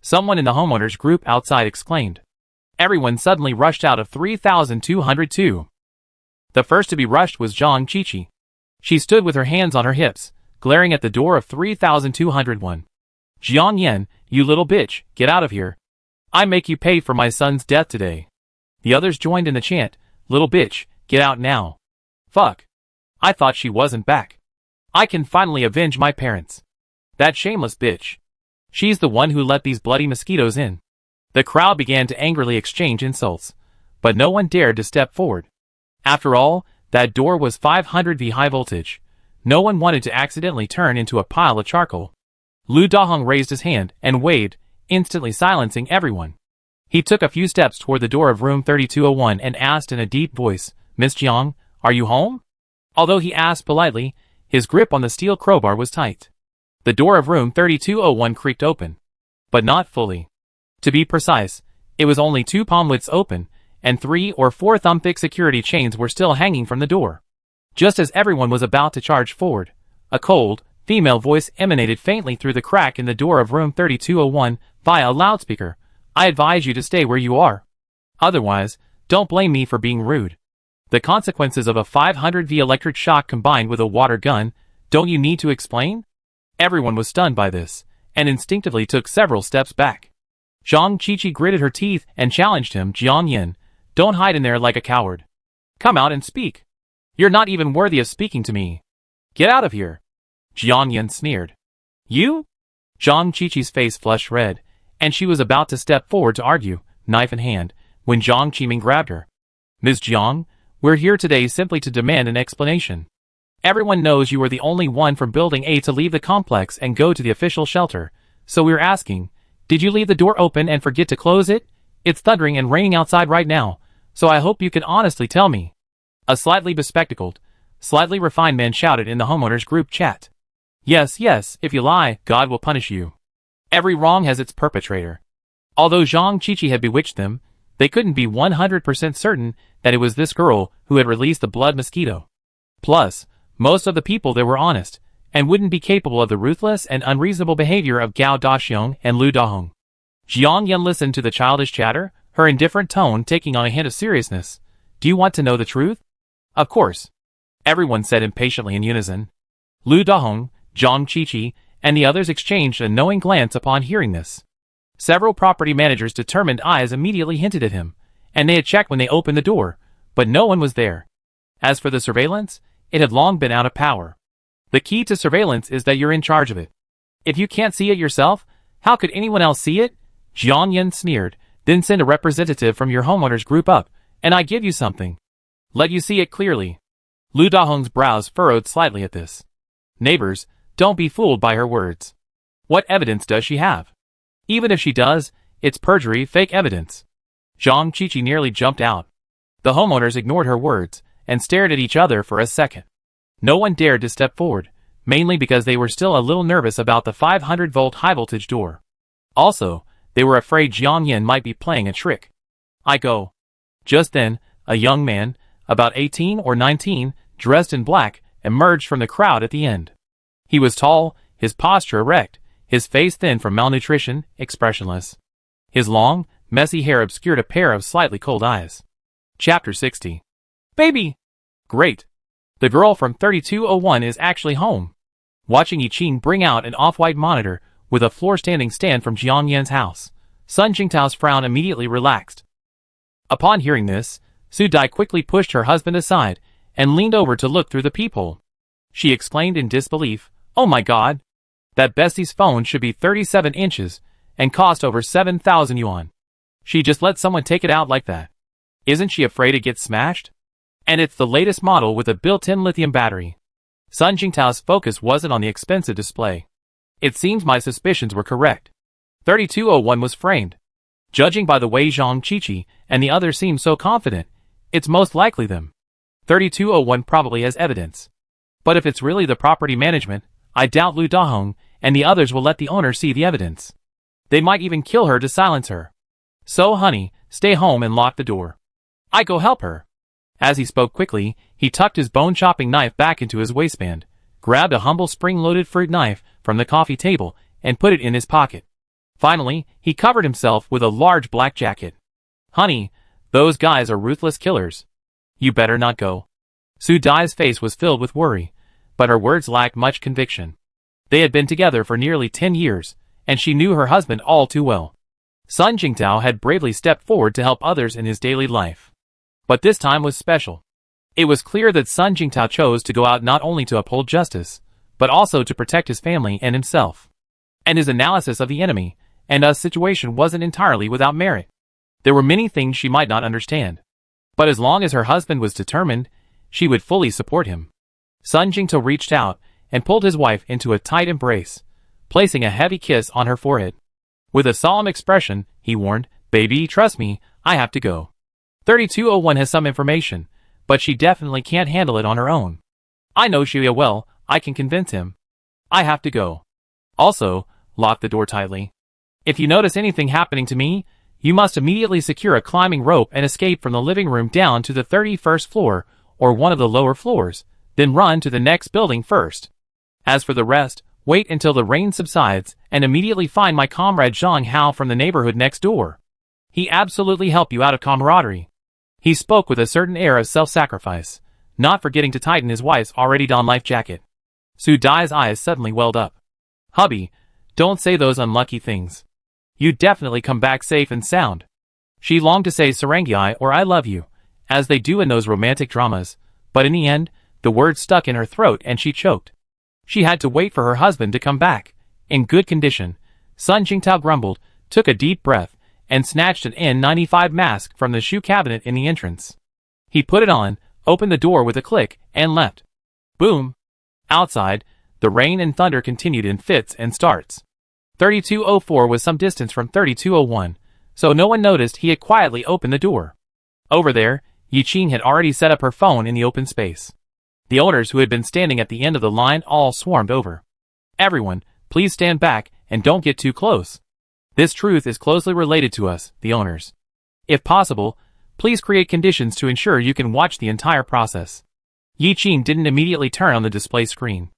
Someone in the homeowners group outside exclaimed. Everyone suddenly rushed out of 3202. The first to be rushed was Zhang Qiqi. She stood with her hands on her hips, glaring at the door of 3201. Jiang Yan, you little bitch, get out of here. I make you pay for my son's death today. The others joined in the chant, little bitch, get out now. Fuck. I thought she wasn't back. I can finally avenge my parents. That shameless bitch. She's the one who let these bloody mosquitoes in. The crowd began to angrily exchange insults, but no one dared to step forward. After all, that door was 500 V high voltage. No one wanted to accidentally turn into a pile of charcoal. Lu Dahong raised his hand and waved, instantly silencing everyone. He took a few steps toward the door of room 3201 and asked in a deep voice, Miss Jiang, are you home? Although he asked politely, his grip on the steel crowbar was tight. The door of room 3201 creaked open. But not fully. To be precise, it was only 2 palm widths open, and 3 or 4 thumb-thick security chains were still hanging from the door. Just as everyone was about to charge forward, a cold, female voice emanated faintly through the crack in the door of room 3201 via a loudspeaker. I advise you to stay where you are. Otherwise, don't blame me for being rude. The consequences of a 500 V electric shock combined with a water gun, don't you need to explain? Everyone was stunned by this, and instinctively took several steps back. Zhang Qiqi gritted her teeth and challenged him, Jiang Yan, don't hide in there like a coward. Come out and speak. You're not even worthy of speaking to me. Get out of here. Jiang Yan sneered. You? Zhang Qiqi's face flushed red, and she was about to step forward to argue, knife in hand, when Zhang Qiming grabbed her. Ms. Jiang, we're here today simply to demand an explanation. Everyone knows you were the only one from Building A to leave the complex and go to the official shelter, so we're asking, did you leave the door open and forget to close it? It's thundering and raining outside right now, so I hope you can honestly tell me. A slightly bespectacled, slightly refined man shouted in the homeowners group chat. Yes, yes, if you lie, God will punish you. Every wrong has its perpetrator. Although Zhang Qiqi had bewitched them, they couldn't be 100% certain that it was this girl who had released the blood mosquito. Plus, most of the people there were honest, and wouldn't be capable of the ruthless and unreasonable behavior of Gao Dazhuang and Lu Dahong. Jiang Yan listened to the childish chatter, her indifferent tone taking on a hint of seriousness. Do you want to know the truth? Of course. Everyone said impatiently in unison. Lu Dahong, Zhang Qiqi, and the others exchanged a knowing glance upon hearing this. Several property managers' determined eyes immediately hinted at him, and they had checked when they opened the door, but no one was there. As for the surveillance, it had long been out of power. The key to surveillance is that you're in charge of it. If you can't see it yourself, how could anyone else see it? Jiang Yin sneered. Then send a representative from your homeowners group up, and I give you something. Let you see it clearly. Lu Dahong's brows furrowed slightly at this. Neighbors, don't be fooled by her words. What evidence does she have? Even if she does, it's perjury, fake evidence. Zhang Qiqi nearly jumped out. The homeowners ignored her words and stared at each other for a second. No one dared to step forward, mainly because they were still a little nervous about the 500-volt high-voltage door. Also, they were afraid Jiang Yin might be playing a trick. I go. Just then, a young man, about 18 or 19, dressed in black, emerged from the crowd at the end. He was tall, his posture erect, his face thin from malnutrition, expressionless. His long, messy hair obscured a pair of slightly cold eyes. Chapter 60. Baby! Great! The girl from 3201 is actually home. Watching Yiqing bring out an off-white monitor with a floor-standing stand from Jiang Yan's house, Sun Jingtao's frown immediately relaxed. Upon hearing this, Su Dai quickly pushed her husband aside and leaned over to look through the peephole. She exclaimed in disbelief, "Oh my god! That bestie's phone should be 37 inches and cost over 7,000 yuan. She just let someone take it out like that. Isn't she afraid it gets smashed? And it's the latest model with a built-in lithium battery." Sun Jingtao's focus wasn't on the expensive display. It seems my suspicions were correct. 3201 was framed. Judging by the way Zhang Qiqi and the others seemed so confident, it's most likely them. 3201 probably has evidence. But if it's really the property management, I doubt Lu Dahong and the others will let the owner see the evidence. They might even kill her to silence her. So honey, stay home and lock the door. I go help her. As he spoke quickly, he tucked his bone-chopping knife back into his waistband, grabbed a humble spring-loaded fruit knife from the coffee table, and put it in his pocket. Finally, he covered himself with a large black jacket. Honey, those guys are ruthless killers. You better not go. Su Dai's face was filled with worry, but her words lacked much conviction. They had been together for nearly 10 years, and she knew her husband all too well. Sun Jingtao had bravely stepped forward to help others in his daily life. But this time was special. It was clear that Sun Jingtao chose to go out not only to uphold justice, but also to protect his family and himself. And his analysis of the enemy and us situation wasn't entirely without merit. There were many things she might not understand. But as long as her husband was determined, she would fully support him. Sun Jingtao reached out and pulled his wife into a tight embrace, placing a heavy kiss on her forehead. With a solemn expression, he warned, "Baby, trust me, I have to go. 3201 has some information, but she definitely can't handle it on her own. I know Xue well, I can convince him. I have to go. Also, lock the door tightly. If you notice anything happening to me, you must immediately secure a climbing rope and escape from the living room down to the 31st floor or one of the lower floors, then run to the next building first. As for the rest, wait until the rain subsides and immediately find my comrade Zhang Hao from the neighborhood next door. He absolutely helped you out of camaraderie." He spoke with a certain air of self-sacrifice, not forgetting to tighten his wife's already donned life jacket. Su Dai's eyes suddenly welled up. "Hubby, don't say those unlucky things. You definitely come back safe and sound." She longed to say Sarangi or I love you, as they do in those romantic dramas, but in the end, the words stuck in her throat and she choked. She had to wait for her husband to come back, in good condition. Sun Jingtao grumbled, took a deep breath, and snatched an N95 mask from the shoe cabinet in the entrance. He put it on, opened the door with a click, and left. Boom! Outside, the rain and thunder continued in fits and starts. 3204 was some distance from 3201, so no one noticed he had quietly opened the door. Over there, Yiqing had already set up her phone in the open space. The owners who had been standing at the end of the line all swarmed over. "Everyone, please stand back and don't get too close. This truth is closely related to us, the owners. If possible, please create conditions to ensure you can watch the entire process." Yiqing didn't immediately turn on the display screen.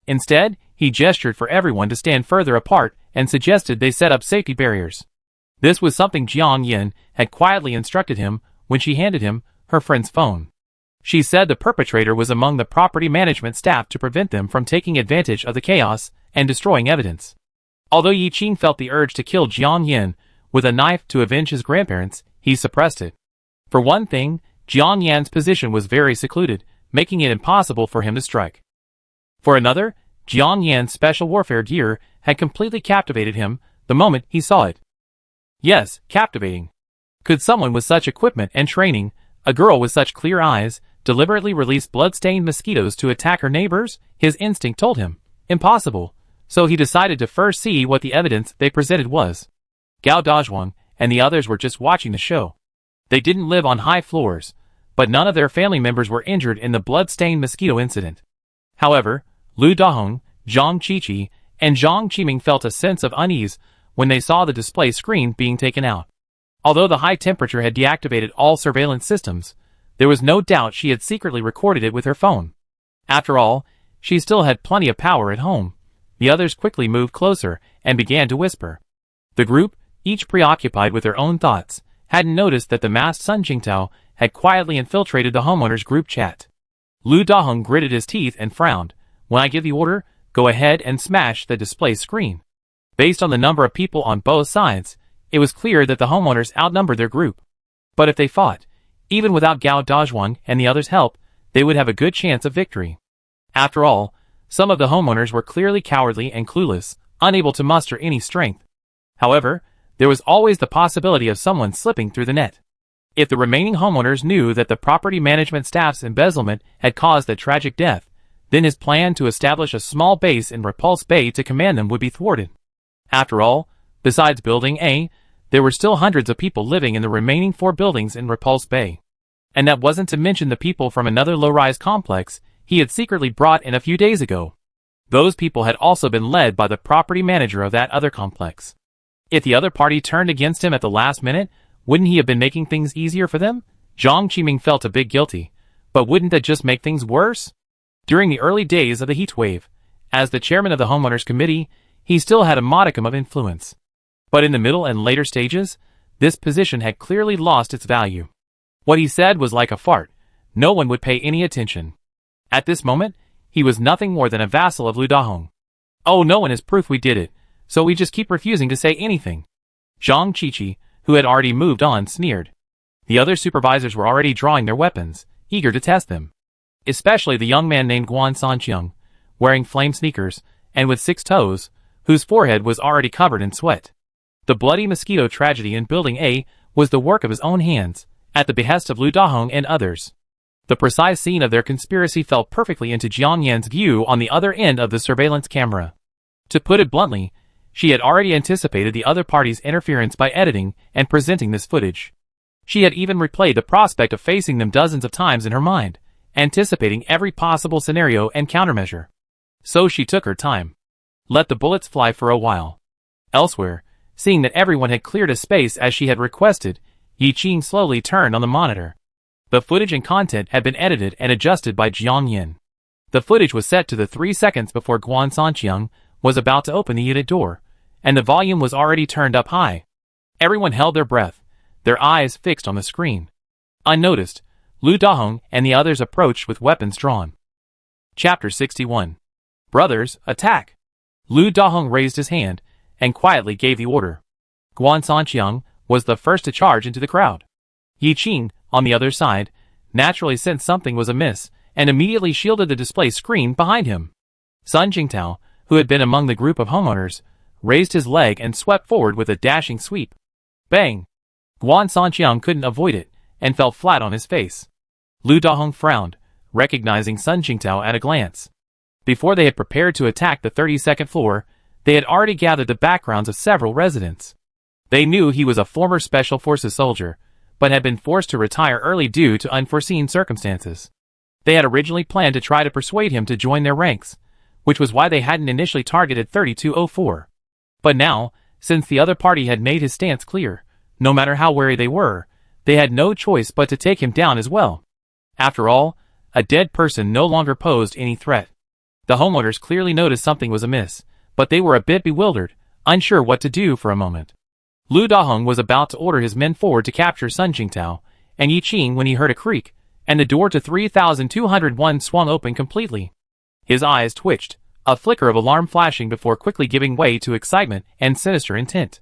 Instead, he gestured for everyone to stand further apart and suggested they set up safety barriers. This was something Jiang Yin had quietly instructed him when she handed him her friend's phone. She said the perpetrator was among the property management staff to prevent them from taking advantage of the chaos and destroying evidence. Although Yiqing felt the urge to kill Jiang Yin with a knife to avenge his grandparents, he suppressed it. For one thing, Jiang Yan's position was very secluded, making it impossible for him to strike. For another, Jiang Yan's special warfare gear had completely captivated him the moment he saw it. Yes, captivating. Could someone with such equipment and training, a girl with such clear eyes, deliberately release blood-stained mosquitoes to attack her neighbors? His instinct told him, impossible, so he decided to first see what the evidence they presented was. Gao Dazhuang and the others were just watching the show. They didn't live on high floors, but none of their family members were injured in the blood-stained mosquito incident. However, Lu Dahong, Zhang Qiqi, and Zhang Qiming felt a sense of unease when they saw the display screen being taken out. Although the high temperature had deactivated all surveillance systems, there was no doubt she had secretly recorded it with her phone. After all, she still had plenty of power at home. The others quickly moved closer and began to whisper. The group, each preoccupied with their own thoughts, hadn't noticed that the masked Sun Jingtao had quietly infiltrated the homeowners' group chat. Lu Dahong gritted his teeth and frowned. When I give the order, go ahead and smash the display screen. Based on the number of people on both sides, it was clear that the homeowners outnumbered their group. But if they fought, even without Gao Dazhuang and the others' help, they would have a good chance of victory. After all, some of the homeowners were clearly cowardly and clueless, unable to muster any strength. However, there was always the possibility of someone slipping through the net. If the remaining homeowners knew that the property management staff's embezzlement had caused the tragic death, then his plan to establish a small base in Repulse Bay to command them would be thwarted. After all, besides Building A, there were still hundreds of people living in the remaining 4 buildings in Repulse Bay. And that wasn't to mention the people from another low-rise complex he had secretly brought in a few days ago. Those people had also been led by the property manager of that other complex. If the other party turned against him at the last minute, wouldn't he have been making things easier for them? Zhang Qiming felt a bit guilty, but wouldn't that just make things worse? During the early days of the heat wave, as the chairman of the homeowners committee, he still had a modicum of influence. But in the middle and later stages, this position had clearly lost its value. What he said was like a fart. No one would pay any attention. At this moment, he was nothing more than a vassal of Lu Dahong. Oh, no one has proof we did it, so we just keep refusing to say anything. Zhang Qiqi, who had already moved on, sneered. The other supervisors were already drawing their weapons, eager to test them. Especially the young man named Guan Sanqiang, wearing flame sneakers, and with 6 toes, whose forehead was already covered in sweat. The bloody mosquito tragedy in Building A was the work of his own hands, at the behest of Lu Dahong and others. The precise scene of their conspiracy fell perfectly into Jiang Yan's view on the other end of the surveillance camera. To put it bluntly, she had already anticipated the other party's interference by editing and presenting this footage. She had even replayed the prospect of facing them dozens of times in her mind, anticipating every possible scenario and countermeasure. So she took her time. Let the bullets fly for a while. Elsewhere, seeing that everyone had cleared a space as she had requested, Yi Qing slowly turned on the monitor. The footage and content had been edited and adjusted by Jiang Yan. The footage was set to the 3 seconds before Guan Sanqiang was about to open the unit door, and the volume was already turned up high. Everyone held their breath, their eyes fixed on the screen. Unnoticed, Lu Dahong and the others approached with weapons drawn. Chapter 61. Brothers, attack! Lu Dahong raised his hand and quietly gave the order. Guan Sanqiang was the first to charge into the crowd. Yi Qing, on the other side, naturally sensed something was amiss and immediately shielded the display screen behind him. Sun Jingtao, who had been among the group of homeowners, raised his leg and swept forward with a dashing sweep. Bang! Guan Sanqiang couldn't avoid it and fell flat on his face. Lu Dahong frowned, recognizing Sun Jingtao at a glance. Before they had prepared to attack the 32nd floor, they had already gathered the backgrounds of several residents. They knew he was a former Special Forces soldier, but had been forced to retire early due to unforeseen circumstances. They had originally planned to try to persuade him to join their ranks, which was why they hadn't initially targeted 3204. But now, since the other party had made his stance clear, no matter how wary they were, they had no choice but to take him down as well. After all, a dead person no longer posed any threat. The homeowners clearly noticed something was amiss, but they were a bit bewildered, unsure what to do for a moment. Lu Dahong was about to order his men forward to capture Sun Jingtao and Yi Qing when he heard a creak, and the door to 3201 swung open completely. His eyes twitched, a flicker of alarm flashing before quickly giving way to excitement and sinister intent.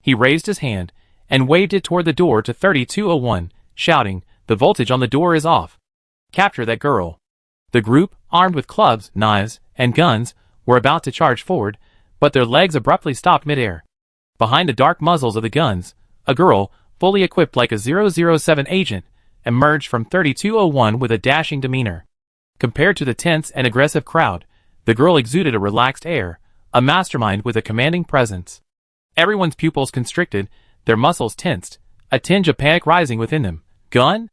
He raised his hand and waved it toward the door to 3201, shouting, "The voltage on the door is off. Capture that girl." The group, armed with clubs, knives, and guns, were about to charge forward, but their legs abruptly stopped midair. Behind the dark muzzles of the guns, a girl, fully equipped like a 007 agent, emerged from 3201 with a dashing demeanor. Compared to the tense and aggressive crowd, the girl exuded a relaxed air, a mastermind with a commanding presence. Everyone's pupils constricted, their muscles tensed, a tinge of panic rising within them. Gun?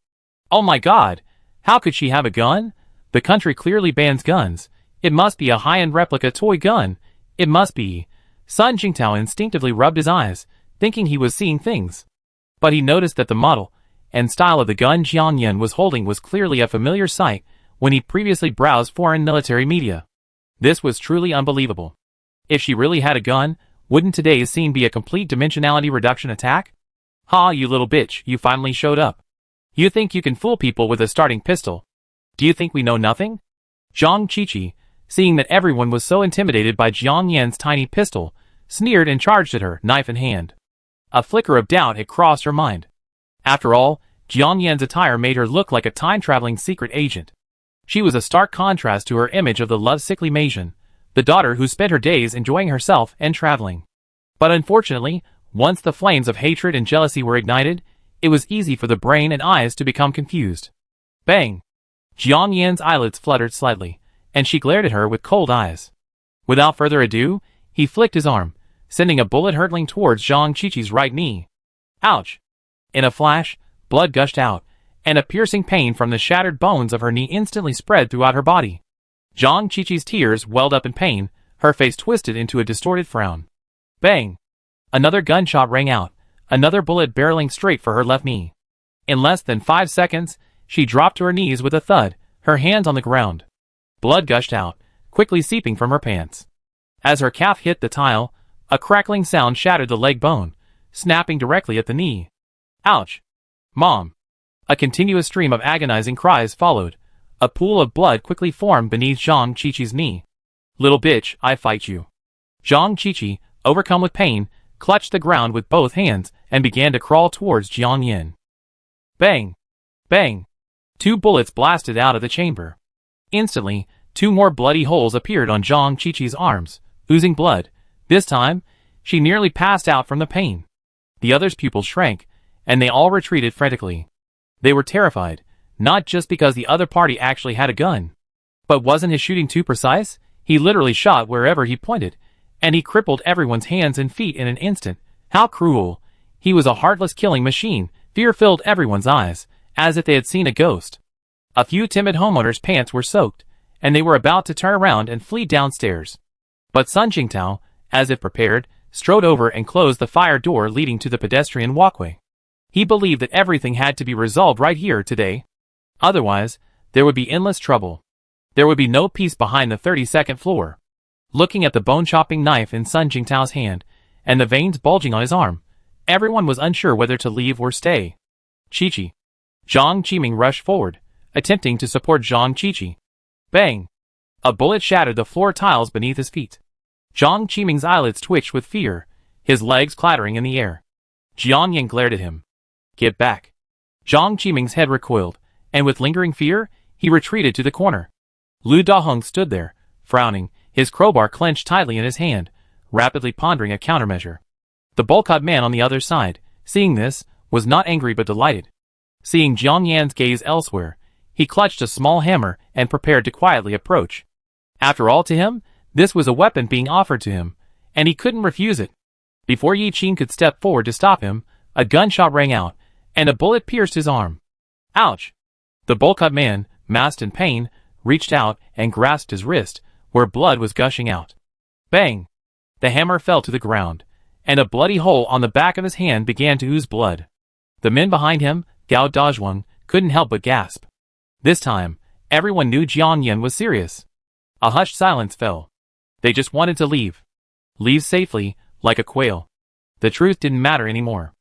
Oh my God! How could she have a gun? The country clearly bans guns. It must be a high-end replica toy gun. It must be. Sun Jingtao instinctively rubbed his eyes, thinking he was seeing things. But he noticed that the model and style of the gun Jiang Yan was holding was clearly a familiar sight when he previously browsed foreign military media. This was truly unbelievable. If she really had a gun, wouldn't today's scene be a complete dimensionality reduction attack? Ha, you little bitch, you finally showed up. You think you can fool people with a starting pistol? Do you think we know nothing? Zhang Qiqi, seeing that everyone was so intimidated by Jiang Yan's tiny pistol, sneered and charged at her, knife in hand. A flicker of doubt had crossed her mind. After all, Jiang Yan's attire made her look like a time-traveling secret agent. She was a stark contrast to her image of the lovesickly Maisian, the daughter who spent her days enjoying herself and traveling. But unfortunately, once the flames of hatred and jealousy were ignited, it was easy for the brain and eyes to become confused. Bang! Jiang Yan's eyelids fluttered slightly, and she glared at her with cold eyes. Without further ado, he flicked his arm, sending a bullet hurtling towards Zhang Qiqi's right knee. Ouch! In a flash, blood gushed out, and a piercing pain from the shattered bones of her knee instantly spread throughout her body. Zhang Qiqi's tears welled up in pain, her face twisted into a distorted frown. Bang! Another gunshot rang out, another bullet barreling straight for her left knee. In less than 5 seconds, she dropped to her knees with a thud, her hands on the ground. Blood gushed out, quickly seeping from her pants. As her calf hit the tile, a crackling sound shattered the leg bone, snapping directly at the knee. Ouch! Mom! A continuous stream of agonizing cries followed. A pool of blood quickly formed beneath Zhang Qiqi's knee. Little bitch, I fight you. Zhang Qiqi, overcome with pain, clutched the ground with both hands and began to crawl towards Jiang Yan. Bang! Bang! 2 bullets blasted out of the chamber. Instantly, 2 more bloody holes appeared on Zhang Qiqi's arms, oozing blood. This time, she nearly passed out from the pain. The others' pupils shrank, and they all retreated frantically. They were terrified, not just because the other party actually had a gun. But wasn't his shooting too precise? He literally shot wherever he pointed, and he crippled everyone's hands and feet in an instant. How cruel! He was a heartless killing machine. Fear filled everyone's eyes, as if they had seen a ghost. A few timid homeowners' pants were soaked, and they were about to turn around and flee downstairs. But Sun Jingtao, as if prepared, strode over and closed the fire door leading to the pedestrian walkway. He believed that everything had to be resolved right here today. Otherwise, there would be endless trouble. There would be no peace behind the 32nd floor. Looking at the bone-chopping knife in Sun Jingtao's hand, and the veins bulging on his arm, everyone was unsure whether to leave or stay. Qiqi. Zhang Qiming rushed forward, attempting to support Zhang Qiqi. Bang! A bullet shattered the floor tiles beneath his feet. Zhang Qiming's eyelids twitched with fear, his legs clattering in the air. Jiang Yan glared at him. Get back. Zhang Qiming's head recoiled, and with lingering fear, he retreated to the corner. Lu Dahong stood there, frowning, his crowbar clenched tightly in his hand, rapidly pondering a countermeasure. The bulk-eyed man on the other side, seeing this, was not angry but delighted. Seeing Jiang Yan's gaze elsewhere, he clutched a small hammer and prepared to quietly approach. After all, to him, this was a weapon being offered to him, and he couldn't refuse it. Before Yi Qin could step forward to stop him, a gunshot rang out, and a bullet pierced his arm. Ouch! The bulk-eyed man, masked in pain, reached out and grasped his wrist, where blood was gushing out. Bang! The hammer fell to the ground, and a bloody hole on the back of his hand began to ooze blood. The men behind him, Gao Dazhuang, couldn't help but gasp. This time, everyone knew Jiang Yan was serious. A hushed silence fell. They just wanted to leave. Leave safely, like a quail. The truth didn't matter anymore.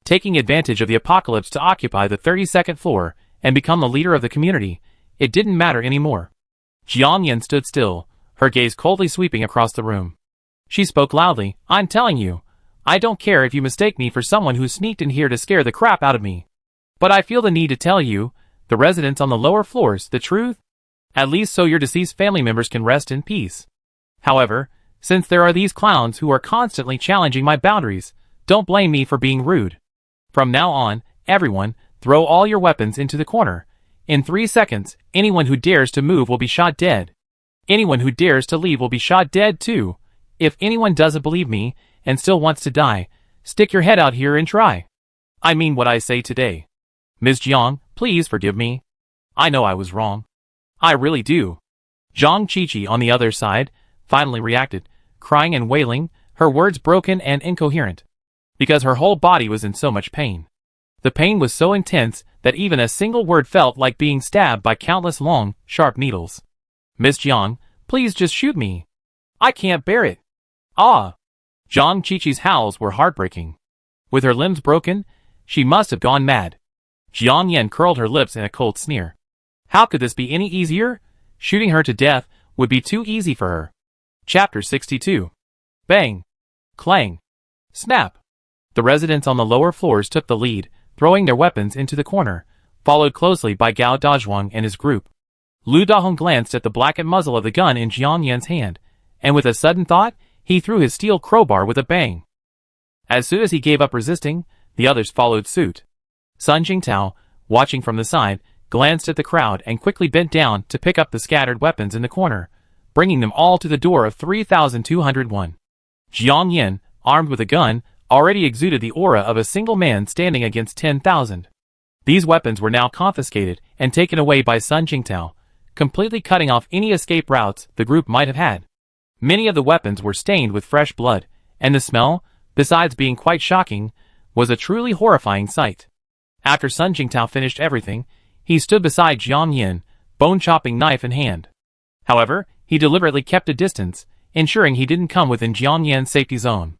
Taking advantage of the apocalypse to occupy the 32nd floor and become the leader of the community, it didn't matter anymore. Jiang Yan stood still, her gaze coldly sweeping across the room. She spoke loudly, I'm telling you, I don't care if you mistake me for someone who sneaked in here to scare the crap out of me. But I feel the need to tell you, the residents on the lower floors, the truth. At least so your deceased family members can rest in peace. However, since there are these clowns who are constantly challenging my boundaries, don't blame me for being rude. From now on, everyone, throw all your weapons into the corner. In 3 seconds, anyone who dares to move will be shot dead. Anyone who dares to leave will be shot dead too. If anyone doesn't believe me, and still wants to die, stick your head out here and try. I mean what I say today. Ms. Jiang, please forgive me. I know I was wrong. I really do. Zhang Qiqi on the other side, finally reacted, crying and wailing, her words broken and incoherent. Because her whole body was in so much pain. The pain was so intense that even a single word felt like being stabbed by countless long, sharp needles. Miss Jiang, please just shoot me. I can't bear it. Ah! Zhang Qiqi's howls were heartbreaking. With her limbs broken, she must have gone mad. Jiang Yan curled her lips in a cold sneer. How could this be any easier? Shooting her to death would be too easy for her. Chapter 62. Bang! Clang! Snap! The residents on the lower floors took the lead, throwing their weapons into the corner, followed closely by Gao Dazhuang and his group. Lu Dahong glanced at the blackened muzzle of the gun in Jiang Yan's hand, and with a sudden thought, he threw his steel crowbar with a bang. As soon as he gave up resisting, the others followed suit. Sun Jingtao, watching from the side, glanced at the crowd and quickly bent down to pick up the scattered weapons in the corner, bringing them all to the door of 3201. Jiang Yan, armed with a gun, already exuded the aura of a single man standing against 10,000. These weapons were now confiscated and taken away by Sun Jingtao, completely cutting off any escape routes the group might have had. Many of the weapons were stained with fresh blood, and the smell, besides being quite shocking, was a truly horrifying sight. After Sun Jingtao finished everything, he stood beside Jiang Yan, bone-chopping knife in hand. However, he deliberately kept a distance, ensuring he didn't come within Jiang Yan's safety zone.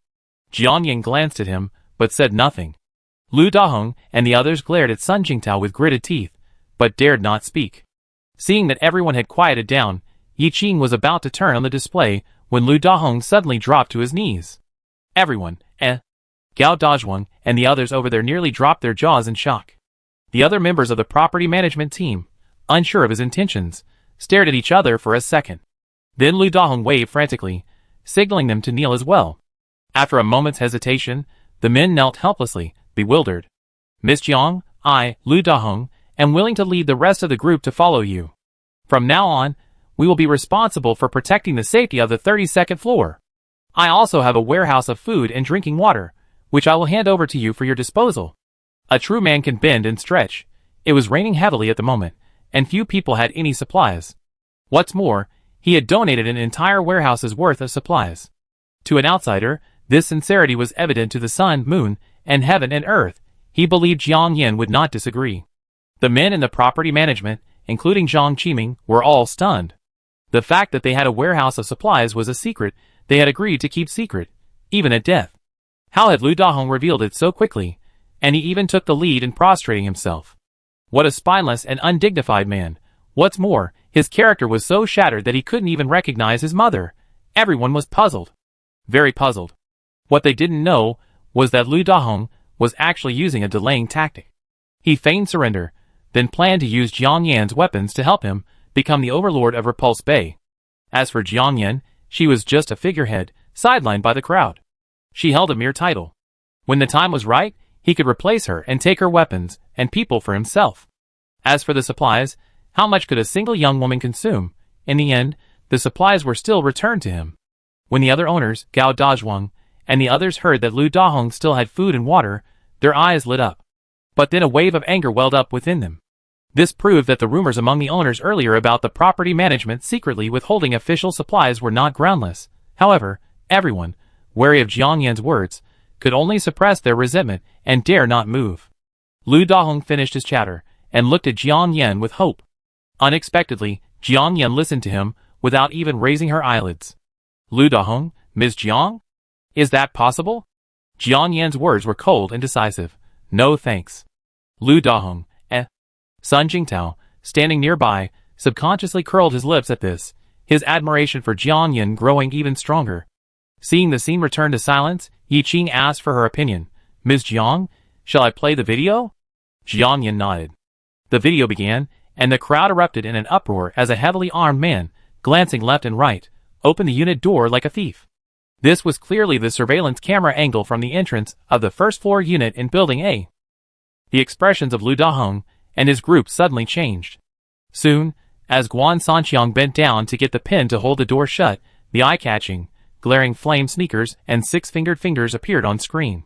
Jiang Yan glanced at him, but said nothing. Lu Dahong and the others glared at Sun Jingtao with gritted teeth, but dared not speak. Seeing that everyone had quieted down, Yi Qing was about to turn on the display when Lu Dahong suddenly dropped to his knees. Everyone, Gao Dazhuang and the others over there nearly dropped their jaws in shock. The other members of the property management team, unsure of his intentions, stared at each other for a second. Then Lu Dahong waved frantically, signaling them to kneel as well. After a moment's hesitation, the men knelt helplessly, bewildered. Miss Jiang, I, Lu Dahong, am willing to lead the rest of the group to follow you. From now on, we will be responsible for protecting the safety of the 32nd floor. I also have a warehouse of food and drinking water, which I will hand over to you for your disposal. A true man can bend and stretch. It was raining heavily at the moment, and few people had any supplies. What's more, he had donated an entire warehouse's worth of supplies. To an outsider, this sincerity was evident to the sun, moon, and heaven and earth. He believed Jiang Yan would not disagree. The men in the property management, including Zhang Qiming, were all stunned. The fact that they had a warehouse of supplies was a secret they had agreed to keep secret, even at death. How had Lu Dahong revealed it so quickly, and he even took the lead in prostrating himself? What a spineless and undignified man. What's more, his character was so shattered that he couldn't even recognize his mother. Everyone was puzzled. Very puzzled. What they didn't know was that Lu Dahong was actually using a delaying tactic. He feigned surrender, then planned to use Jiang Yan's weapons to help him become the overlord of Repulse Bay. As for Jiang Yan, she was just a figurehead, sidelined by the crowd. She held a mere title. When the time was right, he could replace her and take her weapons and people for himself. As for the supplies, how much could a single young woman consume? In the end, the supplies were still returned to him. When the other owners, Gao Dazhuang, and the others heard that Lu Dahong still had food and water, their eyes lit up. But then a wave of anger welled up within them. This proved that the rumors among the owners earlier about the property management secretly withholding official supplies were not groundless. However, everyone, wary of Jiang Yan's words, could only suppress their resentment and dare not move. Lu Dahong finished his chatter and looked at Jiang Yan with hope. Unexpectedly, Jiang Yan listened to him without even raising her eyelids. Lu Dahong, Ms. Jiang? Is that possible? Jiang Yan's words were cold and decisive. No thanks. Lu Dahong, Sun Jingtao, standing nearby, subconsciously curled his lips at this, his admiration for Jiang Yan growing even stronger. Seeing the scene return to silence, Yi Qing asked for her opinion. Ms. Jiang, shall I play the video? Jiang Yan nodded. The video began, and the crowd erupted in an uproar as a heavily armed man, glancing left and right, opened the unit door like a thief. This was clearly the surveillance camera angle from the entrance of the first-floor unit in Building A. The expressions of Lu Dahong and his group suddenly changed. Soon, as Guan Sanqiang bent down to get the pin to hold the door shut, the eye-catching, glaring flame sneakers and six-fingered fingers appeared on screen.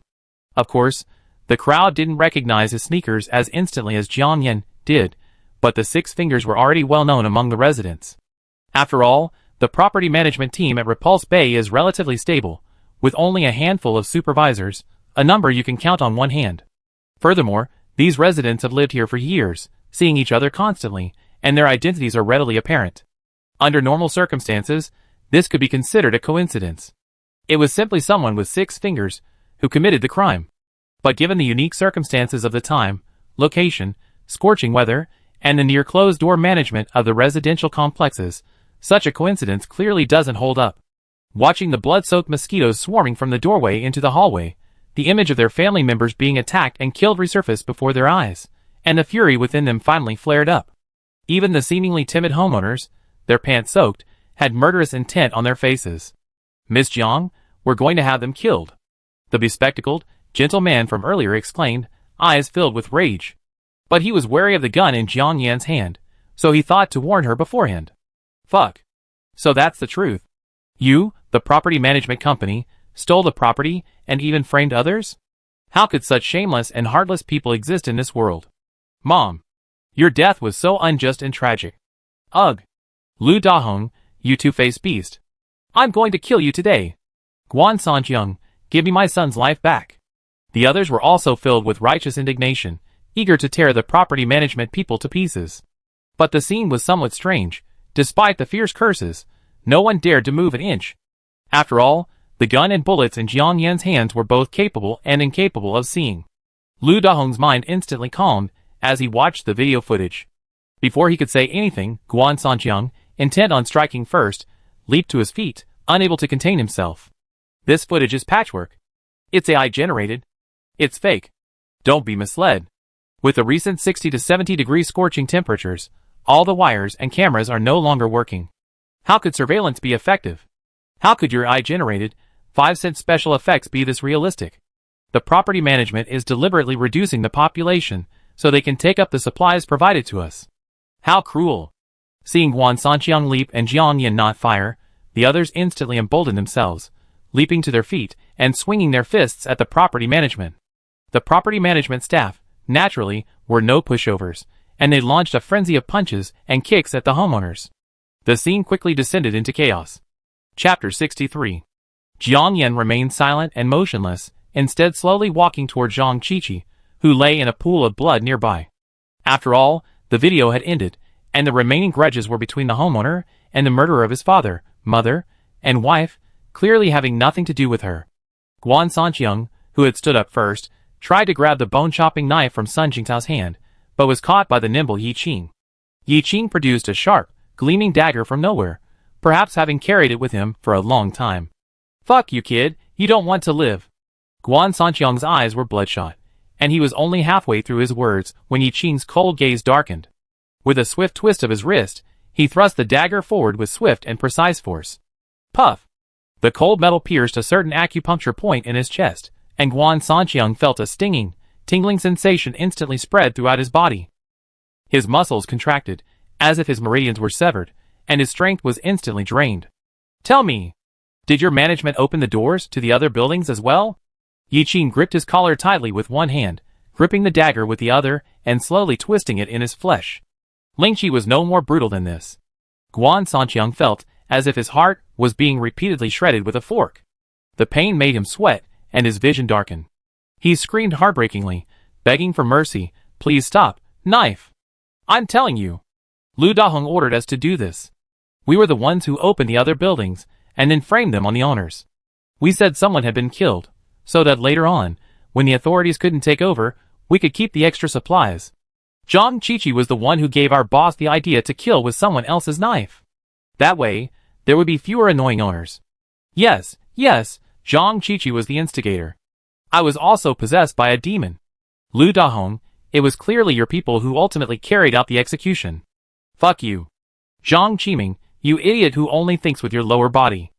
Of course, the crowd didn't recognize his sneakers as instantly as Jiang Yan did, but the six fingers were already well known among the residents. After all, the property management team at Repulse Bay is relatively stable, with only a handful of supervisors, a number you can count on one hand. Furthermore, these residents have lived here for years, seeing each other constantly, and their identities are readily apparent. Under normal circumstances, this could be considered a coincidence. It was simply someone with six fingers who committed the crime. But given the unique circumstances of the time, location, scorching weather, and the near closed-door management of the residential complexes, such a coincidence clearly doesn't hold up. Watching the blood-soaked mosquitoes swarming from the doorway into the hallway, the image of their family members being attacked and killed resurfaced before their eyes, and the fury within them finally flared up. Even the seemingly timid homeowners, their pants soaked, had murderous intent on their faces. "Miss Jiang, we're going to have them killed," the bespectacled, gentle man from earlier exclaimed, eyes filled with rage. But he was wary of the gun in Jiang Yan's hand, so he thought to warn her beforehand. "Fuck. So that's the truth. You, the property management company, stole the property and even framed others? How could such shameless and heartless people exist in this world? Mom, your death was so unjust and tragic. Ugh. Lu Dahong, you two-faced beast. I'm going to kill you today. Guan Sanqiang, give me my son's life back." The others were also filled with righteous indignation, eager to tear the property management people to pieces. But the scene was somewhat strange. Despite the fierce curses, no one dared to move an inch. After all, the gun and bullets in Jiang Yan's hands were both capable and incapable of seeing. Lu Dahong's mind instantly calmed as he watched the video footage. Before he could say anything, Guan Sanqiang, intent on striking first, leaped to his feet, unable to contain himself. "This footage is patchwork. It's AI generated. It's fake. Don't be misled. With the recent 60 to 70 degree scorching temperatures, all the wires and cameras are no longer working. How could surveillance be effective? How could your AI-generated, 5-cent special effects be this realistic? The property management is deliberately reducing the population so they can take up the supplies provided to us. How cruel." Seeing Guan Sanqiang leap and Jiang Yan not fire, the others instantly emboldened themselves, leaping to their feet and swinging their fists at the property management. The property management staff, naturally, were no pushovers, and they launched a frenzy of punches and kicks at the homeowners. The scene quickly descended into chaos. Chapter 63. Jiang Yan remained silent and motionless, instead slowly walking toward Zhang Qiqi, who lay in a pool of blood nearby. After all, the video had ended, and the remaining grudges were between the homeowner and the murderer of his father, mother, and wife, clearly having nothing to do with her. Guan Sanqiang, who had stood up first, tried to grab the bone-chopping knife from Sun Jingtao's hand, but was caught by the nimble Yi Qing. Yi Qing produced a sharp, gleaming dagger from nowhere, perhaps having carried it with him for a long time. "Fuck you, kid, you don't want to live." Guan Sanqiang's eyes were bloodshot, and he was only halfway through his words when Yi Qing's cold gaze darkened. With a swift twist of his wrist, he thrust the dagger forward with swift and precise force. Puff! The cold metal pierced a certain acupuncture point in his chest, and Guan Sanqiang felt a stinging, tingling sensation instantly spread throughout his body. His muscles contracted, as if his meridians were severed, and his strength was instantly drained. "Tell me, did your management open the doors to the other buildings as well?" Yi Qing gripped his collar tightly with one hand, gripping the dagger with the other, and slowly twisting it in his flesh. Lingqi was no more brutal than this. Guan Sanqiang felt as if his heart was being repeatedly shredded with a fork. The pain made him sweat, and his vision darkened. He screamed heartbreakingly, begging for mercy. "Please stop, knife! I'm telling you. Lu Dahong ordered us to do this. We were the ones who opened the other buildings, and then framed them on the owners. We said someone had been killed, so that later on, when the authorities couldn't take over, we could keep the extra supplies. Zhang Qiqi was the one who gave our boss the idea to kill with someone else's knife. That way, there would be fewer annoying owners. Yes, Zhang Qiqi was the instigator. I was also possessed by a demon." Lu Dahong, It was clearly your people who ultimately carried out the execution. Fuck you. Zhang Qiming, you idiot who only thinks with your lower body.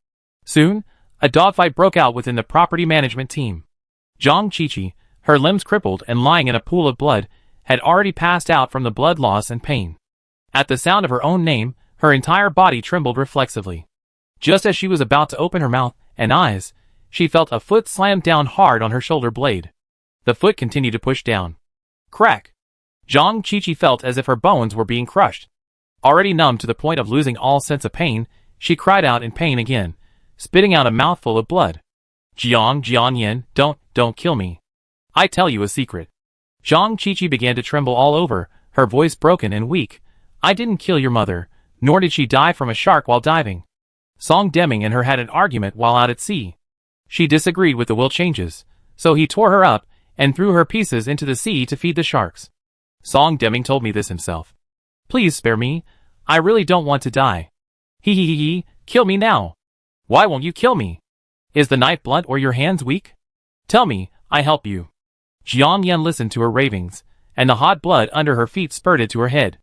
Soon, a dogfight broke out within the property management team. Zhang Qiqi, her limbs crippled and lying in a pool of blood, had already passed out from the blood loss and pain. At the sound of her own name, her entire body trembled reflexively. Just as she was about to open her mouth and eyes, she felt a foot slam down hard on her shoulder blade. The foot continued to push down. Crack! Zhang Qiqi felt as if her bones were being crushed. Already numb to the point of losing all sense of pain, she cried out in pain again, spitting out a mouthful of blood. Jiangyan, don't kill me. I tell you a secret. Zhang Qiqi began to tremble all over, her voice broken and weak. I didn't kill your mother, nor did she die from a shark while diving. Song Deming and her had an argument while out at sea. She disagreed with the will changes, so he tore her up and threw her pieces into the sea to feed the sharks. Song Deming told me this himself. Please spare me, I really don't want to die. He, kill me now. Why won't you kill me? Is the knife blunt or your hands weak? Tell me, I help you. Jiang Yan listened to her ravings, and the hot blood under her feet spurted to her head.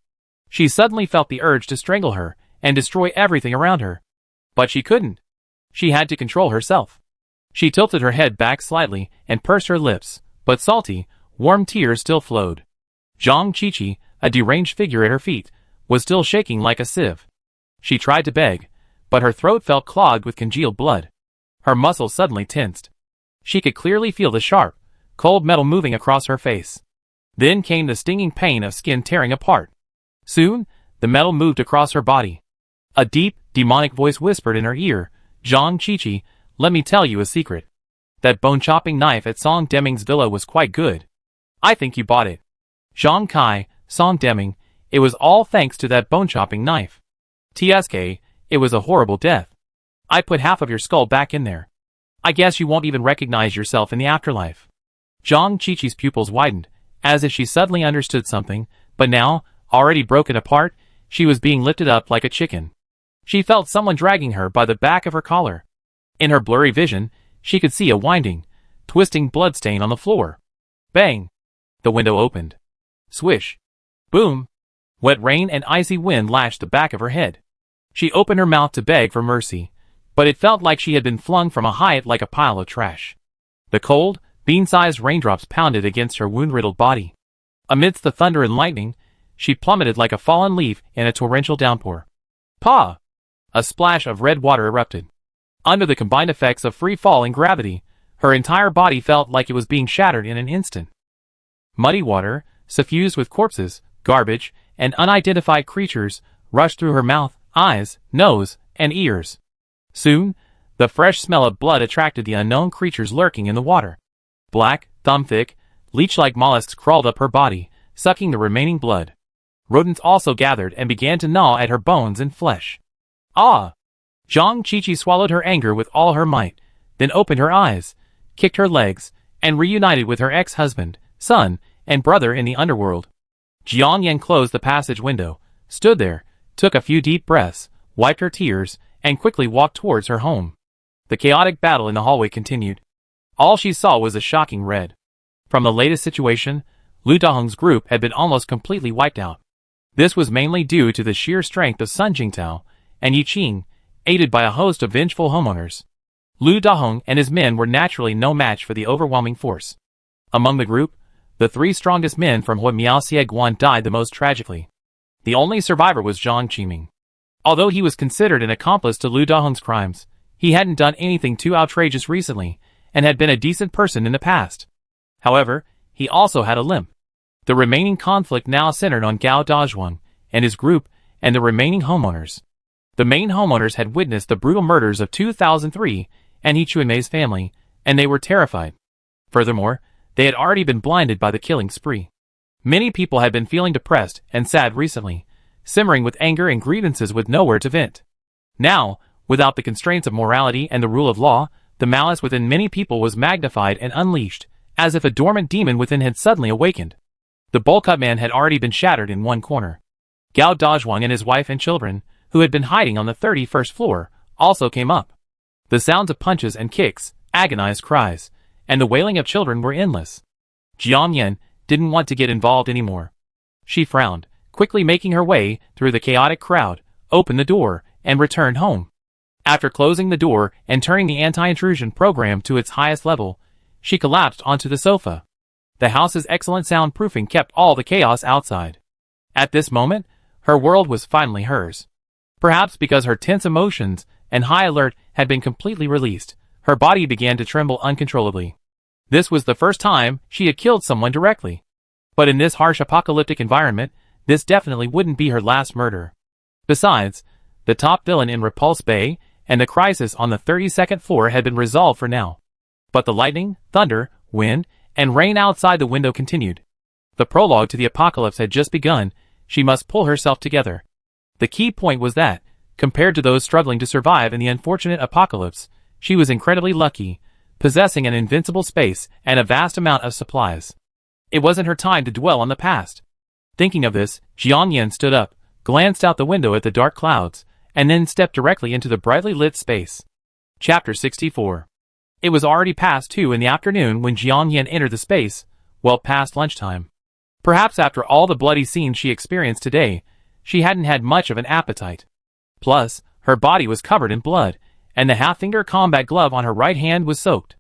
She suddenly felt the urge to strangle her and destroy everything around her. But she couldn't. She had to control herself. She tilted her head back slightly and pursed her lips, but salty, warm tears still flowed. Zhang Qiqi, a deranged figure at her feet, was still shaking like a sieve. She tried to beg, but her throat felt clogged with congealed blood. Her muscles suddenly tensed. She could clearly feel the sharp, cold metal moving across her face. Then came the stinging pain of skin tearing apart. Soon, the metal moved across her body. A deep, demonic voice whispered in her ear, Zhang Qiqi, let me tell you a secret. That bone-chopping knife at Song Deming's villa was quite good. I think you bought it. Zhang Kai, Song Deming, it was all thanks to that bone-chopping knife. TSK, it was a horrible death. I put half of your skull back in there. I guess you won't even recognize yourself in the afterlife. Zhang Qiqi's pupils widened, as if she suddenly understood something, but now, already broken apart, she was being lifted up like a chicken. She felt someone dragging her by the back of her collar. In her blurry vision, she could see a winding, twisting bloodstain on the floor. Bang! The window opened. Swish! Boom! Wet rain and icy wind lashed the back of her head. She opened her mouth to beg for mercy, but it felt like she had been flung from a height like a pile of trash. The cold, bean-sized raindrops pounded against her wound-riddled body. Amidst the thunder and lightning, she plummeted like a fallen leaf in a torrential downpour. Pa! A splash of red water erupted. Under the combined effects of free fall and gravity, her entire body felt like it was being shattered in an instant. Muddy water, suffused with corpses, garbage, and unidentified creatures, rushed through her mouth, eyes, nose, and ears. Soon, the fresh smell of blood attracted the unknown creatures lurking in the water. Black, thumb-thick, leech-like mollusks crawled up her body, sucking the remaining blood. Rodents also gathered and began to gnaw at her bones and flesh. Ah! Zhang Qiqi swallowed her anger with all her might, then opened her eyes, kicked her legs, and reunited with her ex-husband, son, and brother in the underworld. Jiang Yan closed the passage window, stood there, took a few deep breaths, wiped her tears, and quickly walked towards her home. The chaotic battle in the hallway continued. All she saw was a shocking red. From the latest situation, Lu Dahong's group had been almost completely wiped out. This was mainly due to the sheer strength of Sun Jingtao and Yi Qing, aided by a host of vengeful homeowners. Lu Dahong and his men were naturally no match for the overwhelming force. Among the group, the three strongest men from Hui Miao Xie died the most tragically. The only survivor was Zhang Qiming. Although he was considered an accomplice to Lu Dahong's crimes, he hadn't done anything too outrageous recently, and had been a decent person in the past. However, he also had a limp. The remaining conflict now centered on Gao Dazhuang and his group and the remaining homeowners. The main homeowners had witnessed the brutal murders of 2003 and He Chuimei's family, and they were terrified. Furthermore, they had already been blinded by the killing spree. Many people had been feeling depressed and sad recently, simmering with anger and grievances with nowhere to vent. Now, without the constraints of morality and the rule of law, the malice within many people was magnified and unleashed, as if a dormant demon within had suddenly awakened. The bowl-cut man had already been shattered in one corner. Gao Dazhuang and his wife and children, who had been hiding on the 31st floor, also came up. The sounds of punches and kicks, agonized cries, and the wailing of children were endless. Jiang Yan, didn't want to get involved anymore. She frowned, quickly making her way through the chaotic crowd, opened the door, and returned home. After closing the door and turning the anti-intrusion program to its highest level, she collapsed onto the sofa. The house's excellent soundproofing kept all the chaos outside. At this moment, her world was finally hers. Perhaps because her tense emotions and high alert had been completely released, her body began to tremble uncontrollably. This was the first time she had killed someone directly. But in this harsh apocalyptic environment, this definitely wouldn't be her last murder. Besides, the top villain in Repulse Bay and the crisis on the 32nd floor had been resolved for now. But the lightning, thunder, wind, and rain outside the window continued. The prologue to the apocalypse had just begun. She must pull herself together. The key point was that, compared to those struggling to survive in the unfortunate apocalypse, she was incredibly lucky, possessing an invincible space and a vast amount of supplies. It wasn't her time to dwell on the past. Thinking of this, Jiang Yan stood up, glanced out the window at the dark clouds, and then stepped directly into the brightly lit space. Chapter 64. It was already past 2 in the afternoon when Jiang Yan entered the space, well past lunchtime. Perhaps after all the bloody scenes she experienced today, she hadn't had much of an appetite. Plus, her body was covered in blood, and the half-finger combat glove on her right hand was soaked.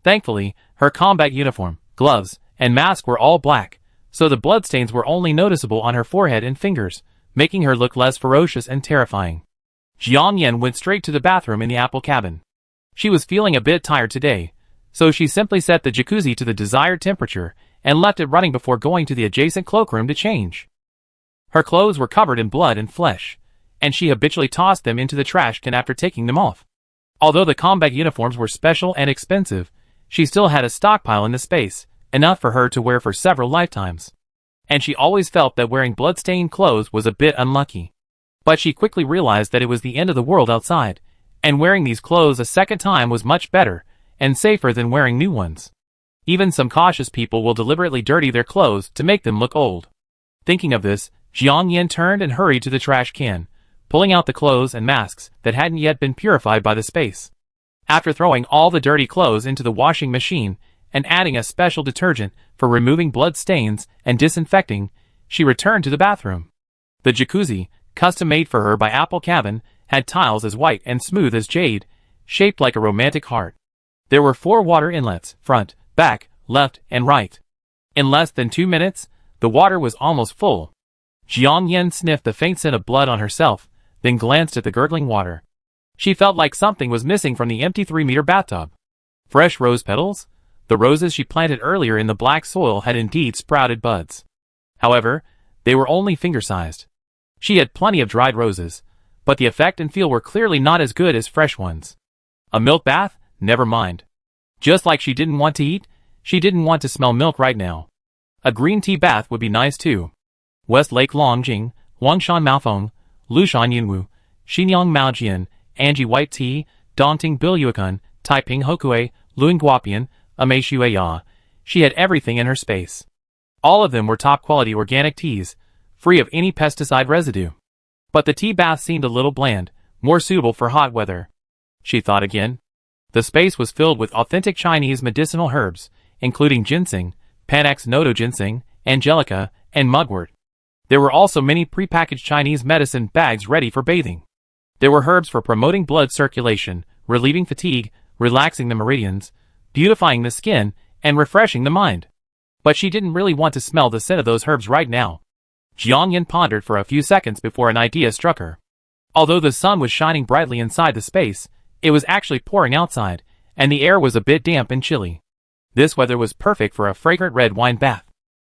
Thankfully, her combat uniform, gloves, and mask were all black, so the bloodstains were only noticeable on her forehead and fingers, making her look less ferocious and terrifying. Jiang Yan went straight to the bathroom in the Apple cabin. She was feeling a bit tired today, so she simply set the jacuzzi to the desired temperature and left it running before going to the adjacent cloakroom to change. Her clothes were covered in blood and flesh, and she habitually tossed them into the trash can after taking them off. Although the combat uniforms were special and expensive, she still had a stockpile in the space, enough for her to wear for several lifetimes. And she always felt that wearing blood-stained clothes was a bit unlucky. But she quickly realized that it was the end of the world outside, and wearing these clothes a second time was much better and safer than wearing new ones. Even some cautious people will deliberately dirty their clothes to make them look old. Thinking of this, Jiang Yan turned and hurried to the trash can, pulling out the clothes and masks that hadn't yet been purified by the space. After throwing all the dirty clothes into the washing machine and adding a special detergent for removing blood stains and disinfecting, she returned to the bathroom. The jacuzzi, custom-made for her by Apple Cabin, had tiles as white and smooth as jade, shaped like a romantic heart. There were 4 water inlets, front, back, left, and right. In less than 2 minutes, the water was almost full. Jiang Yan sniffed the faint scent of blood on herself, then glanced at the gurgling water. She felt like something was missing from the empty 3-meter bathtub. Fresh rose petals? The roses she planted earlier in the black soil had indeed sprouted buds. However, they were only finger-sized. She had plenty of dried roses, but the effect and feel were clearly not as good as fresh ones. A milk bath? Never mind. Just like she didn't want to eat, she didn't want to smell milk right now. A green tea bath would be nice too. West Lake Longjing, Wangshan Maofeng, Lushan Yinwu, Xinyang Maojian, Anji White Tea, Daunting Bilyuakun, Taiping Hokue, Luingguapian, Ameshueya. She had everything in her space. All of them were top-quality organic teas, free of any pesticide residue. But the tea bath seemed a little bland, more suitable for hot weather. She thought again. The space was filled with authentic Chinese medicinal herbs, including ginseng, Panax nodo ginseng, angelica, and mugwort. There were also many prepackaged Chinese medicine bags ready for bathing. There were herbs for promoting blood circulation, relieving fatigue, relaxing the meridians, beautifying the skin, and refreshing the mind. But she didn't really want to smell the scent of those herbs right now. Jiang Yan pondered for a few seconds before an idea struck her. Although the sun was shining brightly inside the space, it was actually pouring outside, and the air was a bit damp and chilly. This weather was perfect for a fragrant red wine bath.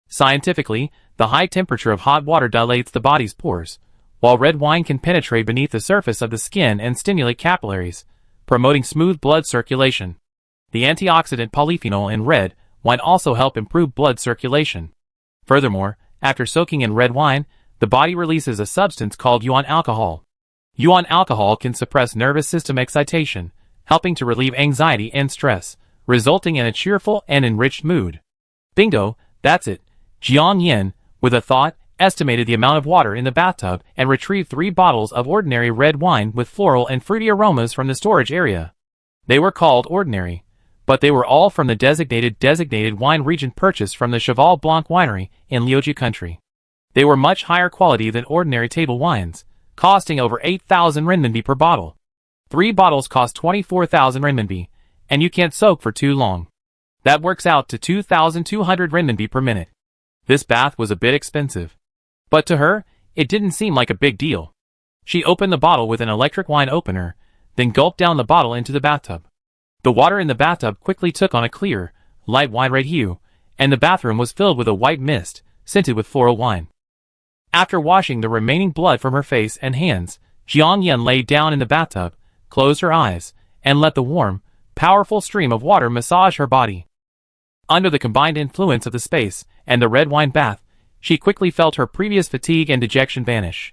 Scientifically, the high temperature of hot water dilates the body's pores, while red wine can penetrate beneath the surface of the skin and stimulate capillaries, promoting smooth blood circulation. The antioxidant polyphenol in red wine also help improve blood circulation. Furthermore, after soaking in red wine, the body releases a substance called yuan alcohol. Yuan alcohol can suppress nervous system excitation, helping to relieve anxiety and stress, resulting in a cheerful and enriched mood. Bingo, that's it. Jiang Yan, with a thought, estimated the amount of water in the bathtub and retrieved 3 bottles of ordinary red wine with floral and fruity aromas from the storage area. They were called ordinary, but they were all from the designated wine region purchased from the Cheval Blanc winery in Liujiu country. They were much higher quality than ordinary table wines, costing over 8,000 renminbi per bottle. 3 bottles cost 24,000 renminbi, and you can't soak for too long. That works out to 2,200 renminbi per minute. This bath was a bit expensive. But to her, it didn't seem like a big deal. She opened the bottle with an electric wine opener, then gulped down the bottle into the bathtub. The water in the bathtub quickly took on a clear, light wine red hue, and the bathroom was filled with a white mist, scented with floral wine. After washing the remaining blood from her face and hands, Jiang Yan lay down in the bathtub, closed her eyes, and let the warm, powerful stream of water massage her body. Under the combined influence of the space and the red wine bath, she quickly felt her previous fatigue and dejection vanish.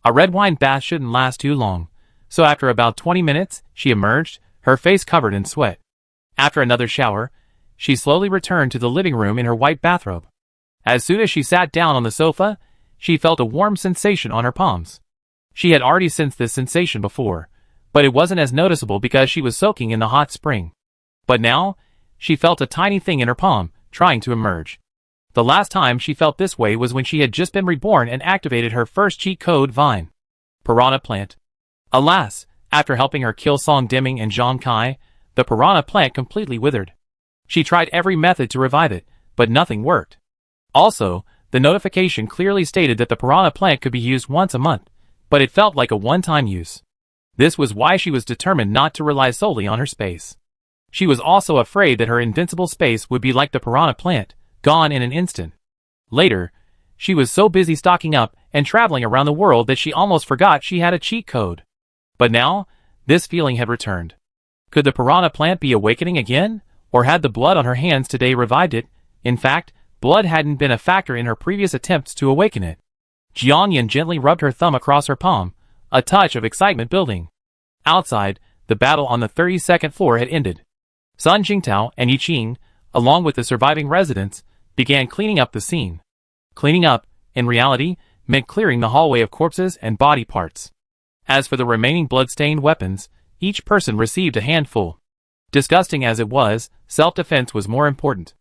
A red wine bath shouldn't last too long, so after about 20 minutes, she emerged, her face covered in sweat. After another shower, she slowly returned to the living room in her white bathrobe. As soon as she sat down on the sofa, she felt a warm sensation on her palms. She had already sensed this sensation before, but it wasn't as noticeable because she was soaking in the hot spring. But now, she felt a tiny thing in her palm, trying to emerge. The last time she felt this way was when she had just been reborn and activated her first cheat code vine. Piranha plant. Alas, after helping her kill Song Deming and Zhang Kai, the piranha plant completely withered. She tried every method to revive it, but nothing worked. Also, the notification clearly stated that the piranha plant could be used once a month, but it felt like a one-time use. This was why she was determined not to rely solely on her space. She was also afraid that her invincible space would be like the piranha plant, gone in an instant. Later, she was so busy stocking up and traveling around the world that she almost forgot she had a cheat code. But now, this feeling had returned. Could the piranha plant be awakening again, or had the blood on her hands today revived it? In fact, blood hadn't been a factor in her previous attempts to awaken it. Jiang Yan gently rubbed her thumb across her palm, a touch of excitement building. Outside, the battle on the 32nd floor had ended. Sun Jingtao and Yi Qing, along with the surviving residents, began cleaning up the scene. Cleaning up, in reality, meant clearing the hallway of corpses and body parts. As for the remaining blood-stained weapons, each person received a handful. Disgusting as it was, self-defense was more important.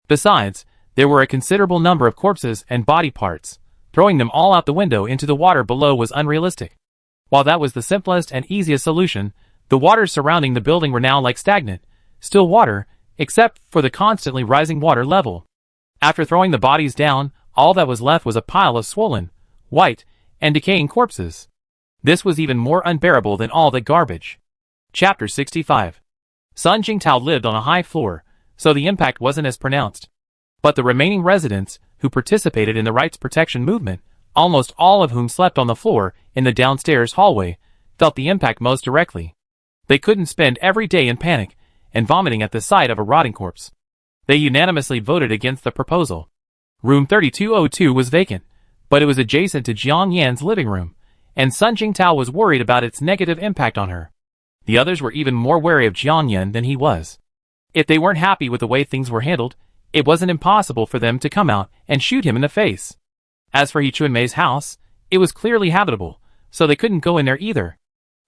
Besides, there were a considerable number of corpses and body parts. Throwing them all out the window into the water below was unrealistic. While that was the simplest and easiest solution, the waters surrounding the building were now like stagnant, still water, except for the constantly rising water level. After throwing the bodies down, all that was left was a pile of swollen, white, and decaying corpses. This was even more unbearable than all that garbage. Chapter 65. Sun Jingtao lived on a high floor, so the impact wasn't as pronounced. But the remaining residents, who participated in the rights protection movement, almost all of whom slept on the floor in the downstairs hallway, felt the impact most directly. They couldn't spend every day in panic and vomiting at the sight of a rotting corpse. They unanimously voted against the proposal. Room 3202 was vacant, but it was adjacent to Jiang Yan's living room, and Sun Jingtao was worried about its negative impact on her. The others were even more wary of Jiang Yan than he was. If they weren't happy with the way things were handled, it wasn't impossible for them to come out and shoot him in the face. As for He Chunmei's house, it was clearly habitable, so they couldn't go in there either.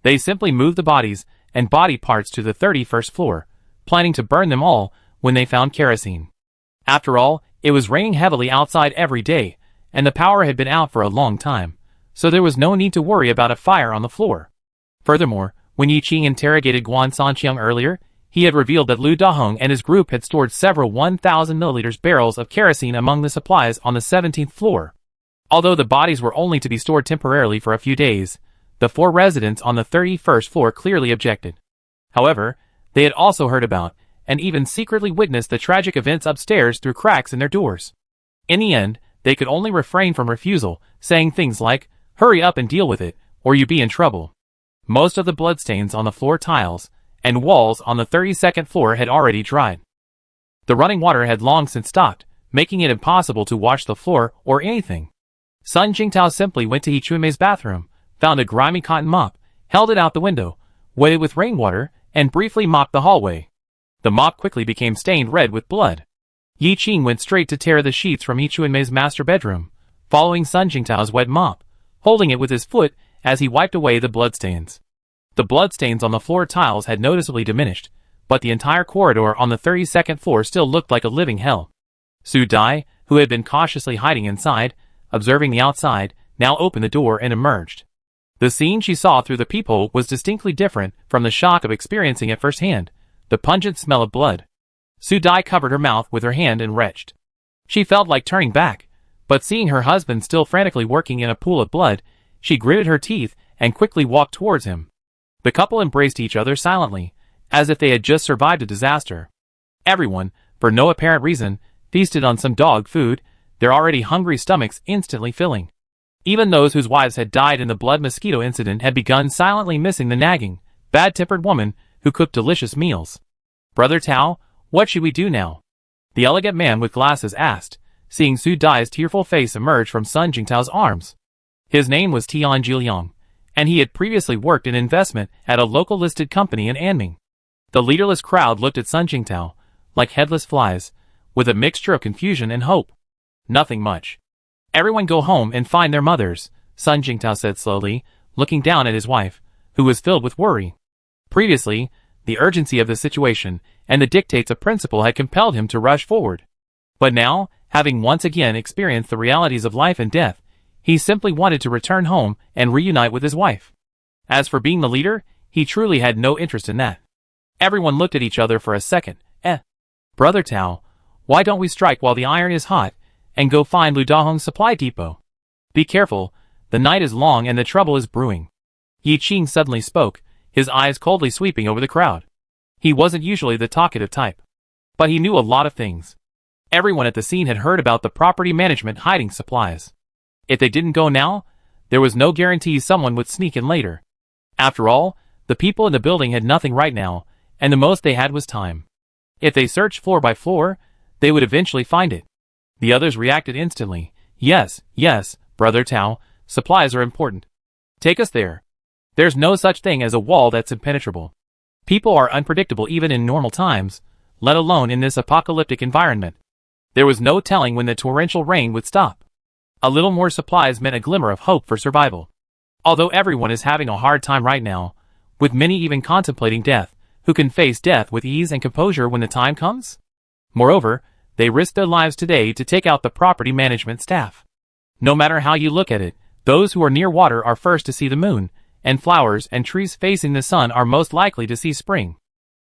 They simply moved the bodies and body parts to the 31st floor, planning to burn them all when they found kerosene. After all, it was raining heavily outside every day, and the power had been out for a long time, so there was no need to worry about a fire on the floor. Furthermore, when Yi Qing interrogated Guan Sanqiang earlier, he had revealed that Lu Dahong and his group had stored several 1,000 milliliters barrels of kerosene among the supplies on the 17th floor. Although the bodies were only to be stored temporarily for a few days, the 4 residents on the 31st floor clearly objected. However, they had also heard about, and even secretly witnessed the tragic events upstairs through cracks in their doors. In the end, they could only refrain from refusal, saying things like, "Hurry up and deal with it, or you be in trouble." Most of the bloodstains on the floor tiles and walls on the 32nd floor had already dried. The running water had long since stopped, making it impossible to wash the floor or anything. Sun Jingtao simply went to He Chunmei's bathroom, found a grimy cotton mop, held it out the window, wet it with rainwater, and briefly mopped the hallway. The mop quickly became stained red with blood. Yi Qing went straight to tear the sheets from He Chunmei's master bedroom, following Sun Jingtao's wet mop, holding it with his foot as he wiped away the bloodstains. The bloodstains on the floor tiles had noticeably diminished, but the entire corridor on the 32nd floor still looked like a living hell. Su Dai, who had been cautiously hiding inside, observing the outside, now opened the door and emerged. The scene she saw through the peephole was distinctly different from the shock of experiencing it firsthand, the pungent smell of blood. Su Dai covered her mouth with her hand and retched. She felt like turning back, but seeing her husband still frantically working in a pool of blood, she gritted her teeth and quickly walked towards him. The couple embraced each other silently, as if they had just survived a disaster. Everyone, for no apparent reason, feasted on some dog food, their already hungry stomachs instantly filling. Even those whose wives had died in the blood mosquito incident had begun silently missing the nagging, bad-tempered woman who cooked delicious meals. "Brother Tao, what should we do now?" the elegant man with glasses asked, seeing Su Dai's tearful face emerge from Sun Jingtao's arms. His name was Tian Jiliang, and he had previously worked in investment at a local listed company in Anming. The leaderless crowd looked at Sun Jingtao, like headless flies, with a mixture of confusion and hope. "Nothing much. Everyone go home and find their mothers," Sun Jingtao said slowly, looking down at his wife, who was filled with worry. Previously, the urgency of the situation and the dictates of principle had compelled him to rush forward. But now, having once again experienced the realities of life and death, he simply wanted to return home and reunite with his wife. As for being the leader, he truly had no interest in that. Everyone looked at each other for a second. Brother Tao, why don't we strike while the iron is hot, and go find Lu Dahong's supply depot? Be careful, the night is long and the trouble is brewing. Yi Qing suddenly spoke, his eyes coldly sweeping over the crowd. He wasn't usually the talkative type, but he knew a lot of things. Everyone at the scene had heard about the property management hiding supplies. If they didn't go now, there was no guarantee someone would sneak in later. After all, the people in the building had nothing right now, and the most they had was time. If they searched floor by floor, they would eventually find it. The others reacted instantly. Yes, Brother Tao, supplies are important. Take us there. There's no such thing as a wall that's impenetrable. People are unpredictable even in normal times, let alone in this apocalyptic environment. There was no telling when the torrential rain would stop. A little more supplies meant a glimmer of hope for survival. Although everyone is having a hard time right now, with many even contemplating death, who can face death with ease and composure when the time comes? Moreover, they risked their lives today to take out the property management staff. No matter how you look at it, those who are near water are first to see the moon, and flowers and trees facing the sun are most likely to see spring.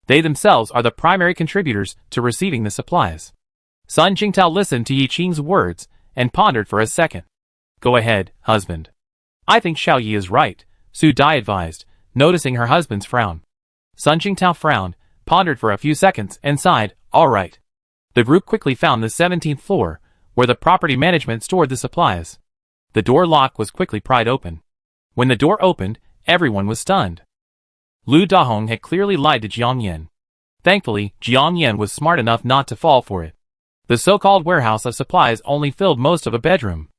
They themselves are the primary contributors to receiving the supplies. Sun Jingtao listened to Yi Qing's words and pondered for a second. "Go ahead, husband." "I think Xiao Yi is right," Su Dai advised, noticing her husband's frown. Sun Jingtao frowned, pondered for a few seconds, and sighed, "All right." The group quickly found the 17th floor, where the property management stored the supplies. The door lock was quickly pried open. When the door opened, everyone was stunned. Lu Dahong had clearly lied to Jiang Yan. Thankfully, Jiang Yan was smart enough not to fall for it. The so-called warehouse of supplies only filled most of a bedroom.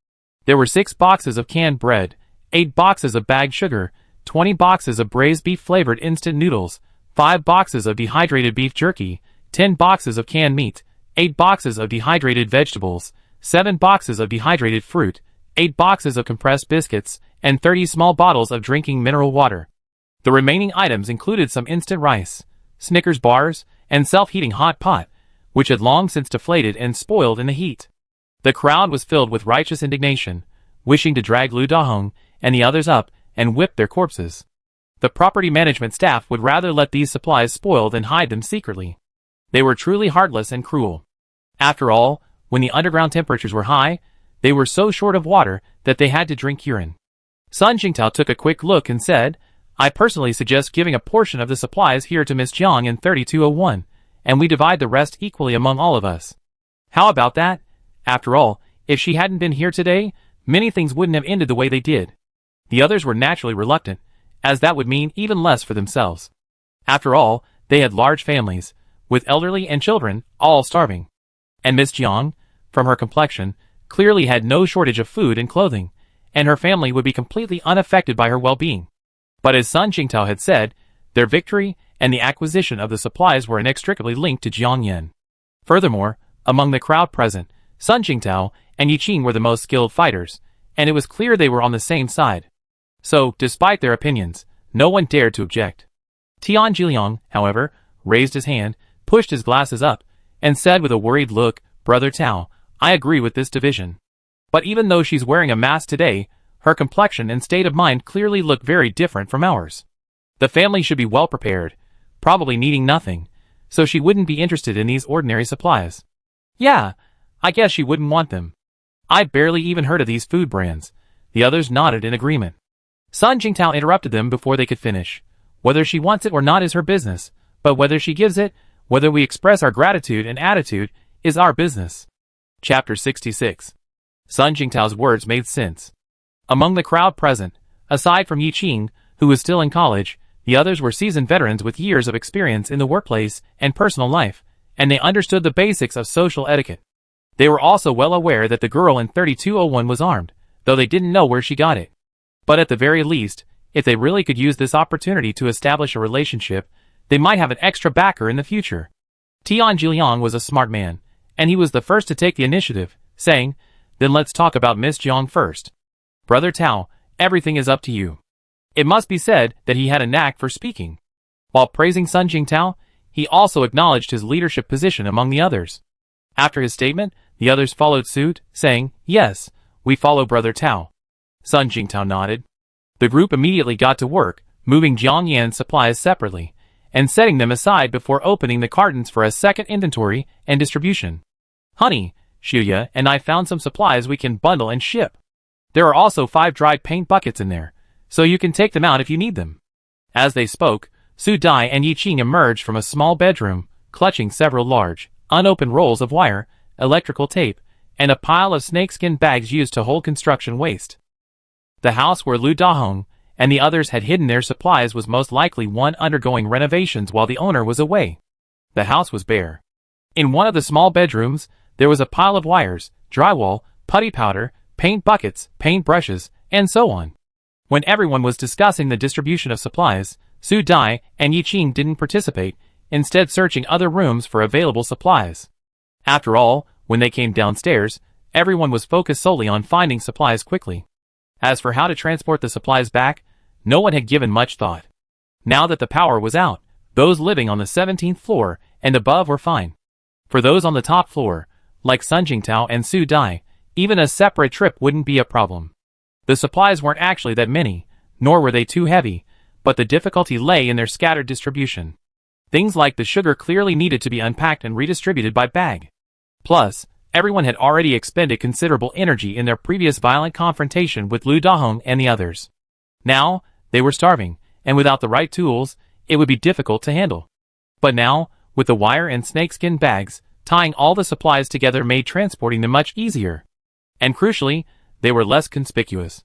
There were 6 boxes of canned bread, 8 boxes of bagged sugar, 20 boxes of braised beef-flavored instant noodles, 5 boxes of dehydrated beef jerky, 10 boxes of canned meat, 8 boxes of dehydrated vegetables, 7 boxes of dehydrated fruit, 8 boxes of compressed biscuits, and 30 small bottles of drinking mineral water. The remaining items included some instant rice, Snickers bars, and self-heating hot pot, which had long since deflated and spoiled in the heat. The crowd was filled with righteous indignation, wishing to drag Lu Dahong and the others up and whip their corpses. The property management staff would rather let these supplies spoil than hide them secretly. They were truly heartless and cruel. After all, when the underground temperatures were high, they were so short of water that they had to drink urine. Sun Jingtao took a quick look and said, "I personally suggest giving a portion of the supplies here to Miss Jiang in 3201, and we divide the rest equally among all of us. How about that? After all, if she hadn't been here today, many things wouldn't have ended the way they did." The others were naturally reluctant, as that would mean even less for themselves. After all, they had large families, with elderly and children, all starving. And Miss Jiang, from her complexion, clearly had no shortage of food and clothing, and her family would be completely unaffected by her well-being. But as Sun Jingtao had said, their victory and the acquisition of the supplies were inextricably linked to Jiang Yan. Furthermore, among the crowd present, Sun Jingtao and Yi Qing were the most skilled fighters, and it was clear they were on the same side. So, despite their opinions, no one dared to object. Tian Jiliang, however, raised his hand, pushed his glasses up, and said with a worried look, "Brother Tao, I agree with this division. But even though she's wearing a mask today, her complexion and state of mind clearly look very different from ours. The family should be well prepared, probably needing nothing, so she wouldn't be interested in these ordinary supplies." "Yeah, I guess she wouldn't want them. I barely even heard of these food brands." The others nodded in agreement. Sun Jingtao interrupted them before they could finish. "Whether she wants it or not is her business, but whether she gives it, whether we express our gratitude and attitude, is our business." Chapter 66. Sun Jingtao's words made sense. Among the crowd present, aside from Yi Qing, who was still in college, the others were seasoned veterans with years of experience in the workplace and personal life, and they understood the basics of social etiquette. They were also well aware that the girl in 3201 was armed, though they didn't know where she got it. But at the very least, if they really could use this opportunity to establish a relationship, they might have an extra backer in the future. Tian Jiliang was a smart man, and he was the first to take the initiative, saying, "Then let's talk about Miss Jiang first. Brother Tao, everything is up to you." It must be said that he had a knack for speaking. While praising Sun Jingtao, he also acknowledged his leadership position among the others. After his statement, the others followed suit, saying, "Yes, we follow Brother Tao." Sun Jingtao nodded. The group immediately got to work, moving Jiang Yan's supplies separately, and setting them aside before opening the cartons for a second inventory and distribution. "Honey, Shuya and I found some supplies we can bundle and ship. There are also 5 dried paint buckets in there, so you can take them out if you need them." As they spoke, Su Dai and Yi Qing emerged from a small bedroom, clutching several large, unopened rolls of wire, electrical tape, and a pile of snakeskin bags used to hold construction waste. The house where Lu Dahong and the others had hidden their supplies was most likely one undergoing renovations while the owner was away. The house was bare. In one of the small bedrooms, there was a pile of wires, drywall, putty powder, paint buckets, paint brushes, and so on. When everyone was discussing the distribution of supplies, Su Dai and Yi Qing didn't participate, instead searching other rooms for available supplies. After all, when they came downstairs, everyone was focused solely on finding supplies quickly. As for how to transport the supplies back, no one had given much thought. Now that the power was out, those living on the 17th floor and above were fine. For those on the top floor, like Sun Jingtao and Su Dai, even a separate trip wouldn't be a problem. The supplies weren't actually that many, nor were they too heavy, but the difficulty lay in their scattered distribution. Things like the sugar clearly needed to be unpacked and redistributed by bag. Plus, everyone had already expended considerable energy in their previous violent confrontation with Lu Dahong and the others. Now, they were starving, and without the right tools, it would be difficult to handle. But now, with the wire and snakeskin bags, tying all the supplies together made transporting them much easier. And crucially, they were less conspicuous.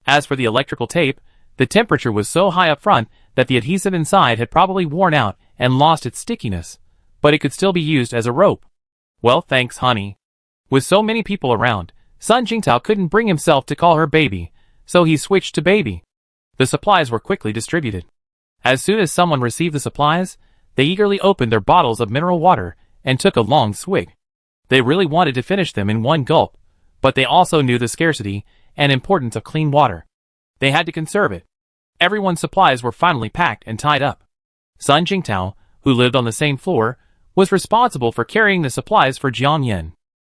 As for the electrical tape, the temperature was so high up front that the adhesive inside had probably worn out and lost its stickiness, but it could still be used as a rope. "Well, thanks, honey." With so many people around, Sun Jingtao couldn't bring himself to call her baby, so he switched to baby. The supplies were quickly distributed. As soon as someone received the supplies, they eagerly opened their bottles of mineral water and took a long swig. They really wanted to finish them in one gulp, but they also knew the scarcity and importance of clean water. They had to conserve it. Everyone's supplies were finally packed and tied up. Sun Jingtao, who lived on the same floor, was responsible for carrying the supplies for Jiang Yan.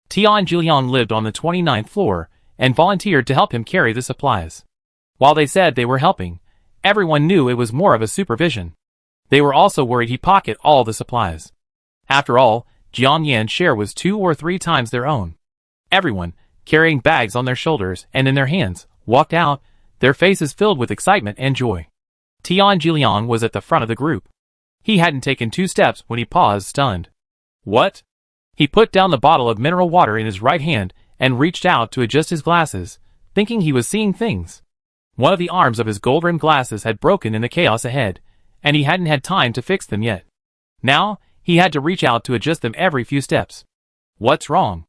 Tian Jiliang lived on the 29th floor and volunteered to help him carry the supplies. While they said they were helping, everyone knew it was more of a supervision. They were also worried he'd pocket all the supplies. After all, Jiang Yan's share was 2 or 3 times their own. Everyone, carrying bags on their shoulders and in their hands, walked out, their faces filled with excitement and joy. Tian Jiliang was at the front of the group. He hadn't taken 2 steps when he paused, stunned. "What?" He put down the bottle of mineral water in his right hand and reached out to adjust his glasses, thinking he was seeing things. One of the arms of his gold-rimmed glasses had broken in the chaos ahead, and he hadn't had time to fix them yet. Now, he had to reach out to adjust them every few steps. "What's wrong?"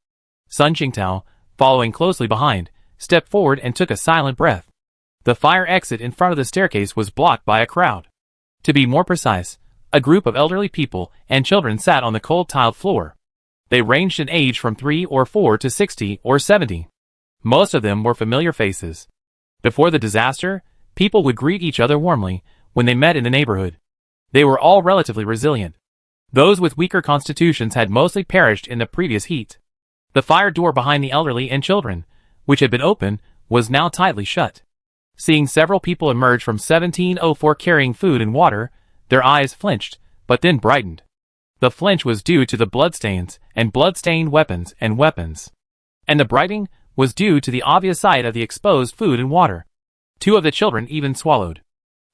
Sun Jingtao, following closely behind, stepped forward and took a silent breath. The fire exit in front of the staircase was blocked by a crowd. To be more precise, a group of elderly people and children sat on the cold tiled floor. They ranged in age from 3 or 4 to 60 or 70. Most of them were familiar faces. Before the disaster, people would greet each other warmly when they met in the neighborhood. They were all relatively resilient, Those with weaker constitutions had mostly perished in the previous heat. The fire door behind the elderly and children, which had been open, was now tightly shut. Seeing several people emerge from 1704 carrying food and water, their eyes flinched, but then brightened. The flinch was due to the bloodstains and blood-stained weapons. And the brightening was due to the obvious sight of the exposed food and water. Two of the children even swallowed.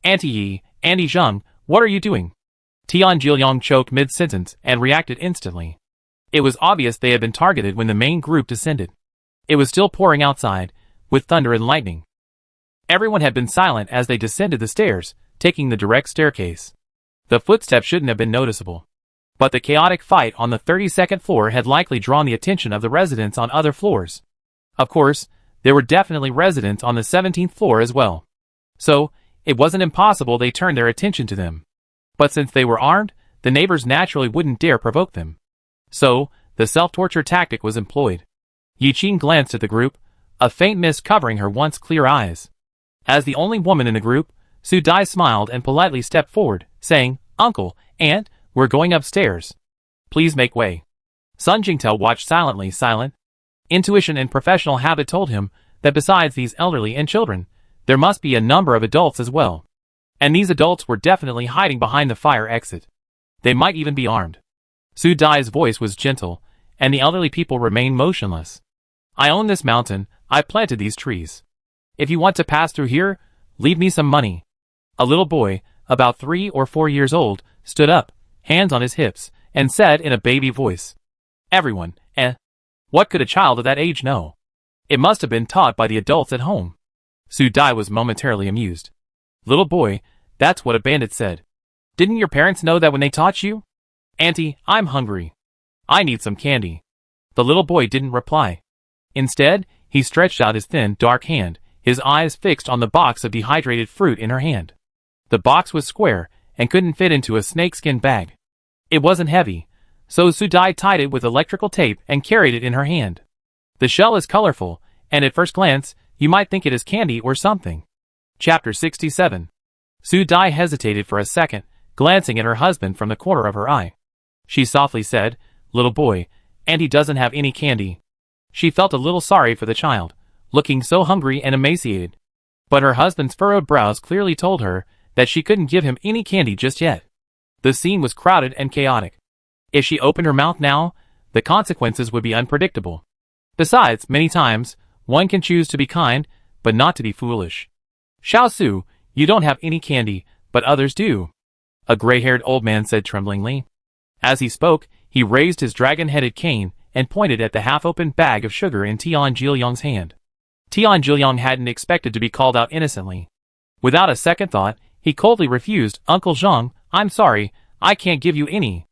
Auntie Zheng, what are you doing? Tian Jiliang choked mid-sentence and reacted instantly. It was obvious they had been targeted when the main group descended. It was still pouring outside, with thunder and lightning. Everyone had been silent as they descended the stairs, taking the direct staircase. The footsteps shouldn't have been noticeable. But the chaotic fight on the 32nd floor had likely drawn the attention of the residents on other floors. Of course, there were definitely residents on the 17th floor as well. So, it wasn't impossible they turned their attention to them. But since they were armed, the neighbors naturally wouldn't dare provoke them. So, the self-torture tactic was employed. Yi Qing glanced at the group, a faint mist covering her once clear eyes. As the only woman in the group, Su Dai smiled and politely stepped forward, saying, "Uncle, Aunt, we're going upstairs. Please make way." Sun Jingtao watched silently. Intuition and professional habit told him that besides these elderly and children, there must be a number of adults as well. And these adults were definitely hiding behind the fire exit. They might even be armed. Su Dai's voice was gentle, and the elderly people remained motionless. "I own this mountain, I planted these trees. If you want to pass through here, leave me some money." A little boy, about 3 or 4 years old, stood up, hands on his hips, and said in a baby voice, "Everyone, what could a child of that age know? It must have been taught by the adults at home." Su Dai was momentarily amused. "Little boy, that's what a bandit said. Didn't your parents know that when they taught you?" "Auntie, I'm hungry. I need some candy." The little boy didn't reply. Instead, he stretched out his thin, dark hand, his eyes fixed on the box of dehydrated fruit in her hand. The box was square and couldn't fit into a snakeskin bag. It wasn't heavy, so Su Dai tied it with electrical tape and carried it in her hand. The shell is colorful, and at first glance, you might think it is candy or something. Chapter 67. Su Dai hesitated for a second, glancing at her husband from the corner of her eye. She softly said, "Little boy, Auntie doesn't have any candy." She felt a little sorry for the child, looking so hungry and emaciated. But her husband's furrowed brows clearly told her that she couldn't give him any candy just yet. The scene was crowded and chaotic. If she opened her mouth now, the consequences would be unpredictable. Besides, many times, one can choose to be kind, but not to be foolish. "Xiao Su, you don't have any candy, but others do," a gray-haired old man said tremblingly. As he spoke, he raised his dragon-headed cane and pointed at the half-opened bag of sugar in Tian Jiliang's hand. Tian Jiliang hadn't expected to be called out innocently. Without a second thought, he coldly refused. "Uncle Zhang, I'm sorry, I can't give you any."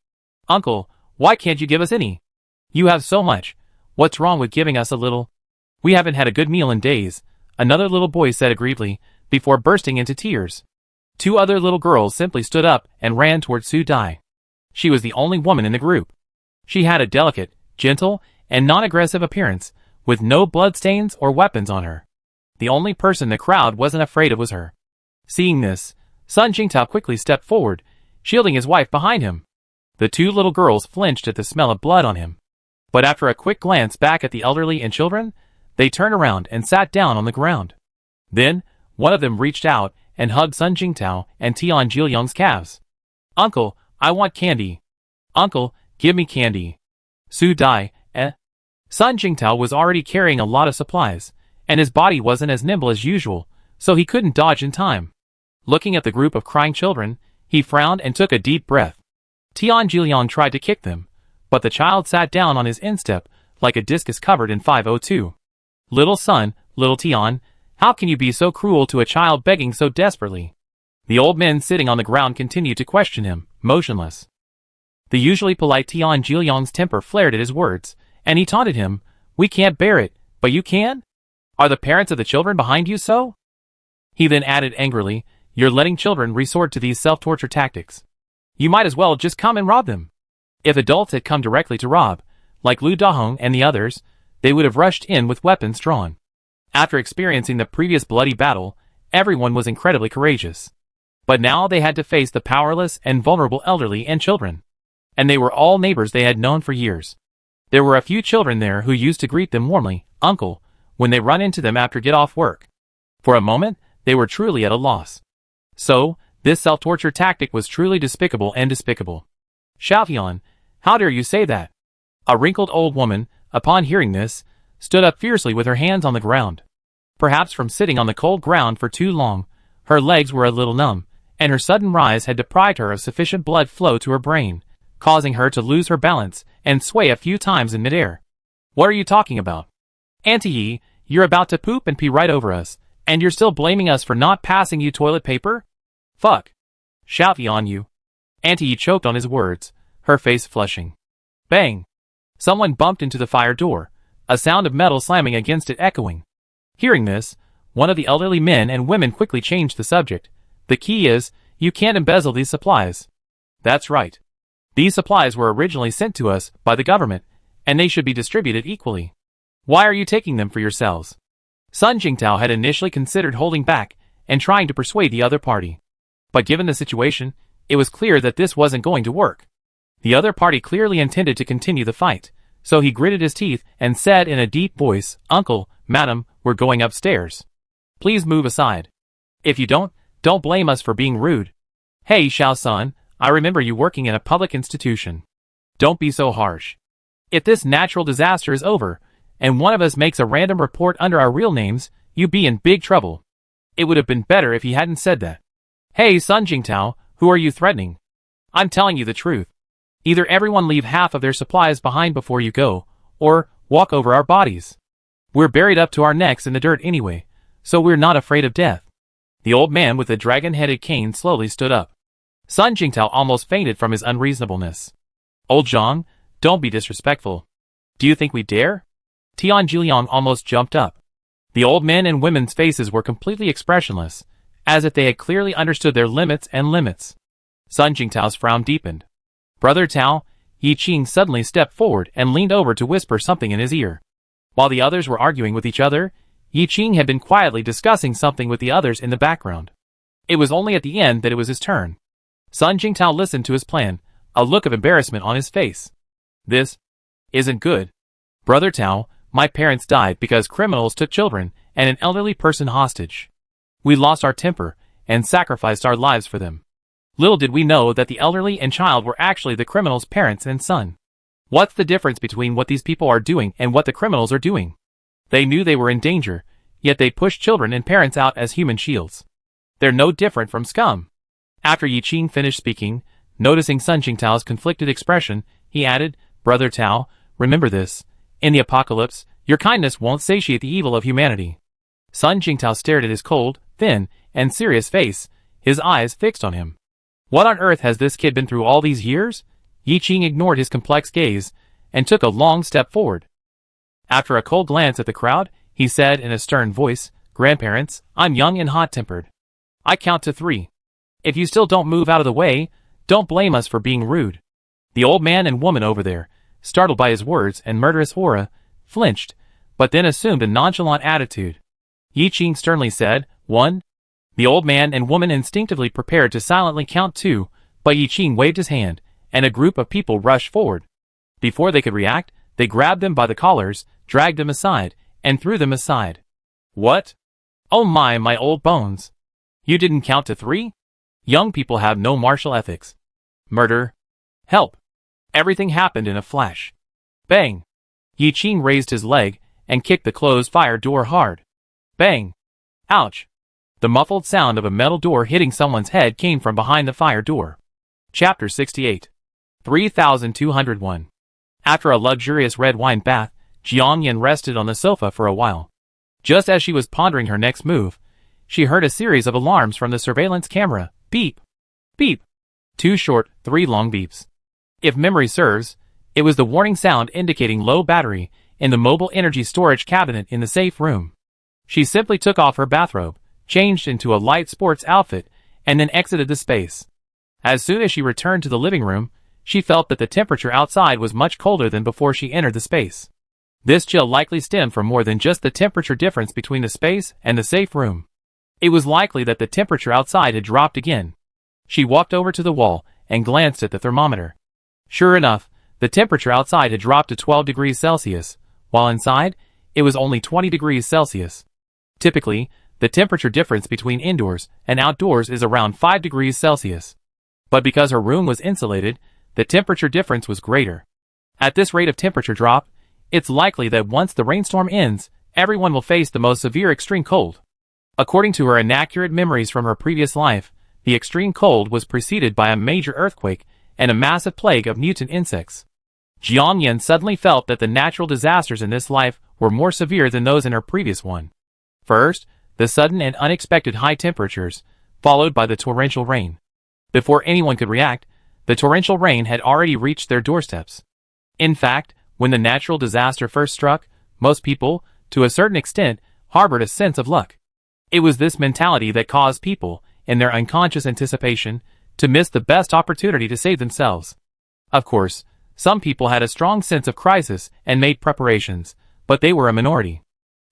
"Uncle, why can't you give us any? You have so much. What's wrong with giving us a little?" "We haven't had a good meal in days," another little boy said aggrievedly, before bursting into tears. Two other little girls simply stood up and ran toward Su Dai. She was the only woman in the group. She had a delicate, gentle, and non-aggressive appearance, with no bloodstains or weapons on her. The only person the crowd wasn't afraid of was her. Seeing this, Sun Jingtao quickly stepped forward, shielding his wife behind him. The two little girls flinched at the smell of blood on him. But after a quick glance back at the elderly and children, they turned around and sat down on the ground. Then, one of them reached out and hugged Sun Jingtao and Tian Jiliang's calves. "Uncle, I want candy. Uncle, give me candy." Su Dai, Sun Jingtao was already carrying a lot of supplies, and his body wasn't as nimble as usual, so he couldn't dodge in time. Looking at the group of crying children, he frowned and took a deep breath. Tian Jiliang tried to kick them, but the child sat down on his instep like a discus covered in 502. "Little son, little Tian, how can you be so cruel to a child begging so desperately?" The old men sitting on the ground continued to question him, motionless. The usually polite Tian Jiliang's temper flared at his words, and he taunted him, "We can't bear it, but you can? Are the parents of the children behind you so?" He then added angrily, "You're letting children resort to these self-torture tactics. You might as well just come and rob them." If adults had come directly to rob, like Lu Dahong and the others, they would have rushed in with weapons drawn. After experiencing the previous bloody battle, everyone was incredibly courageous. But now they had to face the powerless and vulnerable elderly and children. And they were all neighbors they had known for years. There were a few children there who used to greet them warmly, "Uncle," when they run into them after get off work. For a moment, they were truly at a loss. So, this self-torture tactic was truly despicable and despicable. Xiaotian, how dare you say that? A wrinkled old woman, upon hearing this, stood up fiercely with her hands on the ground. Perhaps from sitting on the cold ground for too long, her legs were a little numb, and her sudden rise had deprived her of sufficient blood flow to her brain, causing her to lose her balance and sway a few times in midair. What are you talking about? Auntie Yi, you're about to poop and pee right over us, and you're still blaming us for not passing you toilet paper? Fuck. Xiaotian you. Auntie Yi choked on his words, her face flushing. Bang. Someone bumped into the fire door, a sound of metal slamming against it echoing. Hearing this, one of the elderly men and women quickly changed the subject. The key is, you can't embezzle these supplies. That's right. These supplies were originally sent to us by the government, and they should be distributed equally. Why are you taking them for yourselves? Sun Jingtao had initially considered holding back and trying to persuade the other party. But given the situation, it was clear that this wasn't going to work. The other party clearly intended to continue the fight, so he gritted his teeth and said in a deep voice, "Uncle, madam, we're going upstairs. Please move aside. If you don't blame us for being rude. Hey Xiao-san, I remember you working in a public institution. Don't be so harsh. If this natural disaster is over, and one of us makes a random report under our real names, you'd be in big trouble. It would have been better if he hadn't said that. Hey Sun Jingtao, who are you threatening? I'm telling you the truth. Either everyone leave half of their supplies behind before you go, or walk over our bodies. We're buried up to our necks in the dirt anyway, so we're not afraid of death." The old man with the dragon-headed cane slowly stood up. Sun Jingtao almost fainted from his unreasonableness. "Old Zhang, don't be disrespectful. Do you think we dare?" Tian Jiliang almost jumped up. The old men and women's faces were completely expressionless, as if they had clearly understood their limits and limits. Sun Jingtao's frown deepened. "Brother Tao," Yi Qing suddenly stepped forward and leaned over to whisper something in his ear. While the others were arguing with each other, Yi Qing had been quietly discussing something with the others in the background. It was only at the end that it was his turn. Sun Jingtao listened to his plan, a look of embarrassment on his face. "This isn't good. Brother Tao, my parents died because criminals took children and an elderly person hostage. We lost our temper and sacrificed our lives for them. Little did we know that the elderly and child were actually the criminal's parents and son. What's the difference between what these people are doing and what the criminals are doing? They knew they were in danger, yet they pushed children and parents out as human shields. They're no different from scum." After Yi Qing finished speaking, noticing Sun Jingtao's conflicted expression, he added, "Brother Tao, remember this. In the apocalypse, your kindness won't satiate the evil of humanity." Sun Jingtao stared at his cold, thin, and serious face, his eyes fixed on him. What on earth has this kid been through all these years? Yi Qing ignored his complex gaze and took a long step forward. After a cold glance at the crowd, he said in a stern voice, "Grandparents, I'm young and hot-tempered. I count to 3. If you still don't move out of the way, don't blame us for being rude." The old man and woman over there, startled by his words and murderous aura, flinched, but then assumed a nonchalant attitude. Yi Qing sternly said, 1. The old man and woman instinctively prepared to silently count 2, but Yi Qing waved his hand, and a group of people rushed forward. Before they could react, they grabbed them by the collars, dragged them aside, and threw them aside. "What? Oh my old bones. You didn't count to 3? Young people have no martial ethics. Murder. Help." Everything happened in a flash. Bang! Yi Qing raised his leg and kicked the closed fire door hard. Bang! Ouch! The muffled sound of a metal door hitting someone's head came from behind the fire door. Chapter 68. 3201. After a luxurious red wine bath, Jiang Yin rested on the sofa for a while. Just as she was pondering her next move, she heard a series of alarms from the surveillance camera. Beep! Beep! 2 short, 3 long beeps. If memory serves, it was the warning sound indicating low battery in the mobile energy storage cabinet in the safe room. She simply took off her bathrobe, changed into a light sports outfit, and then exited the space. As soon as she returned to the living room, she felt that the temperature outside was much colder than before she entered the space. This chill likely stemmed from more than just the temperature difference between the space and the safe room. It was likely that the temperature outside had dropped again. She walked over to the wall and glanced at the thermometer. Sure enough, the temperature outside had dropped to 12 degrees Celsius, while inside, it was only 20 degrees Celsius. Typically, the temperature difference between indoors and outdoors is around 5 degrees Celsius. But because her room was insulated, the temperature difference was greater. At this rate of temperature drop, it's likely that once the rainstorm ends, everyone will face the most severe extreme cold. According to her inaccurate memories from her previous life, the extreme cold was preceded by a major earthquake and a massive plague of mutant insects. Jiangyan suddenly felt that the natural disasters in this life were more severe than those in her previous one. First, the sudden and unexpected high temperatures, followed by the torrential rain. Before anyone could react, the torrential rain had already reached their doorsteps. In fact, when the natural disaster first struck, most people, to a certain extent, harbored a sense of luck. It was this mentality that caused people, in their unconscious anticipation, to miss the best opportunity to save themselves. Of course, some people had a strong sense of crisis and made preparations, but they were a minority.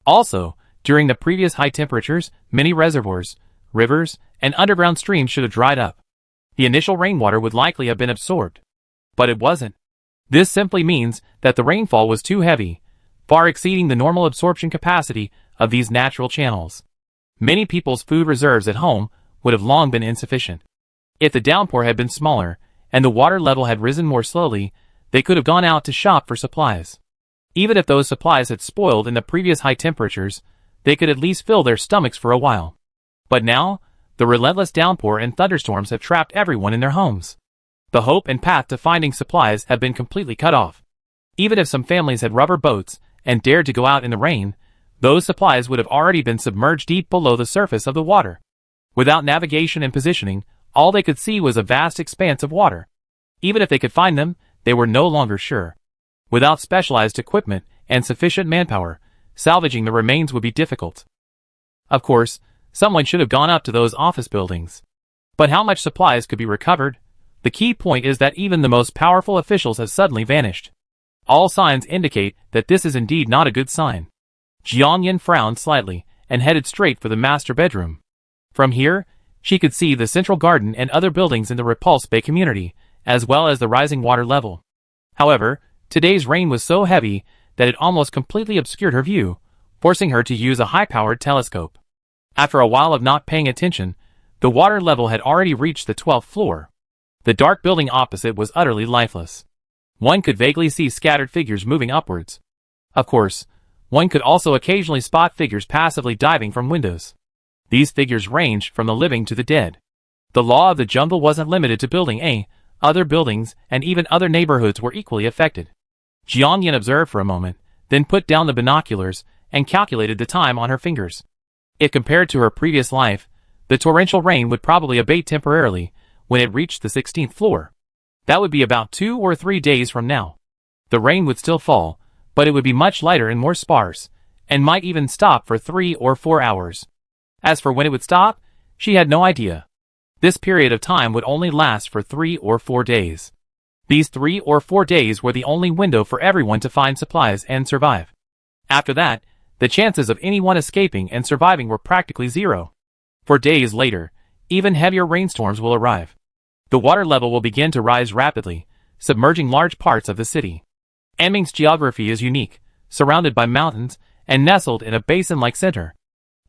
Also, during the previous high temperatures, many reservoirs, rivers, and underground streams should have dried up. The initial rainwater would likely have been absorbed. But it wasn't. This simply means that the rainfall was too heavy, far exceeding the normal absorption capacity of these natural channels. Many people's food reserves at home would have long been insufficient. If the downpour had been smaller, and the water level had risen more slowly, they could have gone out to shop for supplies. Even if those supplies had spoiled in the previous high temperatures, they could at least fill their stomachs for a while. But now, the relentless downpour and thunderstorms have trapped everyone in their homes. The hope and path to finding supplies have been completely cut off. Even if some families had rubber boats and dared to go out in the rain, those supplies would have already been submerged deep below the surface of the water. Without navigation and positioning, all they could see was a vast expanse of water. Even if they could find them, they were no longer sure. Without specialized equipment and sufficient manpower, salvaging the remains would be difficult. Of course, someone should have gone up to those office buildings. But how much supplies could be recovered? The key point is that even the most powerful officials have suddenly vanished. All signs indicate that this is indeed not a good sign. Jiangyan frowned slightly and headed straight for the master bedroom. From here, she could see the central garden and other buildings in the Repulse Bay community, as well as the rising water level. However, today's rain was so heavy that it almost completely obscured her view, forcing her to use a high-powered telescope. After a while of not paying attention, the water level had already reached the 12th floor. The dark building opposite was utterly lifeless. One could vaguely see scattered figures moving upwards. Of course, one could also occasionally spot figures passively diving from windows. These figures ranged from the living to the dead. The law of the jungle wasn't limited to Building A. Other buildings and even other neighborhoods were equally affected. Jiangyan observed for a moment, then put down the binoculars and calculated the time on her fingers. If compared to her previous life, the torrential rain would probably abate temporarily when it reached the 16th floor. That would be about 2 or 3 days from now. The rain would still fall, but it would be much lighter and more sparse, and might even stop for 3 or 4 hours. As for when it would stop, she had no idea. This period of time would only last for 3 or 4 days. These 3 or 4 days were the only window for everyone to find supplies and survive. After that, the chances of anyone escaping and surviving were practically zero. For days later, even heavier rainstorms will arrive. The water level will begin to rise rapidly, submerging large parts of the city. Anming's geography is unique, surrounded by mountains and nestled in a basin-like center.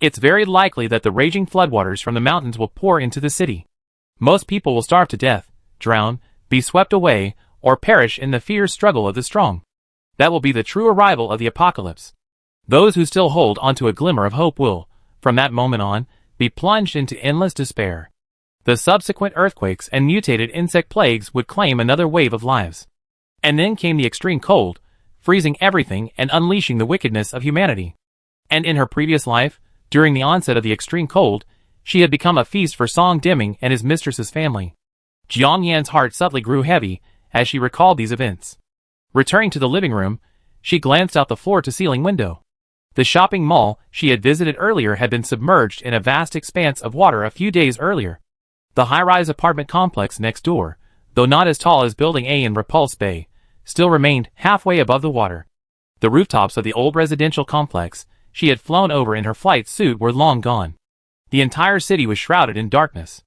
It's very likely that the raging floodwaters from the mountains will pour into the city. Most people will starve to death, drown, be swept away, or perish in the fierce struggle of the strong. That will be the true arrival of the apocalypse. Those who still hold onto a glimmer of hope will, from that moment on, be plunged into endless despair. The subsequent earthquakes and mutated insect plagues would claim another wave of lives. And then came the extreme cold, freezing everything and unleashing the wickedness of humanity. And in her previous life, during the onset of the extreme cold, she had become a feast for Song Dimming and his mistress's family. Jiangyan's heart suddenly grew heavy as she recalled these events. Returning to the living room, she glanced out the floor-to-ceiling window. The shopping mall she had visited earlier had been submerged in a vast expanse of water a few days earlier. The high-rise apartment complex next door, though not as tall as Building A in Repulse Bay, still remained halfway above the water. The rooftops of the old residential complex she had flown over in her flight suit were long gone. The entire city was shrouded in darkness.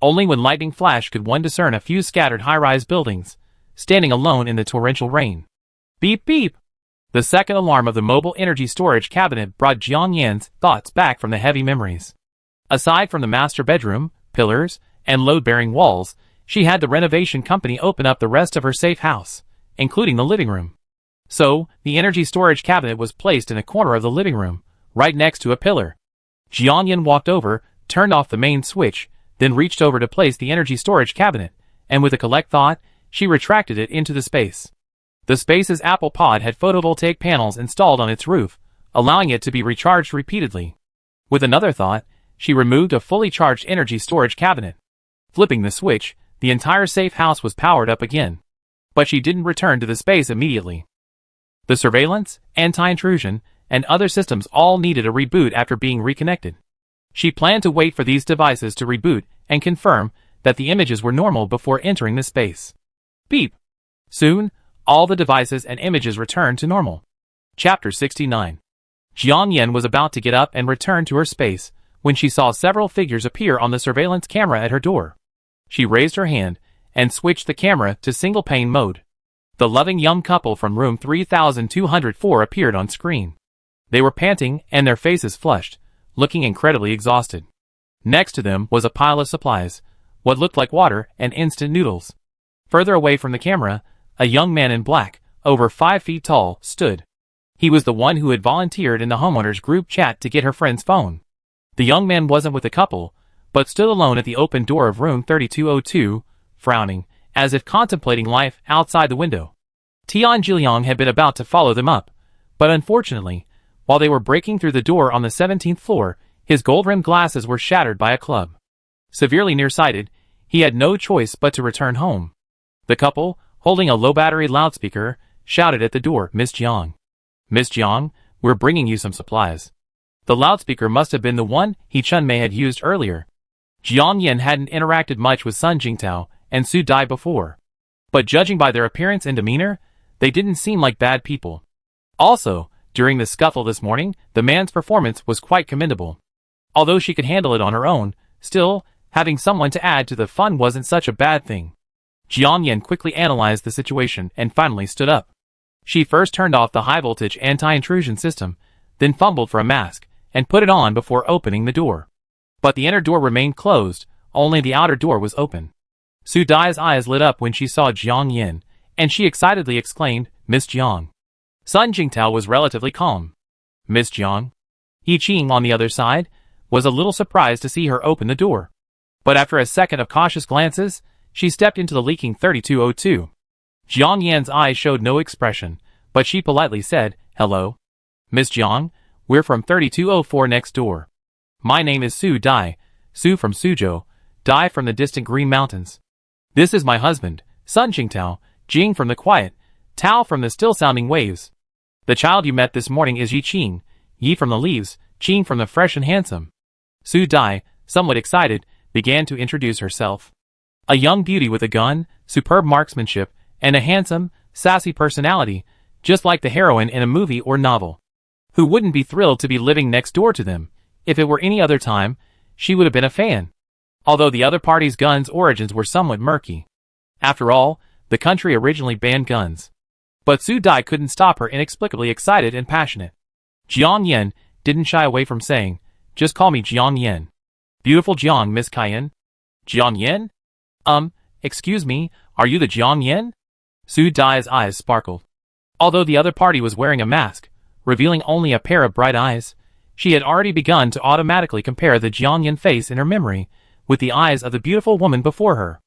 Only when lightning flashed could one discern a few scattered high-rise buildings, standing alone in the torrential rain. Beep beep! The second alarm of the mobile energy storage cabinet brought Jiang Yan's thoughts back from the heavy memories. Aside from the master bedroom, pillars, and load-bearing walls, she had the renovation company open up the rest of her safe house, including the living room. So, the energy storage cabinet was placed in a corner of the living room, right next to a pillar. Jiang Yan walked over, turned off the main switch, then reached over to place the energy storage cabinet, and with a collect thought, she retracted it into the space. The space's Apple Pod had photovoltaic panels installed on its roof, allowing it to be recharged repeatedly. With another thought, she removed a fully charged energy storage cabinet. Flipping the switch, the entire safe house was powered up again. But she didn't return to the space immediately. The surveillance, anti-intrusion, and other systems all needed a reboot after being reconnected. She planned to wait for these devices to reboot and confirm that the images were normal before entering the space. Beep! Soon, all the devices and images returned to normal. Chapter 69. Jiang Yan was about to get up and return to her space when she saw several figures appear on the surveillance camera at her door. She raised her hand and switched the camera to single-pane mode. The loving young couple from room 3204 appeared on screen. They were panting and their faces flushed, looking incredibly exhausted. Next to them was a pile of supplies, what looked like water and instant noodles. Further away from the camera, a young man in black, over 5 feet tall, stood. He was the one who had volunteered in the homeowners group chat to get her friend's phone. The young man wasn't with the couple, but stood alone at the open door of room 3202, frowning, as if contemplating life outside the window. Tian Jiliang had been about to follow them up, but unfortunately, while they were breaking through the door on the 17th floor, his gold-rimmed glasses were shattered by a club. Severely nearsighted, he had no choice but to return home. The couple, holding a low-battery loudspeaker, shouted at the door, "Miss Jiang. Miss Jiang, we're bringing you some supplies." The loudspeaker must have been the one He Chun-mei had used earlier. Jiang Yan hadn't interacted much with Sun Jingtao and Su Dai before. But judging by their appearance and demeanor, they didn't seem like bad people. Also, during the scuffle this morning, the man's performance was quite commendable. Although she could handle it on her own, still, having someone to add to the fun wasn't such a bad thing. Jiang Yan quickly analyzed the situation and finally stood up. She first turned off the high-voltage anti-intrusion system, then fumbled for a mask, and put it on before opening the door. But the inner door remained closed, only the outer door was open. Su Dai's eyes lit up when she saw Jiang Yan, and she excitedly exclaimed, "Miss Jiang." Sun Jingtao was relatively calm. "Miss Jiang?" Yi Qing, on the other side, was a little surprised to see her open the door. But after a second of cautious glances, she stepped into the leaking 3202. Jiang Yan's eyes showed no expression, but she politely said, "Hello. Miss Jiang, we're from 3204 next door. My name is Su Dai, Su from Suzhou, Dai from the distant Green Mountains. This is my husband, Sun Jingtao, Jing from the quiet, Tao from the still-sounding waves. The child you met this morning is Yi Qing, Yi from the leaves, Qing from the fresh and handsome." Su Dai, somewhat excited, began to introduce herself. A young beauty with a gun, superb marksmanship, and a handsome, sassy personality, just like the heroine in a movie or novel. Who wouldn't be thrilled to be living next door to them? If it were any other time, she would have been a fan. Although the other party's guns' origins were somewhat murky. After all, the country originally banned guns. But Su Dai couldn't stop her inexplicably excited and passionate. Jiang Yan didn't shy away from saying, "Just call me Jiang Yan." "Beautiful Jiang, Miss Cayenne." "Jiang Yan? Excuse me, are you the Jiang Yan?" Su Dai's eyes sparkled. Although the other party was wearing a mask, revealing only a pair of bright eyes, she had already begun to automatically compare the Jiang Yan face in her memory with the eyes of the beautiful woman before her.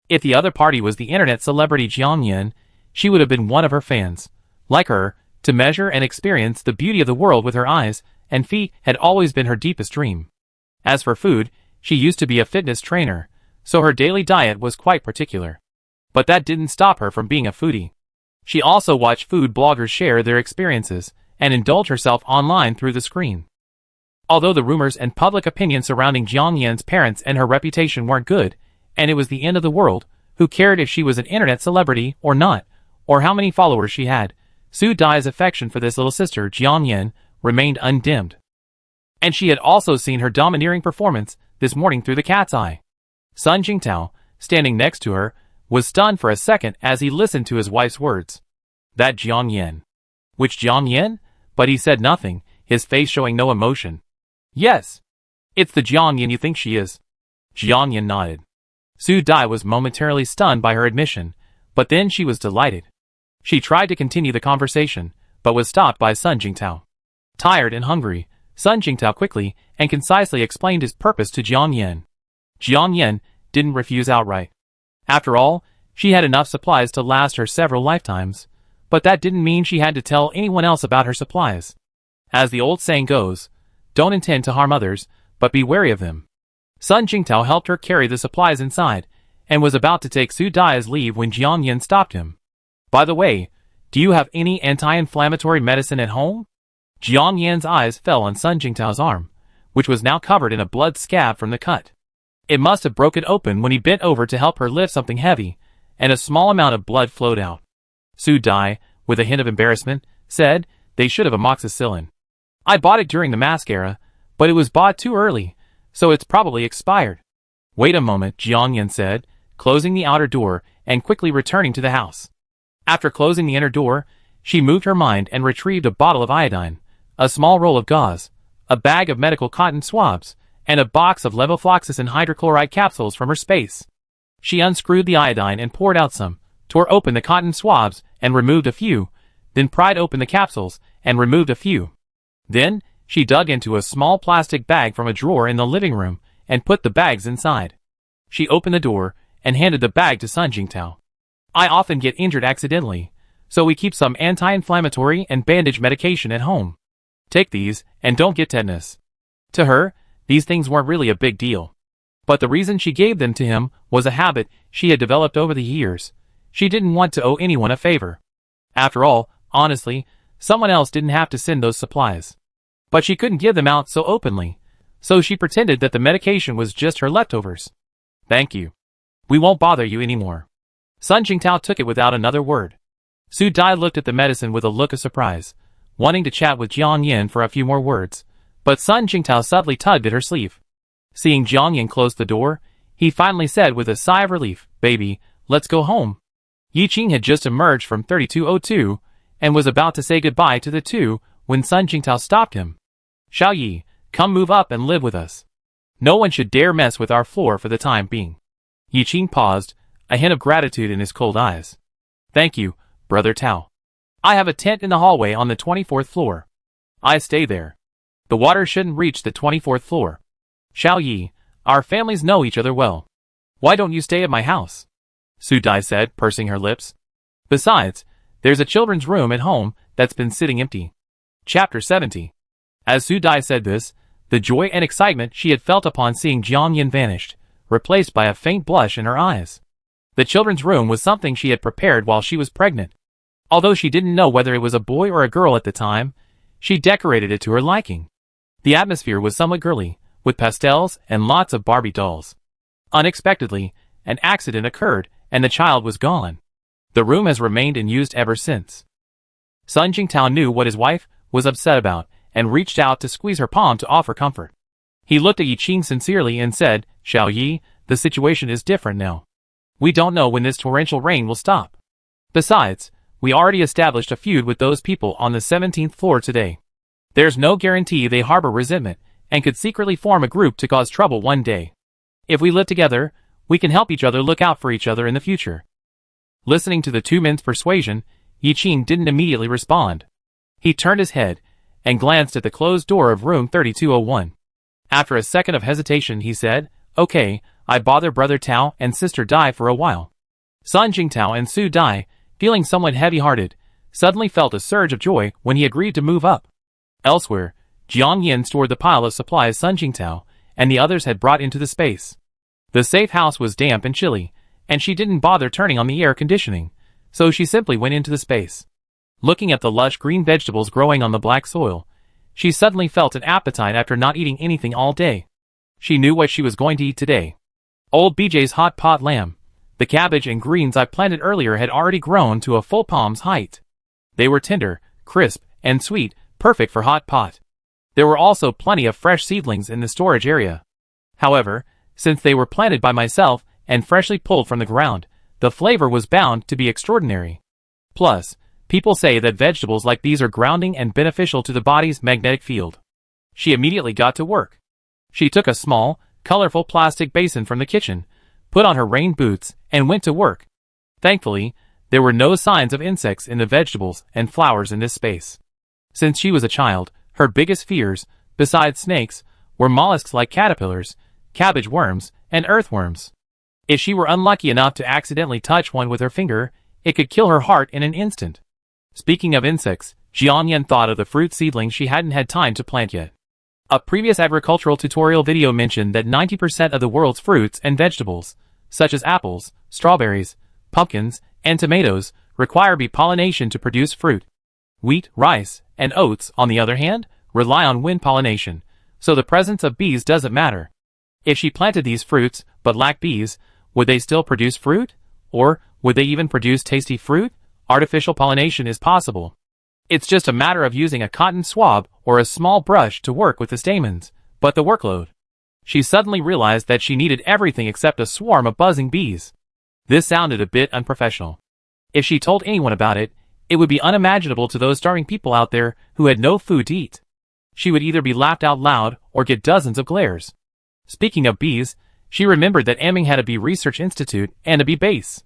If the other party was the internet celebrity Jiang Yan, she would have been one of her fans. Like her, to measure and experience the beauty of the world with her eyes and feet had always been her deepest dream. As for food, she used to be a fitness trainer, so her daily diet was quite particular. But that didn't stop her from being a foodie. She also watched food bloggers share their experiences and indulge herself online through the screen. Although the rumors and public opinion surrounding Jiang Yan's parents and her reputation weren't good, and it was the end of the world, who cared if she was an internet celebrity or not, or how many followers she had, Su Dai's affection for this little sister, Jiang Yan, remained undimmed. And she had also seen her domineering performance this morning through the cat's eye. Sun Jingtao, standing next to her, was stunned for a second as he listened to his wife's words. That Jiang Yin. Which Jiang Yin? But he said nothing, his face showing no emotion. Yes. It's the Jiang Yin you think she is. Jiang Yin nodded. Su Dai was momentarily stunned by her admission, but then she was delighted. She tried to continue the conversation, but was stopped by Sun Jingtao. Tired and hungry, Sun Jingtao quickly and concisely explained his purpose to Jiang Yin. Jiang Yin didn't refuse outright. After all, she had enough supplies to last her several lifetimes, but that didn't mean she had to tell anyone else about her supplies. As the old saying goes, don't intend to harm others, but be wary of them. Sun Jingtao helped her carry the supplies inside, and was about to take Su Dai's leave when Jiang Yin stopped him. By the way, do you have any anti-inflammatory medicine at home? Jiang Yin's eyes fell on Sun Jingtao's arm, which was now covered in a blood scab from the cut. It must have broken open when he bent over to help her lift something heavy, and a small amount of blood flowed out. Su Dai, with a hint of embarrassment, said, they should have amoxicillin. I bought it during the mask era, but it was bought too early, so it's probably expired. Wait a moment, Jiang Yin said, closing the outer door and quickly returning to the house. After closing the inner door, she moved her mind and retrieved a bottle of iodine, a small roll of gauze, a bag of medical cotton swabs, and a box of levofloxacin hydrochloride capsules from her space. She unscrewed the iodine and poured out some, tore open the cotton swabs and removed a few, then pried open the capsules and removed a few. Then, she dug into a small plastic bag from a drawer in the living room and put the bags inside. She opened the door and handed the bag to Sun Jingtao. I often get injured accidentally, so we keep some anti-inflammatory and bandage medication at home. Take these and don't get tetanus. To her, these things weren't really a big deal. But the reason she gave them to him was a habit she had developed over the years. She didn't want to owe anyone a favor. After all, honestly, someone else didn't have to send those supplies. But she couldn't give them out so openly, so she pretended that the medication was just her leftovers. Thank you. We won't bother you anymore. Sun Jingtao took it without another word. Su Dai looked at the medicine with a look of surprise, wanting to chat with Jiang Yin for a few more words, but Sun Jingtao subtly tugged at her sleeve. Seeing Jiang Yin close the door, he finally said with a sigh of relief, Baby, let's go home. Yi Qing had just emerged from 3202, and was about to say goodbye to the two, when Sun Jingtao stopped him. Xiao Yi, come move up and live with us. No one should dare mess with our floor for the time being. Yi Qing paused, a hint of gratitude in his cold eyes. Thank you, Brother Tao. I have a tent in the hallway on the 24th floor. I stay there. The water shouldn't reach the 24th floor. Xiao Yi, our families know each other well. Why don't you stay at my house? Su Dai said, pursing her lips. Besides, there's a children's room at home that's been sitting empty. Chapter 70. As Su Dai said this, the joy and excitement she had felt upon seeing Jiang Yin vanished, replaced by a faint blush in her eyes. The children's room was something she had prepared while she was pregnant. Although she didn't know whether it was a boy or a girl at the time, she decorated it to her liking. The atmosphere was somewhat girly, with pastels and lots of Barbie dolls. Unexpectedly, an accident occurred, and the child was gone. The room has remained unused ever since. Sun Jingtao knew what his wife was upset about, and reached out to squeeze her palm to offer comfort. He looked at Yi Qing sincerely and said, Xiao Yi, the situation is different now. We don't know when this torrential rain will stop. Besides, we already established a feud with those people on the 17th floor today. There's no guarantee they harbor resentment, and could secretly form a group to cause trouble one day. If we live together, we can help each other look out for each other in the future. Listening to the two men's persuasion, Yi Qing didn't immediately respond. He turned his head, and glanced at the closed door of room 3201. After a second of hesitation he said, Okay, I bother Brother Tao and Sister Dai for a while. Sun Jingtao and Su Dai, feeling somewhat heavy-hearted, suddenly felt a surge of joy when he agreed to move up. Elsewhere, Jiang Yin stored the pile of supplies Sun Jingtao and the others had brought into the space. The safe house was damp and chilly, and she didn't bother turning on the air conditioning, so she simply went into the space. Looking at the lush green vegetables growing on the black soil, she suddenly felt an appetite after not eating anything all day. She knew what she was going to eat today. Old BJ's hot pot lamb. The cabbage and greens I planted earlier had already grown to a full palm's height. They were tender, crisp, and sweet, perfect for hot pot. There were also plenty of fresh seedlings in the storage area. However, since they were planted by myself and freshly pulled from the ground, The flavor was bound to be extraordinary. Plus, people say that vegetables like these are grounding and beneficial to the body's magnetic field. She immediately got to work. She took a small, colorful plastic basin from the kitchen, put on her rain boots, and went to work. Thankfully, there were no signs of insects in the vegetables and flowers in this space. Since she was a child, her biggest fears, besides snakes, were mollusks like caterpillars, cabbage worms, and earthworms. If she were unlucky enough to accidentally touch one with her finger, it could kill her heart in an instant. Speaking of insects, Jianyan thought of the fruit seedlings she hadn't had time to plant yet. A previous agricultural tutorial video mentioned that 90% of the world's fruits and vegetables, such as apples, strawberries, pumpkins, and tomatoes, require bee pollination to produce fruit. Wheat, rice, and oats, on the other hand, rely on wind pollination, so the presence of bees doesn't matter. If she planted these fruits, but lacked bees, would they still produce fruit? Or would they even produce tasty fruit? Artificial pollination is possible. It's just a matter of using a cotton swab or a small brush to work with the stamens, but the workload. She suddenly realized that she needed everything except a swarm of buzzing bees. This sounded a bit unprofessional. If she told anyone about it, it would be unimaginable to those starving people out there who had no food to eat. She would either be laughed out loud or get dozens of glares. Speaking of bees, she remembered that Emming had a bee research institute and a bee base.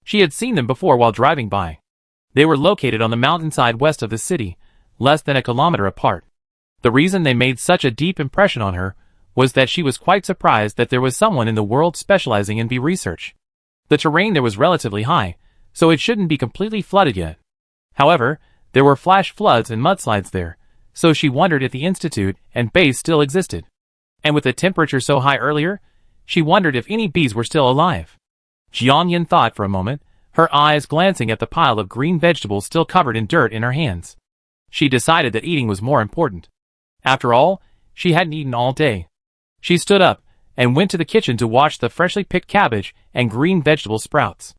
She had seen them before while driving by. They were located on the mountainside west of the city, less than a kilometer apart. The reason they made such a deep impression on her was that she was quite surprised that there was someone in the world specializing in bee research. The terrain there was relatively high, so it shouldn't be completely flooded yet. However, there were flash floods and mudslides there, so she wondered if the institute and base still existed. And with the temperature so high earlier, she wondered if any bees were still alive. Jianyan thought for a moment, her eyes glancing at the pile of green vegetables still covered in dirt in her hands. She decided that eating was more important. After all, she hadn't eaten all day. She stood up and went to the kitchen to wash the freshly picked cabbage and green vegetable sprouts.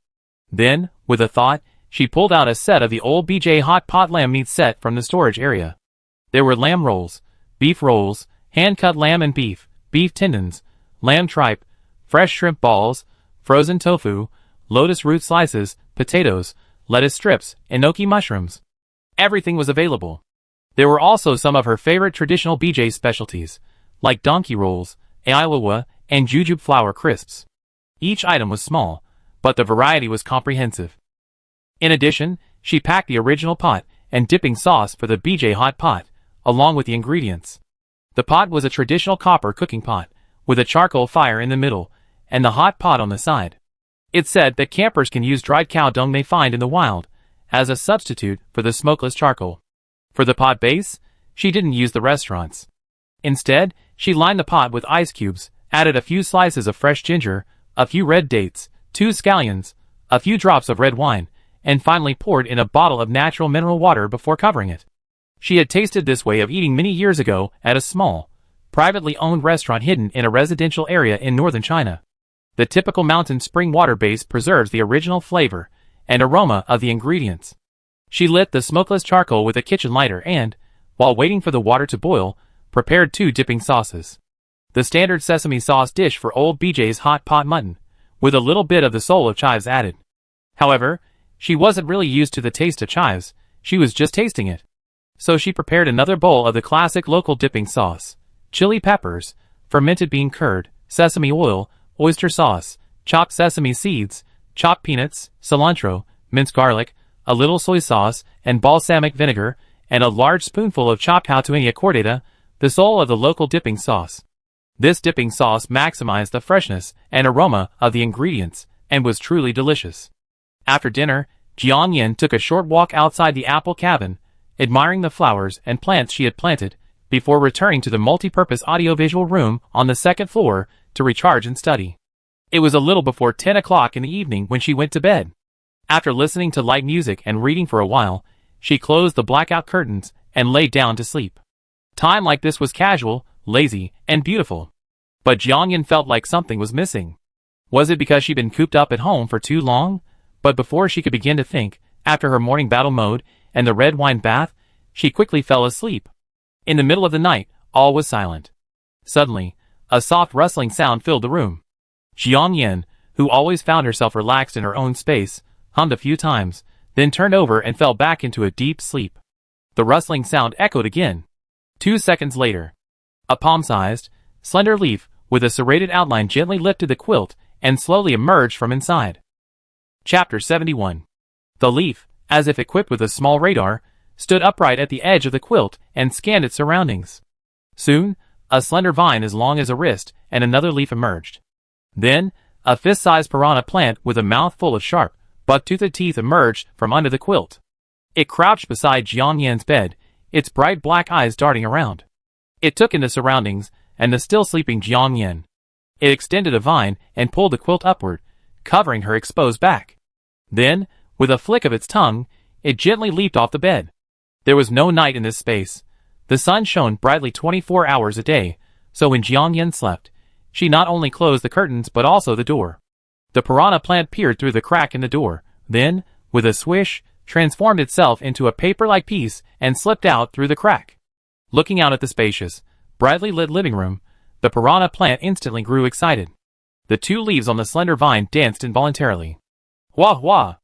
Then, with a thought, she pulled out a set of the old BJ hot pot lamb meat set from the storage area. There were lamb rolls, beef rolls, hand-cut lamb and beef tendons, lamb tripe, fresh shrimp balls, frozen tofu, lotus root slices, potatoes, lettuce strips, and enoki mushrooms. Everything was available. There were also some of her favorite traditional BJ specialties, like donkey rolls, ailawa, and jujube flour crisps. Each item was small, but the variety was comprehensive. In addition, she packed the original pot and dipping sauce for the BJ hot pot, along with the ingredients. The pot was a traditional copper cooking pot, with a charcoal fire in the middle, and the hot pot on the side. It's said that campers can use dried cow dung they find in the wild as a substitute for the smokeless charcoal. For the pot base, she didn't use the restaurants. Instead, she lined the pot with ice cubes, added a few slices of fresh ginger, a few red dates, 2 scallions, a few drops of red wine, and finally poured in a bottle of natural mineral water before covering it. She had tasted this way of eating many years ago at a small, privately owned restaurant hidden in a residential area in northern China. The typical mountain spring water base preserves the original flavor and aroma of the ingredients. She lit the smokeless charcoal with a kitchen lighter and, while waiting for the water to boil, prepared 2 dipping sauces. The standard sesame sauce dish for old BJ's hot pot mutton, with a little bit of the soul of chives added. However, she wasn't really used to the taste of chives, she was just tasting it. So she prepared another bowl of the classic local dipping sauce, chili peppers, fermented bean curd, sesame oil, oyster sauce, chopped sesame seeds, chopped peanuts, cilantro, minced garlic, a little soy sauce, and balsamic vinegar, and a large spoonful of chopped Hautuinia cordata, the soul of the local dipping sauce. This dipping sauce maximized the freshness and aroma of the ingredients, and was truly delicious. After dinner, Jianyan took a short walk outside the apple cabin, admiring the flowers and plants she had planted, before returning to the multi-purpose audiovisual room on the second floor to recharge and study. It was a little before 10 o'clock in the evening when she went to bed. After listening to light music and reading for a while, she closed the blackout curtains and lay down to sleep. Time like this was casual, lazy, and beautiful. But Jianyan felt like something was missing. Was it because she'd been cooped up at home for too long? But before she could begin to think, after her morning battle mode and the red wine bath, she quickly fell asleep. In the middle of the night, all was silent. Suddenly, a soft rustling sound filled the room. Jianyan, who always found herself relaxed in her own space, hummed a few times, then turned over and fell back into a deep sleep. The rustling sound echoed again. 2 seconds later, a palm-sized, slender leaf with a serrated outline gently lifted the quilt and slowly emerged from inside. Chapter 71. The leaf, as if equipped with a small radar, stood upright at the edge of the quilt and scanned its surroundings. Soon, a slender vine as long as a wrist and another leaf emerged. Then, a fist-sized piranha plant with a mouth full of sharp, buck-toothed teeth emerged from under the quilt. It crouched beside Jiang Yan's bed, its bright black eyes darting around. It took in the surroundings and the still sleeping Jiang Yan. It extended a vine and pulled the quilt upward, covering her exposed back. Then, with a flick of its tongue, it gently leaped off the bed. There was no night in this space. The sun shone brightly 24 hours a day, so when Jiang Yan slept, she not only closed the curtains but also the door. The piranha plant peered through the crack in the door, then, with a swish, transformed itself into a paper-like piece and slipped out through the crack. Looking out at the spacious, brightly lit living room, the piranha plant instantly grew excited. The 2 leaves on the slender vine danced involuntarily. Wah wah!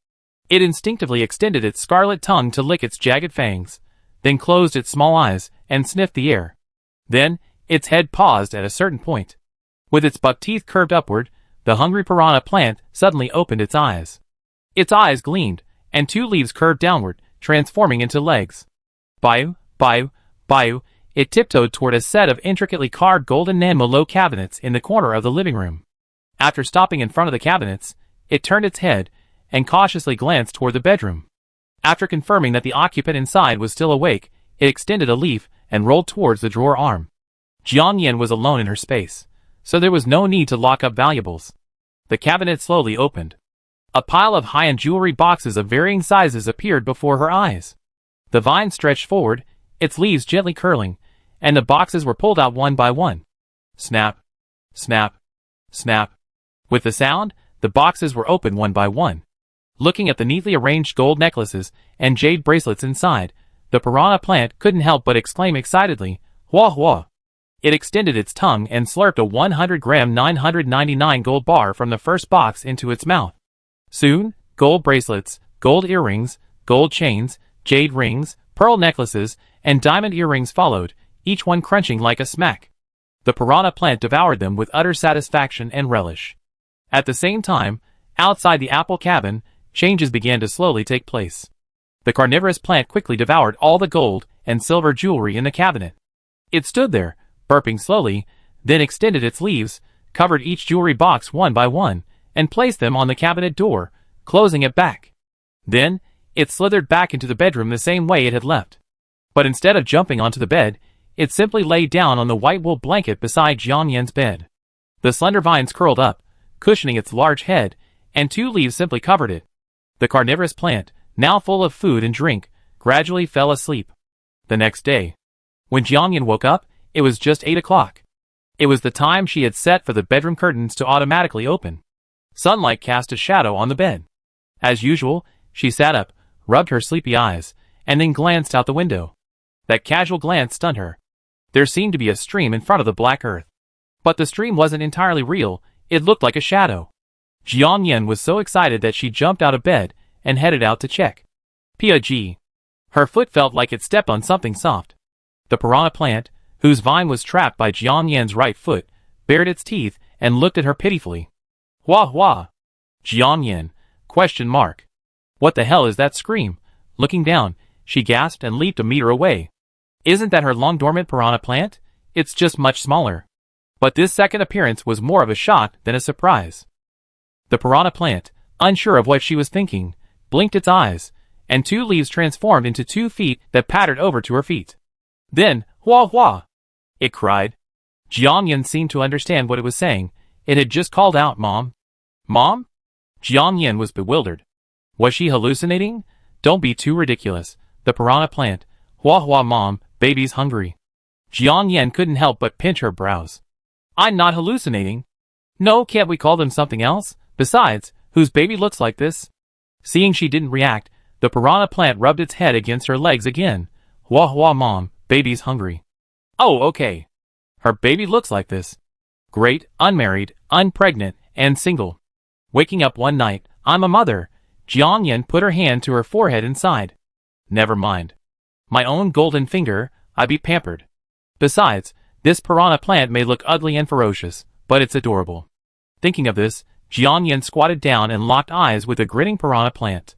It instinctively extended its scarlet tongue to lick its jagged fangs, then closed its small eyes and sniffed the air. Then, its head paused at a certain point. With its buck teeth curved upward, the hungry piranha plant suddenly opened its eyes. Its eyes gleamed, and 2 leaves curved downward, transforming into legs. Bayou, bayou, bayou, it tiptoed toward a set of intricately carved golden Nanmo cabinets in the corner of the living room. After stopping in front of the cabinets, it turned its head and cautiously glanced toward the bedroom. After confirming that the occupant inside was still awake, it extended a leaf and rolled towards the drawer arm. Jiang Yan was alone in her space, so there was no need to lock up valuables. The cabinet slowly opened. A pile of high-end jewelry boxes of varying sizes appeared before her eyes. The vine stretched forward, its leaves gently curling, and the boxes were pulled out one by one. Snap, snap, snap. With the sound, the boxes were opened one by one. Looking at the neatly arranged gold necklaces and jade bracelets inside, the piranha plant couldn't help but exclaim excitedly, "Wah wah!" It extended its tongue and slurped a 100-gram 999 gold bar from the first box into its mouth. Soon, gold bracelets, gold earrings, gold chains, jade rings, pearl necklaces, and diamond earrings followed, each one crunching like a smack. The piranha plant devoured them with utter satisfaction and relish. At the same time, outside the apple cabin, changes began to slowly take place. The carnivorous plant quickly devoured all the gold and silver jewelry in the cabinet. It stood there, burping slowly, then extended its leaves, covered each jewelry box one by one, and placed them on the cabinet door, closing it back. Then, it slithered back into the bedroom the same way it had left. But instead of jumping onto the bed, it simply lay down on the white wool blanket beside Jiang Yan's bed. The slender vines curled up, cushioning its large head, and 2 leaves simply covered it. The carnivorous plant, now full of food and drink, gradually fell asleep. The next day, when Jiang Yan woke up, it was just 8 o'clock. It was the time she had set for the bedroom curtains to automatically open. Sunlight cast a shadow on the bed. As usual, she sat up, rubbed her sleepy eyes, and then glanced out the window. That casual glance stunned her. There seemed to be a stream in front of the black earth. But the stream wasn't entirely real, it looked like a shadow. Jiang Yan was so excited that she jumped out of bed and headed out to check. P.A.G. Her foot felt like it stepped on something soft. The piranha plant, whose vine was trapped by Jiang Yan's right foot, bared its teeth and looked at her pitifully. Wah wah! Jiang Yan, ? What the hell is that scream? Looking down, she gasped and leaped a meter away. Isn't that her long-dormant piranha plant? It's just much smaller. But this second appearance was more of a shock than a surprise. The piranha plant, unsure of what she was thinking, blinked its eyes, and 2 leaves transformed into 2 feet that pattered over to her feet. Then, wah wah! It cried. Jiang Yan seemed to understand what it was saying. It had just called out, "Mom." Mom? Jiang Yan was bewildered. Was she hallucinating? Don't be too ridiculous. The piranha plant. Wah wah mom, baby's hungry. Jiang Yan couldn't help but pinch her brows. I'm not hallucinating. No, can't we call them something else? Besides, whose baby looks like this? Seeing she didn't react, the piranha plant rubbed its head against her legs again. Wah wah mom, baby's hungry. Oh, okay. Her baby looks like this. Great, unmarried, unpregnant, and single. Waking up one night, I'm a mother. Jiangyan put her hand to her forehead and sighed. Never mind. My own golden finger, I be pampered. Besides, this piranha plant may look ugly and ferocious, but it's adorable. Thinking of this, Jiangyan squatted down and locked eyes with a grinning piranha plant.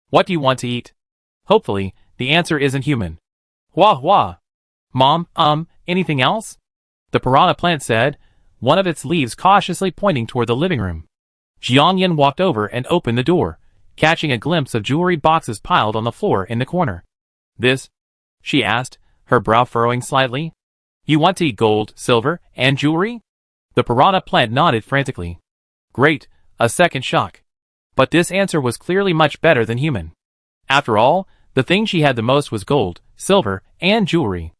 What do you want to eat? Hopefully, the answer isn't human. Wah wah. Mom, anything else? The piranha plant said, one of its leaves cautiously pointing toward the living room. Jiangyan walked over and opened the door, catching a glimpse of jewelry boxes piled on the floor in the corner. This? She asked, her brow furrowing slightly. You want to eat gold, silver, and jewelry? The piranha plant nodded frantically. Great, a second shock. But this answer was clearly much better than human. After all, the thing she had the most was gold, silver, and jewelry.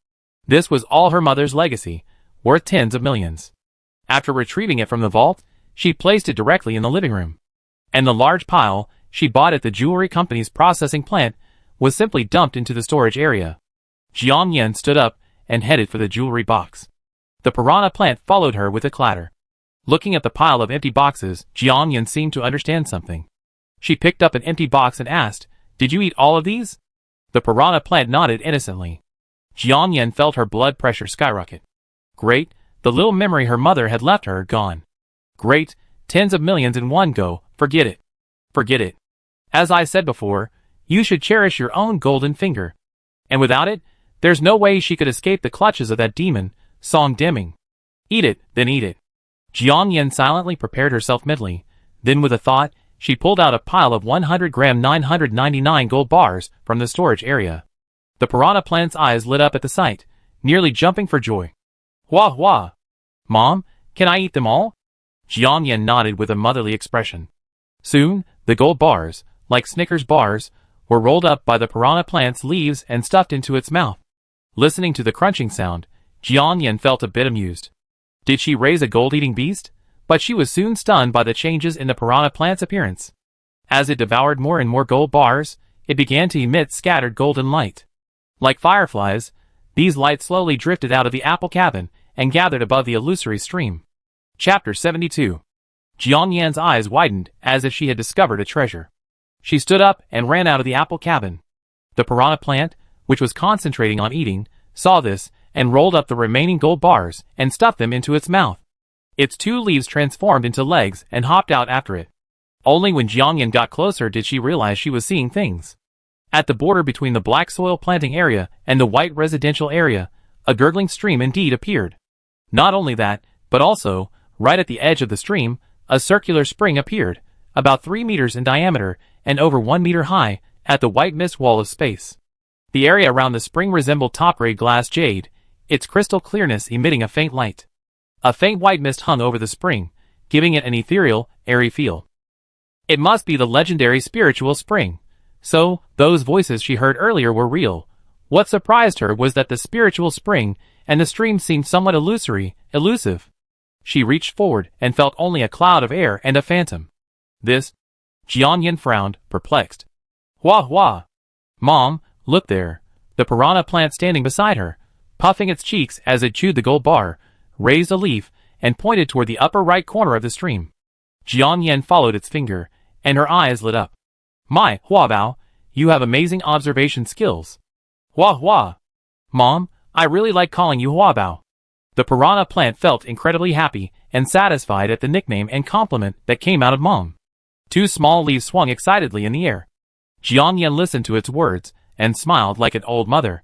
This was all her mother's legacy, worth tens of millions. After retrieving it from the vault, she placed it directly in the living room. And the large pile she bought at the jewelry company's processing plant was simply dumped into the storage area. Jiangyan stood up and headed for the jewelry box. The piranha plant followed her with a clatter. Looking at the pile of empty boxes, Jiangyan seemed to understand something. She picked up an empty box and asked, Did you eat all of these? The piranha plant nodded innocently. Jiangyan felt her blood pressure skyrocket. Great, the little memory her mother had left her gone. Great, tens of millions in one go, forget it. Forget it. As I said before, you should cherish your own golden finger. And without it, there's no way she could escape the clutches of that demon, Song Deming. Eat it, then eat it. Jiangyan silently prepared herself mentally. Then with a thought, she pulled out a pile of 100-gram 999 gold bars from the storage area. The piranha plant's eyes lit up at the sight, nearly jumping for joy. Wah wah. Mom, can I eat them all? Jiangyan nodded with a motherly expression. Soon, the gold bars, like Snickers bars, were rolled up by the piranha plant's leaves and stuffed into its mouth. Listening to the crunching sound, Jiangyan felt a bit amused. Did she raise a gold-eating beast? But she was soon stunned by the changes in the piranha plant's appearance. As it devoured more and more gold bars, it began to emit scattered golden light. Like fireflies, these lights slowly drifted out of the apple cabin and gathered above the illusory stream. Chapter 72. Jiangyan's eyes widened as if she had discovered a treasure. She stood up and ran out of the apple cabin. The piranha plant, which was concentrating on eating, saw this and rolled up the remaining gold bars and stuffed them into its mouth. Its two leaves transformed into legs and hopped out after it. Only when Jiangyan got closer did she realize she was seeing things. At the border between the black soil planting area and the white residential area, a gurgling stream indeed appeared. Not only that, but also, right at the edge of the stream, a circular spring appeared, about 3 meters in diameter and over 1 meter high, at the white mist wall of space. The area around the spring resembled top-grade glass jade, its crystal clearness emitting a faint light. A faint white mist hung over the spring, giving it an ethereal, airy feel. It must be the legendary spiritual spring. So, those voices she heard earlier were real. What surprised her was that the spiritual spring and the stream seemed somewhat elusive. She reached forward and felt only a cloud of air and a phantom. This? Jiangyan frowned, perplexed. Wah wah. Mom, look there. The piranha plant standing beside her, puffing its cheeks as it chewed the gold bar, raised a leaf and pointed toward the upper right corner of the stream. Jiangyan followed its finger, and her eyes lit up. My, Huabao, you have amazing observation skills. Wah wah. Mom, I really like calling you Huabao. The piranha plant felt incredibly happy and satisfied at the nickname and compliment that came out of Mom. 2 small leaves swung excitedly in the air. Jiangyan listened to its words and smiled like an old mother.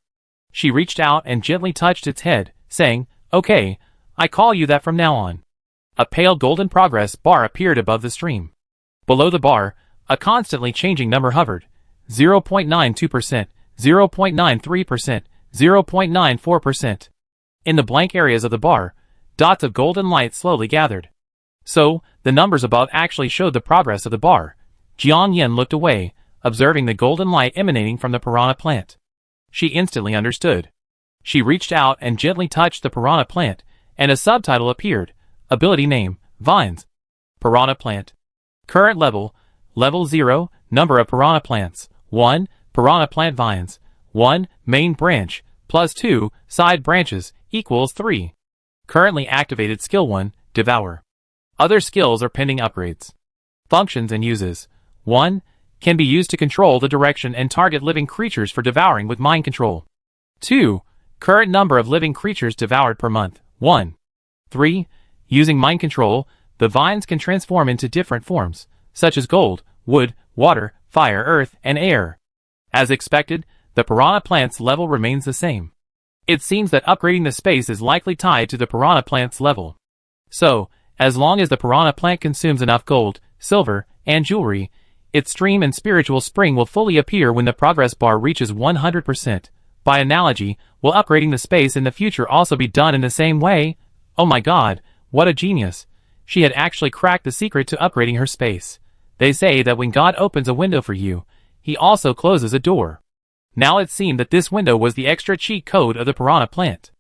She reached out and gently touched its head, saying, Okay, I call you that from now on. A pale golden progress bar appeared above the stream. Below the bar, a constantly changing number hovered. 0.92%, 0.93%, 0.94%. In the blank areas of the bar, dots of golden light slowly gathered. So, the numbers above actually showed the progress of the bar. Jiangyan looked away, observing the golden light emanating from the piranha plant. She instantly understood. She reached out and gently touched the piranha plant, and a subtitle appeared. Ability name, Vines. Piranha plant. Current level, level 0, number of piranha plants, 1, piranha plant vines, 1, main branch, plus 2, side branches, equals 3. Currently activated skill 1, Devour. Other skills are pending upgrades. Functions and uses. 1. Can be used to control the direction and target living creatures for devouring with mind control. 2. Current number of living creatures devoured per month, 1. 3. Using mind control, the vines can transform into different forms, such as gold, wood, water, fire, earth, and air. As expected, the piranha plant's level remains the same. It seems that upgrading the space is likely tied to the piranha plant's level. So, as long as the piranha plant consumes enough gold, silver, and jewelry, its stream and spiritual spring will fully appear when the progress bar reaches 100%. By analogy, will upgrading the space in the future also be done in the same way? Oh my god, what a genius. She had actually cracked the secret to upgrading her space. They say that when God opens a window for you, he also closes a door. Now it seemed that this window was the extra cheat code of the piranha plant.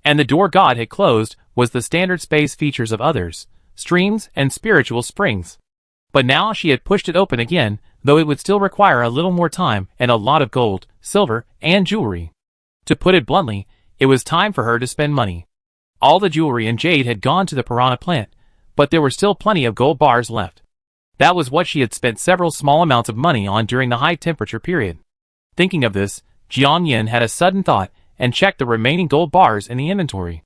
And the door God had closed was the standard space features of others, streams, and spiritual springs. But now she had pushed it open again, though it would still require a little more time and a lot of gold, silver, and jewelry. To put it bluntly, it was time for her to spend money. All the jewelry and jade had gone to the piranha plant, but there were still plenty of gold bars left. That was what she had spent several small amounts of money on during the high temperature period. Thinking of this, Jiang Yin had a sudden thought and checked the remaining gold bars in the inventory.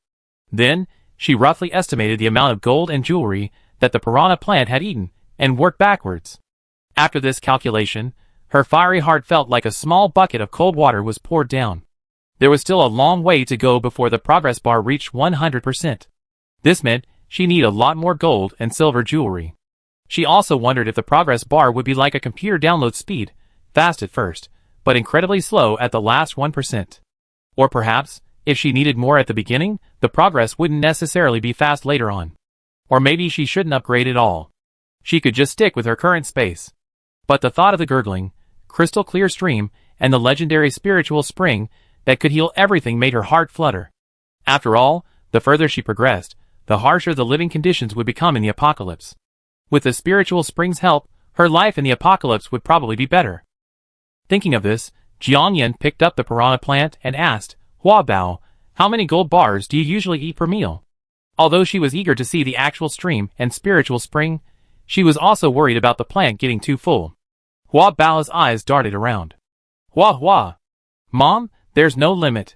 Then, she roughly estimated the amount of gold and jewelry that the piranha plant had eaten, and worked backwards. After this calculation, her fiery heart felt like a small bucket of cold water was poured down. There was still a long way to go before the progress bar reached 100%. This meant she needed a lot more gold and silver jewelry. She also wondered if the progress bar would be like a computer download speed, fast at first, but incredibly slow at the last 1%. Or perhaps, if she needed more at the beginning, the progress wouldn't necessarily be fast later on. Or maybe she shouldn't upgrade at all. She could just stick with her current space. But the thought of the gurgling, crystal clear stream, and the legendary spiritual spring that could heal everything made her heart flutter. After all, the further she progressed, the harsher the living conditions would become in the apocalypse. With the spiritual spring's help, her life in the apocalypse would probably be better. Thinking of this, Jiang Yin picked up the piranha plant and asked, "Hua Bao, how many gold bars do you usually eat per meal?" Although she was eager to see the actual stream and spiritual spring, she was also worried about the plant getting too full. Hua Bao's eyes darted around. Hua. Mom, there's no limit.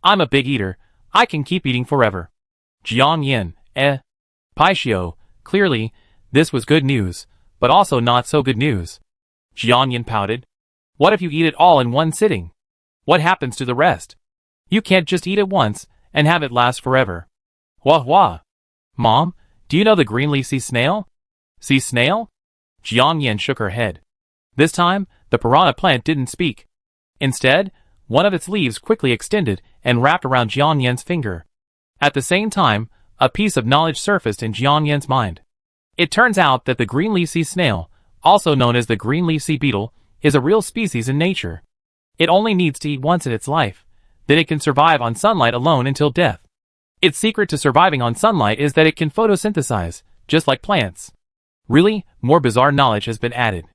I'm a big eater. I can keep eating forever. Jiang Yin, Paishio, clearly, this was good news, but also not so good news. Jiang Yin pouted. What if you eat it all in one sitting? What happens to the rest? You can't just eat it once and have it last forever. Hua. Mom, do you know the green-leaf sea snail? Sea snail? Jiang Yin shook her head. This time, the piranha plant didn't speak. Instead, one of its leaves quickly extended and wrapped around Jiang Yin's finger. At the same time, a piece of knowledge surfaced in Jiang Yin's mind. It turns out that the green-leaf sea snail, also known as the green-leaf sea beetle, is a real species in nature. It only needs to eat once in its life. Then it can survive on sunlight alone until death. Its secret to surviving on sunlight is that it can photosynthesize, just like plants. Really, more bizarre knowledge has been added.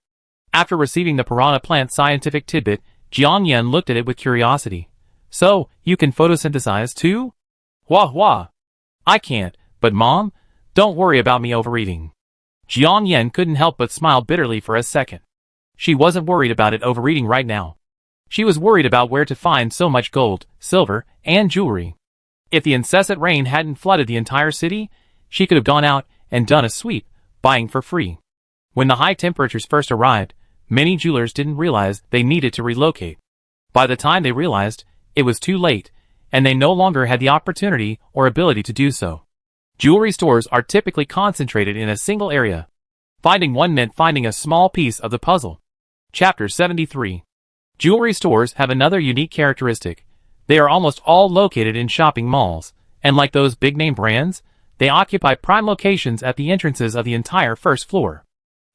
After receiving the piranha plant scientific tidbit, Jiang Yin looked at it with curiosity. So, you can photosynthesize too? Hua. I can't, but Mom, don't worry about me overeating. Jiang Yin couldn't help but smile bitterly for a second. She wasn't worried about it overeating right now. She was worried about where to find so much gold, silver, and jewelry. If the incessant rain hadn't flooded the entire city, she could have gone out and done a sweep, buying for free. When the high temperatures first arrived, many jewelers didn't realize they needed to relocate. By the time they realized, it was too late, and they no longer had the opportunity or ability to do so. Jewelry stores are typically concentrated in a single area. Finding one meant finding a small piece of the puzzle. Chapter 73. Jewelry stores have another unique characteristic. They are almost all located in shopping malls, and like those big-name brands, they occupy prime locations at the entrances of the entire first floor.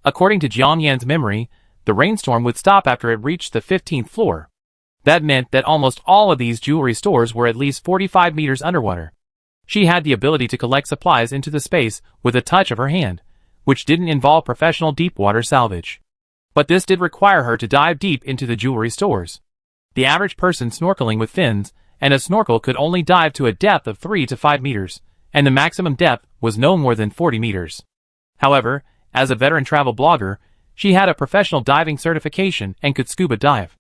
According to Jiang Yan's memory, the rainstorm would stop after it reached the 15th floor. That meant that almost all of these jewelry stores were at least 45 meters underwater. She had the ability to collect supplies into the space with a touch of her hand, which didn't involve professional deep-water salvage. But this did require her to dive deep into the jewelry stores. The average person snorkeling with fins and a snorkel could only dive to a depth of 3 to 5 meters, and the maximum depth was no more than 40 meters. However, As a veteran travel blogger, she had a professional diving certification and could scuba dive.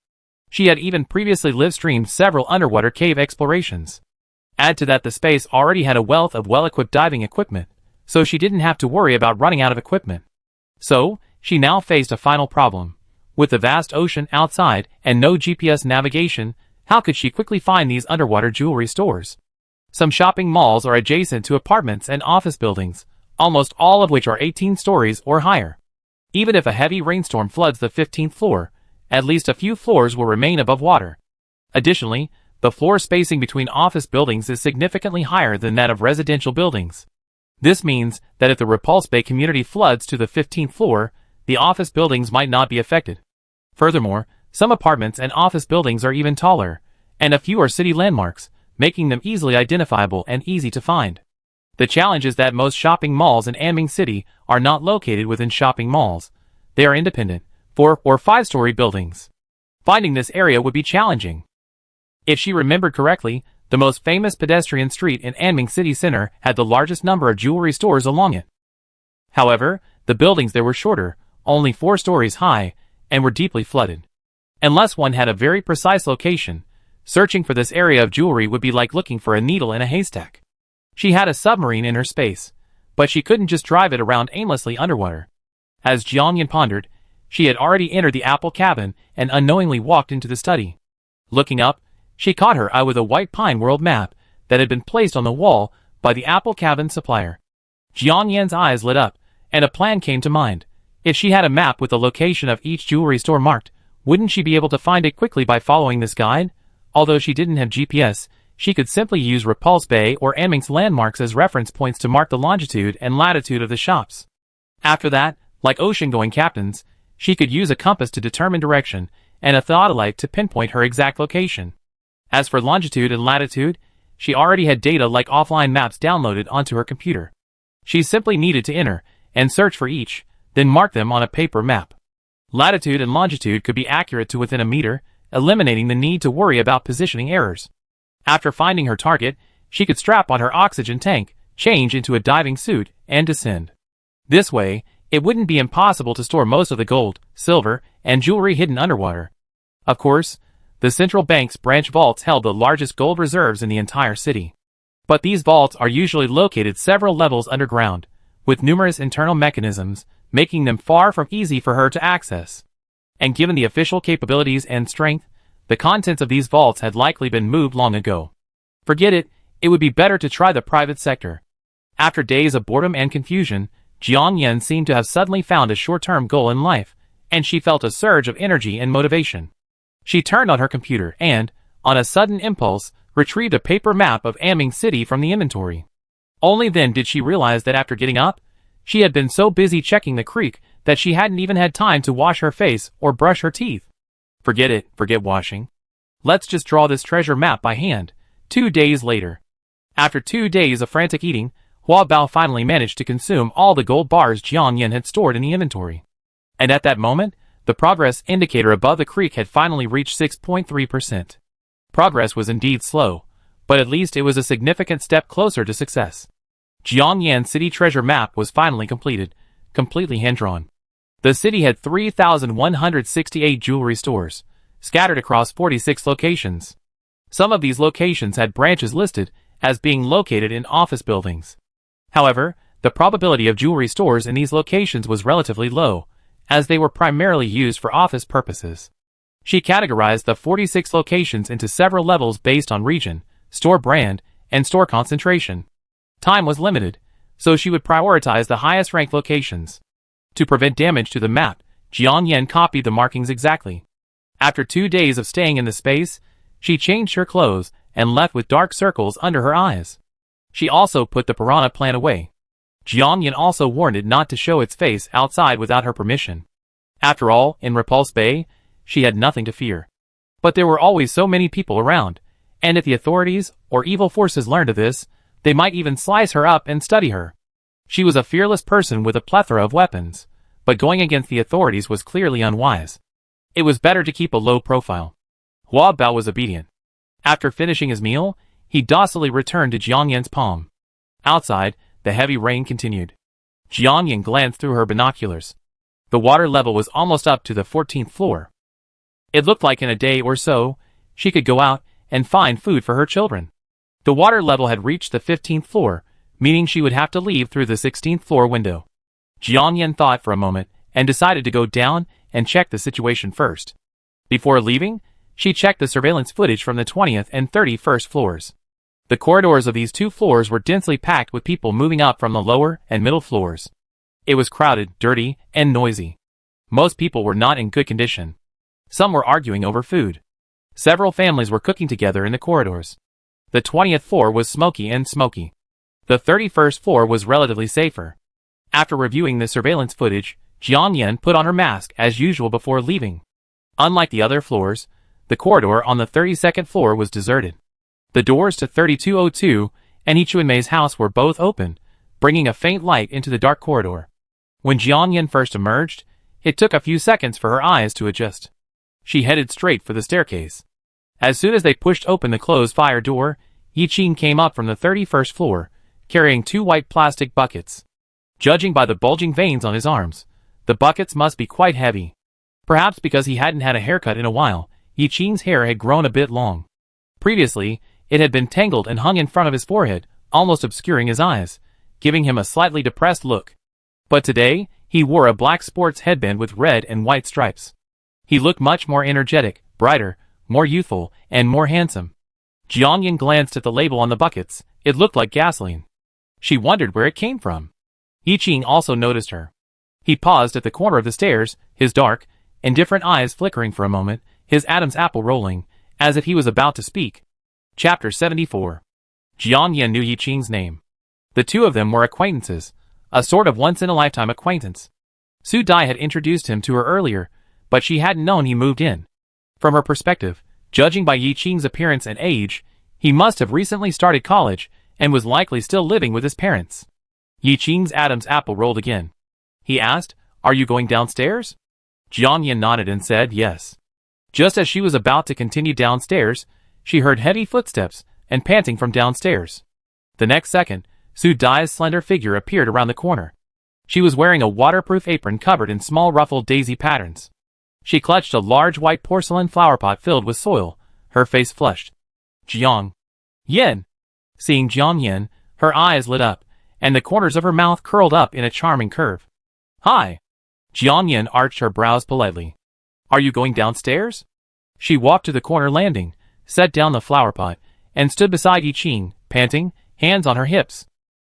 She had even previously live-streamed several underwater cave explorations. Add to that the space already had a wealth of well-equipped diving equipment, so she didn't have to worry about running out of equipment. So, she now faced a final problem. With the vast ocean outside and no GPS navigation, how could she quickly find these underwater jewelry stores? Some shopping malls are adjacent to apartments and office buildings, almost all of which are 18 stories or higher. Even if a heavy rainstorm floods the 15th floor, at least a few floors will remain above water. Additionally, the floor spacing between office buildings is significantly higher than that of residential buildings. This means that if the Repulse Bay community floods to the 15th floor, the office buildings might not be affected. Furthermore, some apartments and office buildings are even taller, and a few are city landmarks, making them easily identifiable and easy to find. The challenge is that most shopping malls in Anming City are not located within shopping malls. They are independent, 4- or 5-story buildings. Finding this area would be challenging. If she remembered correctly, the most famous pedestrian street in Anming City Center had the largest number of jewelry stores along it. However, the buildings there were shorter, only 4 stories high, and were deeply flooded. Unless one had a very precise location, searching for this area of jewelry would be like looking for a needle in a haystack. She had a submarine in her space, but she couldn't just drive it around aimlessly underwater. As Jiangyan pondered, she had already entered the Apple cabin and unknowingly walked into the study. Looking up, she caught her eye with a white Pine World map that had been placed on the wall by the Apple cabin supplier. Jiangyan's eyes lit up, and a plan came to mind. If she had a map with the location of each jewelry store marked, wouldn't she be able to find it quickly by following this guide? Although she didn't have GPS, she could simply use Repulse Bay or Anming's landmarks as reference points to mark the longitude and latitude of the shops. After that, like ocean-going captains, she could use a compass to determine direction and a theodolite to pinpoint her exact location. As for longitude and latitude, she already had data like offline maps downloaded onto her computer. She simply needed to enter and search for each, then mark them on a paper map. Latitude and longitude could be accurate to within a meter, eliminating the need to worry about positioning errors. After finding her target, she could strap on her oxygen tank, change into a diving suit, and descend. This way, it wouldn't be impossible to store most of the gold, silver, and jewelry hidden underwater. Of course, the central bank's branch vaults held the largest gold reserves in the entire city. But these vaults are usually located several levels underground, with numerous internal mechanisms, making them far from easy for her to access. And given the official capabilities and strength, the contents of these vaults had likely been moved long ago. Forget it, it would be better to try the private sector. After days of boredom and confusion, Jiangyan seemed to have suddenly found a short-term goal in life, and she felt a surge of energy and motivation. She turned on her computer and, on a sudden impulse, retrieved a paper map of Anming City from the inventory. Only then did she realize that after getting up, she had been so busy checking the creek that she hadn't even had time to wash her face or brush her teeth. Forget it, forget washing. Let's just draw this treasure map by hand. 2 days later. After 2 days of frantic eating, Hua Bao finally managed to consume all the gold bars Jiangyan had stored in the inventory. And at that moment, the progress indicator above the creek had finally reached 6.3%. Progress was indeed slow, but at least it was a significant step closer to success. Jiangyan City treasure map was finally completed, completely hand-drawn. The city had 3,168 jewelry stores, scattered across 46 locations. Some of these locations had branches listed as being located in office buildings. However, the probability of jewelry stores in these locations was relatively low, as they were primarily used for office purposes. She categorized the 46 locations into several levels based on region, store brand, and store concentration. Time was limited, so she would prioritize the highest-ranked locations. To prevent damage to the map, Jiangyan copied the markings exactly. After 2 days of staying in the space, she changed her clothes and left with dark circles under her eyes. She also put the piranha plant away. Jiangyan also warned it not to show its face outside without her permission. After all, in Repulse Bay, she had nothing to fear. But there were always so many people around, and if the authorities or evil forces learned of this, they might even slice her up and study her. She was a fearless person with a plethora of weapons, but going against the authorities was clearly unwise. It was better to keep a low profile. Hua Bao was obedient. After finishing his meal, he docilely returned to Jiangyan's palm. Outside, the heavy rain continued. Jiangyan glanced through her binoculars. The water level was almost up to the 14th floor. It looked like in a day or so, she could go out and find food for her children. The water level had reached the 15th floor, meaning she would have to leave through the 16th floor window. Jiangyan thought for a moment and decided to go down and check the situation first. Before leaving, she checked the surveillance footage from the 20th and 31st floors. The corridors of these two floors were densely packed with people moving up from the lower and middle floors. It was crowded, dirty, and noisy. Most people were not in good condition. Some were arguing over food. Several families were cooking together in the corridors. The 20th floor was smoky. The 31st floor was relatively safer. After reviewing the surveillance footage, Jiangyan put on her mask as usual before leaving. Unlike the other floors, the corridor on the 32nd floor was deserted. The doors to 3202 and Ichuanmei's house were both open, bringing a faint light into the dark corridor. When Jiangyan first emerged, it took a few seconds for her eyes to adjust. She headed straight for the staircase. As soon as they pushed open the closed fire door, Yiqing came up from the 31st floor, carrying two white plastic buckets. Judging by the bulging veins on his arms, the buckets must be quite heavy. Perhaps because he hadn't had a haircut in a while, Yiqing's hair had grown a bit long. Previously, it had been tangled and hung in front of his forehead, almost obscuring his eyes, giving him a slightly depressed look. But today, he wore a black sports headband with red and white stripes. He looked much more energetic, brighter, more youthful, and more handsome. Jiangyan glanced at the label on the buckets. It looked like gasoline. She wondered where it came from. Yiqing also noticed her. He paused at the corner of the stairs, his dark, indifferent eyes flickering for a moment, his Adam's apple rolling, as if he was about to speak. Chapter 74. Jiangyan knew Yiqing's name. The two of them were acquaintances, a sort of once-in-a-lifetime acquaintance. Su Dai had introduced him to her earlier, but she hadn't known he moved in. From her perspective, judging by Yiqing's appearance and age, he must have recently started college and was likely still living with his parents. Yiqing's Adam's apple rolled again. He asked, "Are you going downstairs?" Jiangyan nodded and said yes. Just as she was about to continue downstairs, she heard heavy footsteps and panting from downstairs. The next second, Su Dai's slender figure appeared around the corner. She was wearing a waterproof apron covered in small ruffled daisy patterns. She clutched a large white porcelain flower pot filled with soil, her face flushed. Jiang Yen. Seeing Jiangyan, her eyes lit up, and the corners of her mouth curled up in a charming curve. Hi. Jiangyan arched her brows politely. Are you going downstairs? She walked to the corner landing, set down the flower pot, and stood beside Yiqing, panting, hands on her hips.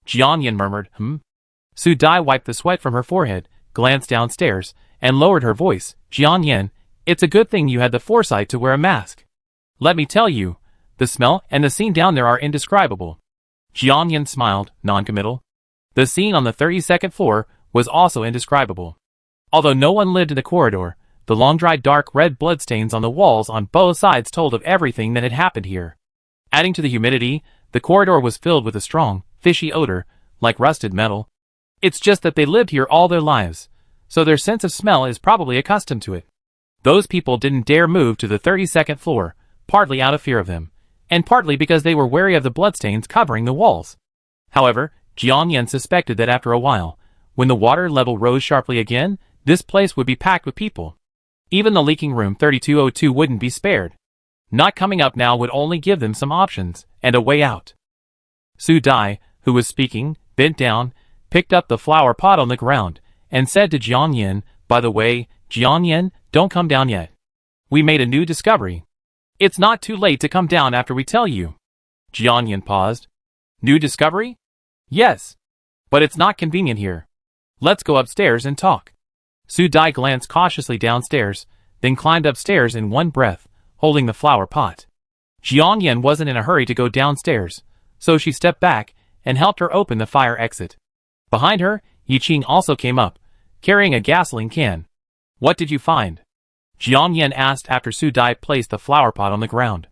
Jiangyan murmured, Su Dai wiped the sweat from her forehead, glanced downstairs, and lowered her voice. Jiangyan, it's a good thing you had the foresight to wear a mask. Let me tell you, the smell and the scene down there are indescribable. Jiangyan smiled, non-committal. The scene on the 32nd floor was also indescribable. Although no one lived in the corridor, the long-dried dark red bloodstains on the walls on both sides told of everything that had happened here. Adding to the humidity, the corridor was filled with a strong, fishy odor, like rusted metal. It's just that they lived here all their lives, so their sense of smell is probably accustomed to it. Those people didn't dare move to the 32nd floor, partly out of fear of them, and partly because they were wary of the bloodstains covering the walls. However, Jiangyan suspected that after a while, when the water level rose sharply again, this place would be packed with people. Even the leaking room 3202 wouldn't be spared. Not coming up now would only give them some options, and a way out. Su Dai, who was speaking, bent down, picked up the flower pot on the ground, and said to Jiangyan, by the way, Jiangyan, don't come down yet. We made a new discovery. It's not too late to come down after we tell you. Jiangyan paused. New discovery? Yes. But it's not convenient here. Let's go upstairs and talk. Su Dai glanced cautiously downstairs, then climbed upstairs in one breath, holding the flower pot. Jiangyan wasn't in a hurry to go downstairs, so she stepped back and helped her open the fire exit. Behind her, Yiqing also came up, carrying a gasoline can. What did you find? Jiangyan asked after Su Dai placed the flower pot on the ground.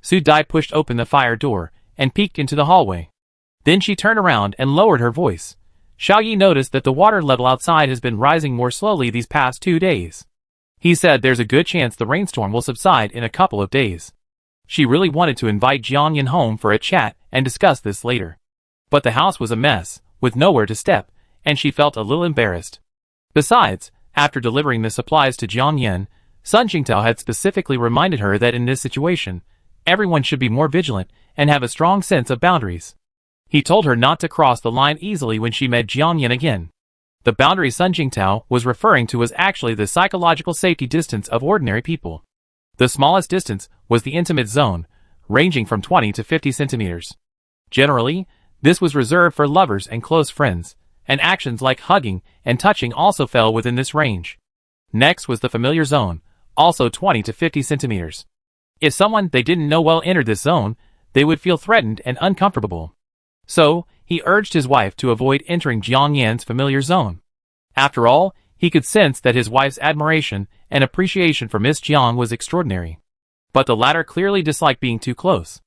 Su Dai pushed open the fire door and peeked into the hallway. Then she turned around and lowered her voice. Xiaoyi noticed that the water level outside has been rising more slowly these past 2 days. He said there's a good chance the rainstorm will subside in a couple of days. She really wanted to invite Jiangyan home for a chat and discuss this later. But the house was a mess, with nowhere to step, and she felt a little embarrassed. Besides, after delivering the supplies to Jiang Yan, Sun Jingtao had specifically reminded her that in this situation, everyone should be more vigilant and have a strong sense of boundaries. He told her not to cross the line easily when she met Jiang Yan again. The boundary Sun Jingtao was referring to was actually the psychological safety distance of ordinary people. The smallest distance was the intimate zone, ranging from 20 to 50 centimeters. Generally, this was reserved for lovers and close friends, and actions like hugging and touching also fell within this range. Next was the familiar zone, also 20 to 50 centimeters. If someone they didn't know well entered this zone, they would feel threatened and uncomfortable. So, he urged his wife to avoid entering Jiang Yan's familiar zone. After all, he could sense that his wife's admiration and appreciation for Miss Jiang was extraordinary. But the latter clearly disliked being too close.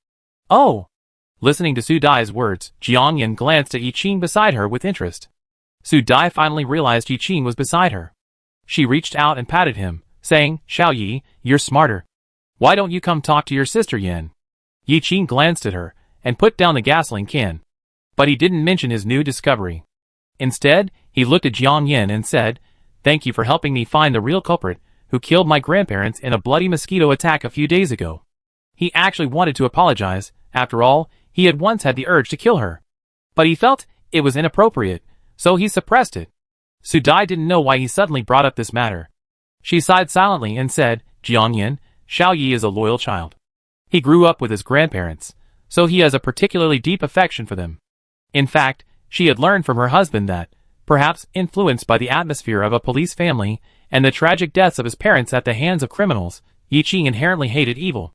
Oh! Listening to Su Dai's words, Jiang Yan glanced at Yi Qing beside her with interest. Su Dai finally realized Yi Qing was beside her. She reached out and patted him, saying, "Xiao Yi, you're smarter. Why don't you come talk to your sister Yan?" Yi Qing glanced at her and put down the gasoline can. But he didn't mention his new discovery. Instead, he looked at Jiang Yan and said, "Thank you for helping me find the real culprit who killed my grandparents in a bloody mosquito attack a few days ago." He actually wanted to apologize. After all, he had once had the urge to kill her. But he felt it was inappropriate, so he suppressed it. Su Dai didn't know why he suddenly brought up this matter. She sighed silently and said, "Jiang Yan, Xiao Yi is a loyal child. He grew up with his grandparents, so he has a particularly deep affection for them." In fact, she had learned from her husband that, perhaps influenced by the atmosphere of a police family and the tragic deaths of his parents at the hands of criminals, Yi Qing inherently hated evil.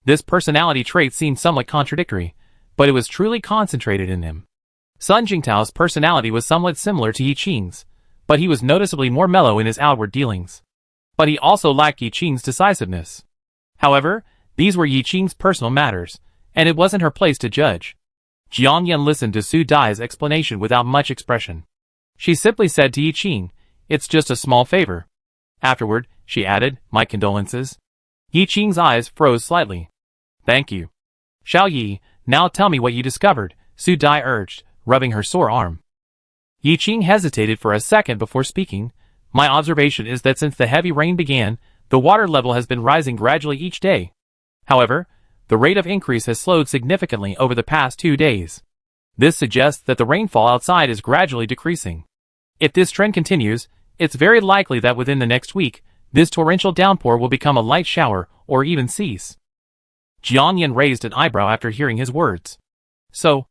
This personality trait seemed somewhat contradictory, but it was truly concentrated in him. Sun Jingtao's personality was somewhat similar to Yi Qing's, but he was noticeably more mellow in his outward dealings. But he also lacked Yi Qing's decisiveness. However, these were Yi Qing's personal matters, and it wasn't her place to judge. Jiang Yan listened to Su Dai's explanation without much expression. She simply said to Yi Qing, "It's just a small favor." Afterward, she added, "My condolences." Yi Qing's eyes froze slightly. "Thank you." "Xiao Yi, now tell me what you discovered," Su Dai urged, rubbing her sore arm. Yi Qing hesitated for a second before speaking. "My observation is that since the heavy rain began, the water level has been rising gradually each day. However, the rate of increase has slowed significantly over the past 2 days. This suggests that the rainfall outside is gradually decreasing. If this trend continues, it's very likely that within the next week, this torrential downpour will become a light shower or even cease." Jiang Yan raised an eyebrow after hearing his words. "So,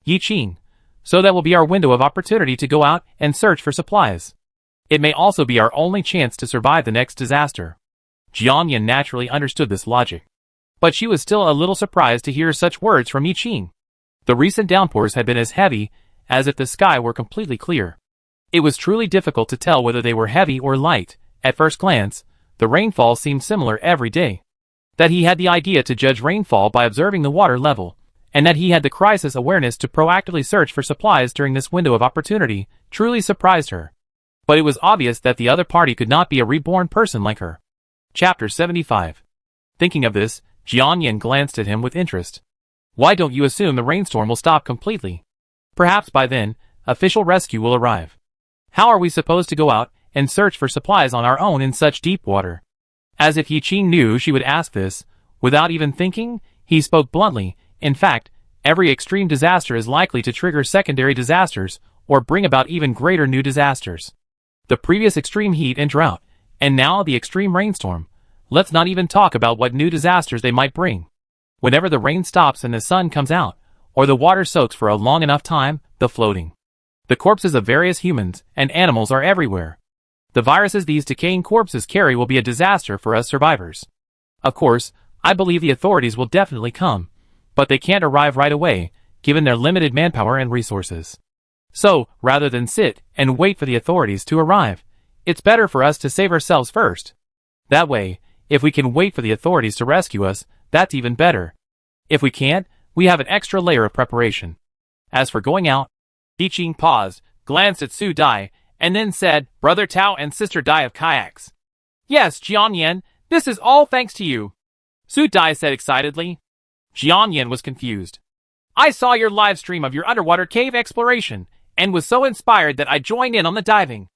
Yi Qing, so that will be our window of opportunity to go out and search for supplies. It may also be our only chance to survive the next disaster." Jiang Yan naturally understood this logic. But she was still a little surprised to hear such words from Yi Qing. The recent downpours had been as heavy as if the sky were completely clear. It was truly difficult to tell whether they were heavy or light. At first glance, the rainfall seemed similar every day. That he had the idea to judge rainfall by observing the water level, and that he had the crisis awareness to proactively search for supplies during this window of opportunity, truly surprised her. But it was obvious that the other party could not be a reborn person like her. Chapter 75. Thinking of this, Jiang Yan glanced at him with interest. "Why don't you assume the rainstorm will stop completely? Perhaps by then, official rescue will arrive. How are we supposed to go out and search for supplies on our own in such deep water?" As if Yi Qing knew she would ask this, without even thinking, he spoke bluntly. In fact, every extreme disaster is likely to trigger secondary disasters, or bring about even greater new disasters. The previous extreme heat and drought, and now the extreme rainstorm. Let's not even talk about what new disasters they might bring. Whenever the rain stops and the sun comes out, or the water soaks for a long enough time, the floating. The corpses of various humans and animals are everywhere. The viruses these decaying corpses carry will be a disaster for us survivors. Of course, I believe the authorities will definitely come, but they can't arrive right away, given their limited manpower and resources. So, rather than sit and wait for the authorities to arrive, it's better for us to save ourselves first. That way, if we can wait for the authorities to rescue us, that's even better. If we can't, we have an extra layer of preparation. As for going out, Yi Qing paused, glanced at Su Dai, and then said, "Brother Tao and Sister Dai of kayaks." "Yes, Jiang Yan, this is all thanks to you," Su Dai said excitedly. Jiang Yan was confused. "I saw your live stream of your underwater cave exploration, and was so inspired that I joined in on the diving.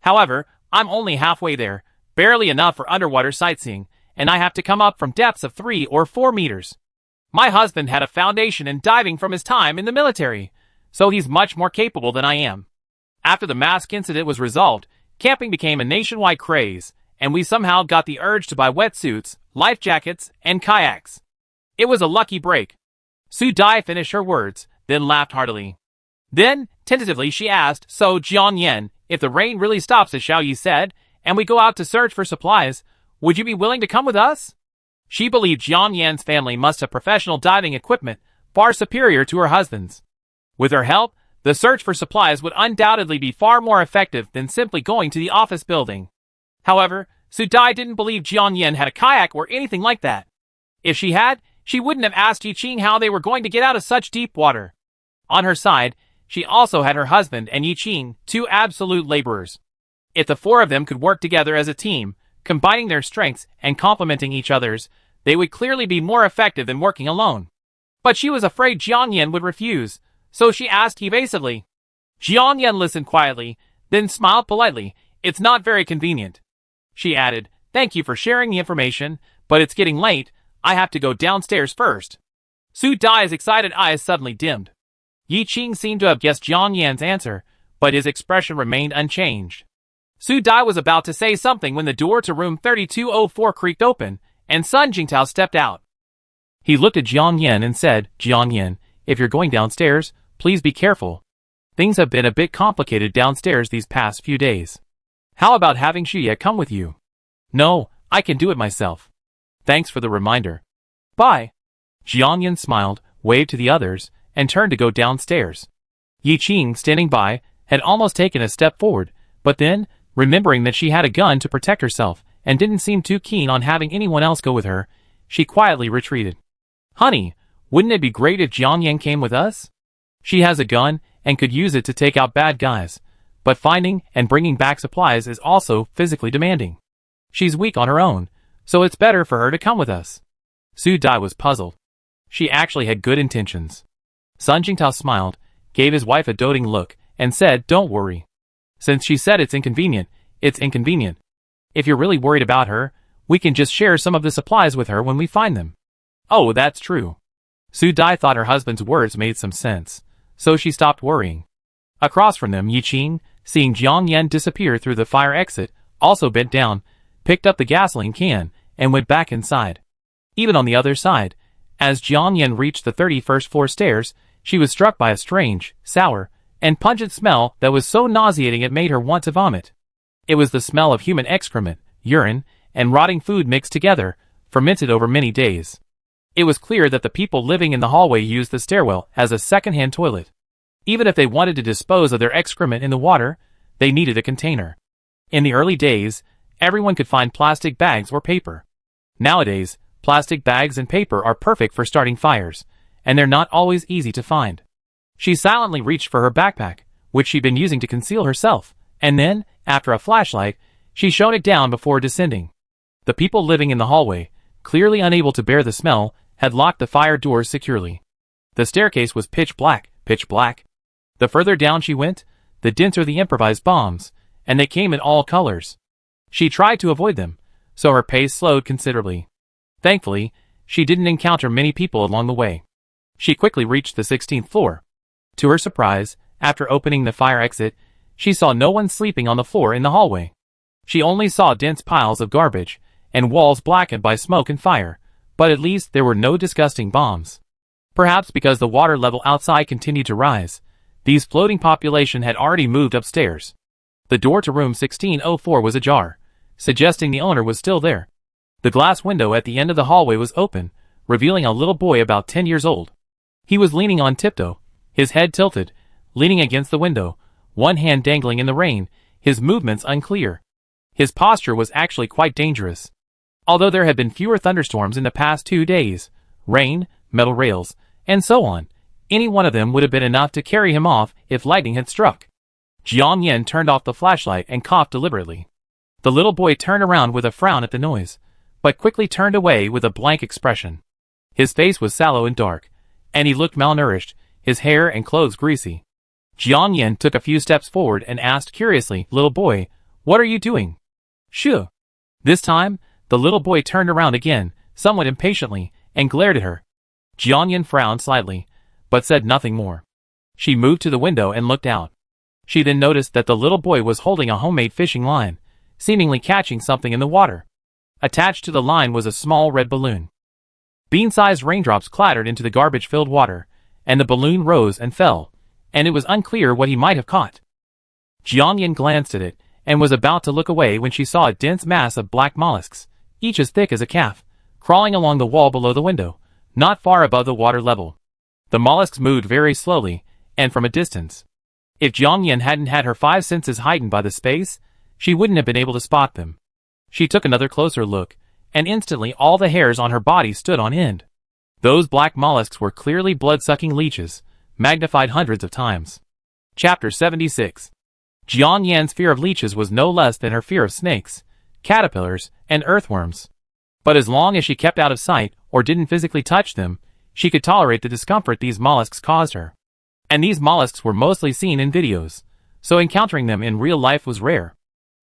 However, I'm only halfway there, barely enough for underwater sightseeing, and I have to come up from depths of 3 or 4 meters. My husband had a foundation in diving from his time in the military, so he's much more capable than I am. After the mask incident was resolved, camping became a nationwide craze, and we somehow got the urge to buy wetsuits, life jackets, and kayaks. It was a lucky break. Su Dai finished her words, then laughed heartily. Then, tentatively, she asked, "So, Jian Yan, if the rain really stops as Xiao Yi said, and we go out to search for supplies, would you be willing to come with us?" She believed Jian Yan's family must have professional diving equipment far superior to her husband's. With her help, the search for supplies would undoubtedly be far more effective than simply going to the office building. However, Su Dai didn't believe Jian Yan had a kayak or anything like that. If she had, she wouldn't have asked Yiqing how they were going to get out of such deep water. On her side, she also had her husband and Yiqing, 2 absolute laborers. If the 4 of them could work together as a team, combining their strengths and complementing each other's, they would clearly be more effective than working alone. But she was afraid Jian Yan would refuse, so she asked evasively. Jian Yan listened quietly, then smiled politely. "It's not very convenient." She added, "Thank you for sharing the information, but it's getting late. I have to go downstairs first." Su Dai's excited eyes suddenly dimmed. Yiqing seemed to have guessed Jian Yan's answer, but his expression remained unchanged. Su Dai was about to say something when the door to room 3204 creaked open, and Sun Jingtao stepped out. He looked at Jian Yan and said, "Jian Yan, if you're going downstairs, please be careful. Things have been a bit complicated downstairs these past few days. How about having Xue come with you?" "No, I can do it myself. Thanks for the reminder. Bye." Jian Yan smiled, waved to the others, and turned to go downstairs. Yiqing, standing by, had almost taken a step forward, but then, remembering that she had a gun to protect herself and didn't seem too keen on having anyone else go with her, she quietly retreated. "Honey, wouldn't it be great if Jian Yan came with us? She has a gun and could use it to take out bad guys, but finding and bringing back supplies is also physically demanding. She's weak on her own, so it's better for her to come with us." Su Dai was puzzled. She actually had good intentions. Sun Jingtao smiled, gave his wife a doting look, and said, "Don't worry. Since she said it's inconvenient, it's inconvenient. If you're really worried about her, we can just share some of the supplies with her when we find them." "Oh, that's true." Su Dai thought her husband's words made some sense, so she stopped worrying. Across from them, Yiqing, seeing Jian Yan disappear through the fire exit, also bent down, picked up the gasoline can, and went back inside. Even on the other side, as Jian Yan reached the 31st floor stairs, she was struck by a strange, sour, and pungent smell that was so nauseating it made her want to vomit. It was the smell of human excrement, urine, and rotting food mixed together, fermented over many days. It was clear that the people living in the hallway used the stairwell as a second-hand toilet. Even if they wanted to dispose of their excrement in the water, they needed a container. In the early days, everyone could find plastic bags or paper. Nowadays, plastic bags and paper are perfect for starting fires, and they're not always easy to find. She silently reached for her backpack, which she'd been using to conceal herself, and then, after a flashlight, she shone it down before descending. The people living in the hallway, clearly unable to bear the smell, had locked the fire doors securely. The staircase was pitch black, pitch black. The further down she went, the denser the improvised bombs, and they came in all colors. She tried to avoid them, so her pace slowed considerably. Thankfully, she didn't encounter many people along the way. She quickly reached the 16th floor. To her surprise, after opening the fire exit, she saw no one sleeping on the floor in the hallway. She only saw dense piles of garbage, and walls blackened by smoke and fire, but at least there were no disgusting bombs. Perhaps because the water level outside continued to rise, these floating population had already moved upstairs. The door to room 1604 was ajar, suggesting the owner was still there. The glass window at the end of the hallway was open, revealing a little boy about 10 years old. He was leaning on tiptoe, his head tilted, leaning against the window, one hand dangling in the rain, his movements unclear. His posture was actually quite dangerous. Although there had been fewer thunderstorms in the past 2 days, rain, metal rails, and so on, any one of them would have been enough to carry him off if lightning had struck. Jian Yan turned off the flashlight and coughed deliberately. The little boy turned around with a frown at the noise, but quickly turned away with a blank expression. His face was sallow and dark, and he looked malnourished, his hair and clothes greasy. Jiang Yan took a few steps forward and asked curiously, "Little boy, what are you doing?" "Shoo." This time, the little boy turned around again, somewhat impatiently, and glared at her. Jiang Yan frowned slightly, but said nothing more. She moved to the window and looked out. She then noticed that the little boy was holding a homemade fishing line, seemingly catching something in the water. Attached to the line was a small red balloon. Bean-sized raindrops clattered into the garbage-filled water, and the balloon rose and fell, and it was unclear what he might have caught. Jiang Yan glanced at it, and was about to look away when she saw a dense mass of black mollusks, each as thick as a calf, crawling along the wall below the window, not far above the water level. The mollusks moved very slowly, and from a distance. If Jiang Yan hadn't had her 5 senses heightened by the space, she wouldn't have been able to spot them. She took another closer look, and instantly all the hairs on her body stood on end. Those black mollusks were clearly blood-sucking leeches, magnified hundreds of times. Chapter 76. Jiang Yan's fear of leeches was no less than her fear of snakes, caterpillars, and earthworms. But as long as she kept out of sight or didn't physically touch them, she could tolerate the discomfort these mollusks caused her. And these mollusks were mostly seen in videos, so encountering them in real life was rare.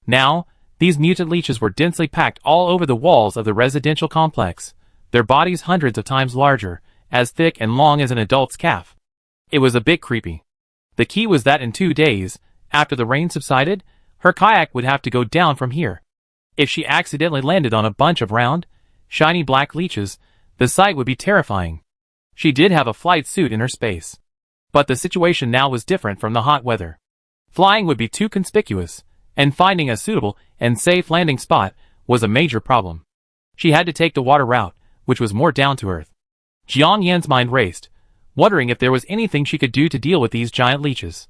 Now, these mutant leeches were densely packed all over the walls of the residential complex, their bodies hundreds of times larger, as thick and long as an adult's calf. It was a bit creepy. The key was that in 2 days, after the rain subsided, her kayak would have to go down from here. If she accidentally landed on a bunch of round, shiny black leeches, the sight would be terrifying. She did have a flight suit in her space. But the situation now was different from the hot weather. Flying would be too conspicuous, and finding a suitable and safe landing spot was a major problem. She had to take the water route, which was more down to earth. Jiang Yan's mind raced, wondering if there was anything she could do to deal with these giant leeches.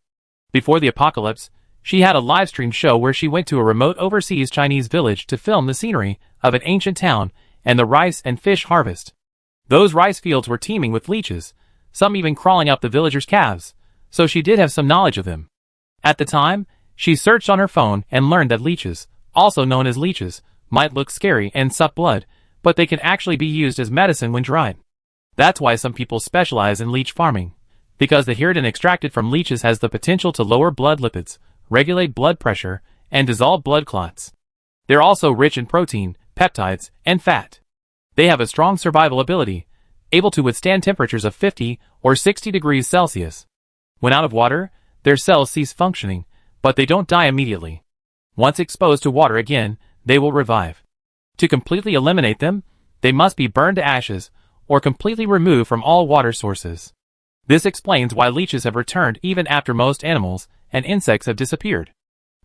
Before the apocalypse, she had a live-stream show where she went to a remote overseas Chinese village to film the scenery of an ancient town and the rice and fish harvest. Those rice fields were teeming with leeches, some even crawling up the villagers' calves, so she did have some knowledge of them. At the time, she searched on her phone and learned that leeches, also known as leeches, might look scary and suck blood, but they can actually be used as medicine when dried. That's why some people specialize in leech farming, because the keratin extracted from leeches has the potential to lower blood lipids, regulate blood pressure, and dissolve blood clots. They're also rich in protein, peptides, and fat. They have a strong survival ability, able to withstand temperatures of 50 or 60 degrees Celsius. When out of water, their cells cease functioning, but they don't die immediately. Once exposed to water again, they will revive. To completely eliminate them, they must be burned to ashes, or completely removed from all water sources. This explains why leeches have returned even after most animals and insects have disappeared.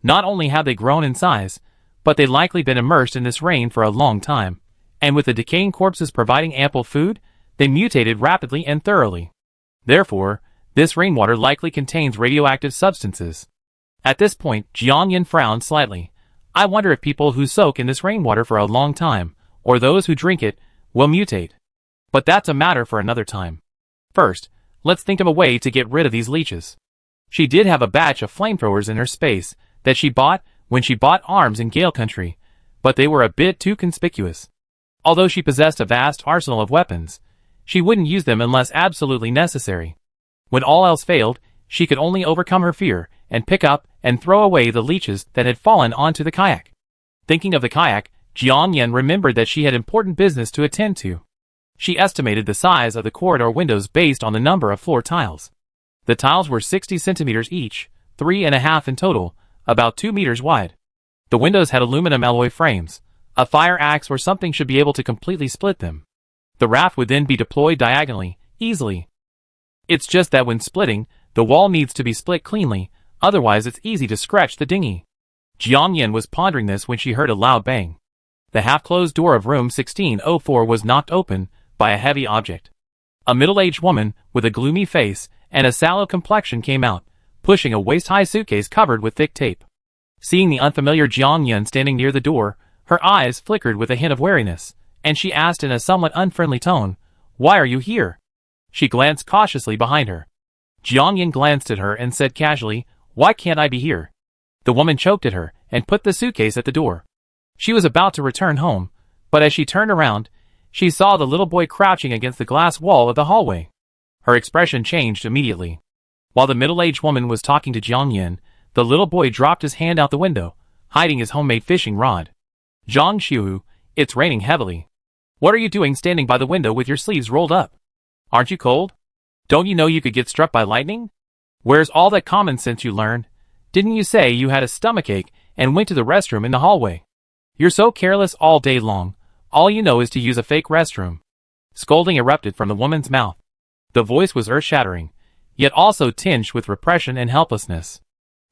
Not only have they grown in size, but they've likely been immersed in this rain for a long time, and with the decaying corpses providing ample food, they mutated rapidly and thoroughly. Therefore, this rainwater likely contains radioactive substances. At this point, Jiang Yan frowned slightly. I wonder if people who soak in this rainwater for a long time, or those who drink it, will mutate. But that's a matter for another time. First, let's think of a way to get rid of these leeches. She did have a batch of flamethrowers in her space that she bought when she bought arms in Gale Country, but they were a bit too conspicuous. Although she possessed a vast arsenal of weapons, she wouldn't use them unless absolutely necessary. When all else failed, she could only overcome her fear and pick up and throw away the leeches that had fallen onto the kayak. Thinking of the kayak, Jiang Yan remembered that she had important business to attend to. She estimated the size of the corridor windows based on the number of floor tiles. The tiles were 60 centimeters each, 3.5 in total, about 2 meters wide. The windows had aluminum alloy frames. A fire axe or something should be able to completely split them. The raft would then be deployed diagonally, easily. It's just that when splitting, the wall needs to be split cleanly, otherwise it's easy to scratch the dinghy. Jiang Yan was pondering this when she heard a loud bang. The half-closed door of room 1604 was knocked open by a heavy object. A middle-aged woman with a gloomy face and a sallow complexion came out, pushing a waist-high suitcase covered with thick tape. Seeing the unfamiliar Jiang Yan standing near the door, her eyes flickered with a hint of wariness, and she asked in a somewhat unfriendly tone, "Why are you here?" She glanced cautiously behind her. Jiang Yan glanced at her and said casually, "Why can't I be here?" The woman choked at her and put the suitcase at the door. She was about to return home, but as she turned around, she saw the little boy crouching against the glass wall of the hallway. Her expression changed immediately. While the middle-aged woman was talking to Jiang Yin, the little boy dropped his hand out the window, hiding his homemade fishing rod. Zhang Xiu, it's raining heavily. What are you doing standing by the window with your sleeves rolled up? Aren't you cold? Don't you know you could get struck by lightning? Where's all that common sense you learned? Didn't you say you had a stomachache and went to the restroom in the hallway? You're so careless all day long. All you know is to use a fake restroom. Scolding erupted from the woman's mouth. The voice was earth-shattering, yet also tinged with repression and helplessness.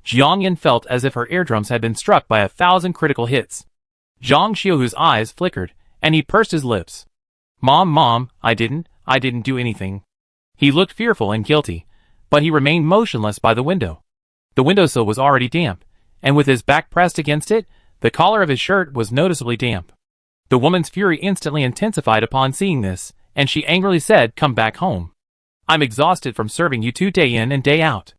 Jiang Yin felt as if her eardrums had been struck by 1,000 critical hits. Zhang Xiuhu's eyes flickered, and he pursed his lips. Mom, I didn't do anything. He looked fearful and guilty, but he remained motionless by the window. The windowsill was already damp, and with his back pressed against it, the collar of his shirt was noticeably damp. The woman's fury instantly intensified upon seeing this, and she angrily said, "Come back home. I'm exhausted from serving you 2 day in and day out.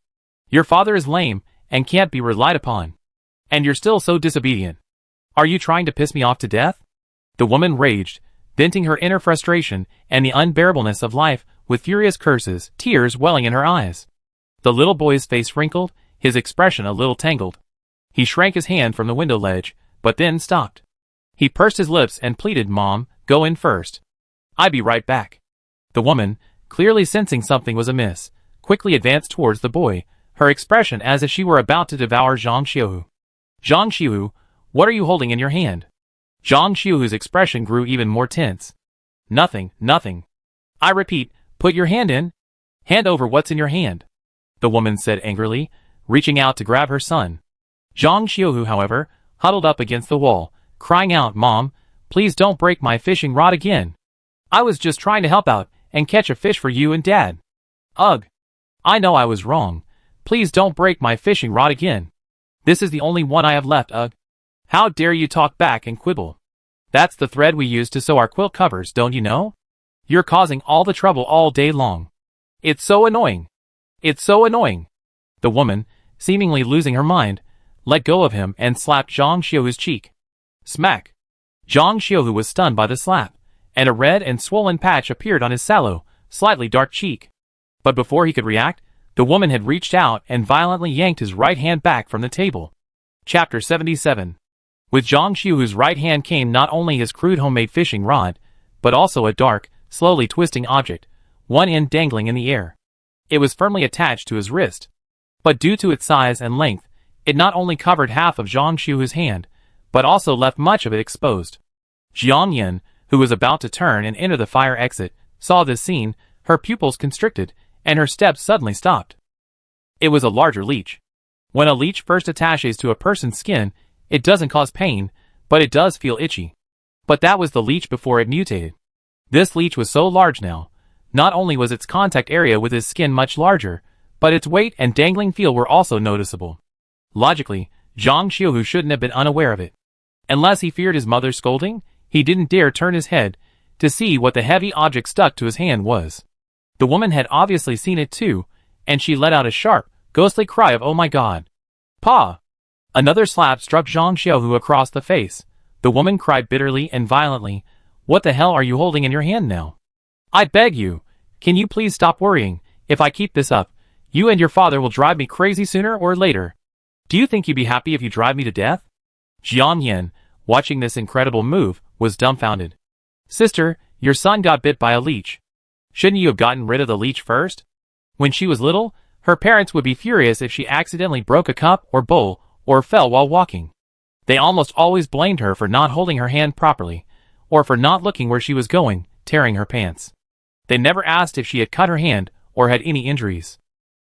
Your father is lame and can't be relied upon. And you're still so disobedient. Are you trying to piss me off to death?" The woman raged, venting her inner frustration and the unbearableness of life with furious curses, tears welling in her eyes. The little boy's face wrinkled, his expression a little tangled. He shrank his hand from the window ledge, but then stopped. He pursed his lips and pleaded, "Mom, go in first. I'll be right back." The woman, clearly sensing something was amiss, quickly advanced towards the boy, her expression as if she were about to devour Zhang Xiuhu. "Zhang Xiuhu, what are you holding in your hand?" Zhang Xiuhu's expression grew even more tense. Nothing. I repeat, put your hand in. Hand over what's in your hand," the woman said angrily, reaching out to grab her son. Zhang Xiuhu, however, huddled up against the wall, crying out, "Mom, please don't break my fishing rod again. I was just trying to help out and catch a fish for you and Dad. Ugh. I know I was wrong. Please don't break my fishing rod again. This is the only one I have left, ugh. How dare you talk back and quibble? That's the thread we use to sew our quilt covers, don't you know? You're causing all the trouble all day long. It's so annoying. The woman, seemingly losing her mind, let go of him and slapped Zhang Xiuhu's cheek. Smack! Zhang Xiuhu was stunned by the slap, and a red and swollen patch appeared on his sallow, slightly dark cheek. But before he could react, the woman had reached out and violently yanked his right hand back from the table. Chapter 77. With Zhang Xiuhu's right hand came not only his crude homemade fishing rod, but also a dark, slowly twisting object, one end dangling in the air. It was firmly attached to his wrist. But due to its size and length, it not only covered half of Zhang Xiuhu's hand, but also left much of it exposed. Jiang Yin, who was about to turn and enter the fire exit, saw this scene, her pupils constricted, and her steps suddenly stopped. It was a larger leech. When a leech first attaches to a person's skin, it doesn't cause pain, but it does feel itchy. But that was the leech before it mutated. This leech was so large now, not only was its contact area with his skin much larger, but its weight and dangling feel were also noticeable. Logically, Zhang Xiuhu shouldn't have been unaware of it. Unless he feared his mother's scolding, he didn't dare turn his head to see what the heavy object stuck to his hand was. The woman had obviously seen it too, and she let out a sharp, ghostly cry of "Oh my God!" "Pa!" Another slap struck Zhang Xiuhu across the face. The woman cried bitterly and violently, "What the hell are you holding in your hand now? I beg you, can you please stop worrying? If I keep this up, you and your father will drive me crazy sooner or later. Do you think you'd be happy if you drive me to death?" Jiang Yin, watching this incredible move, was dumbfounded. "Sister, your son got bit by a leech. Shouldn't you have gotten rid of the leech first? When she was little, her parents would be furious if she accidentally broke a cup or bowl or fell while walking. They almost always blamed her for not holding her hand properly, or for not looking where she was going, tearing her pants. They never asked if she had cut her hand or had any injuries.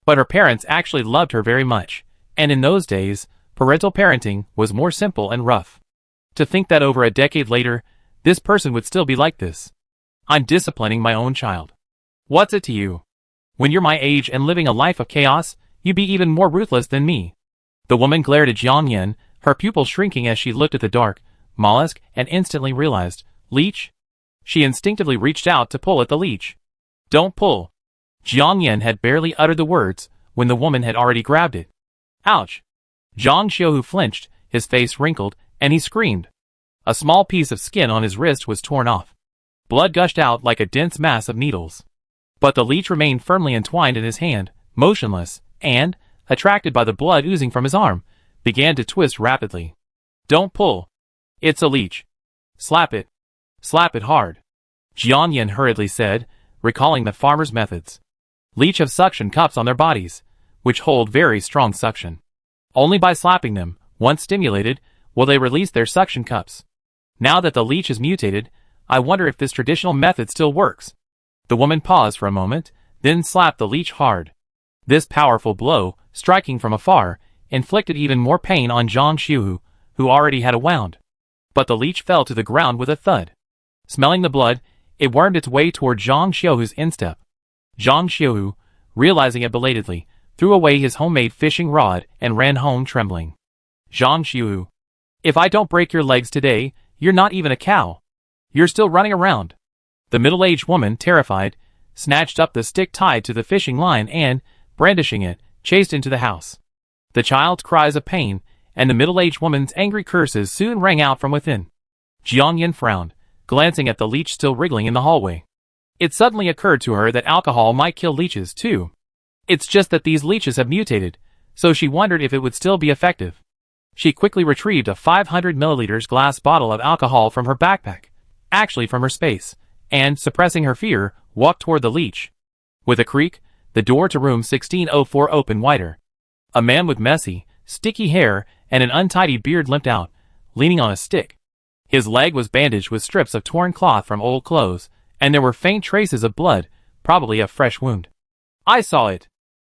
But her parents actually loved her very much, and in those days, parental parenting was more simple and rough. To think that over a decade later, this person would still be like this. I'm disciplining my own child. What's it to you? When you're my age and living a life of chaos, you'd be even more ruthless than me." The woman glared at Jiang Yin, her pupils shrinking as she looked at the dark mollusk and instantly realized, leech? She instinctively reached out to pull at the leech. "Don't pull." Jiang Yin had barely uttered the words when the woman had already grabbed it. Ouch! Zhang Xiuhu flinched, his face wrinkled, and he screamed. A small piece of skin on his wrist was torn off. Blood gushed out like a dense mass of needles. But the leech remained firmly entwined in his hand, motionless, and, attracted by the blood oozing from his arm, began to twist rapidly. Don't pull. It's a leech. Slap it. Slap it hard. Jiang Yin hurriedly said, recalling the farmer's methods. Leech have suction cups on their bodies, which hold very strong suction. Only by slapping them, once stimulated, will they release their suction cups. Now that the leech is mutated, I wonder if this traditional method still works. The woman paused for a moment, then slapped the leech hard. This powerful blow, striking from afar, inflicted even more pain on Zhang Xiuhu, who already had a wound. But the leech fell to the ground with a thud. Smelling the blood, it wormed its way toward Zhang Xiuhu's instep. Zhang Xiuhu, realizing it belatedly, threw away his homemade fishing rod and ran home trembling. Zhang Xiuhu. If I don't break your legs today, you're not even a cow. You're still running around. The middle-aged woman, terrified, snatched up the stick tied to the fishing line and, brandishing it, chased into the house. The child's cries of pain and the middle-aged woman's angry curses soon rang out from within. Jiang Yin frowned, glancing at the leech still wriggling in the hallway. It suddenly occurred to her that alcohol might kill leeches too. It's just that these leeches have mutated, so she wondered if it would still be effective. She quickly retrieved a 500 milliliters glass bottle of alcohol from her backpack, actually from her space, and, suppressing her fear, walked toward the leech. With a creak, the door to room 1604 opened wider. A man with messy, sticky hair and an untidy beard limped out, leaning on a stick. His leg was bandaged with strips of torn cloth from old clothes, and there were faint traces of blood, probably a fresh wound. I saw it.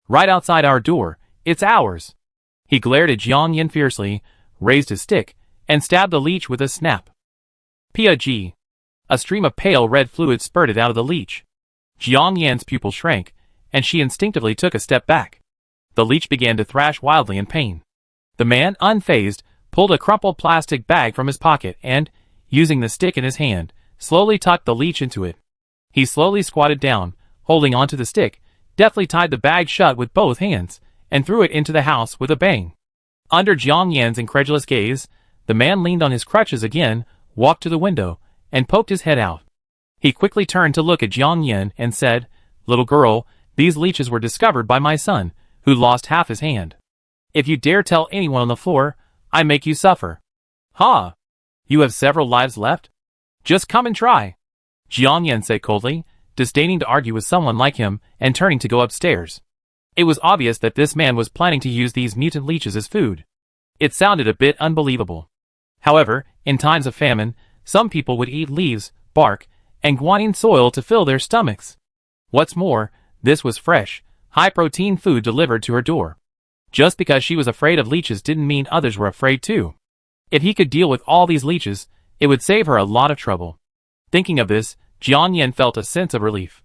Right outside our door. It's ours. He glared at Jiang Yin fiercely, raised his stick, and stabbed the leech with a snap. P.A.G. A stream of pale red fluid spurted out of the leech. Jiang Yin's pupil shrank, and she instinctively took a step back. The leech began to thrash wildly in pain. The man, unfazed, pulled a crumpled plastic bag from his pocket and, using the stick in his hand, slowly tucked the leech into it. He slowly squatted down, holding onto the stick, deftly tied the bag shut with both hands, and threw it into the house with a bang. Under Jiang Yan's incredulous gaze, the man leaned on his crutches again, walked to the window, and poked his head out. He quickly turned to look at Jiang Yan and said, "Little girl, these leeches were discovered by my son, who lost half his hand. If you dare tell anyone on the floor, I make you suffer." "Ha! You have several lives left? Just come and try," Jiang Yan said coldly, disdaining to argue with someone like him and turning to go upstairs. It was obvious that this man was planning to use these mutant leeches as food. It sounded a bit unbelievable. However, in times of famine, some people would eat leaves, bark, and guanine soil to fill their stomachs. What's more, this was fresh, high-protein food delivered to her door. Just because she was afraid of leeches didn't mean others were afraid too. If he could deal with all these leeches, it would save her a lot of trouble. Thinking of this, Jiang Yin felt a sense of relief.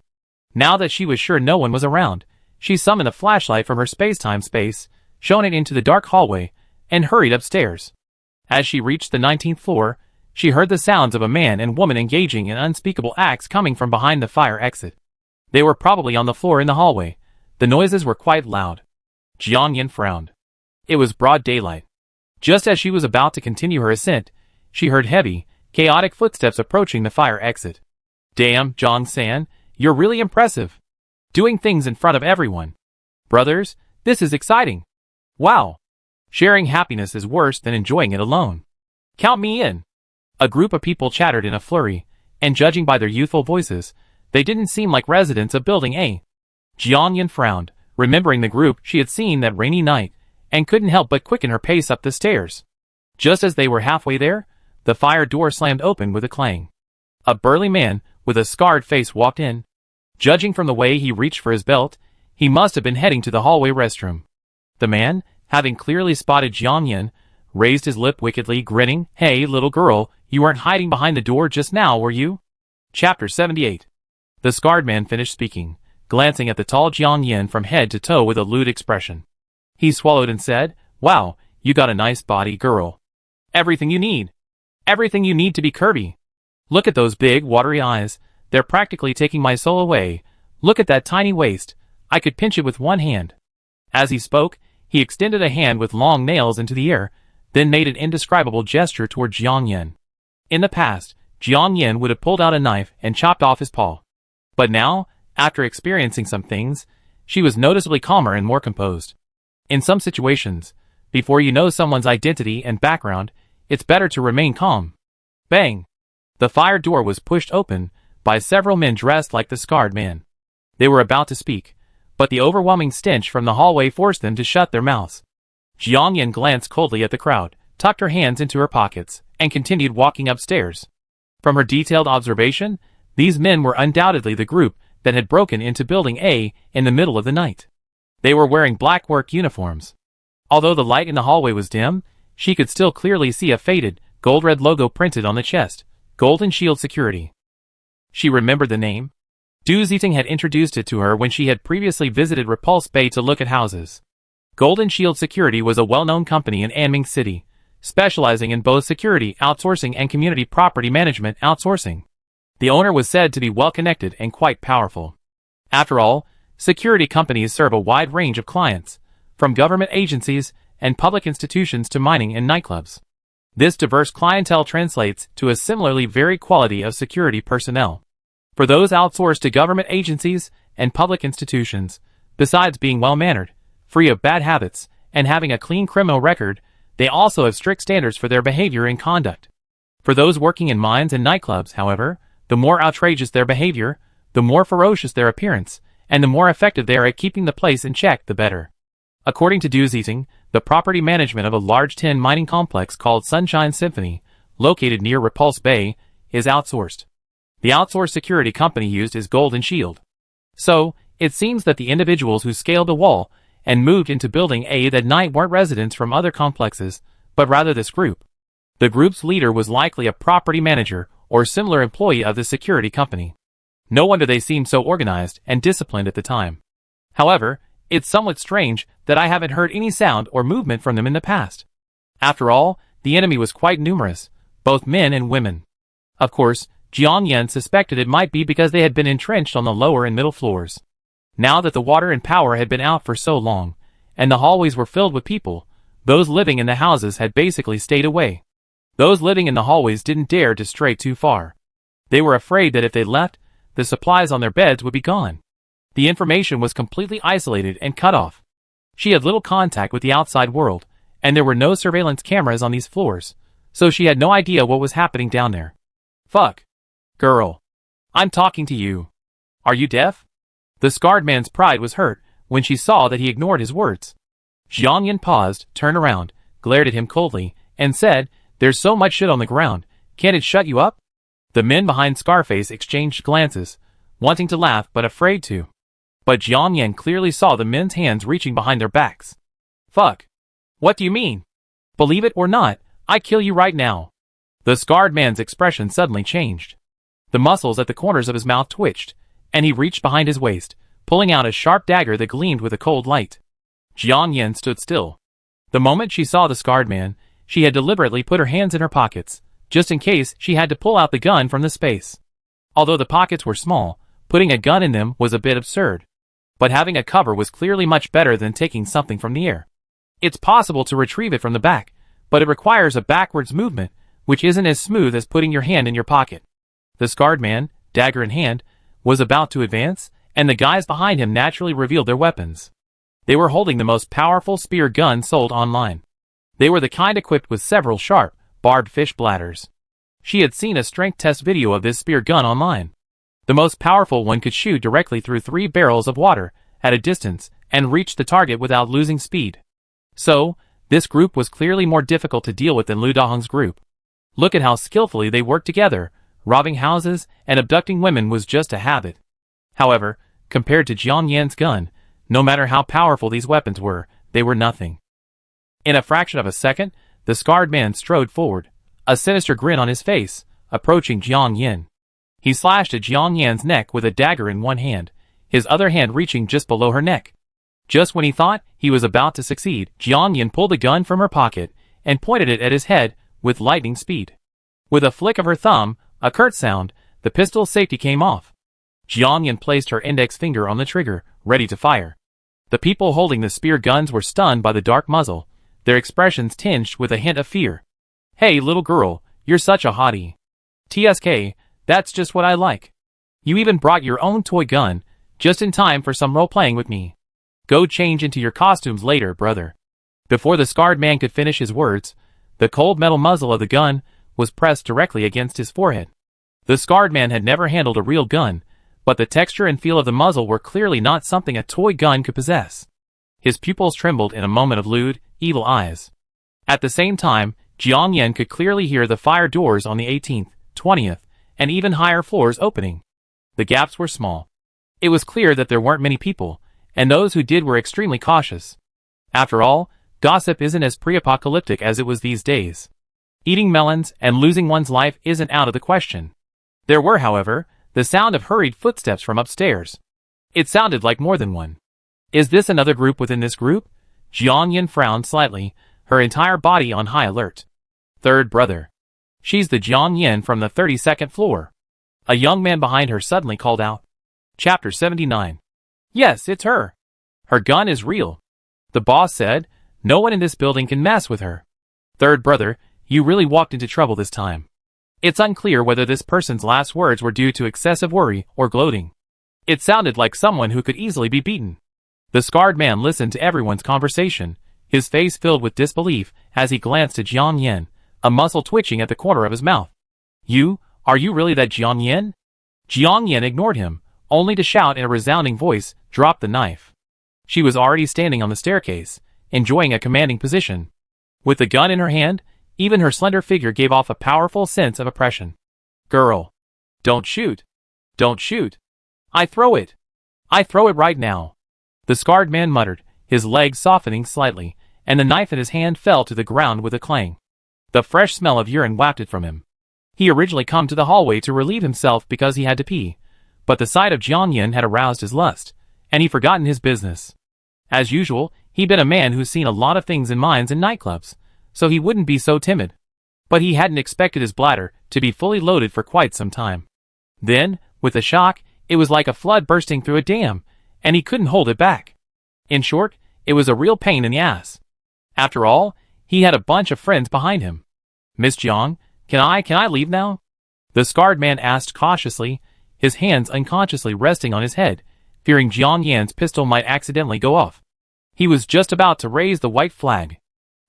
Now that she was sure no one was around, she summoned a flashlight from her space-time space, shone it into the dark hallway, and hurried upstairs. As she reached the 19th floor, she heard the sounds of a man and woman engaging in unspeakable acts coming from behind the fire exit. They were probably on the floor in the hallway. The noises were quite loud. Jiang Yin frowned. It was broad daylight. Just as she was about to continue her ascent, she heard heavy, chaotic footsteps approaching the fire exit. "Damn, Zhang San, you're really impressive. Doing things in front of everyone. Brothers, this is exciting. Wow. Sharing happiness is worse than enjoying it alone. Count me in." A group of people chattered in a flurry, and judging by their youthful voices, they didn't seem like residents of Building A. Jiang Yin frowned, remembering the group she had seen that rainy night, and couldn't help but quicken her pace up the stairs. Just as they were halfway there, the fire door slammed open with a clang. A burly man, with a scarred face walked in. Judging from the way he reached for his belt, he must have been heading to the hallway restroom. The man, having clearly spotted Jiang Yin, raised his lip wickedly, grinning. "Hey, little girl, you weren't hiding behind the door just now, were you?" Chapter 78. The scarred man finished speaking, glancing at the tall Jiang Yin from head to toe with a lewd expression. He swallowed and said, "Wow, you got a nice body, girl. Everything you need. Everything you need to be curvy. Look at those big, watery eyes. They're practically taking my soul away. Look at that tiny waist. I could pinch it with one hand." As he spoke, he extended a hand with long nails into the air, then made an indescribable gesture toward Jiang Yin. In the past, Jiang Yin would have pulled out a knife and chopped off his paw. But now, after experiencing some things, she was noticeably calmer and more composed. In some situations, before you know someone's identity and background, it's better to remain calm. Bang! The fire door was pushed open by several men dressed like the scarred man. They were about to speak, but the overwhelming stench from the hallway forced them to shut their mouths. Jiang Yan glanced coldly at the crowd, tucked her hands into her pockets, and continued walking upstairs. From her detailed observation, these men were undoubtedly the group that had broken into Building A in the middle of the night. They were wearing black work uniforms. Although the light in the hallway was dim, she could still clearly see a faded, gold-red logo printed on the chest, Golden Shield Security. She remembered the name. Du Ziting had introduced it to her when she had previously visited Repulse Bay to look at houses. Golden Shield Security was a well-known company in Anming City, specializing in both security outsourcing and community property management outsourcing. The owner was said to be well-connected and quite powerful. After all, security companies serve a wide range of clients, from government agencies and public institutions to mining and nightclubs. This diverse clientele translates to a similarly varied quality of security personnel. For those outsourced to government agencies and public institutions, besides being well-mannered, free of bad habits, and having a clean criminal record, they also have strict standards for their behavior and conduct. For those working in mines and nightclubs, however, the more outrageous their behavior, the more ferocious their appearance, and the more effective they are at keeping the place in check, the better. According to Du Ziting, the property management of a large tin mining complex called Sunshine Symphony, located near Repulse Bay, is outsourced. The outsourced security company used is Golden Shield. So, it seems that the individuals who scaled the wall and moved into Building A that night weren't residents from other complexes, but rather this group. The group's leader was likely a property manager or similar employee of the security company. No wonder they seemed so organized and disciplined at the time. However, it's somewhat strange that I haven't heard any sound or movement from them in the past. After all, the enemy was quite numerous, both men and women. Of course, Jiang Yan suspected it might be because they had been entrenched on the lower and middle floors. Now that the water and power had been out for so long, and the hallways were filled with people, those living in the houses had basically stayed away. Those living in the hallways didn't dare to stray too far. They were afraid that if they left, the supplies on their beds would be gone. The information was completely isolated and cut off. She had little contact with the outside world, and there were no surveillance cameras on these floors, so she had no idea what was happening down there. Fuck. Girl. I'm talking to you. Are you deaf? The scarred man's pride was hurt when she saw that he ignored his words. Jiang Yan paused, turned around, glared at him coldly, and said, "There's so much shit on the ground, can't it shut you up?" The men behind Scarface exchanged glances, wanting to laugh but afraid to. But Jiang Yan clearly saw the men's hands reaching behind their backs. Fuck. What do you mean? Believe it or not, I kill you right now. The scarred man's expression suddenly changed. The muscles at the corners of his mouth twitched, and he reached behind his waist, pulling out a sharp dagger that gleamed with a cold light. Jiang Yan stood still. The moment she saw the scarred man, she had deliberately put her hands in her pockets, just in case she had to pull out the gun from the space. Although the pockets were small, putting a gun in them was a bit absurd. But having a cover was clearly much better than taking something from the air. It's possible to retrieve it from the back, but it requires a backwards movement, which isn't as smooth as putting your hand in your pocket. The scarred man, dagger in hand, was about to advance, and the guys behind him naturally revealed their weapons. They were holding the most powerful spear gun sold online. They were the kind equipped with several sharp, barbed fish bladders. She had seen a strength test video of this spear gun online. The most powerful one could shoot directly through 3 barrels of water at a distance and reach the target without losing speed. So, this group was clearly more difficult to deal with than Lu Dahong's group. Look at how skillfully they worked together. Robbing houses and abducting women was just a habit. However, compared to Jiang Yan's gun, no matter how powerful these weapons were, they were nothing. In a fraction of a second, the scarred man strode forward, a sinister grin on his face, approaching Jiang Yan. He slashed at Jiang Yan's neck with a dagger in one hand, his other hand reaching just below her neck. Just when he thought he was about to succeed, Jiang Yan pulled a gun from her pocket and pointed it at his head with lightning speed. With a flick of her thumb, a curt sound, the pistol's safety came off. Jiang Yan placed her index finger on the trigger, ready to fire. The people holding the spear guns were stunned by the dark muzzle, their expressions tinged with a hint of fear. "Hey little girl, you're such a hottie. TSK, that's just what I like. You even brought your own toy gun, just in time for some role-playing with me." Go change into your costumes later, brother. Before the scarred man could finish his words, the cold metal muzzle of the gun was pressed directly against his forehead. The scarred man had never handled a real gun, but the texture and feel of the muzzle were clearly not something a toy gun could possess. His pupils trembled in a moment of lewd, evil eyes. At the same time, Jiang Yen could clearly hear the fire doors on the 18th, 20th, and even higher floors opening. The gaps were small. It was clear that there weren't many people, and those who did were extremely cautious. After all, gossip isn't as pre-apocalyptic as it was these days. Eating melons and losing one's life isn't out of the question. There were, however, the sound of hurried footsteps from upstairs. It sounded like more than one. Is this another group within this group? Jiang Yen frowned slightly, her entire body on high alert. Third brother. She's the Jiang Yen from the 32nd floor. A young man behind her suddenly called out. Chapter 79. Yes, it's her. Her gun is real. The boss said, no one in this building can mess with her. Third brother, you really walked into trouble this time. It's unclear whether this person's last words were due to excessive worry or gloating. It sounded like someone who could easily be beaten. The scarred man listened to everyone's conversation, his face filled with disbelief as he glanced at Jiang Yen, a muscle twitching at the corner of his mouth. Are you really that Jiang Yen? Jiang Yen ignored him, only to shout in a resounding voice, drop the knife. She was already standing on the staircase, enjoying a commanding position. With the gun in her hand, even her slender figure gave off a powerful sense of oppression. Girl. Don't shoot. Don't shoot. I throw it. I throw it right now. The scarred man muttered, his legs softening slightly, and the knife in his hand fell to the ground with a clang. The fresh smell of urine wafted from him. He originally come to the hallway to relieve himself because he had to pee, but the sight of Jiang Yen had aroused his lust, and he'd forgotten his business. As usual, he'd been a man who's seen a lot of things in mines and nightclubs, so he wouldn't be so timid. But he hadn't expected his bladder to be fully loaded for quite some time. Then, with a shock, it was like a flood bursting through a dam, and he couldn't hold it back. In short, it was a real pain in the ass. After all, he had a bunch of friends behind him. Miss Jiang, can I leave now? The scarred man asked cautiously, his hands unconsciously resting on his head, fearing Jiang Yan's pistol might accidentally go off. He was just about to raise the white flag.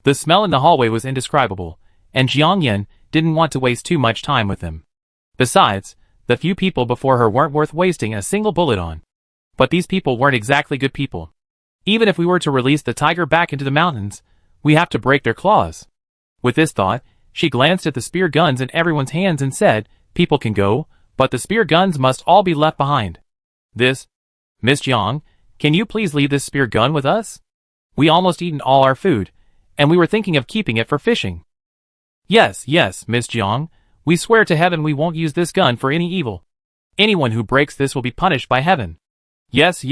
The smell in the hallway was indescribable, and Jiang Yan didn't want to waste too much time with him. Besides, the few people before her weren't worth wasting a single bullet on. But these people weren't exactly good people. Even if we were to release the tiger back into the mountains, we have to break their claws. With this thought, she glanced at the spear guns in everyone's hands and said, people can go, but the spear guns must all be left behind. Miss Jiang, can you please leave this spear gun with us? We almost eaten all our food, and we were thinking of keeping it for fishing. Yes, Miss Jiang, we swear to heaven we won't use this gun for any evil. Anyone who breaks this will be punished by heaven. Yes.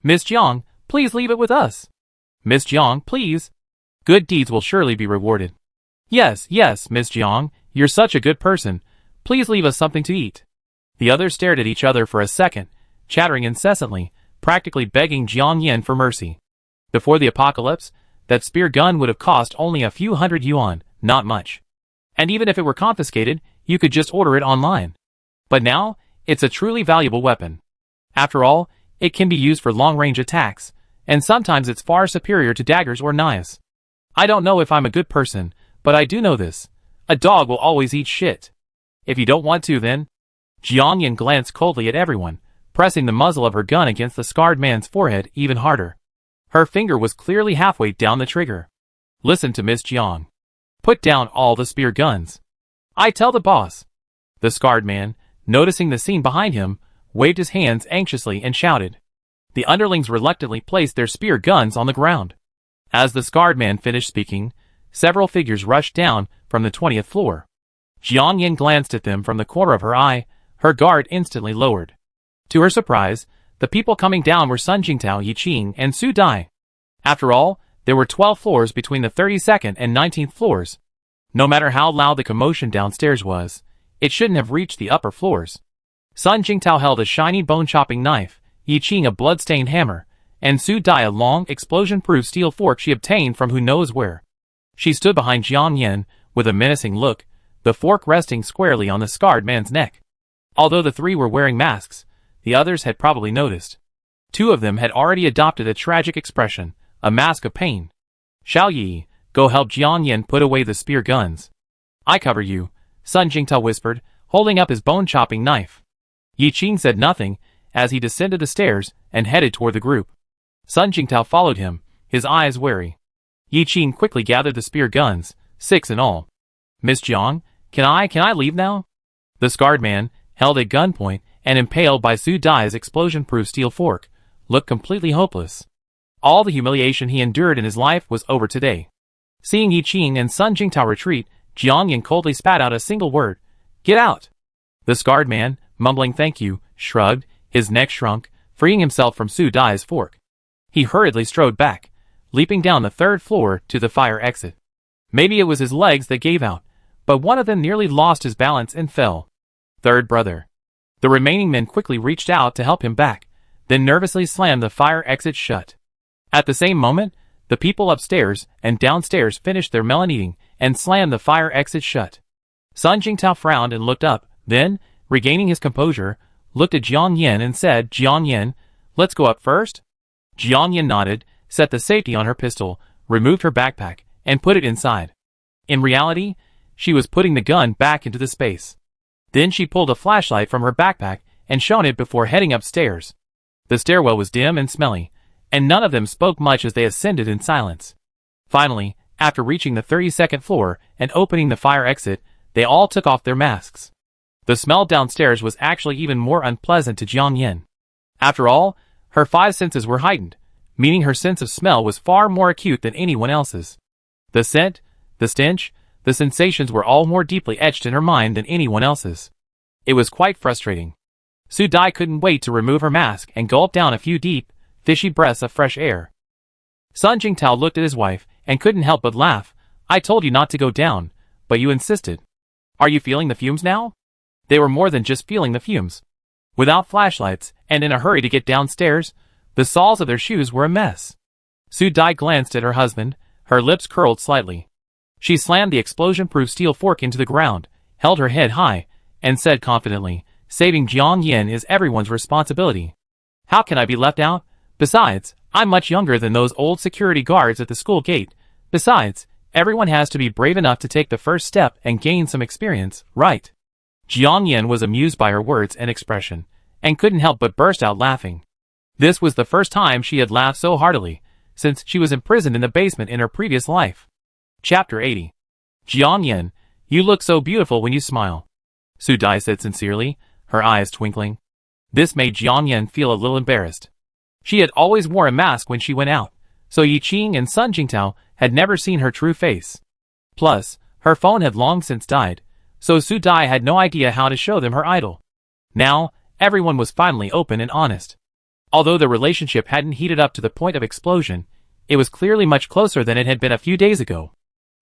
Miss Jiang, please leave it with us. Miss Jiang, please. Good deeds will surely be rewarded. Yes, Miss Jiang, you're such a good person. Please leave us something to eat. The others stared at each other for a second, chattering incessantly, practically begging Jiang Yen for mercy. Before the apocalypse, that spear gun would have cost only a few hundred yuan, not much. And even if it were confiscated, you could just order it online. But now, it's a truly valuable weapon. After all, it can be used for long-range attacks, and sometimes it's far superior to daggers or knives. I don't know if I'm a good person, but I do know this. A dog will always eat shit. If you don't want to, then... Jiang Yen glanced coldly at everyone, pressing the muzzle of her gun against the scarred man's forehead even harder. Her finger was clearly halfway down the trigger. Listen to Miss Jiang. Put down all the spear guns. I tell the boss. The scarred man, noticing the scene behind him, waved his hands anxiously and shouted. The underlings reluctantly placed their spear guns on the ground. As the scarred man finished speaking, several figures rushed down from the 20th floor. Jiang Yen glanced at them from the corner of her eye, her guard instantly lowered. To her surprise, the people coming down were Sun Jingtao, Yi Qing, and Su Dai. After all, there were 12 floors between the 32nd and 19th floors. No matter how loud the commotion downstairs was, it shouldn't have reached the upper floors. Sun Jingtao held a shiny bone-chopping knife, Yi Qing a blood-stained hammer, and Su Dai a long, explosion-proof steel fork she obtained from who knows where. She stood behind Jiang Yen with a menacing look, the fork resting squarely on the scarred man's neck. Although the three were wearing masks, the others had probably noticed. Two of them had already adopted a tragic expression, a mask of pain. Xiao Yi, go help Jiang Yin put away the spear guns. I cover you, Sun Jingtao whispered, holding up his bone-chopping knife. Yi Qing said nothing, as he descended the stairs and headed toward the group. Sun Jingtao followed him, his eyes wary. Yi Qing quickly gathered the spear guns, 6 in all. Miss Jiang, can I leave now? The scarred man, held at gunpoint and impaled by Su Dai's explosion-proof steel fork, looked completely hopeless. All the humiliation he endured in his life was over today. Seeing Yi Qing and Sun Jingtao retreat, Jiang Yin coldly spat out a single word. Get out! The scarred man, mumbling thank you, shrugged, his neck shrunk, freeing himself from Su Dai's fork. He hurriedly strode back, leaping down the 3rd floor to the fire exit. Maybe it was his legs that gave out, but one of them nearly lost his balance and fell. Third brother. The remaining men quickly reached out to help him back, then nervously slammed the fire exit shut. At the same moment, the people upstairs and downstairs finished their melon eating and slammed the fire exit shut. Sun Jingtao frowned and looked up, then, regaining his composure, looked at Jiang Yin and said, Jiang Yin, let's go up first? Jiang Yin nodded, set the safety on her pistol, removed her backpack, and put it inside. In reality, she was putting the gun back into the space. Then she pulled a flashlight from her backpack and shone it before heading upstairs. The stairwell was dim and smelly, and none of them spoke much as they ascended in silence. Finally, after reaching the 32nd floor and opening the fire exit, they all took off their masks. The smell downstairs was actually even more unpleasant to Jiang Yin. After all, her 5 senses were heightened, meaning her sense of smell was far more acute than anyone else's. The scent, the stench, the sensations were all more deeply etched in her mind than anyone else's. It was quite frustrating. Su Dai couldn't wait to remove her mask and gulp down a few deep, fishy breaths of fresh air. Sun Jingtao looked at his wife and couldn't help but laugh. I told you not to go down, but you insisted. Are you feeling the fumes now? They were more than just feeling the fumes. Without flashlights, and in a hurry to get downstairs, the soles of their shoes were a mess. Su Dai glanced at her husband, her lips curled slightly. She slammed the explosion-proof steel fork into the ground, held her head high, and said confidently, saving Jiang Yin is everyone's responsibility. How can I be left out? Besides, I'm much younger than those old security guards at the school gate. Besides, everyone has to be brave enough to take the first step and gain some experience, right? Jiang Yin was amused by her words and expression, and couldn't help but burst out laughing. This was the first time she had laughed so heartily, since she was imprisoned in the basement in her previous life. Chapter 80. Jiang Yin, you look so beautiful when you smile, Su Dai said sincerely, her eyes twinkling. This made Jiang Yin feel a little embarrassed. She had always worn a mask when she went out, so Yi Qing and Sun Jingtao had never seen her true face. Plus, her phone had long since died, so Su Dai had no idea how to show them her idol. Now, everyone was finally open and honest. Although the relationship hadn't heated up to the point of explosion, it was clearly much closer than it had been a few days ago.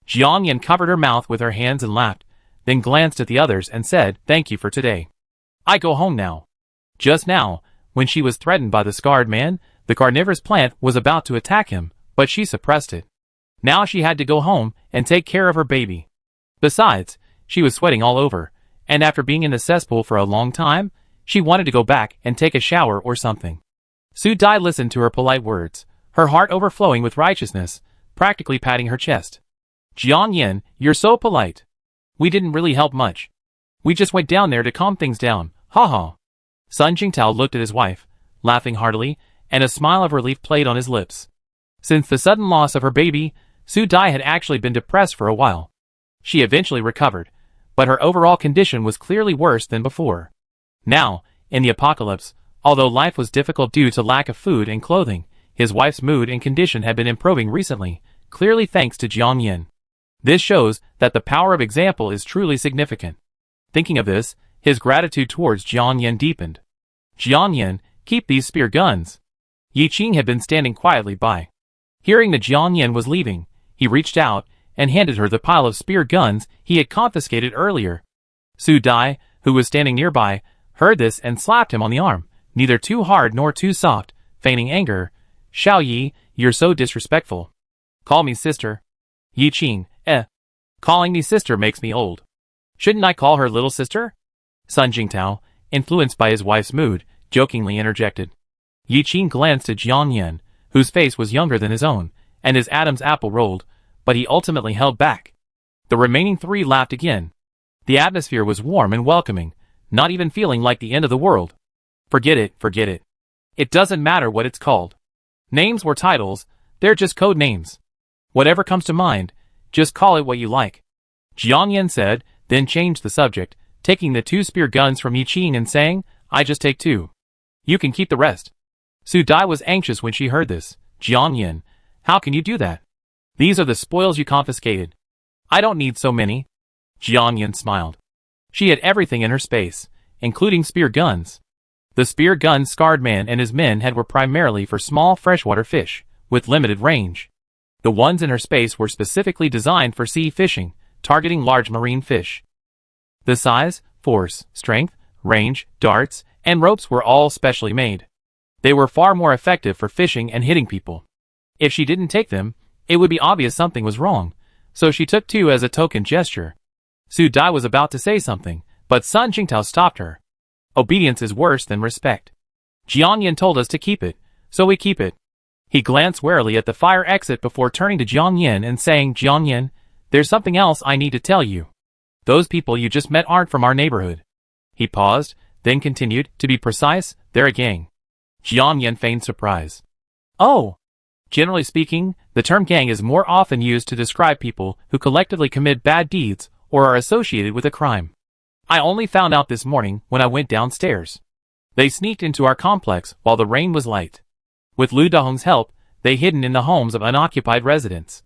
Jiang Yin covered her mouth with her hands and laughed, then glanced at the others and said, thank you for today. I go home now. Just now, when she was threatened by the scarred man, the carnivorous plant was about to attack him, but she suppressed it. Now she had to go home and take care of her baby. Besides, she was sweating all over, and after being in the cesspool for a long time, she wanted to go back and take a shower or something. Su Dai listened to her polite words, her heart overflowing with righteousness, practically patting her chest. Jiang Yin, you're so polite. We didn't really help much. We just went down there to calm things down, ha ha. Sun Jingtao looked at his wife, laughing heartily, and a smile of relief played on his lips. Since the sudden loss of her baby, Su Dai had actually been depressed for a while. She eventually recovered, but her overall condition was clearly worse than before. Now, in the apocalypse, although life was difficult due to lack of food and clothing, his wife's mood and condition had been improving recently, clearly thanks to Jiang Yin. This shows that the power of example is truly significant. Thinking of this, his gratitude towards Jiang Yin deepened. Jiang Yin, keep these spear guns. Yi Qing had been standing quietly by. Hearing that Jiang Yin was leaving, he reached out and handed her the pile of spear guns he had confiscated earlier. Su Dai, who was standing nearby, heard this and slapped him on the arm, neither too hard nor too soft, feigning anger. Xiao Yi, you're so disrespectful. Call me sister. Yi Qing, Calling me sister makes me old. Shouldn't I call her little sister? Sun Jingtao, influenced by his wife's mood, jokingly interjected. Yi Qing glanced at Jiang Yan, whose face was younger than his own, and his Adam's apple rolled, but he ultimately held back. The remaining three laughed again. The atmosphere was warm and welcoming, not even feeling like the end of the world. Forget it, forget it. It doesn't matter what it's called. Names or titles, they're just code names. Whatever comes to mind, just call it what you like. Jiang Yan said, then changed the subject, taking the 2 spear guns from Yi Qing and saying, I just take 2. You can keep the rest. Su Dai was anxious when she heard this. Jiang Yan, how can you do that? These are the spoils you confiscated. I don't need so many. Jiang Yan smiled. She had everything in her space, including spear guns. The spear guns Scarred Man and his men had were primarily for small freshwater fish, with limited range. The ones in her space were specifically designed for sea fishing, targeting large marine fish. The size, force, strength, range, darts, and ropes were all specially made. They were far more effective for fishing and hitting people. If she didn't take them, it would be obvious something was wrong, so she took 2 as a token gesture. Su Dai was about to say something, but Sun Jingtao stopped her. Obedience is worse than respect. Jiang Yan told us to keep it, so we keep it. He glanced warily at the fire exit before turning to Jiang Yan and saying, Jiang Yan, there's something else I need to tell you. Those people you just met aren't from our neighborhood. He paused, then continued, to be precise, they're a gang. Jiang Yan feigned surprise. Oh! Generally speaking, the term gang is more often used to describe people who collectively commit bad deeds or are associated with a crime. I only found out this morning when I went downstairs. They sneaked into our complex while the rain was light. With Lu Dahong's help, they hidden in the homes of unoccupied residents.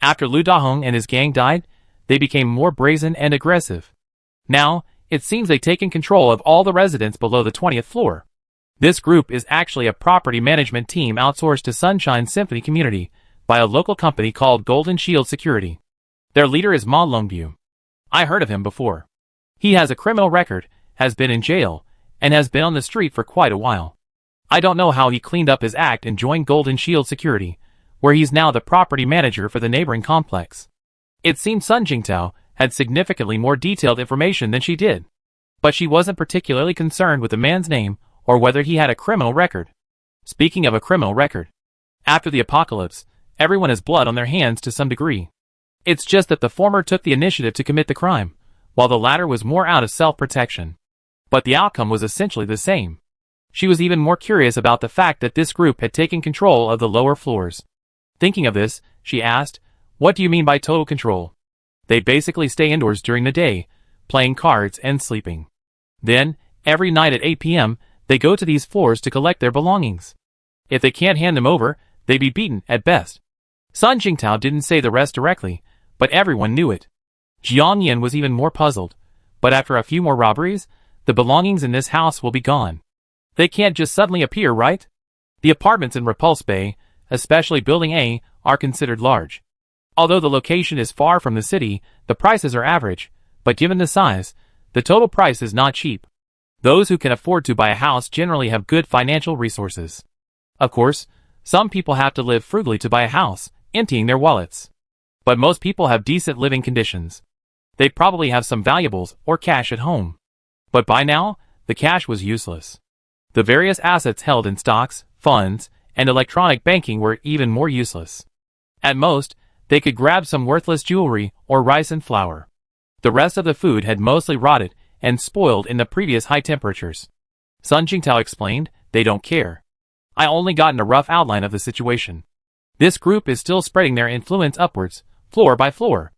After Lu Dahong and his gang died, they became more brazen and aggressive. Now, it seems they've taken control of all the residents below the 20th floor. This group is actually a property management team outsourced to Sunshine Symphony Community by a local company called Golden Shield Security. Their leader is Ma Longbu. I heard of him before. He has a criminal record, has been in jail, and has been on the street for quite a while. I don't know how he cleaned up his act and joined Golden Shield Security, where he's now the property manager for the neighboring complex. It seemed Sun Jingtao had significantly more detailed information than she did. But she wasn't particularly concerned with the man's name or whether he had a criminal record. Speaking of a criminal record, after the apocalypse, everyone has blood on their hands to some degree. It's just that the former took the initiative to commit the crime, while the latter was more out of self-protection. But the outcome was essentially the same. She was even more curious about the fact that this group had taken control of the lower floors. Thinking of this, she asked, what do you mean by total control? They basically stay indoors during the day, playing cards and sleeping. Then, every night at 8 p.m., they go to these floors to collect their belongings. If they can't hand them over, they'd be beaten at best. Sun Jingtao didn't say the rest directly, but everyone knew it. Jiang Yan was even more puzzled, but after a few more robberies, the belongings in this house will be gone. They can't just suddenly appear, right? The apartments in Repulse Bay, especially Building A, are considered large. Although the location is far from the city, the prices are average, but given the size, the total price is not cheap. Those who can afford to buy a house generally have good financial resources. Of course, some people have to live frugally to buy a house, emptying their wallets. But most people have decent living conditions. They probably have some valuables or cash at home. But by now, the cash was useless. The various assets held in stocks, funds, and electronic banking were even more useless. At most, they could grab some worthless jewelry or rice and flour. The rest of the food had mostly rotted and spoiled in the previous high temperatures. Sun Jingtao explained, they don't care. I only gotten a rough outline of the situation. This group is still spreading their influence upwards, floor by floor.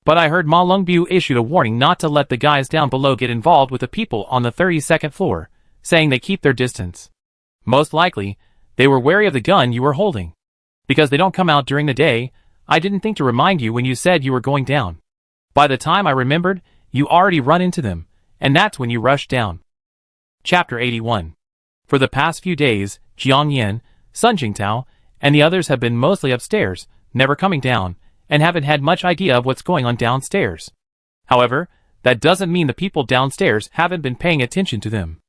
But I heard Ma Longbu issued a warning not to let the guys down below get involved with the people on the 32nd floor, saying they keep their distance. Most likely, they were wary of the gun you were holding. Because they don't come out during the day, I didn't think to remind you when you said you were going down. By the time I remembered, you already run into them, and that's when you rushed down. Chapter 81. For the past few days, Jiang Yan, Sun Jingtao, and the others have been mostly upstairs, never coming down, and haven't had much idea of what's going on downstairs. However, that doesn't mean the people downstairs haven't been paying attention to them.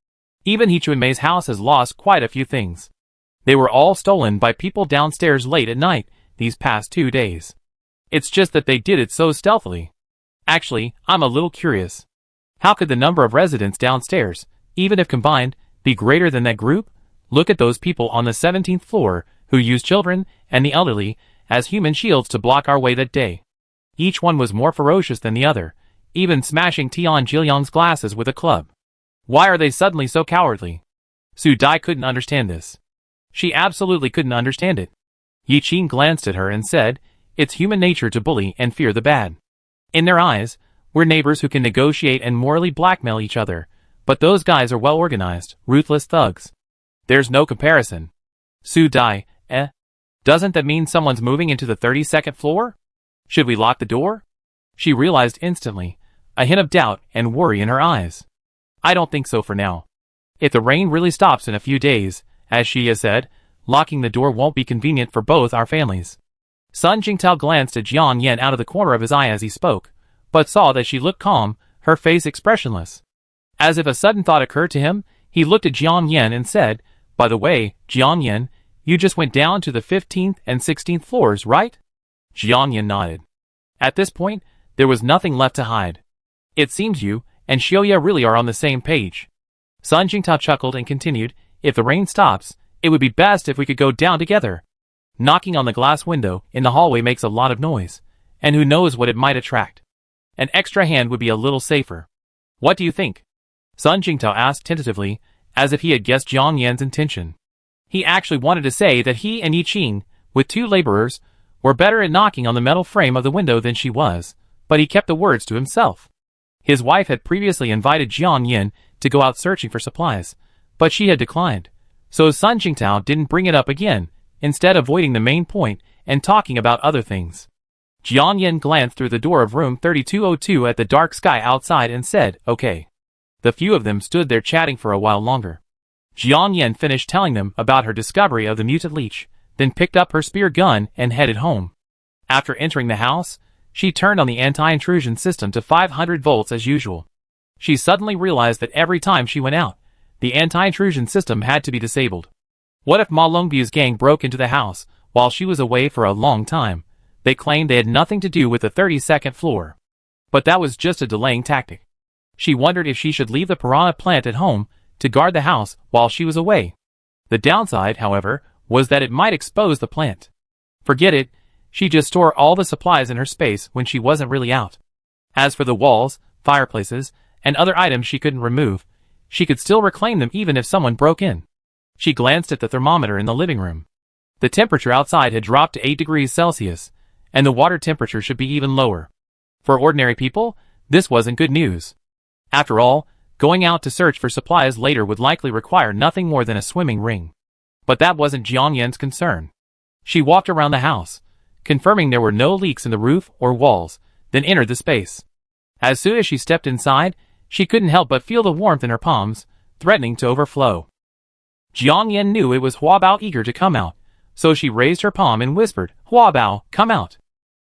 Even He Chun-mei's house has lost quite a few things. They were all stolen by people downstairs late at night these past 2 days. It's just that they did it so stealthily. Actually, I'm a little curious. How could the number of residents downstairs, even if combined, be greater than that group? Look at those people on the 17th floor who used children and the elderly as human shields to block our way that day. Each one was more ferocious than the other, even smashing Tian Jiliang's glasses with a club. Why are they suddenly so cowardly? Su Dai couldn't understand this. She absolutely couldn't understand it. Yi Qing glanced at her and said, "It's human nature to bully and fear the bad. In their eyes, we're neighbors who can negotiate and morally blackmail each other, but those guys are well-organized, ruthless thugs. There's no comparison." Su Dai, Doesn't that mean someone's moving into the 32nd floor? Should we lock the door? She realized instantly, a hint of doubt and worry in her eyes. I don't think so for now. If the rain really stops in a few days, as she has said, locking the door won't be convenient for both our families. Sun Jingtao glanced at Jiang Yan out of the corner of his eye as he spoke, but saw that she looked calm, her face expressionless. As if a sudden thought occurred to him, he looked at Jiang Yan and said, "By the way, Jiang Yan, you just went down to the 15th and 16th floors, right?" Jiang Yan nodded. At this point, there was nothing left to hide. It seems you and Xiaoya really are on the same page. Sun Jingtao chuckled and continued, "If the rain stops, it would be best if we could go down together. Knocking on the glass window in the hallway makes a lot of noise, and who knows what it might attract. An extra hand would be a little safer. What do you think?" Sun Jingtao asked tentatively, as if he had guessed Jiang Yan's intention. He actually wanted to say that he and Yi Qing, with 2 laborers, were better at knocking on the metal frame of the window than she was, but he kept the words to himself. His wife had previously invited Jiang Yan to go out searching for supplies, but she had declined, so Sun Jingtao didn't bring it up again, instead avoiding the main point and talking about other things. Jiang Yan glanced through the door of room 3202 at the dark sky outside and said, "Okay." The few of them stood there chatting for a while longer. Jiang Yan finished telling them about her discovery of the mutant leech, then picked up her spear gun and headed home. After entering the house, she turned on the anti-intrusion system to 500 volts as usual. She suddenly realized that every time she went out, the anti-intrusion system had to be disabled. What if Ma Longbu's gang broke into the house while she was away for a long time? They claimed they had nothing to do with the 32nd floor. But that was just a delaying tactic. She wondered if she should leave the Piranha plant at home to guard the house while she was away. The downside, however, was that it might expose the plant. Forget it, she'd just store all the supplies in her space when she wasn't really out. As for the walls, fireplaces, and other items she couldn't remove, she could still reclaim them even if someone broke in. She glanced at the thermometer in the living room. The temperature outside had dropped to 8 degrees Celsius, and the water temperature should be even lower. For ordinary people, this wasn't good news. After all, going out to search for supplies later would likely require nothing more than a swimming ring. But that wasn't Jiang Yan's concern. She walked around the house, confirming there were no leaks in the roof or walls, then entered the space. As soon as she stepped inside, she couldn't help but feel the warmth in her palms, threatening to overflow. Jiang Yan knew it was Huabao eager to come out, so she raised her palm and whispered, "Huabao, come out."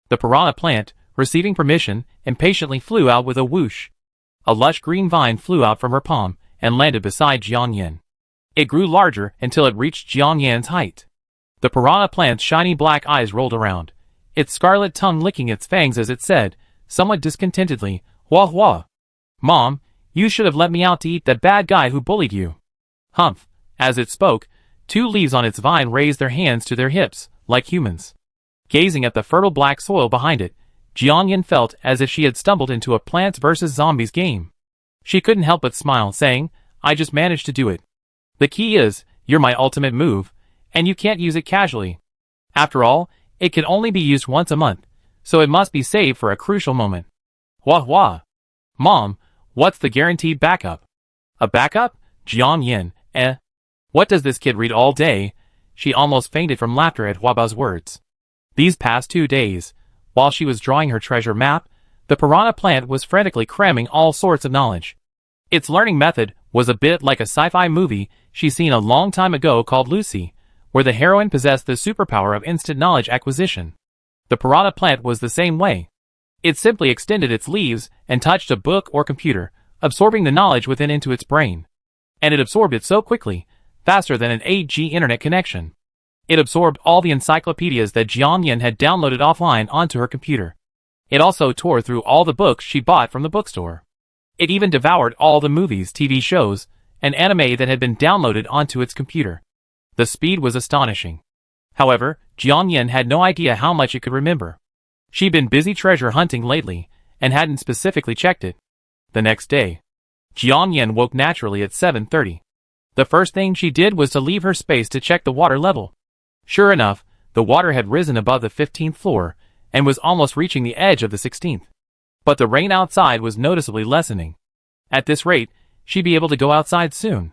The piranha plant, receiving permission, impatiently flew out with a whoosh. A lush green vine flew out from her palm and landed beside Jiang Yan. It grew larger until it reached Jiang Yan's height. The piranha plant's shiny black eyes rolled around, its scarlet tongue licking its fangs as it said, somewhat discontentedly, "Hua hua. Mom, you should have let me out to eat that bad guy who bullied you." Humph. As it spoke, 2 leaves on its vine raised their hands to their hips, like humans. Gazing at the fertile black soil behind it, Jiang Yan felt as if she had stumbled into a Plants vs. Zombies game. She couldn't help but smile, saying, "I just managed to do it. The key is, you're my ultimate move, and you can't use it casually. After all, it can only be used once a month, so it must be saved for a crucial moment." Hua hua. Mom, what's the guaranteed backup? A backup? Jiang Yan, What does this kid read all day? She almost fainted from laughter at Huabao's words. These past 2 days, while she was drawing her treasure map, the piranha plant was frantically cramming all sorts of knowledge. Its learning method was a bit like a sci-fi movie she'd seen a long time ago called Lucy, where the heroine possessed the superpower of instant knowledge acquisition. The piranha plant was the same way. It simply extended its leaves and touched a book or computer, absorbing the knowledge within into its brain. And it absorbed it so quickly, faster than an 8G internet connection. It absorbed all the encyclopedias that Jiang Yan had downloaded offline onto her computer. It also tore through all the books she bought from the bookstore. It even devoured all the movies, TV shows, and anime that had been downloaded onto its computer. The speed was astonishing. However, Jiang Yin had no idea how much it could remember. She'd been busy treasure hunting lately, and hadn't specifically checked it. The next day, Jiang Yin woke naturally at 7:30. The first thing she did was to leave her space to check the water level. Sure enough, the water had risen above the 15th floor, and was almost reaching the edge of the 16th. But the rain outside was noticeably lessening. At this rate, she'd be able to go outside soon.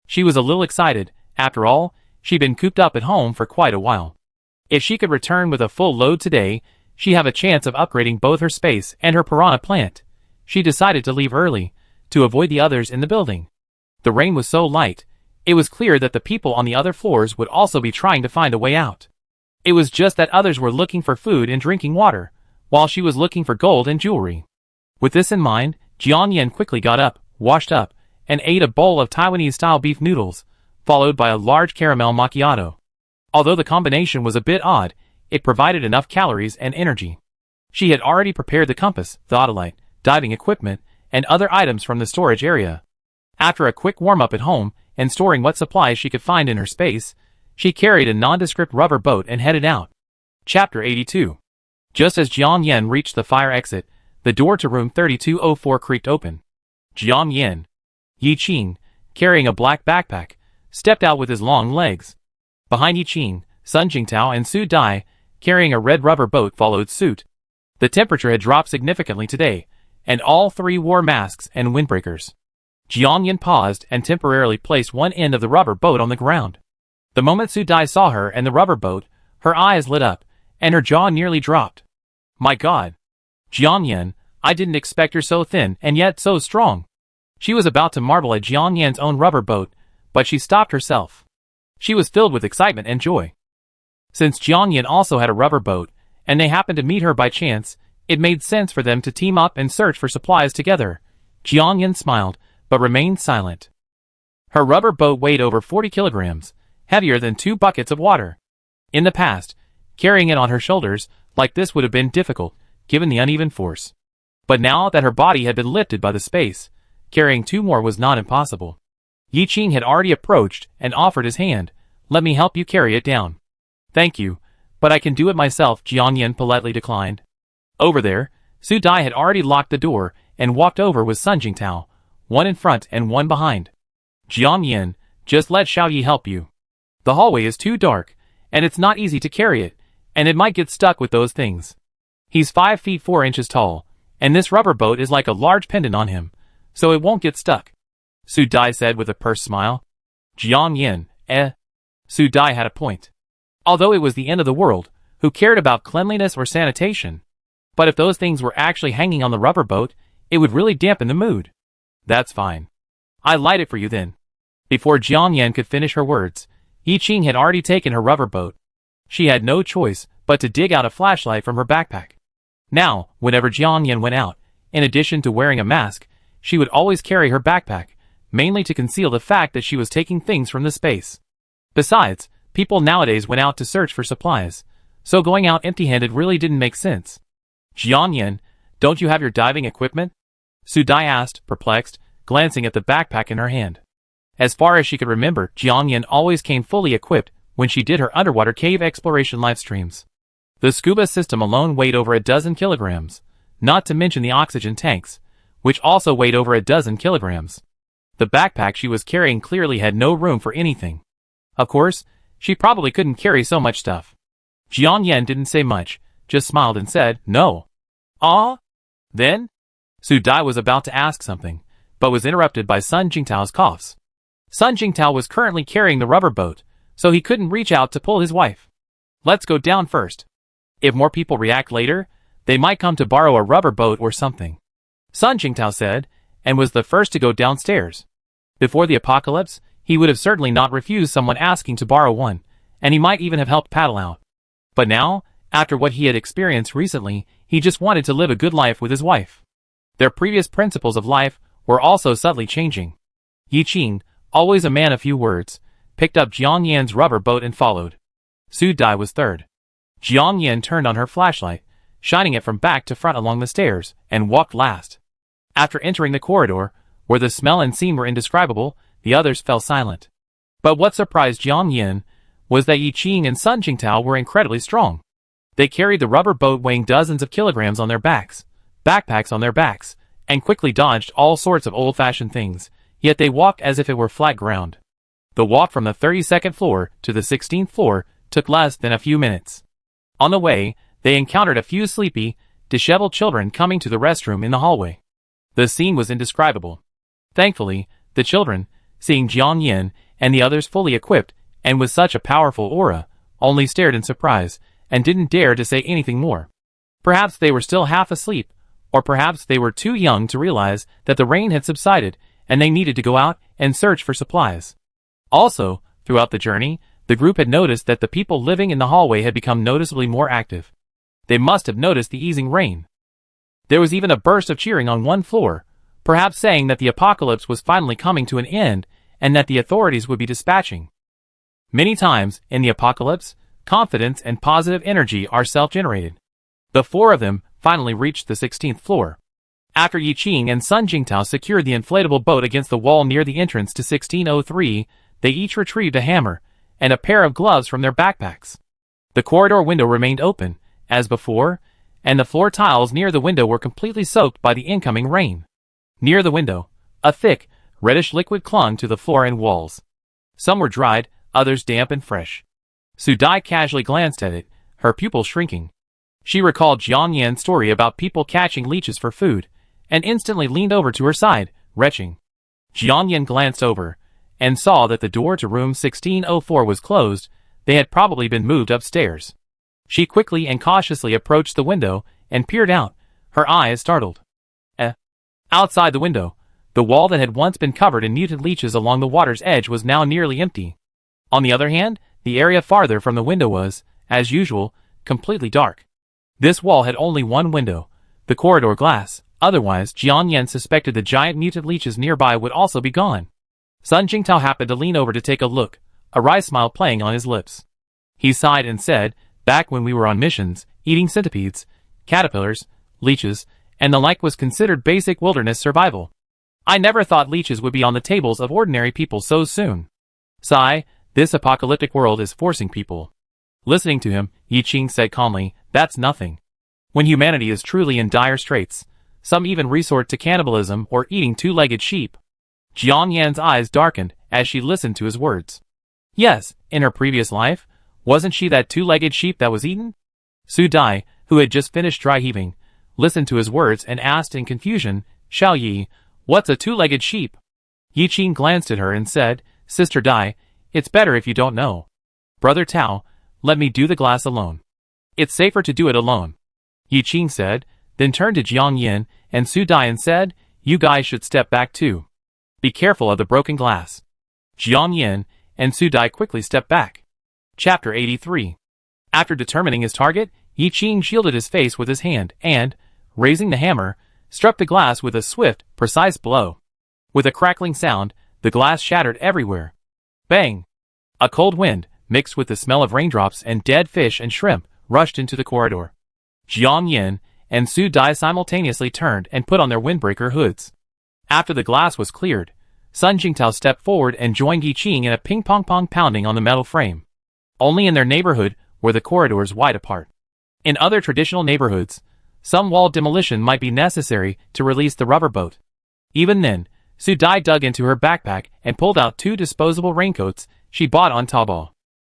She was a little excited. After all, she'd been cooped up at home for quite a while. If she could return with a full load today, she'd have a chance of upgrading both her space and her piranha plant. She decided to leave early, to avoid the others in the building. The rain was so light, it was clear that the people on the other floors would also be trying to find a way out. It was just that others were looking for food and drinking water, while she was looking for gold and jewelry. With this in mind, Jiang Yin quickly got up, washed up, and ate a bowl of Taiwanese-style beef noodles, followed by a large caramel macchiato. Although the combination was a bit odd, it provided enough calories and energy. She had already prepared the compass, theodolite, diving equipment, and other items from the storage area. After a quick warm-up at home, and storing what supplies she could find in her space, she carried a nondescript rubber boat and headed out. Chapter 82. Just as Jiang Yin reached the fire exit, the door to room 3204 creaked open. Jiang Yin, Yi Qing, carrying a black backpack, stepped out with his long legs. Behind Yi Qing, Sun Jingtao and Su Dai, carrying a red rubber boat, followed suit. The temperature had dropped significantly today, and all three wore masks and windbreakers. Jiang Yin paused and temporarily placed one end of the rubber boat on the ground. The moment Su Dai saw her and the rubber boat, her eyes lit up, and her jaw nearly dropped. My God! Jiang Yin, I didn't expect her so thin and yet so strong. She was about to marvel at Jiang Yin's own rubber boat, but she stopped herself. She was filled with excitement and joy. Since Jiang Yin also had a rubber boat, and they happened to meet her by chance, it made sense for them to team up and search for supplies together. Jiang Yin smiled, but remained silent. Her rubber boat weighed over 40 kilograms, heavier than 2 buckets of water. In the past, carrying it on her shoulders like this would have been difficult, given the uneven force. But now that her body had been lifted by the space, carrying 2 more was not impossible. Yi Qing had already approached and offered his hand. Let me help you carry it down. Thank you, but I can do it myself, Jiang Yin politely declined. Over there, Su Dai had already locked the door and walked over with Sun Jingtao, one in front and one behind. Jiang Yin, just let Xiao Yi help you. The hallway is too dark, and it's not easy to carry it, and it might get stuck with those things. He's 5 feet 4 inches tall, and this rubber boat is like a large pendant on him, so it won't get stuck. Su Dai said with a pursed smile. Jiang Yin, Su Dai had a point. Although it was the end of the world, who cared about cleanliness or sanitation? But if those things were actually hanging on the rubber boat, it would really dampen the mood. That's fine. I light it for you then. Before Jiang Yin could finish her words, Yi Qing had already taken her rubber boat. She had no choice but to dig out a flashlight from her backpack. Now, whenever Jiang Yin went out, in addition to wearing a mask, she would always carry her backpack, mainly to conceal the fact that she was taking things from the space. Besides, people nowadays went out to search for supplies, so going out empty-handed really didn't make sense. Jiang Yin, don't you have your diving equipment? Su Dai asked, perplexed, glancing at the backpack in her hand. As far as she could remember, Jiang Yin always came fully equipped when she did her underwater cave exploration live streams. The scuba system alone weighed over a dozen kilograms, not to mention the oxygen tanks, which also weighed over a dozen kilograms. The backpack she was carrying clearly had no room for anything. Of course, she probably couldn't carry so much stuff. Jiang Yin didn't say much, just smiled and said, no. Ah? Then? Su Dai was about to ask something, but was interrupted by Sun Jingtao's coughs. Sun Jingtao was currently carrying the rubber boat, so he couldn't reach out to pull his wife. Let's go down first. If more people react later, they might come to borrow a rubber boat or something. Sun Jingtao said, and was the first to go downstairs. Before the apocalypse, he would have certainly not refused someone asking to borrow one, and he might even have helped paddle out. But now, after what he had experienced recently, he just wanted to live a good life with his wife. Their previous principles of life were also subtly changing. Yi Qing, always a man of few words, picked up Jiang Yin's rubber boat and followed. Su Dai was third. Jiang Yin turned on her flashlight, shining it from back to front along the stairs, and walked last. After entering the corridor, where the smell and scene were indescribable, the others fell silent. But what surprised Jiang Yin was that Yi Qing and Sun Jingtao were incredibly strong. They carried the rubber boat weighing dozens of kilograms on their backs, backpacks on their backs, and quickly dodged all sorts of old-fashioned things, yet they walked as if it were flat ground. The walk from the 32nd floor to the 16th floor took less than a few minutes. On the way, they encountered a few sleepy, disheveled children coming to the restroom in the hallway. The scene was indescribable. Thankfully, the children, seeing Jiang Yin and the others fully equipped and with such a powerful aura, only stared in surprise and didn't dare to say anything more. Perhaps they were still half asleep, or perhaps they were too young to realize that the rain had subsided and they needed to go out and search for supplies. Also, throughout the journey, the group had noticed that the people living in the hallway had become noticeably more active. They must have noticed the easing rain. There was even a burst of cheering on one floor, perhaps saying that the apocalypse was finally coming to an end and that the authorities would be dispatching. Many times, in the apocalypse, confidence and positive energy are self-generated. The four of them finally reached the 16th floor. After Yi Qing and Sun Jingtao secured the inflatable boat against the wall near the entrance to 1603, they each retrieved a hammer and a pair of gloves from their backpacks. The corridor window remained open, as before, and the floor tiles near the window were completely soaked by the incoming rain. Near the window, a thick, reddish liquid clung to the floor and walls. Some were dried, others damp and fresh. Su Dai casually glanced at it, her pupils shrinking. She recalled Jiang Yan's story about people catching leeches for food, and instantly leaned over to her side, retching. Jiang Yan glanced over, and saw that the door to room 1604 was closed. They had probably been moved upstairs. She quickly and cautiously approached the window and peered out, her eyes startled. Outside the window, the wall that had once been covered in mutant leeches along the water's edge was now nearly empty. On the other hand, the area farther from the window was, as usual, completely dark. This wall had only one window, the corridor glass, otherwise Jiang Yan suspected the giant mutant leeches nearby would also be gone. Sun Jingtao happened to lean over to take a look, a wry smile playing on his lips. He sighed and said, "Back when we were on missions, eating centipedes, caterpillars, leeches, and the like was considered basic wilderness survival. I never thought leeches would be on the tables of ordinary people so soon. Sigh, this apocalyptic world is forcing people." Listening to him, Yi Qing said calmly, "That's nothing. When humanity is truly in dire straits, some even resort to cannibalism or eating two-legged sheep." Jiang Yan's eyes darkened as she listened to his words. Yes, in her previous life, wasn't she that two-legged sheep that was eaten? Su Dai, who had just finished dry heaving, listened to his words and asked in confusion, "Xiao Yi, what's a two-legged sheep?" Yi Qing glanced at her and said, "Sister Dai, it's better if you don't know. Brother Tao, let me do the glass alone. It's safer to do it alone." Yi Qing said, then turned to Jiang Yin and Su Dai and said, "You guys should step back too. Be careful of the broken glass." Jiang Yin and Su Dai quickly stepped back. Chapter 83. After determining his target, Yi Qing shielded his face with his hand and, raising the hammer, struck the glass with a swift, precise blow. With a crackling sound, the glass shattered everywhere. Bang! A cold wind, mixed with the smell of raindrops and dead fish and shrimp, rushed into the corridor. Jiang Yin and Su Dai simultaneously turned and put on their windbreaker hoods. After the glass was cleared, Sun Jingtao stepped forward and joined Yi Qing in a ping-pong pounding on the metal frame. Only in their neighborhood were the corridors wide apart. In other traditional neighborhoods, some wall demolition might be necessary to release the rubber boat. Even then, Su Dai dug into her backpack and pulled out 2 disposable raincoats she bought on Taobao.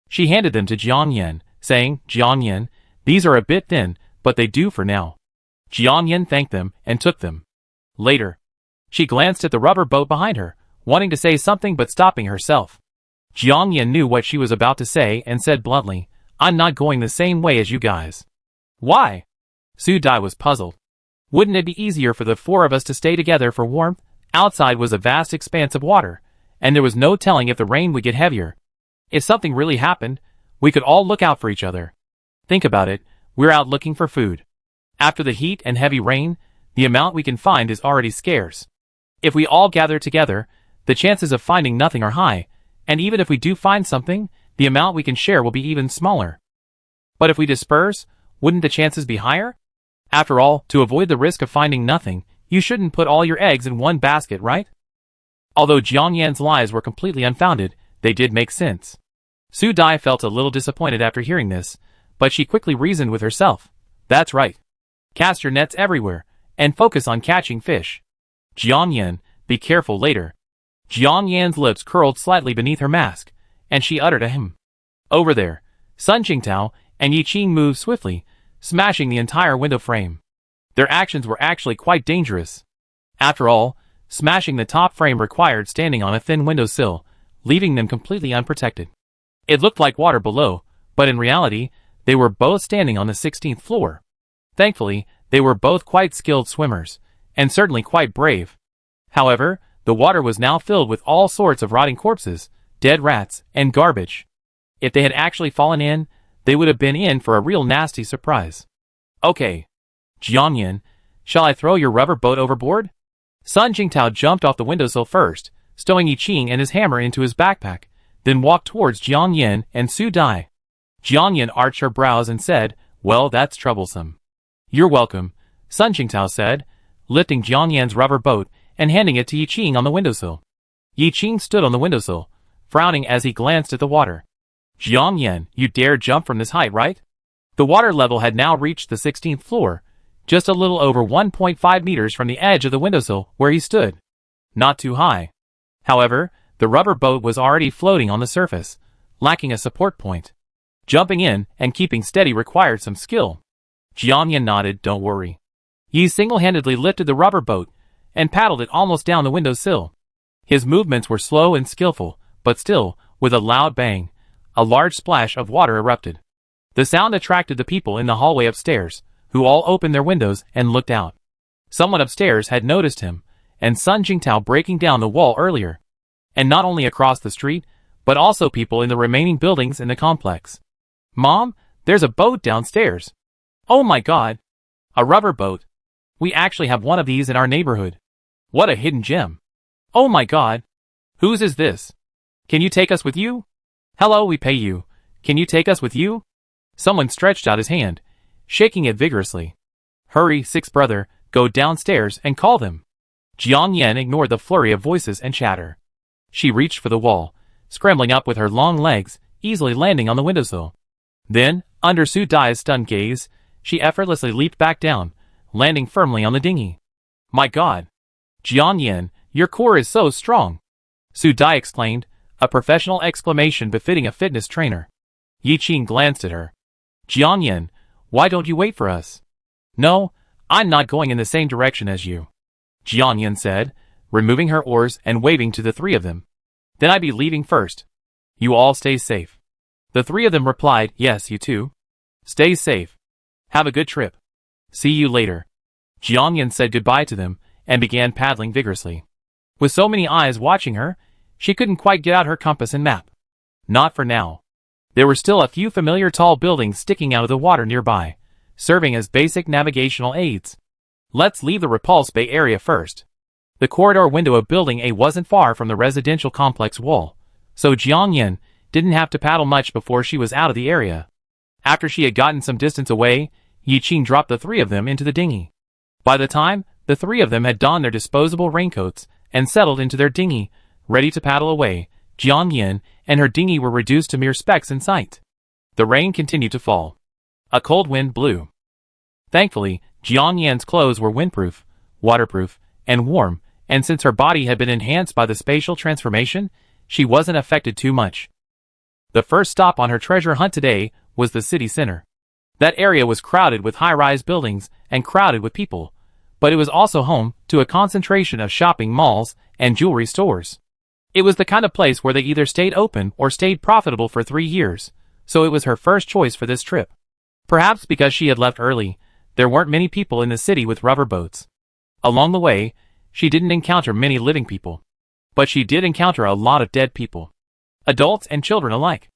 She handed them to Jiang Yan, saying, "Jiang Yan, these are a bit thin, but they do for now." Jiang Yan thanked them and took them. Later, she glanced at the rubber boat behind her, wanting to say something but stopping herself. Jiang Yan knew what she was about to say and said bluntly, "I'm not going the same way as you guys." "Why?" Su Dai was puzzled. "Wouldn't it be easier for the 4 of us to stay together for warmth?" Outside was a vast expanse of water, and there was no telling if the rain would get heavier. If something really happened, we could all look out for each other. Think about it, we're out looking for food. After the heat and heavy rain, the amount we can find is already scarce. If we all gather together, the chances of finding nothing are high, and even if we do find something, the amount we can share will be even smaller. But if we disperse, wouldn't the chances be higher? After all, to avoid the risk of finding nothing, you shouldn't put all your eggs in one basket, right? Although Jiang Yan's lies were completely unfounded, they did make sense. Su Dai felt a little disappointed after hearing this, but she quickly reasoned with herself. That's right. Cast your nets everywhere, and focus on catching fish. Jiang Yan, be careful later. Jiang Yan's lips curled slightly beneath her mask, and she uttered a hymn. Over there, Sun Qingtao and Yi Qing moved swiftly, smashing the entire window frame. Their actions were actually quite dangerous. After all, smashing the top frame required standing on a thin windowsill, leaving them completely unprotected. It looked like water below, but in reality, they were both standing on the 16th floor. Thankfully, they were both quite skilled swimmers, and certainly quite brave. However, the water was now filled with all sorts of rotting corpses, dead rats, and garbage. If they had actually fallen in, they would have been in for a real nasty surprise. Okay. Jiang Yan, shall I throw your rubber boat overboard? Sun Qingtao jumped off the windowsill first, stowing Yi Qing and his hammer into his backpack, then walked towards Jiang Yan and Su Dai. Jiang Yan arched her brows and said, well, that's troublesome. You're welcome, Sun Qingtao said, lifting Jiang Yan's rubber boat and handing it to Yi Qing on the windowsill. Yi Qing stood on the windowsill, frowning as he glanced at the water. Jiang Yan, you dare jump from this height, right? The water level had now reached the 16th floor, just a little over 1.5 meters from the edge of the windowsill where he stood. Not too high. However, the rubber boat was already floating on the surface, lacking a support point. Jumping in and keeping steady required some skill. Jiang Yan nodded, don't worry. Yi single-handedly lifted the rubber boat and paddled it almost down the windowsill. His movements were slow and skillful, but still, with a loud bang, a large splash of water erupted. The sound attracted the people in the hallway upstairs, who all opened their windows and looked out. Someone upstairs had noticed him, and Sun Qingtao breaking down the wall earlier. And not only across the street, but also people in the remaining buildings in the complex. Mom, there's a boat downstairs. Oh my god! A rubber boat. We actually have one of these in our neighborhood. What a hidden gem. Oh my god. Whose is this? Can you take us with you? Hello, we pay you. Can you take us with you? Someone stretched out his hand, shaking it vigorously. Hurry, sixth brother, go downstairs and call them. Jiang Yan ignored the flurry of voices and chatter. She reached for the wall, scrambling up with her long legs, easily landing on the windowsill. Then, under Su Dai's stunned gaze, she effortlessly leaped back down, landing firmly on the dinghy. My god! Jiang Yan, your core is so strong! Su Dai exclaimed, a professional exclamation befitting a fitness trainer. Yi Qing glanced at her. Jiang Yan, why don't you wait for us? No, I'm not going in the same direction as you. Jiang Yan said, removing her oars and waving to the three of them. Then I'd be leaving first. You all stay safe. The three of them replied, yes, you too. Stay safe. Have a good trip. See you later. Jiang Yan said goodbye to them and began paddling vigorously. With so many eyes watching her, she couldn't quite get out her compass and map. Not for now. There were still a few familiar tall buildings sticking out of the water nearby, serving as basic navigational aids. Let's leave the Repulse Bay area first. The corridor window of Building A wasn't far from the residential complex wall, so Jiang Yan didn't have to paddle much before she was out of the area. After she had gotten some distance away, Yi Qing dropped the three of them into the dinghy. By the time the three of them had donned their disposable raincoats and settled into their dinghy, ready to paddle away, Jiang Yan and her dinghy were reduced to mere specks in sight. The rain continued to fall. A cold wind blew. Thankfully, Jiang Yan's clothes were windproof, waterproof, and warm, and since her body had been enhanced by the spatial transformation, she wasn't affected too much. The first stop on her treasure hunt today was the city center. That area was crowded with high-rise buildings and crowded with people, but it was also home to a concentration of shopping malls and jewelry stores. It was the kind of place where they either stayed open or stayed profitable for 3 years, so it was her first choice for this trip. Perhaps because she had left early, there weren't many people in the city with rubber boats. Along the way, she didn't encounter many living people. But she did encounter a lot of dead people. Adults and children alike.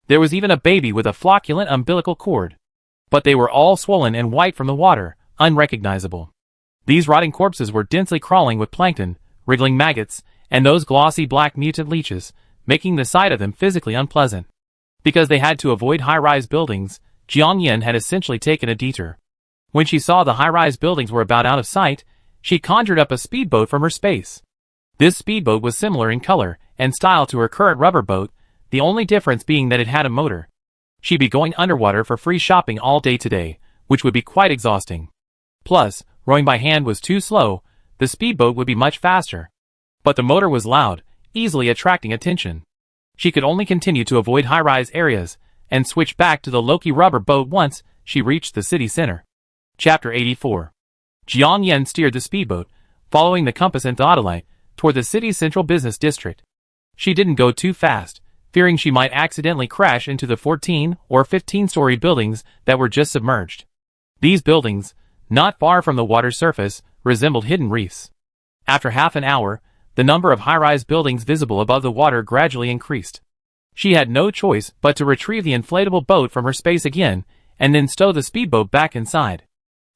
There was even a baby with a flocculent umbilical cord. But they were all swollen and white from the water, unrecognizable. These rotting corpses were densely crawling with plankton, wriggling maggots, and those glossy black mutant leeches, making the sight of them physically unpleasant. Because they had to avoid high-rise buildings, Jiang Yan had essentially taken a detour. When she saw the high-rise buildings were about out of sight, she conjured up a speedboat from her space. This speedboat was similar in color and style to her current rubber boat, the only difference being that it had a motor. She'd be going underwater for free shopping all day today, which would be quite exhausting. Plus, rowing by hand was too slow, the speedboat would be much faster. But the motor was loud, easily attracting attention. She could only continue to avoid high-rise areas, and switch back to the Loki rubber boat once she reached the city center. Chapter 84. Jiang Yan steered the speedboat, following the compass and theodolite, toward the city's central business district. She didn't go too fast, fearing she might accidentally crash into the 14 or 15-story buildings that were just submerged. These buildings, not far from the water's surface, resembled hidden reefs. After half an hour, the number of high-rise buildings visible above the water gradually increased. She had no choice but to retrieve the inflatable boat from her space again, and then stow the speedboat back inside.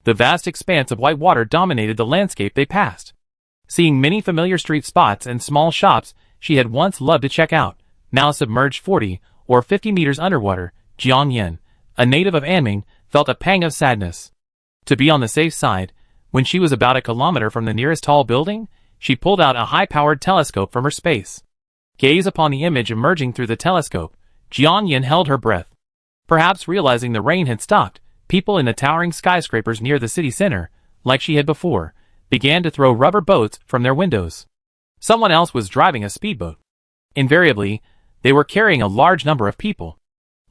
The vast expanse of white water dominated the landscape they passed. Seeing many familiar street spots and small shops she had once loved to check out, now submerged 40 or 50 meters underwater, Jiang Yan, a native of Anming, felt a pang of sadness. To be on the safe side, when she was about a kilometer from the nearest tall building, she pulled out a high-powered telescope from her space. Gaze upon the image emerging through the telescope, Jiang Yan held her breath. Perhaps realizing the rain had stopped, people in the towering skyscrapers near the city center, like she had before, began to throw rubber boats from their windows. Someone else was driving a speedboat. Invariably, they were carrying a large number of people.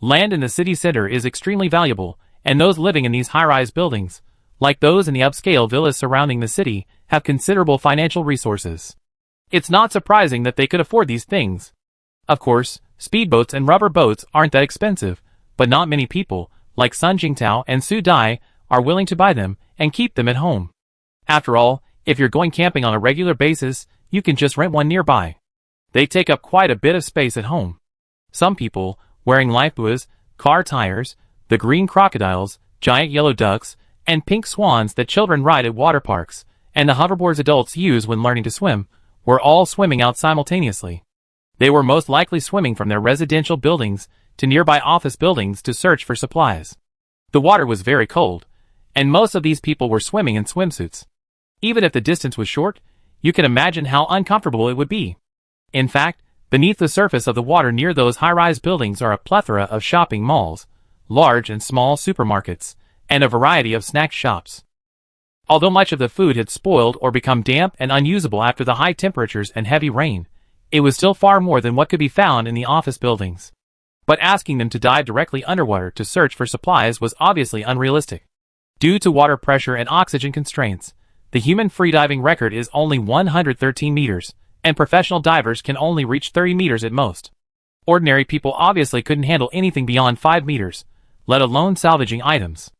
Land in the city center is extremely valuable, and those living in these high-rise buildings, like those in the upscale villas surrounding the city, have considerable financial resources. It's not surprising that they could afford these things. Of course, speedboats and rubber boats aren't that expensive, but not many people, like Sun Jingtao and Su Dai, are willing to buy them and keep them at home. After all, if you're going camping on a regular basis, you can just rent one nearby. They take up quite a bit of space at home. Some people, wearing lifebuoys, car tires, the green crocodiles, giant yellow ducks, and pink swans that children ride at water parks, and the hoverboards adults use when learning to swim, were all swimming out simultaneously. They were most likely swimming from their residential buildings to nearby office buildings to search for supplies. The water was very cold, and most of these people were swimming in swimsuits. Even if the distance was short, you can imagine how uncomfortable it would be. In fact, beneath the surface of the water near those high-rise buildings are a plethora of shopping malls, large and small supermarkets, and a variety of snack shops. Although much of the food had spoiled or become damp and unusable after the high temperatures and heavy rain, it was still far more than what could be found in the office buildings. But asking them to dive directly underwater to search for supplies was obviously unrealistic. Due to water pressure and oxygen constraints, the human freediving record is only 113 meters, and professional divers can only reach 30 meters at most. Ordinary people obviously couldn't handle anything beyond 5 meters, let alone salvaging items.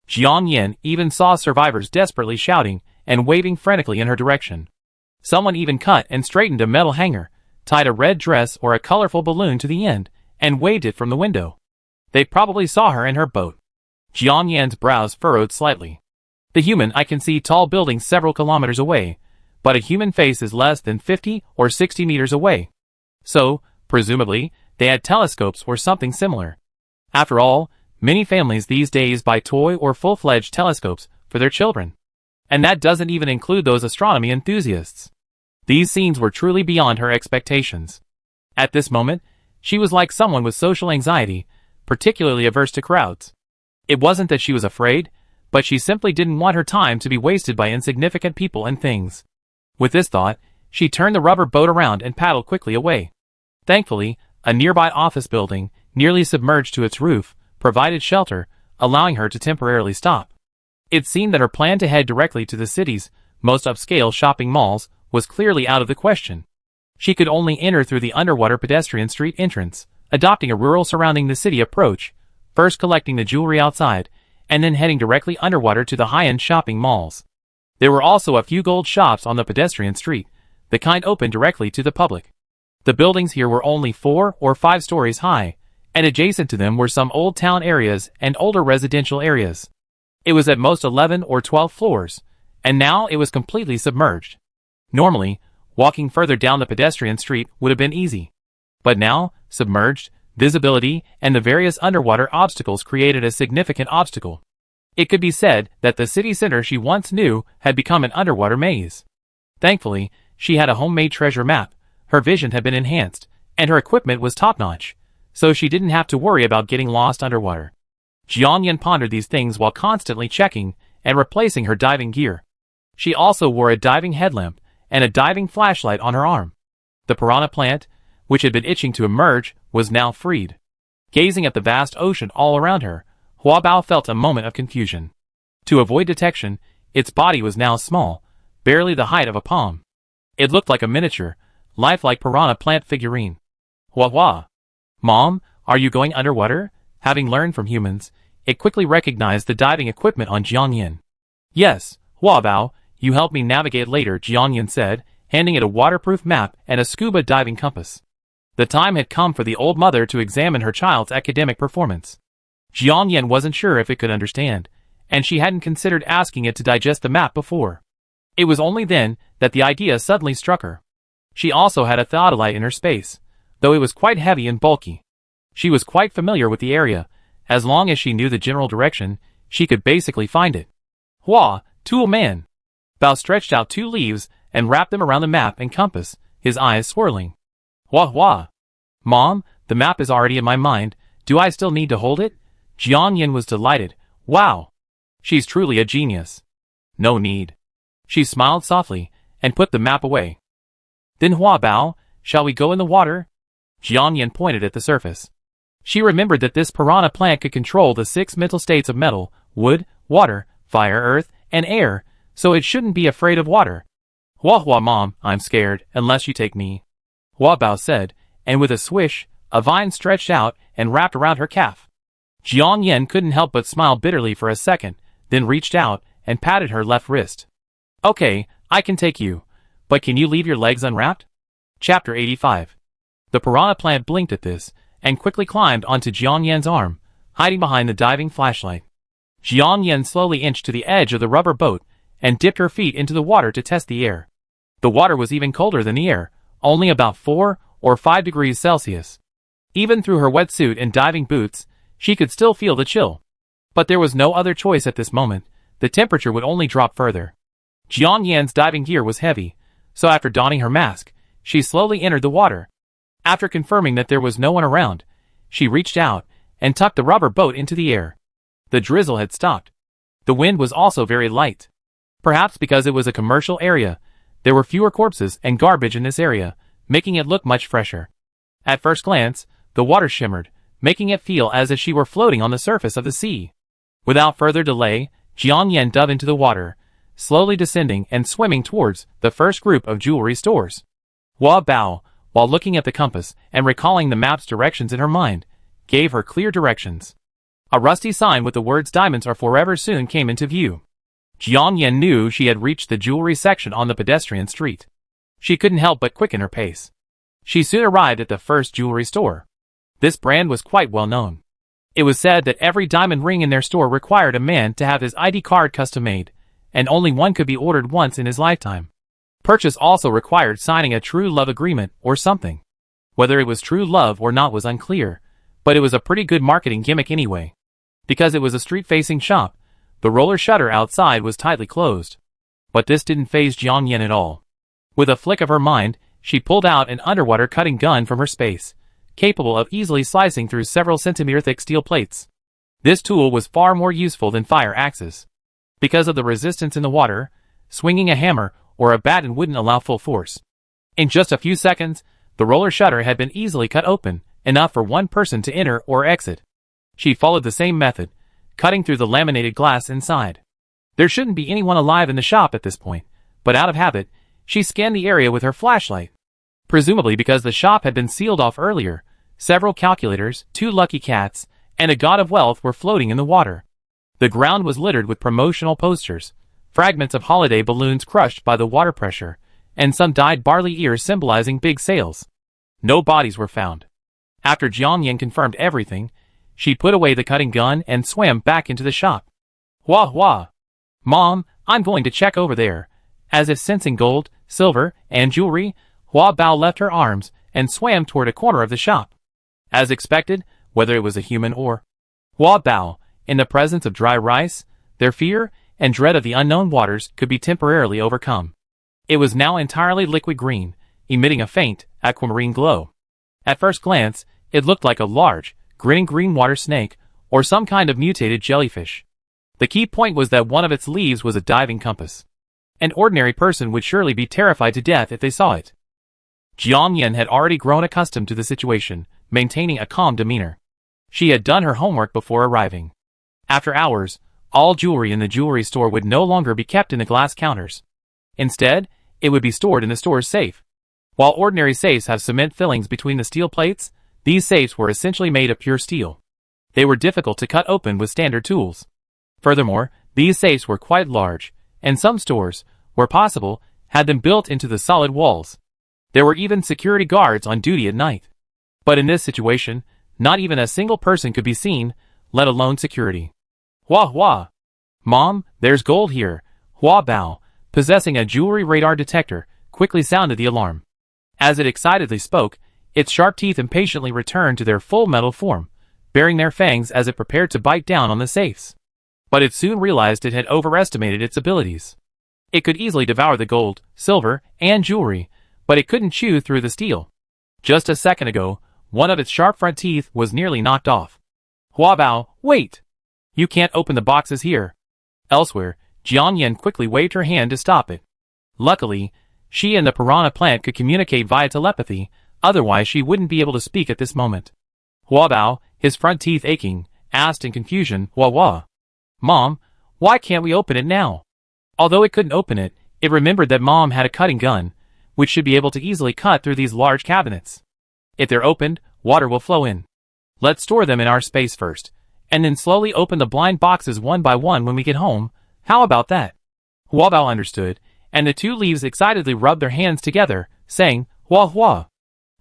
Jiang Yan even saw survivors desperately shouting and waving frantically in her direction. Someone even cut and straightened a metal hanger, tied a red dress or a colorful balloon to the end, and waved it from the window. They probably saw her in her boat. Jiang Yan's brows furrowed slightly. The human eye can see tall buildings several kilometers away, but a human face is less than 50 or 60 meters away. So, presumably, they had telescopes or something similar. After all, many families these days buy toy or full-fledged telescopes for their children. And that doesn't even include those astronomy enthusiasts. These scenes were truly beyond her expectations. At this moment, she was like someone with social anxiety, particularly averse to crowds. It wasn't that she was afraid, but she simply didn't want her time to be wasted by insignificant people and things. With this thought, she turned the rubber boat around and paddled quickly away. Thankfully, a nearby office building, nearly submerged to its roof, provided shelter, allowing her to temporarily stop. It seemed that her plan to head directly to the city's most upscale shopping malls was clearly out of the question. She could only enter through the underwater pedestrian street entrance, adopting a rural surrounding the city approach, first collecting the jewelry outside, and then heading directly underwater to the high-end shopping malls. There were also a few gold shops on the pedestrian street, the kind open directly to the public. The buildings here were only 4 or 5 stories high, and adjacent to them were some old town areas and older residential areas. It was at most 11 or 12 floors, and now it was completely submerged. Normally, walking further down the pedestrian street would have been easy. But now, submerged, visibility, and the various underwater obstacles created a significant obstacle. It could be said that the city center she once knew had become an underwater maze. Thankfully, she had a homemade treasure map, her vision had been enhanced, And her equipment was top-notch, so she didn't have to worry about getting lost underwater. Jiangyan pondered these things while constantly checking and replacing her diving gear. She also wore a diving headlamp and a diving flashlight on her arm. The piranha plant, which had been itching to emerge, was now freed. Gazing at the vast ocean all around her, Hua Bao felt a moment of confusion. To avoid detection, its body was now small, barely the height of a palm. It looked like a miniature, lifelike piranha plant figurine. Hua. Mom, are you going underwater? Having learned from humans, it quickly recognized the diving equipment on Jiangyan. Yes, Hua Bao, you help me navigate later, Jiangyan said, handing it a waterproof map and a scuba diving compass. The time had come for the old mother to examine her child's academic performance. Jiangyan wasn't sure if it could understand, and she hadn't considered asking it to digest the map before. It was only then that the idea suddenly struck her. She also had a theodolite in her space, though it was quite heavy and bulky. She was quite familiar with the area. As long as she knew the general direction, she could basically find it. Hua, tool man. Bao stretched out 2 leaves and wrapped them around the map and compass, his eyes swirling. Hua. Mom, the map is already in my mind. Do I still need to hold it? Jiangyan was delighted. Wow. She's truly a genius. No need. She smiled softly and put the map away. Then Hua Bao, shall we go in the water? Jiangyan pointed at the surface. She remembered that this piranha plant could control the 6 mental states of metal, wood, water, fire, earth, and air, so it shouldn't be afraid of water. Hua Mom, I'm scared, unless you take me. Hua Bao said, and with a swish, a vine stretched out and wrapped around her calf. Jiangyan couldn't help but smile bitterly for a second, then reached out and patted her left wrist. Okay, I can take you, but can you leave your legs unwrapped? Chapter 85. The piranha plant blinked at this, and quickly climbed onto Jiangyan's arm, hiding behind the diving flashlight. Jiangyan slowly inched to the edge of the rubber boat, and dipped her feet into the water to test the air. The water was even colder than the air, only about 4 or 5 degrees Celsius. Even through her wetsuit and diving boots, she could still feel the chill. But there was no other choice at this moment. The temperature would only drop further. Jiangyan's diving gear was heavy, so after donning her mask, she slowly entered the water. After confirming that there was no one around, she reached out and tucked the rubber boat into the air. The drizzle had stopped. The wind was also very light. Perhaps because it was a commercial area, there were fewer corpses and garbage in this area, making it look much fresher. At first glance, the water shimmered, making it feel as if she were floating on the surface of the sea. Without further delay, Jiangyan dove into the water, slowly descending and swimming towards the first group of jewelry stores. Hua Bao, while looking at the compass and recalling the map's directions in her mind, gave her clear directions. A rusty sign with the words "Diamonds are forever" soon came into view. Jiangyan knew she had reached the jewelry section on the pedestrian street. She couldn't help but quicken her pace. She soon arrived at the first jewelry store. This brand was quite well known. It was said that every diamond ring in their store required a man to have his ID card custom-made, and only one could be ordered once in his lifetime. Purchase also required signing a true love agreement or something. Whether it was true love or not was unclear, but it was a pretty good marketing gimmick anyway. Because it was a street-facing shop, the roller shutter outside was tightly closed. But this didn't faze Jiangyan at all. With a flick of her mind, she pulled out an underwater cutting gun from her space, capable of easily slicing through several centimeter-thick steel plates. This tool was far more useful than fire axes. Because of the resistance in the water, swinging a hammer or a baton wouldn't allow full force. In just a few seconds, the roller shutter had been easily cut open, enough for one person to enter or exit. She followed the same method, cutting through the laminated glass inside. There shouldn't be anyone alive in the shop at this point, but out of habit, she scanned the area with her flashlight. Presumably because the shop had been sealed off earlier, several calculators, 2 lucky cats, and a god of wealth were floating in the water. The ground was littered with promotional posters, fragments of holiday balloons crushed by the water pressure, and some dyed barley ears symbolizing big sales. No bodies were found. After Jiangyan confirmed everything, she put away the cutting gun and swam back into the shop. Hua. Mom, I'm going to check over there. As if sensing gold, silver, and jewelry, Hua Bao left her arms and swam toward a corner of the shop. As expected, whether it was a human or Hua Bao, in the presence of dry rice, their fear and dread of the unknown waters could be temporarily overcome. It was now entirely liquid green, emitting a faint, aquamarine glow. At first glance, it looked like a large, grinning green water snake, or some kind of mutated jellyfish. The key point was that one of its leaves was a diving compass. An ordinary person would surely be terrified to death if they saw it. Jiang Yin had already grown accustomed to the situation, maintaining a calm demeanor. She had done her homework before arriving. After hours, all jewelry in the jewelry store would no longer be kept in the glass counters. Instead, it would be stored in the store's safe. While ordinary safes have cement fillings between the steel plates, these safes were essentially made of pure steel. They were difficult to cut open with standard tools. Furthermore, these safes were quite large, and some stores, where possible, had them built into the solid walls. There were even security guards on duty at night. But in this situation, not even a single person could be seen, let alone security. Hua Hua! Mom, there's gold here. Hua Bao, possessing a jewelry radar detector, quickly sounded the alarm. As it excitedly spoke, its sharp teeth impatiently returned to their full metal form, baring their fangs as it prepared to bite down on the safes. But it soon realized it had overestimated its abilities. It could easily devour the gold, silver, and jewelry, but it couldn't chew through the steel. Just a second ago, one of its sharp front teeth was nearly knocked off. Hua Bao, wait! You can't open the boxes here. Elsewhere, Jiang Yin quickly waved her hand to stop it. Luckily, she and the Piranha plant could communicate via telepathy, otherwise she wouldn't be able to speak at this moment. Hua Bao, his front teeth aching, asked in confusion, Hua. Mom, why can't we open it now? Although it couldn't open it, it remembered that Mom had a cutting gun, which should be able to easily cut through these large cabinets. If they're opened, water will flow in. Let's store them in our space first, and then slowly open the blind boxes one by one when we get home. How about that? Hua Bao understood, and the two leaves excitedly rubbed their hands together, saying, Hua.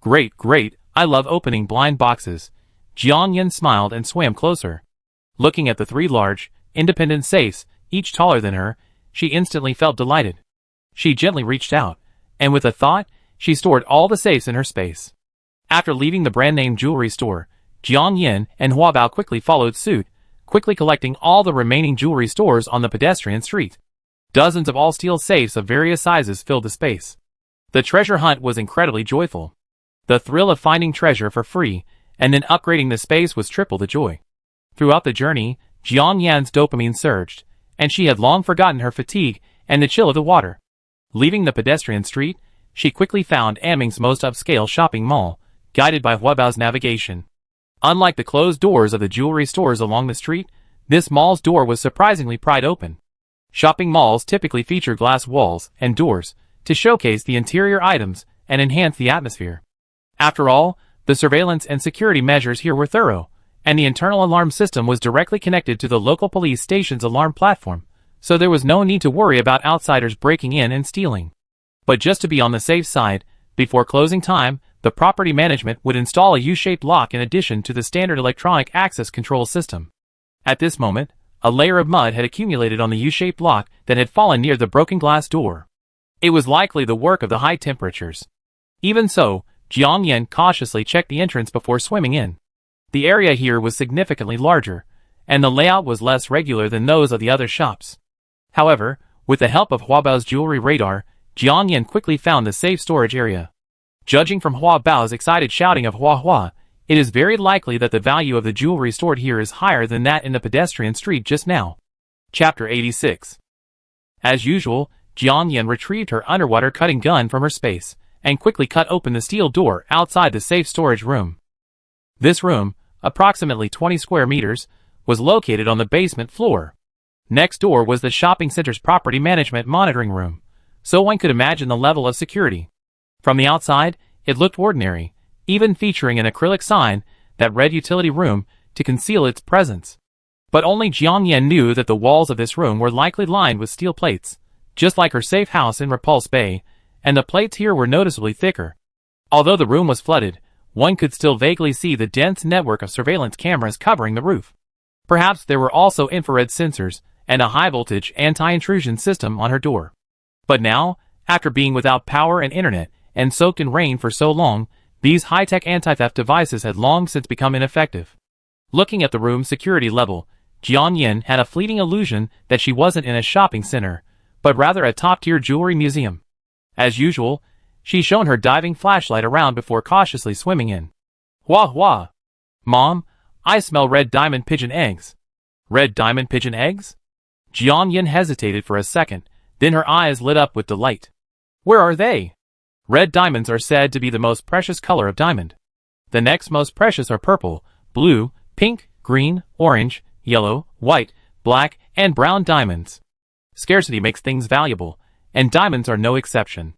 Great, I love opening blind boxes. Jiang Yin smiled and swam closer. Looking at the three large, independent safes, each taller than her, she instantly felt delighted. She gently reached out, and with a thought, she stored all the safes in her space. After leaving the brand-name jewelry store, Jiang Yin and Hua Bao quickly followed suit, quickly collecting all the remaining jewelry stores on the pedestrian street. Dozens of all-steel safes of various sizes filled the space. The treasure hunt was incredibly joyful. The thrill of finding treasure for free, and then upgrading the space was triple the joy. Throughout the journey, Jiang Yan's dopamine surged, and she had long forgotten her fatigue and the chill of the water. Leaving the pedestrian street, she quickly found Aming's most upscale shopping mall, guided by Hua Bao's navigation. Unlike the closed doors of the jewelry stores along the street, this mall's door was surprisingly pried open. Shopping malls typically feature glass walls and doors to showcase the interior items and enhance the atmosphere. After all, the surveillance and security measures here were thorough, and the internal alarm system was directly connected to the local police station's alarm platform, so there was no need to worry about outsiders breaking in and stealing. But just to be on the safe side, before closing time, the property management would install a U-shaped lock in addition to the standard electronic access control system. At this moment, a layer of mud had accumulated on the U-shaped lock that had fallen near the broken glass door. It was likely the work of the high temperatures. Even so, Jiang Yin cautiously checked the entrance before swimming in. The area here was significantly larger, and the layout was less regular than those of the other shops. However, with the help of Hua Bao's jewelry radar, Jiang Yin quickly found the safe storage area. Judging from Hua Bao's excited shouting of Hua, it is very likely that the value of the jewelry stored here is higher than that in the pedestrian street just now. Chapter 86. As usual, Jiang Yin retrieved her underwater cutting gun from her space, and quickly cut open the steel door outside the safe storage room. This room, approximately 20 square meters, was located on the basement floor. Next door was the shopping center's property management monitoring room, so one could imagine the level of security. From the outside, it looked ordinary, even featuring an acrylic sign that read utility room to conceal its presence. But only Jiang Yin knew that the walls of this room were likely lined with steel plates, just like her safe house in Repulse Bay, and the plates here were noticeably thicker. Although the room was flooded, one could still vaguely see the dense network of surveillance cameras covering the roof. Perhaps there were also infrared sensors and a high-voltage anti-intrusion system on her door. But now, after being without power and internet, and soaked in rain for so long, these high-tech anti-theft devices had long since become ineffective. Looking at the room's security level, Jiang Yin had a fleeting illusion that she wasn't in a shopping center, but rather a top-tier jewelry museum. As usual, she shone her diving flashlight around before cautiously swimming in. Wah wah. Mom, I smell red diamond pigeon eggs. Red diamond pigeon eggs? Jian hesitated for a second, then her eyes lit up with delight. Where are they? Red diamonds are said to be the most precious color of diamond. The next most precious are purple, blue, pink, green, orange, yellow, white, black, and brown diamonds. Scarcity makes things valuable, and diamonds are no exception.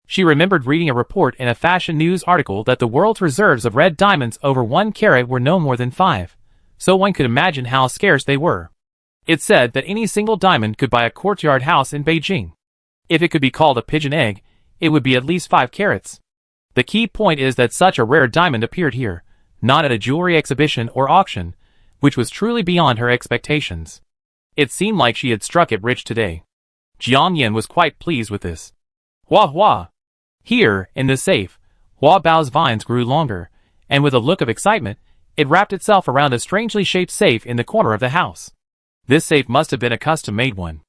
She remembered reading a report in a fashion news article that the world's reserves of red diamonds over 1 carat were no more than 5, so one could imagine how scarce they were. It said that any single diamond could buy a courtyard house in Beijing. If it could be called a pigeon egg, it would be at least 5 carats. The key point is that such a rare diamond appeared here, not at a jewelry exhibition or auction, which was truly beyond her expectations. It seemed like she had struck it rich today. Jian was quite pleased with this. Wah wah! Here, in the safe, Hua Bao's vines grew longer, and with a look of excitement, it wrapped itself around a strangely shaped safe in the corner of the house. This safe must have been a custom-made one.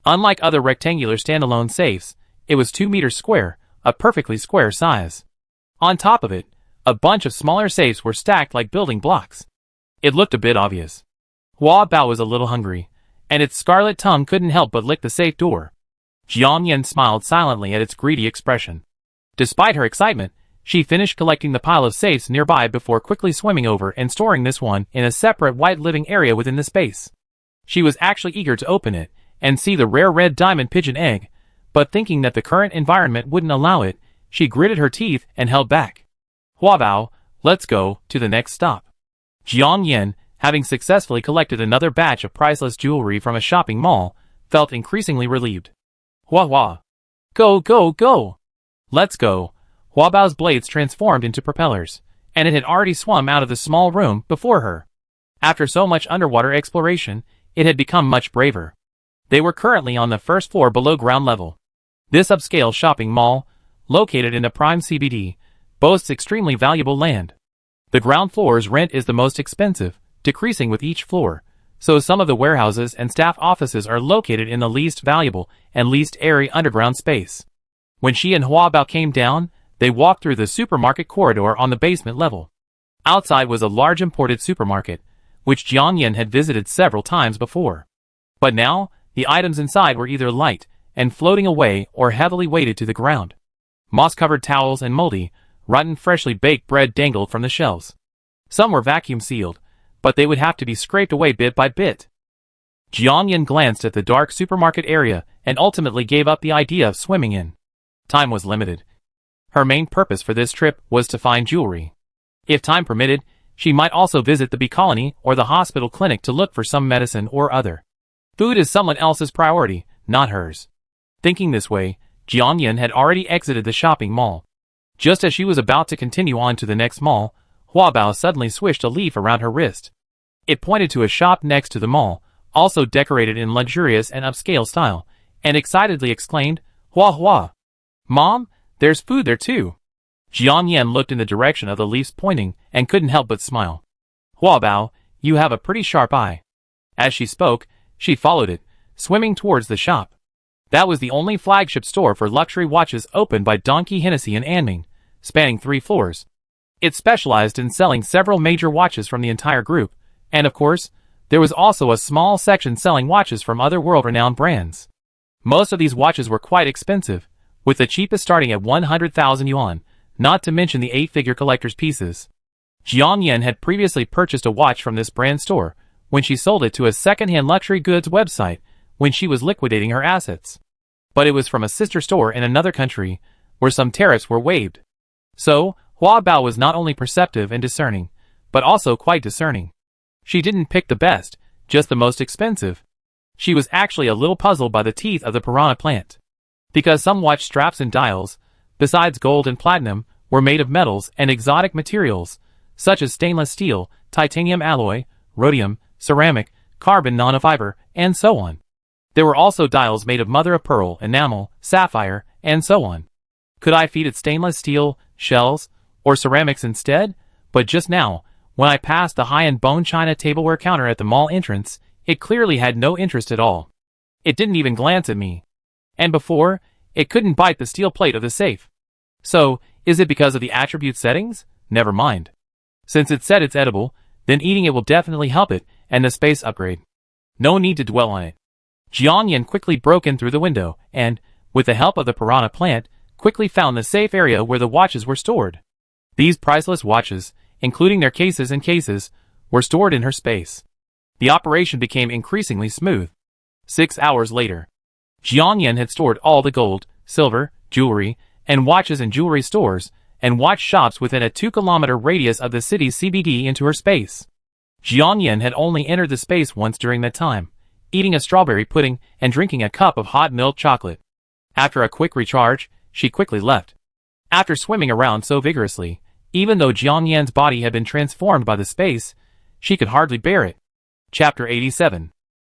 Unlike other rectangular standalone safes, it was 2 meters square, a perfectly square size. On top of it, a bunch of smaller safes were stacked like building blocks. It looked a bit obvious. Hua Bao was a little hungry, and its scarlet tongue couldn't help but lick the safe door. Jian smiled silently at its greedy expression. Despite her excitement, she finished collecting the pile of safes nearby before quickly swimming over and storing this one in a separate white living area within the space. She was actually eager to open it and see the rare red diamond pigeon egg, but thinking that the current environment wouldn't allow it, she gritted her teeth and held back. Hua Bao, let's go to the next stop. Jian, having successfully collected another batch of priceless jewelry from a shopping mall, felt increasingly relieved. Hua Hua. Go, go, go! Let's go. Hua Bao's blades transformed into propellers, and it had already swum out of the small room before her. After so much underwater exploration, it had become much braver. They were currently on the first floor below ground level. This upscale shopping mall, located in a prime CBD, boasts extremely valuable land. The ground floor's rent is the most expensive, decreasing with each floor, so some of the warehouses and staff offices are located in the least valuable and least airy underground space. When she and Hua Bao came down, they walked through the supermarket corridor on the basement level. Outside was a large imported supermarket, which Jian had visited several times before. But now, the items inside were either light and floating away or heavily weighted to the ground. Moss-covered towels and moldy, rotten freshly baked bread dangled from the shelves. Some were vacuum-sealed, but they would have to be scraped away bit by bit. Jian glanced at the dark supermarket area and ultimately gave up the idea of swimming in. Time was limited. Her main purpose for this trip was to find jewelry. If time permitted, she might also visit the bee colony or the hospital clinic to look for some medicine or other. Food is someone else's priority, not hers. Thinking this way, Jian had already exited the shopping mall. Just as she was about to continue on to the next mall, Hua Bao suddenly swished a leaf around her wrist. It pointed to a shop next to the mall, also decorated in luxurious and upscale style, and excitedly exclaimed, Hua Hua! Mom, there's food there too. Jian looked in the direction of the leaf's pointing and couldn't help but smile. Hua Bao, you have a pretty sharp eye. As she spoke, she followed it, swimming towards the shop. That was the only flagship store for luxury watches opened by Donkey Hennessy in Anming, spanning 3 floors. It specialized in selling several major watches from the entire group, and of course, there was also a small section selling watches from other world-renowned brands. Most of these watches were quite expensive, with the cheapest starting at 100,000 yuan, not to mention the 8-figure collector's pieces. Jian had previously purchased a watch from this brand store, when she sold it to a second-hand luxury goods website, when she was liquidating her assets. But it was from a sister store in another country, where some tariffs were waived. So, Hua Bao was not only perceptive and discerning, but also quite discerning. She didn't pick the best, just the most expensive. She was actually a little puzzled by the teeth of the piranha plant. Because some watch straps and dials, besides gold and platinum, were made of metals and exotic materials, such as stainless steel, titanium alloy, rhodium, ceramic, carbon nanofiber, and so on. There were also dials made of mother-of-pearl, enamel, sapphire, and so on. Could I feed it stainless steel, shells, or ceramics instead? But just now, when I passed the high-end bone china tableware counter at the mall entrance, it clearly had no interest at all. It didn't even glance at me. And before, it couldn't bite the steel plate of the safe. So, is it because of the attribute settings? Never mind. Since it said it's edible, then eating it will definitely help it and the space upgrade. No need to dwell on it. Jiangyan quickly broke in through the window and, with the help of the piranha plant, quickly found the safe area where the watches were stored. These priceless watches, including their cases and cases, were stored in her space. The operation became increasingly smooth. 6 hours later, Jiangyan had stored all the gold, silver, jewelry, and watches in jewelry stores and watch shops within a 2-kilometer radius of the city's CBD into her space. Jiangyan had only entered the space once during that time, eating a strawberry pudding and drinking a cup of hot milk chocolate. After a quick recharge, she quickly left. After swimming around so vigorously, even though Jiangyan's body had been transformed by the space, she could hardly bear it. Chapter 87.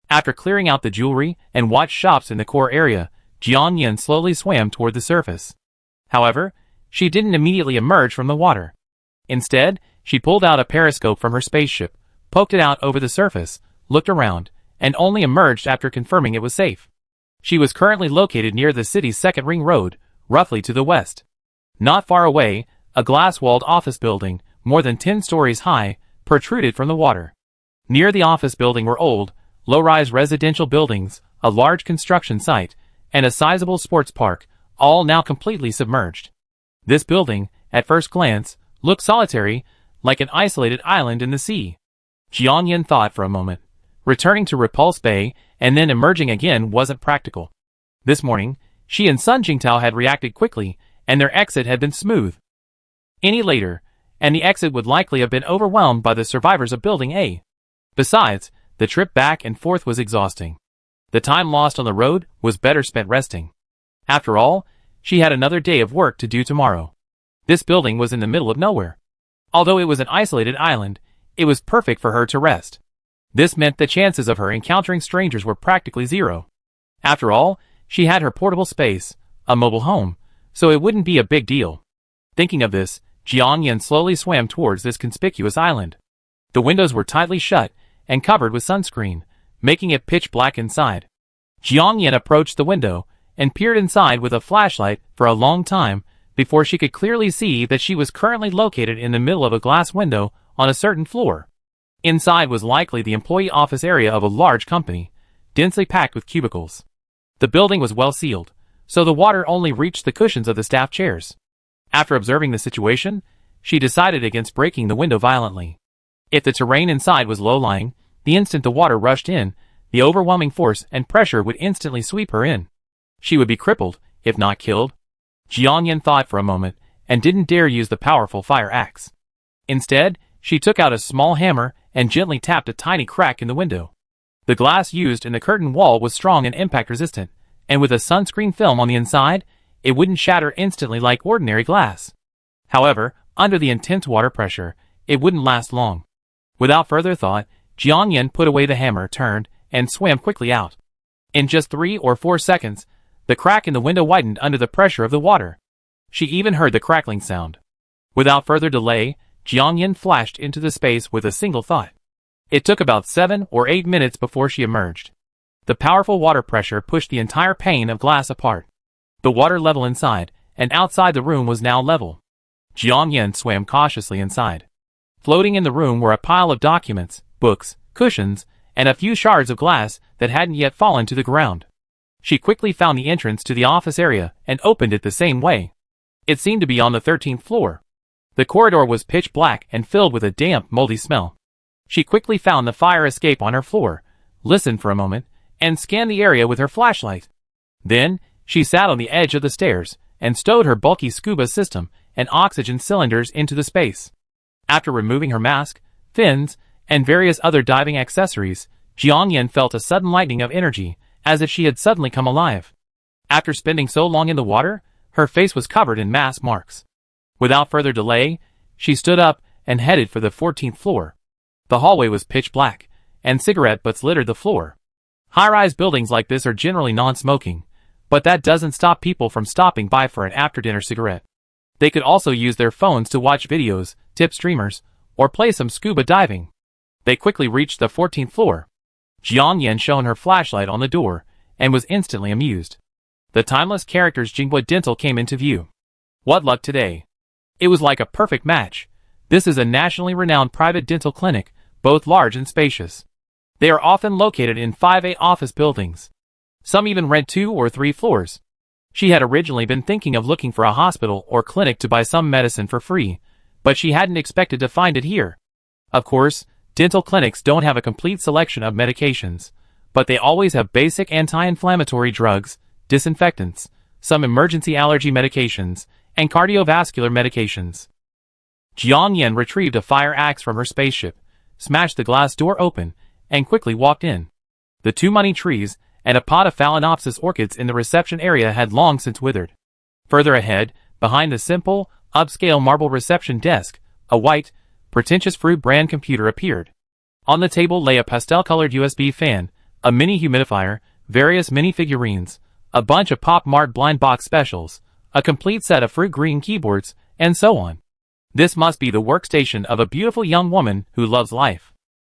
After clearing out the jewelry and watch shops in the core area, Jiangyan slowly swam toward the surface. However, she didn't immediately emerge from the water. Instead, she pulled out a periscope from her spaceship, poked it out over the surface, looked around, and only emerged after confirming it was safe. She was currently located near the city's second ring road, roughly to the west. Not far away, a glass-walled office building, more than 10 stories high, protruded from the water. Near the office building were old, low-rise residential buildings, a large construction site, and a sizable sports park, all now completely submerged. This building, at first glance, looked solitary, like an isolated island in the sea. Jiangyan thought for a moment. Returning to Repulse Bay and then emerging again wasn't practical. This morning, she and Sun Jingtao had reacted quickly, and their exit had been smooth. Any later, and the exit would likely have been overwhelmed by the survivors of Building A. Besides, the trip back and forth was exhausting. The time lost on the road was better spent resting. After all, she had another day of work to do tomorrow. This building was in the middle of nowhere. Although it was an isolated island, it was perfect for her to rest. This meant the chances of her encountering strangers were practically zero. After all, she had her portable space, a mobile home, so it wouldn't be a big deal. Thinking of this, Jiangyan slowly swam towards this conspicuous island. The windows were tightly shut and covered with sunscreen, making it pitch black inside. Jiangyan approached the window and peered inside with a flashlight for a long time before she could clearly see that she was currently located in the middle of a glass window on a certain floor. Inside was likely the employee office area of a large company, densely packed with cubicles. The building was well sealed, so the water only reached the cushions of the staff chairs. After observing the situation, she decided against breaking the window violently. If the terrain inside was low-lying, the instant the water rushed in, the overwhelming force and pressure would instantly sweep her in. She would be crippled, if not killed. Jiangyan thought for a moment, and didn't dare use the powerful fire axe. Instead, she took out a small hammer and gently tapped a tiny crack in the window. The glass used in the curtain wall was strong and impact-resistant, and with a sunscreen film on the inside, it wouldn't shatter instantly like ordinary glass. However, under the intense water pressure, it wouldn't last long. Without further thought, Jiangyan put away the hammer, turned, and swam quickly out. In just 3 or 4 seconds, the crack in the window widened under the pressure of the water. She even heard the crackling sound. Without further delay, Jiangyan flashed into the space with a single thought. It took about 7 or 8 minutes before she emerged. The powerful water pressure pushed the entire pane of glass apart. The water level inside and outside the room was now level. Jiangyan swam cautiously inside. Floating in the room were a pile of documents, books, cushions, and a few shards of glass that hadn't yet fallen to the ground. She quickly found the entrance to the office area and opened it the same way. It seemed to be on the 13th floor. The corridor was pitch black and filled with a damp, moldy smell. She quickly found the fire escape on her floor, listened for a moment, and scanned the area with her flashlight. Then, she sat on the edge of the stairs and stowed her bulky scuba system and oxygen cylinders into the space. After removing her mask, fins, and various other diving accessories, Jiangyan felt a sudden lightening of energy, as if she had suddenly come alive. After spending so long in the water, her face was covered in mask marks. Without further delay, she stood up and headed for the 14th floor. The hallway was pitch black, and cigarette butts littered the floor. High-rise buildings like this are generally non-smoking, but that doesn't stop people from stopping by for an after-dinner cigarette. They could also use their phones to watch videos, tip streamers, or play some scuba diving. They quickly reached the 14th floor. Jiangyan shone her flashlight on the door, and was instantly amused. The timeless character's Jinghua Dental came into view. What luck today! It was like a perfect match. This is a nationally renowned private dental clinic, both large and spacious. They are often located in 5A office buildings. Some even rent 2 or 3 floors. She had originally been thinking of looking for a hospital or clinic to buy some medicine for free, but she hadn't expected to find it here. Of course, dental clinics don't have a complete selection of medications, but they always have basic anti-inflammatory drugs, disinfectants, some emergency allergy medications, and cardiovascular medications. Jiang Yan retrieved a fire axe from her spaceship, smashed the glass door open, and quickly walked in. The 2 money trees and a pot of Phalaenopsis orchids in the reception area had long since withered. Further ahead, behind the simple, upscale marble reception desk, a white, pretentious fruit brand computer appeared. On the table lay a pastel-colored USB fan, a mini humidifier, various mini figurines, a bunch of Pop Mart blind box specials, a complete set of fruit green keyboards, and so on. This must be the workstation of a beautiful young woman who loves life.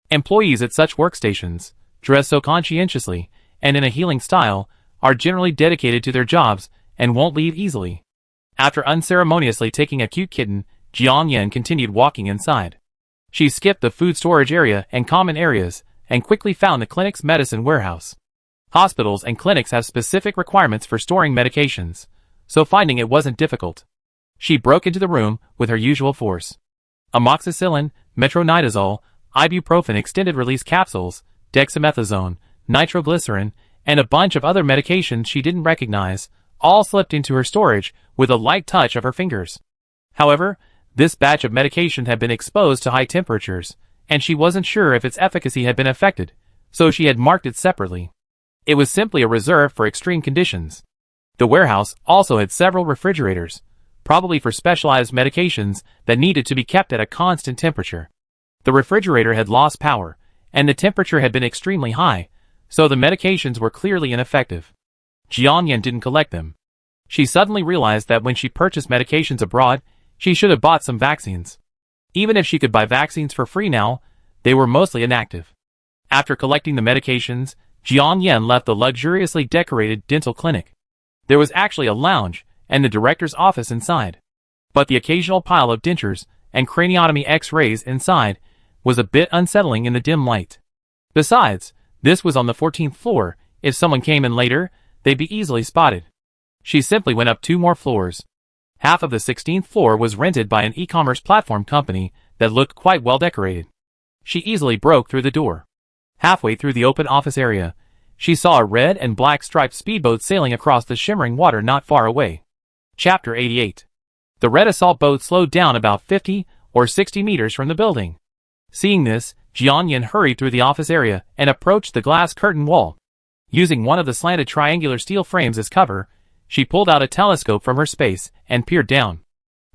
Employees at such workstations, dressed so conscientiously, and in a healing style, are generally dedicated to their jobs and won't leave easily. After unceremoniously taking a cute kitten, Jiang Yan continued walking inside. She skipped the food storage area and common areas, and quickly found the clinic's medicine warehouse. Hospitals and clinics have specific requirements for storing medications, so finding it wasn't difficult. She broke into the room with her usual force. Amoxicillin, metronidazole, ibuprofen extended-release capsules, dexamethasone, nitroglycerin, and a bunch of other medications she didn't recognize, all slipped into her storage with a light touch of her fingers. However, this batch of medication had been exposed to high temperatures, and she wasn't sure if its efficacy had been affected, so she had marked it separately. It was simply a reserve for extreme conditions. The warehouse also had several refrigerators, probably for specialized medications that needed to be kept at a constant temperature. The refrigerator had lost power, and the temperature had been extremely high, so the medications were clearly ineffective. Jiang Yan didn't collect them. She suddenly realized that when she purchased medications abroad, she should have bought some vaccines. Even if she could buy vaccines for free now, they were mostly inactive. After collecting the medications, Jiang Yan left the luxuriously decorated dental clinic. There was actually a lounge and the director's office inside. But the occasional pile of dentures and craniotomy X-rays inside was a bit unsettling in the dim light. Besides, this was on the 14th floor. If someone came in later, they'd be easily spotted. She simply went up 2 more floors. Half of the 16th floor was rented by an e-commerce platform company that looked quite well decorated. She easily broke through the door. Halfway through the open office area, she saw a red and black striped speedboat sailing across the shimmering water not far away. Chapter 88. The red assault boat slowed down about 50 or 60 meters from the building. Seeing this, Jiang Yan hurried through the office area and approached the glass curtain wall. Using one of the slanted triangular steel frames as cover, she pulled out a telescope from her space and peered down.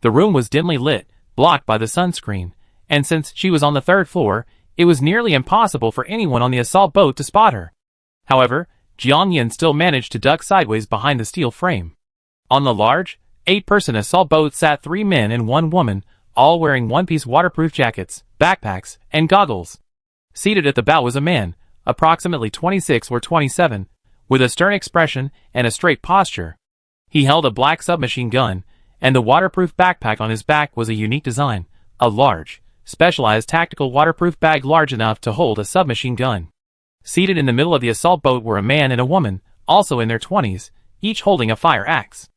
The room was dimly lit, blocked by the sunscreen, and since she was on the 3rd floor, it was nearly impossible for anyone on the assault boat to spot her. However, Jiang Yan still managed to duck sideways behind the steel frame. On the large, 8-person assault boat sat 3 men and 1 woman, all wearing one-piece waterproof jackets, backpacks, and goggles. Seated at the bow was a man, approximately 26 or 27, with a stern expression and a straight posture. He held a black submachine gun, and the waterproof backpack on his back was a unique design, a large, specialized tactical waterproof bag large enough to hold a submachine gun. Seated in the middle of the assault boat were a man and a woman, also in their 20s, each holding a fire axe.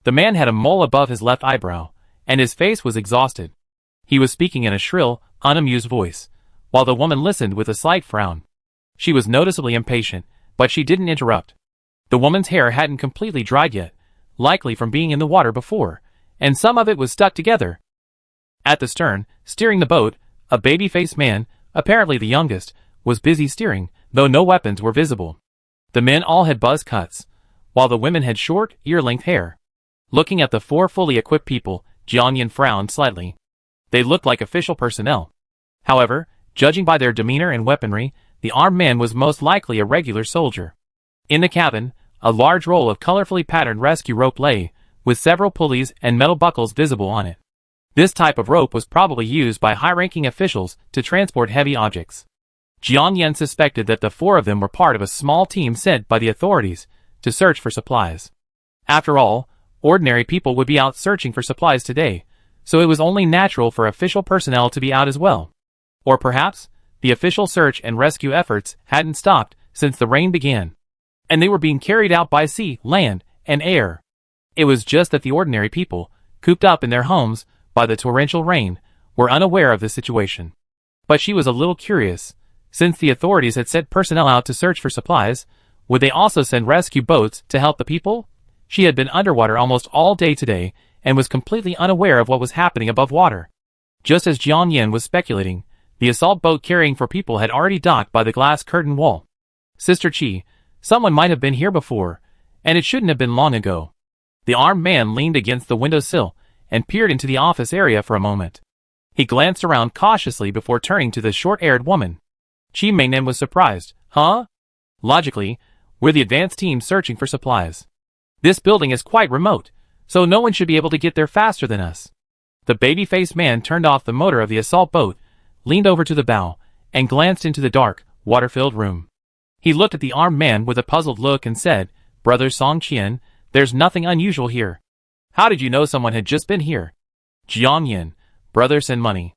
The man had a mole above his left eyebrow, and his face was exhausted. He was speaking in a shrill, unamused voice, while the woman listened with a slight frown. She was noticeably impatient, but she didn't interrupt. The woman's hair hadn't completely dried yet, likely from being in the water before, and some of it was stuck together. At the stern, steering the boat, a baby-faced man, apparently the youngest, was busy steering, though no weapons were visible. The men all had buzz cuts, while the women had short, ear-length hair. Looking at the 4 fully equipped people, Jiang Yan frowned slightly. They looked like official personnel. However, judging by their demeanor and weaponry, the armed man was most likely a regular soldier. In the cabin, a large roll of colorfully patterned rescue rope lay, with several pulleys and metal buckles visible on it. This type of rope was probably used by high-ranking officials to transport heavy objects. Jiang Yan suspected that the 4 of them were part of a small team sent by the authorities to search for supplies. After all, ordinary people would be out searching for supplies today, so it was only natural for official personnel to be out as well. Or perhaps, the official search and rescue efforts hadn't stopped since the rain began, and they were being carried out by sea, land, and air. It was just that the ordinary people, cooped up in their homes by the torrential rain, were unaware of the situation. But she was a little curious. Since the authorities had sent personnel out to search for supplies, would they also send rescue boats to help the people? She had been underwater almost all day today and was completely unaware of what was happening above water. Just as Jiang Yin was speculating, the assault boat carrying for people had already docked by the glass curtain wall. Sister Chi, someone might have been here before, and it shouldn't have been long ago. The armed man leaned against the windowsill and peered into the office area for a moment. He glanced around cautiously before turning to the short-haired woman. Chi Mingnan was surprised. Huh? Logically, we're the advanced team searching for supplies. This building is quite remote, so no one should be able to get there faster than us. The baby-faced man turned off the motor of the assault boat, leaned over to the bow, and glanced into the dark, water-filled room. He looked at the armed man with a puzzled look and said, Brother Song Qian, there's nothing unusual here. How did you know someone had just been here? Jiang Yin, brother, send money.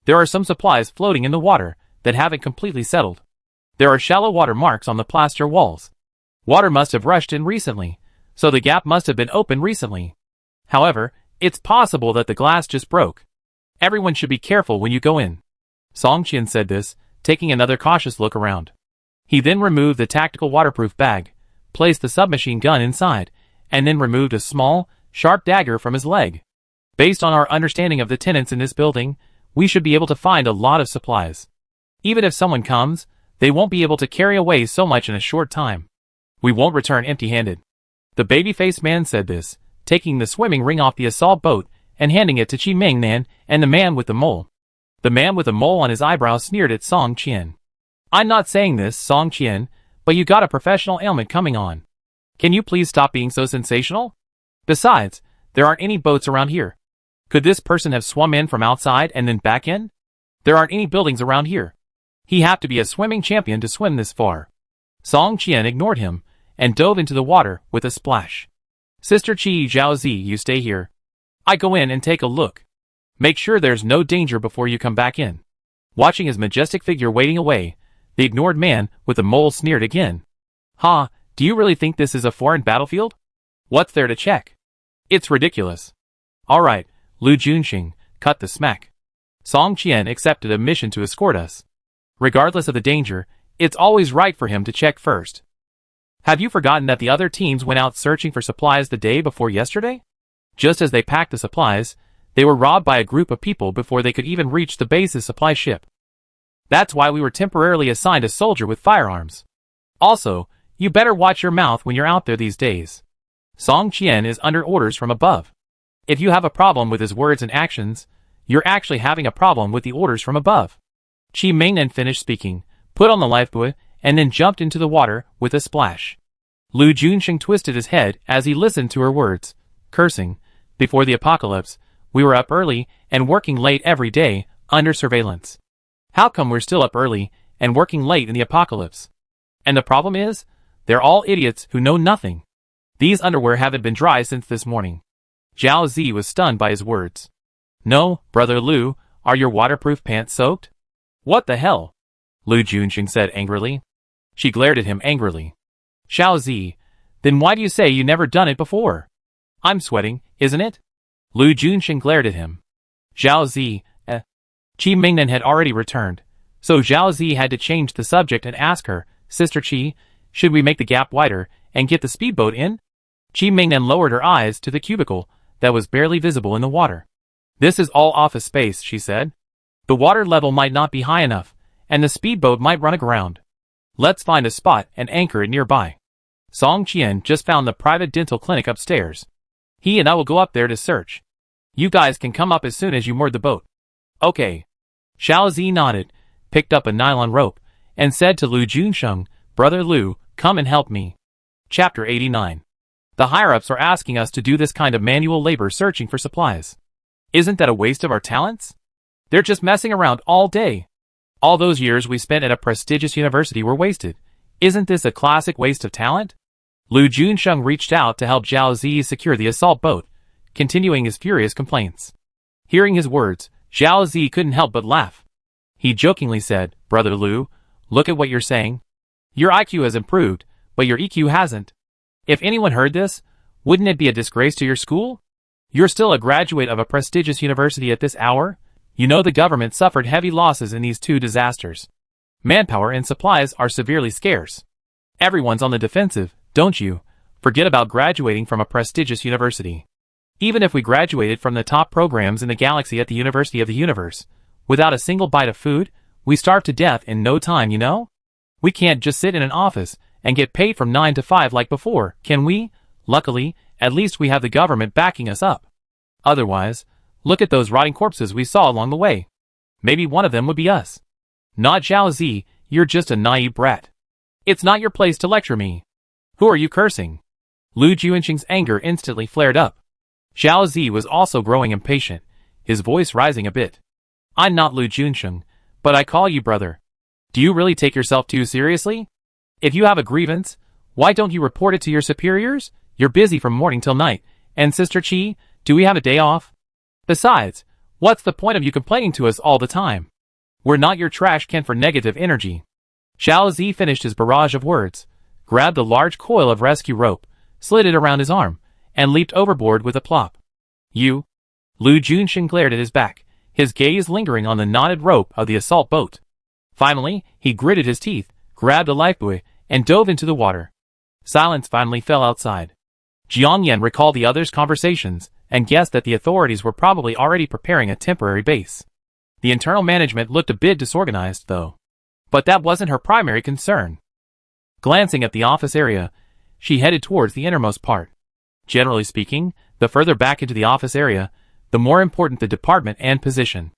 There are some supplies floating in the water that haven't completely settled. There are shallow water marks on the plaster walls. Water must have rushed in recently, so the gap must have been opened recently. However, it's possible that the glass just broke. Everyone should be careful when you go in. Song Qian said this, taking another cautious look around. He then removed the tactical waterproof bag, placed the submachine gun inside, and then removed a small, sharp dagger from his leg. Based on our understanding of the tenants in this building, we should be able to find a lot of supplies. Even if someone comes, they won't be able to carry away so much in a short time. We won't return empty-handed. The baby-faced man said this, taking the swimming ring off the assault boat and handing it to Chi Mingnan and the man with the mole. The man with the mole on his eyebrow sneered at Song Qian. I'm not saying this, Song Qian, but you got a professional ailment coming on. Can you please stop being so sensational? Besides, there aren't any boats around here. Could this person have swum in from outside and then back in? There aren't any buildings around here. He have to be a swimming champion to swim this far. Song Qian ignored him and dove into the water with a splash. Sister Chi Zhaozi, you stay here. I go in and take a look. Make sure there's no danger before you come back in. Watching his majestic figure wading away, the ignored man with the mole sneered again. Ha, do you really think this is a foreign battlefield? What's there to check? It's ridiculous. Alright, Lu Junxing, cut the smack. Song Qian accepted a mission to escort us. Regardless of the danger, it's always right for him to check first. Have you forgotten that the other teams went out searching for supplies the day before yesterday? Just as they packed the supplies, they were robbed by a group of people before they could even reach the base's supply ship. That's why we were temporarily assigned a soldier with firearms. Also, you better watch your mouth when you're out there these days. Song Qian is under orders from above. If you have a problem with his words and actions, you're actually having a problem with the orders from above. Chi Mingnan finished speaking, put on the lifebuoy, and then jumped into the water with a splash. Lu Junxing twisted his head as he listened to her words, cursing. Before the apocalypse, we were up early and working late every day, under surveillance. How come we're still up early and working late in the apocalypse? And the problem is, they're all idiots who know nothing. These underwear haven't been dry since this morning. Zhao Zi was stunned by his words. No, Brother Lu, are your waterproof pants soaked? What the hell? Lu Junxing said angrily. She glared at him angrily. Xiao Zi, then why do you say you never done it before? I'm sweating, isn't it? Lu Junxing glared at him. Zhao Zi, Chi Mingnan had already returned, so Zhao Zi had to change the subject and ask her, Sister Chi, should we make the gap wider and get the speedboat in? Chi Mingnan lowered her eyes to the cubicle that was barely visible in the water. This is all office space, she said. The water level might not be high enough, and the speedboat might run aground. Let's find a spot and anchor it nearby. Song Qian just found the private dental clinic upstairs. He and I will go up there to search. You guys can come up as soon as you moored the boat. Okay. Xiao Zi nodded, picked up a nylon rope, and said to Lu Junxing, Brother Lu, come and help me. Chapter 89. The higher-ups are asking us to do this kind of manual labor searching for supplies. Isn't that a waste of our talents? They're just messing around all day. All those years we spent at a prestigious university were wasted. Isn't this a classic waste of talent? Lu Junxing reached out to help Zhao Zi secure the assault boat, continuing his furious complaints. Hearing his words, Zhao Zi couldn't help but laugh. He jokingly said, "Brother Liu, look at what you're saying. Your IQ has improved, but your EQ hasn't. If anyone heard this, wouldn't it be a disgrace to your school? You're still a graduate of a prestigious university at this hour? You know the government suffered heavy losses in these two disasters. Manpower and supplies are severely scarce. Everyone's on the defensive, don't you? Forget about graduating from a prestigious university. Even if we graduated from the top programs in the galaxy at the University of the Universe, without a single bite of food, we starve to death in no time, you know? We can't just sit in an office and get paid from 9 to 5 like before, can we? Luckily, at least we have the government backing us up. Otherwise, look at those rotting corpses we saw along the way. Maybe one of them would be us. Not Zhao Zi, you're just a naive brat. It's not your place to lecture me. Who are you cursing?" Lu Juanxing's anger instantly flared up. Zhao Zi was also growing impatient, his voice rising a bit. "I'm not Lu Juanxing, but I call you brother. Do you really take yourself too seriously? If you have a grievance, why don't you report it to your superiors? You're busy from morning till night, and Sister Qi, do we have a day off? Besides, what's the point of you complaining to us all the time? We're not your trash can for negative energy." Zhao Zi finished his barrage of words, grabbed a large coil of rescue rope, slid it around his arm, and leaped overboard with a plop. "You?" Lu Juanxing glared at his back, his gaze lingering on the knotted rope of the assault boat. Finally, he gritted his teeth, grabbed a lifebuoy, and dove into the water. Silence finally fell outside. Jiang Yan recalled the others' conversations, and guessed that the authorities were probably already preparing a temporary base. The internal management looked a bit disorganized, though. But that wasn't her primary concern. Glancing at the office area, she headed towards the innermost part. Generally speaking, the further back into the office area, the more important the department and position.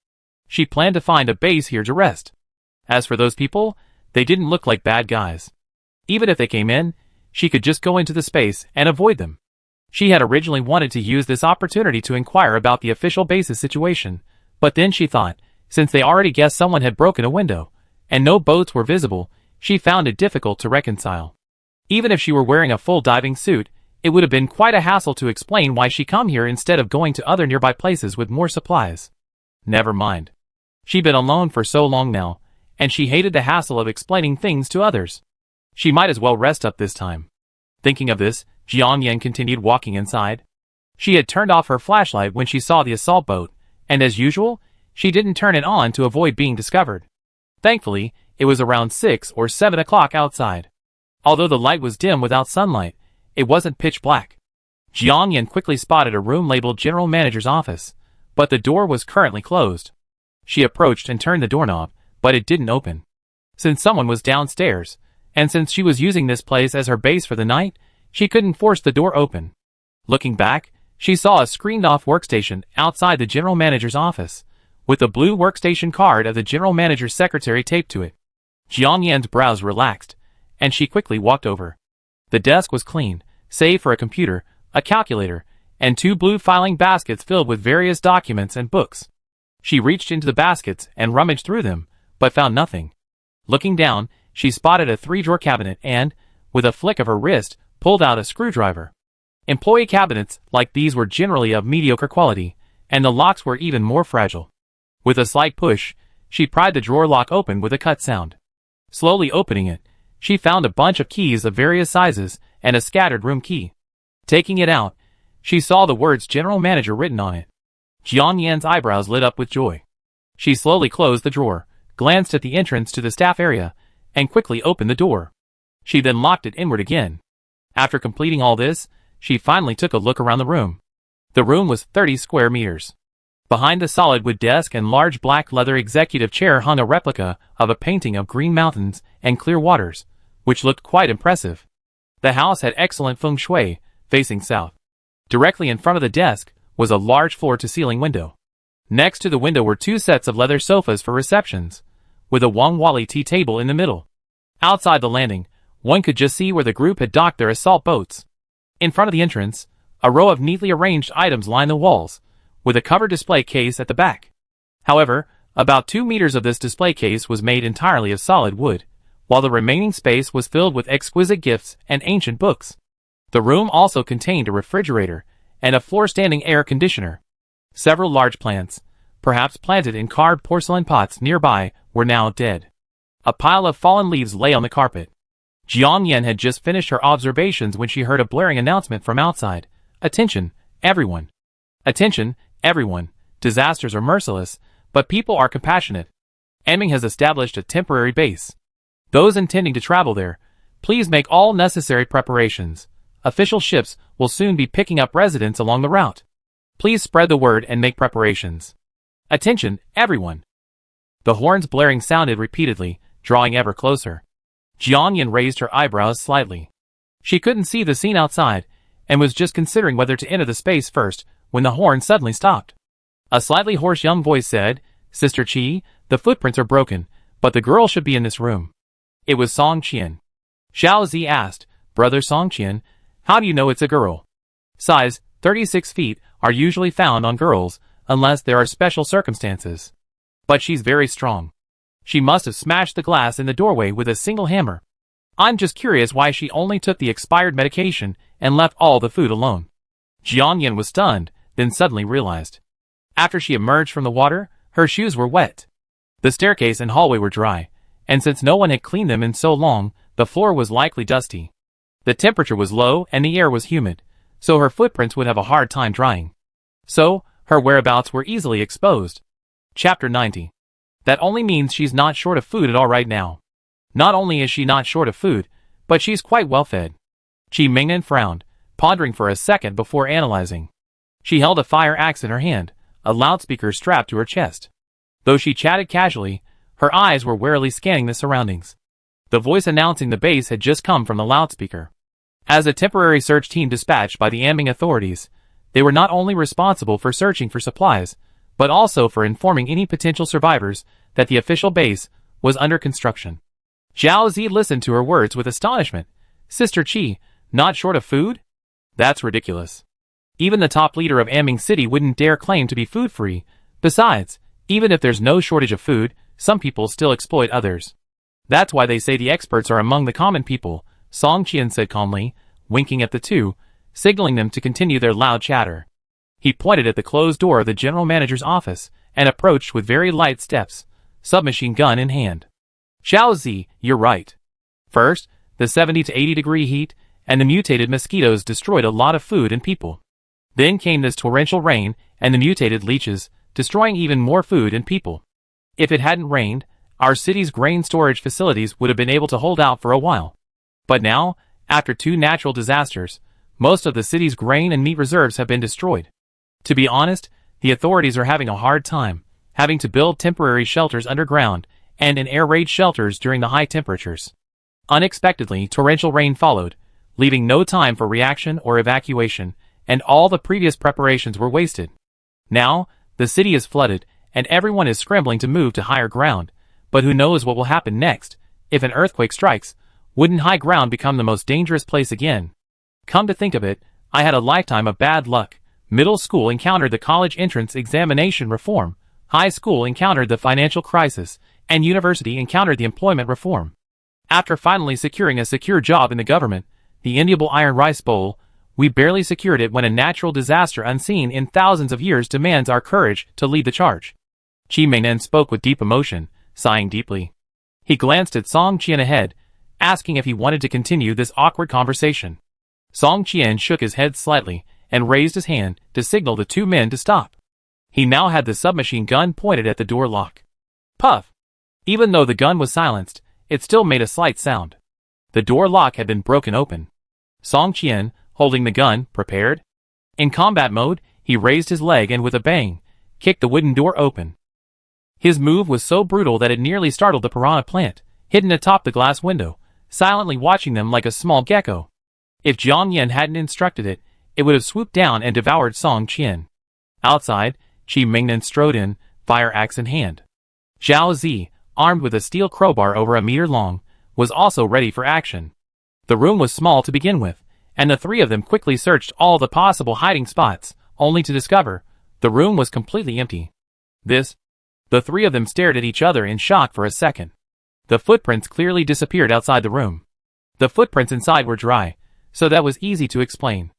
She planned to find a base here to rest. As for those people, they didn't look like bad guys. Even if they came in, she could just go into the space and avoid them. She had originally wanted to use this opportunity to inquire about the official base's situation, but then she thought, since they already guessed someone had broken a window, and no boats were visible, she found it difficult to reconcile. Even if she were wearing a full diving suit, it would have been quite a hassle to explain why she come here instead of going to other nearby places with more supplies. Never mind. She'd been alone for so long now, and she hated the hassle of explaining things to others. She might as well rest up this time. Thinking of this, Jiang Yan continued walking inside. She had turned off her flashlight when she saw the assault boat, and as usual, she didn't turn it on to avoid being discovered. Thankfully, it was around 6 or 7 o'clock outside. Although the light was dim without sunlight, it wasn't pitch black. Jiang Yan quickly spotted a room labeled General Manager's Office, but the door was currently closed. She approached and turned the doorknob, but it didn't open. Since someone was downstairs, and since she was using this place as her base for the night, she couldn't force the door open. Looking back, she saw a screened-off workstation outside the General Manager's office, with the blue workstation card of the General Manager's secretary taped to it. Jiang Yan's brows relaxed, and she quickly walked over. The desk was clean, save for a computer, a calculator, and 2 blue filing baskets filled with various documents and books. She reached into the baskets and rummaged through them, but found nothing. Looking down, she spotted a 3-drawer cabinet and, with a flick of her wrist, pulled out a screwdriver. Employee cabinets like these were generally of mediocre quality, and the locks were even more fragile. With a slight push, she pried the drawer lock open with a cut sound. Slowly opening it, she found a bunch of keys of various sizes and a scattered room key. Taking it out, she saw the words General Manager written on it. Jiang Yan's eyebrows lit up with joy. She slowly closed the drawer, glanced at the entrance to the staff area, and quickly opened the door. She then locked it inward again. After completing all this, she finally took a look around the room. The room was 30 square meters. Behind the solid wood desk and large black leather executive chair hung a replica of a painting of green mountains and clear waters, which looked quite impressive. The house had excellent feng shui, facing south. Directly in front of the desk was a large floor-to-ceiling window. Next to the window were 2 sets of leather sofas for receptions, with a Wang Wali tea table in the middle. Outside the landing, one could just see where the group had docked their assault boats. In front of the entrance, a row of neatly arranged items lined the walls, with a covered display case at the back. However, about 2 meters of this display case was made entirely of solid wood, while the remaining space was filled with exquisite gifts and ancient books. The room also contained a refrigerator and a floor-standing air conditioner. Several large plants, perhaps planted in carved porcelain pots nearby, were now dead. A pile of fallen leaves lay on the carpet. Jiang Yan had just finished her observations when she heard a blaring announcement from outside. Attention, everyone. Attention, everyone. Disasters are merciless, but people are compassionate. Anming has established a temporary base. Those intending to travel there, please make all necessary preparations. Official ships will soon be picking up residents along the route. Please spread the word and make preparations. Attention, everyone. The horns blaring sounded repeatedly, drawing ever closer. Jiang Yan raised her eyebrows slightly. She couldn't see the scene outside, and was just considering whether to enter the space first, when the horn suddenly stopped. A slightly hoarse young voice said, "Sister Qi, the footprints are broken, but the girl should be in this room." It was Song Qian. Xiao Zi asked, "Brother Song Qian, how do you know it's a girl?" Size 36 feet are usually found on girls, unless there are special circumstances. But she's very strong. She must have smashed the glass in the doorway with a single hammer. I'm just curious why she only took the expired medication and left all the food alone. Jiang Yan was stunned, then suddenly realized. After she emerged from the water, her shoes were wet. The staircase and hallway were dry, and since no one had cleaned them in so long, the floor was likely dusty. The temperature was low and the air was humid, so her footprints would have a hard time drying. So, her whereabouts were easily exposed. Chapter 90. That only means she's not short of food at all right now. Not only is she not short of food, but she's quite well fed. Qi Mingnan frowned, pondering for a second before analyzing. She held a fire axe in her hand, a loudspeaker strapped to her chest. Though she chatted casually, her eyes were warily scanning the surroundings. The voice announcing the base had just come from the loudspeaker. As a temporary search team dispatched by the Anming authorities, they were not only responsible for searching for supplies, but also for informing any potential survivors that the official base was under construction. Xiao Zi listened to her words with astonishment. Sister Qi, not short of food? That's ridiculous. Even the top leader of Anming City wouldn't dare claim to be food-free. Besides, even if there's no shortage of food, some people still exploit others. That's why they say the experts are among the common people, Song Qian said calmly, winking at the two, signaling them to continue their loud chatter. He pointed at the closed door of the general manager's office, and approached with very light steps, submachine gun in hand. Xiao Zi, you're right. First, the 70 to 80 degree heat, and the mutated mosquitoes destroyed a lot of food and people. Then came this torrential rain, and the mutated leeches, destroying even more food and people. If it hadn't rained, our city's grain storage facilities would have been able to hold out for a while. But now, after two natural disasters, most of the city's grain and meat reserves have been destroyed. To be honest, the authorities are having a hard time, having to build temporary shelters underground and in air raid shelters during the high temperatures. Unexpectedly, torrential rain followed, leaving no time for reaction or evacuation, and all the previous preparations were wasted. Now, the city is flooded, and everyone is scrambling to move to higher ground, but who knows what will happen next? If an earthquake strikes, wouldn't high ground become the most dangerous place again? Come to think of it, I had a lifetime of bad luck. Middle school encountered the college entrance examination reform, high school encountered the financial crisis, and university encountered the employment reform. After finally securing a secure job in the government, the enviable iron rice bowl, we barely secured it when a natural disaster unseen in thousands of years demands our courage to lead the charge. Qi Mingnan spoke with deep emotion, sighing deeply. He glanced at Song Qian ahead, asking if he wanted to continue this awkward conversation. Song Qian shook his head slightly, and raised his hand to signal the two men to stop. He now had the submachine gun pointed at the door lock. Puff! Even though the gun was silenced, it still made a slight sound. The door lock had been broken open. Song Qian, holding the gun, prepared. In combat mode, he raised his leg and with a bang, kicked the wooden door open. His move was so brutal that it nearly startled the piranha plant, hidden atop the glass window, silently watching them like a small gecko. If Jiang Yan hadn't instructed it, it would have swooped down and devoured Song Qian. Outside, Qi Mingnan strode in, fire axe in hand. Xiao Zi, armed with a steel crowbar over a meter long, was also ready for action. The room was small to begin with, and the three of them quickly searched all the possible hiding spots, only to discover the room was completely empty. The three of them stared at each other in shock for a second. The footprints clearly disappeared outside the room. The footprints inside were dry, so that was easy to explain.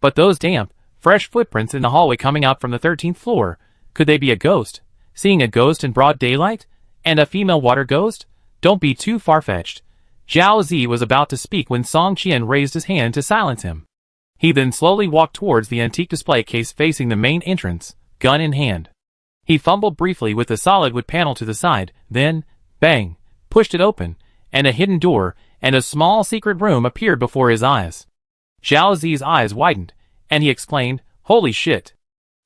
But those damp, Fresh footprints in the hallway coming out from the 13th floor. Could they be a ghost? Seeing a ghost in broad daylight? And a female water ghost? Don't be too far-fetched. Zhao Zi was about to speak when Song Qian raised his hand to silence him. He then slowly walked towards the antique display case facing the main entrance, gun in hand. He fumbled briefly with the solid wood panel to the side, then, bang, pushed it open, and a hidden door and a small secret room appeared before his eyes. Zhao Zi's eyes widened, and he exclaimed, "Holy shit!"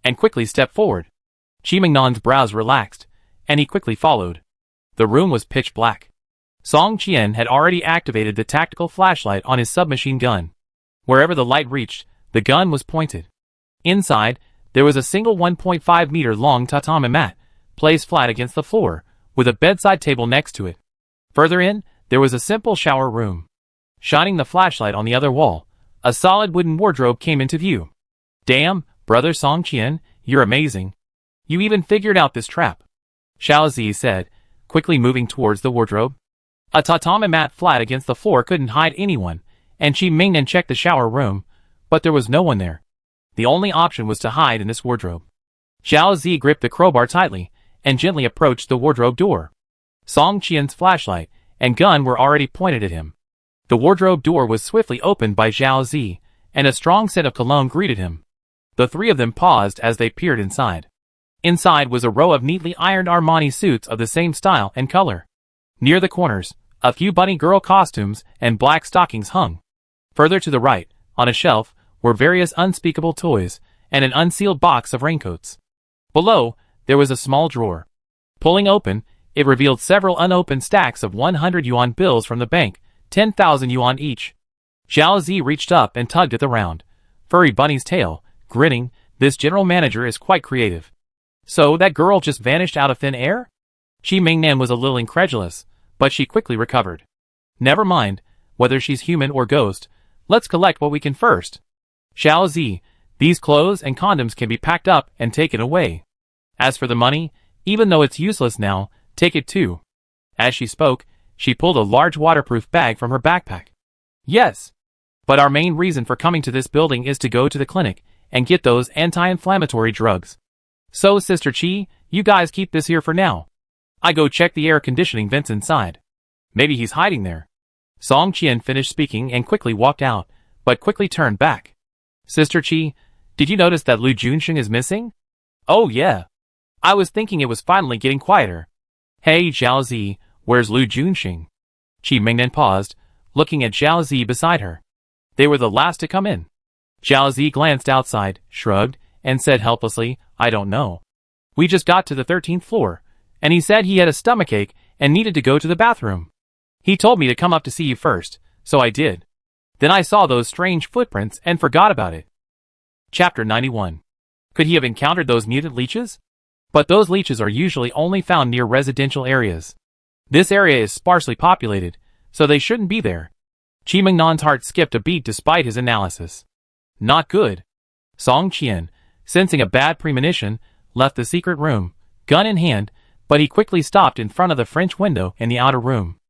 and quickly stepped forward. Qi Mingnan's brows relaxed, and he quickly followed. The room was pitch black. Song Qian had already activated the tactical flashlight on his submachine gun. Wherever the light reached, the gun was pointed. Inside, there was a single 1.5-meter-long tatami mat, placed flat against the floor, with a bedside table next to it. Further in, there was a simple shower room. Shining the flashlight on the other wall, a solid wooden wardrobe came into view. "Damn, brother Song Qian, you're amazing. You even figured out this trap," Zhao Zi said, quickly moving towards the wardrobe. A tatami mat flat against the floor couldn't hide anyone, and Qi Mingnan checked the shower room, but there was no one there. The only option was to hide in this wardrobe. Zhao Zi gripped the crowbar tightly, and gently approached the wardrobe door. Song Qian's flashlight and gun were already pointed at him. The wardrobe door was swiftly opened by Zhao Zi, and a strong scent of cologne greeted him. The three of them paused as they peered inside. Inside was a row of neatly ironed Armani suits of the same style and color. Near the corners, a few bunny girl costumes and black stockings hung. Further to the right, on a shelf, were various unspeakable toys and an unsealed box of raincoats. Below, there was a small drawer. Pulling open, it revealed several unopened stacks of 100 yuan bills from the bank, 10,000 yuan each. Zhao Zi reached up and tugged at the round, furry bunny's tail, grinning. "This general manager is quite creative. So that girl just vanished out of thin air?" Qi Mingnan was a little incredulous, but she quickly recovered. "Never mind, whether she's human or ghost, let's collect what we can first. Zhao Zi, these clothes and condoms can be packed up and taken away. As for the money, even though it's useless now, take it too." As she spoke, she pulled a large waterproof bag from her backpack. "Yes. But our main reason for coming to this building is to go to the clinic and get those anti-inflammatory drugs. So Sister Qi, you guys keep this here for now. I go check the air conditioning vents inside. Maybe he's hiding there." Song Qian finished speaking and quickly walked out, but quickly turned back. "Sister Qi, did you notice that Lu Junxing is missing?" "Oh yeah. I was thinking it was finally getting quieter." "Hey Zhao Zi, where's Lu Junxing?" Qi Mingnan paused, looking at Zhao Zi beside her. They were the last to come in. Zhao Zi glanced outside, shrugged, and said helplessly, "I don't know. We just got to the 13th floor, and he said he had a stomachache and needed to go to the bathroom. He told me to come up to see you first, so I did. Then I saw those strange footprints and forgot about it." Chapter 91. Could he have encountered those mutant leeches? But those leeches are usually only found near residential areas. This area is sparsely populated, so they shouldn't be there. Qi Mingnan's heart skipped a beat despite his analysis. Not good. Song Qian, sensing a bad premonition, left the secret room, gun in hand, but he quickly stopped in front of the French window in the outer room.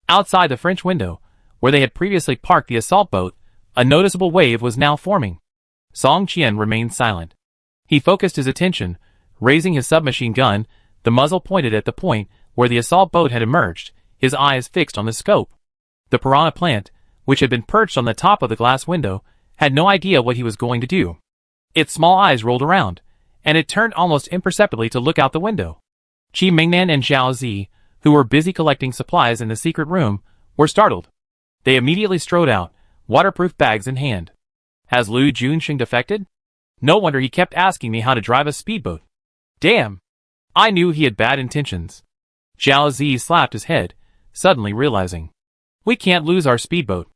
Outside the French window, where they had previously parked the assault boat, a noticeable wave was now forming. Song Qian remained silent. He focused his attention, raising his submachine gun, the muzzle pointed at the point where the assault boat had emerged, his eyes fixed on the scope. The piranha plant, which had been perched on the top of the glass window, had no idea what he was going to do. Its small eyes rolled around, and it turned almost imperceptibly to look out the window. Qi Mingnan and Zhao Zi, who were busy collecting supplies in the secret room, were startled. They immediately strode out, waterproof bags in hand. "Has Lu Junxing defected? No wonder he kept asking me how to drive a speedboat. Damn! I knew he had bad intentions." Zhao Zi slapped his head, suddenly realizing. "We can't lose our speedboat."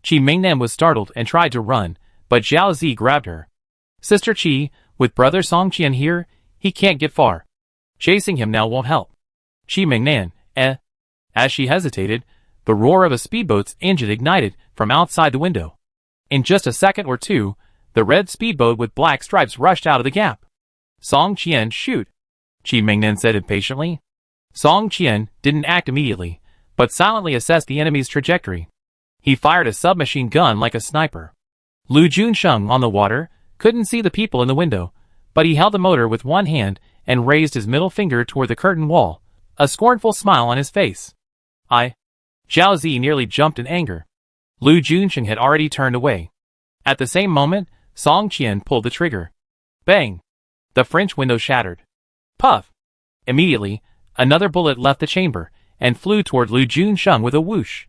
Qi Mingnan was startled and tried to run, but Zhao Zi grabbed her. "Sister Qi, with brother Song Qian here, he can't get far. Chasing him now won't help." Qi Mingnan, As she hesitated, the roar of a speedboat's engine ignited from outside the window. In just a second or two, the red speedboat with black stripes rushed out of the gap. "Song Qian, shoot," Qi Mingnan said impatiently. Song Qian didn't act immediately, but silently assessed the enemy's trajectory. He fired a submachine gun like a sniper. Lu Junxing on the water, couldn't see the people in the window, but he held the motor with one hand and raised his middle finger toward the curtain wall, a scornful smile on his face. Zhao Zi nearly jumped in anger. Lu Junsheng had already turned away. At the same moment, Song Qian pulled the trigger. Bang! The French window shattered. Puff! Immediately, another bullet left the chamber and flew toward Lu Junsheng with a whoosh.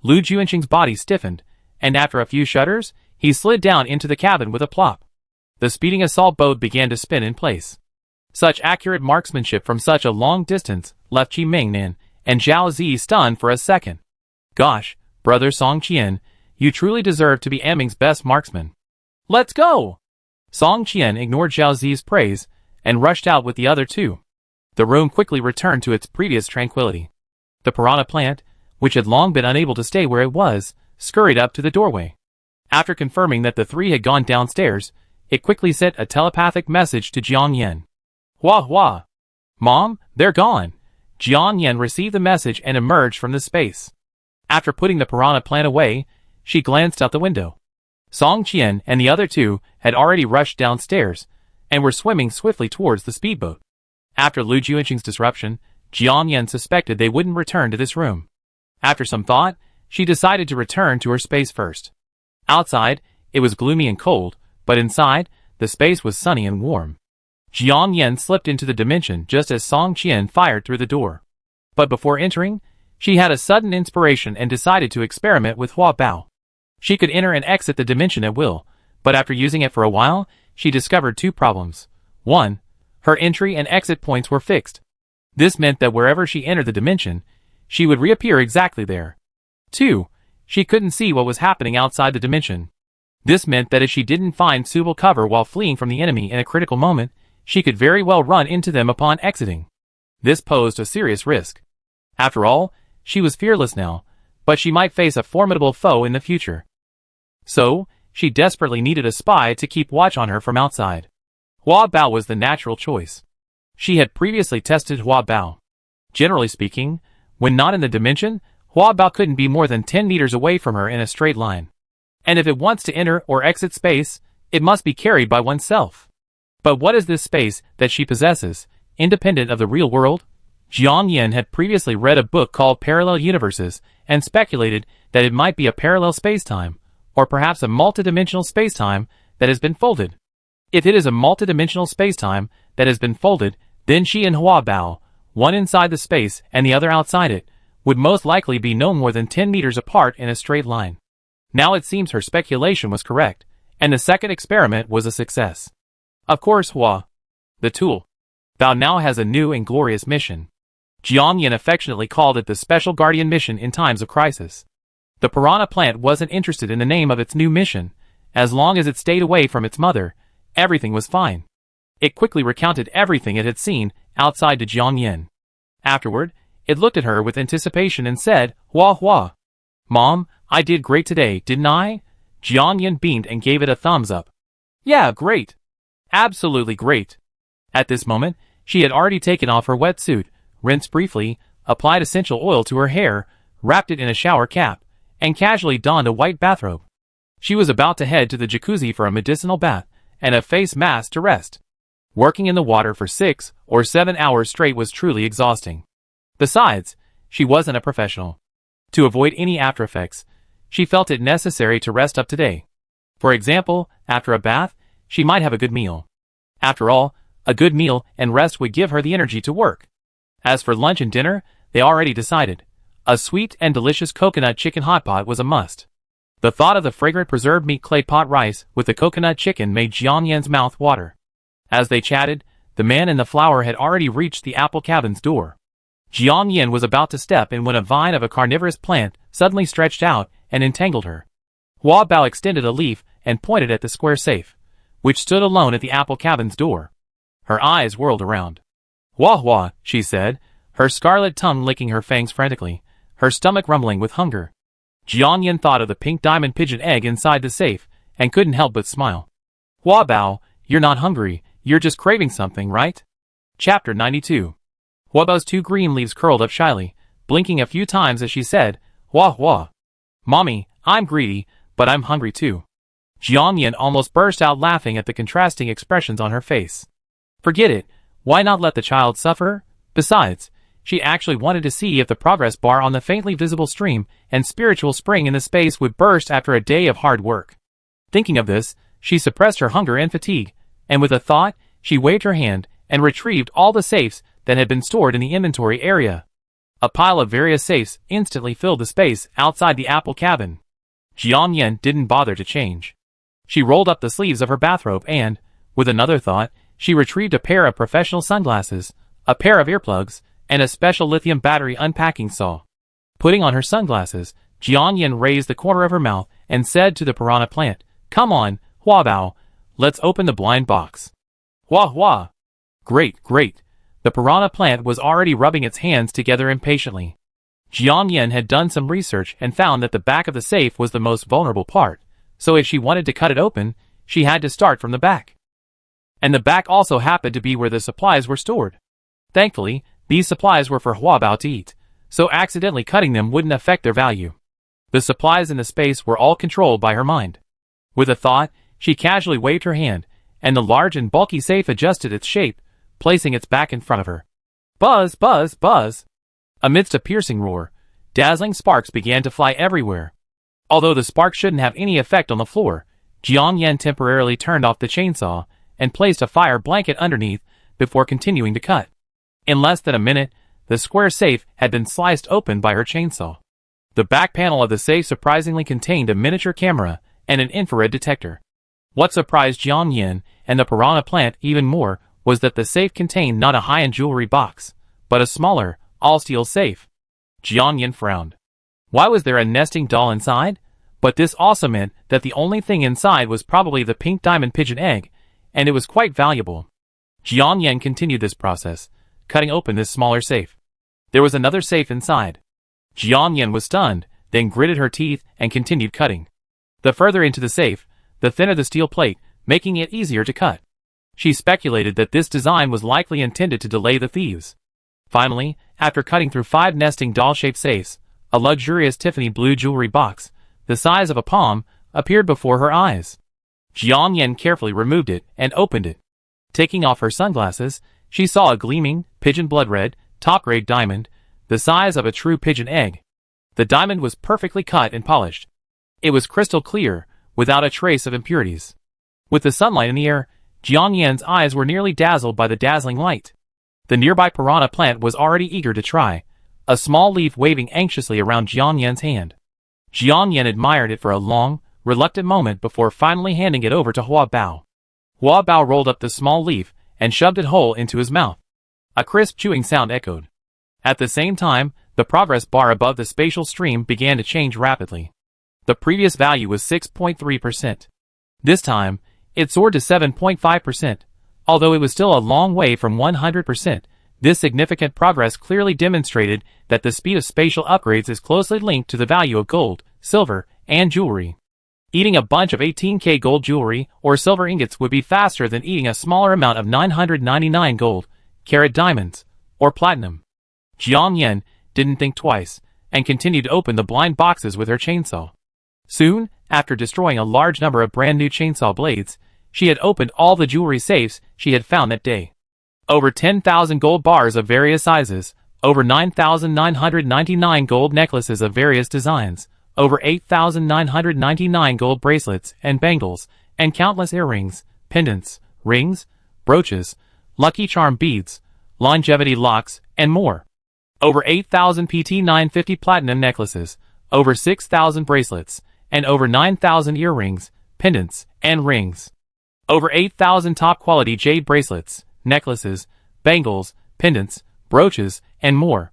Lu Junsheng's body stiffened, and after a few shudders, he slid down into the cabin with a plop. The speeding assault boat began to spin in place. Such accurate marksmanship from such a long distance left Qi Mingnan and Zhao Zi stunned for a second. Gosh, brother Song Qian, you truly deserve to be Eming's best marksman. Let's go! Song Qian ignored Zhao Zi's praise and rushed out with the other two. The room quickly returned to its previous tranquility. The piranha plant, which had long been unable to stay where it was, scurried up to the doorway. After confirming that the three had gone downstairs, it quickly sent a telepathic message to Jiang Yan. Hua hua! Mom, they're gone! Jiang Yan received the message and emerged from the space. After putting the piranha plant away, she glanced out the window. Song Qian and the other two had already rushed downstairs and were swimming swiftly towards the speedboat. After Lu Junsheng's disruption, Jiang Yan suspected they wouldn't return to this room. After some thought, she decided to return to her space first. Outside, it was gloomy and cold, but inside, the space was sunny and warm. Jiang Yan slipped into the dimension just as Song Qian fired through the door. But before entering, she had a sudden inspiration and decided to experiment with Hua Bao. She could enter and exit the dimension at will, but after using it for a while, she discovered two problems. 1. Her entry and exit points were fixed. This meant that wherever she entered the dimension, she would reappear exactly there. 2. She couldn't see what was happening outside the dimension. This meant that if she didn't find suitable cover while fleeing from the enemy in a critical moment, she could very well run into them upon exiting. This posed a serious risk. After all, she was fearless now, but she might face a formidable foe in the future. So, she desperately needed a spy to keep watch on her from outside. Hua Bao was the natural choice. She had previously tested Hua Bao. Generally speaking, when not in the dimension, Hua Bao couldn't be more than 10 meters away from her in a straight line. And if it wants to enter or exit space, it must be carried by oneself. But what is this space that she possesses, independent of the real world? Jiang Yan had previously read a book called Parallel Universes and speculated that it might be a parallel spacetime, or perhaps a multidimensional spacetime that has been folded. If it is a multidimensional spacetime that has been folded, then she and Hua Bao, one inside the space and the other outside it, would most likely be no more than 10 meters apart in a straight line. Now it seems her speculation was correct, and the second experiment was a success. Of course Hua, the tool, Bao now has a new and glorious mission. Jiang Yan affectionately called it the Special Guardian Mission in times of crisis. The piranha plant wasn't interested in the name of its new mission. As long as it stayed away from its mother, everything was fine. It quickly recounted everything it had seen outside to Jiang Yan. Afterward, it looked at her with anticipation and said, Hua Hua. Mom, I did great today, didn't I? Jiang Yan beamed and gave it a thumbs up. Yeah, great. Absolutely great. At this moment, she had already taken off her wetsuit, rinsed briefly, applied essential oil to her hair, wrapped it in a shower cap, and casually donned a white bathrobe. She was about to head to the jacuzzi for a medicinal bath and a face mask to rest. Working in the water for 6 or 7 hours straight was truly exhausting. Besides, she wasn't a professional. To avoid any after effects, she felt it necessary to rest up today. For example, after a bath, she might have a good meal. After all, a good meal and rest would give her the energy to work. As for lunch and dinner, they already decided. A sweet and delicious coconut chicken hot pot was a must. The thought of the fragrant preserved meat clay pot rice with the coconut chicken made Jiang Yan's mouth water. As they chatted, the man in the flower had already reached the apple cabin's door. Jiang Yan was about to step in when a vine of a carnivorous plant suddenly stretched out and entangled her. Hua Bao extended a leaf and pointed at the square safe, which stood alone at the apple cabin's door. Her eyes whirled around. Hua Hua, she said, her scarlet tongue licking her fangs frantically, her stomach rumbling with hunger. Jiang Yan thought of the pink diamond pigeon egg inside the safe and couldn't help but smile. Hua Bao, you're not hungry, you're just craving something, right? Chapter 92. Hua Bao's 2 green leaves curled up shyly, blinking a few times as she said, Hua Hua. Mommy, I'm greedy, but I'm hungry too. Jiang almost burst out laughing at the contrasting expressions on her face. Forget it, why not let the child suffer? Besides, she actually wanted to see if the progress bar on the faintly visible stream and spiritual spring in the space would burst after a day of hard work. Thinking of this, she suppressed her hunger and fatigue, and with a thought, she waved her hand and retrieved all the safes that had been stored in the inventory area. A pile of various safes instantly filled the space outside the apple cabin. Jiang didn't bother to change. She rolled up the sleeves of her bathrobe and, with another thought, she retrieved a pair of professional sunglasses, a pair of earplugs, and a special lithium battery unpacking saw. Putting on her sunglasses, Jiang raised the corner of her mouth and said to the piranha plant, "Come on, Huabao, let's open the blind box." Hua hua! Great, great! The piranha plant was already rubbing its hands together impatiently. Jiang had done some research and found that the back of the safe was the most vulnerable part, so if she wanted to cut it open, she had to start from the back. And the back also happened to be where the supplies were stored. Thankfully, these supplies were for Huabao to eat, so accidentally cutting them wouldn't affect their value. The supplies in the space were all controlled by her mind. With a thought, she casually waved her hand, and the large and bulky safe adjusted its shape, placing its back in front of her. Buzz, buzz, buzz! Amidst a piercing roar, dazzling sparks began to fly everywhere. Although the sparks shouldn't have any effect on the floor, Jiang temporarily turned off the chainsaw and placed a fire blanket underneath before continuing to cut. In less than a minute, the square safe had been sliced open by her chainsaw. The back panel of the safe surprisingly contained a miniature camera and an infrared detector. What surprised Jiang and the piranha plant even more was that the safe contained not a high-end jewelry box, but a smaller, all-steel safe. Jiang frowned. Why was there a nesting doll inside? But this also meant that the only thing inside was probably the pink diamond pigeon egg, and it was quite valuable. Jiang continued this process, cutting open this smaller safe. There was another safe inside. Jiang was stunned, then gritted her teeth and continued cutting. The further into the safe, the thinner the steel plate, making it easier to cut. She speculated that this design was likely intended to delay the thieves. Finally, after cutting through 5 nesting doll-shaped safes, a luxurious Tiffany blue jewelry box, the size of a palm, appeared before her eyes. Jiang carefully removed it and opened it. Taking off her sunglasses, she saw a gleaming, pigeon blood-red, top-grade diamond, the size of a true pigeon egg. The diamond was perfectly cut and polished. It was crystal clear, without a trace of impurities. With the sunlight in the air, Jiang's eyes were nearly dazzled by the dazzling light. The nearby piranha plant was already eager to try, a small leaf waving anxiously around Jiang's hand. Jiang admired it for a long, reluctant moment before finally handing it over to Huabao. Huabao rolled up the small leaf and shoved it whole into his mouth. A crisp chewing sound echoed. At the same time, the progress bar above the spatial stream began to change rapidly. The previous value was 6.3%. This time, it soared to 7.5%. Although it was still a long way from 100%, this significant progress clearly demonstrated that the speed of spatial upgrades is closely linked to the value of gold, silver, and jewelry. Eating a bunch of 18K gold jewelry or silver ingots would be faster than eating a smaller amount of 999 gold, carat diamonds, or platinum. Jiang didn't think twice, and continued to open the blind boxes with her chainsaw. Soon, after destroying a large number of brand new chainsaw blades, she had opened all the jewelry safes she had found that day. Over 10,000 gold bars of various sizes, over 9,999 gold necklaces of various designs, over 8,999 gold bracelets and bangles, and countless earrings, pendants, rings, brooches, lucky charm beads, longevity locks, and more. Over 8,000 PT950 platinum necklaces, over 6,000 bracelets, and over 9,000 earrings, pendants, and rings. Over 8,000 top-quality jade bracelets, necklaces, bangles, pendants, brooches, and more.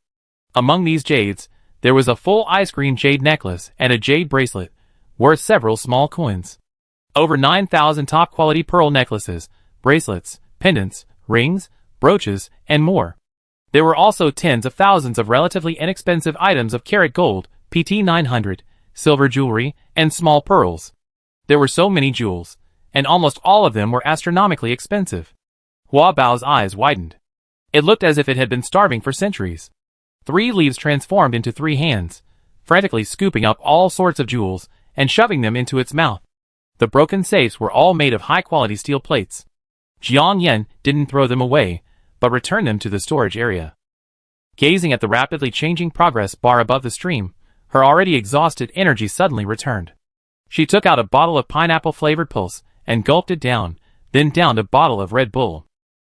Among these jades, there was a full ice cream jade necklace and a jade bracelet, worth several small coins. Over 9,000 top-quality pearl necklaces, bracelets, pendants, rings, brooches, and more. There were also tens of thousands of relatively inexpensive items of carat gold, PT900, silver jewelry, and small pearls. There were so many jewels, and almost all of them were astronomically expensive. Huabao's eyes widened. It looked as if it had been starving for centuries. 3 leaves transformed into 3 hands, frantically scooping up all sorts of jewels and shoving them into its mouth. The broken safes were all made of high-quality steel plates. Jiang Yan didn't throw them away, but returned them to the storage area. Gazing at the rapidly changing progress bar above the stream, her already exhausted energy suddenly returned. She took out a bottle of pineapple-flavored pulse and gulped it down, then downed a bottle of Red Bull.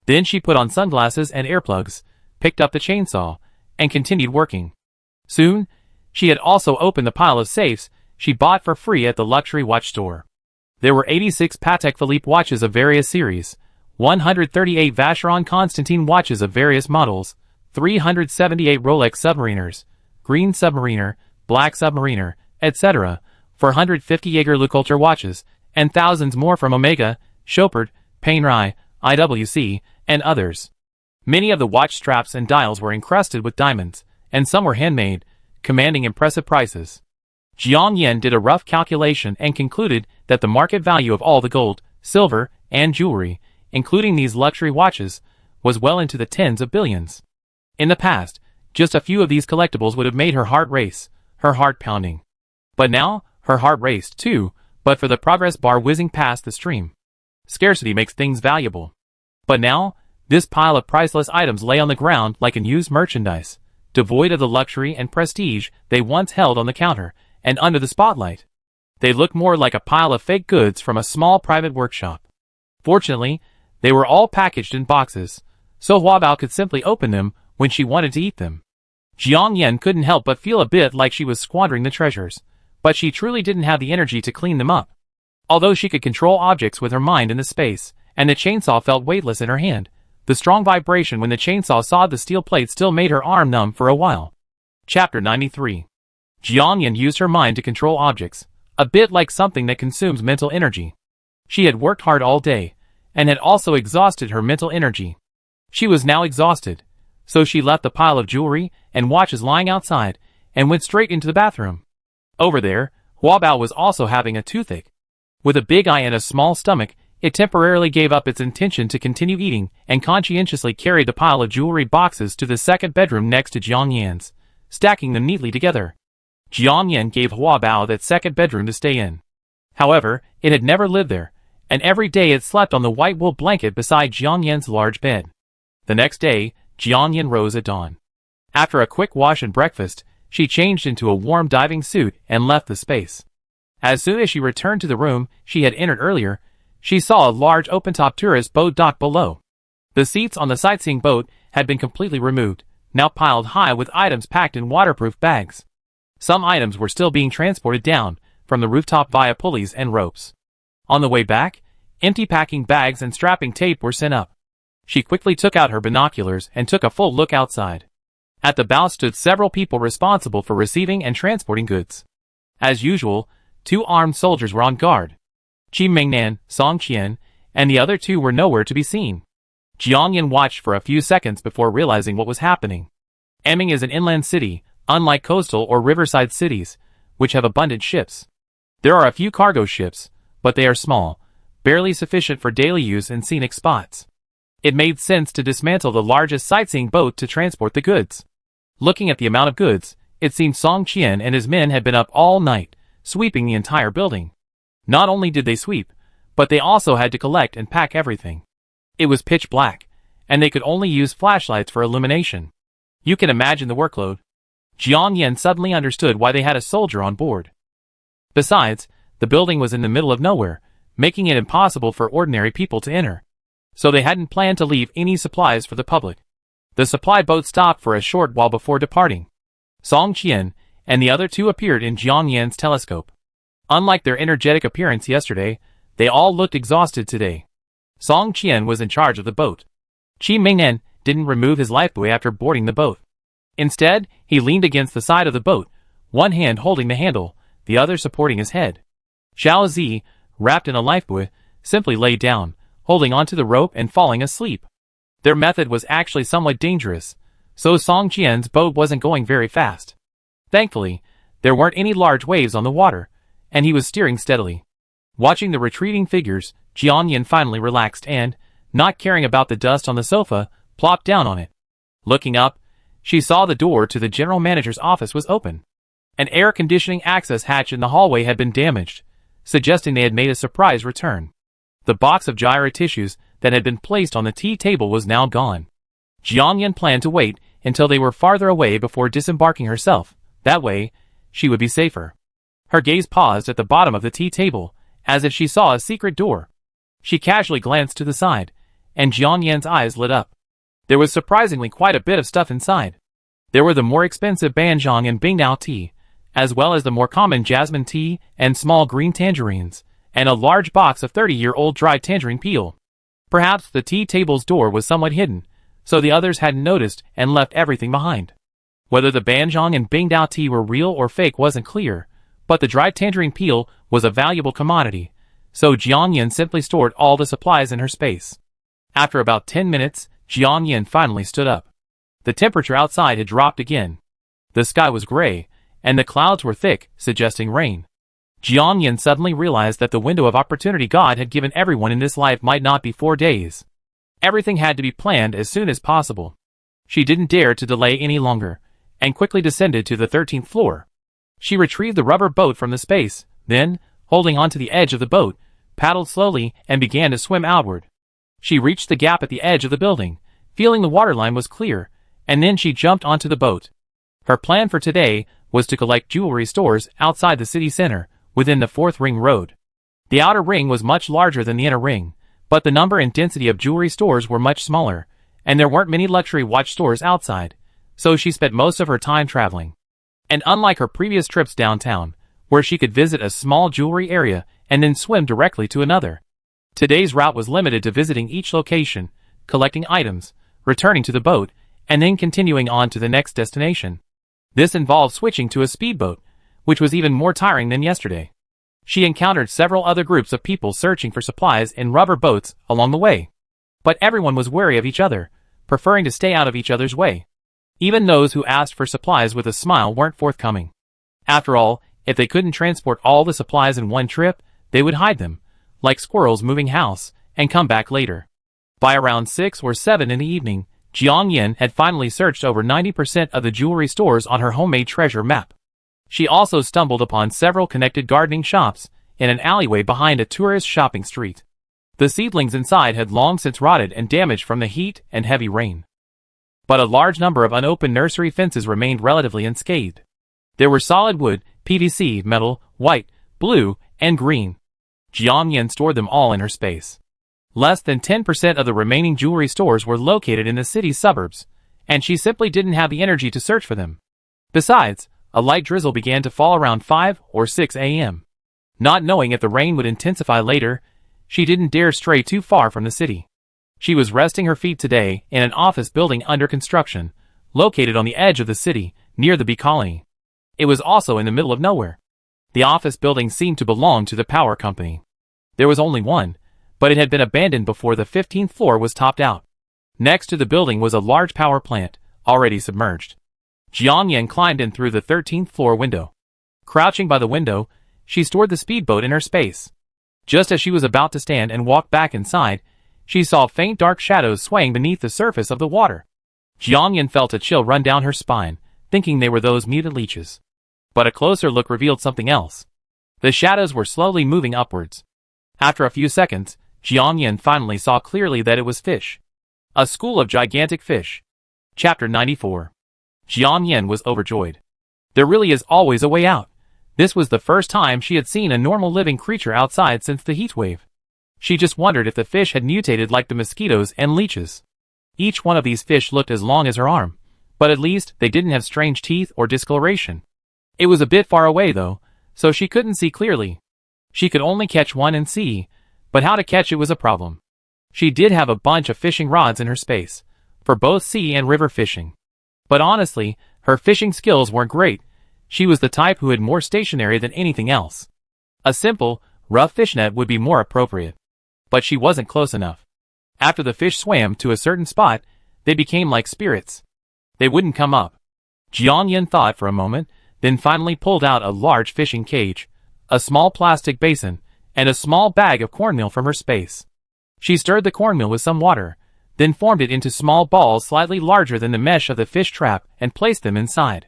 Then she put on sunglasses and earplugs, picked up the chainsaw, and continued working. Soon, she had also opened the pile of safes she bought for free at the luxury watch store. There were 86 Patek Philippe watches of various series, 138 Vacheron Constantin watches of various models, 378 Rolex Submariners, Green Submariner, Black Submariner, etc., 450 Jaeger-LeCoultre watches, and thousands more from Omega, Chopard, Panerai, IWC, and others. Many of the watch straps and dials were encrusted with diamonds, and some were handmade, commanding impressive prices. Jiang Yan did a rough calculation and concluded that the market value of all the gold, silver, and jewelry, including these luxury watches, was well into the tens of billions. In the past, just a few of these collectibles would have made her heart race, her heart pounding. But now, her heart raced too, but for the progress bar whizzing past the stream. Scarcity makes things valuable. But now, this pile of priceless items lay on the ground like unused merchandise, devoid of the luxury and prestige they once held on the counter and under the spotlight. They looked more like a pile of fake goods from a small private workshop. Fortunately, they were all packaged in boxes, so Huabao could simply open them when she wanted to eat them. Jiang Yan couldn't help but feel a bit like she was squandering the treasures, but she truly didn't have the energy to clean them up. Although she could control objects with her mind in the space, and the chainsaw felt weightless in her hand, the strong vibration when the chainsaw sawed the steel plate still made her arm numb for a while. Chapter 93. Jiang Yan used her mind to control objects, a bit like something that consumes mental energy. She had worked hard all day, and had also exhausted her mental energy. She was now exhausted, so she left the pile of jewelry and watches lying outside, and went straight into the bathroom. Over there, Huabao was also having a toothache. With a big eye and a small stomach, it temporarily gave up its intention to continue eating and conscientiously carried the pile of jewelry boxes to the second bedroom next to Jiang Yan's, stacking them neatly together. Jiang Yan gave Huabao that second bedroom to stay in. However, it had never lived there, and every day it slept on the white wool blanket beside Jiang Yan's large bed. The next day, Jiang Yan rose at dawn. After a quick wash and breakfast, she changed into a warm diving suit and left the space. As soon as she returned to the room she had entered earlier, she saw a large open-top tourist boat docked below. The seats on the sightseeing boat had been completely removed, now piled high with items packed in waterproof bags. Some items were still being transported down from the rooftop via pulleys and ropes. On the way back, empty packing bags and strapping tape were sent up. She quickly took out her binoculars and took a full look outside. At the bow stood several people responsible for receiving and transporting goods. As usual, 2 armed soldiers were on guard. Qi Mingnan, Song Qian, and the other 2 were nowhere to be seen. Jiang Yan watched for a few seconds before realizing what was happening. Eming is an inland city, unlike coastal or riverside cities, which have abundant ships. There are a few cargo ships, but they are small, barely sufficient for daily use in scenic spots. It made sense to dismantle the largest sightseeing boat to transport the goods. Looking at the amount of goods, it seemed Song Qian and his men had been up all night, sweeping the entire building. Not only did they sweep, but they also had to collect and pack everything. It was pitch black, and they could only use flashlights for illumination. You can imagine the workload. Jiang Yan suddenly understood why they had a soldier on board. Besides, the building was in the middle of nowhere, making it impossible for ordinary people to enter. So they hadn't planned to leave any supplies for the public. The supply boat stopped for a short while before departing. Song Qian and the other 2 appeared in Jiang Yan's telescope. Unlike their energetic appearance yesterday, they all looked exhausted today. Song Qian was in charge of the boat. Qi Mingnan didn't remove his lifebuoy after boarding the boat. Instead, he leaned against the side of the boat, one hand holding the handle, the other supporting his head. Xiao Zi, wrapped in a lifebuoy, simply lay down, holding onto the rope and falling asleep. Their method was actually somewhat dangerous, so Song Qian's boat wasn't going very fast. Thankfully, there weren't any large waves on the water, and he was steering steadily. Watching the retreating figures, Jiang Yan finally relaxed and, not caring about the dust on the sofa, plopped down on it. Looking up, she saw the door to the general manager's office was open. An air conditioning access hatch in the hallway had been damaged, suggesting they had made a surprise return. The box of gyra tissues that had been placed on the tea table was now gone. Jiangyan planned to wait until they were farther away before disembarking herself. That way, she would be safer. Her gaze paused at the bottom of the tea table, as if she saw a secret door. She casually glanced to the side, and Jiangyan's eyes lit up. There was surprisingly quite a bit of stuff inside. There were the more expensive Banjiang and Bingdao tea, as well as the more common jasmine tea and small green tangerines, and a large box of 30-year-old dried tangerine peel. Perhaps the tea table's door was somewhat hidden, so the others hadn't noticed and left everything behind. Whether the Banjiang and Bingdao tea were real or fake wasn't clear, but the dried tangerine peel was a valuable commodity, so Jiangyan simply stored all the supplies in her space. After about 10 minutes, Jiangyan finally stood up. The temperature outside had dropped again. The sky was gray, and the clouds were thick, suggesting rain. Jiangyan suddenly realized that the window of opportunity God had given everyone in this life might not be 4 days. Everything had to be planned as soon as possible. She didn't dare to delay any longer, and quickly descended to the 13th floor. She retrieved the rubber boat from the space, then, holding onto the edge of the boat, paddled slowly and began to swim outward. She reached the gap at the edge of the building, feeling the waterline was clear, and then she jumped onto the boat. Her plan for today was to collect jewelry stores outside the city center, within the 4th ring road. The outer ring was much larger than the inner ring, but the number and density of jewelry stores were much smaller, and there weren't many luxury watch stores outside, so she spent most of her time traveling. And unlike her previous trips downtown, where she could visit a small jewelry area and then swim directly to another, today's route was limited to visiting each location, collecting items, returning to the boat, and then continuing on to the next destination. This involved switching to a speedboat, which was even more tiring than yesterday. She encountered several other groups of people searching for supplies in rubber boats along the way. But everyone was wary of each other, preferring to stay out of each other's way. Even those who asked for supplies with a smile weren't forthcoming. After all, if they couldn't transport all the supplies in one trip, they would hide them, like squirrels moving house, and come back later. By around 6 or 7 in the evening, Jiangyan had finally searched over 90% of the jewelry stores on her homemade treasure map. She also stumbled upon several connected gardening shops in an alleyway behind a tourist shopping street. The seedlings inside had long since rotted and damaged from the heat and heavy rain. But a large number of unopened nursery fences remained relatively unscathed. There were solid wood, PVC, metal, white, blue, and green. Jiangyan stored them all in her space. Less than 10% of the remaining jewelry stores were located in the city's suburbs, and she simply didn't have the energy to search for them. Besides, a light drizzle began to fall around 5 or 6 a.m. Not knowing if the rain would intensify later, she didn't dare stray too far from the city. She was resting her feet today in an office building under construction, located on the edge of the city, near the bee colony. It was also in the middle of nowhere. The office building seemed to belong to the power company. There was only one, but it had been abandoned before the 15th floor was topped out. Next to the building was a large power plant, already submerged. Jiangyan climbed in through the 13th floor window. Crouching by the window, she stored the speedboat in her space. Just as she was about to stand and walk back inside, she saw faint dark shadows swaying beneath the surface of the water. Jiangyan felt a chill run down her spine, thinking they were those muted leeches. But a closer look revealed something else. The shadows were slowly moving upwards. After a few seconds, Jiangyan finally saw clearly that it was fish. A school of gigantic fish. Chapter 94. Jiangyan was overjoyed. There really is always a way out. This was the first time she had seen a normal living creature outside since the heat wave. She just wondered if the fish had mutated like the mosquitoes and leeches. Each one of these fish looked as long as her arm, but at least they didn't have strange teeth or discoloration. It was a bit far away though, so she couldn't see clearly. She could only catch one and see, but how to catch it was a problem. She did have a bunch of fishing rods in her space, for both sea and river fishing. But honestly, her fishing skills weren't great. She was the type who had more stationary than anything else. A simple, rough fishnet would be more appropriate. But she wasn't close enough. After the fish swam to a certain spot, they became like spirits. They wouldn't come up. Jiangyan thought for a moment, then finally pulled out a large fishing cage, a small plastic basin, and a small bag of cornmeal from her space. She stirred the cornmeal with some water, then formed it into small balls slightly larger than the mesh of the fish trap and placed them inside.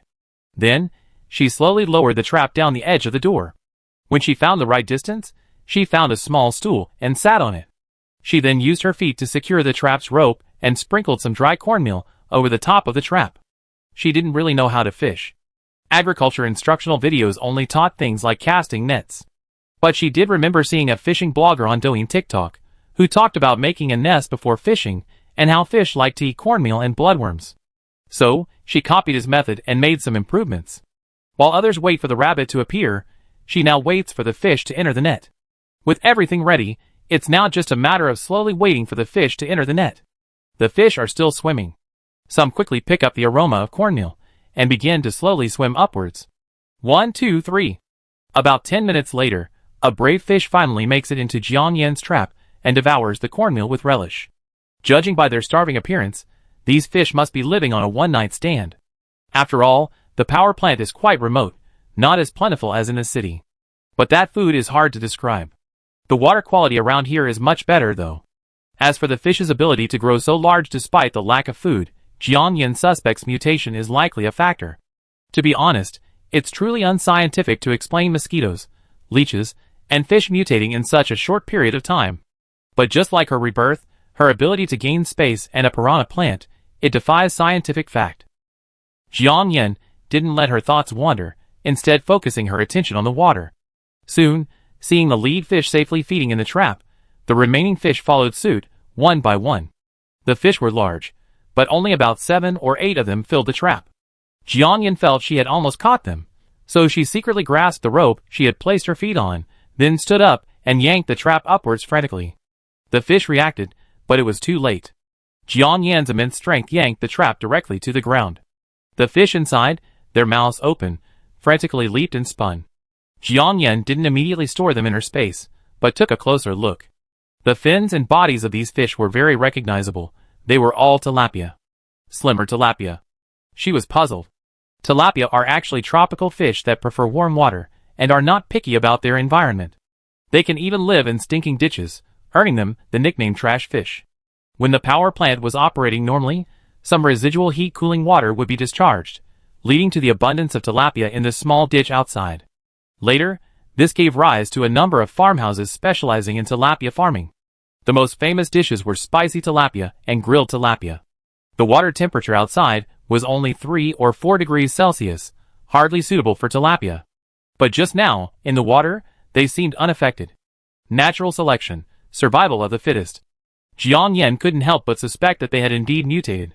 Then, she slowly lowered the trap down the edge of the door. When she found the right distance, she found a small stool and sat on it. She then used her feet to secure the trap's rope and sprinkled some dry cornmeal over the top of the trap. She didn't really know how to fish. Agriculture instructional videos only taught things like casting nets. But she did remember seeing a fishing blogger on Douyin TikTok, who talked about making a nest before fishing and how fish like to eat cornmeal and bloodworms. So, she copied his method and made some improvements. While others wait for the rabbit to appear, she now waits for the fish to enter the net. With everything ready, it's now just a matter of slowly waiting for the fish to enter the net. The fish are still swimming. Some quickly pick up the aroma of cornmeal and begin to slowly swim upwards. 1, 2, 3. About 10 minutes later, a brave fish finally makes it into Jiang Yan's trap and devours the cornmeal with relish. Judging by their starving appearance, these fish must be living on a one-night stand. After all, the power plant is quite remote, not as plentiful as in the city. But that food is hard to describe. The water quality around here is much better though. As for the fish's ability to grow so large despite the lack of food, Jiang Yan suspects mutation is likely a factor. To be honest, it's truly unscientific to explain mosquitoes, leeches, and fish mutating in such a short period of time. But just like her rebirth, her ability to gain space and a piranha plant, it defies scientific fact. Jiang Yan didn't let her thoughts wander, instead focusing her attention on the water. Soon, seeing the lead fish safely feeding in the trap, the remaining fish followed suit, one by one. The fish were large, but only about 7 or 8 of them filled the trap. Jiang Yan felt she had almost caught them, so she secretly grasped the rope she had placed her feet on, then stood up and yanked the trap upwards frantically. The fish reacted, but it was too late. Jiang Yan's immense strength yanked the trap directly to the ground. The fish inside, their mouths open, frantically leaped and spun. Jiang Yan didn't immediately store them in her space, but took a closer look. The fins and bodies of these fish were very recognizable. They were all tilapia. Slimmer tilapia. She was puzzled. Tilapia are actually tropical fish that prefer warm water, and are not picky about their environment. They can even live in stinking ditches, earning them the nickname trash fish. When the power plant was operating normally, some residual heat cooling water would be discharged, leading to the abundance of tilapia in the small ditch outside. Later, this gave rise to a number of farmhouses specializing in tilapia farming. The most famous dishes were spicy tilapia and grilled tilapia. The water temperature outside was only 3 or 4 degrees Celsius, hardly suitable for tilapia. But just now, in the water, they seemed unaffected. Natural selection, survival of the fittest. Jiang Yan couldn't help but suspect that they had indeed mutated.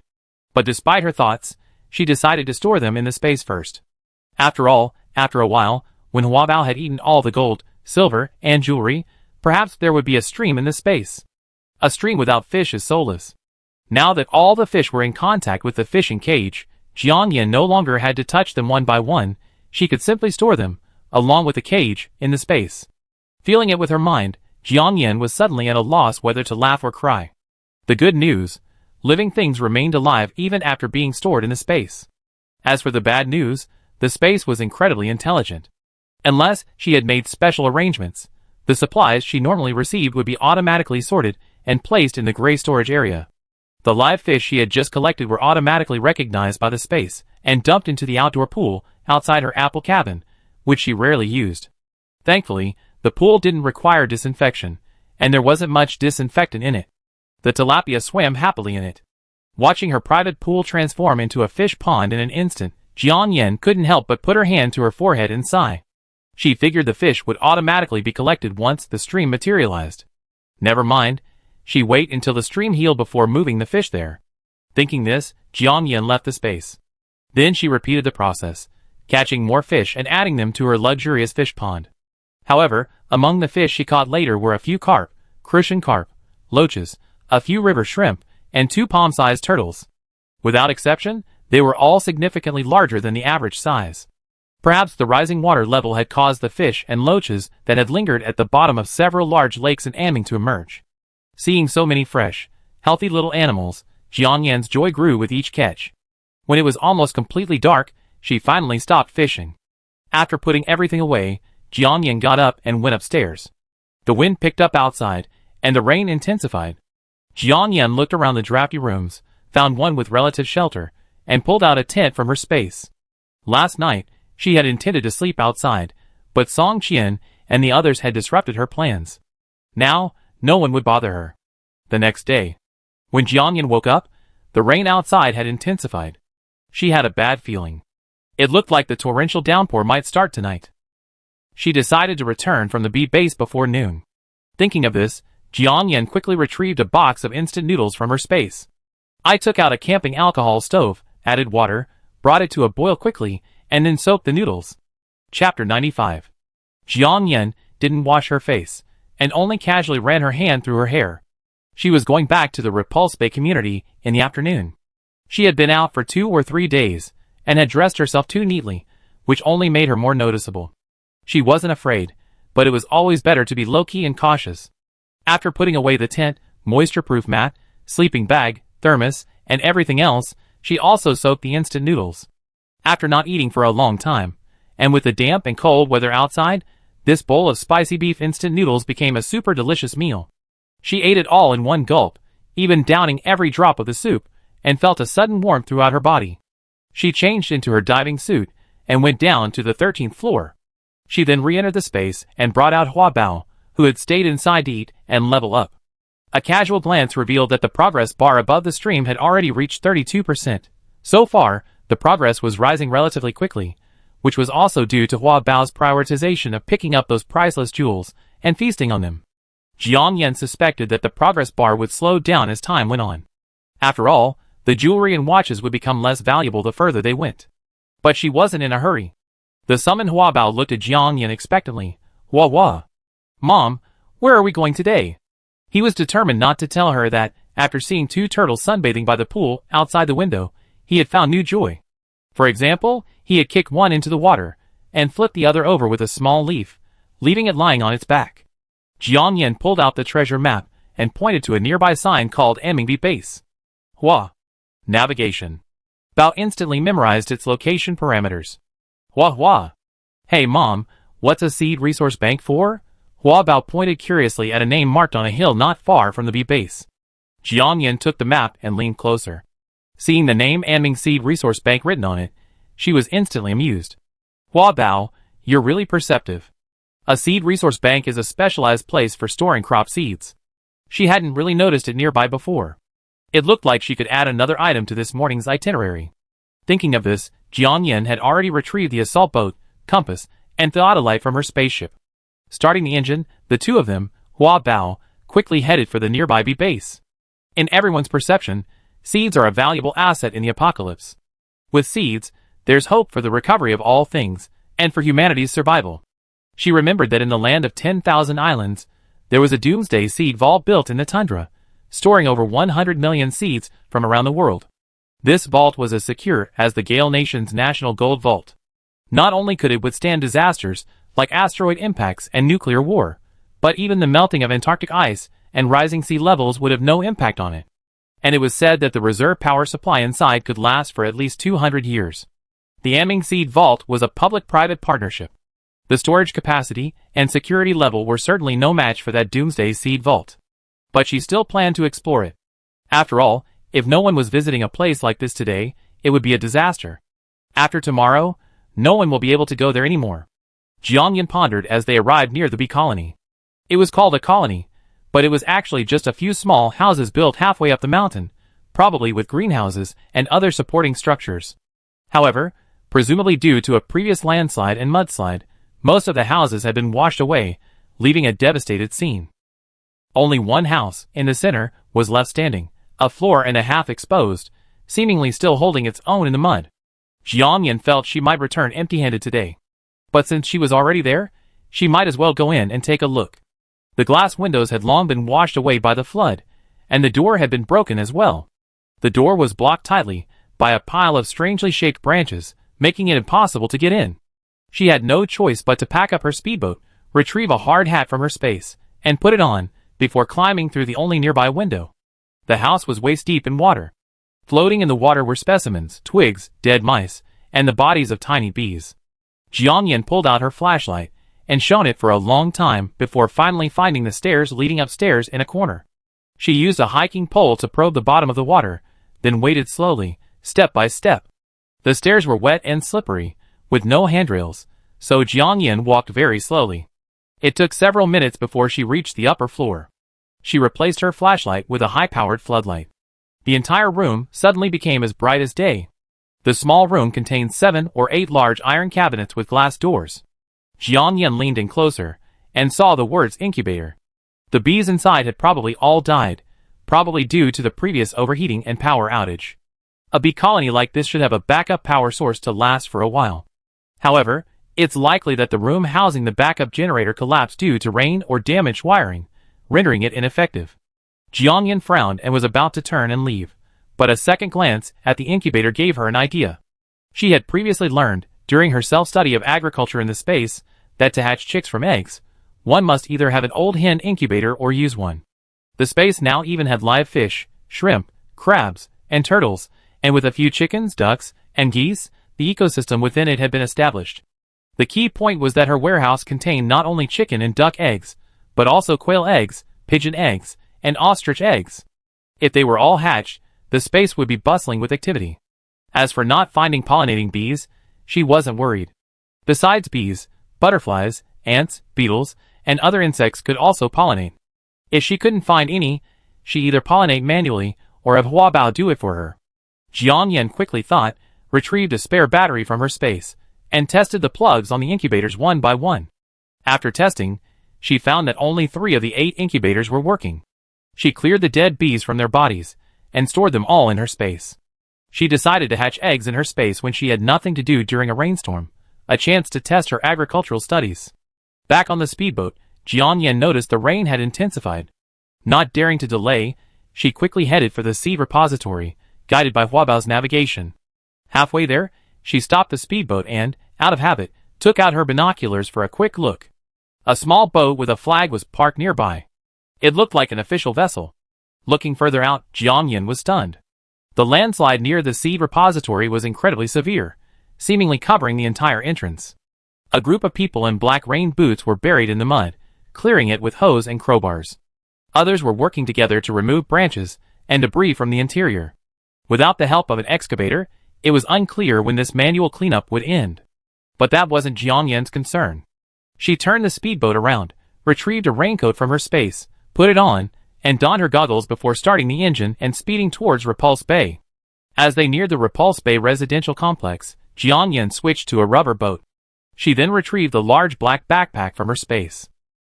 But despite her thoughts, she decided to store them in the space first. After all, after a while, when Huabao had eaten all the gold, silver, and jewelry, perhaps there would be a stream in the space. A stream without fish is soulless. Now that all the fish were in contact with the fishing cage, Jiang Yan no longer had to touch them one by one. She could simply store them, along with the cage, in the space. Feeling it with her mind, Jiang Yan was suddenly at a loss whether to laugh or cry. The good news: living things remained alive even after being stored in the space. As for the bad news, the space was incredibly intelligent. Unless she had made special arrangements, the supplies she normally received would be automatically sorted and placed in the gray storage area. The live fish she had just collected were automatically recognized by the space and dumped into the outdoor pool outside her apple cabin, which she rarely used. Thankfully, the pool didn't require disinfection, and there wasn't much disinfectant in it. The tilapia swam happily in it. Watching her private pool transform into a fish pond in an instant, Jiang Yan couldn't help but put her hand to her forehead and sigh. She figured the fish would automatically be collected once the stream materialized. Never mind, she'd wait until the stream healed before moving the fish there. Thinking this, Jiang Yan left the space. Then she repeated the process, catching more fish and adding them to her luxurious fish pond. However, among the fish she caught later were a few carp, crucian carp, loaches, a few river shrimp, and 2 palm-sized turtles. Without exception, they were all significantly larger than the average size. Perhaps the rising water level had caused the fish and loaches that had lingered at the bottom of several large lakes in Anming to emerge. Seeing so many fresh, healthy little animals, Jiang Yan's joy grew with each catch. When it was almost completely dark, she finally stopped fishing. After putting everything away, Jiang Yan got up and went upstairs. The wind picked up outside, and the rain intensified. Jiang Yan looked around the drafty rooms, found one with relative shelter, and pulled out a tent from her space. Last night, she had intended to sleep outside, but Song Qian and the others had disrupted her plans. Now, no one would bother her. The next day, when Jiangyan woke up, the rain outside had intensified. She had a bad feeling. It looked like the torrential downpour might start tonight. She decided to return from the B base before noon. Thinking of this, Jiangyan quickly retrieved a box of instant noodles from her space. I took out a camping alcohol stove, added water, brought it to a boil quickly, and then soaked the noodles. Chapter 95. Jiangyan didn't wash her face, and only casually ran her hand through her hair. She was going back to the Repulse Bay community in the afternoon. She had been out for 2 or 3 days, and had dressed herself too neatly, which only made her more noticeable. She wasn't afraid, but it was always better to be low-key and cautious. After putting away the tent, moisture-proof mat, sleeping bag, thermos, and everything else, she also soaked the instant noodles. After not eating for a long time, and with the damp and cold weather outside, this bowl of spicy beef instant noodles became a super delicious meal. She ate it all in one gulp, even downing every drop of the soup, and felt a sudden warmth throughout her body. She changed into her diving suit, and went down to the 13th floor. She then re-entered the space and brought out Hua Bao, who had stayed inside to eat and level up. A casual glance revealed that the progress bar above the stream had already reached 32%. So far, the progress was rising relatively quickly, which was also due to Hua Bao's prioritization of picking up those priceless jewels and feasting on them. Jiangyan suspected that the progress bar would slow down as time went on. After all, the jewelry and watches would become less valuable the further they went. But she wasn't in a hurry. The summoned Hua Bao looked at Jiangyan expectantly. Hua. Mom, where are we going today? He was determined not to tell her that, after seeing 2 turtles sunbathing by the pool outside the window, he had found new joy. For example, he had kicked one into the water, and flipped the other over with a small leaf, leaving it lying on its back. Jiangyan pulled out the treasure map, and pointed to a nearby sign called Anmingbi Base. Hua. Navigation. Bao instantly memorized its location parameters. Hua. Hey Mom, what's a seed resource bank for? Hua Bao pointed curiously at a name marked on a hill not far from the B base. Jiangyan took the map and leaned closer. Seeing the name Anming Seed Resource Bank written on it, she was instantly amused. Hua Bao, you're really perceptive. A seed resource bank is a specialized place for storing crop seeds. She hadn't really noticed it nearby before. It looked like she could add another item to this morning's itinerary. Thinking of this, Jiangyan had already retrieved the assault boat, compass, and theodolite from her spaceship. Starting the engine, the two of them, Hua Bao, quickly headed for the nearby B base. In everyone's perception, seeds are a valuable asset in the apocalypse. With seeds, there's hope for the recovery of all things, and for humanity's survival. She remembered that in the land of 10,000 islands, there was a doomsday seed vault built in the tundra, storing over 100 million seeds from around the world. This vault was as secure as the Gale Nation's national gold vault. Not only could it withstand disasters like asteroid impacts and nuclear war, but even the melting of Antarctic ice and rising sea levels would have no impact on it. And it was said that the reserve power supply inside could last for at least 200 years. The Anming Seed Vault was a public-private partnership. The storage capacity and security level were certainly no match for that doomsday seed vault. But she still planned to explore it. After all, if no one was visiting a place like this today, it would be a disaster. After tomorrow, no one will be able to go there anymore. Jiangyan pondered as they arrived near the bee colony. It was called a colony, but it was actually just a few small houses built halfway up the mountain, probably with greenhouses and other supporting structures. However, presumably due to a previous landslide and mudslide, most of the houses had been washed away, leaving a devastated scene. Only one house, in the center, was left standing, a floor and a half exposed, seemingly still holding its own in the mud. Jiangyan felt she might return empty-handed today. But since she was already there, she might as well go in and take a look. The glass windows had long been washed away by the flood, and the door had been broken as well. The door was blocked tightly by a pile of strangely shaped branches, making it impossible to get in. She had no choice but to pack up her speedboat, retrieve a hard hat from her space, and put it on, before climbing through the only nearby window. The house was waist-deep in water. Floating in the water were specimens, twigs, dead mice, and the bodies of tiny bees. Jiangyan pulled out her flashlight, and shone it for a long time before finally finding the stairs leading upstairs in a corner. She used a hiking pole to probe the bottom of the water, then waded slowly, step by step. The stairs were wet and slippery, with no handrails, so Jiangyan walked very slowly. It took several minutes before she reached the upper floor. She replaced her flashlight with a high-powered floodlight. The entire room suddenly became as bright as day. The small room contained 7 or 8 large iron cabinets with glass doors. Jiang Yan leaned in closer and saw the words incubator. The bees inside had probably all died, probably due to the previous overheating and power outage. A bee colony like this should have a backup power source to last for a while. However, it's likely that the room housing the backup generator collapsed due to rain or damaged wiring, rendering it ineffective. Jiang Yan frowned and was about to turn and leave, but a second glance at the incubator gave her an idea. She had previously learned, during her self-study of agriculture in the space, that to hatch chicks from eggs, one must either have an old hen incubator or use one. The space now even had live fish, shrimp, crabs, and turtles, and with a few chickens, ducks, and geese, the ecosystem within it had been established. The key point was that her warehouse contained not only chicken and duck eggs, but also quail eggs, pigeon eggs, and ostrich eggs. If they were all hatched, the space would be bustling with activity. As for not finding pollinating bees, she wasn't worried. Besides bees, butterflies, ants, beetles, and other insects could also pollinate. If she couldn't find any, she either pollinate manually or have Huabao do it for her. Jiang Yan quickly thought, retrieved a spare battery from her space, and tested the plugs on the incubators one by one. After testing, she found that only 3 of the 8 incubators were working. She cleared the dead bees from their bodies, and stored them all in her space. She decided to hatch eggs in her space when she had nothing to do during a rainstorm, a chance to test her agricultural studies. Back on the speedboat, Jiang Yan noticed the rain had intensified. Not daring to delay, she quickly headed for the seed repository, guided by Huabao's navigation. Halfway there, she stopped the speedboat and, out of habit, took out her binoculars for a quick look. A small boat with a flag was parked nearby. It looked like an official vessel. Looking further out, Jiang Yan was stunned. The landslide near the seed repository was incredibly severe, seemingly covering the entire entrance. A group of people in black rain boots were buried in the mud, clearing it with hose and crowbars. Others were working together to remove branches and debris from the interior. Without the help of an excavator, it was unclear when this manual cleanup would end. But that wasn't Jiang Yan's concern. She turned the speedboat around, retrieved a raincoat from her space, put it on, and donned her goggles before starting the engine and speeding towards Repulse Bay. As they neared the Repulse Bay residential complex, Jiang Yan switched to a rubber boat. She then retrieved the large black backpack from her space.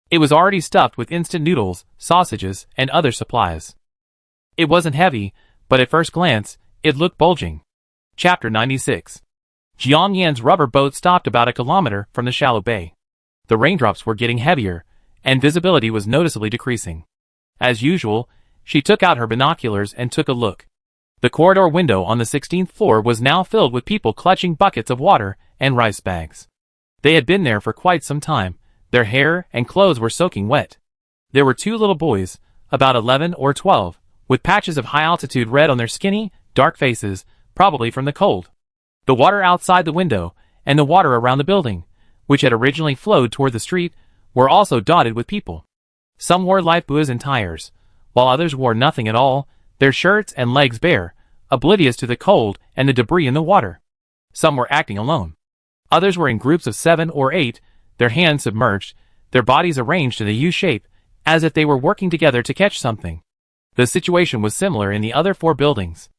It was already stuffed with instant noodles, sausages, and other supplies. It wasn't heavy, but at first glance, it looked bulging. Chapter 96. Jiang Yan's rubber boat stopped about a kilometer from the shallow bay. The raindrops were getting heavier, and visibility was noticeably decreasing. As usual, she took out her binoculars and took a look. The corridor window on the 16th floor was now filled with people clutching buckets of water and rice bags. They had been there for quite some time. Their hair and clothes were soaking wet. There were 2 little boys, about 11 or 12, with patches of high-altitude red on their skinny, dark faces, probably from the cold. The water outside the window, and the water around the building, which had originally flowed toward the street, were also dotted with people. Some wore lifebuoys and tires, while others wore nothing at all, their shirts and legs bare, oblivious to the cold and the debris in the water. Some were acting alone. Others were in groups of 7 or 8, their hands submerged, their bodies arranged in a U shape, as if they were working together to catch something. The situation was similar in the other 4 buildings.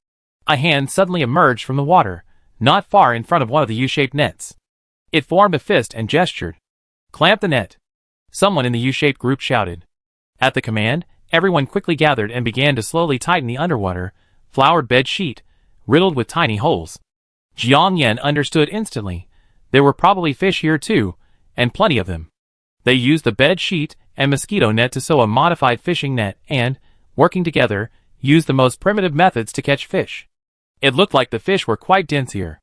A hand suddenly emerged from the water, not far in front of one of the U-shaped nets. It formed a fist and gestured. "Clamp the net!" Someone in the U-shaped group shouted. At the command, everyone quickly gathered and began to slowly tighten the underwater, flowered bed sheet, riddled with tiny holes. Jiang Yan understood instantly. There were probably fish here too, and plenty of them. They used the bed sheet and mosquito net to sew a modified fishing net and, working together, used the most primitive methods to catch fish. It looked like the fish were quite dense here.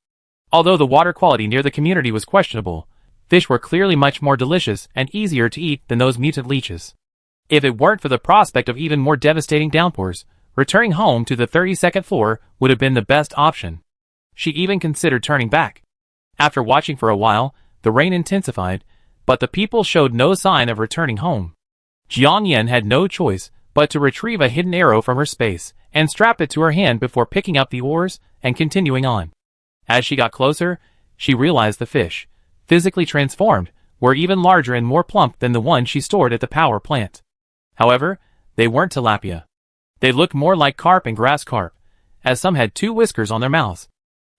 Although the water quality near the community was questionable, fish were clearly much more delicious and easier to eat than those mutant leeches. If it weren't for the prospect of even more devastating downpours, returning home to the 32nd floor would have been the best option. She even considered turning back. After watching for a while, the rain intensified, but the people showed no sign of returning home. Jiang Yan had no choice but to retrieve a hidden arrow from her space and strap it to her hand before picking up the oars and continuing on. As she got closer, she realized the fish, physically transformed, were even larger and more plump than the one she stored at the power plant. However, they weren't tilapia. They looked more like carp and grass carp, as some had 2 whiskers on their mouths.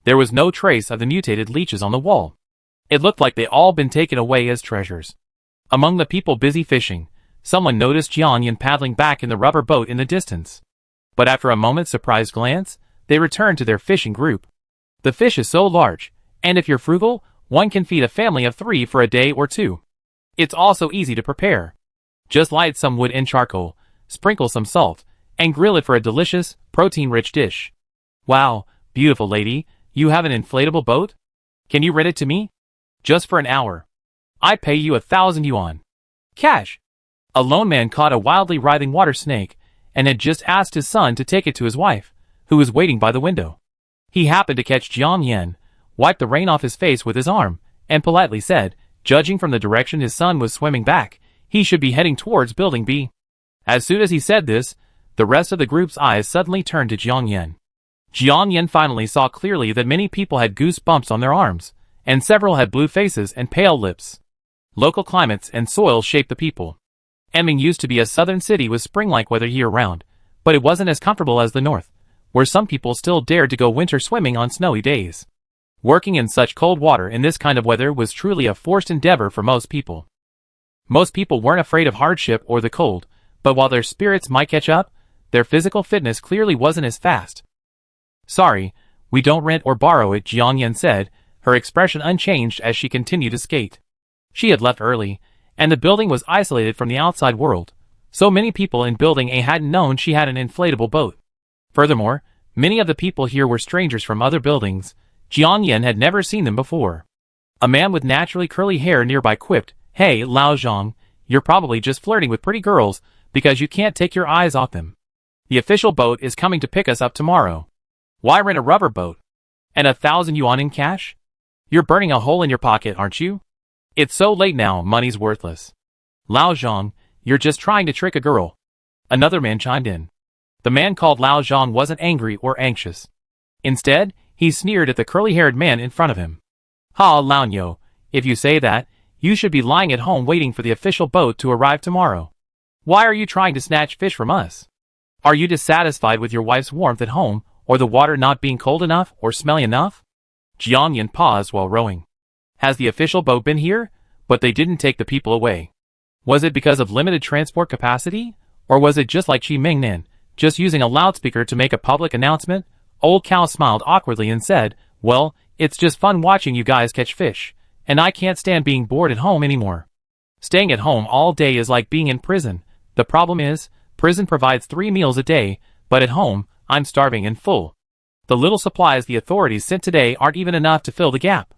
There was no trace of the mutated leeches on the wall. It looked like they'd all been taken away as treasures. Among the people busy fishing, someone noticed Jian paddling back in the rubber boat in the distance. But after a moment's surprised glance, they returned to their fishing group. The fish is so large, and if you're frugal, one can feed a family of 3 for a day or 2. It's also easy to prepare. Just light some wood in charcoal, sprinkle some salt, and grill it for a delicious, protein-rich dish. Wow, beautiful lady, you have an inflatable boat? Can you rent it to me? Just for an hour. I pay you 1,000 yuan. Cash. A lone man caught a wildly writhing water snake, and had just asked his son to take it to his wife, who was waiting by the window. He happened to catch Jiang Yan, wiped the rain off his face with his arm, and politely said, judging from the direction his son was swimming back, he should be heading towards Building B. As soon as he said this, the rest of the group's eyes suddenly turned to Jiang Yan. Jiang Yan finally saw clearly that many people had goose bumps on their arms, and several had blue faces and pale lips. Local climates and soils shaped the people. Emming used to be a southern city with spring-like weather year-round, but it wasn't as comfortable as the north, where some people still dared to go winter swimming on snowy days. Working in such cold water in this kind of weather was truly a forced endeavor for most people. Most people weren't afraid of hardship or the cold, but while their spirits might catch up, their physical fitness clearly wasn't as fast. Sorry, we don't rent or borrow it, Jiang Yan said, her expression unchanged as she continued to skate. She had left early, and the building was isolated from the outside world, so many people in Building A hadn't known she had an inflatable boat. Furthermore, many of the people here were strangers from other buildings. Jiang Yan had never seen them before. A man with naturally curly hair nearby quipped, "Hey, Lao Zhang, you're probably just flirting with pretty girls because you can't take your eyes off them. The official boat is coming to pick us up tomorrow. Why rent a rubber boat? And 1,000 yuan in cash? You're burning a hole in your pocket, aren't you? It's so late now, money's worthless. Lao Zhang, you're just trying to trick a girl." Another man chimed in. The man called Lao Zhang wasn't angry or anxious. Instead, he sneered at the curly-haired man in front of him. "Ha, Laonyo, if you say that, you should be lying at home waiting for the official boat to arrive tomorrow. Why are you trying to snatch fish from us? Are you dissatisfied with your wife's warmth at home, or the water not being cold enough or smelly enough?" Jiang Yan paused while rowing. Has the official boat been here, but they didn't take the people away? Was it because of limited transport capacity, or was it just like Qi Mingnan, just using a loudspeaker to make a public announcement? Old Cow smiled awkwardly and said, "Well, it's just fun watching you guys catch fish, and I can't stand being bored at home anymore. Staying at home all day is like being in prison. The problem is, prison provides 3 meals a day, but at home, I'm starving and full. The little supplies the authorities sent today aren't even enough to fill the gap."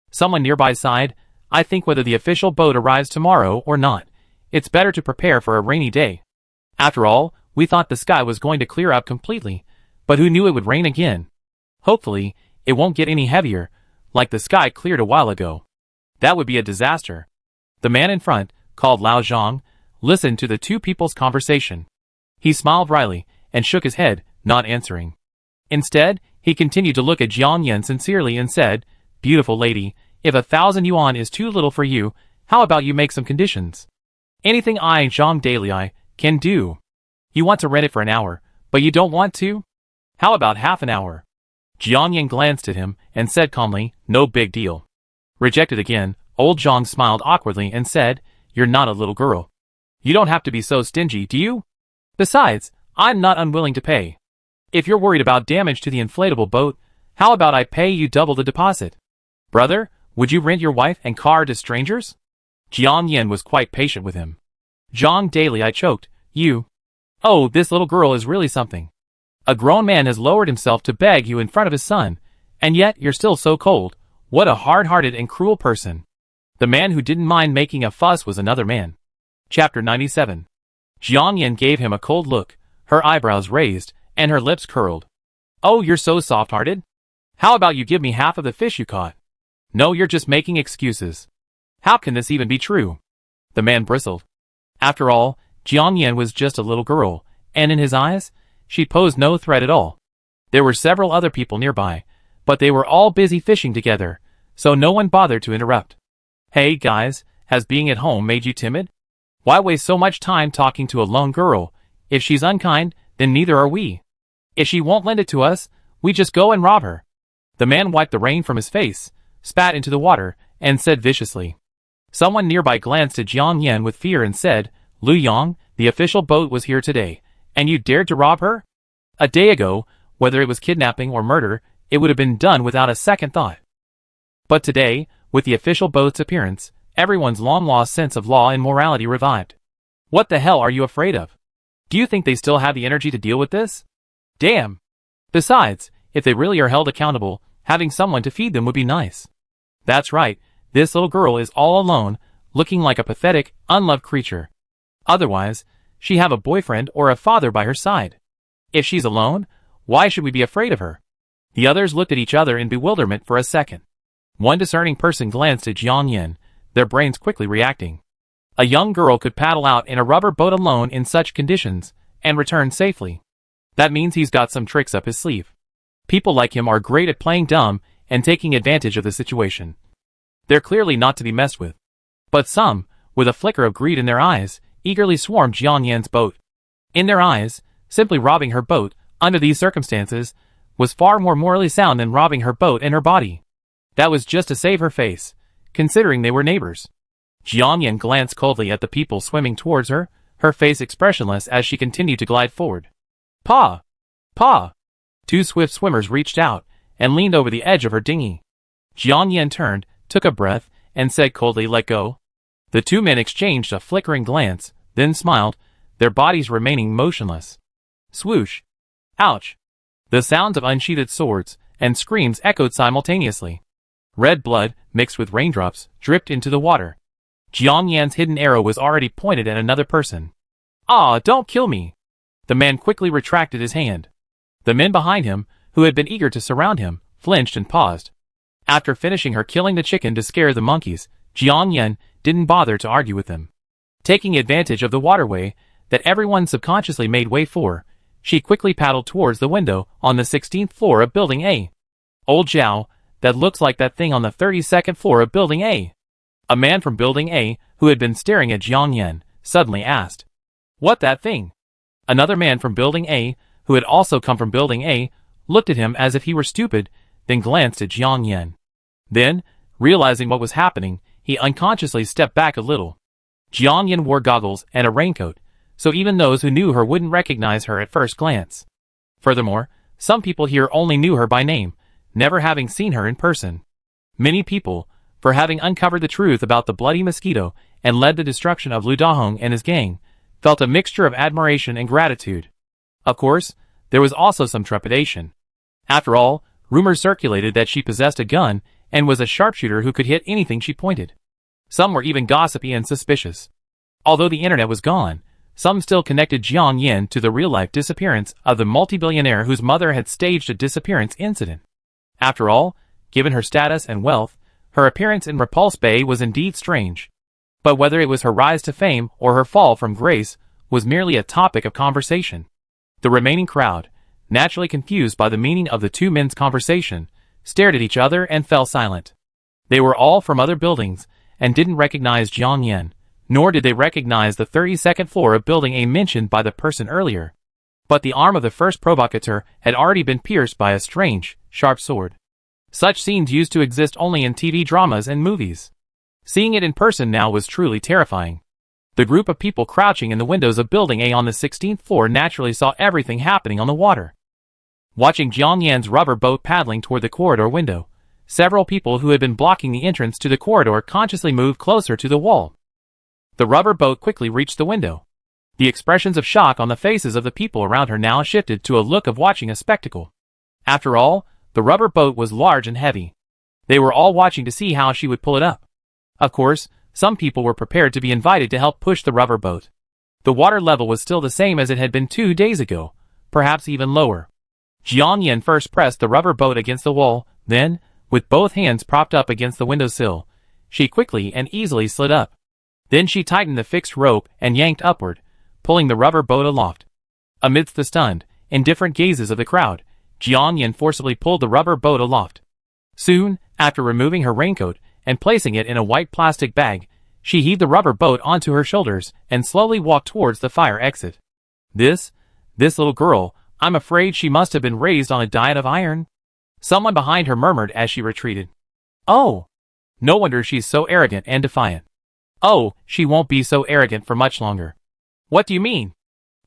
Someone nearby sighed, "I think whether the official boat arrives tomorrow or not, it's better to prepare for a rainy day. After all, we thought the sky was going to clear up completely, but who knew it would rain again? Hopefully, it won't get any heavier, like the sky cleared a while ago. That would be a disaster." The man in front, called Lao Zhang, listened to the two people's conversation. He smiled wryly and shook his head, not answering. Instead, he continued to look at Jiang Yan sincerely and said, "Beautiful lady, if 1,000 yuan is too little for you, how about you make some conditions? Anything I, Zhang Dalai, can do. You want to rent it for an hour, but you don't want to? How about half an hour?" Jiang Yan glanced at him and said calmly, "No big deal." Rejected again, old Zhang smiled awkwardly and said, "You're not a little girl. You don't have to be so stingy, do you? Besides, I'm not unwilling to pay. If you're worried about damage to the inflatable boat, how about I pay you double the deposit? Brother, would you rent your wife and car to strangers?" Jiang Yan was quite patient with him. "Zhang Dalai choked, you. Oh, this little girl is really something. A grown man has lowered himself to beg you in front of his son, and yet you're still so cold. What a hard-hearted and cruel person." The man who didn't mind making a fuss was another man. Chapter 97. Jiang Yan gave him a cold look, her eyebrows raised, and her lips curled. "Oh, you're so soft-hearted? How about you give me half of the fish you caught? No, you're just making excuses. How can this even be true?" The man bristled. After all, Jiang Yan was just a little girl, and in his eyes, she posed no threat at all. There were several other people nearby, but they were all busy fishing together, so no one bothered to interrupt. "Hey guys, Has being at home made you timid? Why waste so much time talking to a lone girl? If she's unkind, then neither are we. If she won't lend it to us, we just go and rob her." The man wiped the rain from his face, spat into the water, and said viciously. Someone nearby glanced at Jiang Yan with fear and said, "Lu Yang, the official boat was here today, and you dared to rob her? A day ago, whether it was kidnapping or murder, it would have been done without a second thought. But today, with the official boat's appearance, everyone's long-lost sense of law and morality revived. What the hell are you afraid of? Do you think they still have the energy to deal with this? Damn! Besides, if they really are held accountable, having someone to feed them would be nice. That's right, this little girl is all alone, looking like a pathetic, unloved creature. Otherwise, she'd have a boyfriend or a father by her side. If she's alone, why should we be afraid of her?" The others looked at each other in bewilderment for a second. One discerning person glanced at Jiang Yan, their brains quickly reacting. A young girl could paddle out in a rubber boat alone in such conditions, and return safely. That means he's got some tricks up his sleeve. People like him are great at playing dumb and taking advantage of the situation. They're clearly not to be messed with. But some, with a flicker of greed in their eyes, eagerly swarmed Jiang Yan's boat. In their eyes, simply robbing her boat, under these circumstances, was far more morally sound than robbing her boat and her body. That was just to save her face, considering they were neighbors. Jiang Yan glanced coldly at the people swimming towards her, her face expressionless as she continued to glide forward. "Pa! Pa!" Two swift swimmers reached out and leaned over the edge of her dinghy. Jiang Yan turned, took a breath, and said coldly, "Let go." The two men exchanged a flickering glance, then smiled, their bodies remaining motionless. Swoosh! Ouch! The sounds of unsheathed swords and screams echoed simultaneously. Red blood, mixed with raindrops, dripped into the water. Jiang Yan's hidden arrow was already pointed at another person. "Ah, don't kill me!" The man quickly retracted his hand. The men behind him, who had been eager to surround him, flinched and paused. After finishing her killing the chicken to scare the monkeys, Jiang Yan didn't bother to argue with them. Taking advantage of the waterway that everyone subconsciously made way for, she quickly paddled towards the window on the 16th floor of Building A. "Old Zhao, that looks like that thing on the 32nd floor of Building A." A man from Building A, who had been staring at Jiang Yan, suddenly asked, "What that thing?" Another man from Building A, who had also come from Building A, looked at him as if he were stupid, then glanced at Jiang Yan. Then, realizing what was happening, he unconsciously stepped back a little. Jiang Yan wore goggles and a raincoat, so even those who knew her wouldn't recognize her at first glance. Furthermore, some people here only knew her by name, never having seen her in person. Many people, for having uncovered the truth about the bloody mosquito and led the destruction of Lu Dahong and his gang, felt a mixture of admiration and gratitude. Of course, there was also some trepidation. After all, rumors circulated that she possessed a gun and was a sharpshooter who could hit anything she pointed. Some were even gossipy and suspicious. Although the internet was gone, some still connected Jiang Yan to the real-life disappearance of the multi-billionaire whose mother had staged a disappearance incident. After all, given her status and wealth, her appearance in Repulse Bay was indeed strange. But whether it was her rise to fame or her fall from grace was merely a topic of conversation. The remaining crowd, naturally confused by the meaning of the two men's conversation, stared at each other and fell silent. They were all from other buildings and didn't recognize Jiang Yan, nor did they recognize the 32nd floor of Building A mentioned by the person earlier. But the arm of the first provocateur had already been pierced by a strange, sharp sword. Such scenes used to exist only in TV dramas and movies. Seeing it in person now was truly terrifying. The group of people crouching in the windows of Building A on the 16th floor naturally saw everything happening on the water. Watching Jiang Yan's rubber boat paddling toward the corridor window, several people who had been blocking the entrance to the corridor consciously moved closer to the wall. The rubber boat quickly reached the window. The expressions of shock on the faces of the people around her now shifted to a look of watching a spectacle. After all, the rubber boat was large and heavy. They were all watching to see how she would pull it up. Of course, some people were prepared to be invited to help push the rubber boat. The water level was still the same as it had been 2 days ago, perhaps even lower. Jiang Yan first pressed the rubber boat against the wall, then, with both hands propped up against the windowsill, she quickly and easily slid up. Then she tightened the fixed rope and yanked upward, pulling the rubber boat aloft. Amidst the stunned, indifferent gazes of the crowd, Jiang Yan forcibly pulled the rubber boat aloft. Soon, after removing her raincoat and placing it in a white plastic bag, She heaved the rubber boat onto her shoulders and slowly walked towards the fire exit. This little girl, I'm afraid she must have been raised on a diet of iron. Someone behind her murmured as she retreated. Oh, no wonder she's so arrogant and defiant. Oh, she won't be so arrogant for much longer. What do you mean?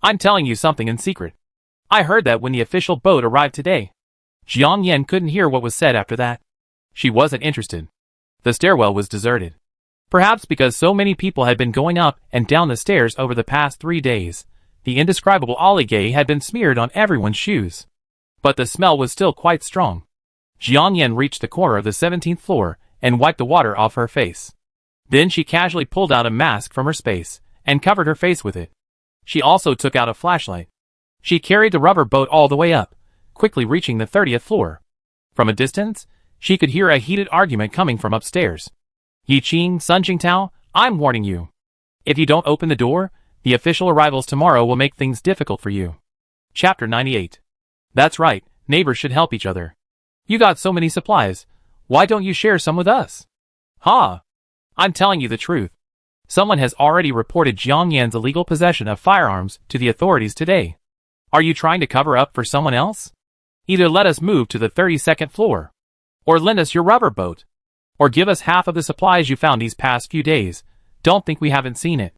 I'm telling you something in secret. I heard that when the official boat arrived today. Jiang Yan couldn't hear what was said after that. She wasn't interested. The stairwell was deserted. Perhaps because so many people had been going up and down the stairs over the past 3 days, the indescribable olligay had been smeared on everyone's shoes. But the smell was still quite strong. Jiang Yan reached the corner of the 17th floor and wiped the water off her face. Then she casually pulled out a mask from her space and covered her face with it. She also took out a flashlight. She carried the rubber boat all the way up, quickly reaching the 30th floor. From a distance, she could hear a heated argument coming from upstairs. Yiqing, Sun Jingtao, I'm warning you. If you don't open the door, the official arrivals tomorrow will make things difficult for you. Chapter 98. That's right, neighbors should help each other. You got so many supplies, why don't you share some with us? Ha! I'm telling you the truth. Someone has already reported Jiang Yan's illegal possession of firearms to the authorities today. Are you trying to cover up for someone else? Either let us move to the 32nd floor, or lend us your rubber boat, or give us half of the supplies you found these past few days. Don't think we haven't seen it.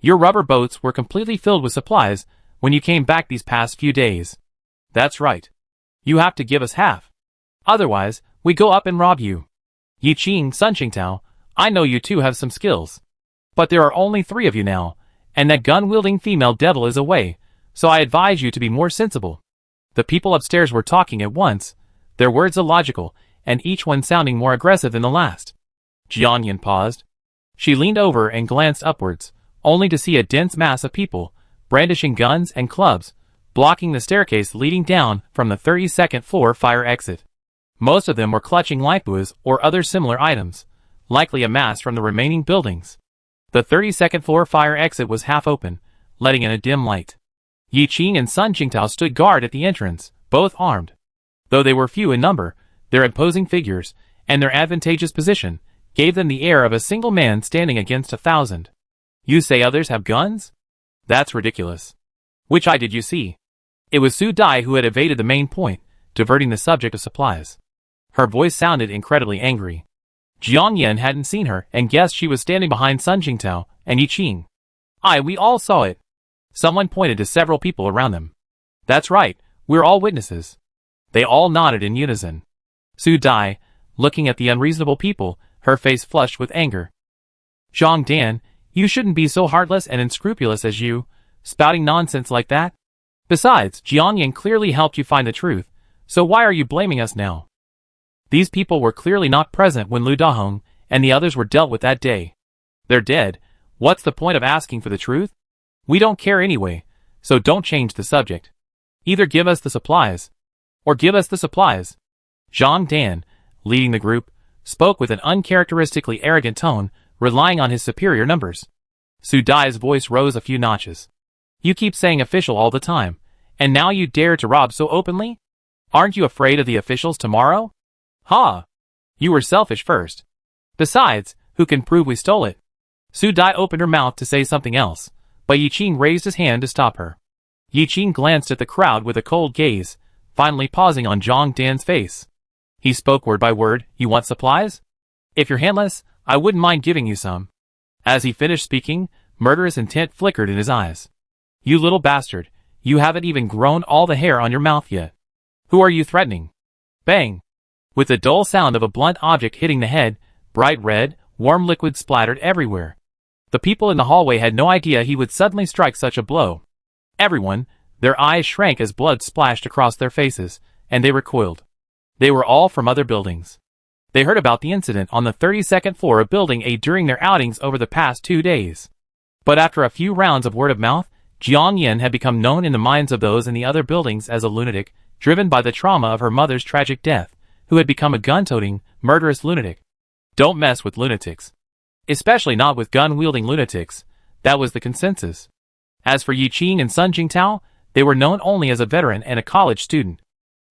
Your rubber boats were completely filled with supplies when you came back these past few days. That's right. You have to give us half. Otherwise, we go up and rob you. Yiqing, Sun Jingtao, I know you two have some skills. But there are only 3 of you now, and that gun-wielding female devil is away, so I advise you to be more sensible. The people upstairs were talking at once, their words illogical, and each one sounding more aggressive than the last. Jiang Yan paused. She leaned over and glanced upwards, only to see a dense mass of people, brandishing guns and clubs, blocking the staircase leading down from the 32nd floor fire exit. Most of them were clutching lightbuoys or other similar items, likely amassed from the remaining buildings. The 32nd floor fire exit was half open, letting in a dim light. Yiqing and Sun Jingtao stood guard at the entrance, both armed. Though they were few in number, their imposing figures, and their advantageous position, gave them the air of a single man standing against 1,000. You say others have guns? That's ridiculous. Which eye did you see? It was Su Dai who had evaded the main point, diverting the subject of supplies. Her voice sounded incredibly angry. Jiang Yan hadn't seen her and guessed she was standing behind Sun Jingtao and Yiqing. We all saw it. Someone pointed to several people around them. That's right, we're all witnesses. They all nodded in unison. Su Dai, looking at the unreasonable people, her face flushed with anger. Zhang Dan, you shouldn't be so heartless and unscrupulous as you, spouting nonsense like that. Besides, Jiang Yan clearly helped you find the truth, so why are you blaming us now? These people were clearly not present when Lu Dahong and the others were dealt with that day. They're dead. What's the point of asking for the truth? We don't care anyway, so don't change the subject. Either give us the supplies, or give us the supplies. Zhang Dan, leading the group, spoke with an uncharacteristically arrogant tone, relying on his superior numbers. Su Dai's voice rose a few notches. You keep saying official all the time, and now you dare to rob so openly? Aren't you afraid of the officials tomorrow? Ha! You were selfish first. Besides, who can prove we stole it? Su Dai opened her mouth to say something else, but Yiqing raised his hand to stop her. Yiqing glanced at the crowd with a cold gaze, finally pausing on Zhang Dan's face. He spoke word by word, you want supplies? If you're handless, I wouldn't mind giving you some. As he finished speaking, murderous intent flickered in his eyes. You little bastard, you haven't even grown all the hair on your mouth yet. Who are you threatening? Bang! With the dull sound of a blunt object hitting the head, bright red, warm liquid splattered everywhere. The people in the hallway had no idea he would suddenly strike such a blow. Everyone, their eyes shrank as blood splashed across their faces, and they recoiled. They were all from other buildings. They heard about the incident on the 32nd floor of Building A during their outings over the past 2 days. But after a few rounds of word of mouth, Jiang Yan had become known in the minds of those in the other buildings as a lunatic, driven by the trauma of her mother's tragic death, who had become a gun-toting, murderous lunatic. Don't mess with lunatics. Especially not with gun-wielding lunatics. That was the consensus. As for Yiqing and Sun Jingtao, they were known only as a veteran and a college student.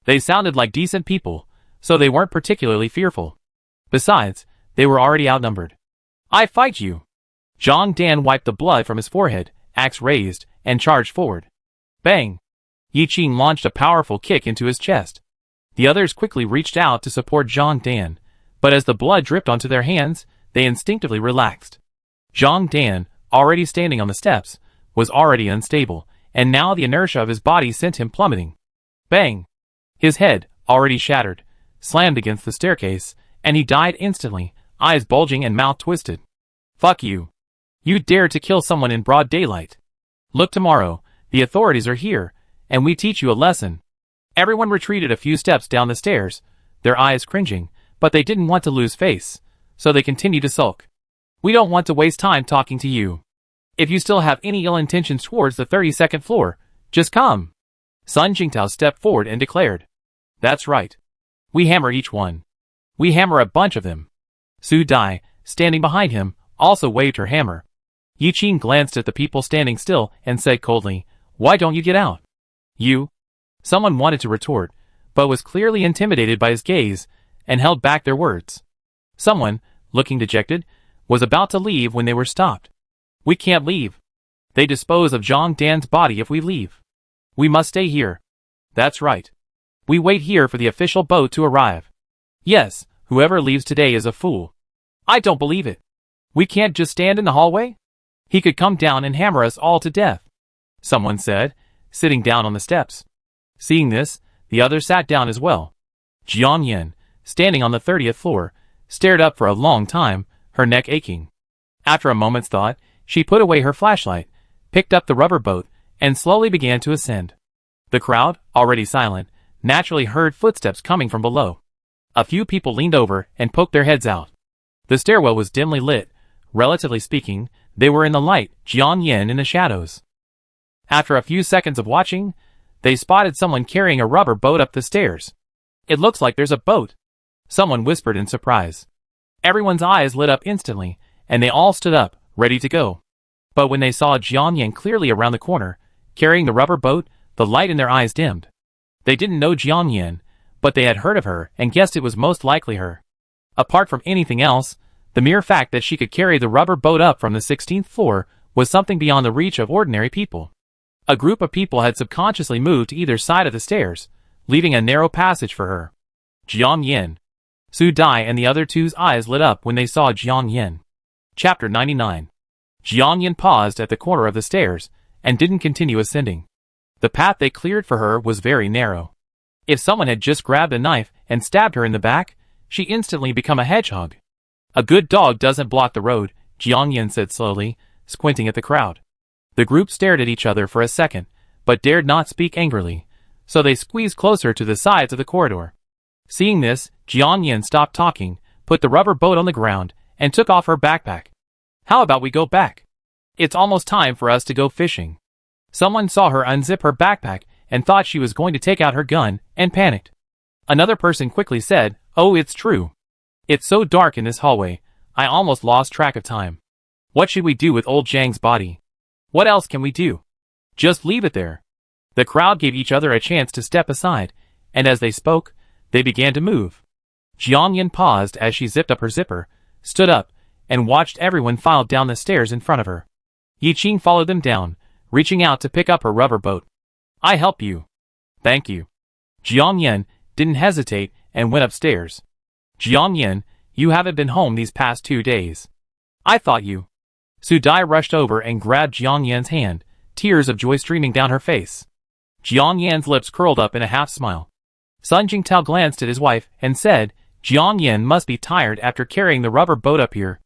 They sounded like decent people, so they weren't particularly fearful. Besides, they were already outnumbered. I fight you. Jiang Dan wiped the blood from his forehead, axe raised, and charged forward. Bang! Yi Qing launched a powerful kick into his chest. The others quickly reached out to support Jiang Dan, but as the blood dripped onto their hands, they instinctively relaxed. Jiang Dan, already standing on the steps, was already unstable, and now the inertia of his body sent him plummeting. Bang! His head, already shattered, slammed against the staircase, and he died instantly, eyes bulging and mouth twisted. Fuck you. You dared to kill someone in broad daylight. Look, tomorrow, the authorities are here, and we teach you a lesson. Everyone retreated a few steps down the stairs, their eyes cringing, but they didn't want to lose face, so they continued to sulk. We don't want to waste time talking to you. If you still have any ill intentions towards the 32nd floor, just come. Sun Jingtao stepped forward and declared. That's right. We hammer each one. We hammer a bunch of them. Su Dai, standing behind him, also waved her hammer. Yi Qing glanced at the people standing still and said coldly, Why don't you get out? You? Someone wanted to retort, but was clearly intimidated by his gaze, and held back their words. Someone, looking dejected, was about to leave when they were stopped. We can't leave. They dispose of Jiang Dan's body if we leave. We must stay here. That's right. We wait here for the official boat to arrive. Yes, whoever leaves today is a fool. I don't believe it. We can't just stand in the hallway? He could come down and hammer us all to death, someone said, sitting down on the steps. Seeing this, the other sat down as well. Jiang Yan, standing on the 30th floor, stared up for a long time, her neck aching. After a moment's thought, she put away her flashlight, picked up the rubber boat, and slowly began to ascend. The crowd, already silent, naturally heard footsteps coming from below. A few people leaned over and poked their heads out. The stairwell was dimly lit. Relatively speaking, they were in the light, Jiang Yan in the shadows. After a few seconds of watching, they spotted someone carrying a rubber boat up the stairs. It looks like there's a boat, someone whispered in surprise. Everyone's eyes lit up instantly, and they all stood up, ready to go. But when they saw Jiang Yan clearly around the corner, carrying the rubber boat, the light in their eyes dimmed. They didn't know Jiang Yan, but they had heard of her and guessed it was most likely her. Apart from anything else, the mere fact that she could carry the rubber boat up from the 16th floor was something beyond the reach of ordinary people. A group of people had subconsciously moved to either side of the stairs, leaving a narrow passage for her. Jiang Yan. Su Dai and the other two's eyes lit up when they saw Jiang Yan. Chapter 99. Jiang Yan paused at the corner of the stairs and didn't continue ascending. The path they cleared for her was very narrow. If someone had just grabbed a knife and stabbed her in the back, she instantly become a hedgehog. A good dog doesn't block the road, Jiang Yan said slowly, squinting at the crowd. The group stared at each other for a second, but dared not speak angrily, so they squeezed closer to the sides of the corridor. Seeing this, Jiang Yan stopped talking, put the rubber boat on the ground, and took off her backpack. How about we go back? It's almost time for us to go fishing. Someone saw her unzip her backpack and thought she was going to take out her gun, and panicked. Another person quickly said, Oh, it's true. It's so dark in this hallway, I almost lost track of time. What should we do with old Zhang's body? What else can we do? Just leave it there. The crowd gave each other a chance to step aside, and as they spoke, they began to move. Jiang Yan paused as she zipped up her zipper, stood up, and watched everyone file down the stairs in front of her. Yi Qing followed them down, reaching out to pick up her rubber boat. I help you. Thank you. Jiang Yan didn't hesitate and went upstairs. Jiang Yan, you haven't been home these past 2 days. I thought you. Su Dai rushed over and grabbed Jiang Yan's hand, tears of joy streaming down her face. Jiang Yan's lips curled up in a half-smile. Sun Jingtao glanced at his wife and said, Jiang Yan must be tired after carrying the rubber boat up here.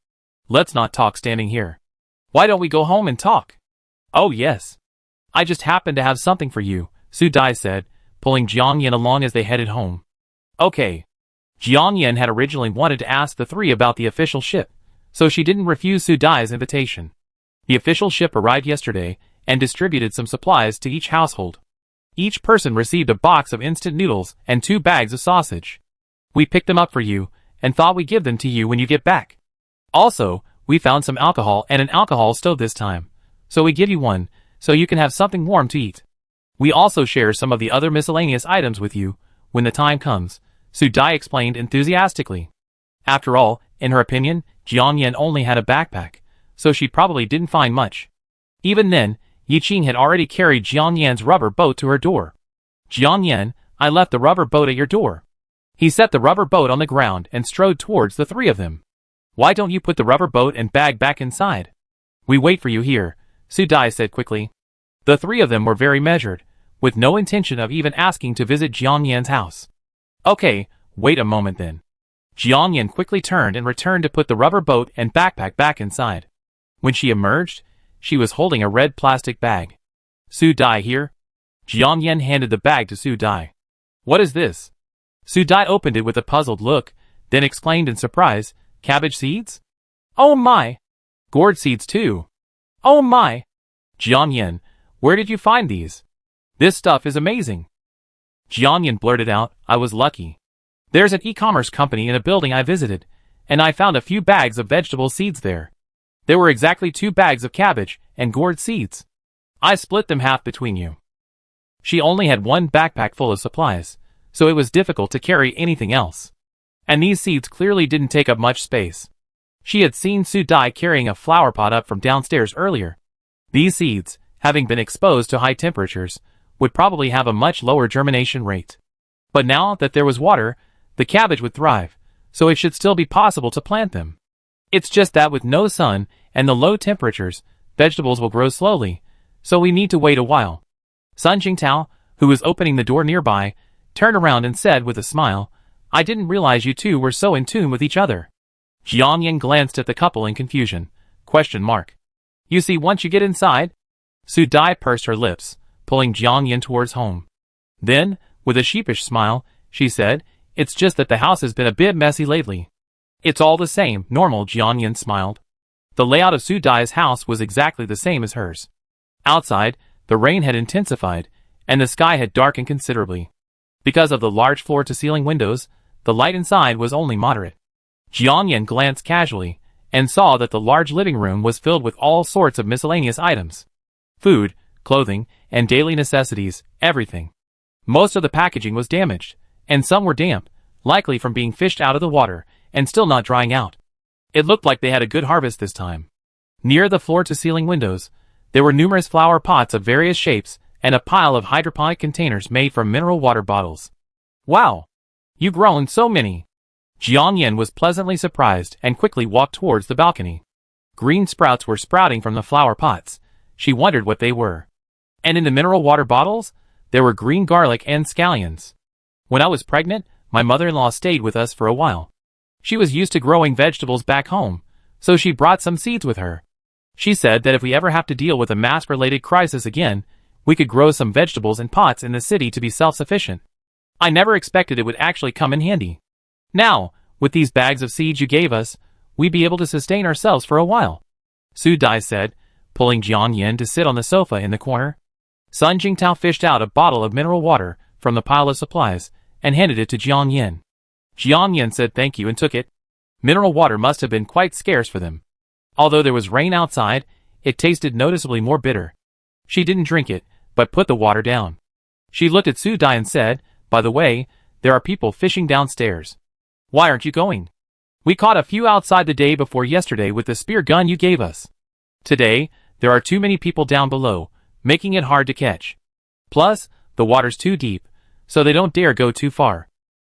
Let's not talk standing here. Why don't we go home and talk? Oh yes. I just happened to have something for you, Su Dai said, pulling Jiang Yan along as they headed home. Okay. Jiang Yan had originally wanted to ask the three about the official ship, so she didn't refuse Su Dai's invitation. The official ship arrived yesterday and distributed some supplies to each household. Each person received a box of instant noodles and 2 bags of sausage. We picked them up for you and thought we'd give them to you when you get back. Also, we found some alcohol and an alcohol stove this time, so we give you one so you can have something warm to eat. We also share some of the other miscellaneous items with you when the time comes, Su Dai explained enthusiastically. After all, in her opinion, Jiang Yan only had a backpack, so she probably didn't find much. Even then, Yiqing had already carried Jiang Yan's rubber boat to her door. Jiang Yan, I left the rubber boat at your door. He set the rubber boat on the ground and strode towards the three of them. Why don't you put the rubber boat and bag back inside? We wait for you here, Su Dai said quickly. The three of them were very measured, with no intention of even asking to visit Jiang Yan's house. Okay, wait a moment then. Jiang Yan quickly turned and returned to put the rubber boat and backpack back inside. When she emerged, she was holding a red plastic bag. Su Dai here? Jiang Yan handed the bag to Su Dai. What is this? Su Dai opened it with a puzzled look, then exclaimed in surprise, cabbage seeds? Oh my! Gourd seeds too. Oh my! Jiang Yan, where did you find these? This stuff is amazing. Jiang Yan blurted out, I was lucky. There's an e-commerce company in a building I visited, and I found a few bags of vegetable seeds there. There were exactly 2 bags of cabbage and gourd seeds. I split them half between you. She only had 1 backpack full of supplies, so it was difficult to carry anything else. And these seeds clearly didn't take up much space. She had seen Su Dai carrying a flower pot up from downstairs earlier. These seeds, having been exposed to high temperatures, would probably have a much lower germination rate. But now that there was water, the cabbage would thrive, so it should still be possible to plant them. It's just that with no sun and the low temperatures, vegetables will grow slowly, so we need to wait a while. Sun Jingtao, who was opening the door nearby, turned around and said with a smile, I didn't realize you two were so in tune with each other. Jiang Yan glanced at the couple in confusion. ? You see, once you get inside? Su Dai pursed her lips, pulling Jiang Yan towards home. Then, with a sheepish smile, she said, it's just that the house has been a bit messy lately. It's all the same, normal, Jiang Yan smiled. The layout of Su Dai's house was exactly the same as hers. Outside, the rain had intensified, and the sky had darkened considerably. Because of the large floor-to-ceiling windows, the light inside was only moderate. Jiang Yan glanced casually, and saw that the large living room was filled with all sorts of miscellaneous items. Food, clothing, and daily necessities, everything. Most of the packaging was damaged, and some were damp, likely from being fished out of the water, and still not drying out. It looked like they had a good harvest this time. Near the floor-to-ceiling windows, there were numerous flower pots of various shapes, and a pile of hydroponic containers made from mineral water bottles. Wow! You've grown so many! Jiang Yan was pleasantly surprised and quickly walked towards the balcony. Green sprouts were sprouting from the flower pots. She wondered what they were. And in the mineral water bottles, there were green garlic and scallions. When I was pregnant, my mother-in-law stayed with us for a while. She was used to growing vegetables back home, so she brought some seeds with her. She said that if we ever have to deal with a mask-related crisis again, we could grow some vegetables in pots in the city to be self-sufficient. I never expected it would actually come in handy. Now, with these bags of seeds you gave us, we'd be able to sustain ourselves for a while. Su Dai said, pulling Jiang Yan to sit on the sofa in the corner. Sun Jingtao fished out a bottle of mineral water from the pile of supplies and handed it to Jiang Yan. Jiang Yan said thank you and took it. Mineral water must have been quite scarce for them. Although there was rain outside, it tasted noticeably more bitter. She didn't drink it, but put the water down. She looked at Su Dai and said, by the way, there are people fishing downstairs. Why aren't you going? We caught a few outside the day before yesterday with the spear gun you gave us. Today, there are too many people down below, making it hard to catch. Plus, the water's too deep, so they don't dare go too far.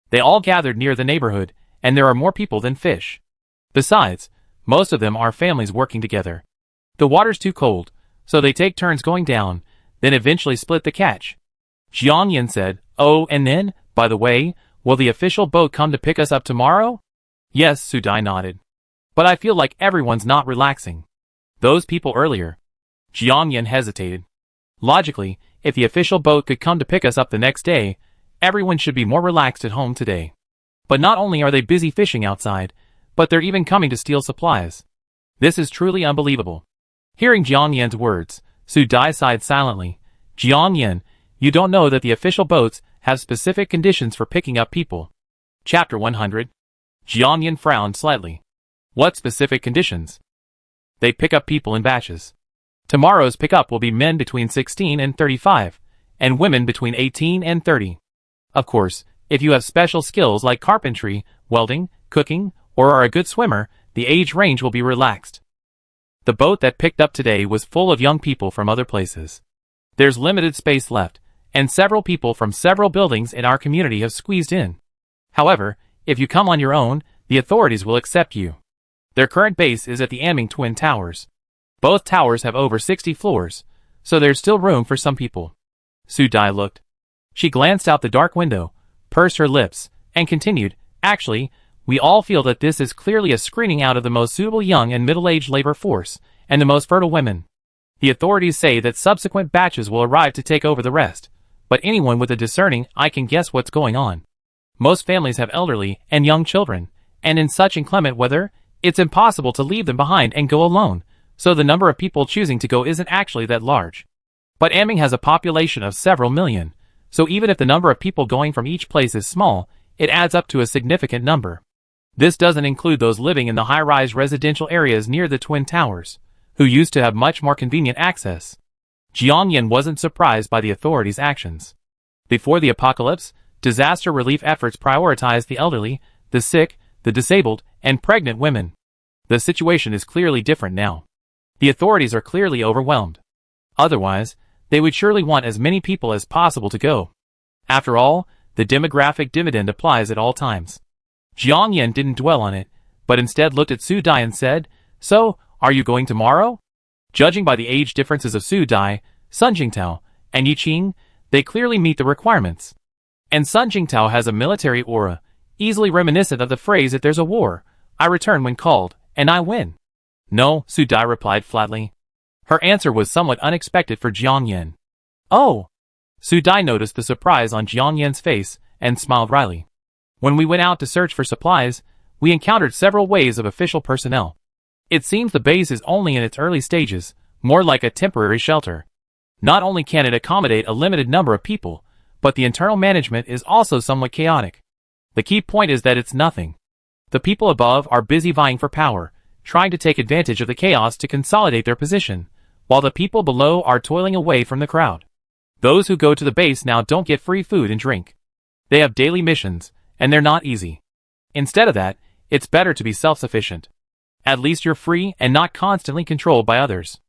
They all gathered near the neighborhood, and there are more people than fish. Besides, most of them are families working together. The water's too cold, so they take turns going down, then eventually split the catch. Jiang Yan said, oh, and then, by the way, will the official boat come to pick us up tomorrow? Yes, Su Dai nodded. But I feel like everyone's not relaxing. Those people earlier. Jiang Yan hesitated. Logically, if the official boat could come to pick us up the next day, everyone should be more relaxed at home today. But not only are they busy fishing outside, but they're even coming to steal supplies. This is truly unbelievable. Hearing Jiang Yan's words, Su Dai sighed silently. Jiang Yan, you don't know that the official boats have specific conditions for picking up people. Chapter 100. Jiang Yan frowned slightly. What specific conditions? They pick up people in batches. Tomorrow's pickup will be men between 16 and 35, and women between 18 and 30. Of course, if you have special skills like carpentry, welding, cooking, or are a good swimmer, the age range will be relaxed. The boat that picked up today was full of young people from other places. There's limited space left, and several people from several buildings in our community have squeezed in. However, if you come on your own, the authorities will accept you. Their current base is at the Anming Twin Towers. Both towers have over 60 floors, so there's still room for some people. Su Dai looked. She glanced out the dark window, pursed her lips, and continued, actually, we all feel that this is clearly a screening out of the most suitable young and middle-aged labor force, and the most fertile women. The authorities say that subsequent batches will arrive to take over the rest, but anyone with a discerning eye can guess what's going on. Most families have elderly and young children, and in such inclement weather, it's impossible to leave them behind and go alone, so the number of people choosing to go isn't actually that large. But Anming has a population of several million, so even if the number of people going from each place is small, it adds up to a significant number. This doesn't include those living in the high-rise residential areas near the Twin Towers, who used to have much more convenient access. Jiang Yin wasn't surprised by the authorities' actions. Before the apocalypse, disaster relief efforts prioritized the elderly, the sick, the disabled, and pregnant women. The situation is clearly different now. The authorities are clearly overwhelmed. Otherwise, they would surely want as many people as possible to go. After all, the demographic dividend applies at all times. Jiang Yin didn't dwell on it, but instead looked at Su Dai and said, "So, are you going tomorrow?" Judging by the age differences of Su Dai, Sun Jingtao, and Yi Qing, they clearly meet the requirements. And Sun Jingtao has a military aura, easily reminiscent of the phrase "if there's a war, I return when called, and I win." "No," Su Dai replied flatly. Her answer was somewhat unexpected for Jiang Yin. "Oh!" Su Dai noticed the surprise on Jiang Yin's face and smiled wryly. "When we went out to search for supplies, we encountered several waves of official personnel. It seems the base is only in its early stages, more like a temporary shelter. Not only can it accommodate a limited number of people, but the internal management is also somewhat chaotic. The key point is that it's nothing. The people above are busy vying for power, trying to take advantage of the chaos to consolidate their position, while the people below are toiling away from the crowd. Those who go to the base now don't get free food and drink. They have daily missions, and they're not easy. Instead of that, it's better to be self-sufficient. At least you're free and not constantly controlled by others."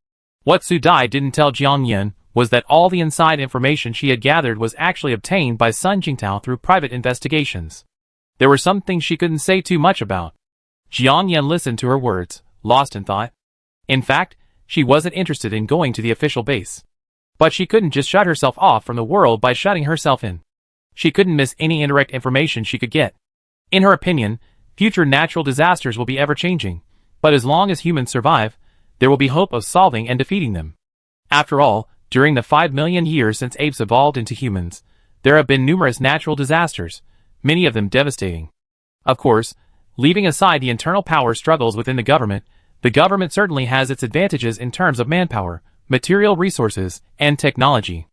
What Su Dai didn't tell Jiang Yin was that all the inside information she had gathered was actually obtained by Sun Jingtao through private investigations. There were some things she couldn't say too much about. Jiang Yin listened to her words, lost in thought. In fact, she wasn't interested in going to the official base. But she couldn't just shut herself off from the world by shutting herself in. She couldn't miss any indirect information she could get. In her opinion, future natural disasters will be ever-changing, but as long as humans survive, there will be hope of solving and defeating them. After all, during the 5 million years since apes evolved into humans, there have been numerous natural disasters, many of them devastating. Of course, leaving aside the internal power struggles within the government certainly has its advantages in terms of manpower, material resources, and technology.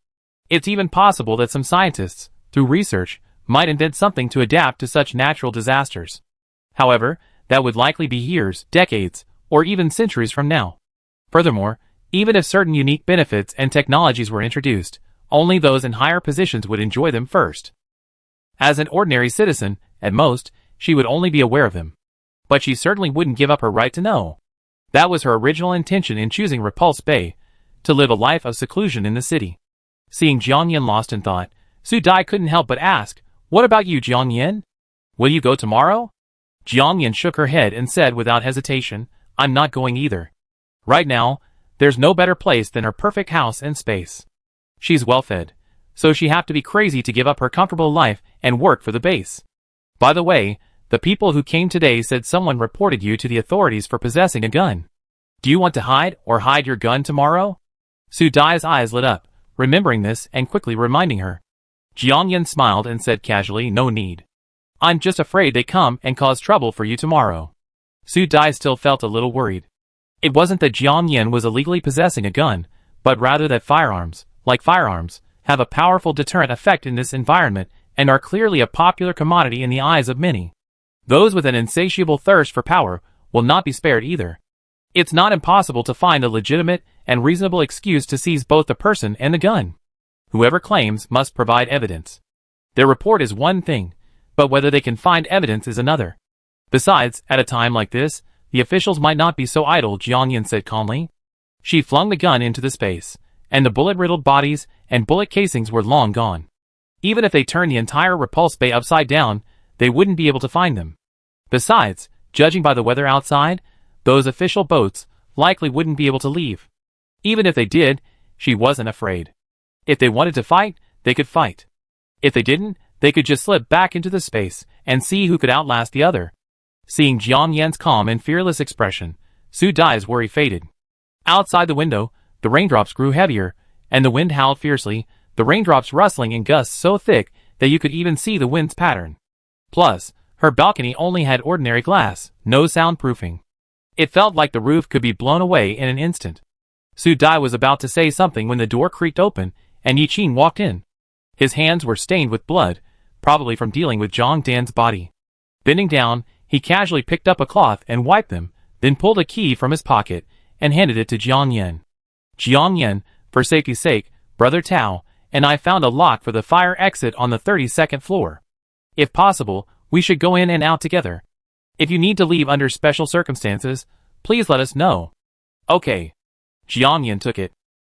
It's even possible that some scientists, through research, might invent something to adapt to such natural disasters. However, that would likely be years, decades, or even centuries from now. Furthermore, even if certain unique benefits and technologies were introduced, only those in higher positions would enjoy them first. As an ordinary citizen, at most, she would only be aware of them. But she certainly wouldn't give up her right to know. That was her original intention in choosing Repulse Bay, to live a life of seclusion in the city. Seeing Jiang Yin lost in thought, Su Dai couldn't help but ask, "What about you, Jiang Yin? Will you go tomorrow?" Jiang Yin shook her head and said without hesitation, "I'm not going either. Right now, there's no better place than her perfect house and space. She's well-fed, so she'd have to be crazy to give up her comfortable life and work for the base. By the way, the people who came today said someone reported you to the authorities for possessing a gun. Do you want to hide your gun tomorrow?" Su Dai's eyes lit up, remembering this and quickly reminding her. Jiang Yin smiled and said casually, "No need. I'm just afraid they come and cause trouble for you tomorrow." Su Dai still felt a little worried. It wasn't that Jiang Yin was illegally possessing a gun, but rather that firearms, like firearms, have a powerful deterrent effect in this environment and are clearly a popular commodity in the eyes of many. Those with an insatiable thirst for power will not be spared either. It's not impossible to find a legitimate and reasonable excuse to seize both the person and the gun. Whoever claims must provide evidence. Their report is one thing, but whether they can find evidence is another. Besides, at a time like this, the officials might not be so idle, Jiang Yan said calmly. She flung the gun into the space, and the bullet-riddled bodies and bullet casings were long gone. Even if they turned the entire repulse bay upside down, they wouldn't be able to find them. Besides, judging by the weather outside, those official boats likely wouldn't be able to leave. Even if they did, she wasn't afraid. If they wanted to fight, they could fight. If they didn't, they could just slip back into the space and see who could outlast the other. Seeing Jiang Yan's calm and fearless expression, Su Dai's worry faded. Outside the window, the raindrops grew heavier, and the wind howled fiercely, the raindrops rustling in gusts so thick that you could even see the wind's pattern. Plus, her balcony only had ordinary glass, no soundproofing. It felt like the roof could be blown away in an instant. Su Dai was about to say something when the door creaked open, and Yi Qin walked in. His hands were stained with blood, probably from dealing with Zhang Dan's body. Bending down, he casually picked up a cloth and wiped them, then pulled a key from his pocket and handed it to Jiang Yan. Jiang Yan, for safety's sake, Brother Tao, and I found a lock for the fire exit on the 32nd floor. If possible, we should go in and out together. If you need to leave under special circumstances, please let us know. Okay. Jiang Yan took it.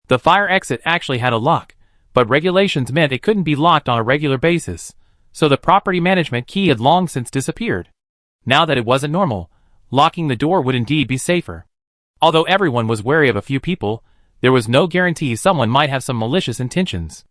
The fire exit actually had a lock, but regulations meant it couldn't be locked on a regular basis, so the property management key had long since disappeared. Now that it wasn't normal, locking the door would indeed be safer. Although everyone was wary of a few people, there was no guarantee someone might have some malicious intentions.